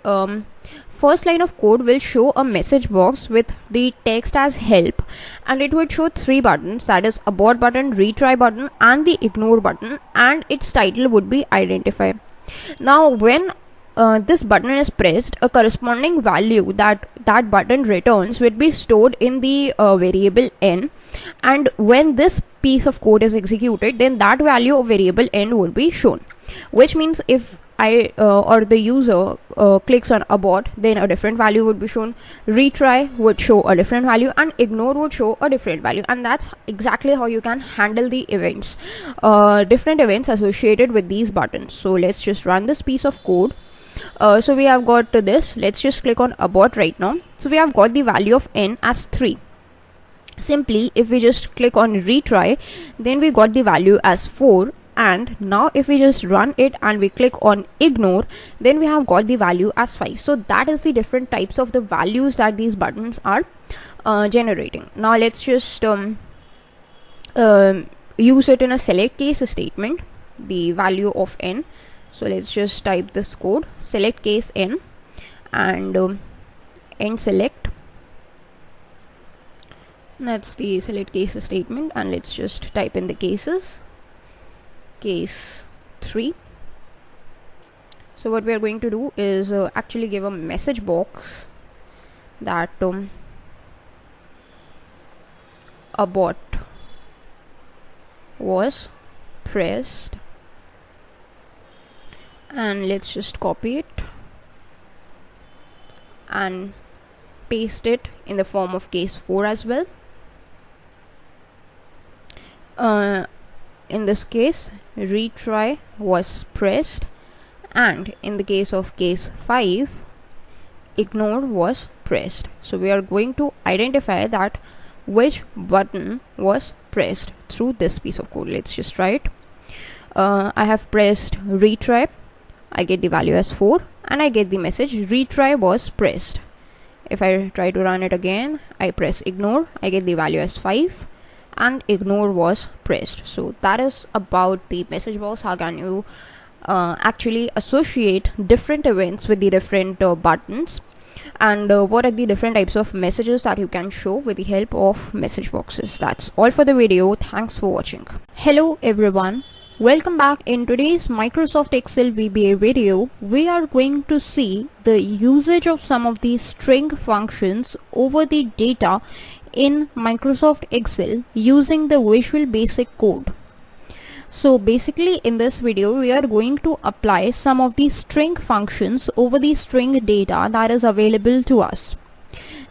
first line of code will show a message box with the text as help, and it would show 3 buttons, that is abort button, retry button, and the ignore button, and its title would be identify. Now when this button is pressed, a corresponding value that button returns will be stored in the variable n, and when this piece of code is executed, then that value of variable n would be shown, which means if I or the user clicks on abort, then a different value would be shown, retry would show a different value, and ignore would show a different value. And that's exactly how you can handle the events, different events associated with these buttons. So let's just run this piece of code. So we have got this. Let's just click on abort right now. So we have got the value of n as 3. Simply, if we just click on retry, then we got the value as 4. And now if we just run it and we click on ignore, then we have got the value as 5. So that is the different types of the values that these buttons are generating. Now let's just use it in a select case statement, the value of n. So let's just type this code, select case n, and n select. That's the select case statement, and let's just type in the cases. Case 3. So what we are going to do is actually give a message box that abort was pressed, and let's just copy it and paste it in the form of case 4 as well. In this case, retry was pressed, and in the case of case 5, ignore was pressed. So we are going to identify that which button was pressed through this piece of code. Let's just try it. I have pressed retry, I get the value as 4, and I get the message retry was pressed. If I try to run it again, I press ignore, I get the value as 5, and ignore was pressed. So that is about the message box. How can you actually associate different events with the different buttons, and what are the different types of messages that you can show with the help of message boxes. That's all for the video. Thanks for watching. Hello everyone, welcome back. In today's Microsoft Excel VBA video, we are going to see the usage of some of these string functions over the data in Microsoft Excel using the Visual Basic code. So basically in this video we are going to apply some of the string functions over the string data that is available to us.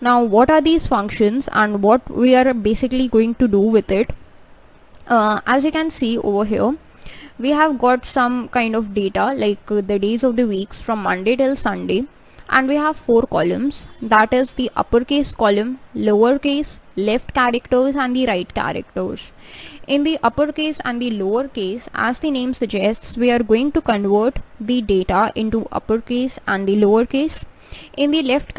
Now what are these functions and what we are basically going to do with it? As you can see over here, we have got some kind of data like the days of the weeks from Monday till Sunday, and we have 4 columns, that is the uppercase column, lowercase, left characters, and the right characters. In the uppercase and the lowercase, as the name suggests, we are going to convert the data into uppercase and the lowercase. In the left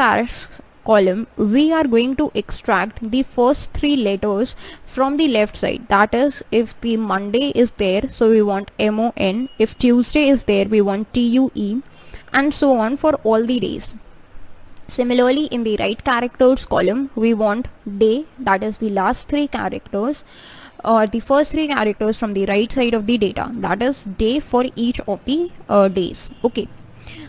column, we are going to extract the first 3 letters from the left side. That is, if the Monday is there, so we want MON. If Tuesday is there, we want TUE, and so on for all the days. Similarly, in the right characters column, we want day, that is the last 3 characters, or the first 3 characters from the right side of the data, that is day for each of the days. Okay.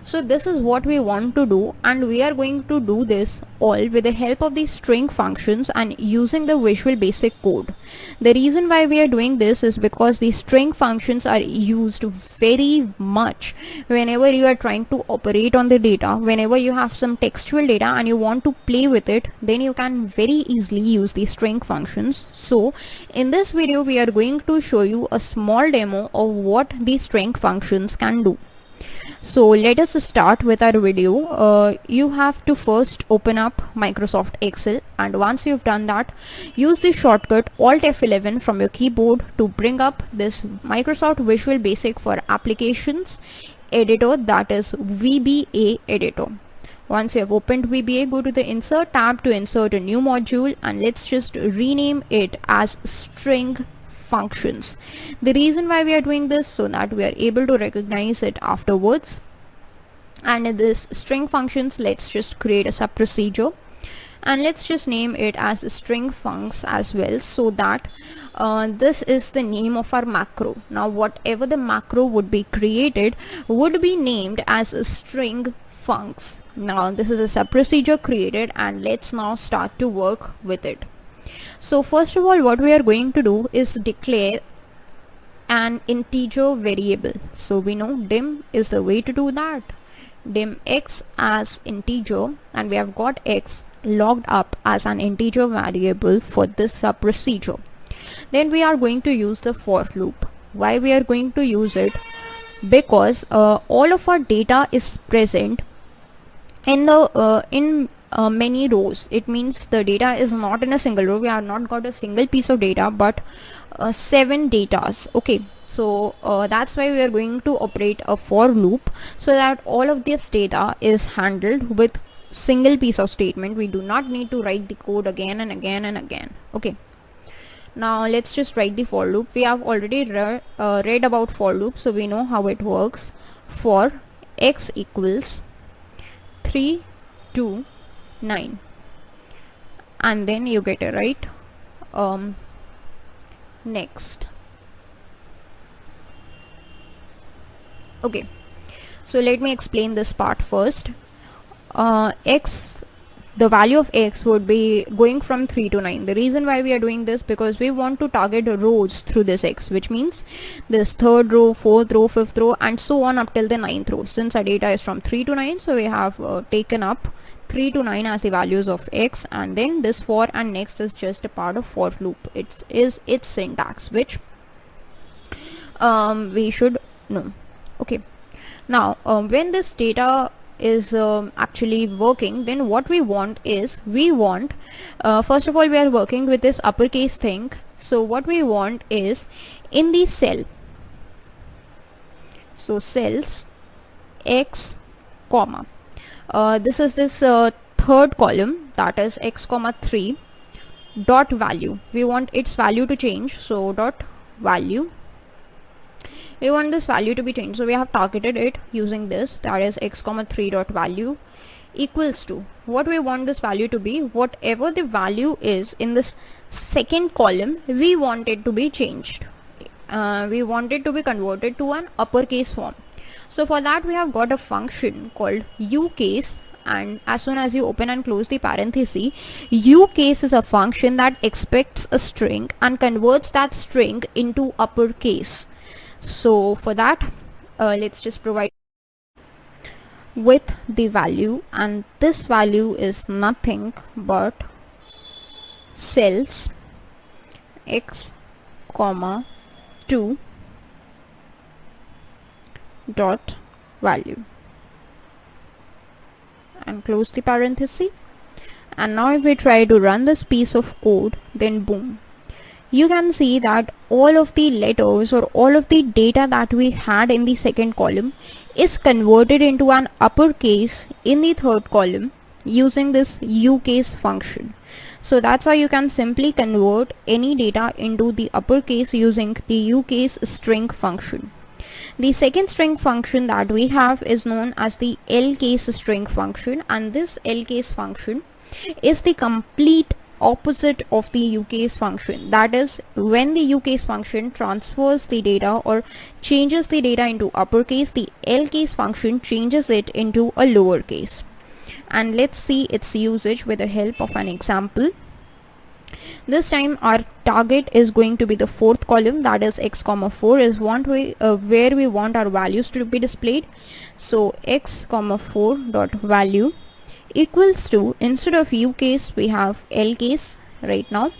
So this is what we want to do, and we are going to do this all with the help of the string functions and using the Visual Basic code. The reason why we are doing this is because the string functions are used very much whenever you are trying to operate on the data. Whenever you have some textual data and you want to play with it, then you can very easily use the string functions. So in this video we are going to show you a small demo of what the string functions can do. So let us start with our video. You have to first open up Microsoft Excel, and once you've done that, use the shortcut Alt F11 from your keyboard to bring up this Microsoft Visual Basic for Applications editor, that is VBA editor. Once you have opened VBA, go to the Insert tab to insert a new module, and let's just rename it as String Functions. The reason why we are doing this, so that we are able to recognize it afterwards. And in this string functions, let's just create a sub procedure, and let's just name it as string funcs as well, so that this is the name of our macro. Now whatever the macro would be created would be named as string funcs. Now this is a sub procedure created, and let's now start to work with it. So first of all, what we are going to do is declare an integer variable. So we know dim is the way to do that. Dim x as integer, and we have got x logged up as an integer variable for this sub procedure. Then we are going to use the for loop. Why we are going to use it? Because all of our data is present in the many rows. It means the data is not in a single row. We have not got a single piece of data, but 7 datas. Okay, so that's why we are going to operate a for loop, so that all of this data is handled with single piece of statement. We do not need to write the code again and again and again. Okay, now let's just write the for loop. We have already read about for loop, so we know how it works. For x equals 3 to 9, and then you get it right. Next. Okay, so let me explain this part first. The value of x would be going from 3 to 9. The reason why we are doing this, because we want to target rows through this x, which means this 3rd row, 4th row, 5th row, and so on up till the 9th row. Since our data is from 3 to 9, so we have taken up 3 to 9 as the values of x, and then this for and next is just a part of for loop. It is its syntax, which we should know. Okay, now when this data is actually working, then what we want is, we want first of all, we are working with this uppercase thing. So what we want is in the cell, so cells x comma, this is this 3rd column, that is x comma 3 dot value. We want its value to change, so dot value, we want this value to be changed, so we have targeted it using this, that is x comma 3 dot value equals to what we want this value to be. Whatever the value is in this 2nd column, we want it to be changed. We want it to be converted to an uppercase form. So for that we have got a function called uCase, and as soon as you open and close the parenthesis, uCase is a function that expects a string and converts that string into uppercase. So for that, let's just provide with the value, and this value is nothing but cells x comma 2 dot value, and close the parenthesis. And now if we try to run this piece of code, then boom, you can see that all of the letters or all of the data that we had in the 2nd column is converted into an uppercase in the 3rd column using this uCase function. So that's how you can simply convert any data into the uppercase using the uCase string function. The second string function that we have is known as the lcase string function, and this lcase function is the complete opposite of the UCase function. That is, when the UCase function transfers the data or changes the data into uppercase, the LCase function changes it into a lowercase. And let's see its usage with the help of an example. This time our target is going to be the fourth column, that is x comma 4 is where we want our values to be displayed. So x comma 4 dot value equals to, instead of UCase we have LCase right now,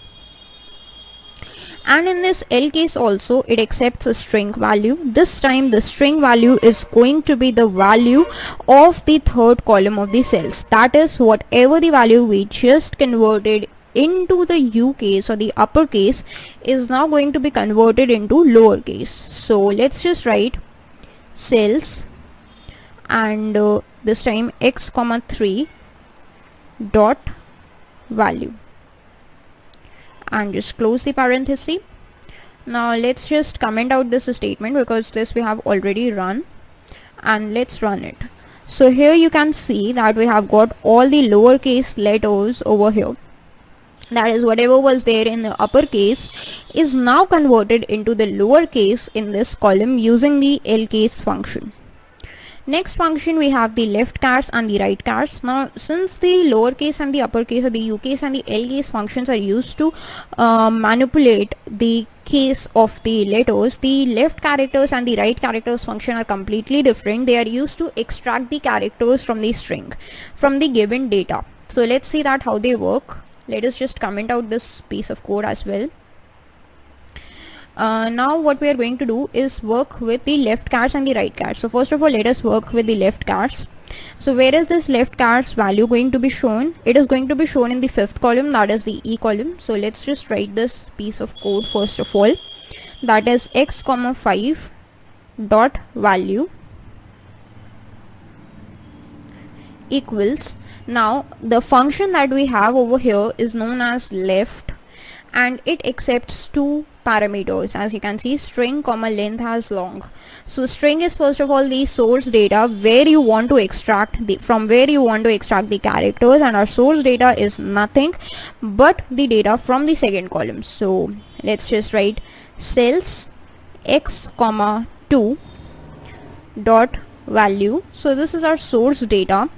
and in this LCase also it accepts a string value. This time the string value is going to be the value of the third column of the cells, that is whatever the value we just converted into the UCase or the uppercase is now going to be converted into lowercase. So let's just write cells and this time x comma 3 dot value and just close the parenthesis. Now let's just comment out this statement because this we have already run, and let's run it. So here you can see that we have got all the lowercase letters over here. That is, whatever was there in the uppercase is now converted into the lowercase in this column using the LCase function. Next function we have the left cars and the right cars. Now since the lowercase and the uppercase or the UCase and the LCase functions are used to manipulate the case of the letters, the left characters and the right characters function are completely different. They are used to extract the characters from the string from the given data. So let's see that how they work. Let us just comment out this piece of code as well. Now what we are going to do is work with the left cars and the right cars. So first of all, let us work with the left cars. So where is this left cars value going to be shown? It is going to be shown in the fifth column, that is the E column. So let's just write this piece of code first of all. That is x comma 5 dot value equals, now the function that we have over here is known as left and it accepts two parameters, as you can see, string comma length as long. So string is first of all the source data where you want to extract from where you want to extract the characters, and our source data is nothing but the data from the second column. So let's just write cells x comma 2 dot value. So this is our source data,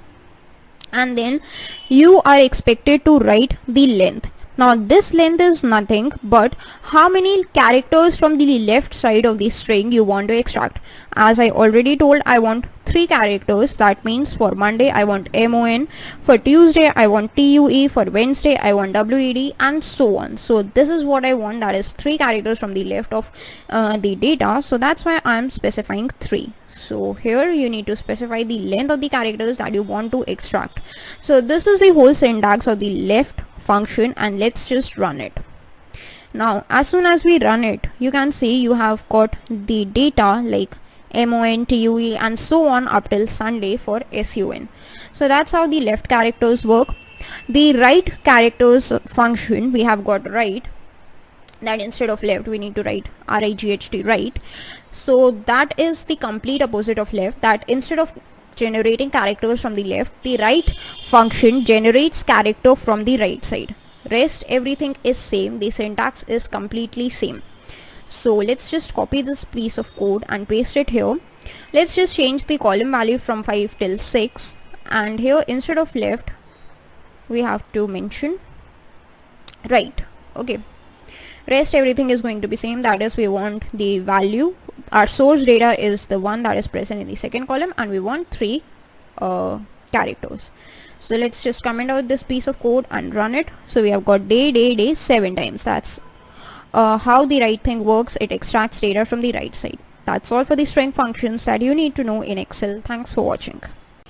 and then you are expected to write the length. Now this length is nothing but how many characters from the left side of the string you want to extract. As I already told, I want 3 characters. That means for Monday I want MON, for Tuesday I want TUE, for Wednesday I want WED, and so on. So this is what I want, that is 3 characters from the left of the data. So that's why I am specifying 3. So here you need to specify the length of the characters that you want to extract. So this is the whole syntax of the left function, and let's just run it. Now as soon as we run it, you can see you have got the data like MON, TUE and so on up till Sunday for SUN. So that's how the left characters work. The right characters function, we have got right, that instead of left we need to write RIGHT, right. So that is the complete opposite of left, that instead of generating characters from the left, the right function generates character from the right side. Rest everything is same, the syntax is completely same. So let's just copy this piece of code and paste it here. Let's just change the column value from 5 till 6, and here instead of left we have to mention right. Okay, rest everything is going to be same, that is we want the value, our source data is the one that is present in the second column, and we want 3 characters. So let's just comment out this piece of code and run it. So we have got day 7 times. That's how the right thing works. It extracts data from the right side. That's all for the string functions that you need to know in Excel. Thanks for watching.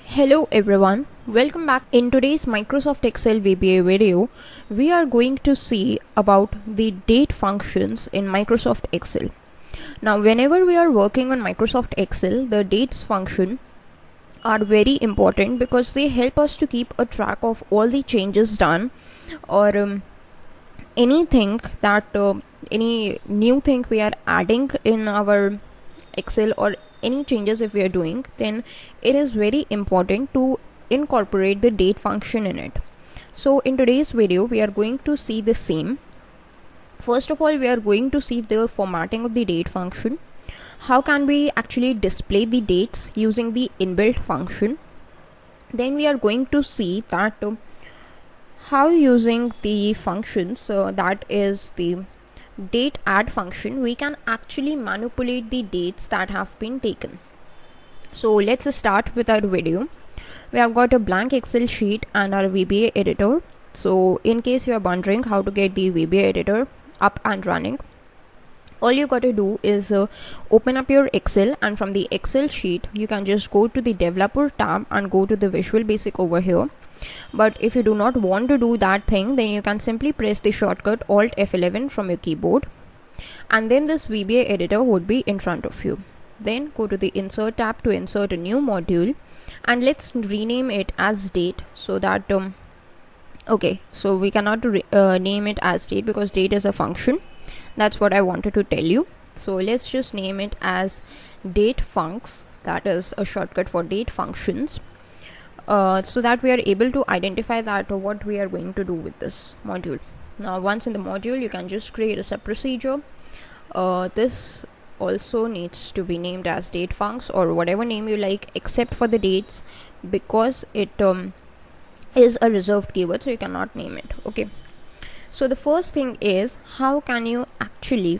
Hello everyone, welcome back. In today's Microsoft Excel VBA video, we are going to see about the date functions in Microsoft Excel. Now whenever we are working on Microsoft Excel, the dates function are very important because they help us to keep a track of all the changes done, or anything that any new thing we are adding in our Excel, or any changes if we are doing, then it is very important to incorporate the date function in it. So in today's video we are going to see the same. First of all, we are going to see the formatting of the date function. How can we actually display the dates using the inbuilt function? Then we are going to see that how using the functions, that is the DateAdd function, we can actually manipulate the dates that have been taken. So let's start with our video. We have got a blank Excel sheet and our VBA editor. So in case you are wondering how to get the VBA editor up and running, all you got to do is open up your Excel, and from the Excel sheet you can just go to the developer tab and go to the Visual Basic over here. But if you do not want to do that thing, then you can simply press the shortcut Alt F11 from your keyboard, and then this VBA editor would be in front of you. Then go to the Insert tab to insert a new module, and let's rename it as date, so that okay, so we cannot name it as date because date is a function. That's what I wanted to tell you. So let's just name it as date funcs, that is a shortcut for date functions, so that we are able to identify that what we are going to do with this module. Now once in the module, you can just create a sub procedure. This also needs to be named as date funcs or whatever name you like, except for the dates, because it is a reserved keyword, so you cannot name it. Okay, so the first thing is, how can you actually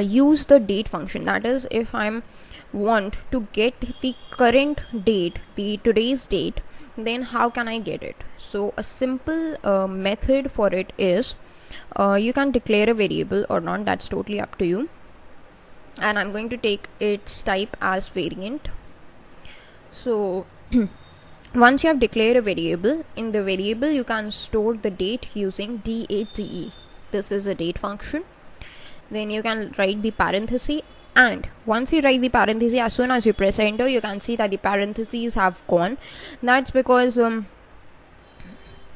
use the date function? That is, if I'm want to get the current date, the today's date, then how can I get it? So a simple method for it is, you can declare a variable or not, that's totally up to you, and I'm going to take its type as variant. So once you have declared a variable, in the variable you can store the date using DateAdd. This is a date function. Then you can write the parenthesis, and once you write the parenthesis, as soon as you press enter, you can see that the parentheses have gone. That's because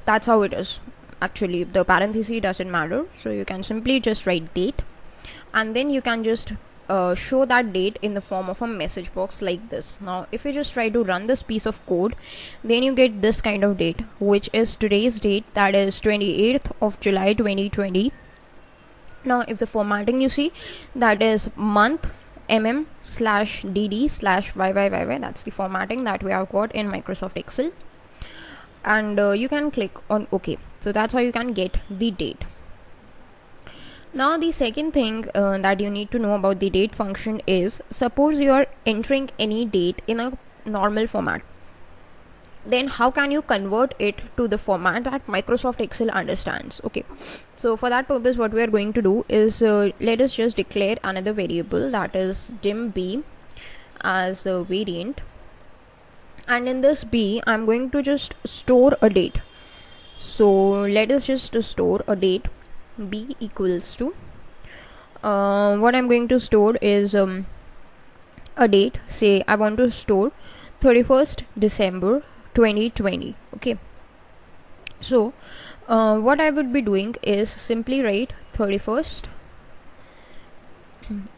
that's how it is. Actually, the parenthesis doesn't matter, so you can simply just write date, and then you can just show that date in the form of a message box like this. Now if you just try to run this piece of code, then you get this kind of date, which is today's date, that is 28th of July 2020. Now if the formatting you see, that is month mm/dd/yyyy, that's the formatting that we have got in Microsoft Excel, and you can click on OK. So that's how you can get the date. Now the second thing that you need to know about the date function is, suppose you are entering any date in a normal format, then how can you convert it to the format that Microsoft Excel understands? Okay, so for that purpose, what we are going to do is, let us just declare another variable, that is dim_b as a variant, and in this b I'm going to just store a date. So let us just store a date. B equals to what I'm going to store is a date. Say I want to store 31st December 2020. Okay, so what I would be doing is simply write 31st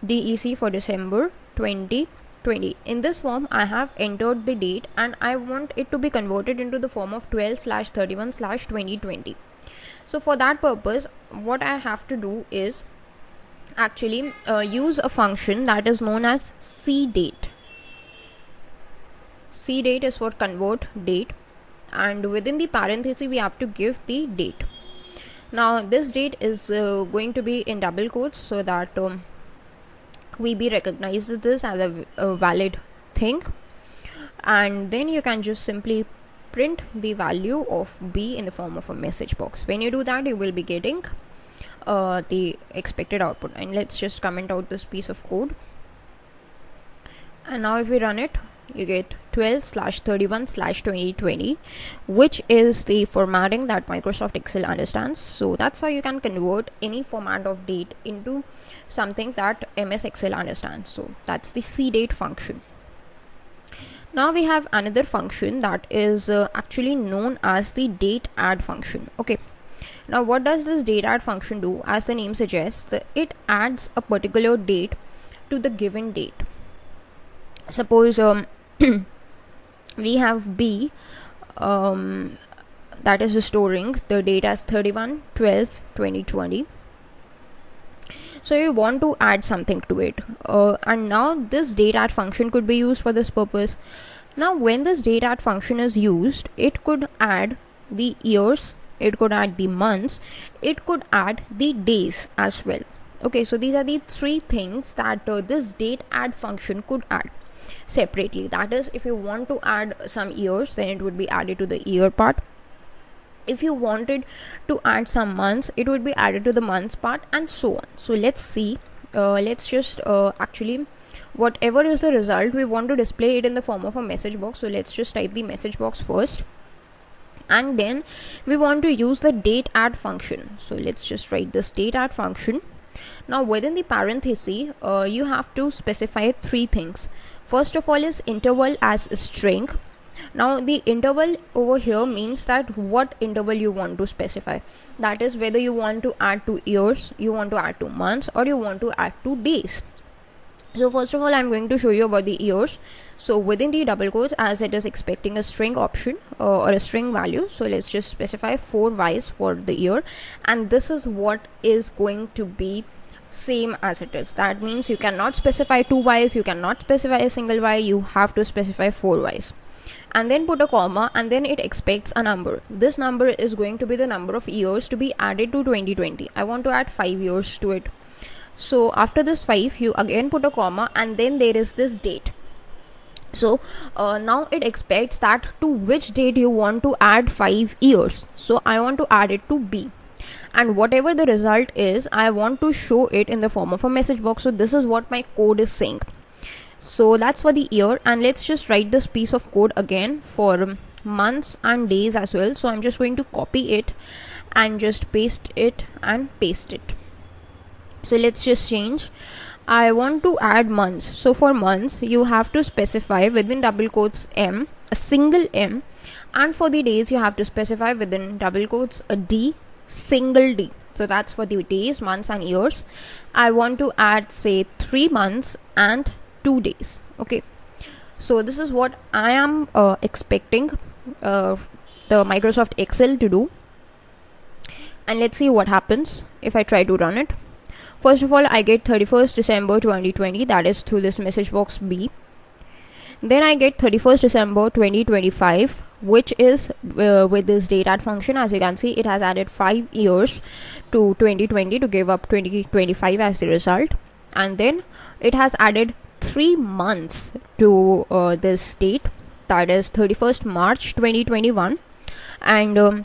DEC for December 2020. In this form I have entered the date, and I want it to be converted into the form of 12/31/2020. So for that purpose, what I have to do is actually use a function that is known as CDate. CDate is for convert date, and within the parenthesis we have to give the date. Now this date is going to be in double quotes, so that VB recognizes this as a valid thing, and then you can just simply print the value of B in the form of a message box. When you do that, you will be getting the expected output. And let's just comment out this piece of code, and now if we run it, you get 12/31/2020, which is the formatting that Microsoft Excel understands. So that's how you can convert any format of date into something that MS Excel understands. So that's the CDate function. Now we have another function that is actually known as the DateAdd function. Okay, now what does this DateAdd function do? As the name suggests, it adds a particular date to the given date. Suppose we have B that is storing the date as 31/12/2020. So you want to add something to it, and now this DateAdd function could be used for this purpose. Now when this DateAdd function is used, it could add the years, it could add the months, it could add the days as well. Okay, so these are the three things that this DateAdd function could add separately. That is, if you want to add some years, then it would be added to the year part. If you wanted to add some months, it would be added to the months part, and so on. So let's see, let's just actually, whatever is the result, we want to display it in the form of a message box. So let's just type the message box first, and then we want to use the DateAdd function. So let's just write this DateAdd function. Now within the parenthesis, you have to specify three things. First of all is interval as a string. Now the interval over here means that what interval you want to specify. That is whether you want to add to years, you want to add to months, or you want to add to days. So first of all, I'm going to show you about the years. So within the double quotes, as it is expecting a string option or a string value, so let's just specify 4 Ys for the year, and this is what is going to be same as it is. That means you cannot specify 2 Ys, you cannot specify a single Y, you have to specify 4 Ys. And then put a comma, and then it expects a number. This number is going to be the number of years to be added to 2020. I want to add 5 years to it. So after this 5, you again put a comma, and then there is this date. So now it expects that to which date you want to add 5 years. So I want to add it to B. And whatever the result is, I want to show it in the form of a message box. So this is what my code is saying. So that's for the year, and let's just write this piece of code again for months and days as well. So I'm just going to copy it and just paste it and paste it. So let's just change. I want to add months. So for months, you have to specify within double quotes M, a single M, and for the days you have to specify within double quotes a D, single D. So that's for the days, months and years. I want to add say 3 months and 2 days. Okay, so this is what I am expecting the Microsoft Excel to do, and let's see what happens if I try to run it. First of all, I get 31st December 2020, that is through this message box B. Then I get 31st December 2025, which is with this DateAdd function. As you can see, it has added 5 years to 2020 to give up 2025 as the result, and then it has added 3 months to this date, that is 31st March 2021, and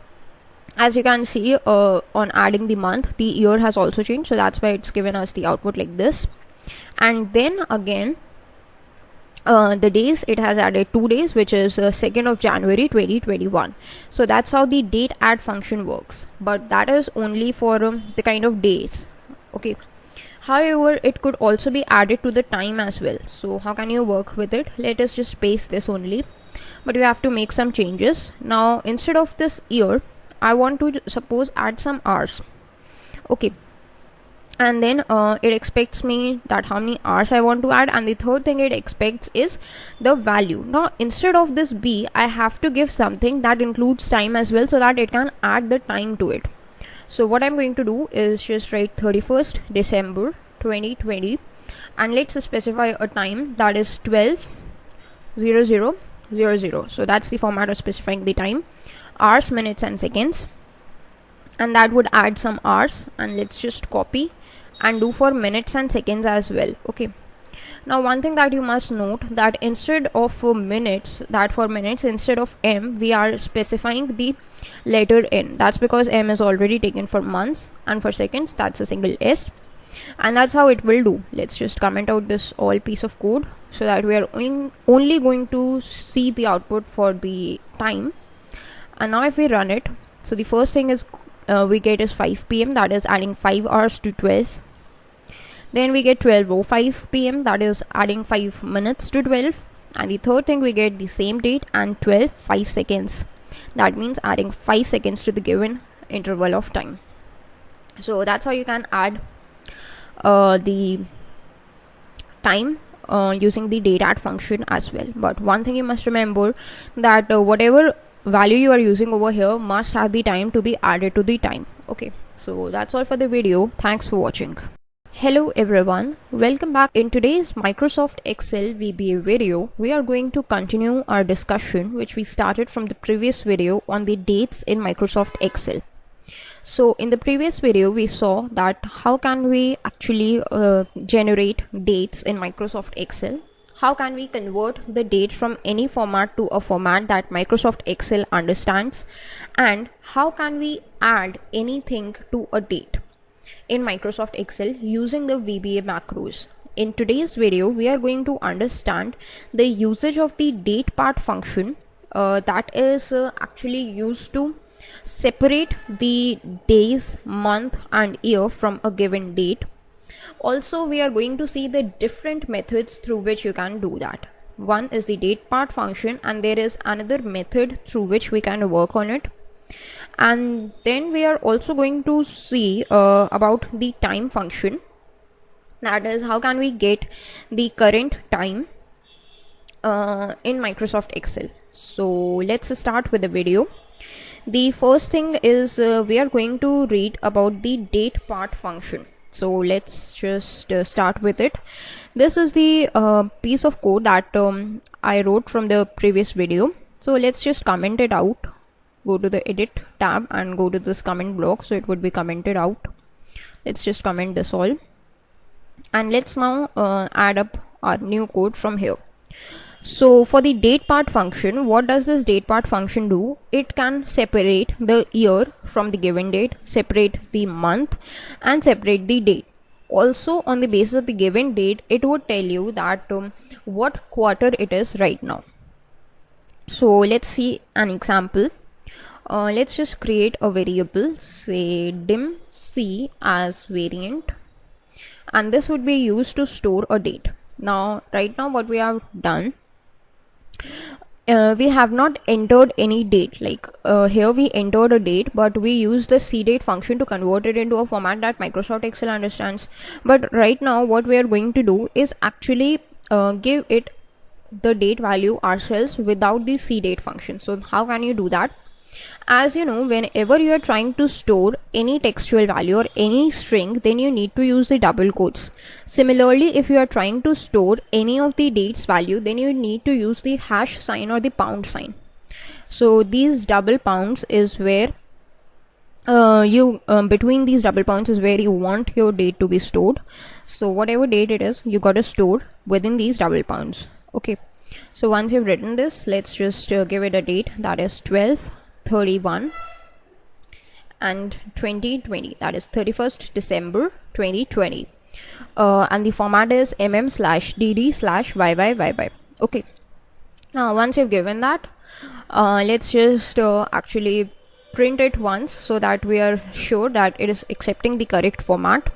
as you can see, on adding the month, the year has also changed, so that's why it's given us the output like this. And then again, the days, it has added 2 days, which is 2nd of January 2021. So that's how the DateAdd function works, but that is only for the kind of days. Okay, however, it could also be added to the time as well. So how can you work with it? Let us just paste this only, but you have to make some changes. Now instead of this year, I want to suppose add some hours. Okay, and then it expects me that how many hours I want to add, and the third thing it expects is the value. Now instead of this B, I have to give something that includes time as well, so that it can add the time to it. So what I'm going to do is just write 31st December 2020, and let's specify a time, that is 12:00:00. So that's the format of specifying the time, hours, minutes and seconds, and that would add some hours, and let's just copy and do for minutes and seconds as well. Okay, now one thing that you must note, that instead of minutes, instead of M, we are specifying the letter N. That's because M is already taken for months, and for seconds that's a single S, and that's how it will do. Let's just comment out this all piece of code so that we are only going to see the output for the time. And now if we run it, so the first thing is we get is 5 PM, that is adding 5 hours to 12. Then we get 12:05 PM, that is adding 5 minutes to 12. And the third thing, we get the same date and 12:05 seconds, that means adding 5 seconds to the given interval of time. So that's how you can add the time using the DateAdd function as well. But one thing you must remember, that whatever value you are using over here must have the time to be added to the time. Okay, so that's all for the video. Thanks for watching. Hello everyone, welcome back. In today's Microsoft Excel VBA video, we are going to continue our discussion which we started from the previous video on the dates in Microsoft Excel. So in the previous video, we saw that how can we actually generate dates in Microsoft Excel. How can we convert the date from any format to a format that Microsoft Excel understands, and how can we add anything to a date in Microsoft Excel using the VBA macros. In today's video, we are going to understand the usage of the DatePart function that is actually used to separate the days, month and year from a given date. Also, we are going to see the different methods through which you can do that. One is the DatePart function, and there is another method through which we can work on it. And then we are also going to see about the time function, that is how can we get the current time in Microsoft Excel. So let's start with the video. The first thing is we are going to read about the DatePart function. So let's just start with it. This is the piece of code that I wrote from the previous video. So let's just comment it out. Go to the edit tab and go to this comment block, so it would be commented out. Let's just comment this all, and let's now add up our new code from here. So for the DatePart function, what does this DatePart function do? It can separate the year from the given date, separate the month and separate the date. Also, on the basis of the given date, it would tell you that what quarter it is right now. So let's see an example. Let's just create a variable, say dim c as variant, and this would be used to store a date. Now right now what we have done, we have not entered any date. Like here we entered a date, but we use the CDate function to convert it into a format that Microsoft Excel understands. But right now what we are going to do is actually give it the date value ourselves without the CDate function. So how can you do that? As you know, whenever you are trying to store any textual value or any string, then you need to use the double quotes. Similarly, if you are trying to store any of the dates value, then you need to use the hash sign or the pound sign. So these double pounds is where between these double pounds is where you want your date to be stored. So whatever date it is, you got to store within these double pounds. Okay, so once you've written this, let's just give it a date, that is 12/31 and 2020, that is 31st December 2020, and the format is mm/dd/yy. Okay, now once you've given that, let's just actually print it once so that we are sure that it is accepting the correct format.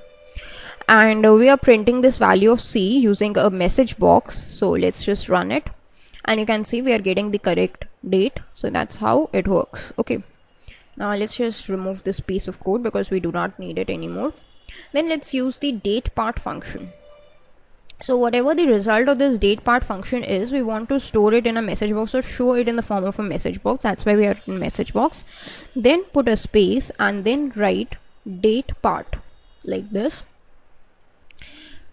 And we are printing this value of c using a message box. So let's just run it, and you can see we are getting the correct date. So that's how it works. Okay, now let's just remove this piece of code because we do not need it anymore. Then let's use the DatePart function. So whatever the result of this DatePart function is, we want to store it in a message box or show it in the form of a message box. That's why we are in message box. Then put a space and then write DatePart like this,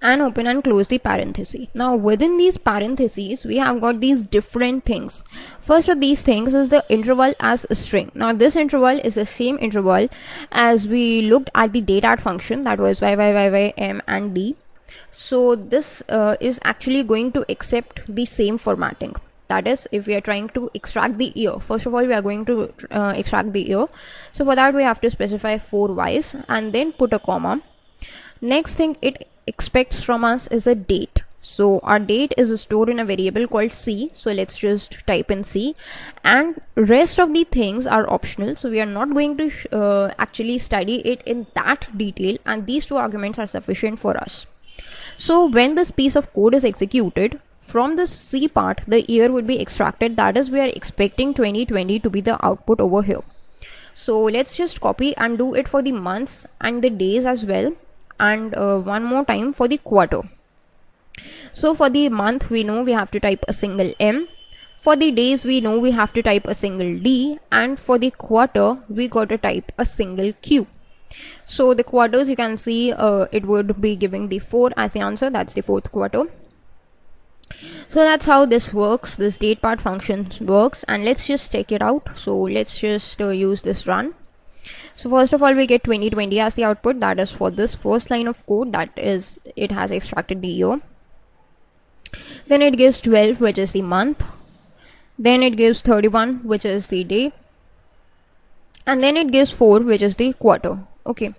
and open and close the parenthesis. Now within these parentheses, we have got these different things. First of these things is the interval as a string. Now this interval is the same interval as we looked at the DateAdd function, that was y, m and d. So this is actually going to accept the same formatting. That is, if we are trying to extract the year, first of all we are going to extract the year. So for that we have to specify 4 y's and then put a comma. Next thing it expects from us is a date. So our date is stored in a variable called c. So let's just type in c, and rest of the things are optional. So we are not going to actually study it in that detail, and these 2 arguments are sufficient for us. So when this piece of code is executed, from the c part the year would be extracted. That is, we are expecting 2020 to be the output over here. So let's just copy and do it for the months and the days as well, and one more time for the quarter. So for the month, we know we have to type a single m. For the days, we know we have to type a single D, and for the quarter we got to type a single Q. So the quarters, you can see it would be giving the 4 as the answer. That's the 4th quarter. So that's how this works, this DatePart function works, and let's just check it out. So let's just use this run. So first of all, we get 2020 as the output. That is for this first line of code, that is, it has extracted the year. Then it gives 12, which is the month. Then it gives 31, which is the day. And then it gives 4, which is the quarter. Okay.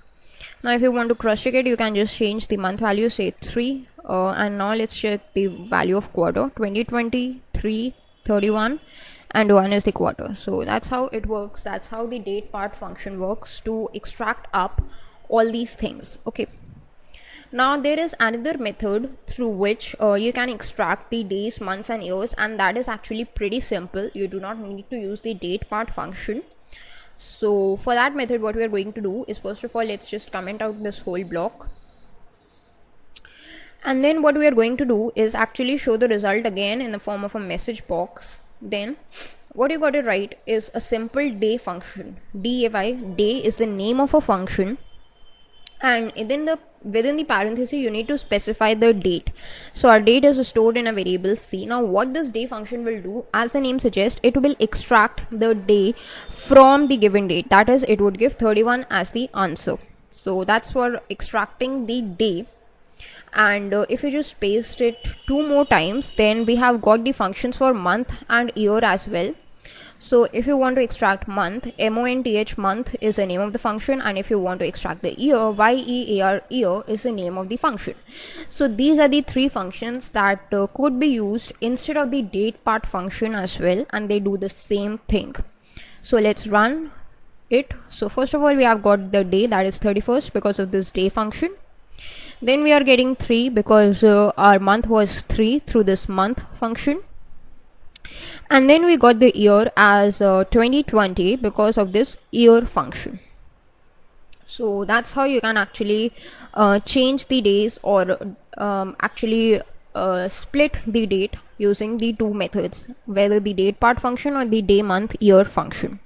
Now if you want to cross check it, you can just change the month value, say 3. And now let's check the value of quarter. 2020, 3, 31, and 1 is the quarter. So that's how it works. That's how the DatePart function works to extract up all these things. Okay. Now there is another method through which you can extract the days, months, and years, and that is actually pretty simple. You do not need to use the DatePart function. So for that method, what we are going to do is, first of all, let's just comment out this whole block. And then what we are going to do is actually show the result again in the form of a message box. Then what you got to write is a simple day function. DAY, day is the name of a function, and within the parenthesis you need to specify the date. So our date is stored in a variable C. Now what this day function will do, as the name suggests, it will extract the day from the given date. That is, it would give 31 as the answer. So that's for extracting the day. And if you just paste it 2 more times, then we have got the functions for month and year as well. So if you want to extract month, month, month is the name of the function, and if you want to extract the year, year, year is the name of the function. So these are the 3 functions that could be used instead of the DatePart function as well, and they do the same thing. So let's run it. So first of all, we have got the day, that is 31st, because of this day function. Then we are getting 3 because our month was 3 through this month function. And then we got the year as 2020 because of this year function. So that's how you can actually change the days, or actually split the date using the 2 methods, whether the DatePart function or the day, month, year function.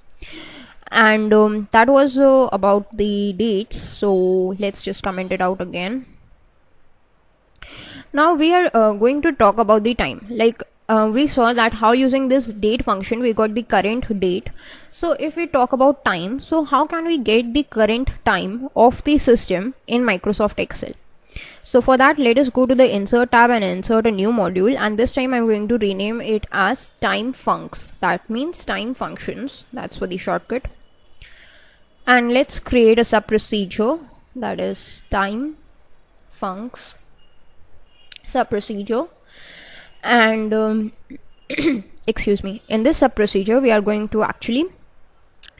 And that was about the dates. So let's just comment it out again. Now we are going to talk about the time. Like we saw that how using this date function we got the current date. So if we talk about time, so how can we get the current time of the system in Microsoft Excel? So for that, let us go to the insert tab and insert a new module, and this time I'm going to rename it as time funcs. That means time functions. That's for the shortcut. And let's create a sub procedure, that is time funcs sub procedure. And excuse me, in this sub procedure we are going to actually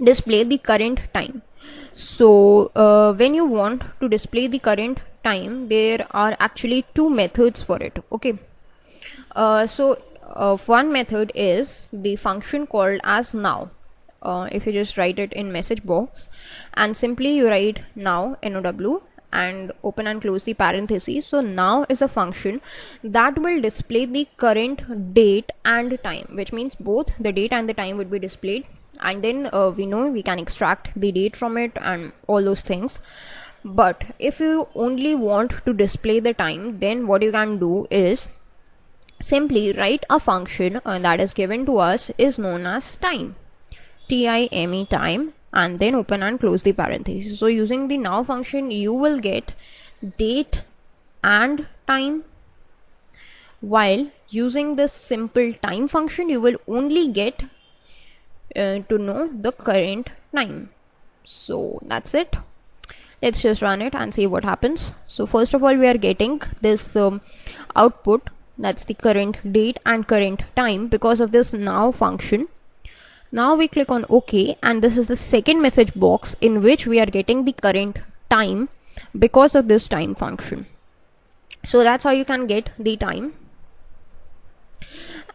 display the current time. So when you want to display the current time, there are actually 2 methods for it. Okay. One method is the function called as now. If you just write it in message box and simply you write now, now, and open and close the parentheses. So now is a function that will display the current date and time, which means both the date and the time would be displayed. And then we know we can extract the date from it and all those things. But if you only want to display the time, then what you can do is simply write a function that is given to us is known as time, time, time, and then open and close the parentheses. So using the now function you will get date and time, while using this simple time function you will only get to know the current time. So that's it. Let's just run it and see what happens. So first of all, we are getting this output, that's the current date and current time because of this now function. Now we click on OK, and this is the second message box in which we are getting the current time because of this time function. So that's how you can get the time.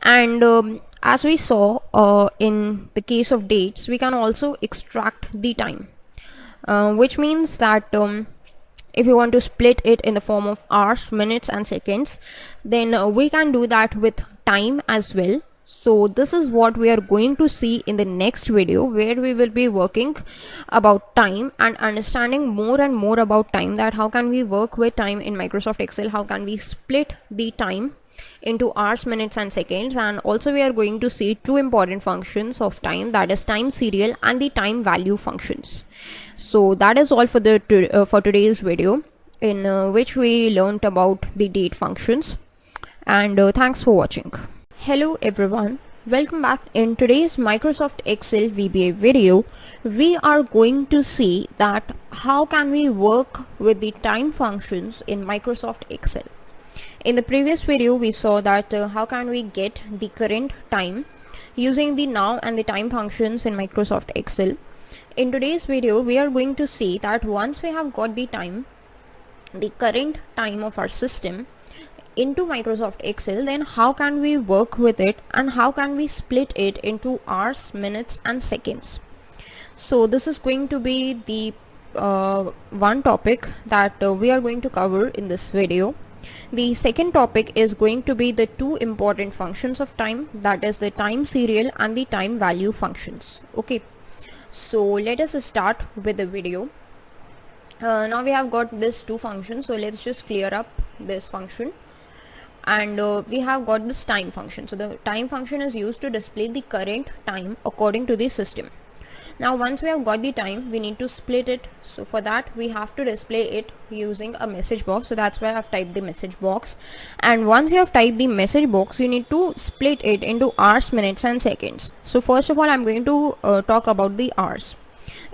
And as we saw in the case of dates, we can also extract the time, which means that if you want to split it in the form of hours, minutes and seconds, then we can do that with time as well. So this is what we are going to see in the next video, where we will be working about time and understanding more and more about time, that how can we work with time in Microsoft Excel, how can we split the time into hours, minutes and seconds, and also we are going to see two important functions of time, that is TimeSerial and the TimeValue functions. So that is all for the for today's video, in which we learned about the date functions, and thanks for watching. Hello everyone, welcome back. In today's Microsoft Excel VBA video, we are going to see that how can we work with the time functions in Microsoft Excel. In the previous video, we saw that how can we get the current time using the now and the time functions in Microsoft Excel. In today's video, we are going to see that once we have got the time, the current time of our system into Microsoft Excel, then how can we work with it and how can we split it into hours, minutes and seconds. So this is going to be the one topic that we are going to cover in this video. The second topic is going to be the two important functions of time, that is the TimeSerial and the TimeValue functions. Okay, so let us start with the video. Now we have got these two functions, so let's just clear up this function. And we have got this time function. So the time function is used to display the current time according to the system. Now once we have got the time, we need to split it. So for that we have to display it using a message box. So that's why I have typed the message box. And once you have typed the message box, you need to split it into hours, minutes and seconds. So first of all, I'm going to talk about the hours.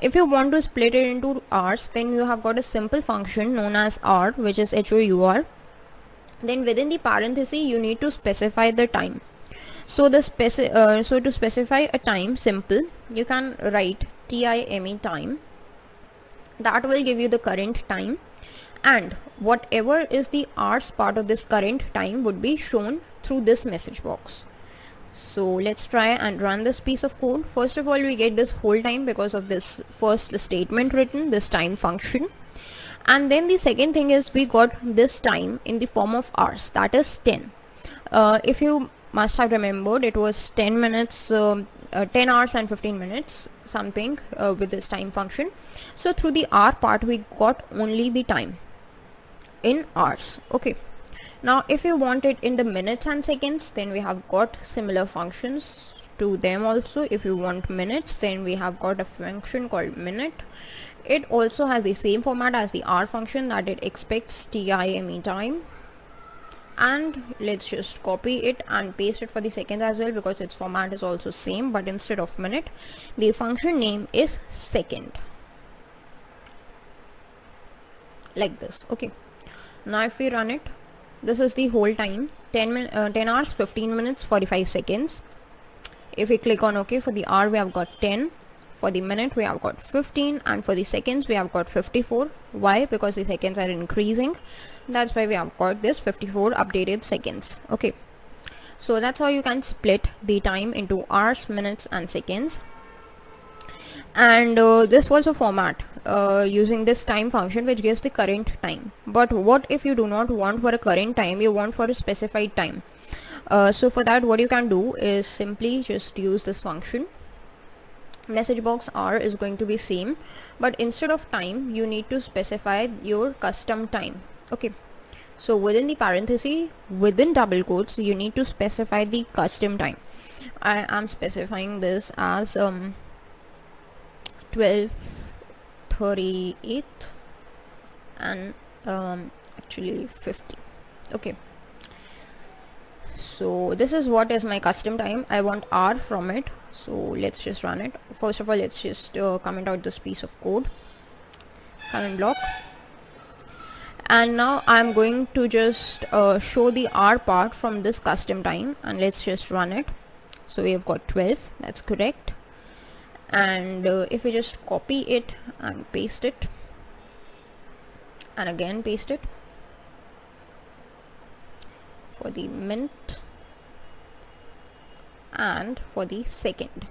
If you want to split it into hours, then you have got a simple function known as hour, which is HOUR. Then within the parenthesis you need to specify the time. So the to specify a time, simple, you can write time time. That will give you the current time, and whatever is the hours part of this current time would be shown through this message box. So let's try and run this piece of code. First of all, we get this whole time because of this first statement written, this time function. And then the second thing is we got this time in the form of hours, that is 10. If you must have remembered, it was 10 minutes, 10 hours and 15 minutes something with this time function. So through the hour part we got only the time in hours. Okay, now if you want it in the minutes and seconds, then we have got similar functions to them also. If you want minutes, then we have got a function called minute. It also has the same format as the hour function, that it expects time. And let's just copy it and paste it for the second as well, because its format is also same, but instead of minute, the function name is second, like this. Okay, now if we run it, this is the whole time, 10 hours 15 minutes 45 seconds. If we click on OK, for the hour we have got 10, for the minute we have got 15, and for the seconds we have got 54. Why? Because the seconds are increasing, that's why we have got this 54 updated seconds. Okay, so that's how you can split the time into hours, minutes and seconds. And this was a format using this time function, which gives the current time. But what if you do not want for a current time, you want for a specified time? So for that, what you can do is simply just use this function. Message box hour is going to be same, but instead of time you need to specify your custom time. Okay, so within the parenthesis, within double quotes, you need to specify the custom time. I am specifying this as 12:38 and actually 50. Okay, so this is what is my custom time. I want hour from it, so let's just run it. First of all, let's just comment out this piece of code, comment block, and now I'm going to just show the hour part from this custom time, and let's just run it. So we have got 12, that's correct. And if we just copy it and paste it, and again paste it for the minute and for the second.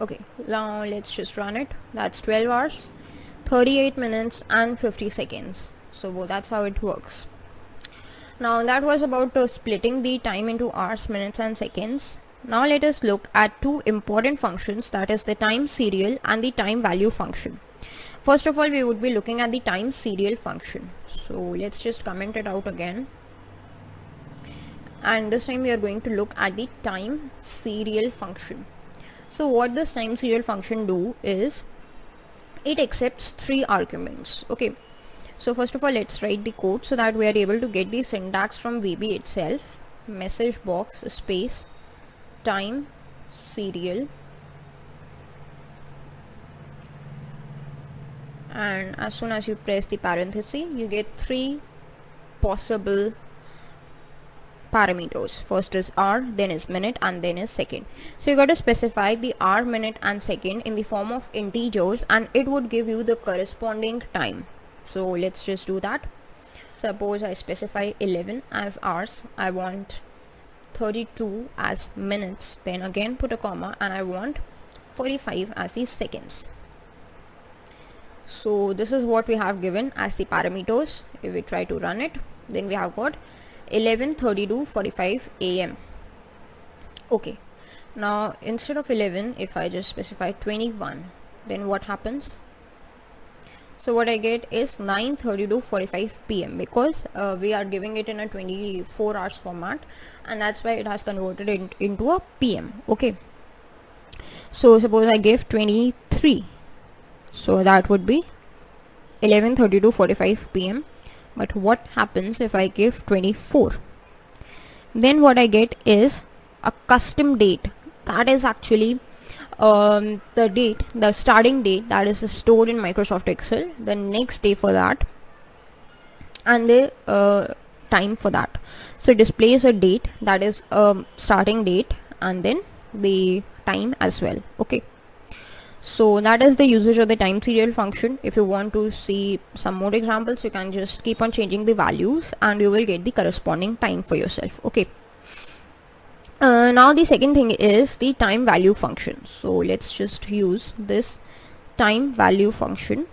Okay, now let's just run it. That's 12 hours 38 minutes and 50 seconds. So that's how it works. Now that was about splitting the time into hours, minutes and seconds. Now let us look at two important functions, that is the TimeSerial and the TimeValue function. First of all, we would be looking at the TimeSerial function. So let's just comment it out again. And this time we are going to look at the TimeSerial function. So what this TimeSerial function do is it accepts three arguments. Okay, so first of all, let's write the code so that we are able to get the syntax from VB itself. Message box space TimeSerial, and as soon as you press the parenthesis, you get three possible parameters. First is hour, then is minute, and then is second. So you got to specify the hour, minute and second in the form of integers, and it would give you the corresponding time. So let's just do that. Suppose I specify 11 as hours, I want 32 as minutes, then again put a comma, and I want 45 as the seconds. So this is what we have given as the parameters. If we try to run it, then we have got 11:32 45 AM. Okay, now instead of 11, if I just specify 21, then what happens? So what I get is 9:32 45 PM, because we are giving it in a 24 hours format, and that's why it has converted it into a PM. Okay, so suppose I give 23, so that would be 11:32 45 PM. But what happens if I give 24? Then what I get is a custom date, that is actually the date, the starting date that is stored in Microsoft Excel, the next day for that, and the time for that. So it displays a date, that is starting date, and then the time as well. Okay, so that is the usage of the TimeSerial function. If you want to see some more examples, you can just keep on changing the values and you will get the corresponding time for yourself. Okay, now the second thing is the TimeValue function. So let's just use this TimeValue function.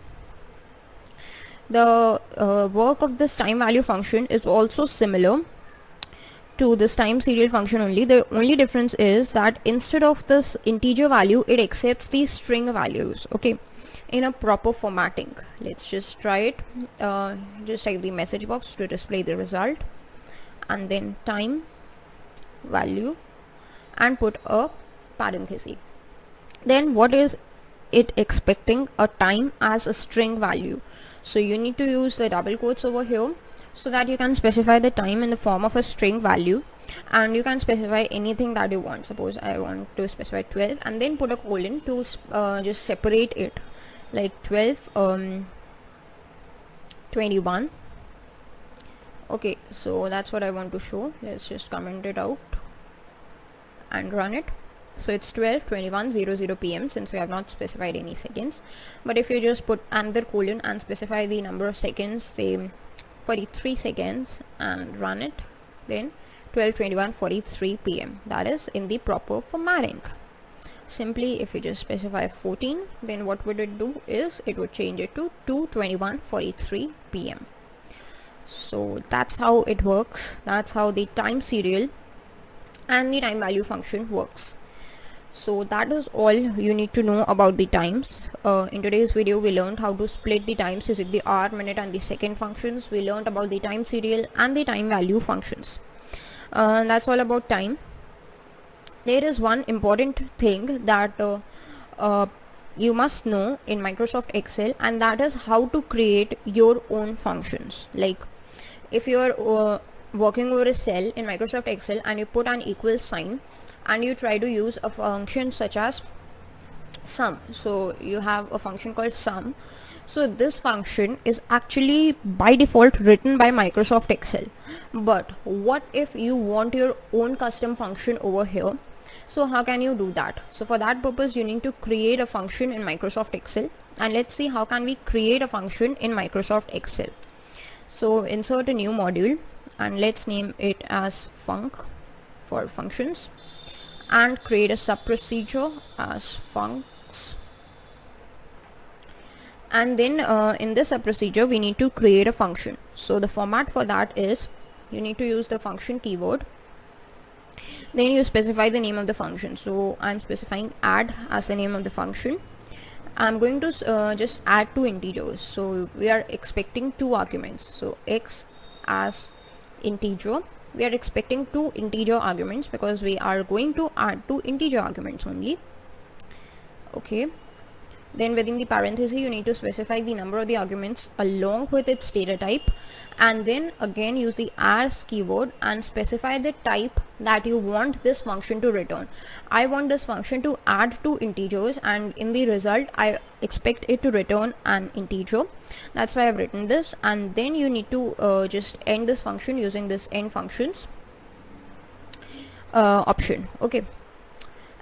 The work of this TimeValue function is also similar to this TimeSerial function only. The only difference is that instead of this integer value, it accepts the string values, okay, in a proper formatting. Let's just try it. Just type the message box to display the result, and then time value, and put a parenthesis. Then what is it expecting? A time as a string value. So you need to use the double quotes over here, so that you can specify the time in the form of a string value, and you can specify anything that you want. Suppose I want to specify 12 and then put a colon to just separate it, like 12 21. Okay, so that's what I want to show. Let's just comment it out and run it. So it's 12:21:00 PM, since we have not specified any seconds. But if you just put another colon and specify the number of seconds, say 43 seconds, and run it, then 12:21:43 PM, that is in the proper formatting. Simply if you just specify 14, then what would it do is it would change it to 2:21:43 PM. So that's how it works. That's how the TimeSerial and the TimeValue function works. So that is all you need to know about the times. In today's video, we learned how to split the times using the hour, minute and the second functions. We learned about the TimeSerial and the TimeValue functions. That's all about time. There is one important thing that you must know in Microsoft Excel, and that is how to create your own functions. Like if you are working over a cell in Microsoft Excel and you put an equal sign and you try to use a function such as sum. So you have a function called sum. So this function is actually by default written by Microsoft Excel. But what if you want your own custom function over here? So how can you do that? So for that purpose, you need to create a function in Microsoft Excel, and let's see how can we create a function in Microsoft Excel. So insert a new module and let's name it as func for functions, and create a sub procedure as funcs. And then in this sub procedure we need to create a function. So the format for that is you need to use the function keyword. Then you specify the name of the function. So I'm specifying add as the name of the function. I'm going to just add two integers. So we are expecting two arguments. So x as integer. We are expecting two integer arguments because we are going to add two integer arguments only. Okay. Then within the parenthesis you need to specify the number of the arguments along with its data type, and then again use the as keyword and specify the type that you want this function to return. I want this function to add two integers, and in the result I expect it to return an integer. That's why I've written this. And then you need to just end this function using this end functions option. Okay.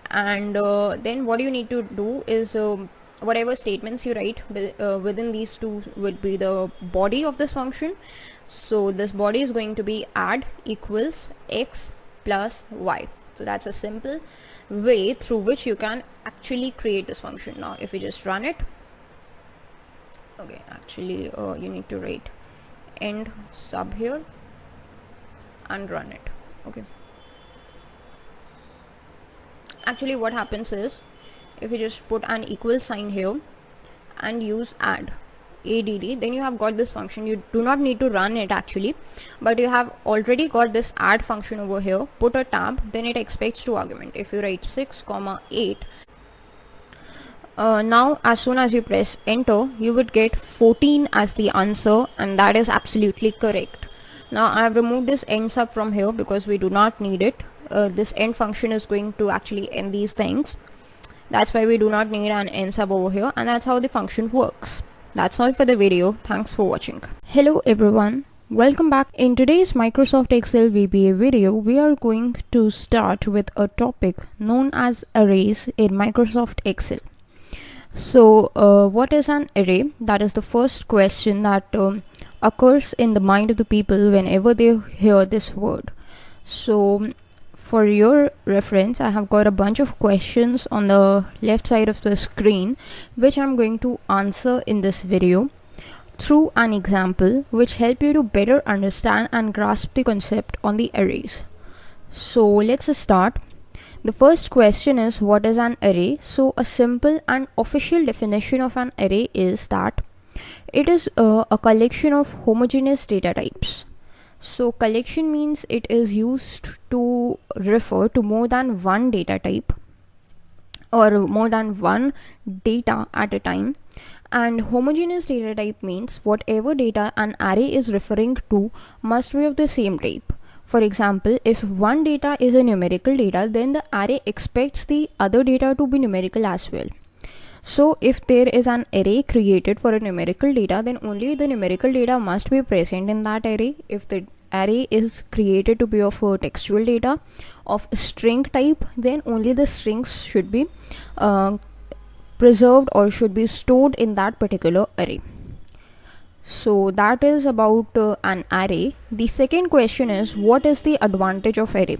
And then what you need to do is whatever statements you write within these two would be the body of this function. So this body is going to be add equals x plus y. So that's a simple way through which you can actually create this function. Now if you just run it, okay, actually you need to write end sub here and run it. Okay, actually what happens is, if you just put an equal sign here and use add, then you have got this function. You do not need to run it actually, but you have already got this add function over here. Put a tab, then it expects two arguments. If you write 6, 8, now as soon as you press enter, you would get 14 as the answer, and that is absolutely correct. Now I have removed this end sub from here because we do not need it. This end function is going to actually end these things. That's why we do not need an end sub over here, and that's how the function works. That's all for the video. Thanks for watching. Hello everyone, welcome back. In today's Microsoft Excel VBA video, we are going to start with a topic known as arrays in Microsoft Excel. So what is an array? That is the first question that occurs in the mind of the people whenever they hear this word. So for your reference, I have got a bunch of questions on the left side of the screen, which I'm going to answer in this video through an example, which help you to better understand and grasp the concept on the arrays. So let's start. The first question is, what is an array? So a simple and official definition of an array is that it is a collection of homogeneous data types. So collection means it is used to refer to more than one data type or more than one data at a time. And homogeneous data type means whatever data an array is referring to must be of the same type. For example, if one data is a numerical data, then the array expects the other data to be numerical as well. So if there is an array created for a numerical data, then only the numerical data must be present in that array. If the array is created to be of a textual data of string type, then only the strings should be preserved or should be stored in that particular array. So that is about an array. The second question is, what is the advantage of array?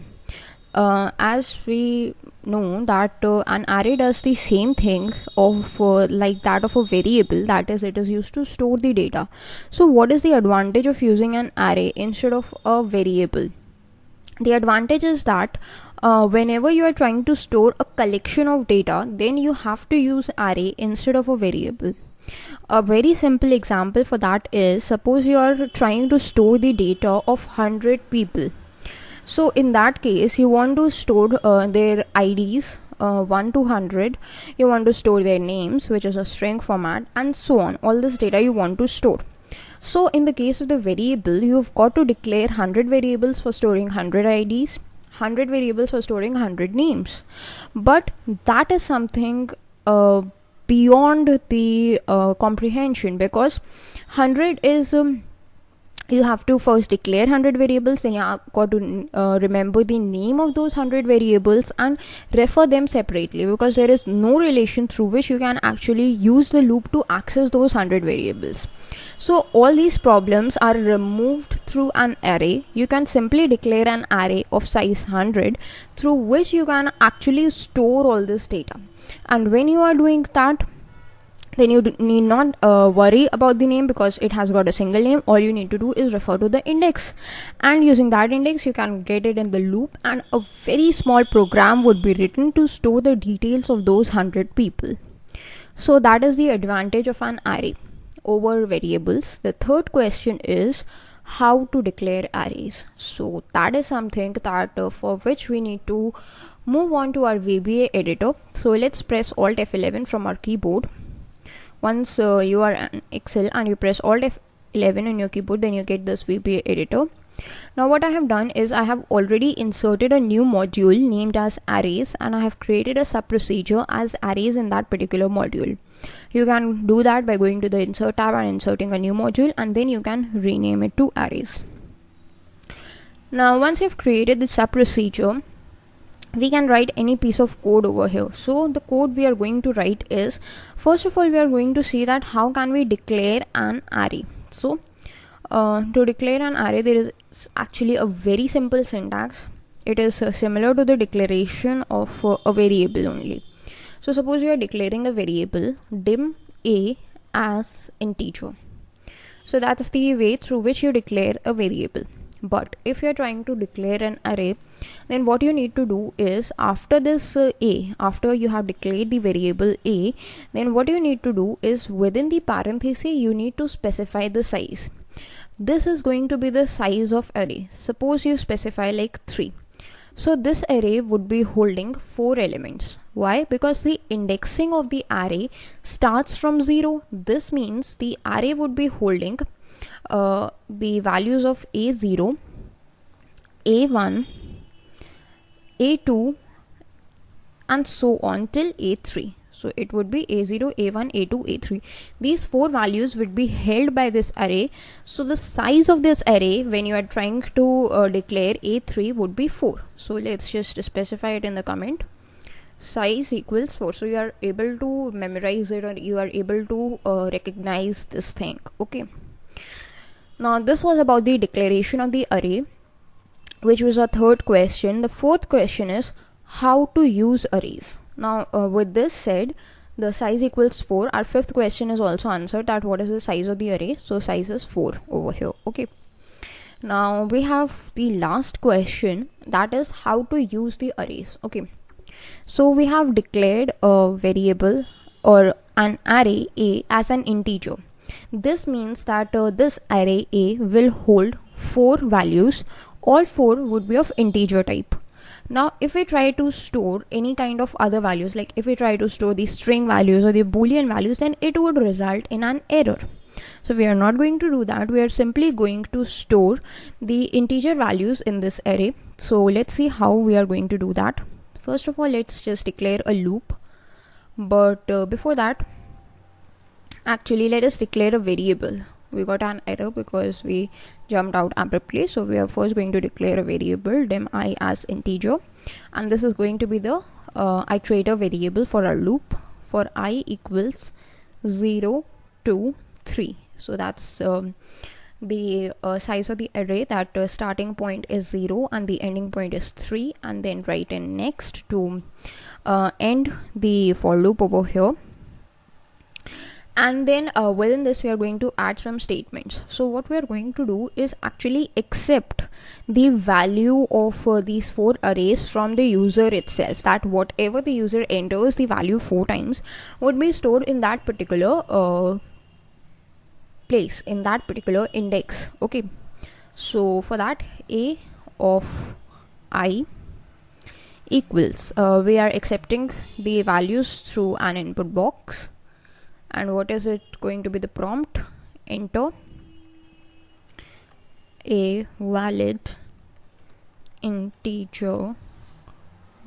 As we know that an array does the same thing of like that of a variable, that is, it is used to store the data. So what is the advantage of using an array instead of a variable? The advantage is that whenever you are trying to store a collection of data, then you have to use array instead of a variable. A very simple example for that is, suppose you are trying to store the data of 100 people. So in that case, you want to store their IDs 1 to 100, you want to store their names, which is a string format, and so on. All this data you want to store. So in the case of the variable, you've got to declare 100 variables for storing 100 IDs, 100 variables for storing 100 names. But that is something beyond the comprehension, because 100 is you have to first declare 100 variables, then you have got to remember the name of those 100 variables and refer them separately, because there is no relation through which you can actually use the loop to access those 100 variables. So all these problems are removed through an array. You can simply declare an array of size 100 through which you can actually store all this data. And when you are doing that, then you need not worry about the name because it has got a single name. All you need to do is refer to the index, and using that index you can get it in the loop, and a very small program would be written to store the details of those 100 people. So that is the advantage of an array over variables. The third question is how to declare arrays. So that is something that for which we need to move on to our VBA editor. So let's press Alt F11 from our keyboard. Once you are in Excel and you press Alt F11 on your keyboard, then you get this VBA editor. Now what I have done is I have already inserted a new module named as arrays, and I have created a sub procedure as arrays in that particular module. You can do that by going to the insert tab and inserting a new module, and then you can rename it to arrays. Now once you've created the sub procedure, we can write any piece of code over here. So the code we are going to write is, first of all, we are going to see that how can we declare an array. So to declare an array, there is actually a very simple syntax. It is similar to the declaration of a variable only. So suppose you are declaring a variable dim a as integer. So that's the way through which you declare a variable. But if you are trying to declare an array, then what you need to do is, after this after you have declared the variable a, then what you need to do is within the parenthesis you need to specify the size. This is going to be the size of array. Suppose you specify like 3. So this array would be holding 4 elements. Why? Because the indexing of the array starts from 0. This means the array would be holding the values of A0, A1, A2 and so on till A3. So it would be A0, A1, A2, A3. These 4 values would be held by this array. So the size of this array when you are trying to declare A3 would be 4. So let's just specify it in the comment. Size equals 4. So you are able to memorize it, or you are able to recognize this thing. Okay. Now this was about the declaration of the array, which was our third question. The fourth question is how to use arrays. Now with this said, the size equals 4. Our fifth question is also answered, that what is the size of the array. So size is 4 over here. Okay. Now we have the last question, that is how to use the arrays. Okay. So we have declared a variable or an array a as an integer. This means that this array a will hold 4 values. All 4 would be of integer type. Now if we try to store any kind of other values, like if we try to store the string values or the boolean values, then it would result in an error. So we are not going to do that. We are simply going to store the integer values in this array. So let's see how we are going to do that. First of all, let's just declare a loop. But before that, actually let us declare a variable. We got an error because we jumped out abruptly. So we are first going to declare a variable dim I as integer, and this is going to be the iterator variable for our loop for I equals 0 to 3. So that's the size of the array, that starting point is 0 and the ending point is 3, and then write in next to end the for loop over here. And then within this we are going to add some statements. So what we are going to do is actually accept the value of these 4 arrays from the user itself, that whatever the user enters the value 4 times would be stored in that particular place, in that particular index. Okay. So for that, a of I equals, we are accepting the values through an input box. And what is it going to be the prompt? Enter a valid integer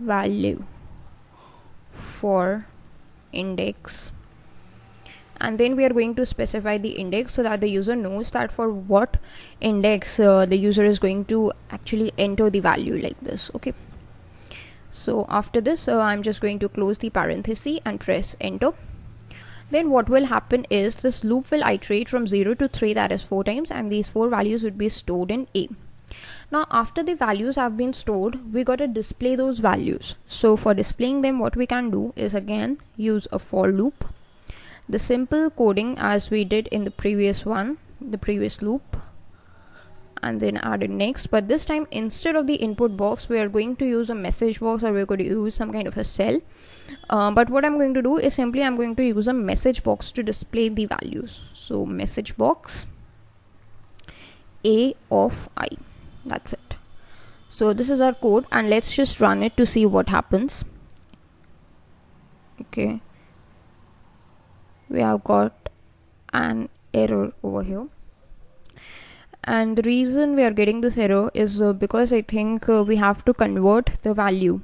value for index, and then we are going to specify the index so that the user knows that for what index the user is going to actually enter the value, like this. Okay. So after this I'm just going to close the parenthesis and press enter. Then what will happen is this loop will iterate from 0 to 3, that is 4 times, and these 4 values would be stored in A. Now after the values have been stored, we got to display those values. So for displaying them, what we can do is again use a for loop. the simple coding as we did in the previous one, the previous loop, and then added next. But this time, instead of the input box, we are going to use a message box, or we're going to use some kind of a cell. But what I'm going to do is simply I'm going to use a message box to display the values. So message box A of I, that's it. So this is our code, and let's just run it to see what happens. Okay, we have got an error over here, and the reason we are getting this error is because I think we have to convert the value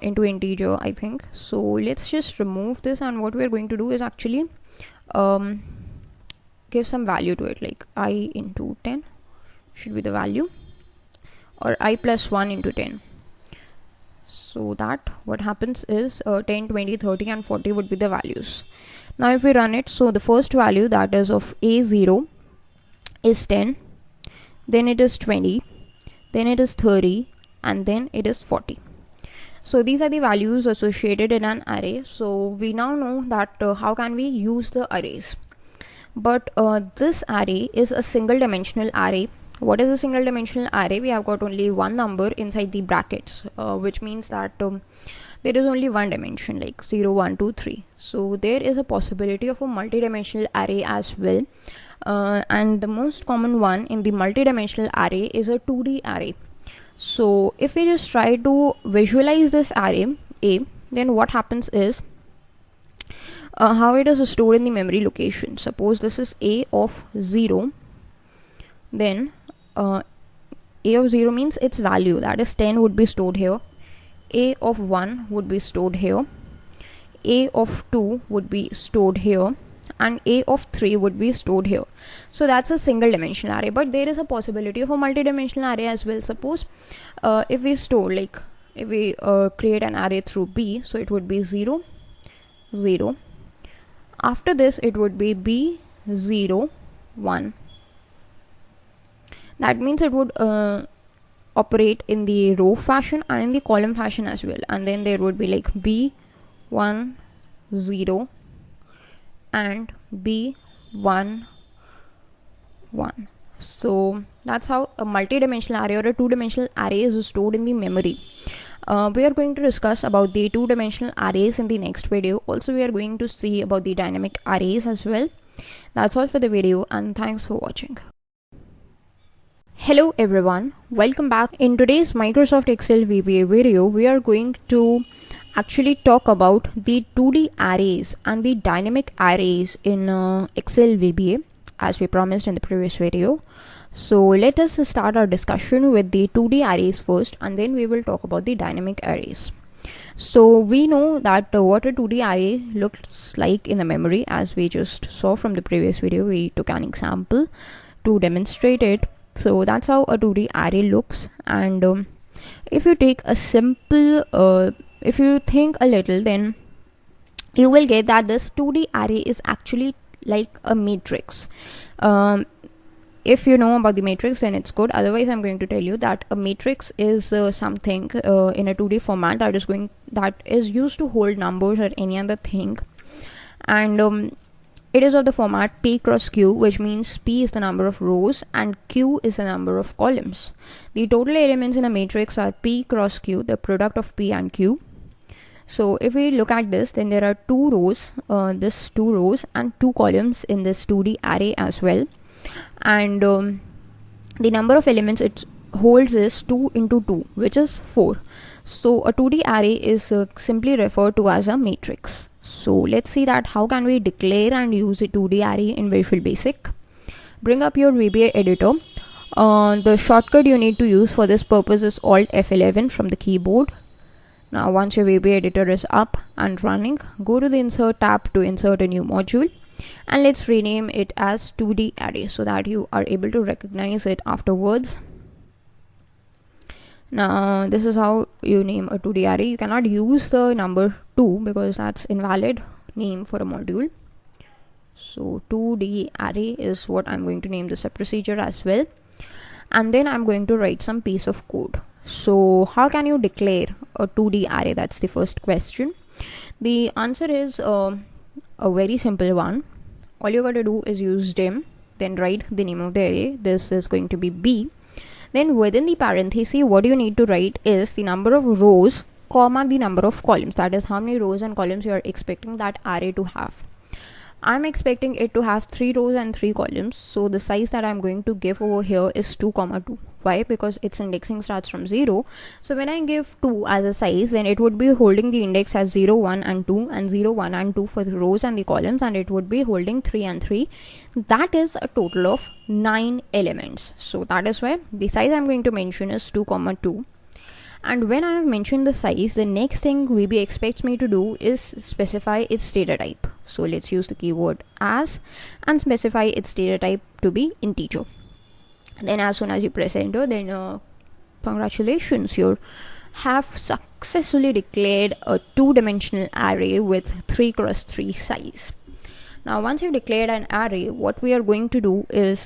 into integer, I think. So let's just remove this, and what we are going to do is actually give some value to it, like I into 10 should be the value, or I plus 1 into 10. So that what happens is 10, 20, 30 and 40 would be the values. Now if we run it, so the first value, that is of A0, is 10, then it is 20, then it is 30, and then it is 40. So these are the values associated in an array. So we now know that how can we use the arrays. But this array is a single dimensional array. What is a single dimensional array? We have got only one number inside the brackets, which means that there is only one dimension, like 0, 1, 2, 3. So there is a possibility of a multi-dimensional array as well. And the most common one in the multi-dimensional array is a 2D array. So if we just try to visualize this array A, then what happens is how it is stored in the memory location. Suppose this is A of 0, then A of 0 means its value, that is 10, would be stored here. A of 1 would be stored here. A of 2 would be stored here, and A of 3 would be stored here. So that's a single dimensional array, but there is a possibility of a multi-dimensional array as well. Suppose if we store, like if we create an array through B, so it would be 0, 0. After this it would be B, 0, 1. That means it would operate in the row fashion and in the column fashion as well. And then there would be like B, 1, 0 and B, 1, 1. So that's how a multi-dimensional array or a two-dimensional array is stored in the memory. We are going to discuss about the two-dimensional arrays in the next video. Also, we are going to see about the dynamic arrays as well. That's all for the video, and thanks for watching. Hello everyone, welcome back. In today's Microsoft Excel VBA video, we are going to actually talk about the 2D arrays and the dynamic arrays in Excel VBA, as we promised in the previous video. So let us start our discussion with the 2D arrays first, and then we will talk about the dynamic arrays. So we know that what a 2D array looks like in the memory, as we just saw from the previous video. We took an example to demonstrate it. So that's how a 2D array looks. And if you take a simple if you think a little, then you will get that this 2D array is actually like a matrix. If you know about the matrix, then it's good. Otherwise, I'm going to tell you that a matrix is something in a 2D format that is used to hold numbers or any other thing, and it is of the format P cross Q, which means P is the number of rows and Q is the number of columns. The total elements in a matrix are P cross Q, the product of P and Q. So if we look at this, then there are two rows, two rows and two columns in this 2D array as well. And the number of elements it holds is 2 into 2, which is 4. So a 2D array is simply referred to as a matrix. So let's see that how can we declare and use a 2D array in Visual Basic. Bring up your VBA editor. The shortcut you need to use for this purpose is Alt F11 from the keyboard. Now once your VBA editor is up and running, go to the Insert tab to insert a new module, and let's rename it as 2D array so that you are able to recognize it afterwards. Now this is how you name a 2D array. You cannot use the number 2 because that's invalid name for a module. So 2D array is what I'm going to name this procedure as well. And then I'm going to write some piece of code. So how can you declare a 2D array? That's the first question. The answer is a very simple one. All you got to do is use dim, then write the name of the array. This is going to be B. Then within the parenthesis, what you need to write is the number of rows, comma the number of columns. That is how many rows and columns you are expecting that array to have. I'm expecting it to have 3 rows and 3 columns. So the size that I'm going to give over here is 2, 2. Why? Because its indexing starts from 0. So when I give 2 as a size, then it would be holding the index as 0, 1 and 2 and 0, 1 and 2 for the rows and the columns, and it would be holding 3 and 3. That is a total of 9 elements. So that is why the size I'm going to mention is 2, 2. And when I have mentioned the size, the next thing VB expects me to do is specify its data type. So let's use the keyword as and specify its data type to be integer. Then as soon as you press enter, then congratulations, you have successfully declared a 2-dimensional array with 3 x 3 size. Now once you've declared an array, what we are going to do is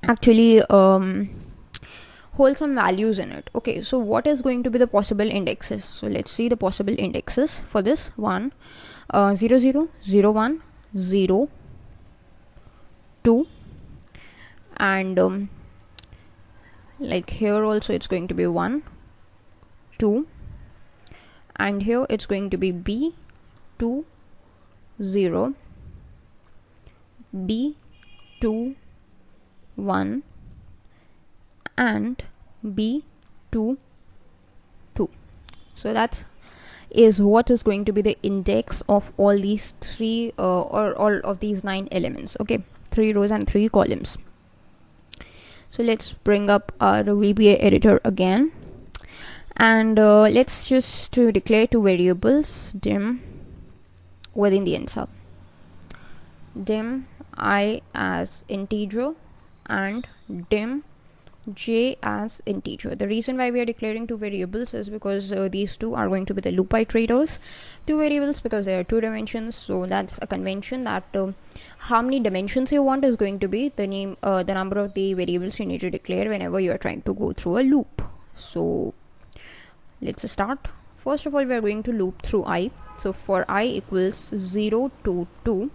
actually hold some values in it. Okay, so what is going to be the possible indexes? So let's see the possible indexes for this one. 0, 0, 0, 1, 0, 2, and like here also it's going to be 1, 2, and here it's going to be B, 2, 0, B, 2, 1, and B, 2, 2. So that is what is going to be the index of all these 3 or all of these 9 elements. Okay, 3 rows and 3 columns. So let's bring up our VBA editor again, and let's just declare 2 variables, dim within the int sub, dim I as integer and dim j as integer. The reason why we are declaring 2 variables is because these 2 are going to be the loop iterators. 2 variables because there are 2 dimensions, so that's a convention that how many dimensions you want is going to be the name, the number of the variables you need to declare whenever you are trying to go through a loop. So let's start. First of all, we are going to loop through I. So for I equals 0 to 2,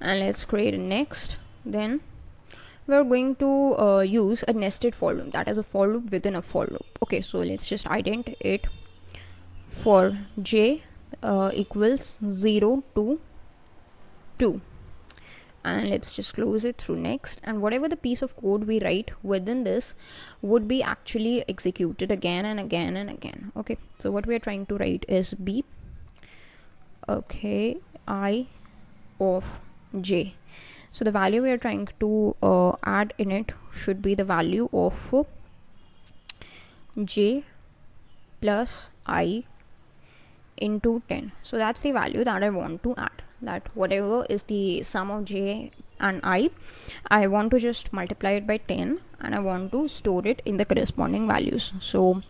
and let's create a next. Then we're going to use a nested for loop, that is a for loop within a for loop. Okay, so let's just ident it for j equals 0 to 2, and let's just close it through next, and whatever the piece of code we write within this would be actually executed again and again and again. Okay, so what we are trying to write is b, okay, I of j. So the value we are trying to add in it should be the value of j plus I into 10. So that's the value that I want to add, that whatever is the sum of j and I want to just multiply it by 10, and I want to store it in the corresponding values. So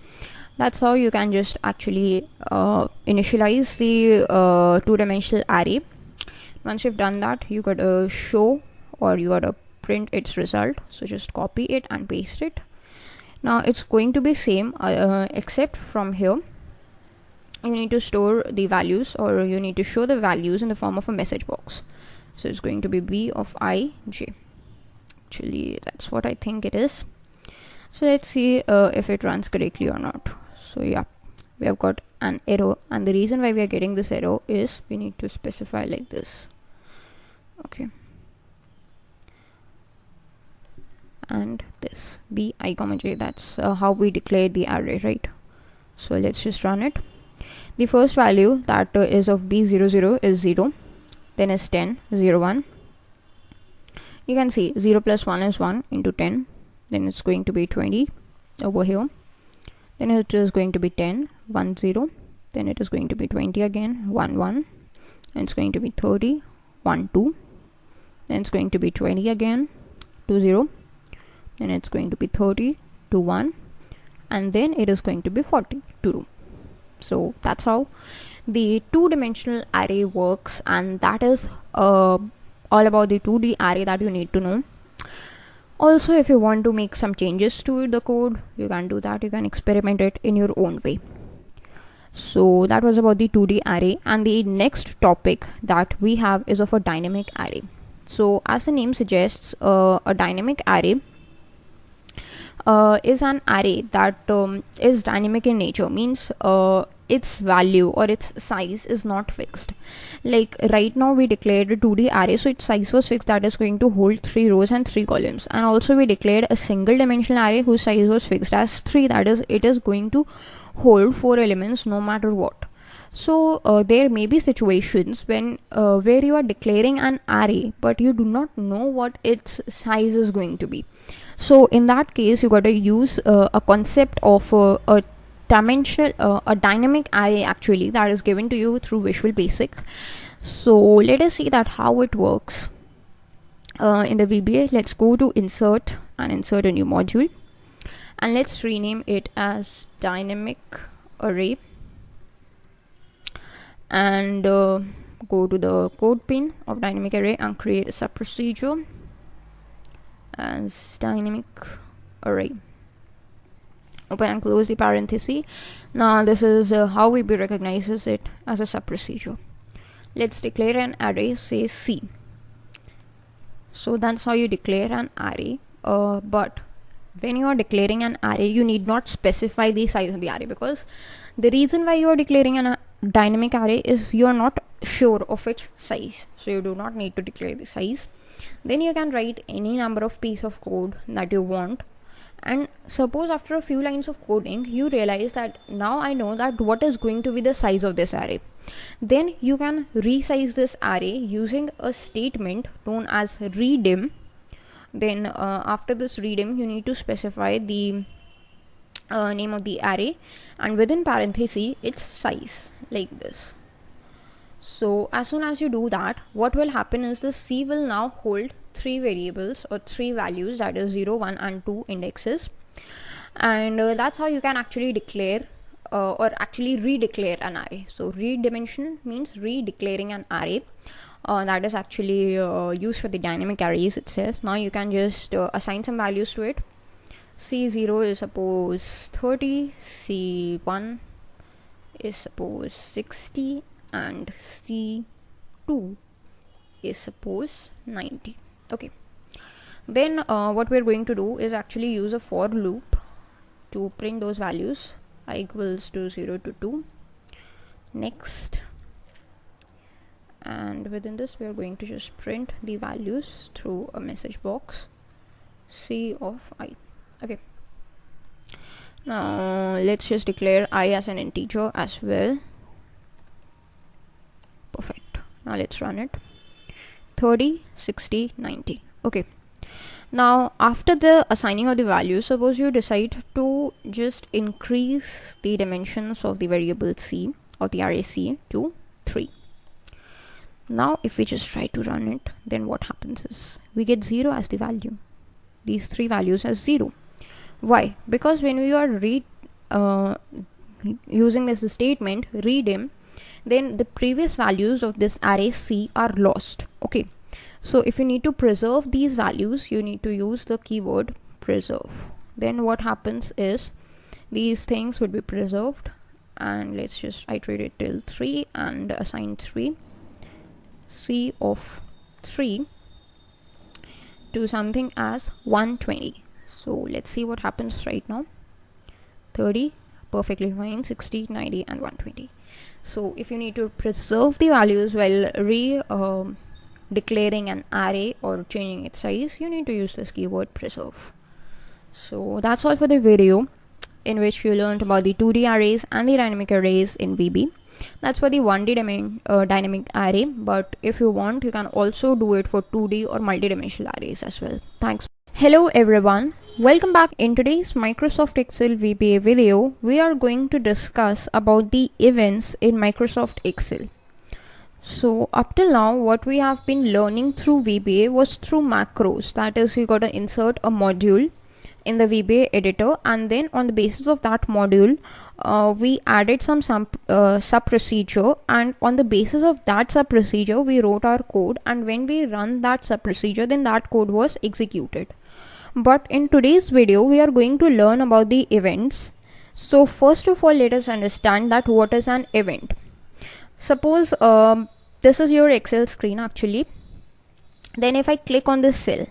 that's how you can just actually initialize the 2-dimensional array. Once you've done that, you gotta show or you gotta print its result. So just copy it and paste it. Now it's going to be same except from here you need to store the values, or you need to show the values in the form of a message box. So it's going to be b of I j. Actually that's what I think it is. So let's see if it runs correctly or not. So yeah, we have got an error, and the reason why we are getting this error is we need to specify like this. Okay, and this b I comma j, that's how we declared the array, right? So let's just run it. The first value that is of b00 is 0, then is 10, 0, 1. You can see 0 plus 1 is 1 into 10, then it's going to be 20 over here, then it is going to be 10, 1, 0, then it is going to be 20 again, 1, 1, and it's going to be 30, 1, 2, then it's going to be 20 again, 2, 0, then it's going to be 30, 2, 1, and then it is going to be 40, 2, 2. So that's how the 2-dimensional array works, and that is all about the 2D array that you need to know. Also, if you want to make some changes to the code, you can do that. You can experiment it in your own way. So that was about the 2D array, and the next topic that we have is of a dynamic array. So as the name suggests, a dynamic array is an array that is dynamic in nature, means its value or its size is not fixed. Like right now we declared a 2D array, so its size was fixed, that is going to hold 3 rows and 3 columns. And also we declared a single dimensional array whose size was fixed as 3, that is it is going to hold 4 elements no matter what. So there may be situations when where you are declaring an array but you do not know what its size is going to be. So in that case you got to use a concept of a dimensional a dynamic array actually, that is given to you through Visual Basic. So let us see that how it works in the VBA. Let's go to insert and insert a new module, and let's rename it as dynamic array, and go to the code pane of dynamic array and create a sub procedure as dynamic array. Open and close the parenthesis. Now this is how VB recognizes it as a sub procedure. Let's declare an array, say C. So that's how you declare an array, but when you are declaring an array you need not specify the size of the array, because the reason why you are declaring a dynamic array is you are not sure of its size, so you do not need to declare the size. Then you can write any number of piece of code that you want, and suppose after a few lines of coding you realize that now I know that what is going to be the size of this array. Then you can resize this array using a statement known as redim. Then after this redim you need to specify the name of the array and within parenthesis its size, like this. So as soon as you do that, what will happen is the C will now hold 3 variables or 3 values, that is 0, 1 and 2 indexes, and that's how you can actually declare or actually redeclare an array. So redimension means redeclaring an array. That is actually used for the dynamic arrays itself. Now you can just assign some values to it. C0 is suppose 30, C1 is suppose 60, and C2 is suppose 90. Okay, then what we're going to do is actually use a for loop to print those values. I equals to 0 to 2. Next, and within this we are going to just print the values through a message box, C of I. Okay, now let's just declare I as an integer as well. Perfect. Now let's run it. 30, 60, 90. Okay, now after the assigning of the values, suppose you decide to just increase the dimensions of the variable C or the array C to 3. Now if we just try to run it, then what happens is we get 0 as the value, these 3 values as 0. Why? Because when we are using this statement redim, then the previous values of this array C are lost. Okay, so if you need to preserve these values you need to use the keyword preserve. Then what happens is these things would be preserved, and let's just iterate it till 3 and assign 3, C of 3 to something as 120. So let's see what happens right now. 30 perfectly fine, 60, 90 and 120. So if you need to preserve the values while declaring an array or changing its size, you need to use this keyword preserve. So that's all for the video, in which you learned about the 2D arrays and the dynamic arrays in VB. That's for the 1D dynamic array, but if you want you can also do it for 2D or multi-dimensional arrays as well. Thanks. Hello everyone, welcome back. In today's Microsoft Excel VBA video, we are going to discuss about the events in Microsoft Excel. So up till now what we have been learning through VBA was through macros, that is, you got to insert a module in the VBA editor, and then on the basis of that module we added some sub procedure, and on the basis of that sub procedure we wrote our code, and when we run that sub procedure then that code was executed. But in today's video we are going to learn about the events. So first of all, let us understand that what is an event. Suppose this is your Excel screen actually. Then if I click on this cell,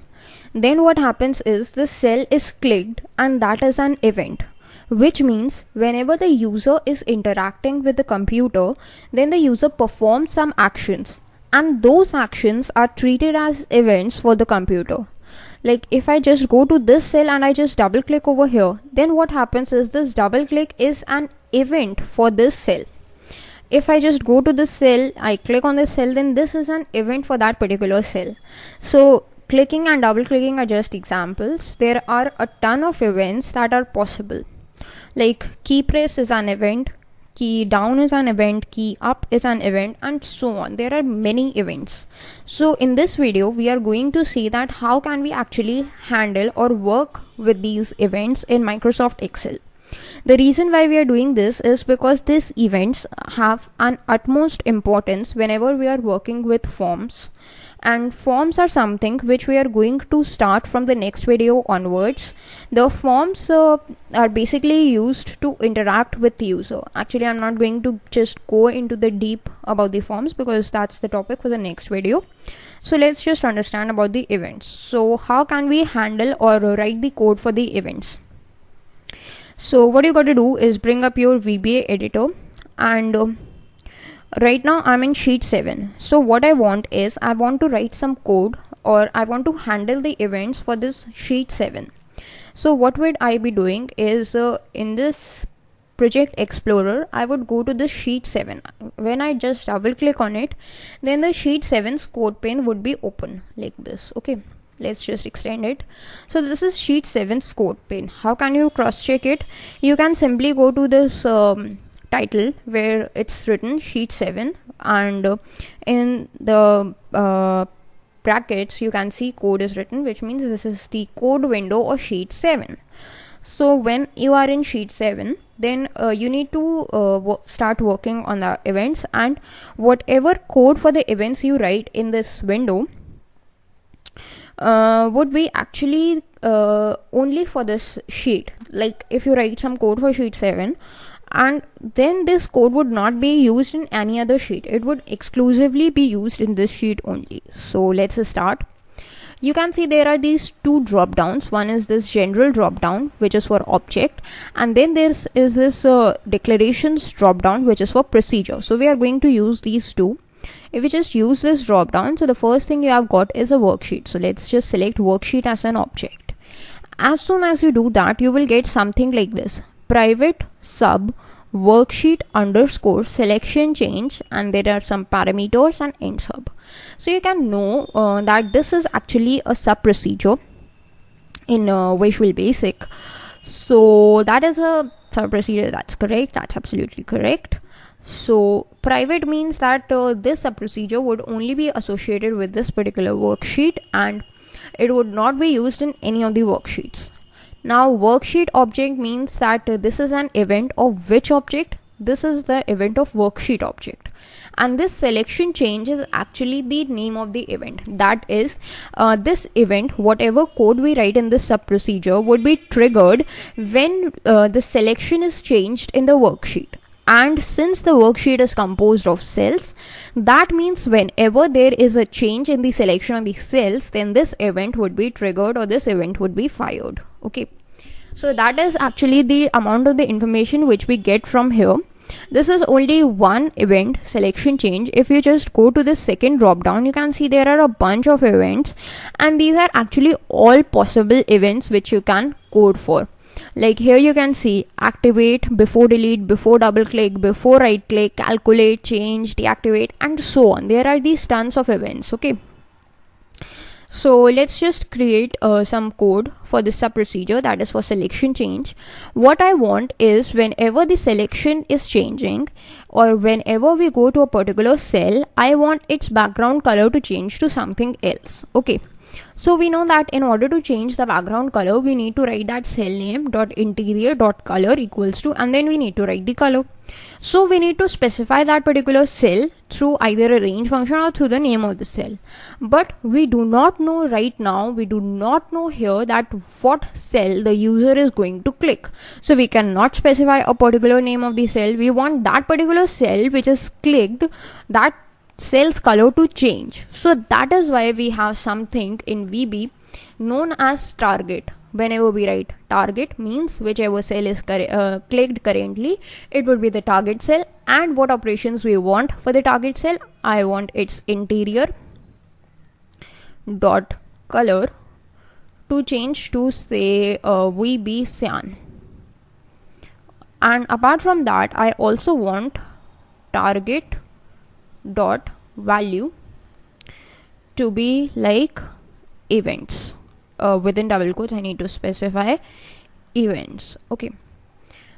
then what happens is this cell is clicked and that is an event, which means whenever the user is interacting with the computer, then the user performs some actions and those actions are treated as events for the computer. Like if I just go to this cell and I just double click over here, then what happens is this double click is an event for this cell. If I just go to this cell, I click on this cell, then this is an event for that particular cell. So clicking and double clicking are just examples. There are a ton of events that are possible. Like key press is an event, key down is an event, key up is an event, and so on. There are many events. So in this video, we are going to see that how can we actually handle or work with these events in Microsoft Excel. The reason why we are doing this is because these events have an utmost importance whenever we are working with forms. And forms are something which we are going to start from the next video onwards. The forms are basically used to interact with the user. Actually, I'm not going to just go into the deep about the forms because that's the topic for the next video. So let's just understand about the events. So how can we handle or write the code for the events? So what you got to do is bring up your VBA editor, and right now I'm in sheet 7. So what I want is I want to write some code, or I want to handle the events for this sheet 7. So what would I be doing is in this project explorer, I would go to the sheet 7. When I just double click on it, then the sheet 7's code pane would be open like this. Okay, let's just extend it. So this is sheet 7's code pane. How can you cross check it? You can simply go to this title where it's written sheet 7, and in the brackets you can see code is written, which means this is the code window or sheet 7. So when you are in sheet 7, then you need to start working on the events, and whatever code for the events you write in this window would be actually only for this sheet. Like if you write some code for sheet 7, and then this code would not be used in any other sheet, it would exclusively be used in this sheet only. So let's start. You can see there are these two drop downs. One is this general drop down, which is for object, and then there is this declarations drop down, which is for procedure. So we are going to use these two. If we just use this drop down, so the first thing you have got is a worksheet. So let's just select worksheet as an object. As soon as you do that, you will get something like this: private sub worksheet underscore selection change, and there are some parameters and end sub. So you can know that this is actually a sub procedure in Visual Basic. So that is a sub procedure. That's correct. That's absolutely correct. So private means that this sub procedure would only be associated with this particular worksheet, and it would not be used in any of the worksheets. Now worksheet object means that this is an event of which object? This is the event of worksheet object, and this selection change is actually the name of the event. That is this event, whatever code we write in this sub procedure, would be triggered when the selection is changed in the worksheet. And since the worksheet is composed of cells, that means whenever there is a change in the selection of the cells, then this event would be triggered or this event would be fired. Okay, so that is actually the amount of the information which we get from here. This is only one event, selection change. If you just go to the second drop down, you can see there are a bunch of events, and these are actually all possible events which you can code for. Like here you can see activate, before delete, before double click, before right click, calculate, change, deactivate, and so on. There are these tons of events. Okay, so let's just create some code for this sub procedure, that is for selection change. What I want is whenever the selection is changing, or whenever we go to a particular cell, I want its background color to change to something else. Okay, So we know that in order to change the background color, we need to write that cell name dot interior dot color equals to, and then we need to write the color. So we need to specify that particular cell through either a range function or through the name of the cell. But we do not know right now, we do not know here that what cell the user is going to click. So we cannot specify a particular name of the cell. We want that particular cell which is clicked, that cell's color to change. So that is why we have something in VB known as target. Whenever we write target, means whichever cell is clicked currently, it would be the target cell. And what operations we want for the target cell? I want its interior dot color to change to say VB cyan. And apart from that, I also want target dot value to be like events. Within double quotes, I need to specify events. Okay,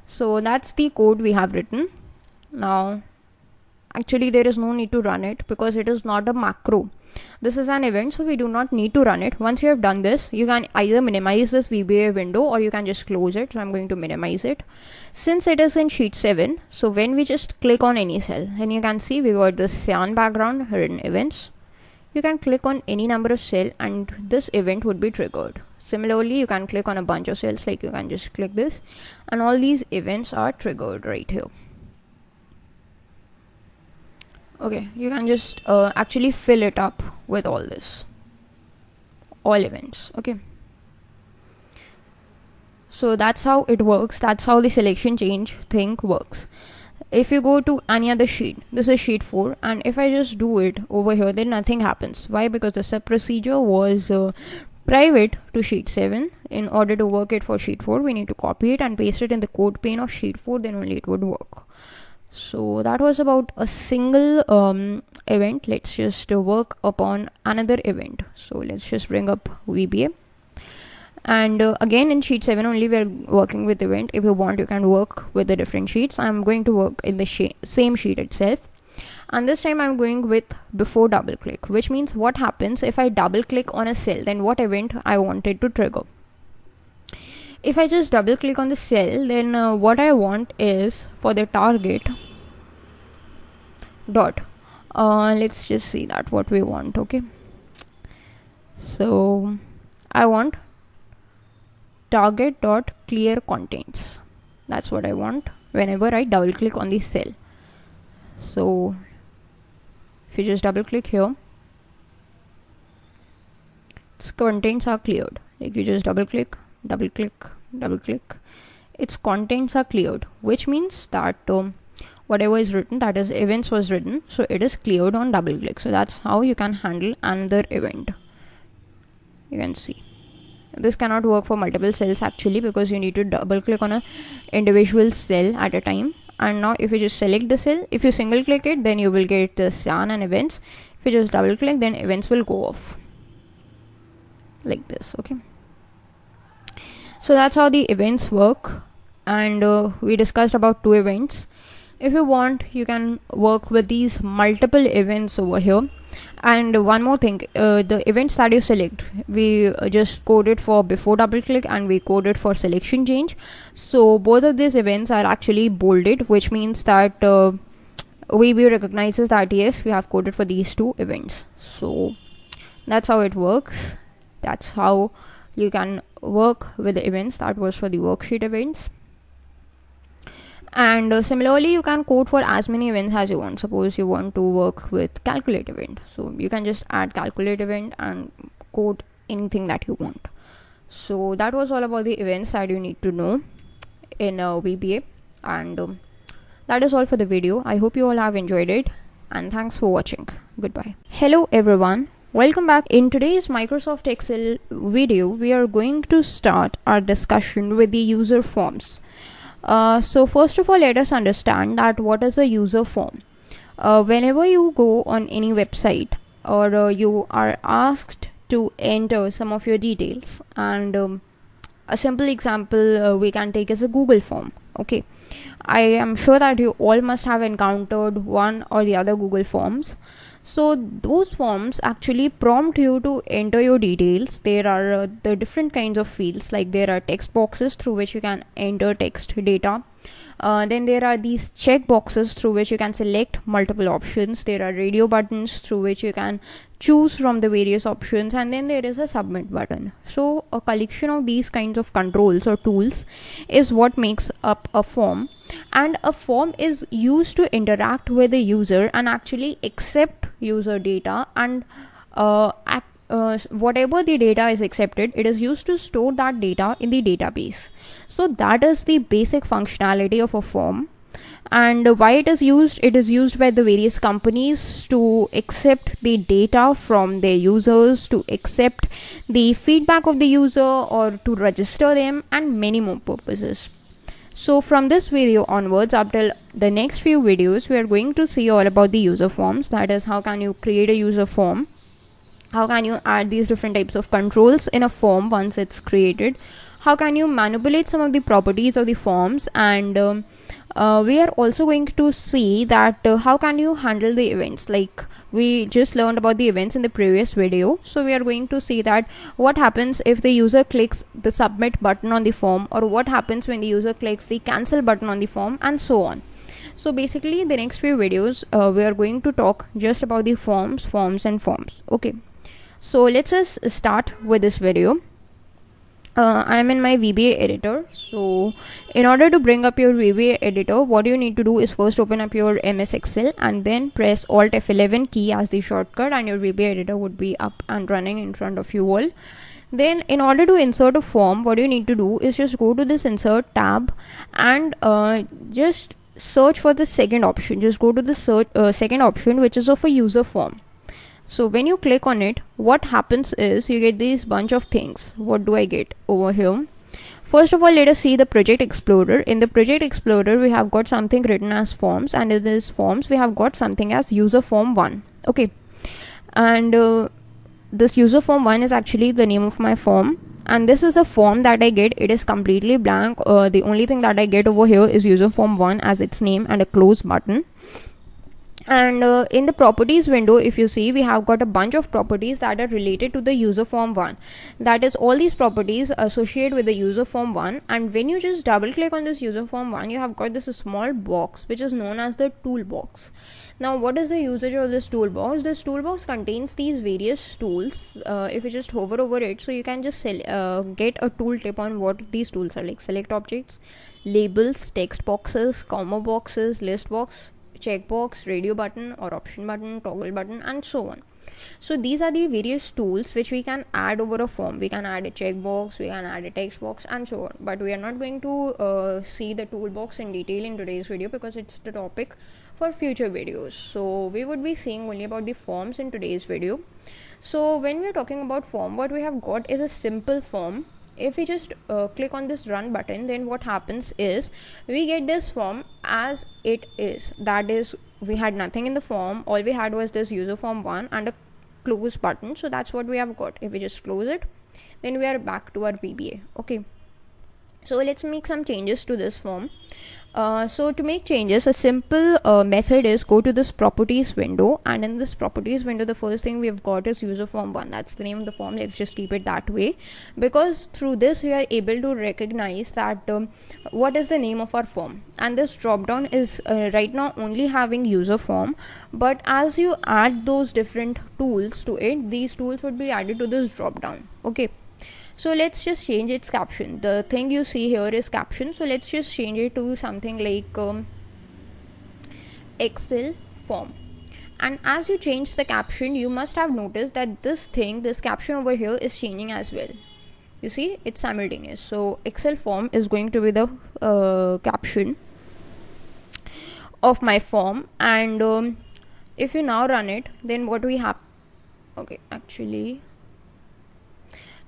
so that's the code we have written. Now actually there is no need to run it because it is not a macro. This is an event, so we do not need to run it. Once you have done this, you can either minimize this VBA window or you can just close it. So I'm going to minimize it. Since it is in sheet 7, so when we just click on any cell, and you can see we got this cyan background hidden events. You can click on any number of cell and this event would be triggered. Similarly, you can click on a bunch of cells, like you can just click this and all these events are triggered right here. Okay, you can just actually fill it up with all this, all events. Okay, so that's how it works. That's how the selection change thing works. If you go to any other sheet, this is sheet 4, and if I just do it over here, then nothing happens. Why? Because the sub procedure was private to sheet 7. In order to work it for sheet 4, we need to copy it and paste it in the code pane of sheet 4, then only it would work. So that was about a single event. Let's just work upon another event. So let's just bring up VBA. And again in sheet 7 only we are working with event. If you want, you can work with the different sheets. I'm going to work in the same sheet itself, and this time I'm going with before double click, which means what happens if I double click on a cell, then what event I wanted to trigger. If I just double click on the cell, then what I want is for the target dot let's just see that what we want. Okay, so I want target dot clear contents. That's what I want whenever I double click on the cell. So if you just double click here, its contents are cleared. Like you just double click, double click, double click, its contents are cleared, which means that whatever is written, that is events was written, so it is cleared on double click. So that's how you can handle another event. You can see this cannot work for multiple cells actually, because you need to double click on a individual cell at a time. And now if you just select the cell, if you single click it, then you will get the cyan and events. If you just double click, then events will go off like this. Okay, so that's how the events work. And we discussed about 2 events. If you want, you can work with these multiple events over here. And one more thing, the events that you select, we just coded for before double click and we coded for selection change. So both of these events are actually bolded, which means that VB recognizes that yes, we have coded for these 2 events. So that's how it works. That's how you can work with the events. That was for the worksheet events. And similarly, you can code for as many events as you want. Suppose you want to work with calculate event, so you can just add calculate event and code anything that you want. So that was all about the events that you need to know in VBA. And that is all for the video. I hope you all have enjoyed it, and thanks for watching. Goodbye. Hello everyone, welcome back. In today's Microsoft Excel video, we are going to start our discussion with the user forms. So first of all, let us understand that what is a user form. Whenever you go on any website or you are asked to enter some of your details, and a simple example we can take is a Google form. Okay, I am sure that you all must have encountered one or the other Google forms. So those forms actually prompt you to enter your details. There are the different kinds of fields, like there are text boxes through which you can enter text data. Then there are these check boxes through which you can select multiple options. There are radio buttons through which you can choose from the various options, and then there is a submit button. So a collection of these kinds of controls or tools is what makes up a form, and a form is used to interact with the user and actually accept user data, and whatever the data is accepted, it is used to store that data in the database. So that is the basic functionality of a form. And why it is used by the various companies to accept the data from their users, to accept the feedback of the user, or to register them, and many more purposes. So from this video onwards, up till the next few videos, we are going to see all about the user forms. That is, how can you create a user form, how can you add these different types of controls in a form once it's created, how can you manipulate some of the properties of the forms, and we are also going to see that how can you handle the events. Like we just learned about the events in the previous video, so we are going to see that what happens if the user clicks the submit button on the form, or what happens when the user clicks the cancel button on the form, and so on. So basically the next few videos we are going to talk just about the forms. Okay, so let's just start with this video. I am in my VBA editor. So in order to bring up your VBA editor, what you need to do is first open up your MS Excel and then press Alt F11 key as the shortcut, and your VBA editor would be up and running in front of you all. Then in order to insert a form, what you need to do is just go to this insert tab and just search for the second option. Just go to the second option, which is of a user form. So when you click on it, what happens is you get these bunch of things. What do I get over here? First of all, let us see the Project Explorer. In the Project Explorer, we have got something written as forms, and in this forms, we have got something as user form 1. Okay, and this user form 1 is actually the name of my form, and this is the form that I get. It is completely blank. The only thing that I get over here is user form 1 as its name and a close button. And in the properties window, if you see, we have got a bunch of properties that are related to the user form 1. That is, all these properties associated with the user form 1. And when you just double click on this user form 1, you have got this small box which is known as the toolbox. Now what is the usage of this toolbox? This toolbox contains these various tools. If you just hover over it, so you can just get a tooltip on what these tools are, like select objects, labels, text boxes, comma boxes, list box, checkbox, radio button or option button, toggle button, and so on. So these are the various tools which we can add over a form. We can add a checkbox, we can add a text box, and so on. But we are not going to see the toolbox in detail in today's video, because it's the topic for future videos. So we would be seeing only about the forms in today's video. So when we are talking about form, what we have got is a simple form. If we just click on this run button, then what happens is we get this form as it is. That is, we had nothing in the form. All we had was this user form 1 and a close button. So that's what we have got. If we just close it, then we are back to our VBA. Okay, so let's make some changes to this form. So to make changes, a simple method is go to this properties window, and in this properties window, the first thing we have got is user form 1. That's the name of the form. Let's just keep it that way, because through this we are able to recognize that what is the name of our form. And this drop down is right now only having user form, but as you add those different tools to it, these tools would be added to this drop down. Okay, so let's just change its caption. The thing you see here is caption. So let's just change it to something like Excel form. And as you change the caption, you must have noticed that this caption over here is changing as well. You see, it's simultaneous. So Excel form is going to be the caption of my form. And if you now run it, then what we have, okay, actually,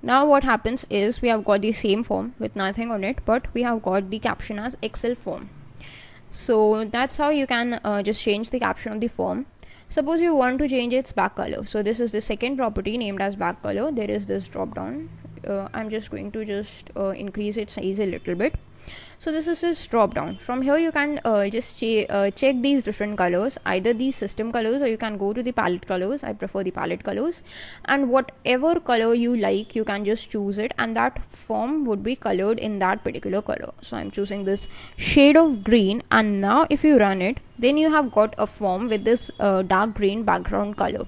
now what happens is we have got the same form with nothing on it, but we have got the caption as Excel form. So that's how you can just change the caption of the form. Suppose you want to change its back color. So this is the second property named as back color. There is this drop down. I'm just going to increase its size a little bit. So this is this drop down. From here you can just check these different colors, either these system colors, or you can go to the palette colors. I prefer the palette colors, and whatever color you like, you can just choose it, and that form would be colored in that particular color. So I'm choosing this shade of green, and now if you run it, then you have got a form with this dark green background color.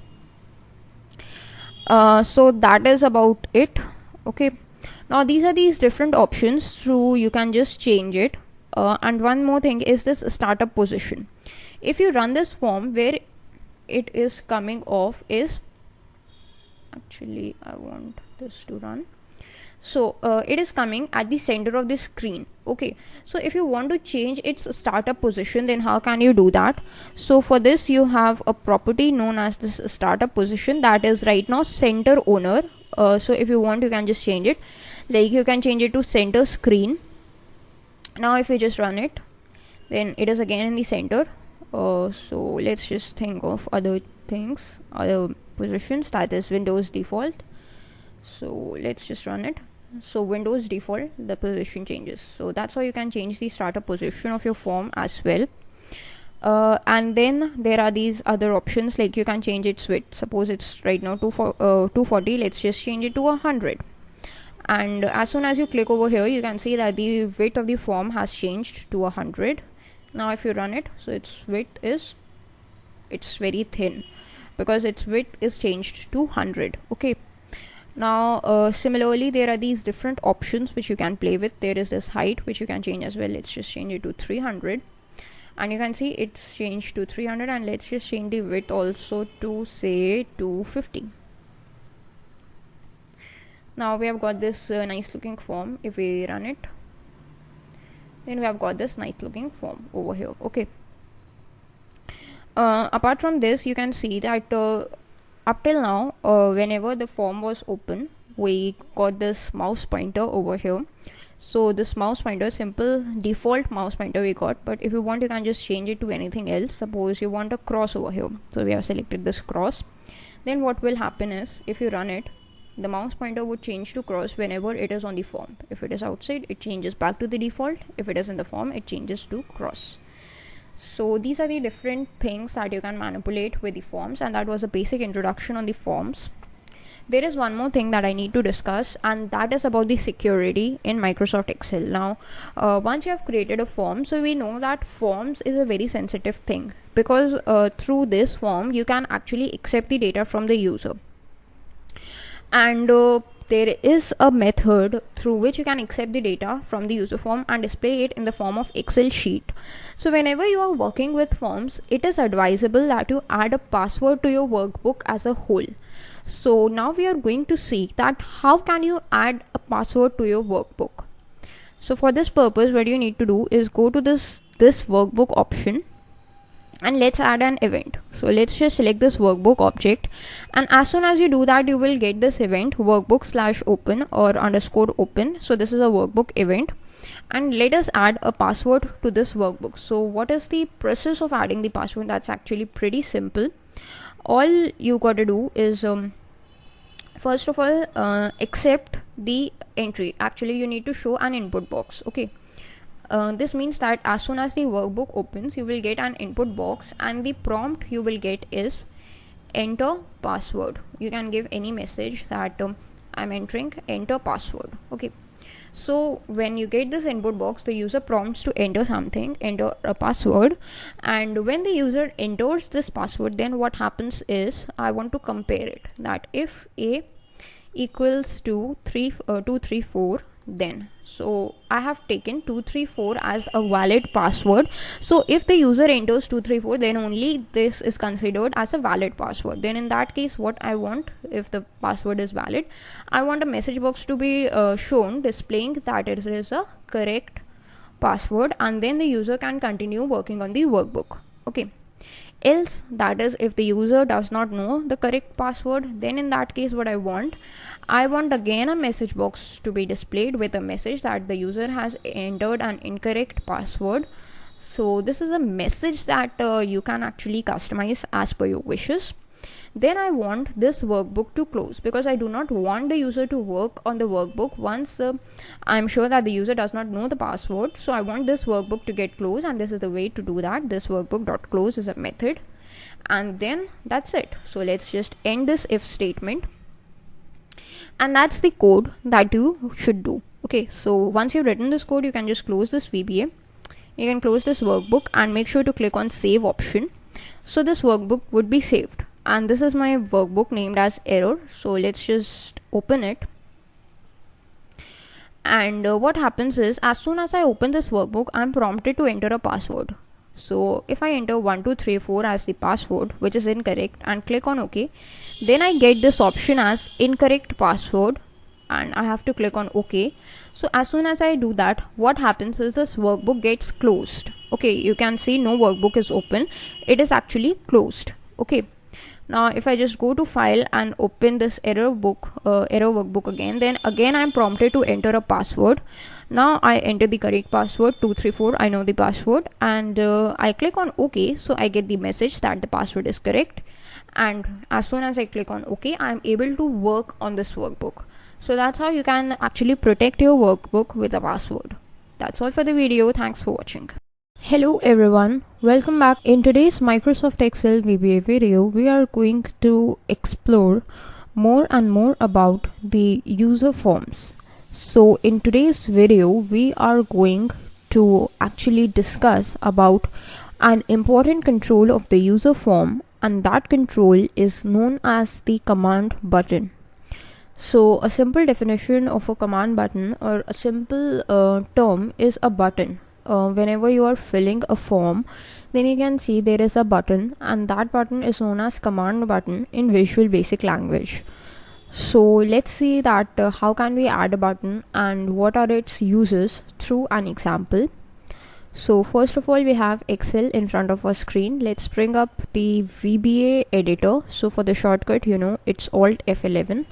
So that is about it. Okay, now these are these different options, so you can just change it. And one more thing is this startup position. If you run this form, where it is coming off is, actually I want this to run, so it is coming at the center of the screen. Okay, so if you want to change its startup position, then how can you do that? So for this you have a property known as this startup position, that is right now center owner. So if you want, you can just change it, like you can change it to center screen. Now if you just run it, then it is again in the center. So let's just think of other things, other positions, that is Windows default. So let's just run it. So Windows default, the position changes. So that's how you can change the startup position of your form as well. And then there are these other options, like you can change its width. Suppose it's right now 240, let's just change it to 100. And as soon as you click over here, you can see that the width of the form has changed to 100. Now if you run it, so its width is, it's very thin because its width is changed to 100. Okay, now similarly there are these different options which you can play with. There is this height which you can change as well. Let's just change it to 300, and you can see it's changed to 300. And let's just change the width also to say 250. Now we have got this nice looking form. If we run it, then we have got this nice looking form over here. Okay, apart from this, you can see that up till now, whenever the form was open, we got this mouse pointer over here. So this mouse pointer, simple default mouse pointer we got, but if you want, you can just change it to anything else. Suppose you want a cross over here, so we have selected this cross. Then what will happen is, if you run it, the mouse pointer would change to cross whenever it is on the form. If it is outside, it changes back to the default. If it is in the form, it changes to cross. So these are the different things that you can manipulate with the forms, and that was a basic introduction on the forms. There is one more thing that I need to discuss, and that is about the security in Microsoft Excel. Now once you have created a form, so we know that forms is a very sensitive thing, because through this form you can actually accept the data from the user, and there is a method through which you can accept the data from the user form and display it in the form of Excel sheet. So whenever you are working with forms, it is advisable that you add a password to your workbook as a whole. So now we are going to see that how can you add a password to your workbook. So for this purpose, what you need to do is go to this workbook option, and let's add an event. So let's just select this workbook object, and as soon as you do that, you will get this event workbook/open or _open. So this is a workbook event, and let us add a password to this workbook. So what is the process of adding the password? That's actually pretty simple. All you got to do is first of all accept the entry. Actually you need to show an input box. Okay, this means that as soon as the workbook opens, you will get an input box, and the prompt you will get is enter password. You can give any message that I'm entering enter password. Okay, so when you get this input box, the user prompts to enter something, enter a password, and when the user enters this password, then what happens is, I want to compare it, that if a equals to 234, then so I have taken 234 as a valid password. So if the user enters 234, then only this is considered as a valid password. Then in that case, what I want, if the password is valid, I want a message box to be shown displaying that it is a correct password, and then the user can continue working on the workbook. Okay, else, that is, if the user does not know the correct password, then in that case what I want again a message box to be displayed with a message that the user has entered an incorrect password. So this is a message that you can actually customize as per your wishes. Then I want this workbook to close, because I do not want the user to work on the workbook once I'm sure that the user does not know the password. So I want this workbook to get closed, and this is the way to do that. This workbook.close is a method, and then that's it. So let's just end this if statement, and that's the code that you should do. Okay, so once you've written this code, you can just close this VBA, you can close this workbook, and make sure to click on save option. So this workbook would be saved, and this is my workbook named as error. So let's just open it, and what happens is, as soon as I open this workbook, I'm prompted to enter a password. So if I enter 1234 as the password, which is incorrect, and click on OK, then I get this option as incorrect password, and I have to click on OK. So as soon as I do that, what happens is this workbook gets closed. Okay, you can see no workbook is open, it is actually closed. Okay, now if I just go to file and open this error workbook again, then again I'm prompted to enter a password. Now I enter the correct password 234, I know the password, and I click on OK. So I get the message that the password is correct, and as soon as I click on OK, I'm able to work on this workbook. So that's how you can actually protect your workbook with a password. That's all for the video. Thanks for watching. Hello everyone, welcome back. In today's Microsoft Excel VBA video, we are going to explore more and more about the user forms. So in today's video, we are going to actually discuss about an important control of the user form, and that control is known as the command button. So a simple definition of a command button, or a simple term, is a button. Whenever you are filling a form, then you can see there is a button, and that button is known as command button in Visual Basic Language. So let's see that how can we add a button and what are its uses through an example. So first of all, we have Excel in front of our screen. Let's bring up the VBA editor. So for the shortcut, it's Alt F11.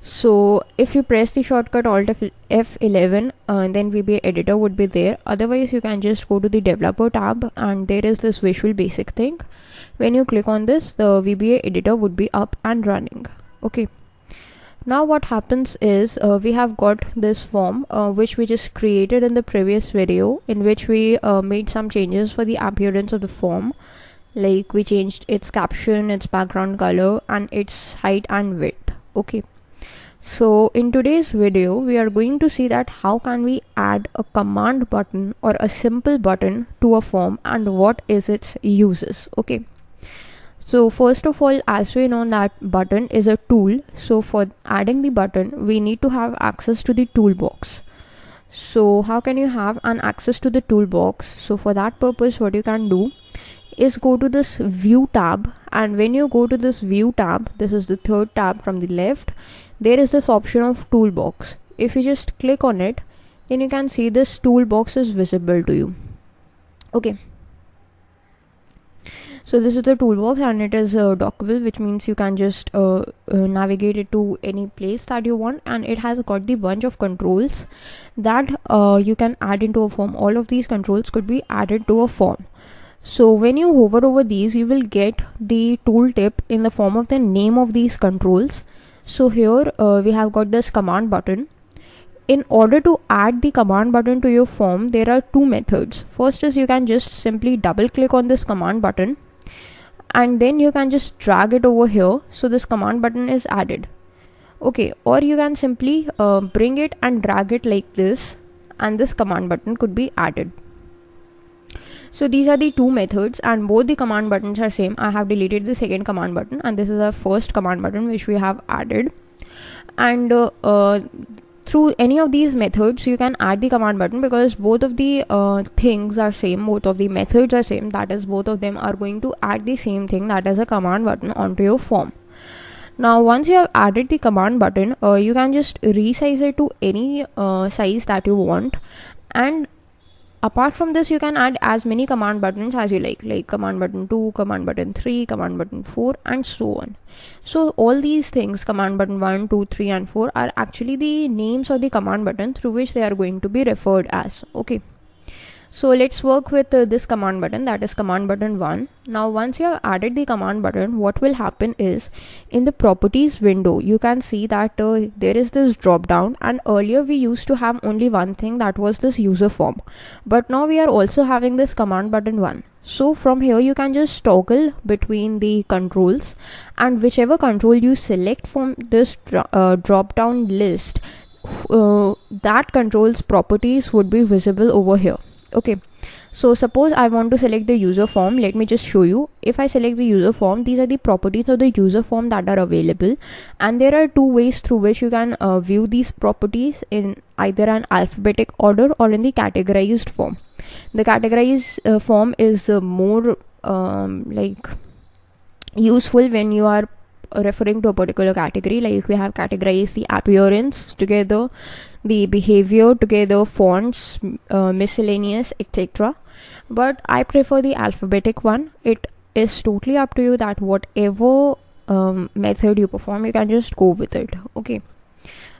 So if you press the shortcut Alt F11, then VBA editor would be there. Otherwise, you can just go to the developer tab, and there is this Visual Basic thing. When you click on this, the VBA editor would be up and running. Okay. Now what happens is, we have got this form which we just created in the previous video, in which we made some changes for the appearance of the form. Like we changed its caption, its background color, and its height and width. Okay. So in today's video, we are going to see that how can we add a command button or a simple button to a form, and what is its uses. Okay. So first of all, as we know that button is a tool, so for adding the button, we need to have access to the toolbox. So how can you have an access to the toolbox? So for that purpose, what you can do is go to this view tab, and when you go to this view tab, this is the third tab from the left, there is this option of toolbox. If you just click on it, then you can see this toolbox is visible to you. Okay. So this is the toolbox, and it is dockable, which means you can just navigate it to any place that you want, and it has got the bunch of controls that you can add into a form. All of these controls could be added to a form. So when you hover over these, you will get the tooltip in the form of the name of these controls. So here we have got this command button. In order to add the command button to your form, there are two methods. First is you can just simply double click on this command button, and then you can just drag it over here, so this command button is added. Okay, or you can simply bring it and drag it like this, and this command button could be added. So these are the two methods, and both the command buttons are same. I have deleted the second command button, and this is our first command button which we have added. And through any of these methods, you can add the command button, because both of the things are same, both of the methods are same. That is, both of them are going to add the same thing, that is a command button, onto your form. Now once you have added the command button, you can just resize it to any size that you want, and apart from this, you can add as many command buttons as you like command button 2, command button 3, command button 4, and so on. So all these things, command button 1, 2, 3, and 4, are actually the names of the command button through which they are going to be referred as. Okay. So let's work with this command button, that is command button 1. Now once you have added the command button, what will happen is in the properties window you can see that there is this drop down, and earlier we used to have only one thing, that was this user form, but now we are also having this command button 1. So from here you can just toggle between the controls, and whichever control you select from this drop down list, that control's properties would be visible over here. Okay, so suppose I want to select the user form. Let me just show you. If I select the user form, these are the properties of the user form that are available, and there are two ways through which you can view these properties, in either an alphabetic order or in the categorized form. The categorized form is more like useful when you are referring to a particular category, like we have categorized the appearance together, the behavior together, fonts, miscellaneous, etc. But I prefer the alphabetic one. It is totally up to you that whatever method you perform, you can just go with it. Okay,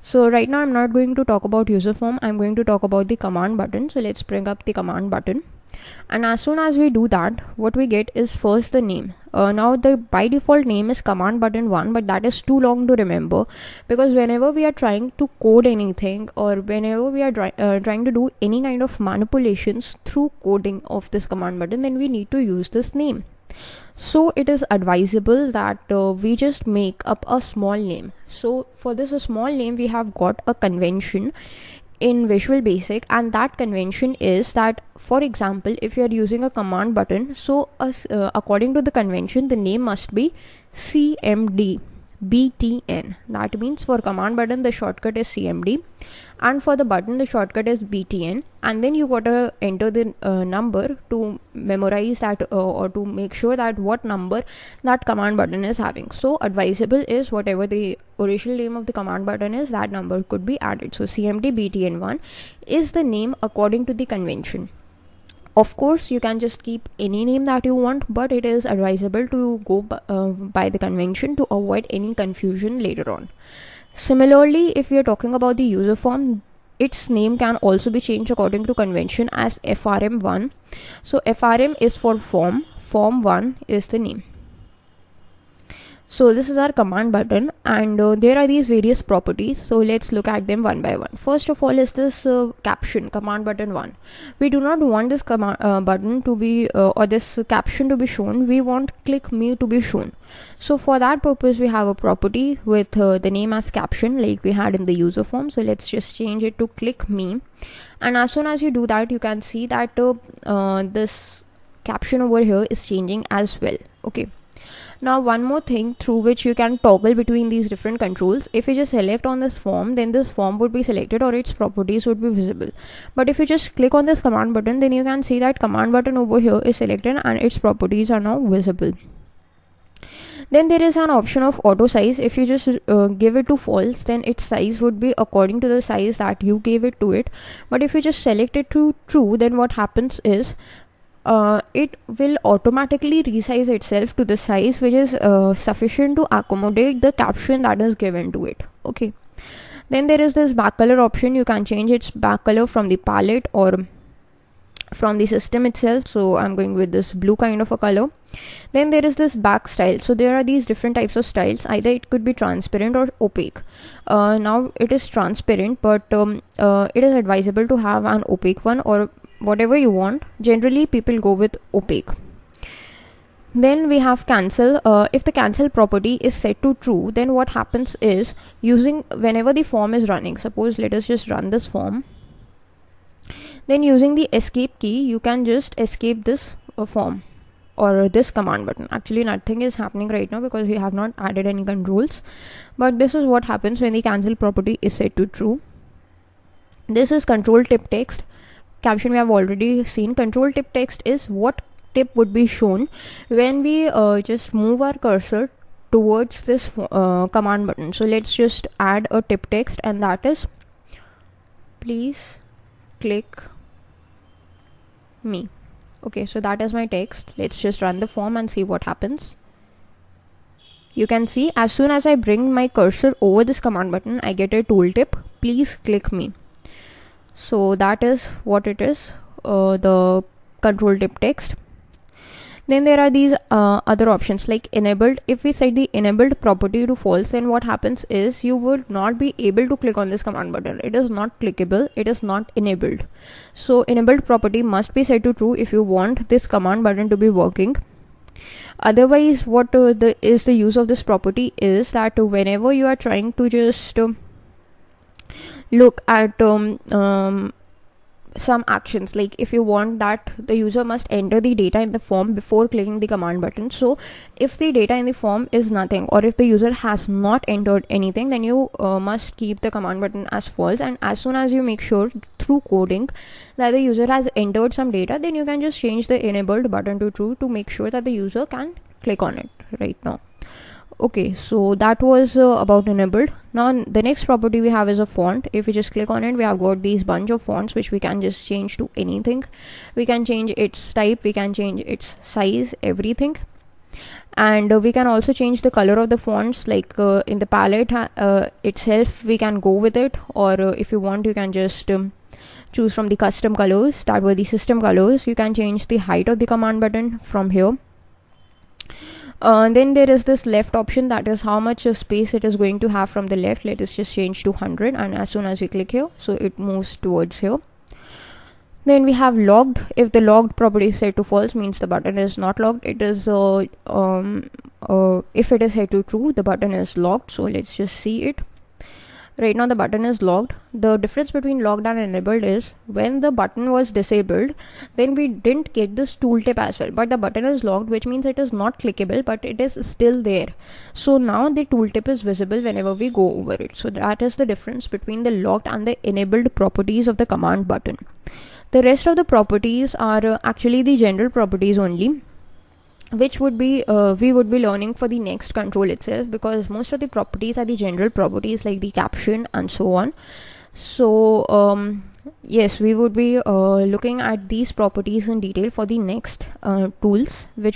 so right now I'm not going to talk about user form, I'm going to talk about the command button. So let's bring up the command button, and as soon as we do that, what we get is first the name. Now the by default name is command button 1, but that is too long to remember, because whenever we are trying to code anything, or whenever we are trying to do any kind of manipulations through coding of this command button, then we need to use this name. So it is advisable that we just make up a small name. So for this small name, we have got a convention in Visual Basic, and that convention is that, for example, if you are using a command button, so according to the convention, the name must be CMD BTN. That means for command button the shortcut is CMD, and for the button the shortcut is BTN, and then you gotta enter the number to memorize that or to make sure that what number that command button is having. So advisable is whatever the original name of the command button is, that number could be added. So CMD BTN1 is the name according to the convention. Of course, you can just keep any name that you want, but it is advisable to go by the convention to avoid any confusion later on. Similarly, if we are talking about the user form, its name can also be changed according to convention as FRM1. So FRM is for form, form1 is the name. So this is our command button, and there are these various properties. So let's look at them one by one. First of all is this caption, command button 1. We do not want this button to be or this caption to be shown. We want click me to be shown. So for that purpose, we have a property with the name as caption, like we had in the user form. So let's just change it to click me, and as soon as you do that, you can see that this caption over here is changing as well. Okay. Now one more thing through which you can toggle between these different controls. If you just select on this form, then this form would be selected or its properties would be visible. But if you just click on this command button, then you can see that command button over here is selected and its properties are now visible. Then there is an option of auto size. If you just give it to false, then its size would be according to the size that you gave it to it. But if you just select it to true, then what happens is it will automatically resize itself to the size which is sufficient to accommodate the caption that is given to it. Okay. Then there is this back color option. You can change its back color from the palette or from the system itself. So I'm going with this blue kind of a color. Then there is this back style. So there are these different types of styles. Either it could be transparent or opaque. Now it is transparent, but it is advisable to have an opaque one, or whatever you want. Generally people go with opaque. Then we have cancel. If the cancel property is set to true, then what happens is, using whenever the form is running, suppose let us just run this form, then using the escape key you can just escape this form or this command button. Actually nothing is happening right now because we have not added any controls, but this is what happens when the cancel property is set to true. This is control tip text. Caption we have already seen. Control tip text is what tip would be shown when we just move our cursor towards this command button. So let's just add a tip text, and that is please click me. Okay, so that is my text. Let's just run the form and see what happens. You can see as soon as I bring my cursor over this command button, I get a tooltip, please click me. So that is what it is. the control tip text. Then there are these other options like enabled. If we set the enabled property to false, then what happens is you would not be able to click on this command button. It is not clickable, it is not enabled. So enabled property must be set to true if you want this command button to be working. Otherwise, what the use of this property is that whenever you are trying to just look at some actions, like if you want that the user must enter the data in the form before clicking the command button, so if the data in the form is nothing, or if the user has not entered anything, then you must keep the command button as false. And as soon as you make sure through coding that the user has entered some data, then you can just change the enabled button to true to make sure that the user can click on it right now. Okay, so that was about enabled. Now the next property we have is a font. If we just click on it, we have got these bunch of fonts which we can just change to anything. We can change its type, we can change its size, everything. And we can also change the color of the fonts, like in the palette itself we can go with it, or if you want you can just choose from the custom colors that were the system colors. You can change the height of the command button from here. Then there is this left option, that is how much space it is going to have from the left. Let us just change to 100, and as soon as we click here, so it moves towards here. Then we have logged. If the logged property is set to false, means the button is not logged. It is if it is set to true, the button is logged. So let's just see it. Right now the button is logged. The difference between logged and enabled is when the button was disabled, then we didn't get this tooltip as well, but the button is logged, which means it is not clickable, but it is still there. So now the tooltip is visible whenever we go over it. So that is the difference between the logged and the enabled properties of the command button. The rest of the properties are actually the general properties only, which would be we would be learning for the next control itself, because most of the properties are the general properties like the caption and so on. So yes, we would be looking at these properties in detail for the next tools, which